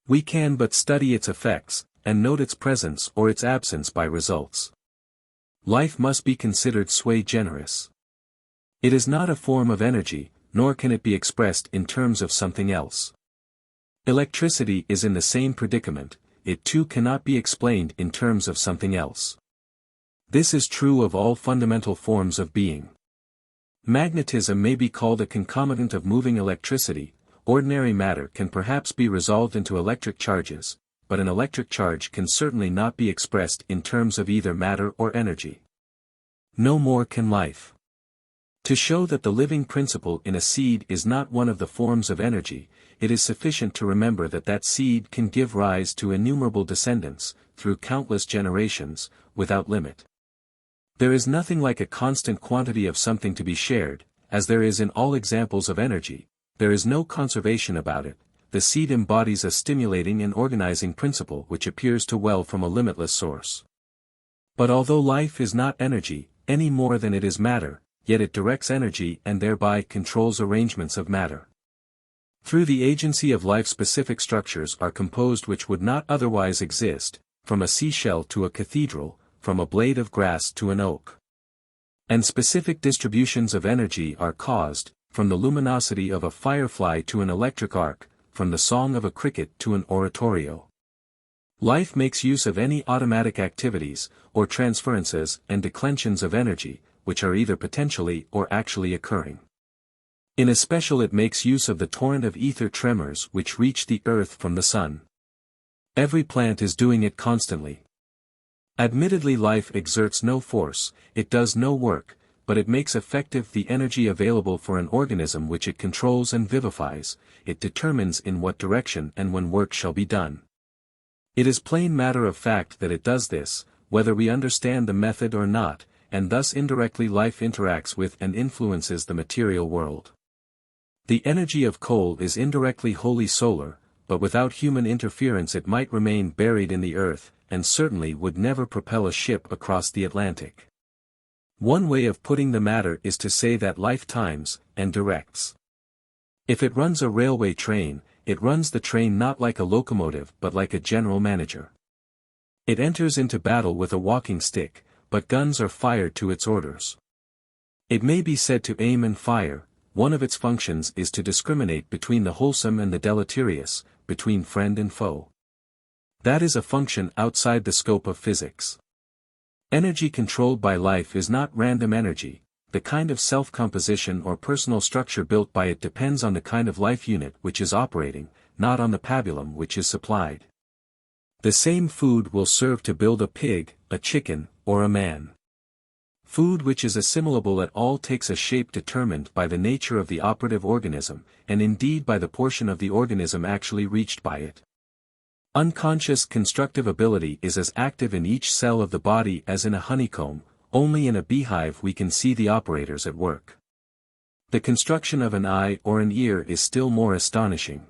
We can but study its effects, and note its presence or its absence by results. Life must be considered sui generis. It is not a form of energy, nor can it be expressed in terms of something else. Electricity is in the same predicament, it too cannot be explained in terms of something else. This is true of all fundamental forms of being. Magnetism may be called a concomitant of moving electricity. Ordinary matter can perhaps be resolved into electric charges, but an electric charge can certainly not be expressed in terms of either matter or energy. No more can life. To show that the living principle in a seed is not one of the forms of energy, it is sufficient to remember that that seed can give rise to innumerable descendants, through countless generations, without limit. There is nothing like a constant quantity of something to be shared, as there is in all examples of energy. There is no conservation about it. The seed embodies a stimulating and organizing principle which appears to well from a limitless source. But although life is not energy, any more than it is matter, yet it directs energy and thereby controls arrangements of matter. Through the agency of life, specific structures are composed which would not otherwise exist, from a seashell to a cathedral, from a blade of grass to an oak. And specific distributions of energy are caused, from the luminosity of a firefly to an electric arc, from the song of a cricket to an oratorio. Life makes use of any automatic activities, or transferences and declensions of energy, which are either potentially or actually occurring. In especial it makes use of the torrent of ether tremors which reach the earth from the sun. Every plant is doing it constantly. Admittedly life exerts no force, it does no work, but it makes effective the energy available for an organism which it controls and vivifies. It determines in what direction and when work shall be done. It is plain matter of fact that it does this, whether we understand the method or not, and thus indirectly life interacts with and influences the material world. The energy of coal is indirectly wholly solar, but without human interference it might remain buried in the earth, and certainly would never propel a ship across the Atlantic. One way of putting the matter is to say that life times, and directs. If it runs a railway train, it runs the train not like a locomotive but like a general manager. It enters into battle with a walking stick, but guns are fired to its orders. It may be said to aim and fire. One of its functions is to discriminate between the wholesome and the deleterious, between friend and foe. That is a function outside the scope of physics. Energy controlled by life is not random energy. The kind of self-composition or personal structure built by it depends on the kind of life unit which is operating, not on the pabulum which is supplied. The same food will serve to build a pig, a chicken, or a man. Food which is assimilable at all takes a shape determined by the nature of the operative organism, and indeed by the portion of the organism actually reached by it. Unconscious constructive ability is as active in each cell of the body as in a honeycomb. Only in a beehive we can see the operators at work. The construction of an eye or an ear is still more astonishing.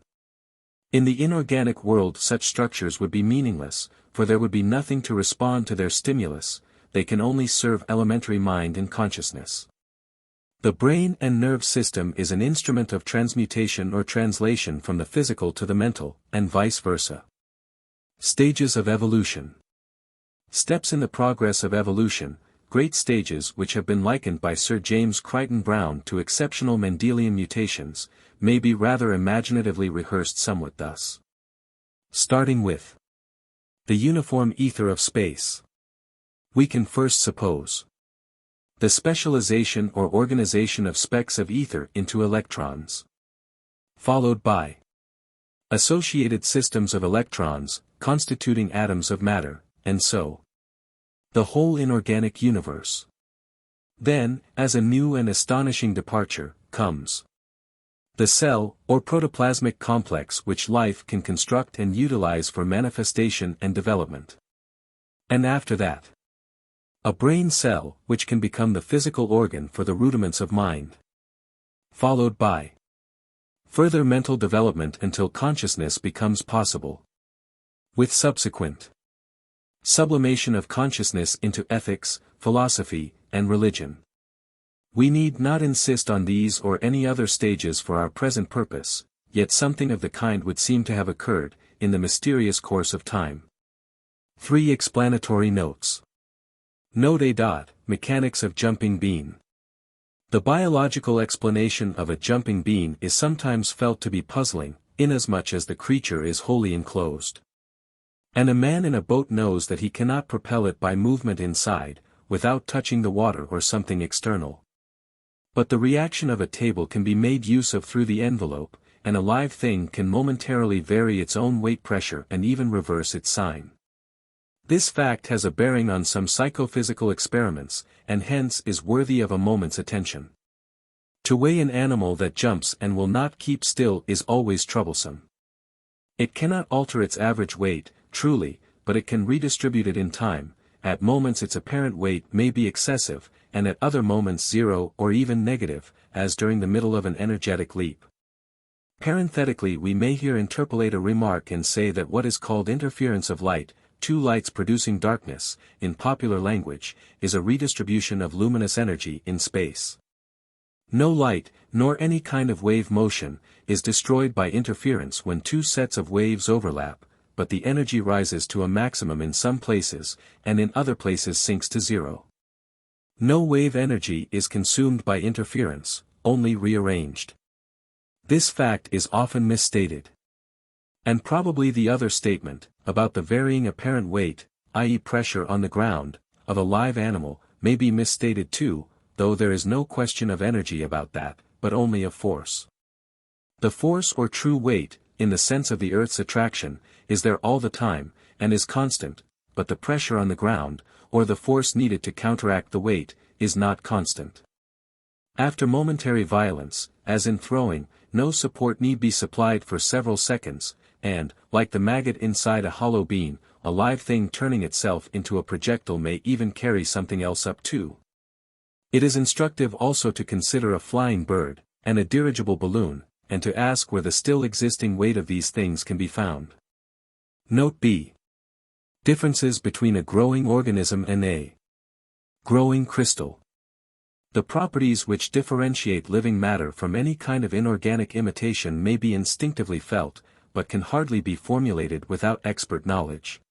In the inorganic world such structures would be meaningless, for there would be nothing to respond to their stimulus. They can only serve elementary mind and consciousness. The brain and nerve system is an instrument of transmutation or translation from the physical to the mental, and vice versa. Stages of evolution. Steps in the progress of evolution, great stages which have been likened by Sir James Crichton Browne to exceptional Mendelian mutations, may be rather imaginatively rehearsed somewhat thus. Starting with the uniform ether of space. We can first suppose the specialization or organization of specks of ether into electrons. Followed by associated systems of electrons, constituting atoms of matter, and so the whole inorganic universe. Then, as a new and astonishing departure, comes the cell, or protoplasmic complex which life can construct and utilize for manifestation and development. And after that, a brain cell, which can become the physical organ for the rudiments of mind. Followed by further mental development until consciousness becomes possible. With subsequent sublimation of consciousness into ethics, philosophy, and religion. We need not insist on these or any other stages for our present purpose, yet something of the kind would seem to have occurred, in the mysterious course of time. 3 explanatory notes. Note A. Mechanics of jumping bean. The biological explanation of a jumping bean is sometimes felt to be puzzling, inasmuch as the creature is wholly enclosed. And a man in a boat knows that he cannot propel it by movement inside, without touching the water or something external. But the reaction of a table can be made use of through the envelope, and a live thing can momentarily vary its own weight pressure and even reverse its sign. This fact has a bearing on some psychophysical experiments, and hence is worthy of a moment's attention. To weigh an animal that jumps and will not keep still is always troublesome. It cannot alter its average weight, truly, but it can redistribute it in time. At moments its apparent weight may be excessive, and at other moments zero or even negative, as during the middle of an energetic leap. Parenthetically, we may here interpolate a remark and say that what is called interference of light, 2 lights producing darkness, in popular language, is a redistribution of luminous energy in space. No light, nor any kind of wave motion, is destroyed by interference when 2 sets of waves overlap, but the energy rises to a maximum in some places, and in other places sinks to zero. No wave energy is consumed by interference, only rearranged. This fact is often misstated. And probably the other statement, about the varying apparent weight, i.e. pressure on the ground, of a live animal, may be misstated too, though there is no question of energy about that, but only of force. The force or true weight, in the sense of the Earth's attraction, is there all the time, and is constant, but the pressure on the ground, or the force needed to counteract the weight, is not constant. After momentary violence, as in throwing, no support need be supplied for several seconds, and, like the maggot inside a hollow bean, a live thing turning itself into a projectile may even carry something else up too. It is instructive also to consider a flying bird, and a dirigible balloon, and to ask where the still existing weight of these things can be found. Note B. Differences between a growing organism and a growing crystal. The properties which differentiate living matter from any kind of inorganic imitation may be instinctively felt, but can hardly be formulated without expert knowledge.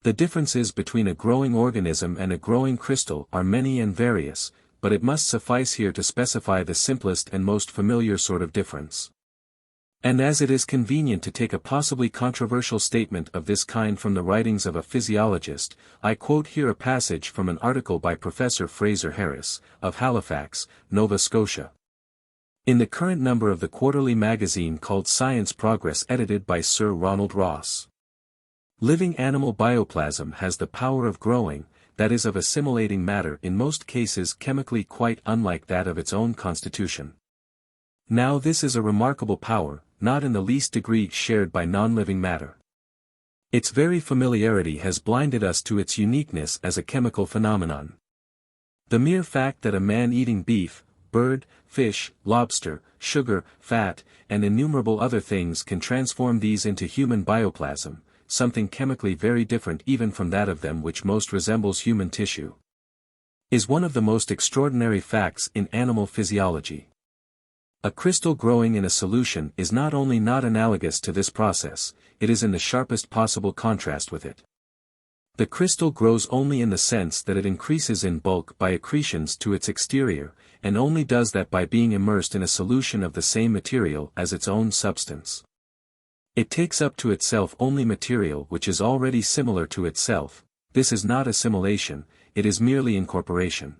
The differences between a growing organism and a growing crystal are many and various, but it must suffice here to specify the simplest and most familiar sort of difference. And as it is convenient to take a possibly controversial statement of this kind from the writings of a physiologist, I quote here a passage from an article by Professor Fraser Harris, of Halifax, Nova Scotia. In the current number of the quarterly magazine called Science Progress, edited by Sir Ronald Ross. Living animal bioplasm has the power of growing, that is of assimilating matter, in most cases chemically quite unlike that of its own constitution. Now this is a remarkable power, not in the least degree shared by non-living matter. Its very familiarity has blinded us to its uniqueness as a chemical phenomenon. The mere fact that a man eating beef, bird, fish, lobster, sugar, fat, and innumerable other things can transform these into human bioplasm, something chemically very different even from that of them which most resembles human tissue, is one of the most extraordinary facts in animal physiology. A crystal growing in a solution is not only not analogous to this process, it is in the sharpest possible contrast with it. The crystal grows only in the sense that it increases in bulk by accretions to its exterior, and only does that by being immersed in a solution of the same material as its own substance. It takes up to itself only material which is already similar to itself. This is not assimilation, it is merely incorporation.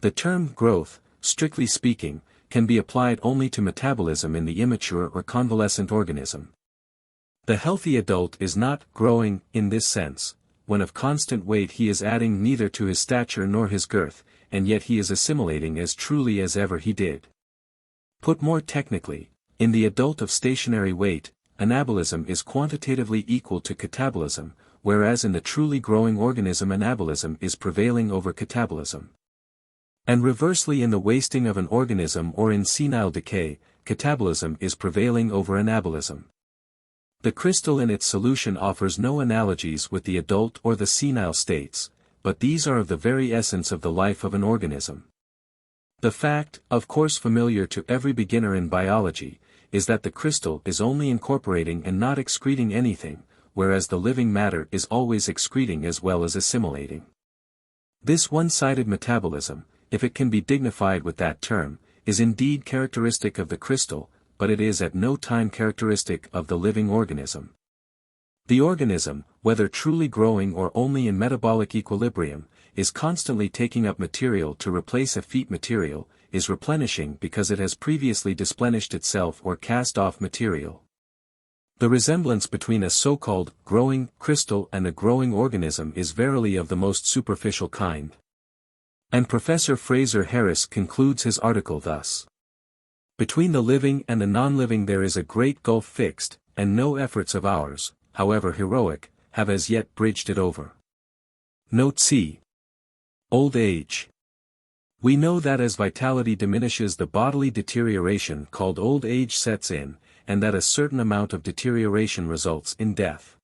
The term growth, strictly speaking, can be applied only to metabolism in the immature or convalescent organism. The healthy adult is not growing in this sense. When of constant weight he is adding neither to his stature nor his girth, and yet he is assimilating as truly as ever he did. Put more technically, in the adult of stationary weight, anabolism is quantitatively equal to catabolism, whereas in the truly growing organism anabolism is prevailing over catabolism. And reversely, in the wasting of an organism or in senile decay, catabolism is prevailing over anabolism. The crystal in its solution offers no analogies with the adult or the senile states, but these are of the very essence of the life of an organism. The fact, of course familiar to every beginner in biology, is that the crystal is only incorporating and not excreting anything, whereas the living matter is always excreting as well as assimilating. This one-sided metabolism, if it can be dignified with that term, is indeed characteristic of the crystal, but it is at no time characteristic of the living organism. The organism, whether truly growing or only in metabolic equilibrium, is constantly taking up material to replace effete material, is replenishing because it has previously displenished itself or cast off material. The resemblance between a so-called growing crystal and a growing organism is verily of the most superficial kind. And Professor Fraser Harris concludes his article thus. Between the living and the non-living there is a great gulf fixed, and no efforts of ours, however heroic, have as yet bridged it over. Note C. Old age. We know that as vitality diminishes the bodily deterioration called old age sets in, and that a certain amount of deterioration results in death.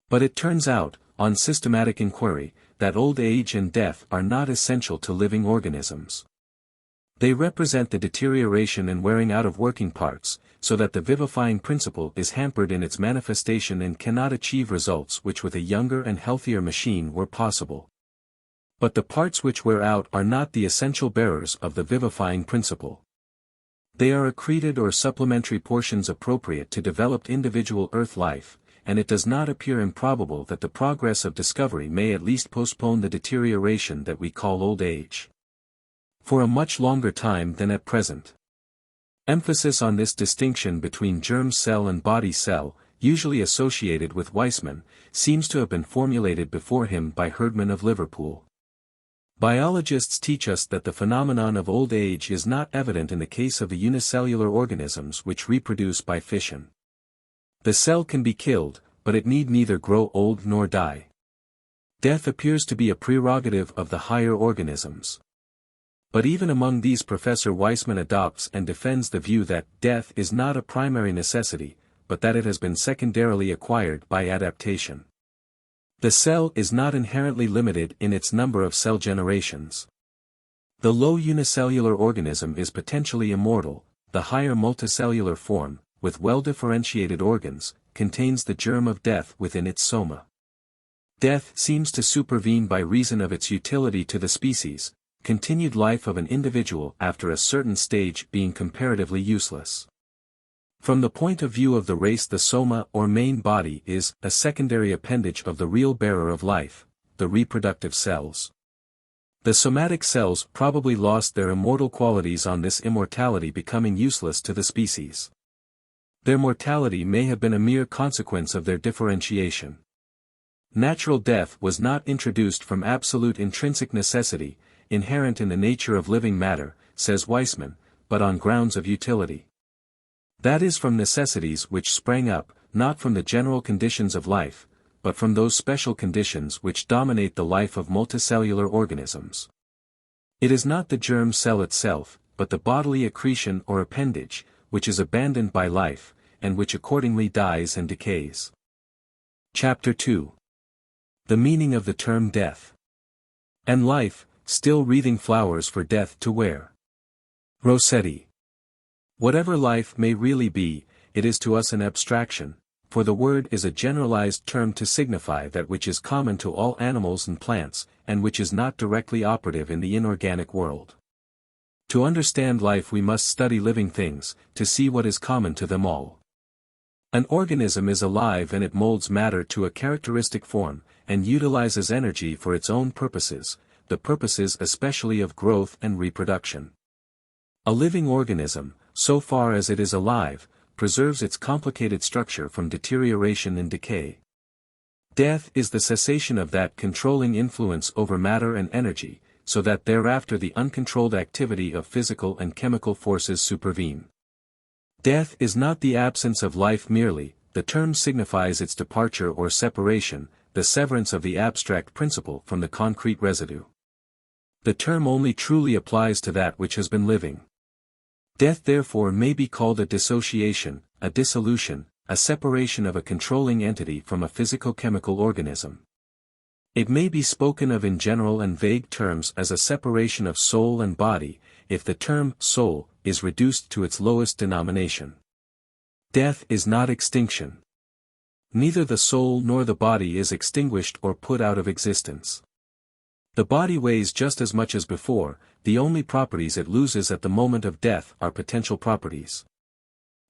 But it turns out, on systematic inquiry, that old age and death are not essential to living organisms. They represent the deterioration and wearing out of working parts, so that the vivifying principle is hampered in its manifestation and cannot achieve results which with a younger and healthier machine were possible. But the parts which wear out are not the essential bearers of the vivifying principle. They are accreted or supplementary portions appropriate to developed individual earth life, and it does not appear improbable that the progress of discovery may at least postpone the deterioration that we call old age for a much longer time than at present. Emphasis on this distinction between germ cell and body cell, usually associated with Weismann, seems to have been formulated before him by Herdman of Liverpool. Biologists teach us that the phenomenon of old age is not evident in the case of the unicellular organisms which reproduce by fission. The cell can be killed, but it need neither grow old nor die. Death appears to be a prerogative of the higher organisms. But even among these Professor Weissman adopts and defends the view that death is not a primary necessity, but that it has been secondarily acquired by adaptation. The cell is not inherently limited in its number of cell generations. The low unicellular organism is potentially immortal, the higher multicellular form, with well-differentiated organs, contains the germ of death within its soma. Death seems to supervene by reason of its utility to the species, continued life of an individual after a certain stage being comparatively useless. From the point of view of the race, the soma or main body is a secondary appendage of the real bearer of life, the reproductive cells. The somatic cells probably lost their immortal qualities on this immortality becoming useless to the species. Their mortality may have been a mere consequence of their differentiation. Natural death was not introduced from absolute intrinsic necessity, inherent in the nature of living matter, says Weissman, but on grounds of utility. That is from necessities which sprang up, not from the general conditions of life, but from those special conditions which dominate the life of multicellular organisms. It is not the germ cell itself, but the bodily accretion or appendage, which is abandoned by life, and which accordingly dies and decays. Chapter 2. The meaning of the term death. And life, still wreathing flowers for death to wear. Rossetti. Whatever life may really be, it is to us an abstraction, for the word is a generalized term to signify that which is common to all animals and plants, and which is not directly operative in the inorganic world. To understand life we must study living things, to see what is common to them all. An organism is alive and it molds matter to a characteristic form, and utilizes energy for its own purposes, the purposes especially of growth and reproduction. A living organism, so far as it is alive, preserves its complicated structure from deterioration and decay. Death is the cessation of that controlling influence over matter and energy, so that thereafter the uncontrolled activity of physical and chemical forces supervene. Death is not the absence of life merely, the term signifies its departure or separation, the severance of the abstract principle from the concrete residue. The term only truly applies to that which has been living. Death therefore may be called a dissociation, a dissolution, a separation of a controlling entity from a physico-chemical organism. It may be spoken of in general and vague terms as a separation of soul and body, if the term soul is reduced to its lowest denomination. Death is not extinction. Neither the soul nor the body is extinguished or put out of existence. The body weighs just as much as before, the only properties it loses at the moment of death are potential properties.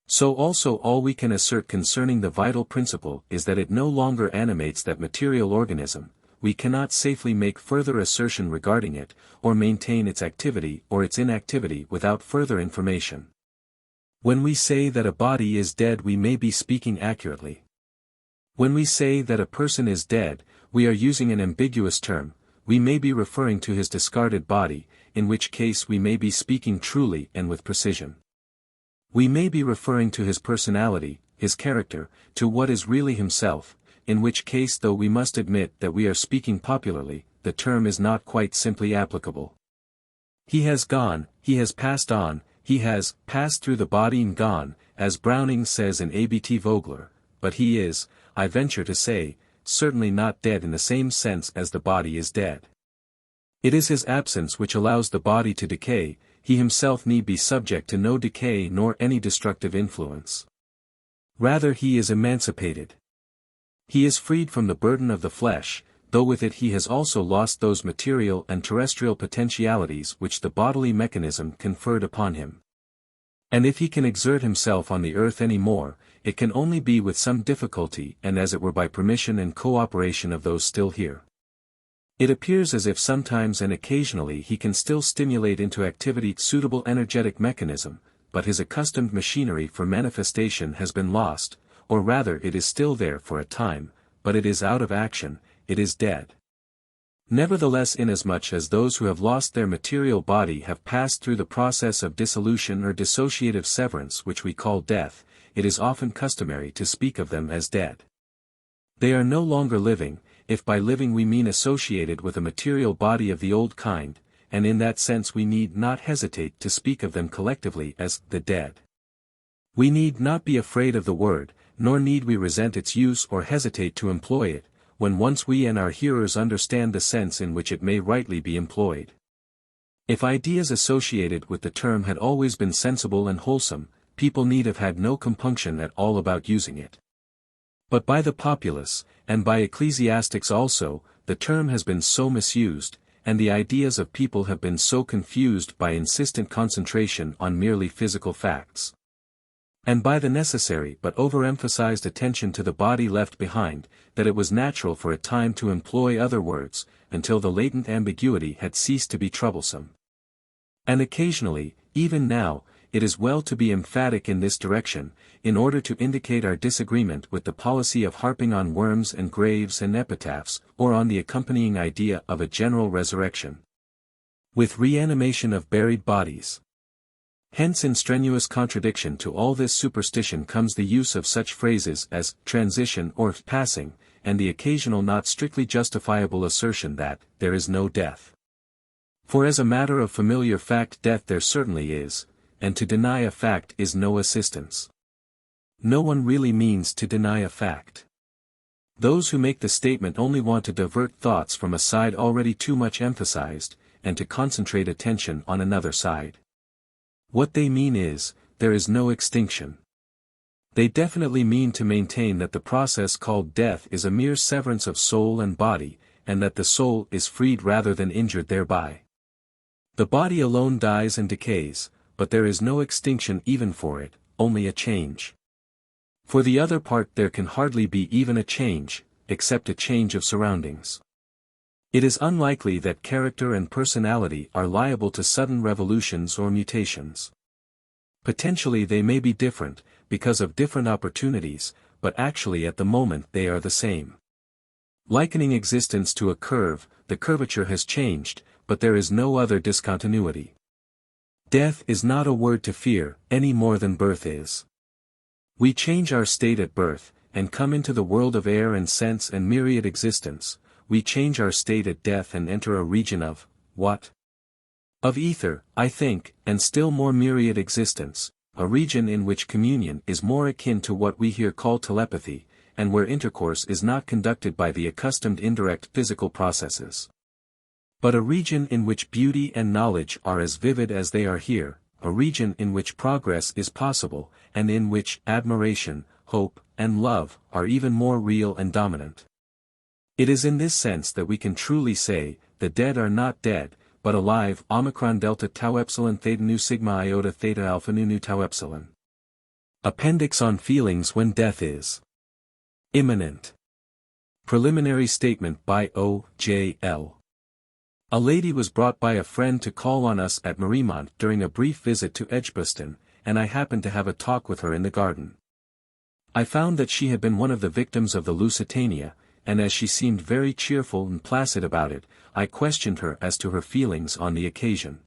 So also all we can assert concerning the vital principle is that it no longer animates that material organism. We cannot safely make further assertion regarding it, or maintain its activity or its inactivity without further information. When we say that a body is dead we may be speaking accurately. When we say that a person is dead, we are using an ambiguous term. We may be referring to his discarded body, in which case we may be speaking truly and with precision. We may be referring to his personality, his character, to what is really himself, in which case though we must admit that we are speaking popularly, the term is not quite simply applicable. He has gone, he has passed on, he has passed through the body and gone, as Browning says in A.B.T. Vogler, but he is, I venture to say, certainly not dead in the same sense as the body is dead. It is his absence which allows the body to decay, he himself need be subject to no decay nor any destructive influence. Rather he is emancipated. He is freed from the burden of the flesh, though with it he has also lost those material and terrestrial potentialities which the bodily mechanism conferred upon him. And if he can exert himself on the earth any more, it can only be with some difficulty and as it were by permission and cooperation of those still here. It appears as if sometimes and occasionally he can still stimulate into activity suitable energetic mechanism, but his accustomed machinery for manifestation has been lost, or rather it is still there for a time, but it is out of action, it is dead. Nevertheless, inasmuch as those who have lost their material body have passed through the process of dissolution or dissociative severance which we call death, it is often customary to speak of them as dead. They are no longer living, if by living we mean associated with a material body of the old kind, and in that sense we need not hesitate to speak of them collectively as the dead. We need not be afraid of the word, nor need we resent its use or hesitate to employ it, when once we and our hearers understand the sense in which it may rightly be employed. If ideas associated with the term had always been sensible and wholesome, people need have had no compunction at all about using it. But by the populace, and by ecclesiastics also, the term has been so misused, and the ideas of people have been so confused by insistent concentration on merely physical facts, and by the necessary but overemphasized attention to the body left behind, that it was natural for a time to employ other words, until the latent ambiguity had ceased to be troublesome. And occasionally, even now, it is well to be emphatic in this direction, in order to indicate our disagreement with the policy of harping on worms and graves and epitaphs, or on the accompanying idea of a general resurrection, with reanimation of buried bodies. Hence, in strenuous contradiction to all this superstition comes the use of such phrases as transition or passing, and the occasional not strictly justifiable assertion that there is no death. For as a matter of familiar fact, death there certainly is, and to deny a fact is no assistance. No one really means to deny a fact. Those who make the statement only want to divert thoughts from a side already too much emphasized, and to concentrate attention on another side. What they mean is, there is no extinction. They definitely mean to maintain that the process called death is a mere severance of soul and body, and that the soul is freed rather than injured thereby. The body alone dies and decays, but there is no extinction even for it, only a change. For the other part there can hardly be even a change, except a change of surroundings. It is unlikely that character and personality are liable to sudden revolutions or mutations. Potentially they may be different, because of different opportunities, but actually at the moment they are the same. Likening existence to a curve, the curvature has changed, but there is no other discontinuity. Death is not a word to fear, any more than birth is. We change our state at birth, and come into the world of air and sense and myriad existence. We change our state at death and enter a region of, what? Of ether, I think, and still more myriad existence, a region in which communion is more akin to what we here call telepathy, and where intercourse is not conducted by the accustomed indirect physical processes, but a region in which beauty and knowledge are as vivid as they are here, a region in which progress is possible, and in which admiration, hope, and love are even more real and dominant. It is in this sense that we can truly say, the dead are not dead, but alive. Omicron delta tau epsilon theta nu sigma iota theta alpha nu tau epsilon. Appendix on feelings when death is imminent. Preliminary statement by O.J.L. A lady was brought by a friend to call on us at Mariemont during a brief visit to Edgbaston, and I happened to have a talk with her in the garden. I found that she had been one of the victims of the Lusitania, and as she seemed very cheerful and placid about it, I questioned her as to her feelings on the occasion.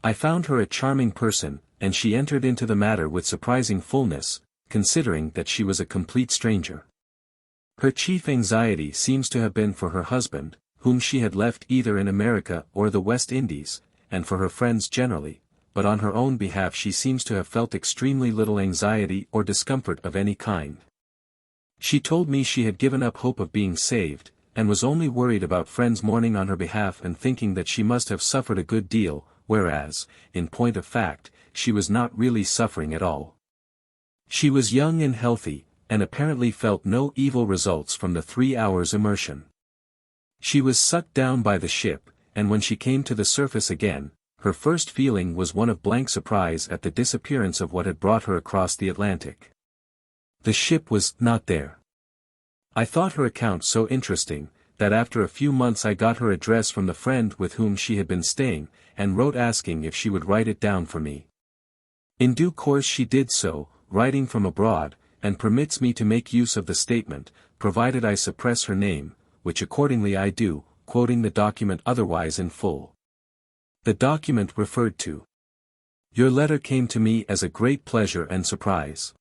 I found her a charming person, and she entered into the matter with surprising fullness, considering that she was a complete stranger. Her chief anxiety seems to have been for her husband, whom she had left either in America or the West Indies, and for her friends generally, but on her own behalf she seems to have felt extremely little anxiety or discomfort of any kind. She told me she had given up hope of being saved, and was only worried about friends mourning on her behalf and thinking that she must have suffered a good deal, whereas, in point of fact, she was not really suffering at all. She was young and healthy, and apparently felt no evil results from the 3 hours immersion. She was sucked down by the ship, and when she came to the surface again, her first feeling was one of blank surprise at the disappearance of what had brought her across the Atlantic. The ship was not there. I thought her account so interesting, that after a few months I got her address from the friend with whom she had been staying, and wrote asking if she would write it down for me. In due course she did so, writing from abroad, and permits me to make use of the statement, provided I suppress her name, which accordingly I do, quoting the document otherwise in full. The document referred to. Your letter came to me as a great pleasure and surprise.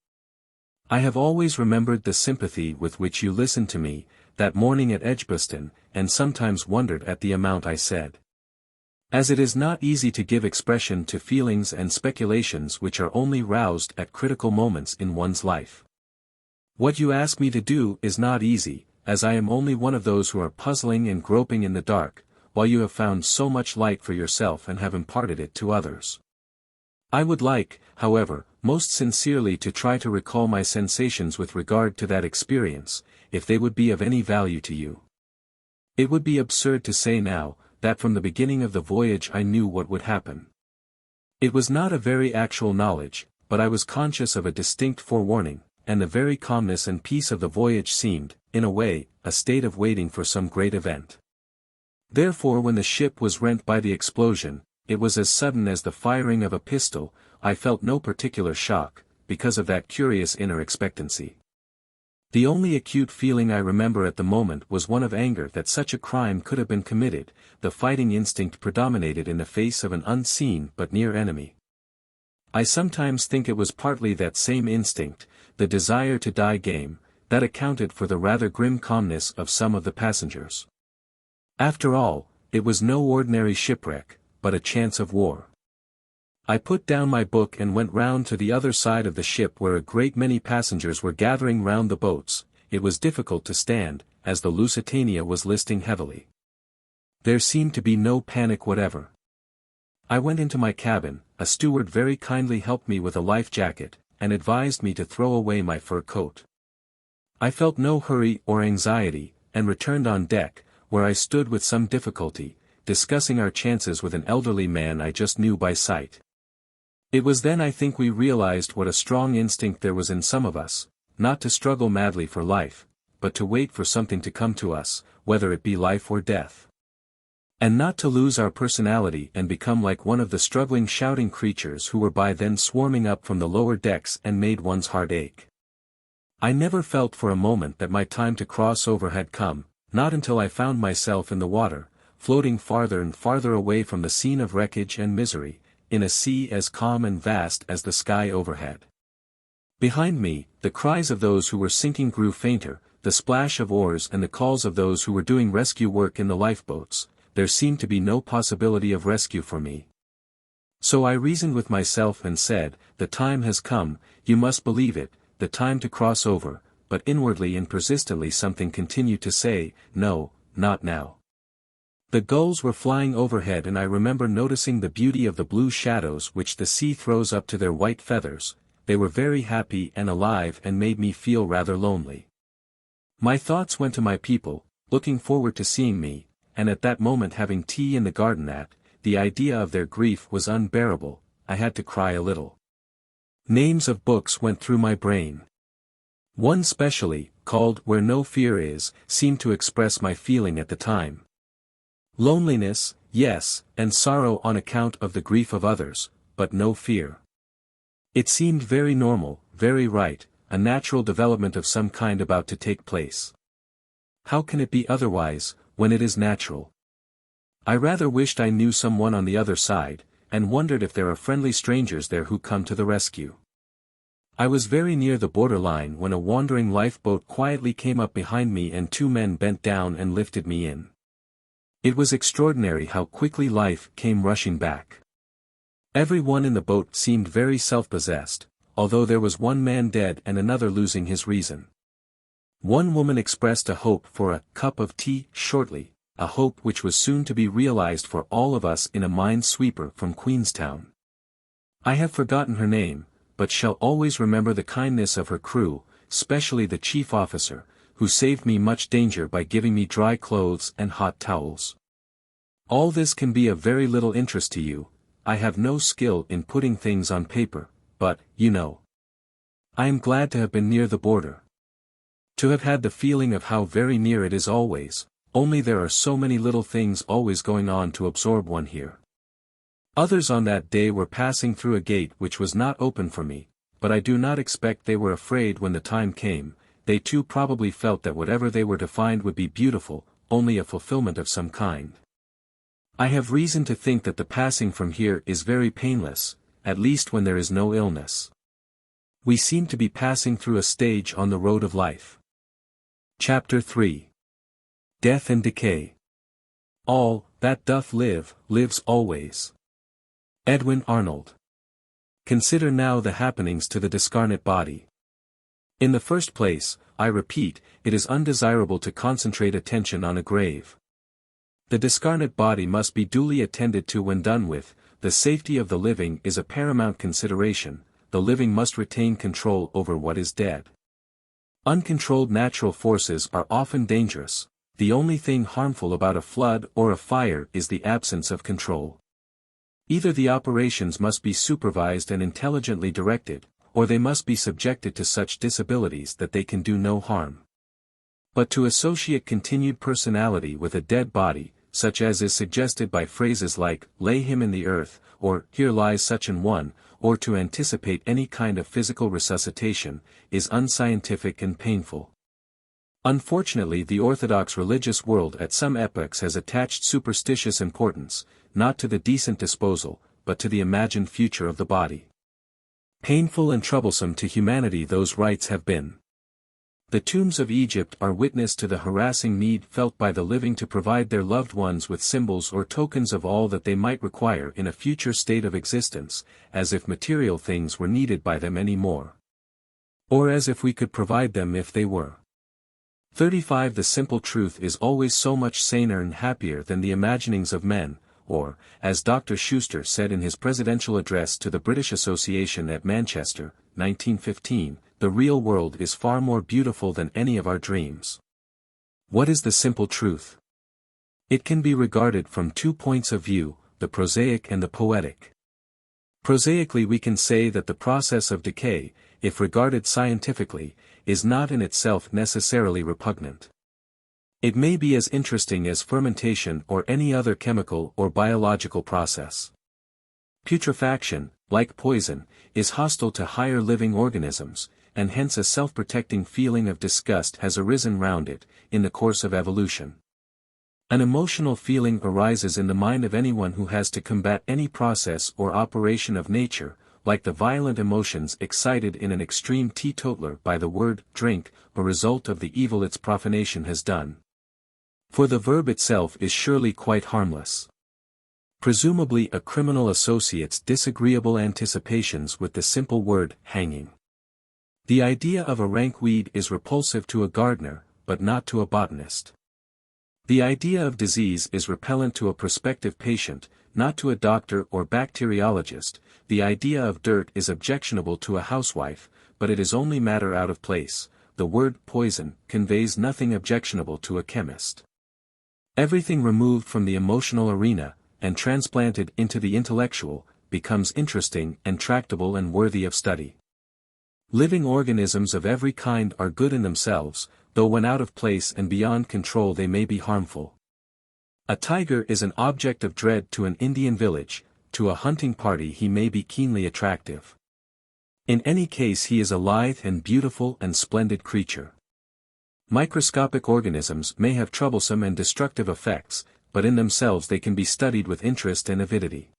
I have always remembered the sympathy with which you listened to me, that morning at Edgbaston, and sometimes wondered at the amount I said. As it is not easy to give expression to feelings and speculations which are only roused at critical moments in one's life. What you ask me to do is not easy, as I am only one of those who are puzzling and groping in the dark, while you have found so much light for yourself and have imparted it to others. I would like, however, most sincerely to try to recall my sensations with regard to that experience, if they would be of any value to you. It would be absurd to say now, that from the beginning of the voyage I knew what would happen. It was not a very actual knowledge, but I was conscious of a distinct forewarning, and the very calmness and peace of the voyage seemed, in a way, a state of waiting for some great event. Therefore when the ship was rent by the explosion, it was as sudden as the firing of a pistol. I felt no particular shock, because of that curious inner expectancy. The only acute feeling I remember at the moment was one of anger that such a crime could have been committed. The fighting instinct predominated in the face of an unseen but near enemy. I sometimes think it was partly that same instinct, the desire to die game, that accounted for the rather grim calmness of some of the passengers. After all, it was no ordinary shipwreck, but a chance of war. I put down my book and went round to the other side of the ship where a great many passengers were gathering round the boats. It was difficult to stand, as the Lusitania was listing heavily. There seemed to be no panic whatever. I went into my cabin. A steward very kindly helped me with a life jacket, and advised me to throw away my fur coat. I felt no hurry or anxiety, and returned on deck, where I stood with some difficulty, discussing our chances with an elderly man I just knew by sight. It was then I think we realized what a strong instinct there was in some of us, not to struggle madly for life, but to wait for something to come to us, whether it be life or death. And not to lose our personality and become like one of the struggling shouting creatures who were by then swarming up from the lower decks and made one's heart ache. I never felt for a moment that my time to cross over had come, not until I found myself in the water, floating farther and farther away from the scene of wreckage and misery, in a sea as calm and vast as the sky overhead. Behind me, the cries of those who were sinking grew fainter, the splash of oars and the calls of those who were doing rescue work in the lifeboats. There seemed to be no possibility of rescue for me. So I reasoned with myself and said, the time has come, you must believe it, the time to cross over, but inwardly and persistently something continued to say, no, not now. The gulls were flying overhead and I remember noticing the beauty of the blue shadows which the sea throws up to their white feathers. They were very happy and alive and made me feel rather lonely. My thoughts went to my people, looking forward to seeing me, and at that moment having tea in the garden the idea of their grief was unbearable. I had to cry a little. Names of books went through my brain. One specially, called Where No Fear Is, seemed to express my feeling at the time. Loneliness, yes, and sorrow on account of the grief of others, but no fear. It seemed very normal, very right, a natural development of some kind about to take place. How can it be otherwise, when it is natural? I rather wished I knew someone on the other side, and wondered if there are friendly strangers there who come to the rescue. I was very near the borderline when a wandering lifeboat quietly came up behind me and two men bent down and lifted me in. It was extraordinary how quickly life came rushing back. Every one in the boat seemed very self-possessed, although there was one man dead and another losing his reason. One woman expressed a hope for a cup of tea shortly, a hope which was soon to be realized for all of us in a mine-sweeper from Queenstown. I have forgotten her name, but shall always remember the kindness of her crew, specially the chief officer, who saved me much danger by giving me dry clothes and hot towels. All this can be of very little interest to you. I have no skill in putting things on paper, but, you know. I am glad to have been near the border. To have had the feeling of how very near it is always, only there are so many little things always going on to absorb one here. Others on that day were passing through a gate which was not open for me, but I do not expect they were afraid when the time came. They too probably felt that whatever they were to find would be beautiful, only a fulfillment of some kind. I have reason to think that the passing from here is very painless, at least when there is no illness. We seem to be passing through a stage on the road of life. Chapter 3. Death and Decay. All that doth live, lives always. Edwin Arnold. Consider now the happenings to the discarnate body. In the first place, I repeat, it is undesirable to concentrate attention on a grave. The discarnate body must be duly attended to when done with. The safety of the living is a paramount consideration. The living must retain control over what is dead. Uncontrolled natural forces are often dangerous. The only thing harmful about a flood or a fire is the absence of control. Either the operations must be supervised and intelligently directed, or they must be subjected to such disabilities that they can do no harm. But to associate continued personality with a dead body, such as is suggested by phrases like, lay him in the earth, or here lies such an one, or to anticipate any kind of physical resuscitation, is unscientific and painful. Unfortunately, the orthodox religious world at some epochs has attached superstitious importance, not to the decent disposal, but to the imagined future of the body. Painful and troublesome to humanity those rites have been. The tombs of Egypt are witness to the harassing need felt by the living to provide their loved ones with symbols or tokens of all that they might require in a future state of existence, as if material things were needed by them any more. Or as if we could provide them if they were. 35 The simple truth is always so much saner and happier than the imaginings of men, or, as Dr. Schuster said in his presidential address to the British Association at Manchester, 1915, the real world is far more beautiful than any of our dreams. What is the simple truth? It can be regarded from 2 points of view, the prosaic and the poetic. Prosaically we can say that the process of decay, if regarded scientifically, is not in itself necessarily repugnant. It may be as interesting as fermentation or any other chemical or biological process. Putrefaction, like poison, is hostile to higher living organisms, and hence a self-protecting feeling of disgust has arisen round it, in the course of evolution. An emotional feeling arises in the mind of anyone who has to combat any process or operation of nature, like the violent emotions excited in an extreme teetotaler by the word drink, a result of the evil its profanation has done. For the verb itself is surely quite harmless. Presumably a criminal associates disagreeable anticipations with the simple word hanging. The idea of a rank weed is repulsive to a gardener, but not to a botanist. The idea of disease is repellent to a prospective patient, not to a doctor or bacteriologist. The idea of dirt is objectionable to a housewife, but it is only matter out of place. The word poison conveys nothing objectionable to a chemist. Everything removed from the emotional arena, and transplanted into the intellectual, becomes interesting and tractable and worthy of study. Living organisms of every kind are good in themselves, though when out of place and beyond control they may be harmful. A tiger is an object of dread to an Indian village, to a hunting party he may be keenly attractive. In any case he is a lithe and beautiful and splendid creature. Microscopic organisms may have troublesome and destructive effects, but in themselves they can be studied with interest and avidity.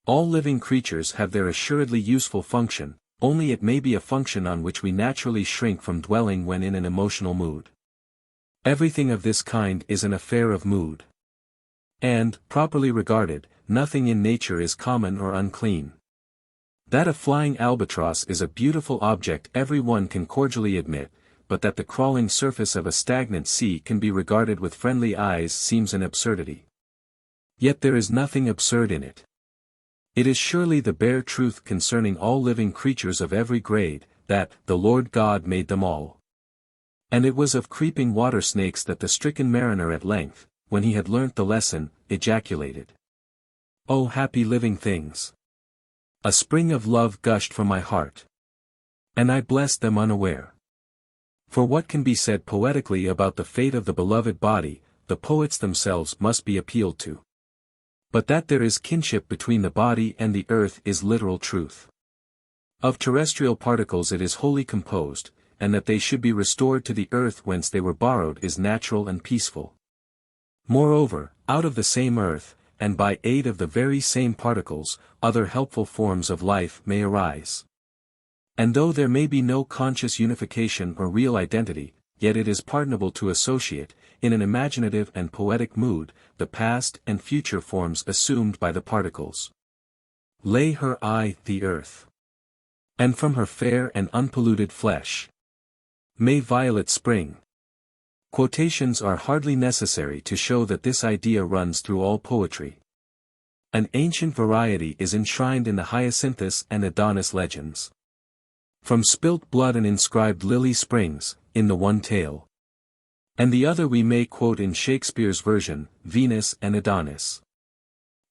All living creatures have their assuredly useful function, only it may be a function on which we naturally shrink from dwelling when in an emotional mood. Everything of this kind is an affair of mood. And, properly regarded, nothing in nature is common or unclean. That a flying albatross is a beautiful object every one can cordially admit, but that the crawling surface of a stagnant sea can be regarded with friendly eyes seems an absurdity. Yet there is nothing absurd in it. It is surely the bare truth concerning all living creatures of every grade, that the Lord God made them all. And it was of creeping water snakes that the stricken mariner at length, when he had learnt the lesson, ejaculated, "O happy living things! A spring of love gushed from my heart. And I blessed them unaware." For what can be said poetically about the fate of the beloved body, the poets themselves must be appealed to. But that there is kinship between the body and the earth is literal truth. Of terrestrial particles it is wholly composed, and that they should be restored to the earth whence they were borrowed is natural and peaceful. Moreover, out of the same earth, and by aid of the very same particles, other helpful forms of life may arise. And though there may be no conscious unification or real identity, yet it is pardonable to associate, in an imaginative and poetic mood, the past and future forms assumed by the particles. Lay her eye the earth, and from her fair and unpolluted flesh may violet spring. Quotations are hardly necessary to show that this idea runs through all poetry. An ancient variety is enshrined in the Hyacinthus and Adonis legends. From spilt blood and inscribed lily springs, in the one tale. And the other we may quote in Shakespeare's version, Venus and Adonis.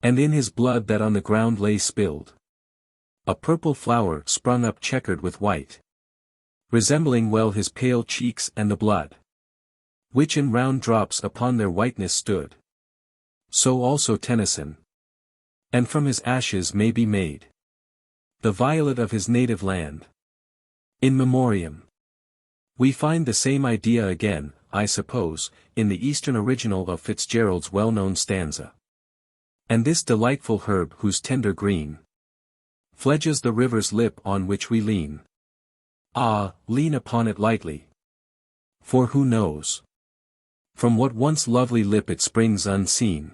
And in his blood that on the ground lay spilled, a purple flower sprung up checkered with white, resembling well his pale cheeks and the blood, which in round drops upon their whiteness stood. So also Tennyson. And from his ashes may be made the violet of his native land. In Memoriam, we find the same idea again, I suppose, in the Eastern original of Fitzgerald's well-known stanza. And this delightful herb whose tender green fledges the river's lip on which we lean. Ah, lean upon it lightly. For who knows from what once lovely lip it springs unseen.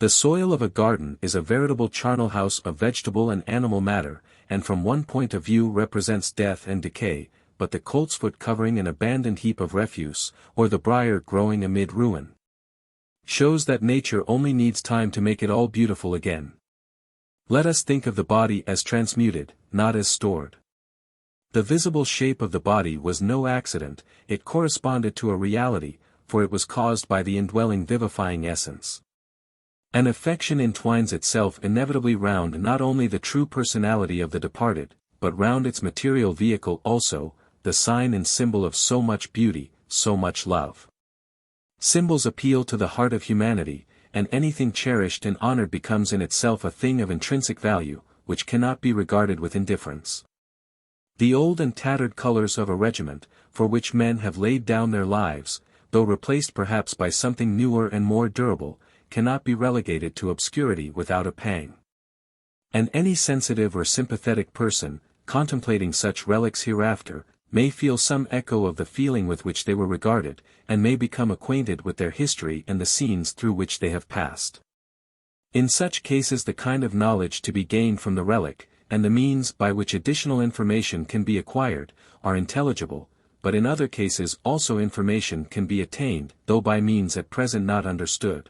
The soil of a garden is a veritable charnel house of vegetable and animal matter, and from one point of view represents death and decay, but the coltsfoot covering an abandoned heap of refuse, or the briar growing amid ruin, shows that nature only needs time to make it all beautiful again. Let us think of the body as transmuted, not as stored. The visible shape of the body was no accident, it corresponded to a reality, for it was caused by the indwelling vivifying essence. An affection entwines itself inevitably round not only the true personality of the departed, but round its material vehicle also, the sign and symbol of so much beauty, so much love. Symbols appeal to the heart of humanity, and anything cherished and honored becomes in itself a thing of intrinsic value, which cannot be regarded with indifference. The old and tattered colors of a regiment, for which men have laid down their lives, though replaced perhaps by something newer and more durable, cannot be relegated to obscurity without a pang. And any sensitive or sympathetic person, contemplating such relics hereafter, may feel some echo of the feeling with which they were regarded, and may become acquainted with their history and the scenes through which they have passed. In such cases the kind of knowledge to be gained from the relic, and the means by which additional information can be acquired, are intelligible, but in other cases also information can be attained, though by means at present not understood.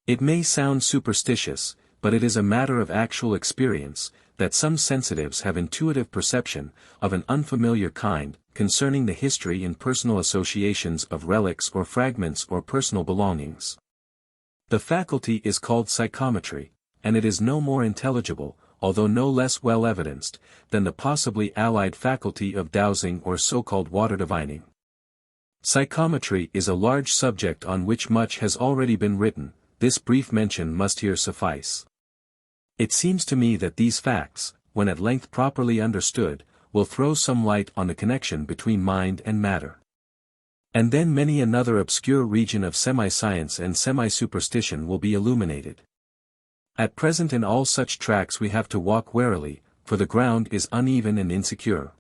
It may sound superstitious, but it is a matter of actual experience, that some sensitives have intuitive perception, of an unfamiliar kind, concerning the history and personal associations of relics or fragments or personal belongings. The faculty is called psychometry, and it is no more intelligible, although no less well evidenced, than the possibly allied faculty of dowsing or so-called water divining. Psychometry is a large subject on which much has already been written. This brief mention must here suffice. It seems to me that these facts, when at length properly understood, will throw some light on the connection between mind and matter. And then many another obscure region of semi-science and semi-superstition will be illuminated. At present in all such tracks we have to walk warily, for the ground is uneven and insecure.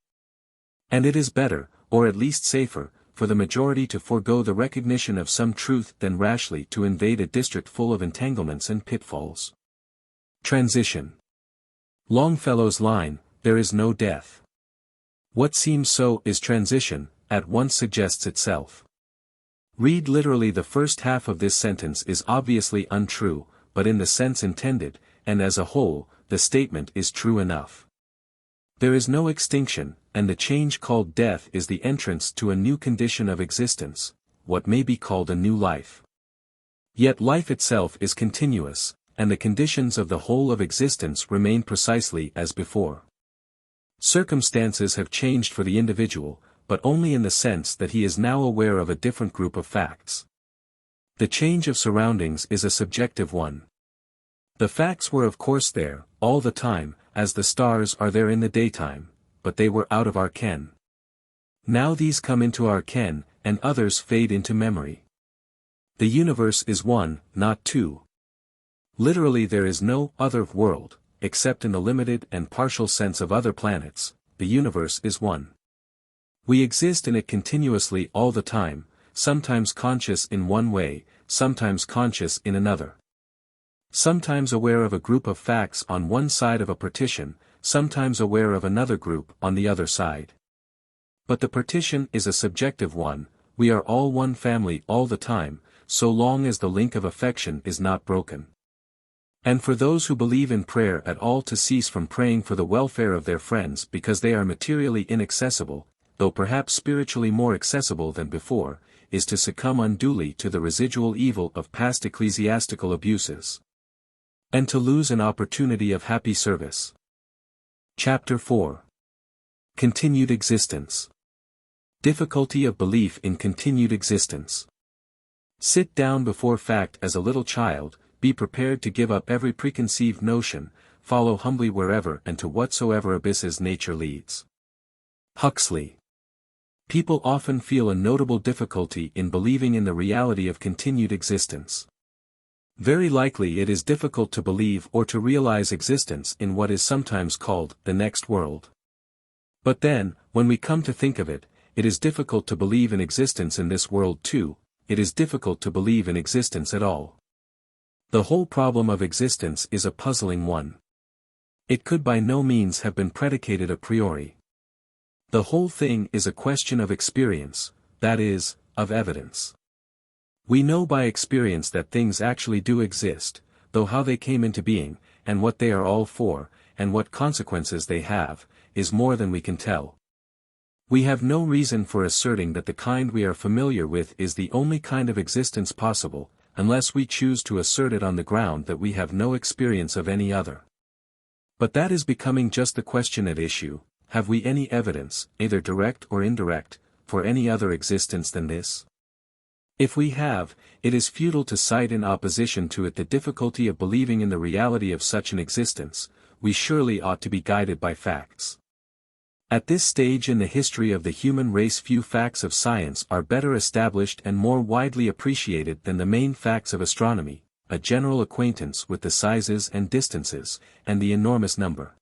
And it is better, or at least safer, for the majority to forego the recognition of some truth than rashly to invade a district full of entanglements and pitfalls. Transition. Longfellow's line, "There is no death. What seems so is transition," at once suggests itself. Read literally the first half of this sentence is obviously untrue, but in the sense intended, and as a whole, the statement is true enough. There is no extinction, and the change called death is the entrance to a new condition of existence, what may be called a new life. Yet life itself is continuous, and the conditions of the whole of existence remain precisely as before. Circumstances have changed for the individual, but only in the sense that he is now aware of a different group of facts. The change of surroundings is a subjective one. The facts were of course there, all the time, as the stars are there in the daytime, but they were out of our ken. Now these come into our ken, and others fade into memory. The universe is one, not two. Literally there is no other world, except in the limited and partial sense of other planets. The universe is one. We exist in it continuously all the time, sometimes conscious in one way, sometimes conscious in another. Sometimes aware of a group of facts on one side of a partition, sometimes aware of another group on the other side. But the partition is a subjective one. We are all one family all the time, so long as the link of affection is not broken. And for those who believe in prayer at all to cease from praying for the welfare of their friends because they are materially inaccessible, though perhaps spiritually more accessible than before, is to succumb unduly to the residual evil of past ecclesiastical abuses. And to lose an opportunity of happy service. Chapter 4. Continued Existence. Difficulty of belief in continued existence. Sit down before fact as a little child, be prepared to give up every preconceived notion, follow humbly wherever and to whatsoever abysses nature leads. Huxley. People often feel a notable difficulty in believing in the reality of continued existence. Very likely it is difficult to believe or to realize existence in what is sometimes called the next world. But then, when we come to think of it, it is difficult to believe in existence in this world too. It is difficult to believe in existence at all. The whole problem of existence is a puzzling one. It could by no means have been predicated a priori. The whole thing is a question of experience, that is, of evidence. We know by experience that things actually do exist, though how they came into being, and what they are all for, and what consequences they have, is more than we can tell. We have no reason for asserting that the kind we are familiar with is the only kind of existence possible, unless we choose to assert it on the ground that we have no experience of any other. But that is becoming just the question at issue. Have we any evidence, either direct or indirect, for any other existence than this? If we have, it is futile to cite in opposition to it the difficulty of believing in the reality of such an existence. We surely ought to be guided by facts. At this stage in the history of the human race few facts of science are better established and more widely appreciated than the main facts of astronomy, a general acquaintance with the sizes and distances, and the enormous number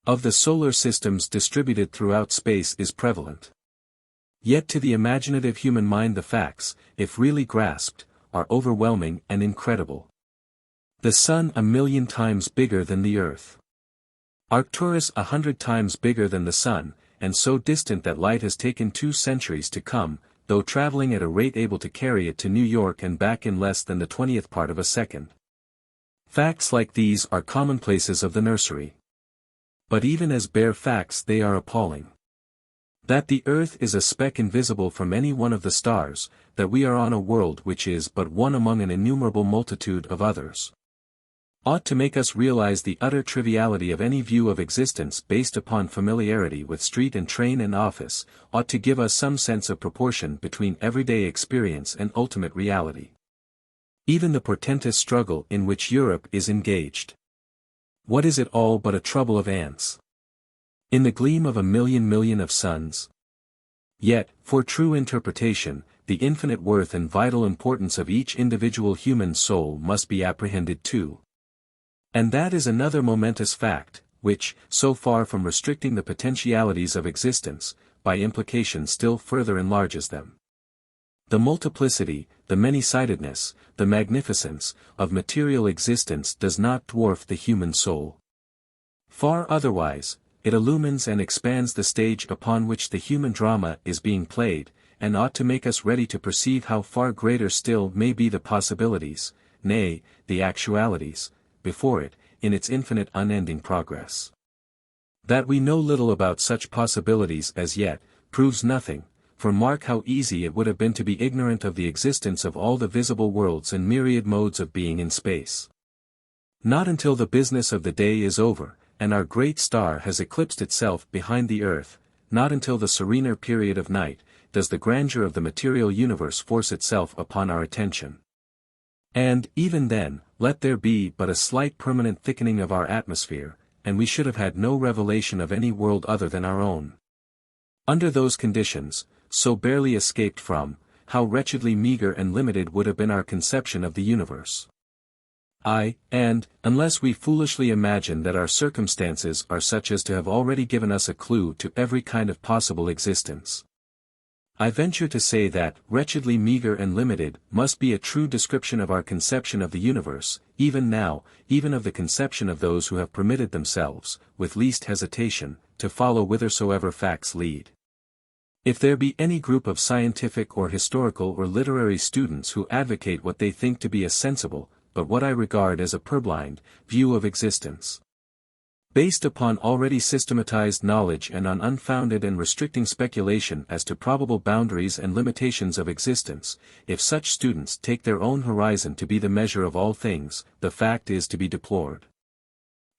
of the solar systems distributed throughout space is prevalent. Yet to the imaginative human mind the facts, if really grasped, are overwhelming and incredible. The Sun 1,000,000 times bigger than the Earth. Arcturus 100 times bigger than the Sun, and so distant that light has taken 2 centuries to come, though traveling at a rate able to carry it to New York and back in less than the 20th part of a second. Facts like these are commonplaces of the nursery. But even as bare facts they are appalling. That the Earth is a speck invisible from any one of the stars, that we are on a world which is but one among an innumerable multitude of others, ought to make us realize the utter triviality of any view of existence based upon familiarity with street and train and office, ought to give us some sense of proportion between everyday experience and ultimate reality. Even the portentous struggle in which Europe is engaged. What is it all but a trouble of ants? In the gleam of 1,000,000,000 of suns? Yet, for true interpretation, the infinite worth and vital importance of each individual human soul must be apprehended too. And that is another momentous fact, which, so far from restricting the potentialities of existence, by implication still further enlarges them. The multiplicity, the many-sidedness, the magnificence, of material existence does not dwarf the human soul. Far otherwise, it illumines and expands the stage upon which the human drama is being played, and ought to make us ready to perceive how far greater still may be the possibilities, nay, the actualities, before it, in its infinite unending progress. That we know little about such possibilities as yet, proves nothing, for mark how easy it would have been to be ignorant of the existence of all the visible worlds and myriad modes of being in space. Not until the business of the day is over, and our great star has eclipsed itself behind the earth, not until the serener period of night, does the grandeur of the material universe force itself upon our attention. And, even then, let there be but a slight permanent thickening of our atmosphere, and we should have had no revelation of any world other than our own. Under those conditions, so barely escaped from, how wretchedly meager and limited would have been our conception of the universe. And, unless we foolishly imagine that our circumstances are such as to have already given us a clue to every kind of possible existence. I venture to say that, wretchedly meager and limited, must be a true description of our conception of the universe, even now, even of the conception of those who have permitted themselves, with least hesitation, to follow whithersoever facts lead. If there be any group of scientific or historical or literary students who advocate what they think to be a sensible, but what I regard as a purblind, view of existence, based upon already systematized knowledge and on unfounded and restricting speculation as to probable boundaries and limitations of existence, if such students take their own horizon to be the measure of all things, the fact is to be deplored.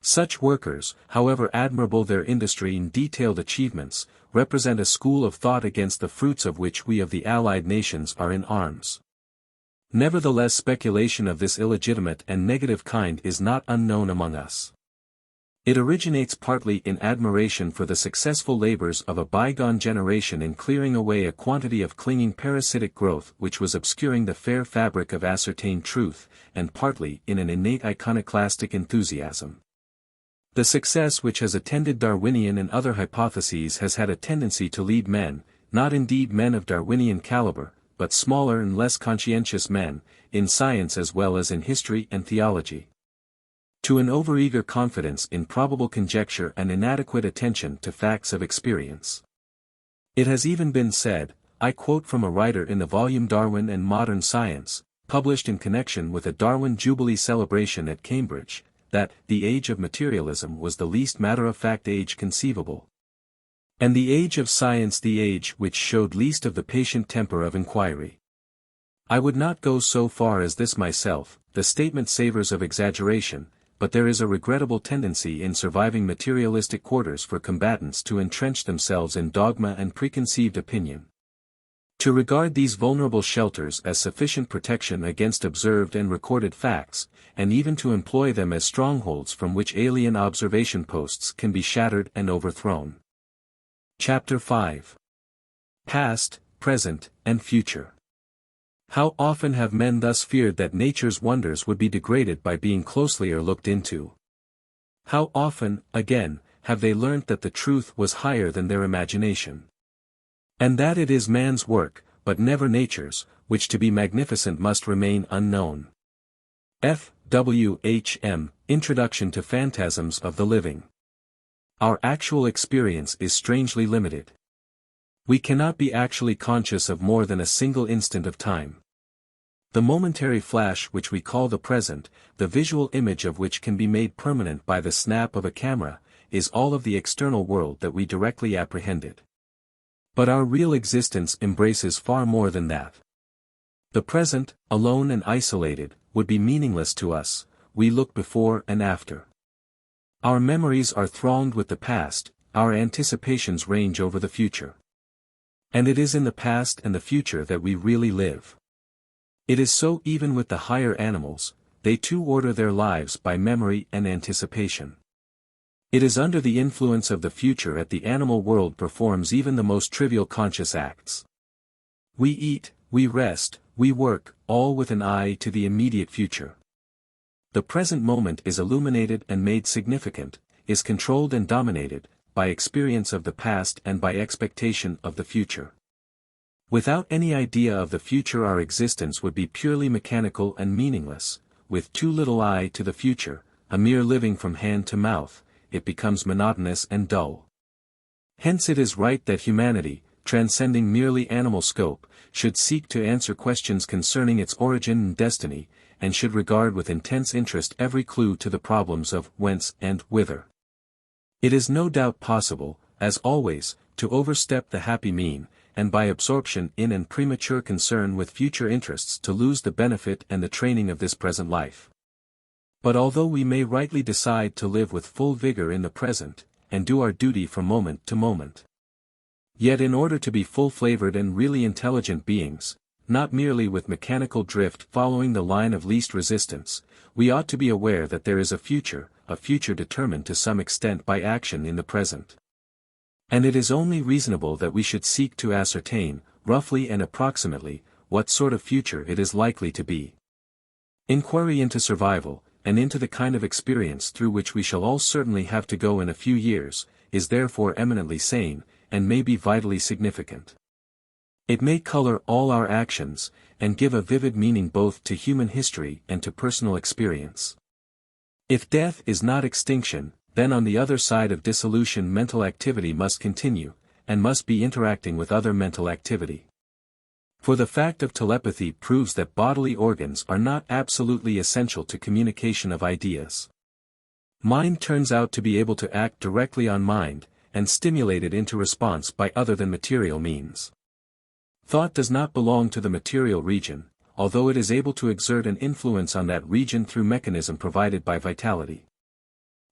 Such workers, however admirable their industry and detailed achievements, represent a school of thought against the fruits of which we of the Allied nations are in arms. Nevertheless, speculation of this illegitimate and negative kind is not unknown among us. It originates partly in admiration for the successful labors of a bygone generation in clearing away a quantity of clinging parasitic growth which was obscuring the fair fabric of ascertained truth, and partly in an innate iconoclastic enthusiasm. The success which has attended Darwinian and other hypotheses has had a tendency to lead men, not indeed men of Darwinian caliber, but smaller and less conscientious men, in science as well as in history and theology, to an overeager confidence in probable conjecture and inadequate attention to facts of experience. It has even been said, I quote from a writer in the volume Darwin and Modern Science, published in connection with a Darwin Jubilee celebration at Cambridge, that the age of materialism was the least matter-of-fact age conceivable, and the age of science the age which showed least of the patient temper of inquiry. I would not go so far as this myself, the statement savors of exaggeration, but there is a regrettable tendency in surviving materialistic quarters for combatants to entrench themselves in dogma and preconceived opinion, to regard these vulnerable shelters as sufficient protection against observed and recorded facts, and even to employ them as strongholds from which alien observation posts can be shattered and overthrown. Chapter 5. Past, Present, and Future. How often have men thus feared that nature's wonders would be degraded by being closely looked into? How often, again, have they learnt that the truth was higher than their imagination, and that it is man's work, but never nature's, which to be magnificent must remain unknown. F. W. H. M. Introduction to Phantasms of the Living. Our actual experience is strangely limited. We cannot be actually conscious of more than a single instant of time. The momentary flash which we call the present, the visual image of which can be made permanent by the snap of a camera, is all of the external world that we directly apprehended. But our real existence embraces far more than that. The present, alone and isolated, would be meaningless to us. We look before and after. Our memories are thronged with the past, our anticipations range over the future. And it is in the past and the future that we really live. It is so even with the higher animals, they too order their lives by memory and anticipation. It is under the influence of the future that the animal world performs even the most trivial conscious acts. We eat, we rest, we work, all with an eye to the immediate future. The present moment is illuminated and made significant, is controlled and dominated, by experience of the past and by expectation of the future. Without any idea of the future our existence would be purely mechanical and meaningless. With too little eye to the future, a mere living from hand to mouth, it becomes monotonous and dull. Hence it is right that humanity, transcending merely animal scope, should seek to answer questions concerning its origin and destiny, and should regard with intense interest every clue to the problems of whence and whither. It is no doubt possible, as always, to overstep the happy mean, and by absorption in and premature concern with future interests to lose the benefit and the training of this present life. But although we may rightly decide to live with full vigor in the present, and do our duty from moment to moment, yet in order to be full-flavored and really intelligent beings, not merely with mechanical drift following the line of least resistance, we ought to be aware that there is a future determined to some extent by action in the present. And it is only reasonable that we should seek to ascertain, roughly and approximately, what sort of future it is likely to be. Inquiry into survival, and into the kind of experience through which we shall all certainly have to go in a few years, is therefore eminently sane, and may be vitally significant. It may color all our actions, and give a vivid meaning both to human history and to personal experience. If death is not extinction, then on the other side of dissolution mental activity must continue, and must be interacting with other mental activity. For the fact of telepathy proves that bodily organs are not absolutely essential to communication of ideas. Mind turns out to be able to act directly on mind, and stimulate it into response by other than material means. Thought does not belong to the material region, although it is able to exert an influence on that region through mechanism provided by vitality.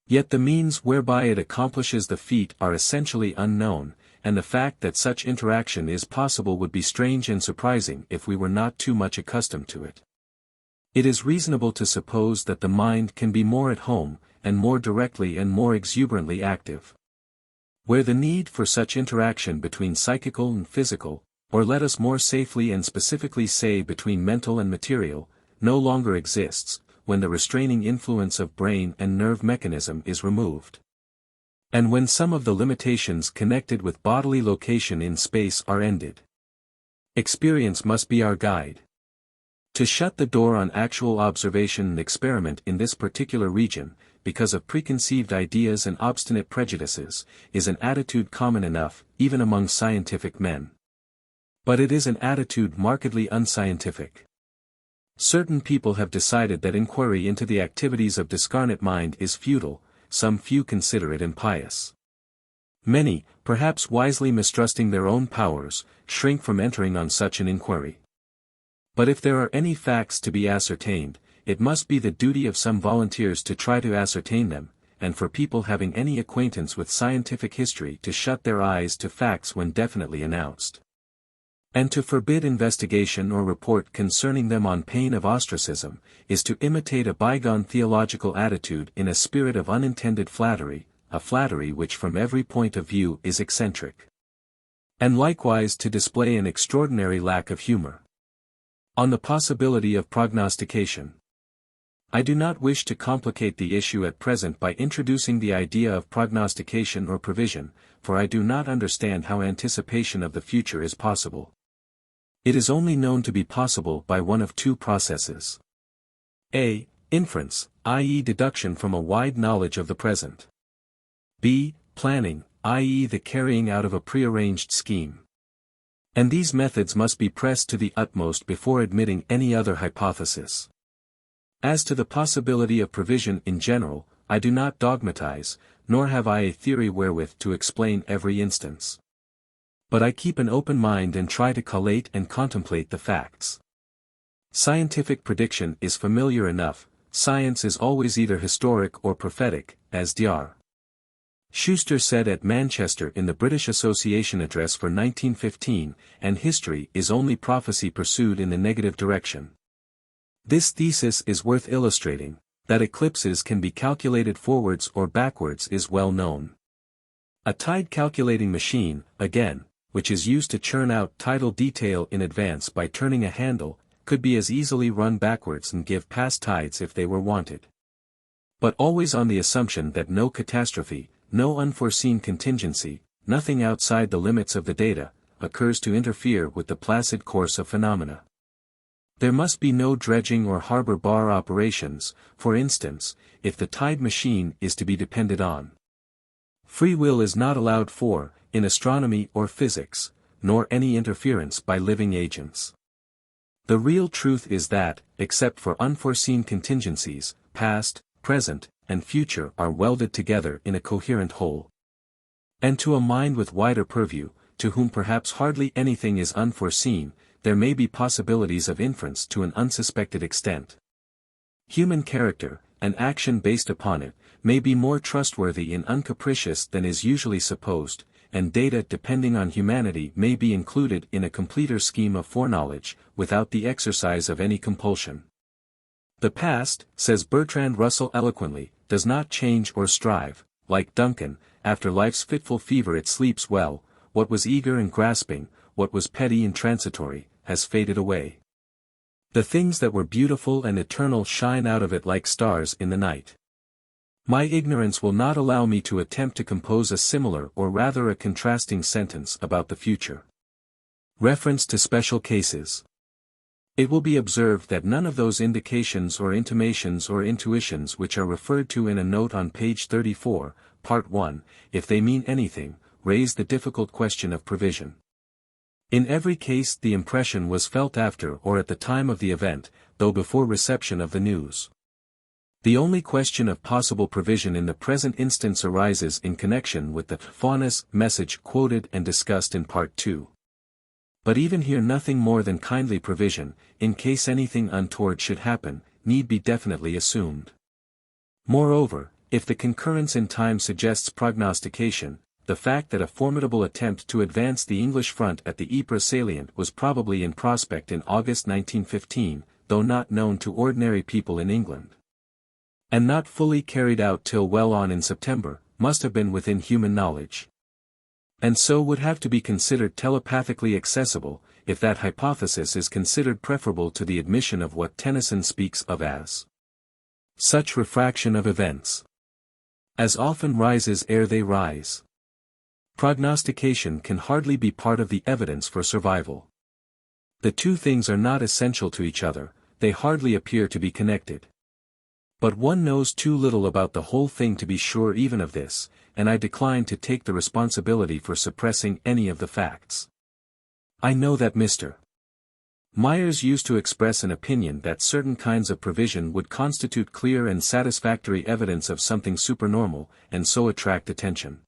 Yet the means whereby it accomplishes the feat are essentially unknown, and the fact that such interaction is possible would be strange and surprising if we were not too much accustomed to it. It is reasonable to suppose that the mind can be more at home, and more directly and more exuberantly active. Where the need for such interaction between psychical and physical, or let us more safely and specifically say between mental and material, no longer exists, when the restraining influence of brain and nerve mechanism is removed. And when some of the limitations connected with bodily location in space are ended. Experience must be our guide. To shut the door on actual observation and experiment in this particular region, because of preconceived ideas and obstinate prejudices, is an attitude common enough, even among scientific men. But it is an attitude markedly unscientific. Certain people have decided that inquiry into the activities of discarnate mind is futile, some few consider it impious. Many, perhaps wisely mistrusting their own powers, shrink from entering on such an inquiry. But if there are any facts to be ascertained, it must be the duty of some volunteers to try to ascertain them, and for people having any acquaintance with scientific history to shut their eyes to facts when definitely announced. And to forbid investigation or report concerning them on pain of ostracism, is to imitate a bygone theological attitude in a spirit of unintended flattery, a flattery which from every point of view is eccentric. And likewise to display an extraordinary lack of humor. On the possibility of prognostication. I do not wish to complicate the issue at present by introducing the idea of prognostication or prevision, for I do not understand how anticipation of the future is possible. It is only known to be possible by one of two processes. A. Inference, i.e. deduction from a wide knowledge of the present. B. Planning, i.e. the carrying out of a prearranged scheme. And these methods must be pressed to the utmost before admitting any other hypothesis. As to the possibility of prevision in general, I do not dogmatize, nor have I a theory wherewith to explain every instance. But I keep an open mind and try to collate and contemplate the facts. Scientific prediction is familiar enough, science is always either historic or prophetic, as Dr. Schuster said at Manchester in the British Association Address for 1915, and history is only prophecy pursued in the negative direction. This thesis is worth illustrating. That eclipses can be calculated forwards or backwards is well known. A tide calculating machine, again, which is used to churn out tidal detail in advance by turning a handle, could be as easily run backwards and give past tides if they were wanted. But always on the assumption that no catastrophe, no unforeseen contingency, nothing outside the limits of the data, occurs to interfere with the placid course of phenomena. There must be no dredging or harbor bar operations, for instance, if the tide machine is to be depended on. Free will is not allowed for, in astronomy or physics, nor any interference by living agents. The real truth is that, except for unforeseen contingencies, past, present, and future are welded together in a coherent whole. And to a mind with wider purview, to whom perhaps hardly anything is unforeseen, there may be possibilities of inference to an unsuspected extent. Human character, and action based upon it, may be more trustworthy and uncapricious than is usually supposed, and data depending on humanity may be included in a completer scheme of foreknowledge, without the exercise of any compulsion. The past, says Bertrand Russell eloquently, does not change or strive, like Duncan, after life's fitful fever it sleeps well, what was eager and grasping, what was petty and transitory, has faded away. The things that were beautiful and eternal shine out of it like stars in the night. My ignorance will not allow me to attempt to compose a similar or rather a contrasting sentence about the future. Reference to special cases. It will be observed that none of those indications or intimations or intuitions which are referred to in a note on page 34, Part 1, if they mean anything, raise the difficult question of provision. In every case the impression was felt after or at the time of the event, though before reception of the news. The only question of possible provision in the present instance arises in connection with the Faunus message quoted and discussed in Part 2. But even here nothing more than kindly provision, in case anything untoward should happen, need be definitely assumed. Moreover, if the concurrence in time suggests prognostication, the fact that a formidable attempt to advance the English front at the Ypres salient was probably in prospect in August 1915, though not known to ordinary people in England, and not fully carried out till well on in September, must have been within human knowledge. And so would have to be considered telepathically accessible, if that hypothesis is considered preferable to the admission of what Tennyson speaks of as such refraction of events as often rises ere they rise. Prognostication can hardly be part of the evidence for survival. The two things are not essential to each other, they hardly appear to be connected. But one knows too little about the whole thing to be sure even of this, and I decline to take the responsibility for suppressing any of the facts. I know that Mr. Myers used to express an opinion that certain kinds of provision would constitute clear and satisfactory evidence of something supernormal, and so attract attention.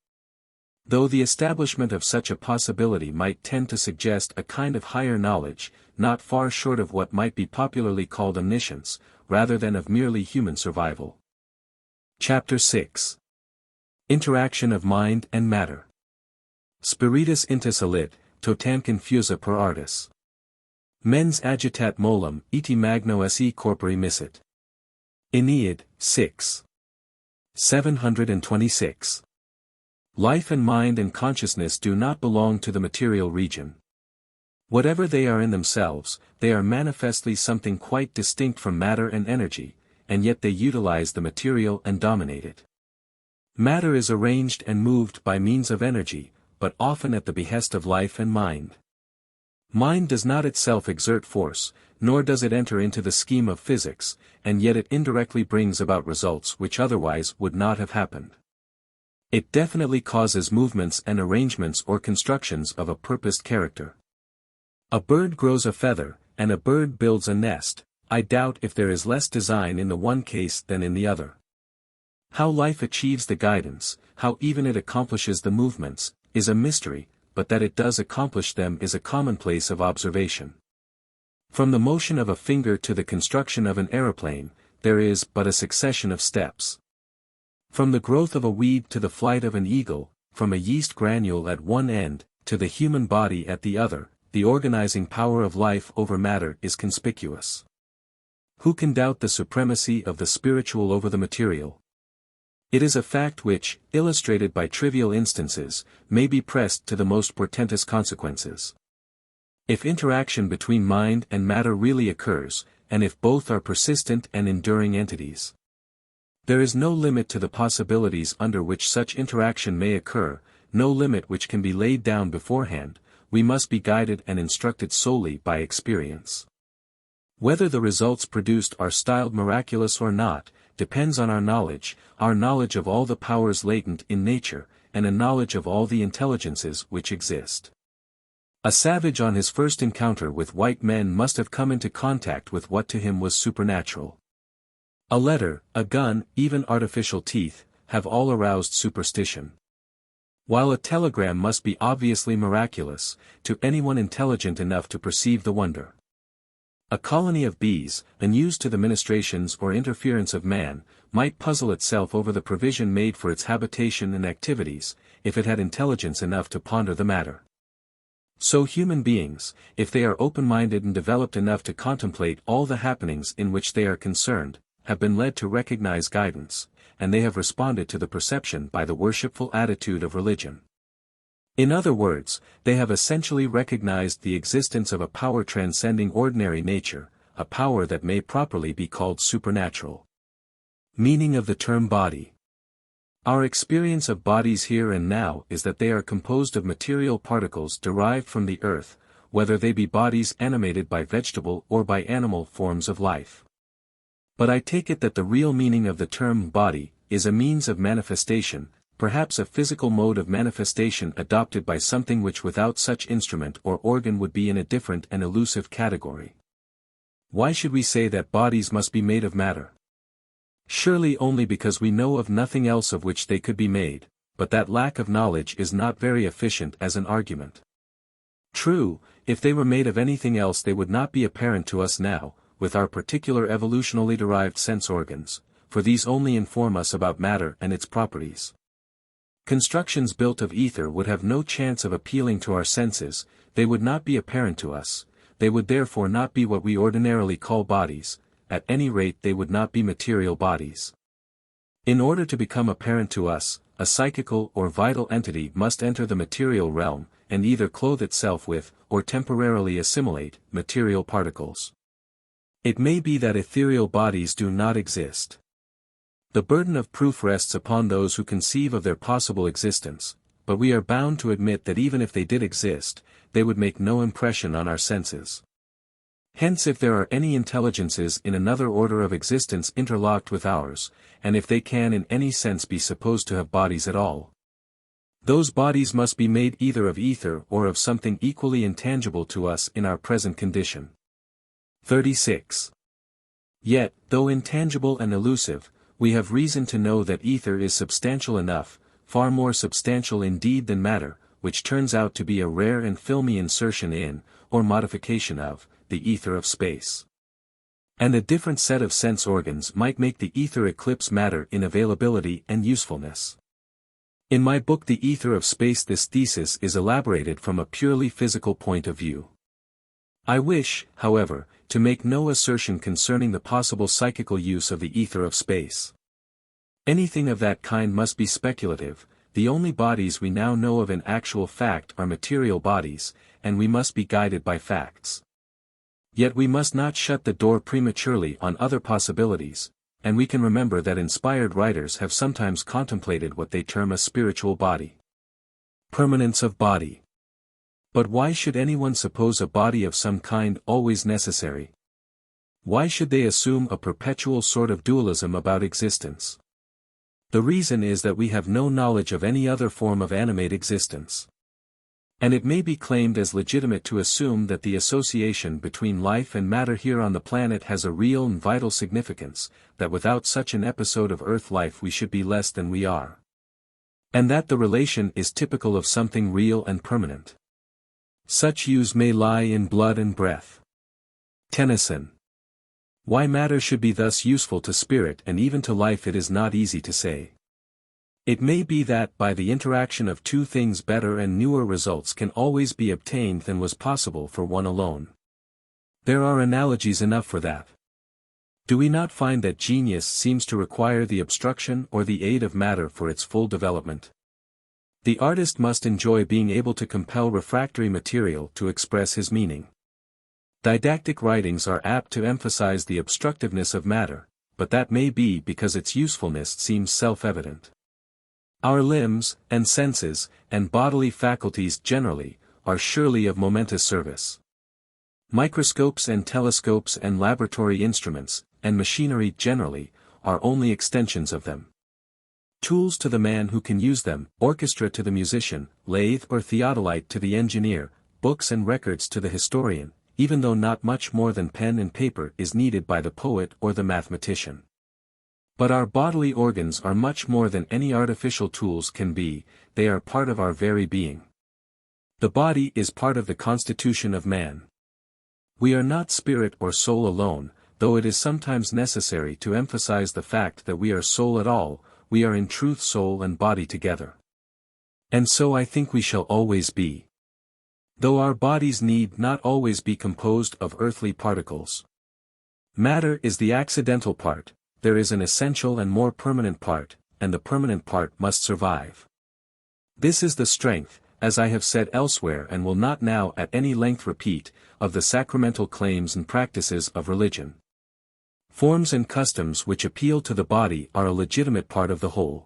Though the establishment of such a possibility might tend to suggest a kind of higher knowledge, not far short of what might be popularly called omniscience, rather than of merely human survival. Chapter 6. Interaction of Mind and Matter. Spiritus intus alit, totam confusa per artis. Mens agitat molem, iti magno esse corpori missit. Aeneid, 6. 726. Life and mind and consciousness do not belong to the material region. Whatever they are in themselves, they are manifestly something quite distinct from matter and energy, and yet they utilize the material and dominate it. Matter is arranged and moved by means of energy, but often at the behest of life and mind. Mind does not itself exert force, nor does it enter into the scheme of physics, and yet it indirectly brings about results which otherwise would not have happened. It definitely causes movements and arrangements or constructions of a purposed character. A bird grows a feather, and a bird builds a nest. I doubt if there is less design in the one case than in the other. How life achieves the guidance, how even it accomplishes the movements, is a mystery, but that it does accomplish them is a commonplace of observation. From the motion of a finger to the construction of an aeroplane, there is but a succession of steps. From the growth of a weed to the flight of an eagle, from a yeast granule at one end, to the human body at the other, the organizing power of life over matter is conspicuous. Who can doubt the supremacy of the spiritual over the material? It is a fact which, illustrated by trivial instances, may be pressed to the most portentous consequences. If interaction between mind and matter really occurs, and if both are persistent and enduring entities, there is no limit to the possibilities under which such interaction may occur, no limit which can be laid down beforehand. We must be guided and instructed solely by experience. Whether the results produced are styled miraculous or not, depends on our knowledge of all the powers latent in nature, and a knowledge of all the intelligences which exist. A savage on his first encounter with white men must have come into contact with what to him was supernatural. A letter, a gun, even artificial teeth, have all aroused superstition. While a telegram must be obviously miraculous, to anyone intelligent enough to perceive the wonder. A colony of bees, unused to the ministrations or interference of man, might puzzle itself over the provision made for its habitation and activities, if it had intelligence enough to ponder the matter. So human beings, if they are open-minded and developed enough to contemplate all the happenings in which they are concerned, have been led to recognize guidance, and they have responded to the perception by the worshipful attitude of religion. In other words, they have essentially recognized the existence of a power transcending ordinary nature, a power that may properly be called supernatural. Meaning of the term body. Our experience of bodies here and now is that they are composed of material particles derived from the earth, whether they be bodies animated by vegetable or by animal forms of life. But I take it that the real meaning of the term body is a means of manifestation, perhaps a physical mode of manifestation adopted by something which without such instrument or organ would be in a different and elusive category. Why should we say that bodies must be made of matter? Surely only because we know of nothing else of which they could be made, but that lack of knowledge is not very efficient as an argument. True, if they were made of anything else they would not be apparent to us now, with our particular evolutionally derived sense organs, for these only inform us about matter and its properties. Constructions built of ether would have no chance of appealing to our senses, they would not be apparent to us, they would therefore not be what we ordinarily call bodies, at any rate they would not be material bodies. In order to become apparent to us, a psychical or vital entity must enter the material realm, and either clothe itself with, or temporarily assimilate, material particles. It may be that ethereal bodies do not exist. The burden of proof rests upon those who conceive of their possible existence, but we are bound to admit that even if they did exist, they would make no impression on our senses. Hence if there are any intelligences in another order of existence interlocked with ours, and if they can in any sense be supposed to have bodies at all, those bodies must be made either of ether or of something equally intangible to us in our present condition. 36. Yet, though intangible and elusive, we have reason to know that ether is substantial enough, far more substantial indeed than matter, which turns out to be a rare and filmy insertion in, or modification of, the ether of space. And a different set of sense organs might make the ether eclipse matter in availability and usefulness. In my book The Ether of Space this thesis is elaborated from a purely physical point of view. I wish, however, to make no assertion concerning the possible psychical use of the ether of space. Anything of that kind must be speculative, the only bodies we now know of in actual fact are material bodies, and we must be guided by facts. Yet we must not shut the door prematurely on other possibilities, and we can remember that inspired writers have sometimes contemplated what they term a spiritual body. Permanence of body. But why should anyone suppose a body of some kind always necessary? Why should they assume a perpetual sort of dualism about existence? The reason is that we have no knowledge of any other form of animate existence. And it may be claimed as legitimate to assume that the association between life and matter here on the planet has a real and vital significance, that without such an episode of Earth life we should be less than we are. And that the relation is typical of something real and permanent. Such hues may lie in blood and breath. Tennyson. Why matter should be thus useful to spirit and even to life it is not easy to say. It may be that by the interaction of two things better and newer results can always be obtained than was possible for one alone. There are analogies enough for that. Do we not find that genius seems to require the obstruction or the aid of matter for its full development? The artist must enjoy being able to compel refractory material to express his meaning. Didactic writings are apt to emphasize the obstructiveness of matter, but that may be because its usefulness seems self-evident. Our limbs, and senses, and bodily faculties generally, are surely of momentous service. Microscopes and telescopes and laboratory instruments, and machinery generally, are only extensions of them. Tools to the man who can use them, orchestra to the musician, lathe or theodolite to the engineer, books and records to the historian, even though not much more than pen and paper is needed by the poet or the mathematician. But our bodily organs are much more than any artificial tools can be, they are part of our very being. The body is part of the constitution of man. We are not spirit or soul alone, though it is sometimes necessary to emphasize the fact that we are soul at all, we are in truth soul and body together. And so I think we shall always be. Though our bodies need not always be composed of earthly particles. Matter is the accidental part, there is an essential and more permanent part, and the permanent part must survive. This is the strength, as I have said elsewhere and will not now at any length repeat, of the sacramental claims and practices of religion. Forms and customs which appeal to the body are a legitimate part of the whole.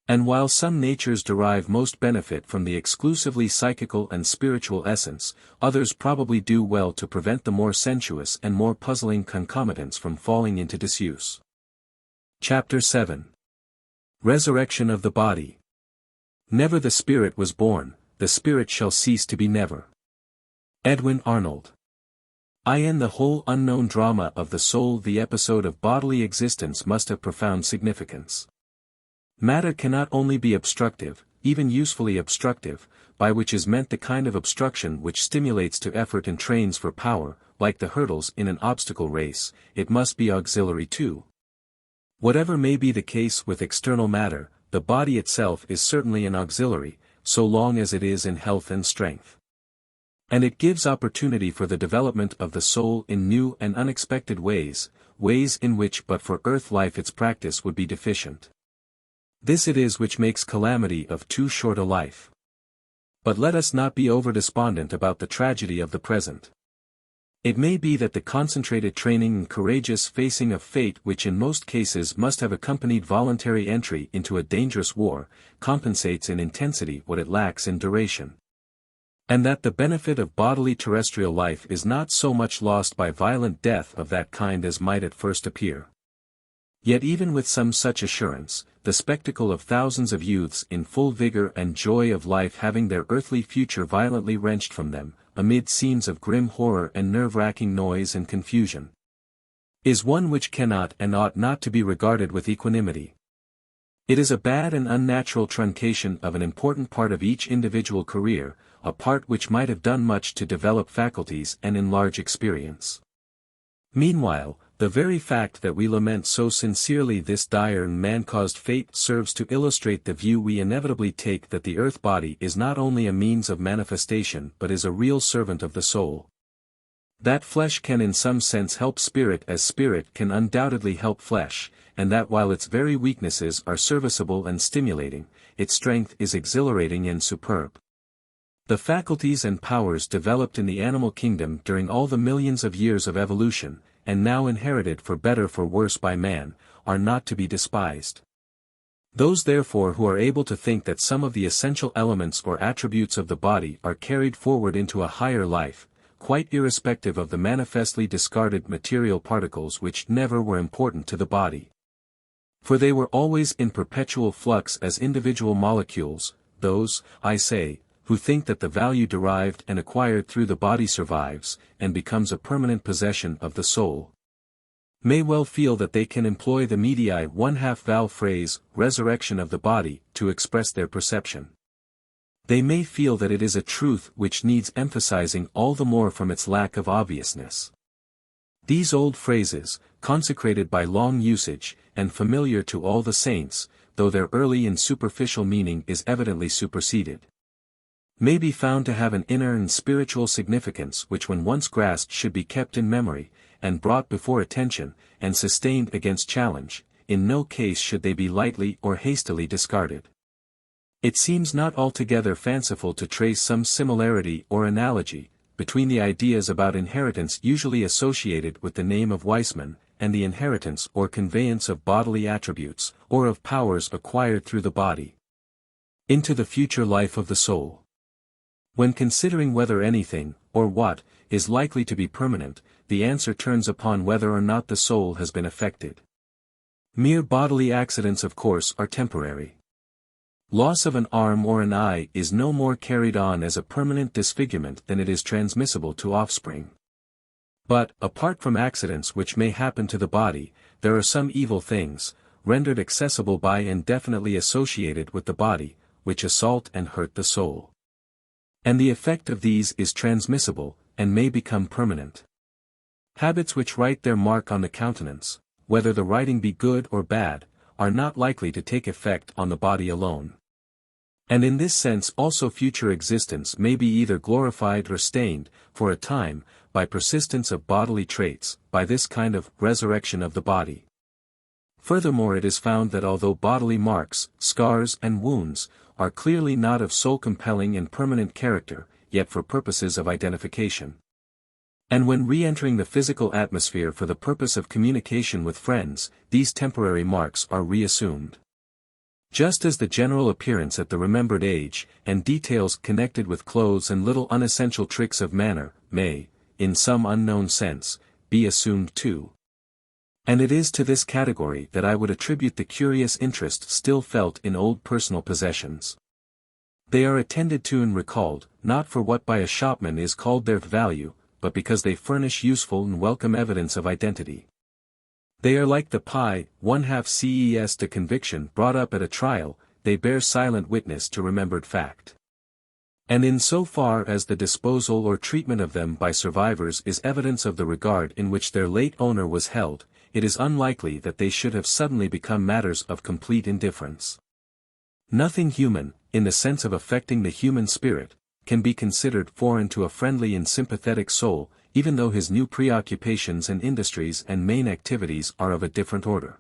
And while some natures derive most benefit from the exclusively psychical and spiritual essence, others probably do well to prevent the more sensuous and more puzzling concomitants from falling into disuse. Chapter 7. Resurrection of the Body. Never the spirit was born, the spirit shall cease to be never. Edwin Arnold. In the whole unknown drama of the soul, the episode of bodily existence must have profound significance. Matter cannot only be obstructive, even usefully obstructive, by which is meant the kind of obstruction which stimulates to effort and trains for power, like the hurdles in an obstacle race, it must be auxiliary too. Whatever may be the case with external matter, the body itself is certainly an auxiliary, so long as it is in health and strength. And it gives opportunity for the development of the soul in new and unexpected ways, ways in which but for earth life its practice would be deficient. This it is which makes calamity of too short a life. But let us not be over-despondent about the tragedy of the present. It may be that the concentrated training and courageous facing of fate which in most cases must have accompanied voluntary entry into a dangerous war, compensates in intensity what it lacks in duration. And that the benefit of bodily terrestrial life is not so much lost by violent death of that kind as might at first appear. Yet even with some such assurance, the spectacle of thousands of youths in full vigor and joy of life having their earthly future violently wrenched from them, amid scenes of grim horror and nerve-wracking noise and confusion, is one which cannot and ought not to be regarded with equanimity. It is a bad and unnatural truncation of an important part of each individual career, a part which might have done much to develop faculties and enlarge experience. Meanwhile, the very fact that we lament so sincerely this dire and man-caused fate serves to illustrate the view we inevitably take that the earth body is not only a means of manifestation but is a real servant of the soul. That flesh can in some sense help spirit as spirit can undoubtedly help flesh, and that while its very weaknesses are serviceable and stimulating, its strength is exhilarating and superb. The faculties and powers developed in the animal kingdom during all the millions of years of evolution, and now inherited for better for worse by man, are not to be despised. Those therefore who are able to think that some of the essential elements or attributes of the body are carried forward into a higher life, quite irrespective of the manifestly discarded material particles which never were important to the body. For they were always in perpetual flux as individual molecules, those, I say, who think that the value derived and acquired through the body survives, and becomes a permanent possession of the soul, may well feel that they can employ the medii one-half-vowel phrase, resurrection of the body, to express their perception. They may feel that it is a truth which needs emphasizing all the more from its lack of obviousness. These old phrases, consecrated by long usage, and familiar to all the saints, though their early and superficial meaning is evidently superseded, may be found to have an inner and spiritual significance which when once grasped should be kept in memory, and brought before attention, and sustained against challenge. In no case should they be lightly or hastily discarded. It seems not altogether fanciful to trace some similarity or analogy between the ideas about inheritance usually associated with the name of Weismann, and the inheritance or conveyance of bodily attributes, or of powers acquired through the body, into the future life of the soul. When considering whether anything, or what, is likely to be permanent, the answer turns upon whether or not the soul has been affected. Mere bodily accidents of course are temporary. Loss of an arm or an eye is no more carried on as a permanent disfigurement than it is transmissible to offspring. But, apart from accidents which may happen to the body, there are some evil things, rendered accessible by and definitely associated with the body, which assault and hurt the soul. And the effect of these is transmissible, and may become permanent. Habits which write their mark on the countenance, whether the writing be good or bad, are not likely to take effect on the body alone. And in this sense also future existence may be either glorified or stained, for a time, by persistence of bodily traits, by this kind of resurrection of the body. Furthermore, it is found that although bodily marks, scars and wounds, are clearly not of soul-compelling and permanent character, yet for purposes of identification. And when re-entering the physical atmosphere for the purpose of communication with friends, these temporary marks are reassumed. Just as the general appearance at the remembered age, and details connected with clothes and little unessential tricks of manner, may, in some unknown sense, be assumed too. And it is to this category that I would attribute the curious interest still felt in old personal possessions. They are attended to and recalled, not for what by a shopman is called their value, but because they furnish useful and welcome evidence of identity. They are like the pie, 1/2 ces de conviction brought up at a trial, they bear silent witness to remembered fact. And in so far as the disposal or treatment of them by survivors is evidence of the regard in which their late owner was held, it is unlikely that they should have suddenly become matters of complete indifference. Nothing human, in the sense of affecting the human spirit, can be considered foreign to a friendly and sympathetic soul, even though his new preoccupations and industries and main activities are of a different order.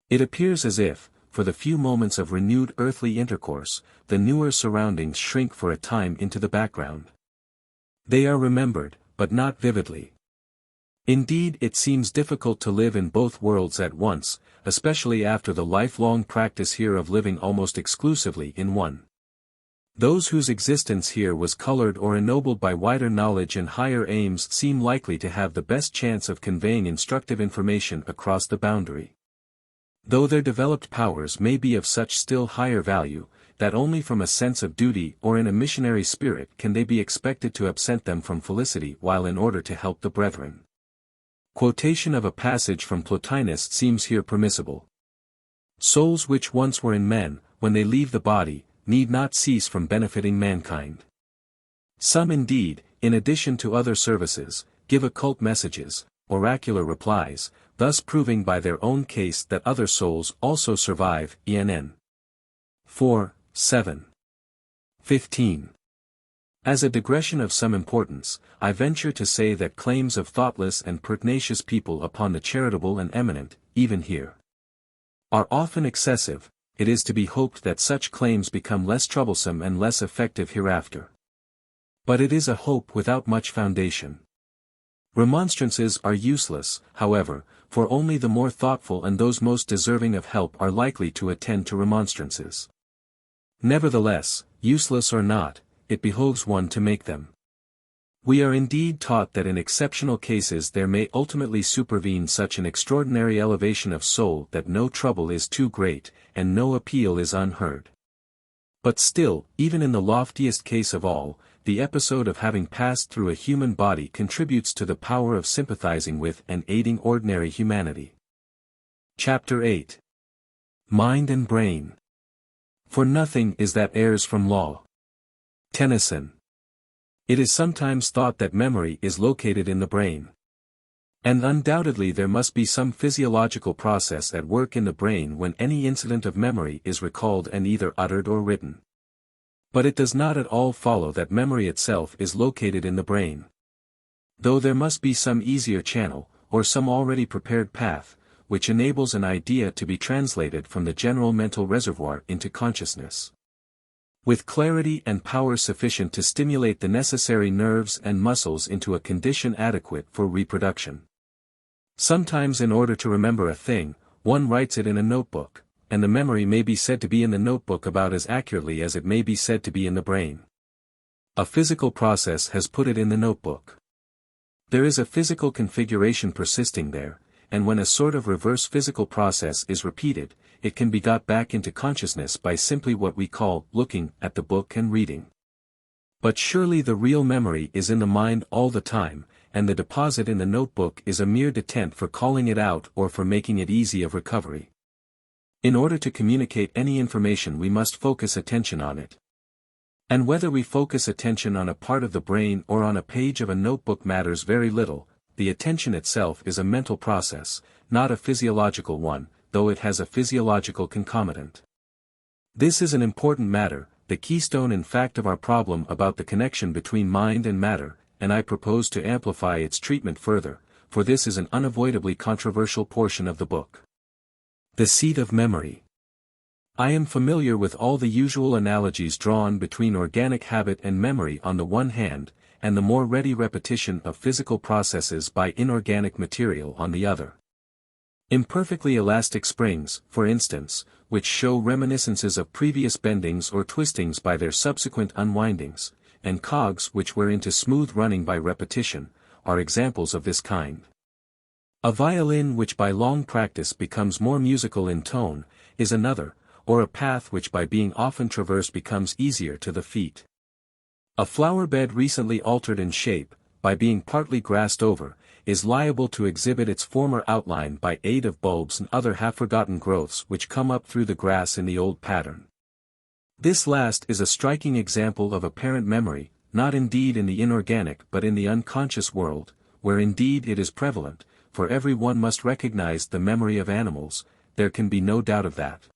It appears as if, for the few moments of renewed earthly intercourse, the newer surroundings shrink for a time into the background. They are remembered, but not vividly. Indeed, it seems difficult to live in both worlds at once, especially after the lifelong practice here of living almost exclusively in one. Those whose existence here was colored or ennobled by wider knowledge and higher aims seem likely to have the best chance of conveying instructive information across the boundary. Though their developed powers may be of such still higher value, that only from a sense of duty or in a missionary spirit can they be expected to absent them from felicity while in order to help the brethren. Quotation of a passage from Plotinus seems here permissible. Souls which once were in men, when they leave the body, need not cease from benefiting mankind. Some indeed, in addition to other services, give occult messages, oracular replies, thus proving by their own case that other souls also survive, ENN. 4, 7. 15. As a digression of some importance, I venture to say that claims of thoughtless and pertinacious people upon the charitable and eminent, even here, are often excessive. It is to be hoped that such claims become less troublesome and less effective hereafter. But it is a hope without much foundation. Remonstrances are useless, however, for only the more thoughtful and those most deserving of help are likely to attend to remonstrances. Nevertheless, useless or not, it behoves one to make them. We are indeed taught that in exceptional cases there may ultimately supervene such an extraordinary elevation of soul that no trouble is too great, and no appeal is unheard. But still, even in the loftiest case of all, the episode of having passed through a human body contributes to the power of sympathizing with and aiding ordinary humanity. Chapter 8. Mind and Brain. For nothing is that errs from law. Tennyson. It is sometimes thought that memory is located in the brain. And undoubtedly there must be some physiological process at work in the brain when any incident of memory is recalled and either uttered or written. But it does not at all follow that memory itself is located in the brain. Though there must be some easier channel, or some already prepared path, which enables an idea to be translated from the general mental reservoir into consciousness, with clarity and power sufficient to stimulate the necessary nerves and muscles into a condition adequate for reproduction. Sometimes in order to remember a thing, one writes it in a notebook, and the memory may be said to be in the notebook about as accurately as it may be said to be in the brain. A physical process has put it in the notebook. There is a physical configuration persisting there, and when a sort of reverse physical process is repeated, it can be got back into consciousness by simply what we call looking at the book and reading. But surely the real memory is in the mind all the time, and the deposit in the notebook is a mere detent for calling it out or for making it easy of recovery. In order to communicate any information we must focus attention on it. And whether we focus attention on a part of the brain or on a page of a notebook matters very little. The attention itself is a mental process, not a physiological one, though it has a physiological concomitant. This is an important matter, the keystone in fact of our problem about the connection between mind and matter, and I propose to amplify its treatment further, for this is an unavoidably controversial portion of the book. The seat of memory. I am familiar with all the usual analogies drawn between organic habit and memory on the one hand, and the more ready repetition of physical processes by inorganic material on the other. Imperfectly elastic springs, for instance, which show reminiscences of previous bendings or twistings by their subsequent unwindings, and cogs which wear into smooth running by repetition, are examples of this kind. A violin which by long practice becomes more musical in tone, is another, or a path which by being often traversed becomes easier to the feet. A flower bed recently altered in shape, by being partly grassed over, is liable to exhibit its former outline by aid of bulbs and other half-forgotten growths which come up through the grass in the old pattern. This last is a striking example of apparent memory, not indeed in the inorganic but in the unconscious world, where indeed it is prevalent, for every one must recognize the memory of animals, there can be no doubt of that.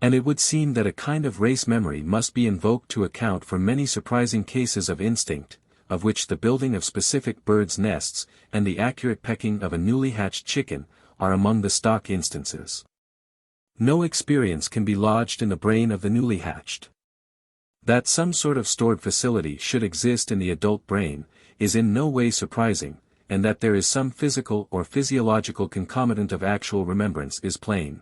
And it would seem that a kind of race memory must be invoked to account for many surprising cases of instinct, of which the building of specific birds' nests, and the accurate pecking of a newly hatched chicken, are among the stock instances. No experience can be lodged in the brain of the newly hatched. That some sort of stored facility should exist in the adult brain, is in no way surprising, and that there is some physical or physiological concomitant of actual remembrance is plain.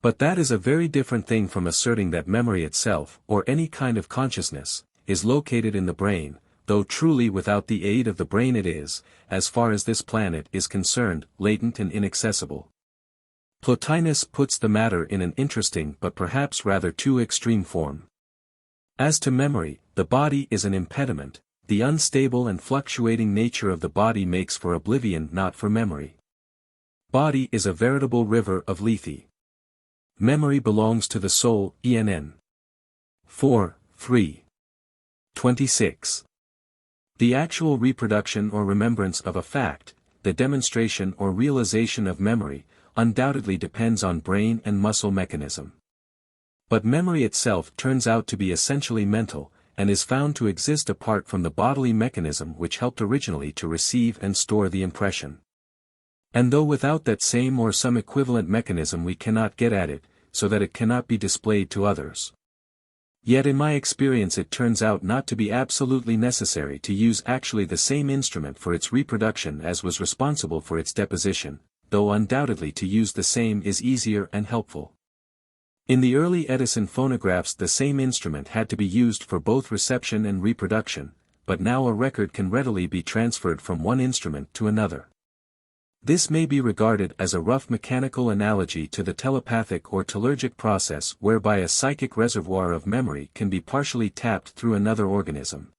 But that is a very different thing from asserting that memory itself, or any kind of consciousness, is located in the brain, though truly without the aid of the brain it is, as far as this planet is concerned, latent and inaccessible. Plotinus puts the matter in an interesting but perhaps rather too extreme form. As to memory, the body is an impediment, the unstable and fluctuating nature of the body makes for oblivion not for memory. Body is a veritable river of lethe. Memory belongs to the soul, ENN. 4, 3. 26. The actual reproduction or remembrance of a fact, the demonstration or realization of memory, undoubtedly depends on brain and muscle mechanism. But memory itself turns out to be essentially mental, and is found to exist apart from the bodily mechanism which helped originally to receive and store the impression. And though without that same or some equivalent mechanism we cannot get at it, so that it cannot be displayed to others. Yet in my experience it turns out not to be absolutely necessary to use actually the same instrument for its reproduction as was responsible for its deposition, though undoubtedly to use the same is easier and helpful. In the early Edison phonographs the same instrument had to be used for both reception and reproduction, but now a record can readily be transferred from one instrument to another. This may be regarded as a rough mechanical analogy to the telepathic or telurgic process whereby a psychic reservoir of memory can be partially tapped through another organism.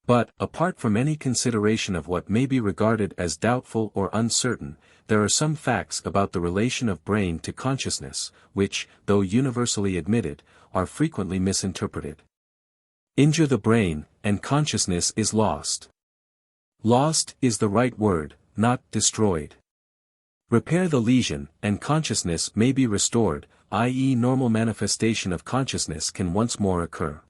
But, apart from any consideration of what may be regarded as doubtful or uncertain, there are some facts about the relation of brain to consciousness, which, though universally admitted, are frequently misinterpreted. Injure the brain, and consciousness is lost. Lost is the right word, not destroyed. Repair the lesion, and consciousness may be restored, i.e. normal manifestation of consciousness can once more occur.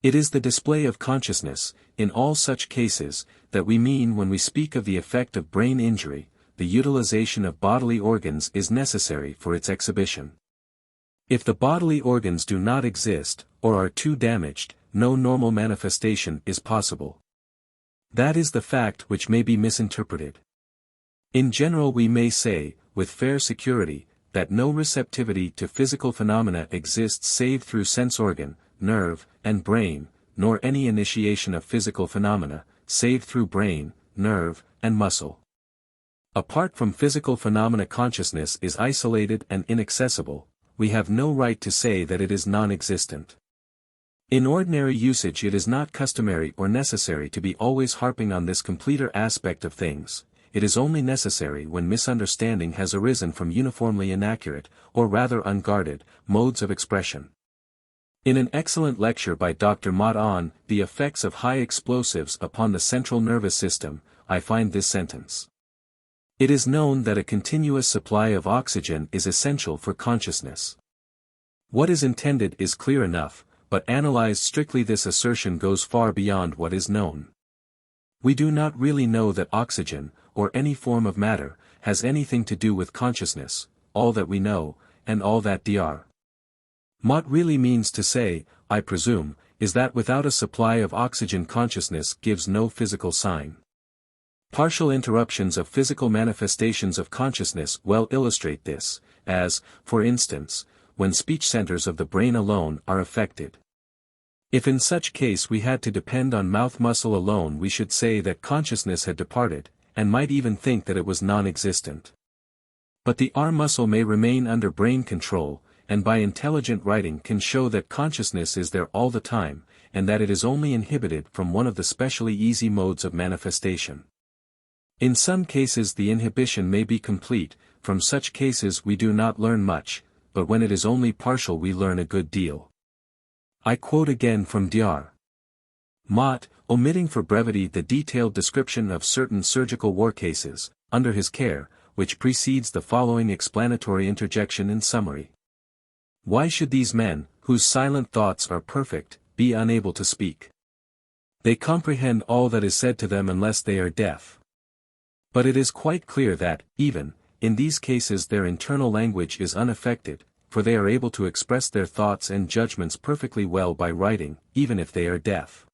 It is the display of consciousness, in all such cases, that we mean when we speak of the effect of brain injury. The utilization of bodily organs is necessary for its exhibition. If the bodily organs do not exist, or are too damaged, no normal manifestation is possible. That is the fact which may be misinterpreted. In general we may say, with fair security, that no receptivity to physical phenomena exists save through sense organ, nerve, and brain, nor any initiation of physical phenomena, save through brain, nerve, and muscle. Apart from physical phenomena consciousness is isolated and inaccessible, we have no right to say that it is non-existent. In ordinary usage it is not customary or necessary to be always harping on this completer aspect of things, it is only necessary when misunderstanding has arisen from uniformly inaccurate, or rather unguarded, modes of expression. In an excellent lecture by Dr. Mott on the effects of high explosives upon the central nervous system, I find this sentence. It is known that a continuous supply of oxygen is essential for consciousness. What is intended is clear enough, but analyzed strictly this assertion goes far beyond what is known. We do not really know that oxygen, or any form of matter, has anything to do with consciousness, all that we know, and all that Dr. Mott really means to say, I presume, is that without a supply of oxygen consciousness gives no physical sign. Partial interruptions of physical manifestations of consciousness well illustrate this, as, for instance, when speech centers of the brain alone are affected. If in such case we had to depend on mouth muscle alone, we should say that consciousness had departed, and might even think that it was non-existent. But the R muscle may remain under brain control, and by intelligent writing can show that consciousness is there all the time, and that it is only inhibited from one of the specially easy modes of manifestation. In some cases the inhibition may be complete, from such cases we do not learn much, but when it is only partial we learn a good deal. I quote again from Dr. Mott, omitting for brevity the detailed description of certain surgical war cases, under his care, which precedes the following explanatory interjection in summary. Why should these men, whose silent thoughts are perfect, be unable to speak? They comprehend all that is said to them unless they are deaf. But it is quite clear that, even, in these cases their internal language is unaffected, for they are able to express their thoughts and judgments perfectly well by writing, even if they are deaf.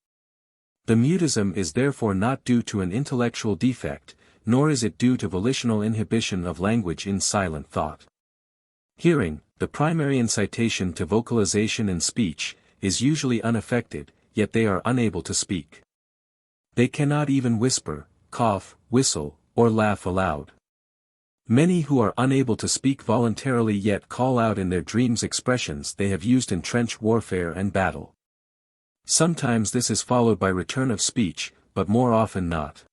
The mutism is therefore not due to an intellectual defect, nor is it due to volitional inhibition of language in silent thought. Hearing, the primary incitation to vocalization and speech, is usually unaffected, yet they are unable to speak. They cannot even whisper, cough, whistle, or laugh aloud. Many who are unable to speak voluntarily yet call out in their dreams expressions they have used in trench warfare and battle. Sometimes this is followed by return of speech, but more often not.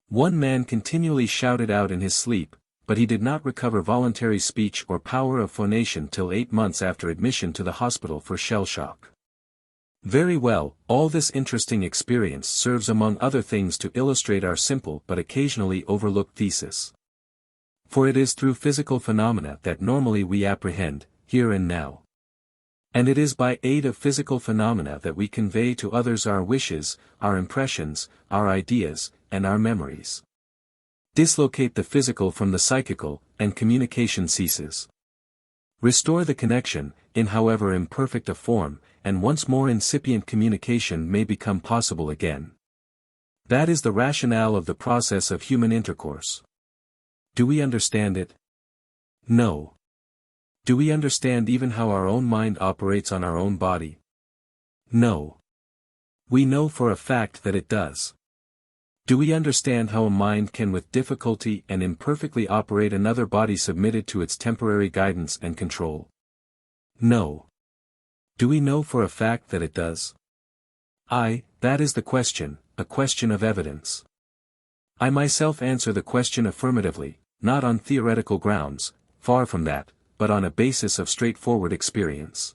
One man continually shouted out in his sleep, but he did not recover voluntary speech or power of phonation till 8 months after admission to the hospital for shell shock. Very well, all this interesting experience serves among other things to illustrate our simple but occasionally overlooked thesis. For it is through physical phenomena that normally we apprehend, here and now. And it is by aid of physical phenomena that we convey to others our wishes, our impressions, our ideas, and our memories. Dislocate the physical from the psychical, and communication ceases. Restore the connection, in however imperfect a form, and once more incipient communication may become possible again. That is the rationale of the process of human intercourse. Do we understand it? No. Do we understand even how our own mind operates on our own body? No. We know for a fact that it does. Do we understand how a mind can with difficulty and imperfectly operate another body submitted to its temporary guidance and control? No. Do we know for a fact that it does? That is the question, a question of evidence. I myself answer the question affirmatively, not on theoretical grounds, far from that, but on a basis of straightforward experience.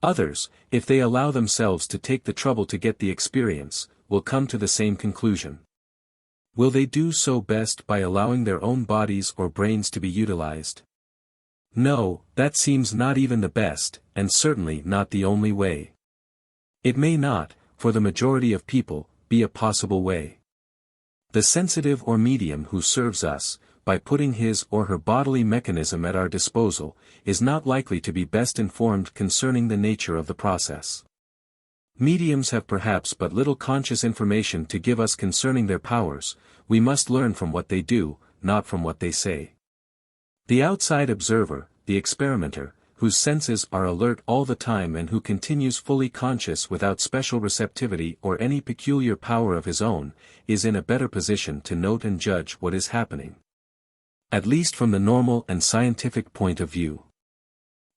Others, if they allow themselves to take the trouble to get the experience, will come to the same conclusion. Will they do so best by allowing their own bodies or brains to be utilized? No, that seems not even the best, and certainly not the only way. It may not, for the majority of people, be a possible way. The sensitive or medium who serves us, by putting his or her bodily mechanism at our disposal, is not likely to be best informed concerning the nature of the process. Mediums have perhaps but little conscious information to give us concerning their powers. We must learn from what they do, not from what they say. The outside observer, the experimenter, whose senses are alert all the time and who continues fully conscious without special receptivity or any peculiar power of his own, is in a better position to note and judge what is happening. At least from the normal and scientific point of view.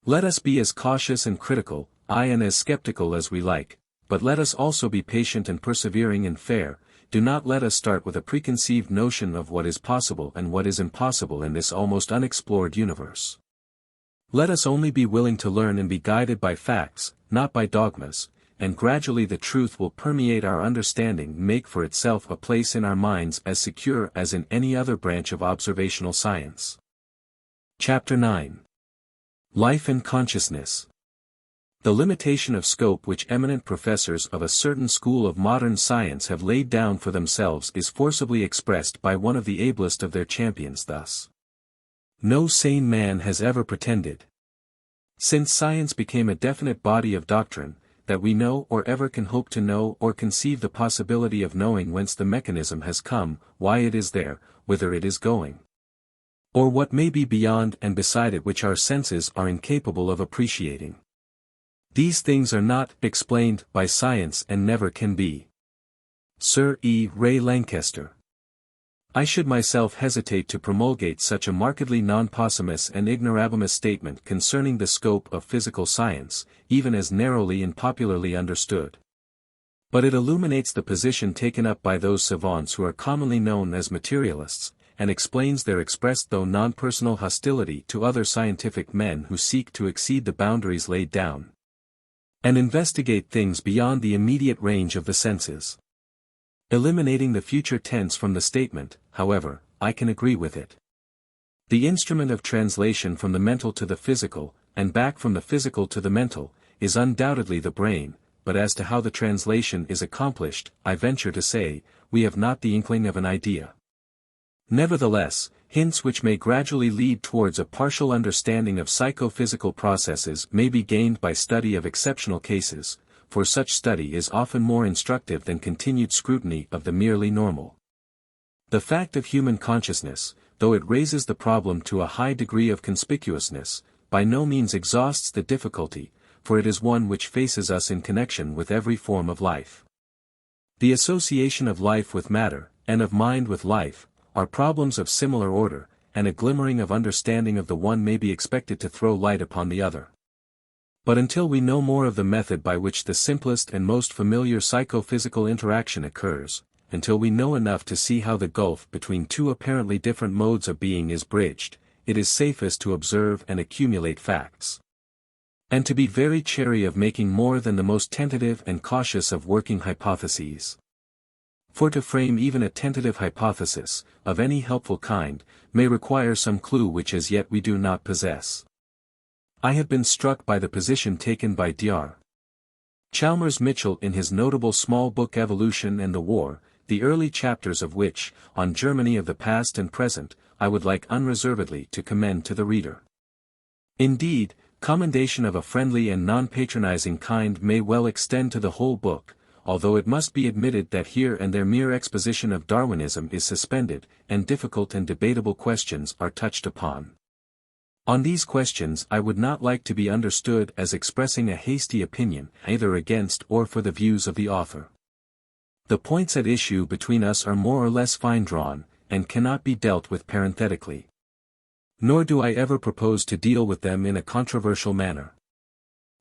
Let us be as cautious and critical, and as skeptical as we like, but let us also be patient and persevering and fair. Do not let us start with a preconceived notion of what is possible and what is impossible in this almost unexplored universe. Let us only be willing to learn and be guided by facts, not by dogmas, and gradually the truth will permeate our understanding, make for itself a place in our minds as secure as in any other branch of observational science. Chapter 9. Life and Consciousness. The limitation of scope which eminent professors of a certain school of modern science have laid down for themselves is forcibly expressed by one of the ablest of their champions thus. no sane man has ever pretended. Since science became a definite body of doctrine, that we know or ever can hope to know or conceive the possibility of knowing whence the mechanism has come, why it is there, whither it is going, or what may be beyond and beside it which our senses are incapable of appreciating. These things are not explained by science and never can be. Sir E. Ray Lankester. I should myself hesitate to promulgate such a markedly non-possumus and ignorabimus statement concerning the scope of physical science, even as narrowly and popularly understood. But it illuminates the position taken up by those savants who are commonly known as materialists, and explains their expressed though non-personal hostility to other scientific men who seek to exceed the boundaries laid down, and investigate things beyond the immediate range of the senses. Eliminating the future tense from the statement, however, I can agree with it. The instrument of translation from the mental to the physical, and back from the physical to the mental, is undoubtedly the brain, but as to how the translation is accomplished, I venture to say, we have not the inkling of an idea. Nevertheless, hints which may gradually lead towards a partial understanding of psychophysical processes may be gained by study of exceptional cases, for such study is often more instructive than continued scrutiny of the merely normal. The fact of human consciousness, though it raises the problem to a high degree of conspicuousness, by no means exhausts the difficulty, for it is one which faces us in connection with every form of life. The association of life with matter, and of mind with life, are problems of similar order, and a glimmering of understanding of the one may be expected to throw light upon the other. But until we know more of the method by which the simplest and most familiar psychophysical interaction occurs, until we know enough to see how the gulf between two apparently different modes of being is bridged, it is safest to observe and accumulate facts, and to be very chary of making more than the most tentative and cautious of working hypotheses. For to frame even a tentative hypothesis, of any helpful kind, may require some clue which as yet we do not possess. I have been struck by the position taken by Dr. Chalmers Mitchell in his notable small book Evolution and the War, the early chapters of which, on Germany of the past and present, I would like unreservedly to commend to the reader. Indeed, commendation of a friendly and non-patronizing kind may well extend to the whole book, although it must be admitted that here and there mere exposition of Darwinism is suspended, and difficult and debatable questions are touched upon. On these questions I would not like to be understood as expressing a hasty opinion either against or for the views of the author. The points at issue between us are more or less fine-drawn, and cannot be dealt with parenthetically. Nor do I ever propose to deal with them in a controversial manner.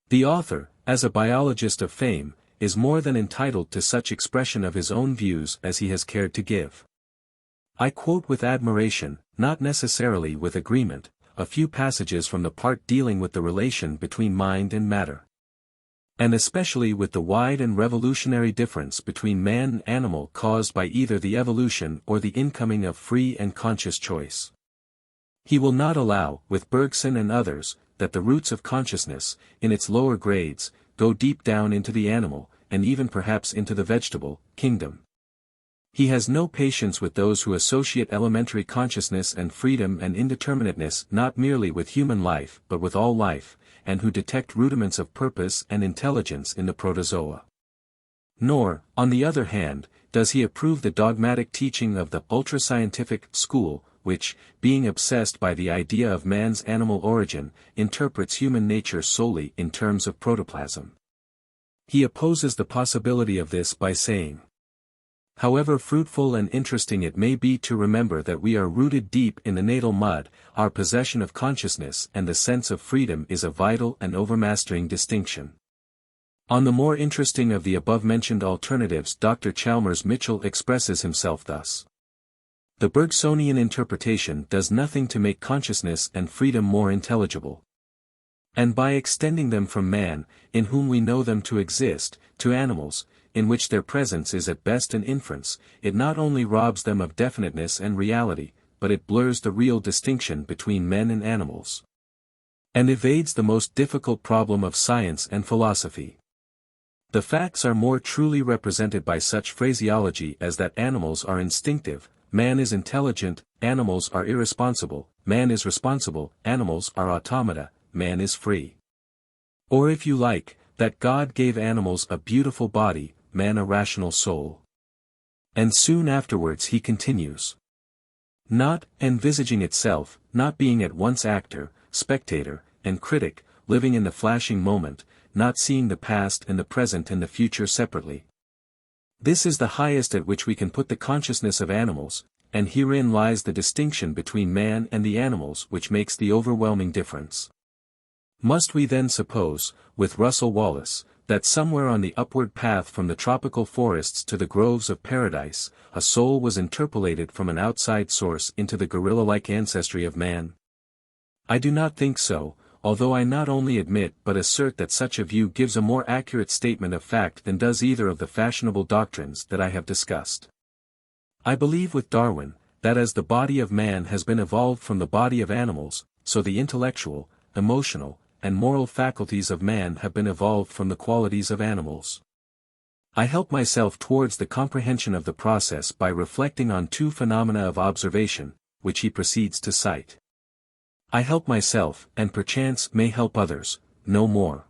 The author, as a biologist of fame, is more than entitled to such expression of his own views as he has cared to give. I quote with admiration, not necessarily with agreement, a few passages from the part dealing with the relation between mind and matter, and especially with the wide and revolutionary difference between man and animal caused by either the evolution or the incoming of free and conscious choice. He will not allow, with Bergson and others, that the roots of consciousness, in its lower grades, go deep down into the animal, and even perhaps into the vegetable, kingdom. He has no patience with those who associate elementary consciousness and freedom and indeterminateness not merely with human life but with all life, and who detect rudiments of purpose and intelligence in the protozoa. Nor, on the other hand, does he approve the dogmatic teaching of the ultra-scientific school, which, being obsessed by the idea of man's animal origin, interprets human nature solely in terms of protoplasm. He opposes the possibility of this by saying, however fruitful and interesting it may be to remember that we are rooted deep in the natal mud, our possession of consciousness and the sense of freedom is a vital and overmastering distinction. On the more interesting of the above-mentioned alternatives Dr. Chalmers Mitchell expresses himself thus. The Bergsonian interpretation does nothing to make consciousness and freedom more intelligible. And by extending them from man, in whom we know them to exist, to animals, in which their presence is at best an inference, it not only robs them of definiteness and reality, but it blurs the real distinction between men and animals, and evades the most difficult problem of science and philosophy. The facts are more truly represented by such phraseology as that animals are instinctive, man is intelligent, animals are irresponsible, man is responsible, animals are automata, man is free. Or if you like, that God gave animals a beautiful body, man a rational soul. And soon afterwards he continues. Not envisaging itself, not being at once actor, spectator, and critic, living in the flashing moment, not seeing the past and the present and the future separately. This is the highest at which we can put the consciousness of animals, and herein lies the distinction between man and the animals which makes the overwhelming difference. Must we then suppose, with Russell Wallace, that somewhere on the upward path from the tropical forests to the groves of paradise, a soul was interpolated from an outside source into the gorilla-like ancestry of man? I do not think so, although I not only admit but assert that such a view gives a more accurate statement of fact than does either of the fashionable doctrines that I have discussed. I believe with Darwin, that as the body of man has been evolved from the body of animals, so the intellectual, emotional, and moral faculties of man have been evolved from the qualities of animals. I help myself towards the comprehension of the process by reflecting on two phenomena of observation, which he proceeds to cite. I help myself, and perchance may help others, no more.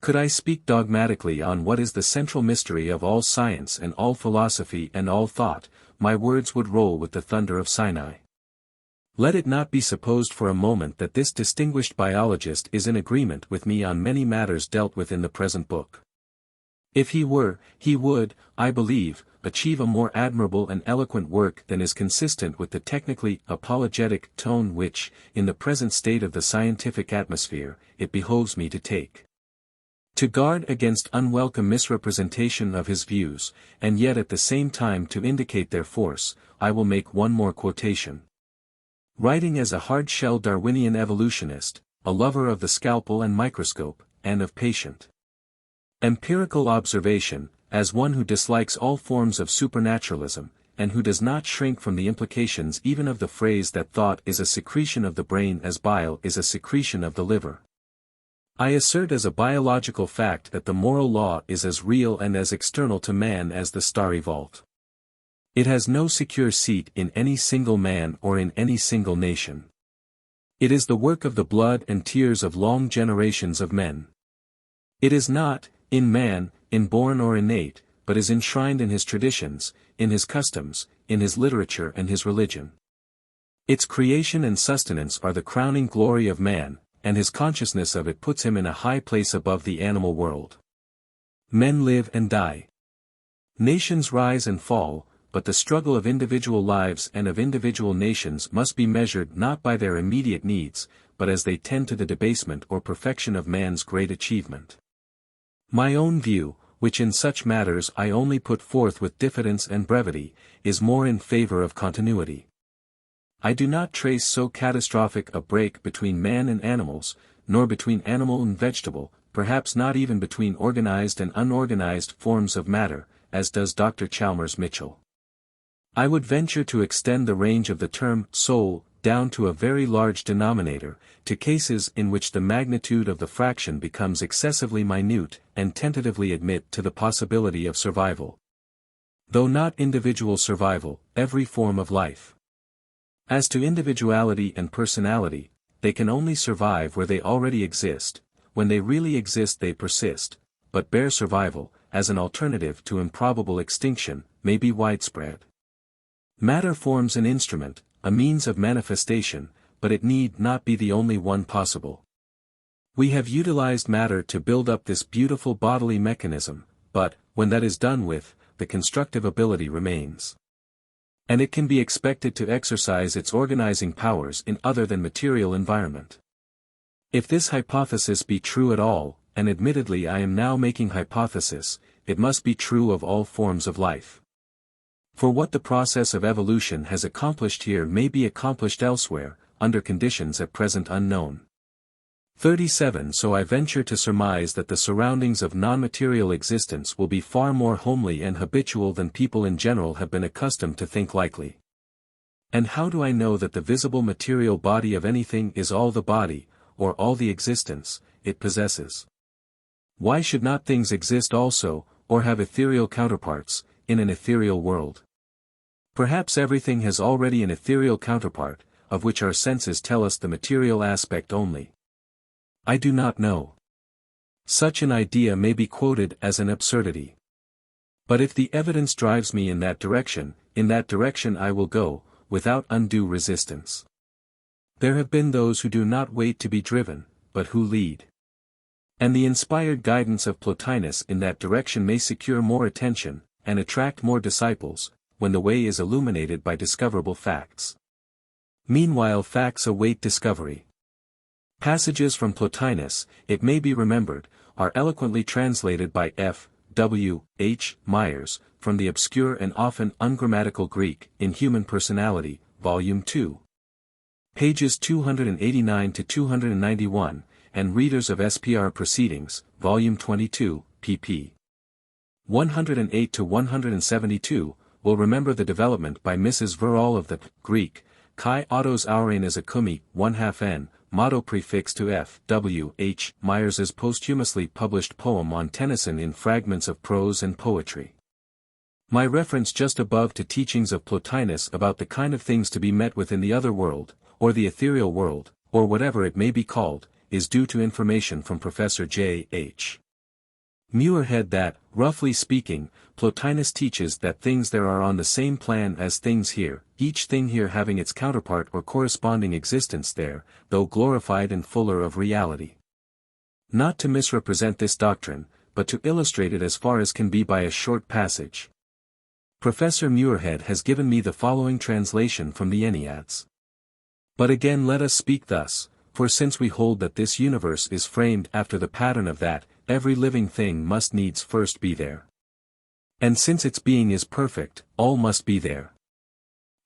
Could I speak dogmatically on what is the central mystery of all science and all philosophy and all thought, my words would roll with the thunder of Sinai. Let it not be supposed for a moment that this distinguished biologist is in agreement with me on many matters dealt with in the present book. If he were, he would, I believe, achieve a more admirable and eloquent work than is consistent with the technically apologetic tone which, in the present state of the scientific atmosphere, it behoves me to take. To guard against unwelcome misrepresentation of his views, and yet at the same time to indicate their force, I will make one more quotation. Writing as a hard-shell Darwinian evolutionist, a lover of the scalpel and microscope, and of patient empirical observation, as one who dislikes all forms of supernaturalism, and who does not shrink from the implications even of the phrase that thought is a secretion of the brain as bile is a secretion of the liver. I assert as a biological fact that the moral law is as real and as external to man as the starry vault. It has no secure seat in any single man or in any single nation. It is the work of the blood and tears of long generations of men. It is not, in man, inborn or innate, but is enshrined in his traditions, in his customs, in his literature and his religion. Its creation and sustenance are the crowning glory of man, and his consciousness of it puts him in a high place above the animal world. Men live and die. Nations rise and fall, but the struggle of individual lives and of individual nations must be measured not by their immediate needs, but as they tend to the debasement or perfection of man's great achievement. My own view, which in such matters I only put forth with diffidence and brevity, is more in favor of continuity. I do not trace so catastrophic a break between man and animals, nor between animal and vegetable, perhaps not even between organized and unorganized forms of matter, as does Dr. Chalmers Mitchell. I would venture to extend the range of the term soul down to a very large denominator, to cases in which the magnitude of the fraction becomes excessively minute and tentatively admit to the possibility of survival. Though not individual survival, every form of life. As to individuality and personality, they can only survive where they already exist, when they really exist they persist, but bare survival, as an alternative to improbable extinction, may be widespread. Matter forms an instrument, a means of manifestation, but it need not be the only one possible. We have utilized matter to build up this beautiful bodily mechanism, but, when that is done with, the constructive ability remains. And it can be expected to exercise its organizing powers in other than material environment. If this hypothesis be true at all, and admittedly I am now making hypothesis, it must be true of all forms of life. For what the process of evolution has accomplished here may be accomplished elsewhere, under conditions at present unknown. 37 So I venture to surmise that the surroundings of non-material existence will be far more homely and habitual than people in general have been accustomed to think likely. And how do I know that the visible material body of anything is all the body, or all the existence, it possesses? Why should not things exist also, or have ethereal counterparts, in an ethereal world? Perhaps everything has already an ethereal counterpart, of which our senses tell us the material aspect only. I do not know. Such an idea may be quoted as an absurdity. But if the evidence drives me in that direction I will go, without undue resistance. There have been those who do not wait to be driven, but who lead. And the inspired guidance of Plotinus in that direction may secure more attention, and attract more disciples, when the way is illuminated by discoverable facts. Meanwhile facts await discovery. Passages from Plotinus, it may be remembered, are eloquently translated by F. W. H. Myers, from the obscure and often ungrammatical Greek, in Human Personality, Volume 2. Pages 289 to 291, and Readers of SPR Proceedings, Volume 22, pp. 108 to 172, will remember the development by Mrs. Verall of the Greek, Kai autos aurein as a kumi, 1/2 n, motto prefixed to F. W. H. Myers's posthumously published poem on Tennyson in Fragments of Prose and Poetry. My reference just above to teachings of Plotinus about the kind of things to be met with in the other world, or the ethereal world, or whatever it may be called, is due to information from Professor J. H. Muirhead that, roughly speaking, Plotinus teaches that things there are on the same plan as things here, each thing here having its counterpart or corresponding existence there, though glorified and fuller of reality. Not to misrepresent this doctrine, but to illustrate it as far as can be by a short passage. Professor Muirhead has given me the following translation from the Enneads. But again let us speak thus, for since we hold that this universe is framed after the pattern of that, every living thing must needs first be there. And since its being is perfect, all must be there.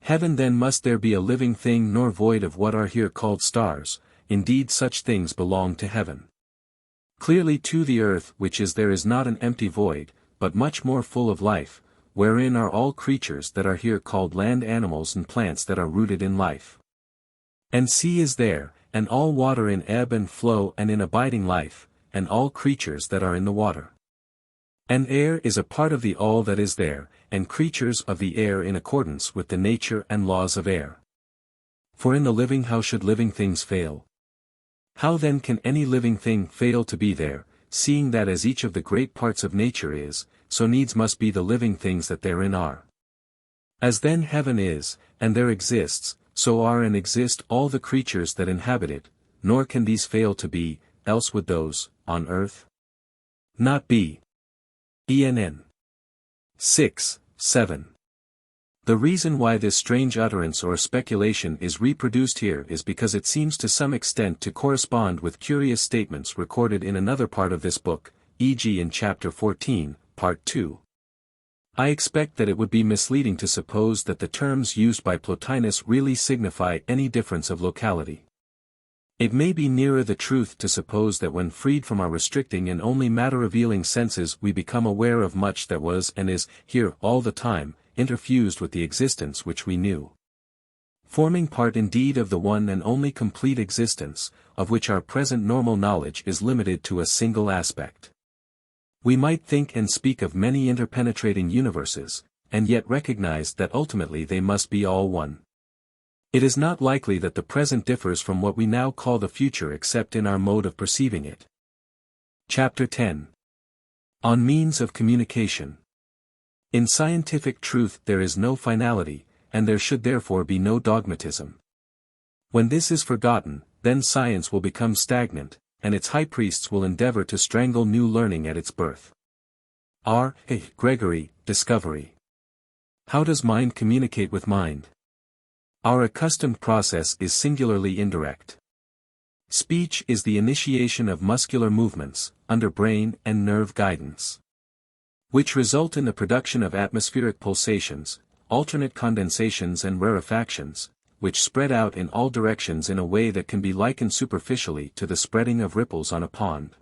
Heaven then must there be a living thing nor void of what are here called stars, indeed such things belong to heaven. Clearly too the earth which is there is not an empty void, but much more full of life, wherein are all creatures that are here called land animals and plants that are rooted in life. And sea is there, and all water in ebb and flow and in abiding life, and all creatures that are in the water. And air is a part of the all that is there, and creatures of the air in accordance with the nature and laws of air. For in the living how should living things fail? How then can any living thing fail to be there, seeing that as each of the great parts of nature is, so needs must be the living things that therein are. As then heaven is, and there exists, so are and exist all the creatures that inhabit it, nor can these fail to be, else would those, on earth, not be. ENN 6, 7. The reason why this strange utterance or speculation is reproduced here is because it seems to some extent to correspond with curious statements recorded in another part of this book, e.g. in Chapter 14, Part 2. I expect that it would be misleading to suppose that the terms used by Plotinus really signify any difference of locality. It may be nearer the truth to suppose that when freed from our restricting and only matter-revealing senses we become aware of much that was and is, here all the time, interfused with the existence which we knew. Forming part indeed of the one and only complete existence, of which our present normal knowledge is limited to a single aspect. We might think and speak of many interpenetrating universes, and yet recognize that ultimately they must be all one. It is not likely that the present differs from what we now call the future except in our mode of perceiving it. Chapter 10. On Means of Communication. In scientific truth there is no finality, and there should therefore be no dogmatism. When this is forgotten, then science will become stagnant, and its high priests will endeavor to strangle new learning at its birth. R. A. Gregory, Discovery. How does mind communicate with mind? Our accustomed process is singularly indirect. Speech is the initiation of muscular movements, under brain and nerve guidance, which result in the production of atmospheric pulsations, alternate condensations and rarefactions, which spread out in all directions in a way that can be likened superficially to the spreading of ripples on a pond.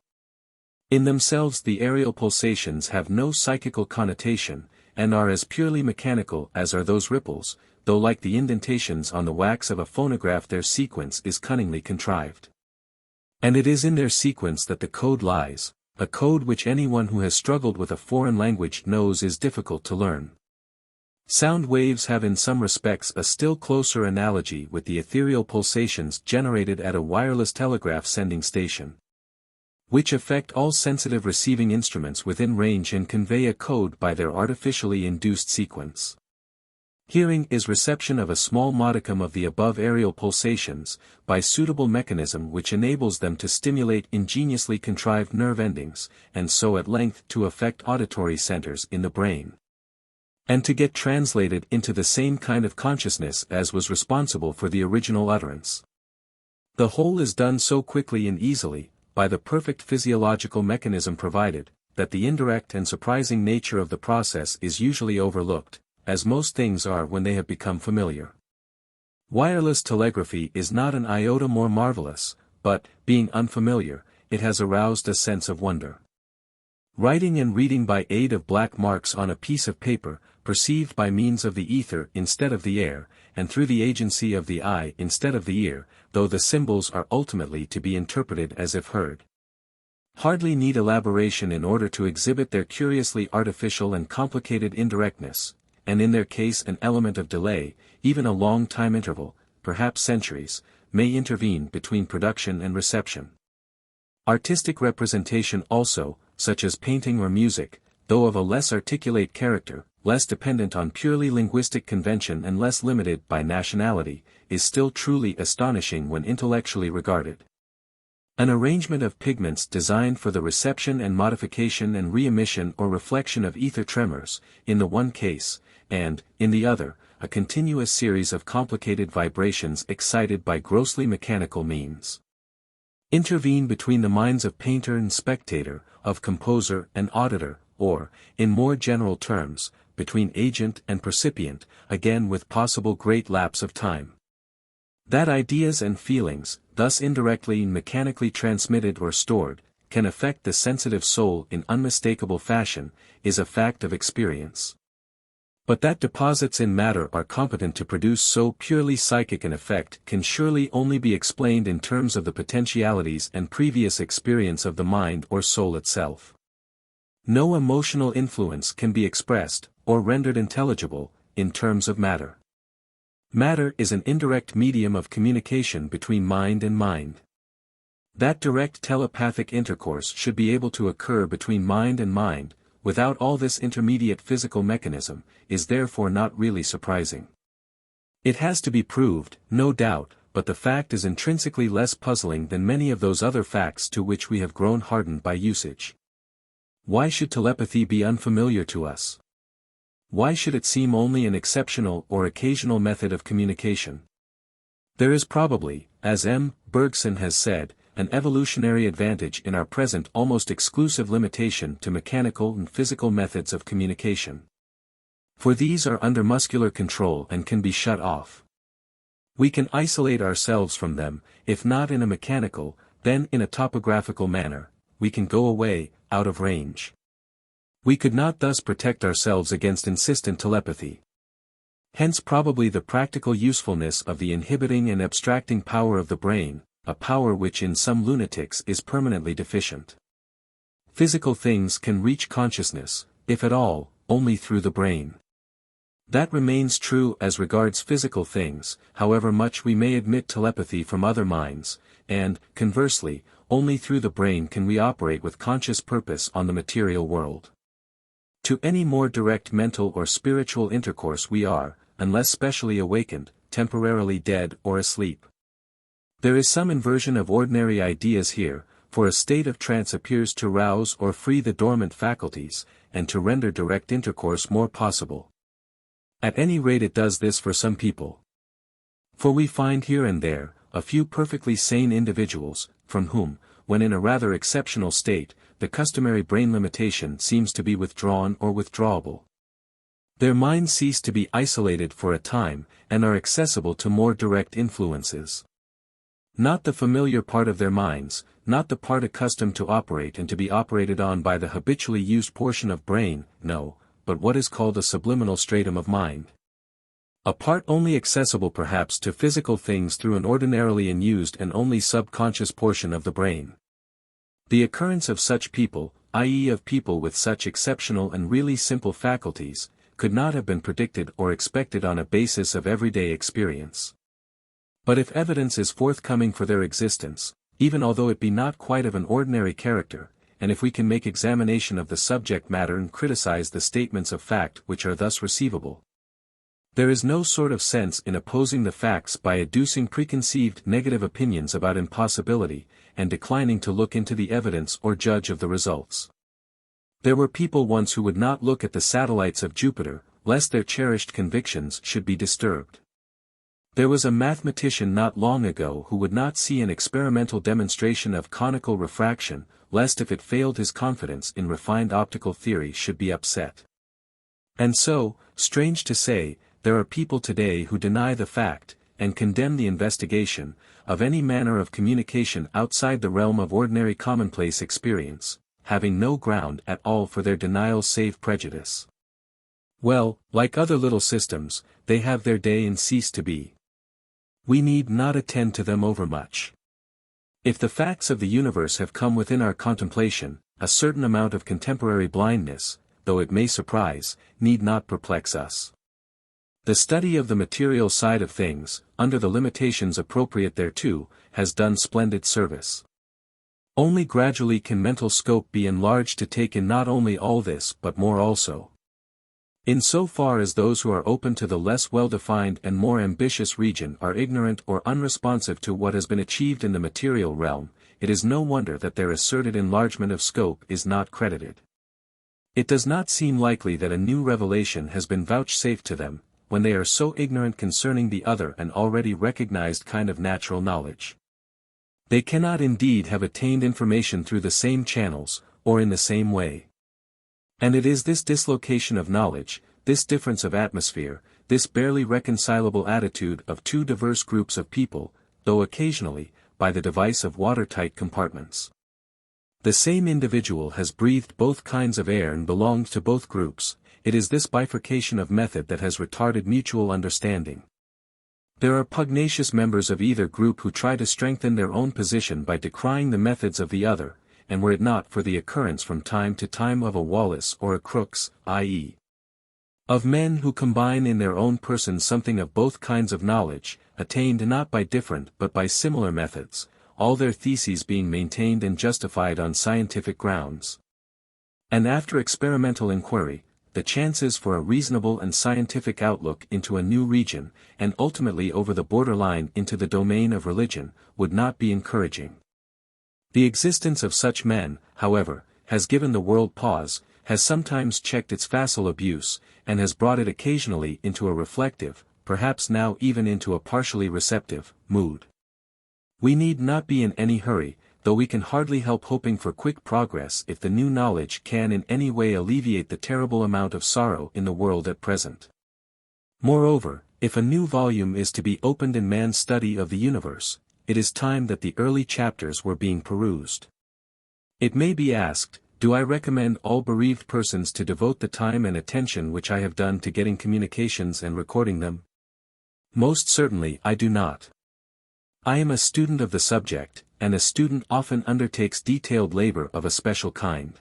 In themselves the aerial pulsations have no psychical connotation, and are as purely mechanical as are those ripples, though like the indentations on the wax of a phonograph their sequence is cunningly contrived. And it is in their sequence that the code lies, a code which anyone who has struggled with a foreign language knows is difficult to learn. Sound waves have in some respects a still closer analogy with the ethereal pulsations generated at a wireless telegraph sending station, which affect all sensitive receiving instruments within range and convey a code by their artificially induced sequence. Hearing is reception of a small modicum of the above aerial pulsations, by suitable mechanism which enables them to stimulate ingeniously contrived nerve endings, and so at length to affect auditory centers in the brain, and to get translated into the same kind of consciousness as was responsible for the original utterance. The whole is done so quickly and easily, by the perfect physiological mechanism provided, that the indirect and surprising nature of the process is usually overlooked, as most things are when they have become familiar. Wireless telegraphy is not an iota more marvelous, but, being unfamiliar, it has aroused a sense of wonder. Writing and reading by aid of black marks on a piece of paper, perceived by means of the ether instead of the air, and through the agency of the eye instead of the ear, though the symbols are ultimately to be interpreted as if heard, hardly need elaboration in order to exhibit their curiously artificial and complicated indirectness, and in their case an element of delay, even a long time interval, perhaps centuries, may intervene between production and reception. Artistic representation also, such as painting or music, though of a less articulate character, less dependent on purely linguistic convention and less limited by nationality, is still truly astonishing when intellectually regarded. An arrangement of pigments designed for the reception and modification and re-emission or reflection of ether tremors, in the one case, and, in the other, a continuous series of complicated vibrations excited by grossly mechanical means, intervene between the minds of painter and spectator, of composer and auditor, or, in more general terms, between agent and percipient, again with possible great lapse of time. That ideas and feelings, thus indirectly and mechanically transmitted or stored, can affect the sensitive soul in unmistakable fashion, is a fact of experience. But that deposits in matter are competent to produce so purely psychic an effect can surely only be explained in terms of the potentialities and previous experience of the mind or soul itself. No emotional influence can be expressed, or rendered intelligible, in terms of matter. Matter is an indirect medium of communication between mind and mind. That direct telepathic intercourse should be able to occur between mind and mind, without all this intermediate physical mechanism, is therefore not really surprising. It has to be proved, no doubt, but the fact is intrinsically less puzzling than many of those other facts to which we have grown hardened by usage. Why should telepathy be unfamiliar to us? Why should it seem only an exceptional or occasional method of communication? There is probably, as M. Bergson has said, an evolutionary advantage in our present almost exclusive limitation to mechanical and physical methods of communication. For these are under muscular control and can be shut off. We can isolate ourselves from them, if not in a mechanical, then in a topographical manner, we can go away, out of range. We could not thus protect ourselves against insistent telepathy. Hence probably the practical usefulness of the inhibiting and abstracting power of the brain, a power which in some lunatics is permanently deficient. Physical things can reach consciousness, if at all, only through the brain. That remains true as regards physical things, however much we may admit telepathy from other minds, and, conversely, only through the brain can we operate with conscious purpose on the material world. To any more direct mental or spiritual intercourse we are, unless specially awakened, temporarily dead or asleep. There is some inversion of ordinary ideas here, for a state of trance appears to rouse or free the dormant faculties, and to render direct intercourse more possible. At any rate it does this for some people. For we find here and there, a few perfectly sane individuals, from whom, when in a rather exceptional state, the customary brain limitation seems to be withdrawn or withdrawable. Their minds cease to be isolated for a time, and are accessible to more direct influences. Not the familiar part of their minds, not the part accustomed to operate and to be operated on by the habitually used portion of brain, no, but what is called a subliminal stratum of mind. A part only accessible perhaps to physical things through an ordinarily unused and only subconscious portion of the brain. The occurrence of such people, i.e. of people with such exceptional and really simple faculties, could not have been predicted or expected on a basis of everyday experience. But if evidence is forthcoming for their existence, even although it be not quite of an ordinary character, and if we can make examination of the subject matter and criticize the statements of fact which are thus receivable, there is no sort of sense in opposing the facts by adducing preconceived negative opinions about impossibility, and declining to look into the evidence or judge of the results. There were people once who would not look at the satellites of Jupiter, lest their cherished convictions should be disturbed. There was a mathematician not long ago who would not see an experimental demonstration of conical refraction, lest if it failed his confidence in refined optical theory should be upset. And so, strange to say, there are people today who deny the fact, and condemn the investigation, of any manner of communication outside the realm of ordinary commonplace experience, having no ground at all for their denial save prejudice. Well, like other little systems, they have their day and cease to be. We need not attend to them overmuch. If the facts of the universe have come within our contemplation, a certain amount of contemporary blindness, though it may surprise, need not perplex us. The study of the material side of things, under the limitations appropriate thereto, has done splendid service. Only gradually can mental scope be enlarged to take in not only all this but more also. In so far as those who are open to the less well-defined and more ambitious region are ignorant or unresponsive to what has been achieved in the material realm, it is no wonder that their asserted enlargement of scope is not credited. It does not seem likely that a new revelation has been vouchsafed to them, when they are so ignorant concerning the other and already recognized kind of natural knowledge. They cannot indeed have attained information through the same channels, or in the same way. And it is this dislocation of knowledge, this difference of atmosphere, this barely reconcilable attitude of two diverse groups of people, though occasionally, by the device of watertight compartments. The same individual has breathed both kinds of air and belonged to both groups. It is this bifurcation of method that has retarded mutual understanding. There are pugnacious members of either group who try to strengthen their own position by decrying the methods of the other, and were it not for the occurrence from time to time of a Wallace or a Crookes, i.e., of men who combine in their own person something of both kinds of knowledge, attained not by different but by similar methods, all their theses being maintained and justified on scientific grounds. And after experimental inquiry, the chances for a reasonable and scientific outlook into a new region, and ultimately over the borderline into the domain of religion, would not be encouraging. The existence of such men, however, has given the world pause, has sometimes checked its facile abuse, and has brought it occasionally into a reflective, perhaps now even into a partially receptive, mood. We need not be in any hurry, though we can hardly help hoping for quick progress if the new knowledge can in any way alleviate the terrible amount of sorrow in the world at present. Moreover, if a new volume is to be opened in man's study of the universe, it is time that the early chapters were being perused. It may be asked, do I recommend all bereaved persons to devote the time and attention which I have done to getting communications and recording them? Most certainly I do not. I am a student of the subject, and a student often undertakes detailed labor of a special kind.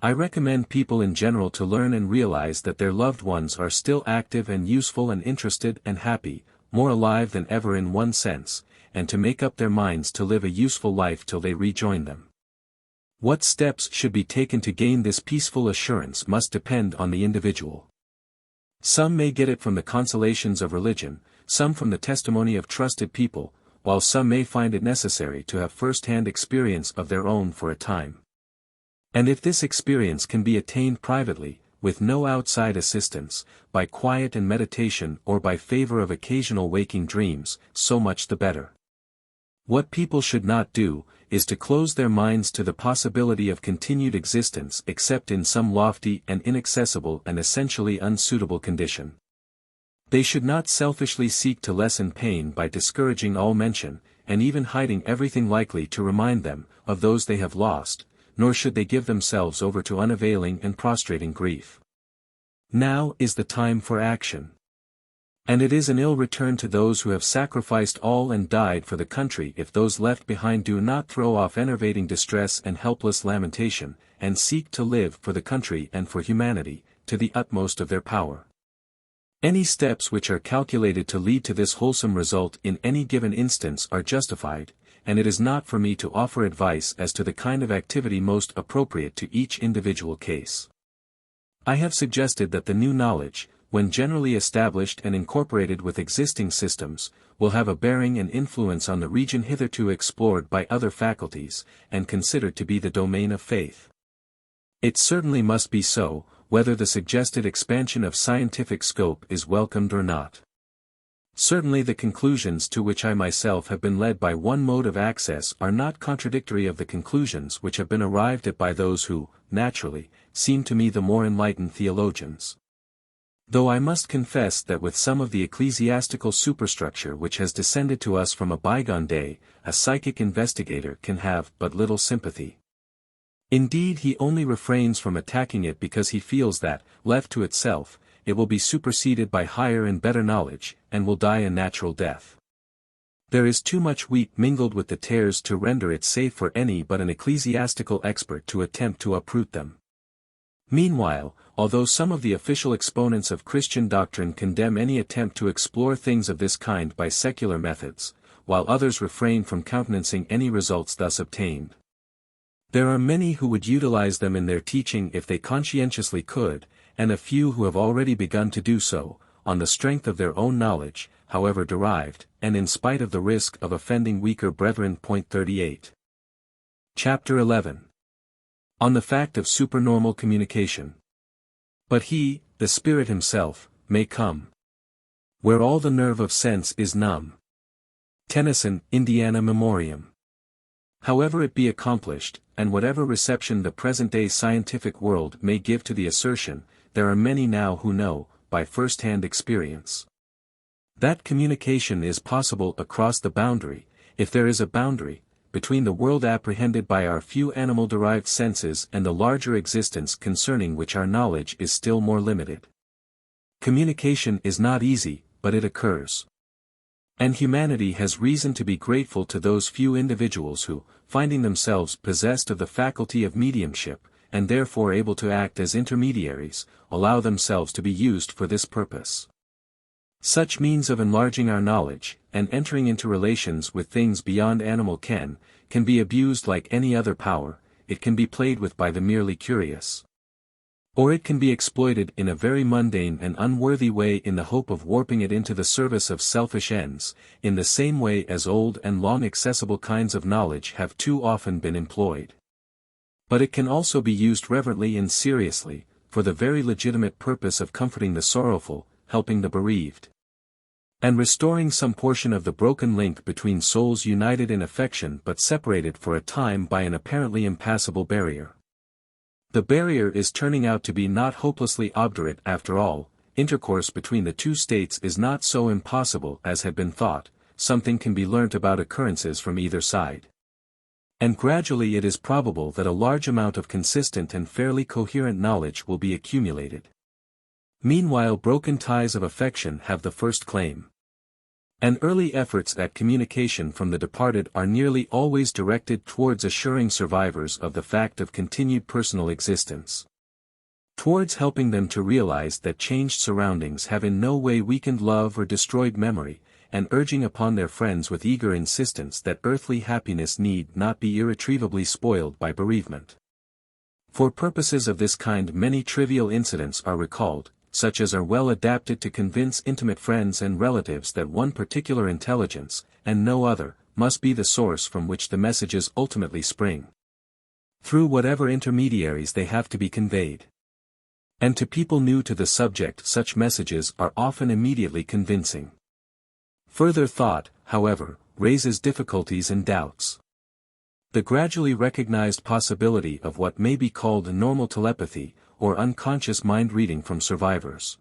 I recommend people in general to learn and realize that their loved ones are still active and useful and interested and happy, more alive than ever in one sense, and to make up their minds to live a useful life till they rejoin them. What steps should be taken to gain this peaceful assurance must depend on the individual. Some may get it from the consolations of religion, some from the testimony of trusted people, while some may find it necessary to have first-hand experience of their own for a time. And if this experience can be attained privately, with no outside assistance, by quiet and meditation or by favor of occasional waking dreams, so much the better. What people should not do, is to close their minds to the possibility of continued existence except in some lofty and inaccessible and essentially unsuitable condition. They should not selfishly seek to lessen pain by discouraging all mention, and even hiding everything likely to remind them of those they have lost, nor should they give themselves over to unavailing and prostrating grief. Now is the time for action. And it is an ill return to those who have sacrificed all and died for the country if those left behind do not throw off enervating distress and helpless lamentation, and seek to live for the country and for humanity, to the utmost of their power. Any steps which are calculated to lead to this wholesome result in any given instance are justified, and it is not for me to offer advice as to the kind of activity most appropriate to each individual case. I have suggested that the new knowledge, when generally established and incorporated with existing systems, will have a bearing and influence on the region hitherto explored by other faculties, and considered to be the domain of faith. It certainly must be so, whether the suggested expansion of scientific scope is welcomed or not. Certainly the conclusions to which I myself have been led by one mode of access are not contradictory of the conclusions which have been arrived at by those who, naturally, seem to me the more enlightened theologians. Though I must confess that with some of the ecclesiastical superstructure which has descended to us from a bygone day, a psychic investigator can have but little sympathy. Indeed, he only refrains from attacking it because he feels that, left to itself, it will be superseded by higher and better knowledge, and will die a natural death. There is too much wheat mingled with the tares to render it safe for any but an ecclesiastical expert to attempt to uproot them. Meanwhile, although some of the official exponents of Christian doctrine condemn any attempt to explore things of this kind by secular methods, while others refrain from countenancing any results thus obtained, there are many who would utilize them in their teaching if they conscientiously could, and a few who have already begun to do so, on the strength of their own knowledge, however derived, and in spite of the risk of offending weaker brethren. 38. Chapter 11. On the fact of supernormal communication. But he, the Spirit himself, may come where all the nerve of sense is numb. Tennyson, Indiana Memoriam. However it be accomplished, and whatever reception the present-day scientific world may give to the assertion, there are many now who know, by first-hand experience, that communication is possible across the boundary, if there is a boundary, between the world apprehended by our few animal-derived senses and the larger existence concerning which our knowledge is still more limited. Communication is not easy, but it occurs. And humanity has reason to be grateful to those few individuals who, finding themselves possessed of the faculty of mediumship, and therefore able to act as intermediaries, allow themselves to be used for this purpose. Such means of enlarging our knowledge, and entering into relations with things beyond animal ken, can be abused like any other power. It can be played with by the merely curious. Or it can be exploited in a very mundane and unworthy way in the hope of warping it into the service of selfish ends, in the same way as old and long accessible kinds of knowledge have too often been employed. But it can also be used reverently and seriously, for the very legitimate purpose of comforting the sorrowful, helping the bereaved, and restoring some portion of the broken link between souls united in affection but separated for a time by an apparently impassable barrier. The barrier is turning out to be not hopelessly obdurate after all. Intercourse between the two states is not so impossible as had been thought. Something can be learnt about occurrences from either side. And gradually it is probable that a large amount of consistent and fairly coherent knowledge will be accumulated. Meanwhile, broken ties of affection have the first claim. And early efforts at communication from the departed are nearly always directed towards assuring survivors of the fact of continued personal existence. Towards helping them to realize that changed surroundings have in no way weakened love or destroyed memory, and urging upon their friends with eager insistence that earthly happiness need not be irretrievably spoiled by bereavement. For purposes of this kind many trivial incidents are recalled, such as are well adapted to convince intimate friends and relatives that one particular intelligence, and no other, must be the source from which the messages ultimately spring, through whatever intermediaries they have to be conveyed. And to people new to the subject such messages are often immediately convincing. Further thought, however, raises difficulties and doubts. The gradually recognized possibility of what may be called normal telepathy, or unconscious mind reading from survivors,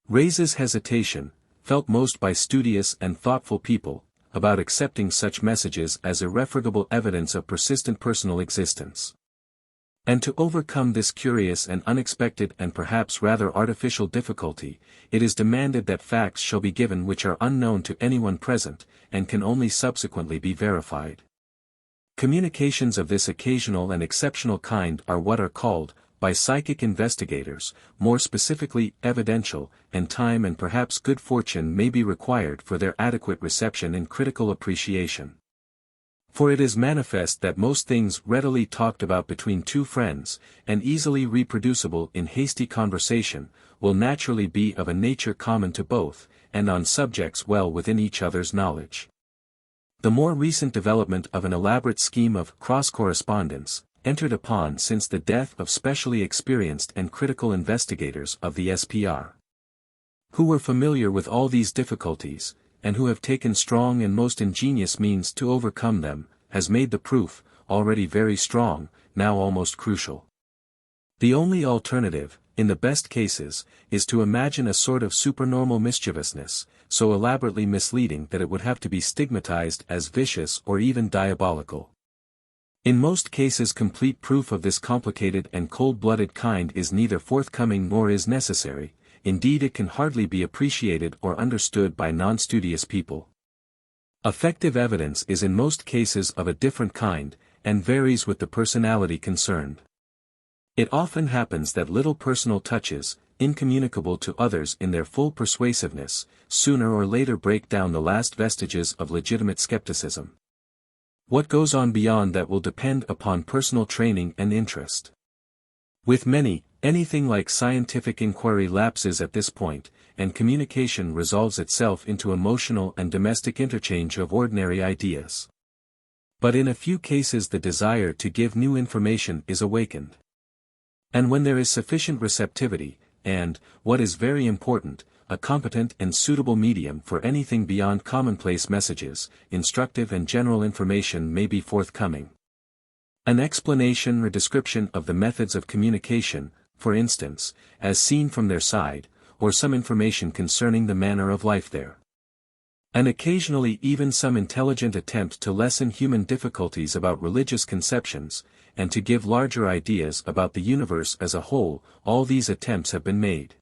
raises hesitation, felt most by studious and thoughtful people, about accepting such messages as irrefragable evidence of persistent personal existence. And to overcome this curious and unexpected and perhaps rather artificial difficulty, it is demanded that facts shall be given which are unknown to anyone present, and can only subsequently be verified. Communications of this occasional and exceptional kind are what are called, by psychic investigators, more specifically evidential, and time and perhaps good fortune may be required for their adequate reception and critical appreciation. For it is manifest that most things readily talked about between two friends, and easily reproducible in hasty conversation, will naturally be of a nature common to both, and on subjects well within each other's knowledge. The more recent development of an elaborate scheme of cross-correspondence, entered upon since the death of specially experienced and critical investigators of the SPR, who were familiar with all these difficulties, and who have taken strong and most ingenious means to overcome them, has made the proof, already very strong, now almost crucial. The only alternative, in the best cases, is to imagine a sort of supernormal mischievousness, so elaborately misleading that it would have to be stigmatized as vicious or even diabolical. In most cases complete proof of this complicated and cold-blooded kind is neither forthcoming nor is necessary. Indeed it can hardly be appreciated or understood by non-studious people. Effective evidence is in most cases of a different kind, and varies with the personality concerned. It often happens that little personal touches, incommunicable to others in their full persuasiveness, sooner or later break down the last vestiges of legitimate skepticism. What goes on beyond that will depend upon personal training and interest. With many, anything like scientific inquiry lapses at this point, and communication resolves itself into emotional and domestic interchange of ordinary ideas. But in a few cases the desire to give new information is awakened. And when there is sufficient receptivity, and, what is very important, a competent and suitable medium for anything beyond commonplace messages, instructive and general information may be forthcoming. An explanation or description of the methods of communication, for instance, as seen from their side, or some information concerning the manner of life there. And occasionally even some intelligent attempt to lessen human difficulties about religious conceptions, and to give larger ideas about the universe as a whole, all these attempts have been made.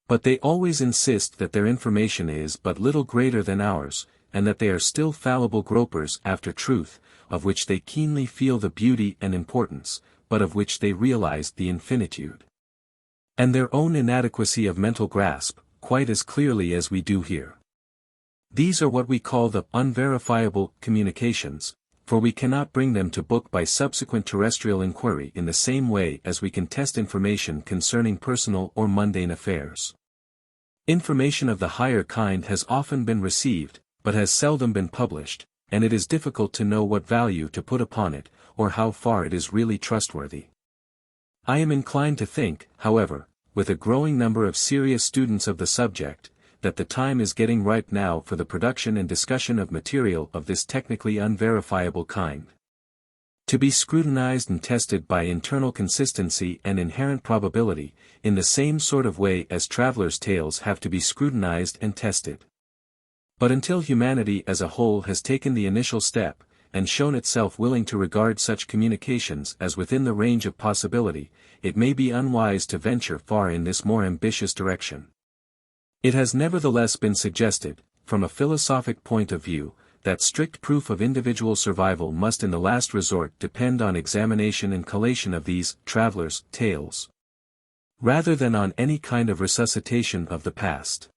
But they always insist that their information is but little greater than ours, and that they are still fallible gropers after truth, of which they keenly feel the beauty and importance, but of which they realize the infinitude. And their own inadequacy of mental grasp, quite as clearly as we do here. These are what we call the unverifiable communications, for we cannot bring them to book by subsequent terrestrial inquiry in the same way as we can test information concerning personal or mundane affairs. Information of the higher kind has often been received, but has seldom been published, and it is difficult to know what value to put upon it, or how far it is really trustworthy. I am inclined to think, however, with a growing number of serious students of the subject, that the time is getting ripe now for the production and discussion of material of this technically unverifiable kind. To be scrutinized and tested by internal consistency and inherent probability, in the same sort of way as travelers' tales have to be scrutinized and tested. But until humanity as a whole has taken the initial step, and shown itself willing to regard such communications as within the range of possibility, it may be unwise to venture far in this more ambitious direction. It has nevertheless been suggested, from a philosophic point of view, that strict proof of individual survival must in the last resort depend on examination and collation of these travelers' tales, rather than on any kind of resuscitation of the past.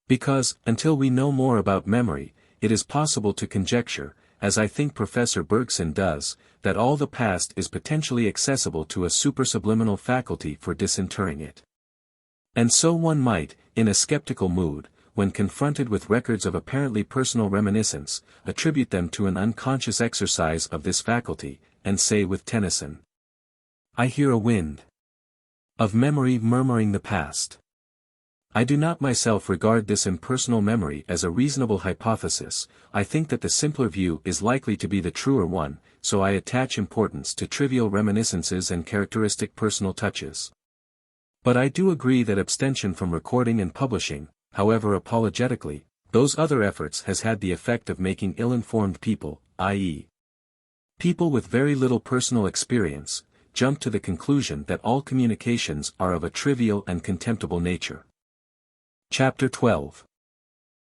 Because, until we know more about memory, it is possible to conjecture, as I think Professor Bergson does, that all the past is potentially accessible to a supersubliminal faculty for disinterring it. And so one might, in a skeptical mood, when confronted with records of apparently personal reminiscence, attribute them to an unconscious exercise of this faculty, and say with Tennyson, "I hear a wind of memory murmuring the past." I do not myself regard this impersonal memory as a reasonable hypothesis. I think that the simpler view is likely to be the truer one, so I attach importance to trivial reminiscences and characteristic personal touches. But I do agree that abstention from recording and publishing, however apologetically, those other efforts has had the effect of making ill-informed people, i.e., people with very little personal experience, jump to the conclusion that all communications are of a trivial and contemptible nature. Chapter 12.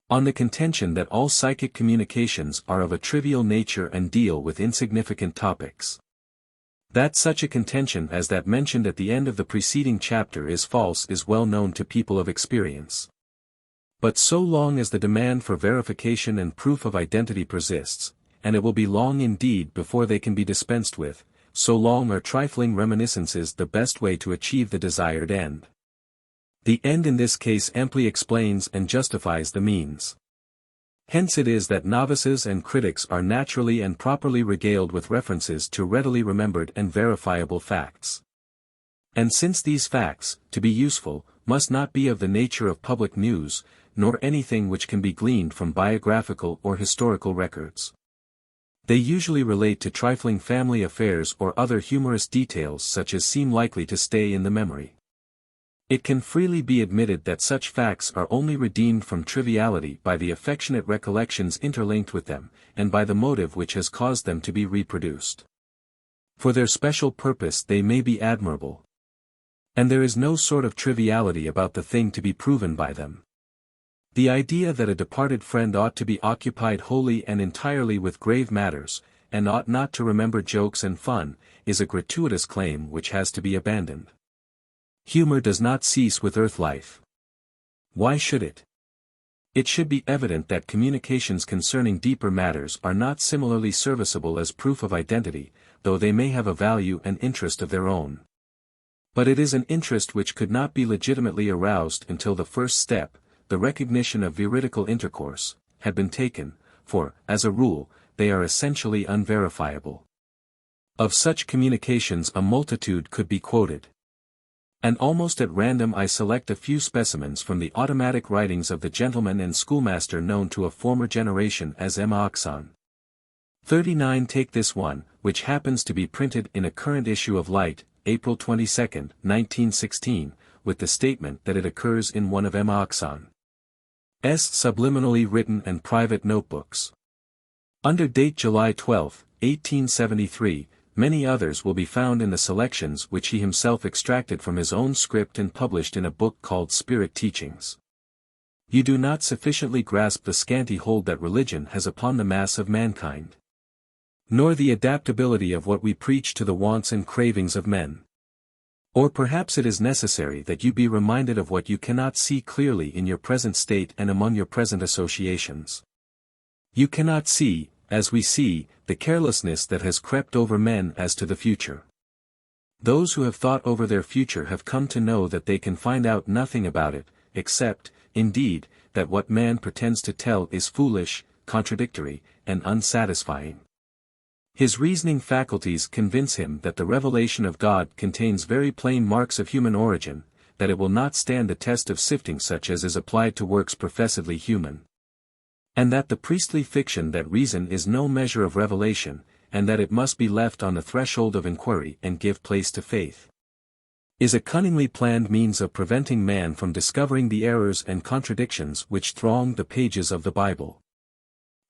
On the contention that all psychic communications are of a trivial nature and deal with insignificant topics. That such a contention as that mentioned at the end of the preceding chapter is false is well known to people of experience. But so long as the demand for verification and proof of identity persists, and it will be long indeed before they can be dispensed with, so long are trifling reminiscences the best way to achieve the desired end. The end in this case amply explains and justifies the means. Hence it is that novices and critics are naturally and properly regaled with references to readily remembered and verifiable facts. And since these facts, to be useful, must not be of the nature of public news, nor anything which can be gleaned from biographical or historical records. They usually relate to trifling family affairs or other humorous details such as seem likely to stay in the memory. It can freely be admitted that such facts are only redeemed from triviality by the affectionate recollections interlinked with them, and by the motive which has caused them to be reproduced. For their special purpose they may be admirable. And there is no sort of triviality about the thing to be proven by them. The idea that a departed friend ought to be occupied wholly and entirely with grave matters, and ought not to remember jokes and fun, is a gratuitous claim which has to be abandoned. Humor does not cease with earth life. Why should it? It should be evident that communications concerning deeper matters are not similarly serviceable as proof of identity, though they may have a value and interest of their own. But it is an interest which could not be legitimately aroused until the first step, the recognition of veridical intercourse, had been taken, for, as a rule, they are essentially unverifiable. Of such communications a multitude could be quoted. And almost at random I select a few specimens from the automatic writings of the gentleman and schoolmaster known to a former generation as Oxon. 39. Take this one, which happens to be printed in a current issue of Light, April 22, 1916, with the statement that it occurs in one of Oxon's subliminally written and private notebooks. Under date July 12, 1873, many others will be found in the selections which he himself extracted from his own script and published in a book called Spirit Teachings. You do not sufficiently grasp the scanty hold that religion has upon the mass of mankind. Nor the adaptability of what we preach to the wants and cravings of men. Or perhaps it is necessary that you be reminded of what you cannot see clearly in your present state and among your present associations. You cannot see, as we see, the carelessness that has crept over men as to the future. Those who have thought over their future have come to know that they can find out nothing about it, except, indeed, that what man pretends to tell is foolish, contradictory, and unsatisfying. His reasoning faculties convince him that the revelation of God contains very plain marks of human origin, that it will not stand the test of sifting such as is applied to works professedly human. And that the priestly fiction that reason is no measure of revelation, and that it must be left on the threshold of inquiry and give place to faith, is a cunningly planned means of preventing man from discovering the errors and contradictions which throng the pages of the Bible.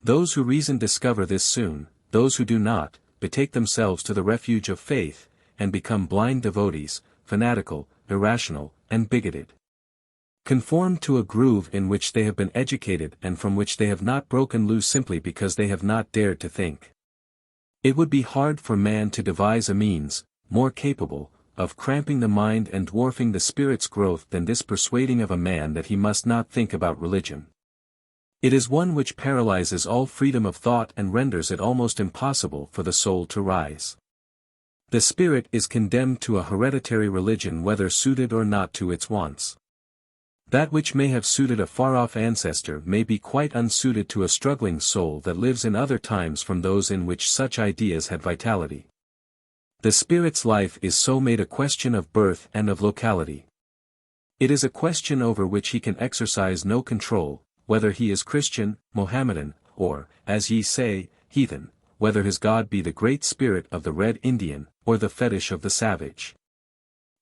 Those who reason discover this soon, those who do not, betake themselves to the refuge of faith, and become blind devotees, fanatical, irrational, and bigoted. Conformed to a groove in which they have been educated and from which they have not broken loose simply because they have not dared to think. It would be hard for man to devise a means, more capable, of cramping the mind and dwarfing the spirit's growth than this persuading of a man that he must not think about religion. It is one which paralyzes all freedom of thought and renders it almost impossible for the soul to rise. The spirit is condemned to a hereditary religion whether suited or not to its wants. That which may have suited a far-off ancestor may be quite unsuited to a struggling soul that lives in other times from those in which such ideas had vitality. The spirit's life is so made a question of birth and of locality. It is a question over which he can exercise no control, whether he is Christian, Mohammedan, or, as ye say, heathen, whether his God be the great spirit of the Red Indian, or the fetish of the savage.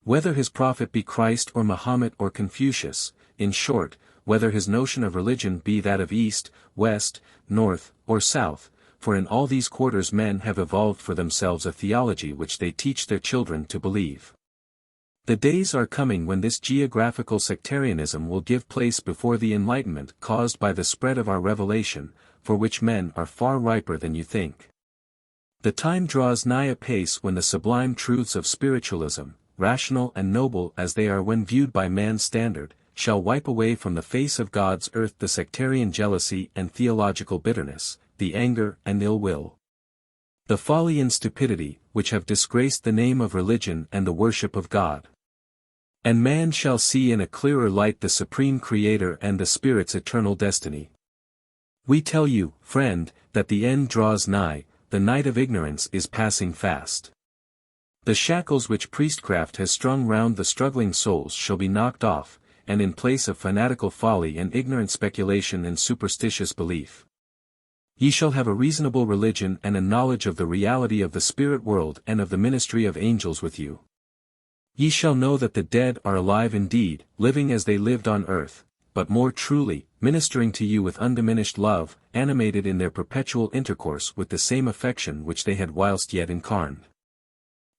Whether his prophet be Christ or Mahomet or Confucius, in short, whether his notion of religion be that of East, West, North, or South, for in all these quarters men have evolved for themselves a theology which they teach their children to believe. The days are coming when this geographical sectarianism will give place before the enlightenment caused by the spread of our revelation, for which men are far riper than you think. The time draws nigh apace when the sublime truths of spiritualism, rational and noble as they are when viewed by man's standard, shall wipe away from the face of God's earth the sectarian jealousy and theological bitterness, the anger and ill will, the folly and stupidity, which have disgraced the name of religion and the worship of God. And man shall see in a clearer light the supreme Creator and the Spirit's eternal destiny. We tell you, friend, that the end draws nigh, the night of ignorance is passing fast. The shackles which priestcraft has strung round the struggling souls shall be knocked off, and in place of fanatical folly and ignorant speculation and superstitious belief, ye shall have a reasonable religion and a knowledge of the reality of the spirit world and of the ministry of angels with you. Ye shall know that the dead are alive indeed, living as they lived on earth, but more truly, ministering to you with undiminished love, animated in their perpetual intercourse with the same affection which they had whilst yet incarnate.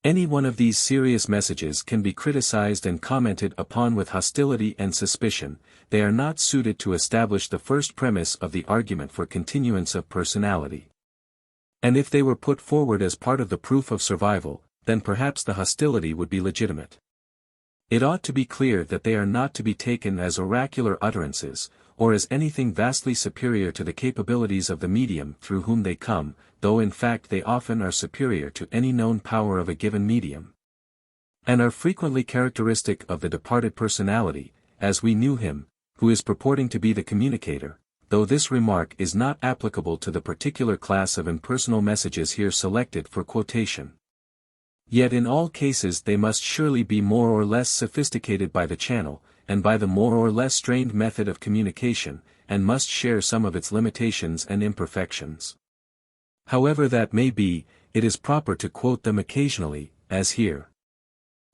Any one of these serious messages can be criticized and commented upon with hostility and suspicion. They are not suited to establish the first premise of the argument for continuance of personality. And if they were put forward as part of the proof of survival, then perhaps the hostility would be legitimate. It ought to be clear that they are not to be taken as oracular utterances, or as anything vastly superior to the capabilities of the medium through whom they come, though in fact they often are superior to any known power of a given medium, and are frequently characteristic of the departed personality, as we knew him, who is purporting to be the communicator, though this remark is not applicable to the particular class of impersonal messages here selected for quotation. Yet in all cases they must surely be more or less sophisticated by the channel, and by the more or less strained method of communication, and must share some of its limitations and imperfections. However that may be, it is proper to quote them occasionally, as here.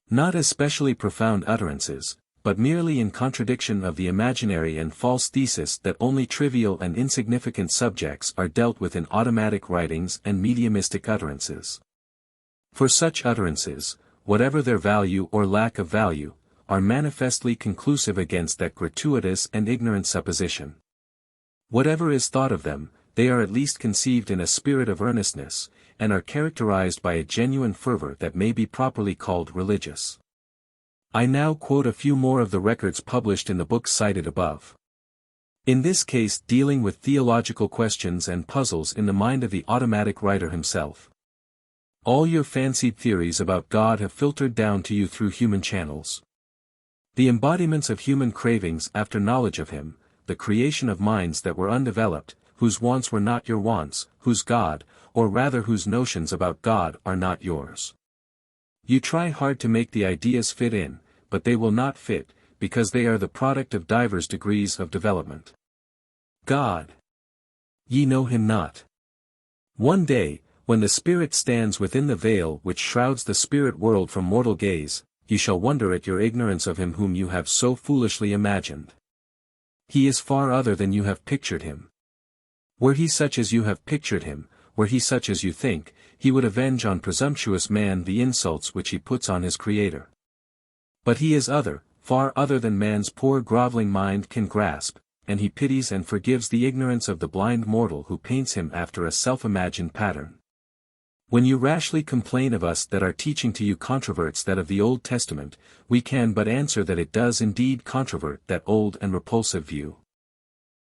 Not as specially profound utterances, but merely in contradiction of the imaginary and false thesis that only trivial and insignificant subjects are dealt with in automatic writings and mediumistic utterances. For such utterances, whatever their value or lack of value, are manifestly conclusive against that gratuitous and ignorant supposition. Whatever is thought of them, they are at least conceived in a spirit of earnestness, and are characterized by a genuine fervor that may be properly called religious. I now quote a few more of the records published in the books cited above. In this case dealing with theological questions and puzzles in the mind of the automatic writer himself. All your fancied theories about God have filtered down to you through human channels. The embodiments of human cravings after knowledge of Him, the creation of minds that were undeveloped, whose wants were not your wants, whose God, or rather whose notions about God are not yours. You try hard to make the ideas fit in, but they will not fit, because they are the product of divers degrees of development. God. Ye know Him not. One day, when the Spirit stands within the veil which shrouds the spirit world from mortal gaze, you shall wonder at your ignorance of Him whom you have so foolishly imagined. He is far other than you have pictured Him. Were He such as you have pictured Him, were He such as you think, He would avenge on presumptuous man the insults which He puts on His Creator. But He is other, far other than man's poor groveling mind can grasp, and He pities and forgives the ignorance of the blind mortal who paints Him after a self-imagined pattern. When you rashly complain of us that our teaching to you controverts that of the Old Testament, we can but answer that it does indeed controvert that old and repulsive view.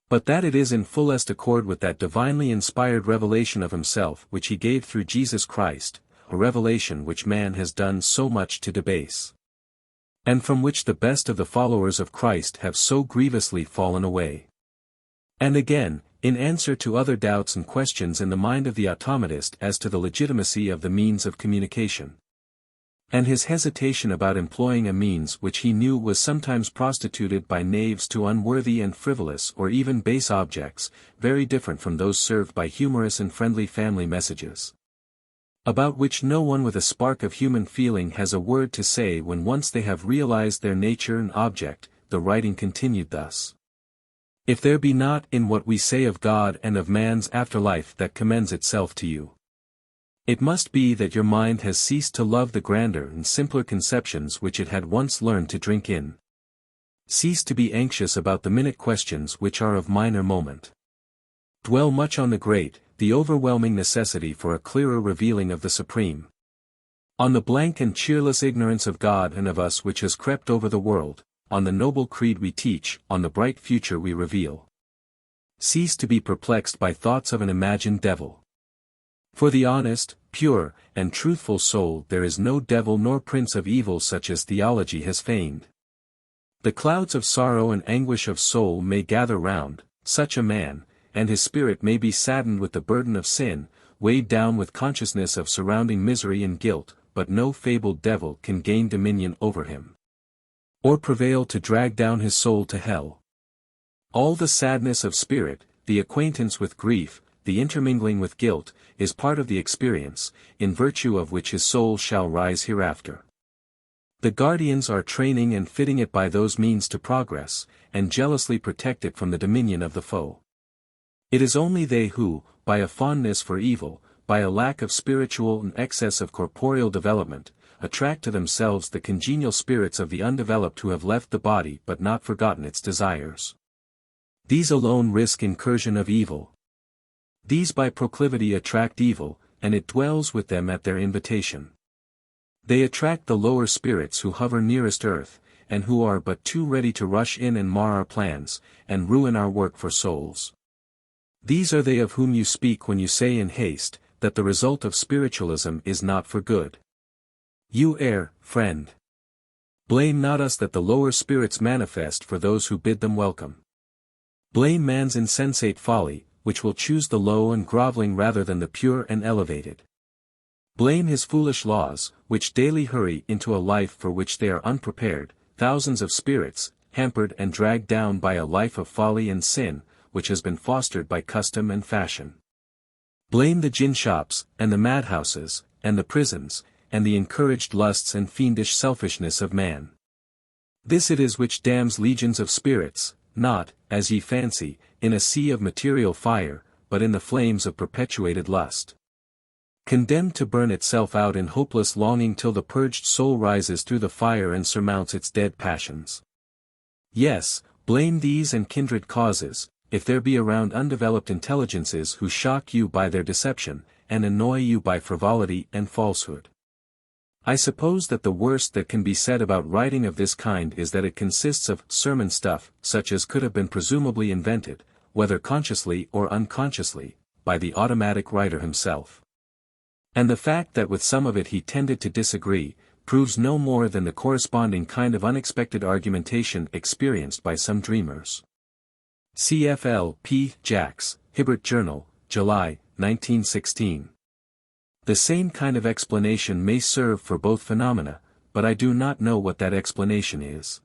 But that it is in fullest accord with that divinely inspired revelation of Himself which He gave through Jesus Christ, a revelation which man has done so much to debase, and from which the best of the followers of Christ have so grievously fallen away. And again, in answer to other doubts and questions in the mind of the automatist as to the legitimacy of the means of communication, and his hesitation about employing a means which he knew was sometimes prostituted by knaves to unworthy and frivolous or even base objects, very different from those served by humorous and friendly family messages, about which no one with a spark of human feeling has a word to say when once they have realized their nature and object, the writing continued thus. If there be not in what we say of God and of man's afterlife that commends itself to you, it must be that your mind has ceased to love the grander and simpler conceptions which it had once learned to drink in. Cease to be anxious about the minute questions which are of minor moment. Dwell much on the great, the overwhelming necessity for a clearer revealing of the Supreme. On the blank and cheerless ignorance of God and of us which has crept over the world, on the noble creed we teach, on the bright future we reveal. Cease to be perplexed by thoughts of an imagined devil. For the honest, pure, and truthful soul there is no devil nor prince of evil such as theology has feigned. The clouds of sorrow and anguish of soul may gather round such a man, and his spirit may be saddened with the burden of sin, weighed down with consciousness of surrounding misery and guilt, but no fabled devil can gain dominion over him, or prevail to drag down his soul to hell. All the sadness of spirit, the acquaintance with grief, the intermingling with guilt, is part of the experience, in virtue of which his soul shall rise hereafter. The guardians are training and fitting it by those means to progress, and jealously protect it from the dominion of the foe. It is only they who, by a fondness for evil, by a lack of spiritual and excess of corporeal development, attract to themselves the congenial spirits of the undeveloped who have left the body but not forgotten its desires. These alone risk incursion of evil. These by proclivity attract evil, and it dwells with them at their invitation. They attract the lower spirits who hover nearest earth, and who are but too ready to rush in and mar our plans, and ruin our work for souls. These are they of whom you speak when you say in haste, that the result of spiritualism is not for good. You err, friend. Blame not us that the lower spirits manifest for those who bid them welcome. Blame man's insensate folly, which will choose the low and groveling rather than the pure and elevated. Blame his foolish laws, which daily hurry into a life for which they are unprepared, thousands of spirits, hampered and dragged down by a life of folly and sin, which has been fostered by custom and fashion. Blame the gin shops, and the madhouses, and the prisons, and the encouraged lusts and fiendish selfishness of man. This it is which damns legions of spirits, not, as ye fancy, in a sea of material fire, but in the flames of perpetuated lust. Condemned to burn itself out in hopeless longing till the purged soul rises through the fire and surmounts its dead passions. Yes, blame these and kindred causes, if there be around undeveloped intelligences who shock you by their deception, and annoy you by frivolity and falsehood. I suppose that the worst that can be said about writing of this kind is that it consists of sermon stuff, such as could have been presumably invented, whether consciously or unconsciously, by the automatic writer himself. And the fact that with some of it he tended to disagree, proves no more than the corresponding kind of unexpected argumentation experienced by some dreamers. CFL P. Jacks, Hibbert Journal, July, 1916. The same kind of explanation may serve for both phenomena, but I do not know what that explanation is.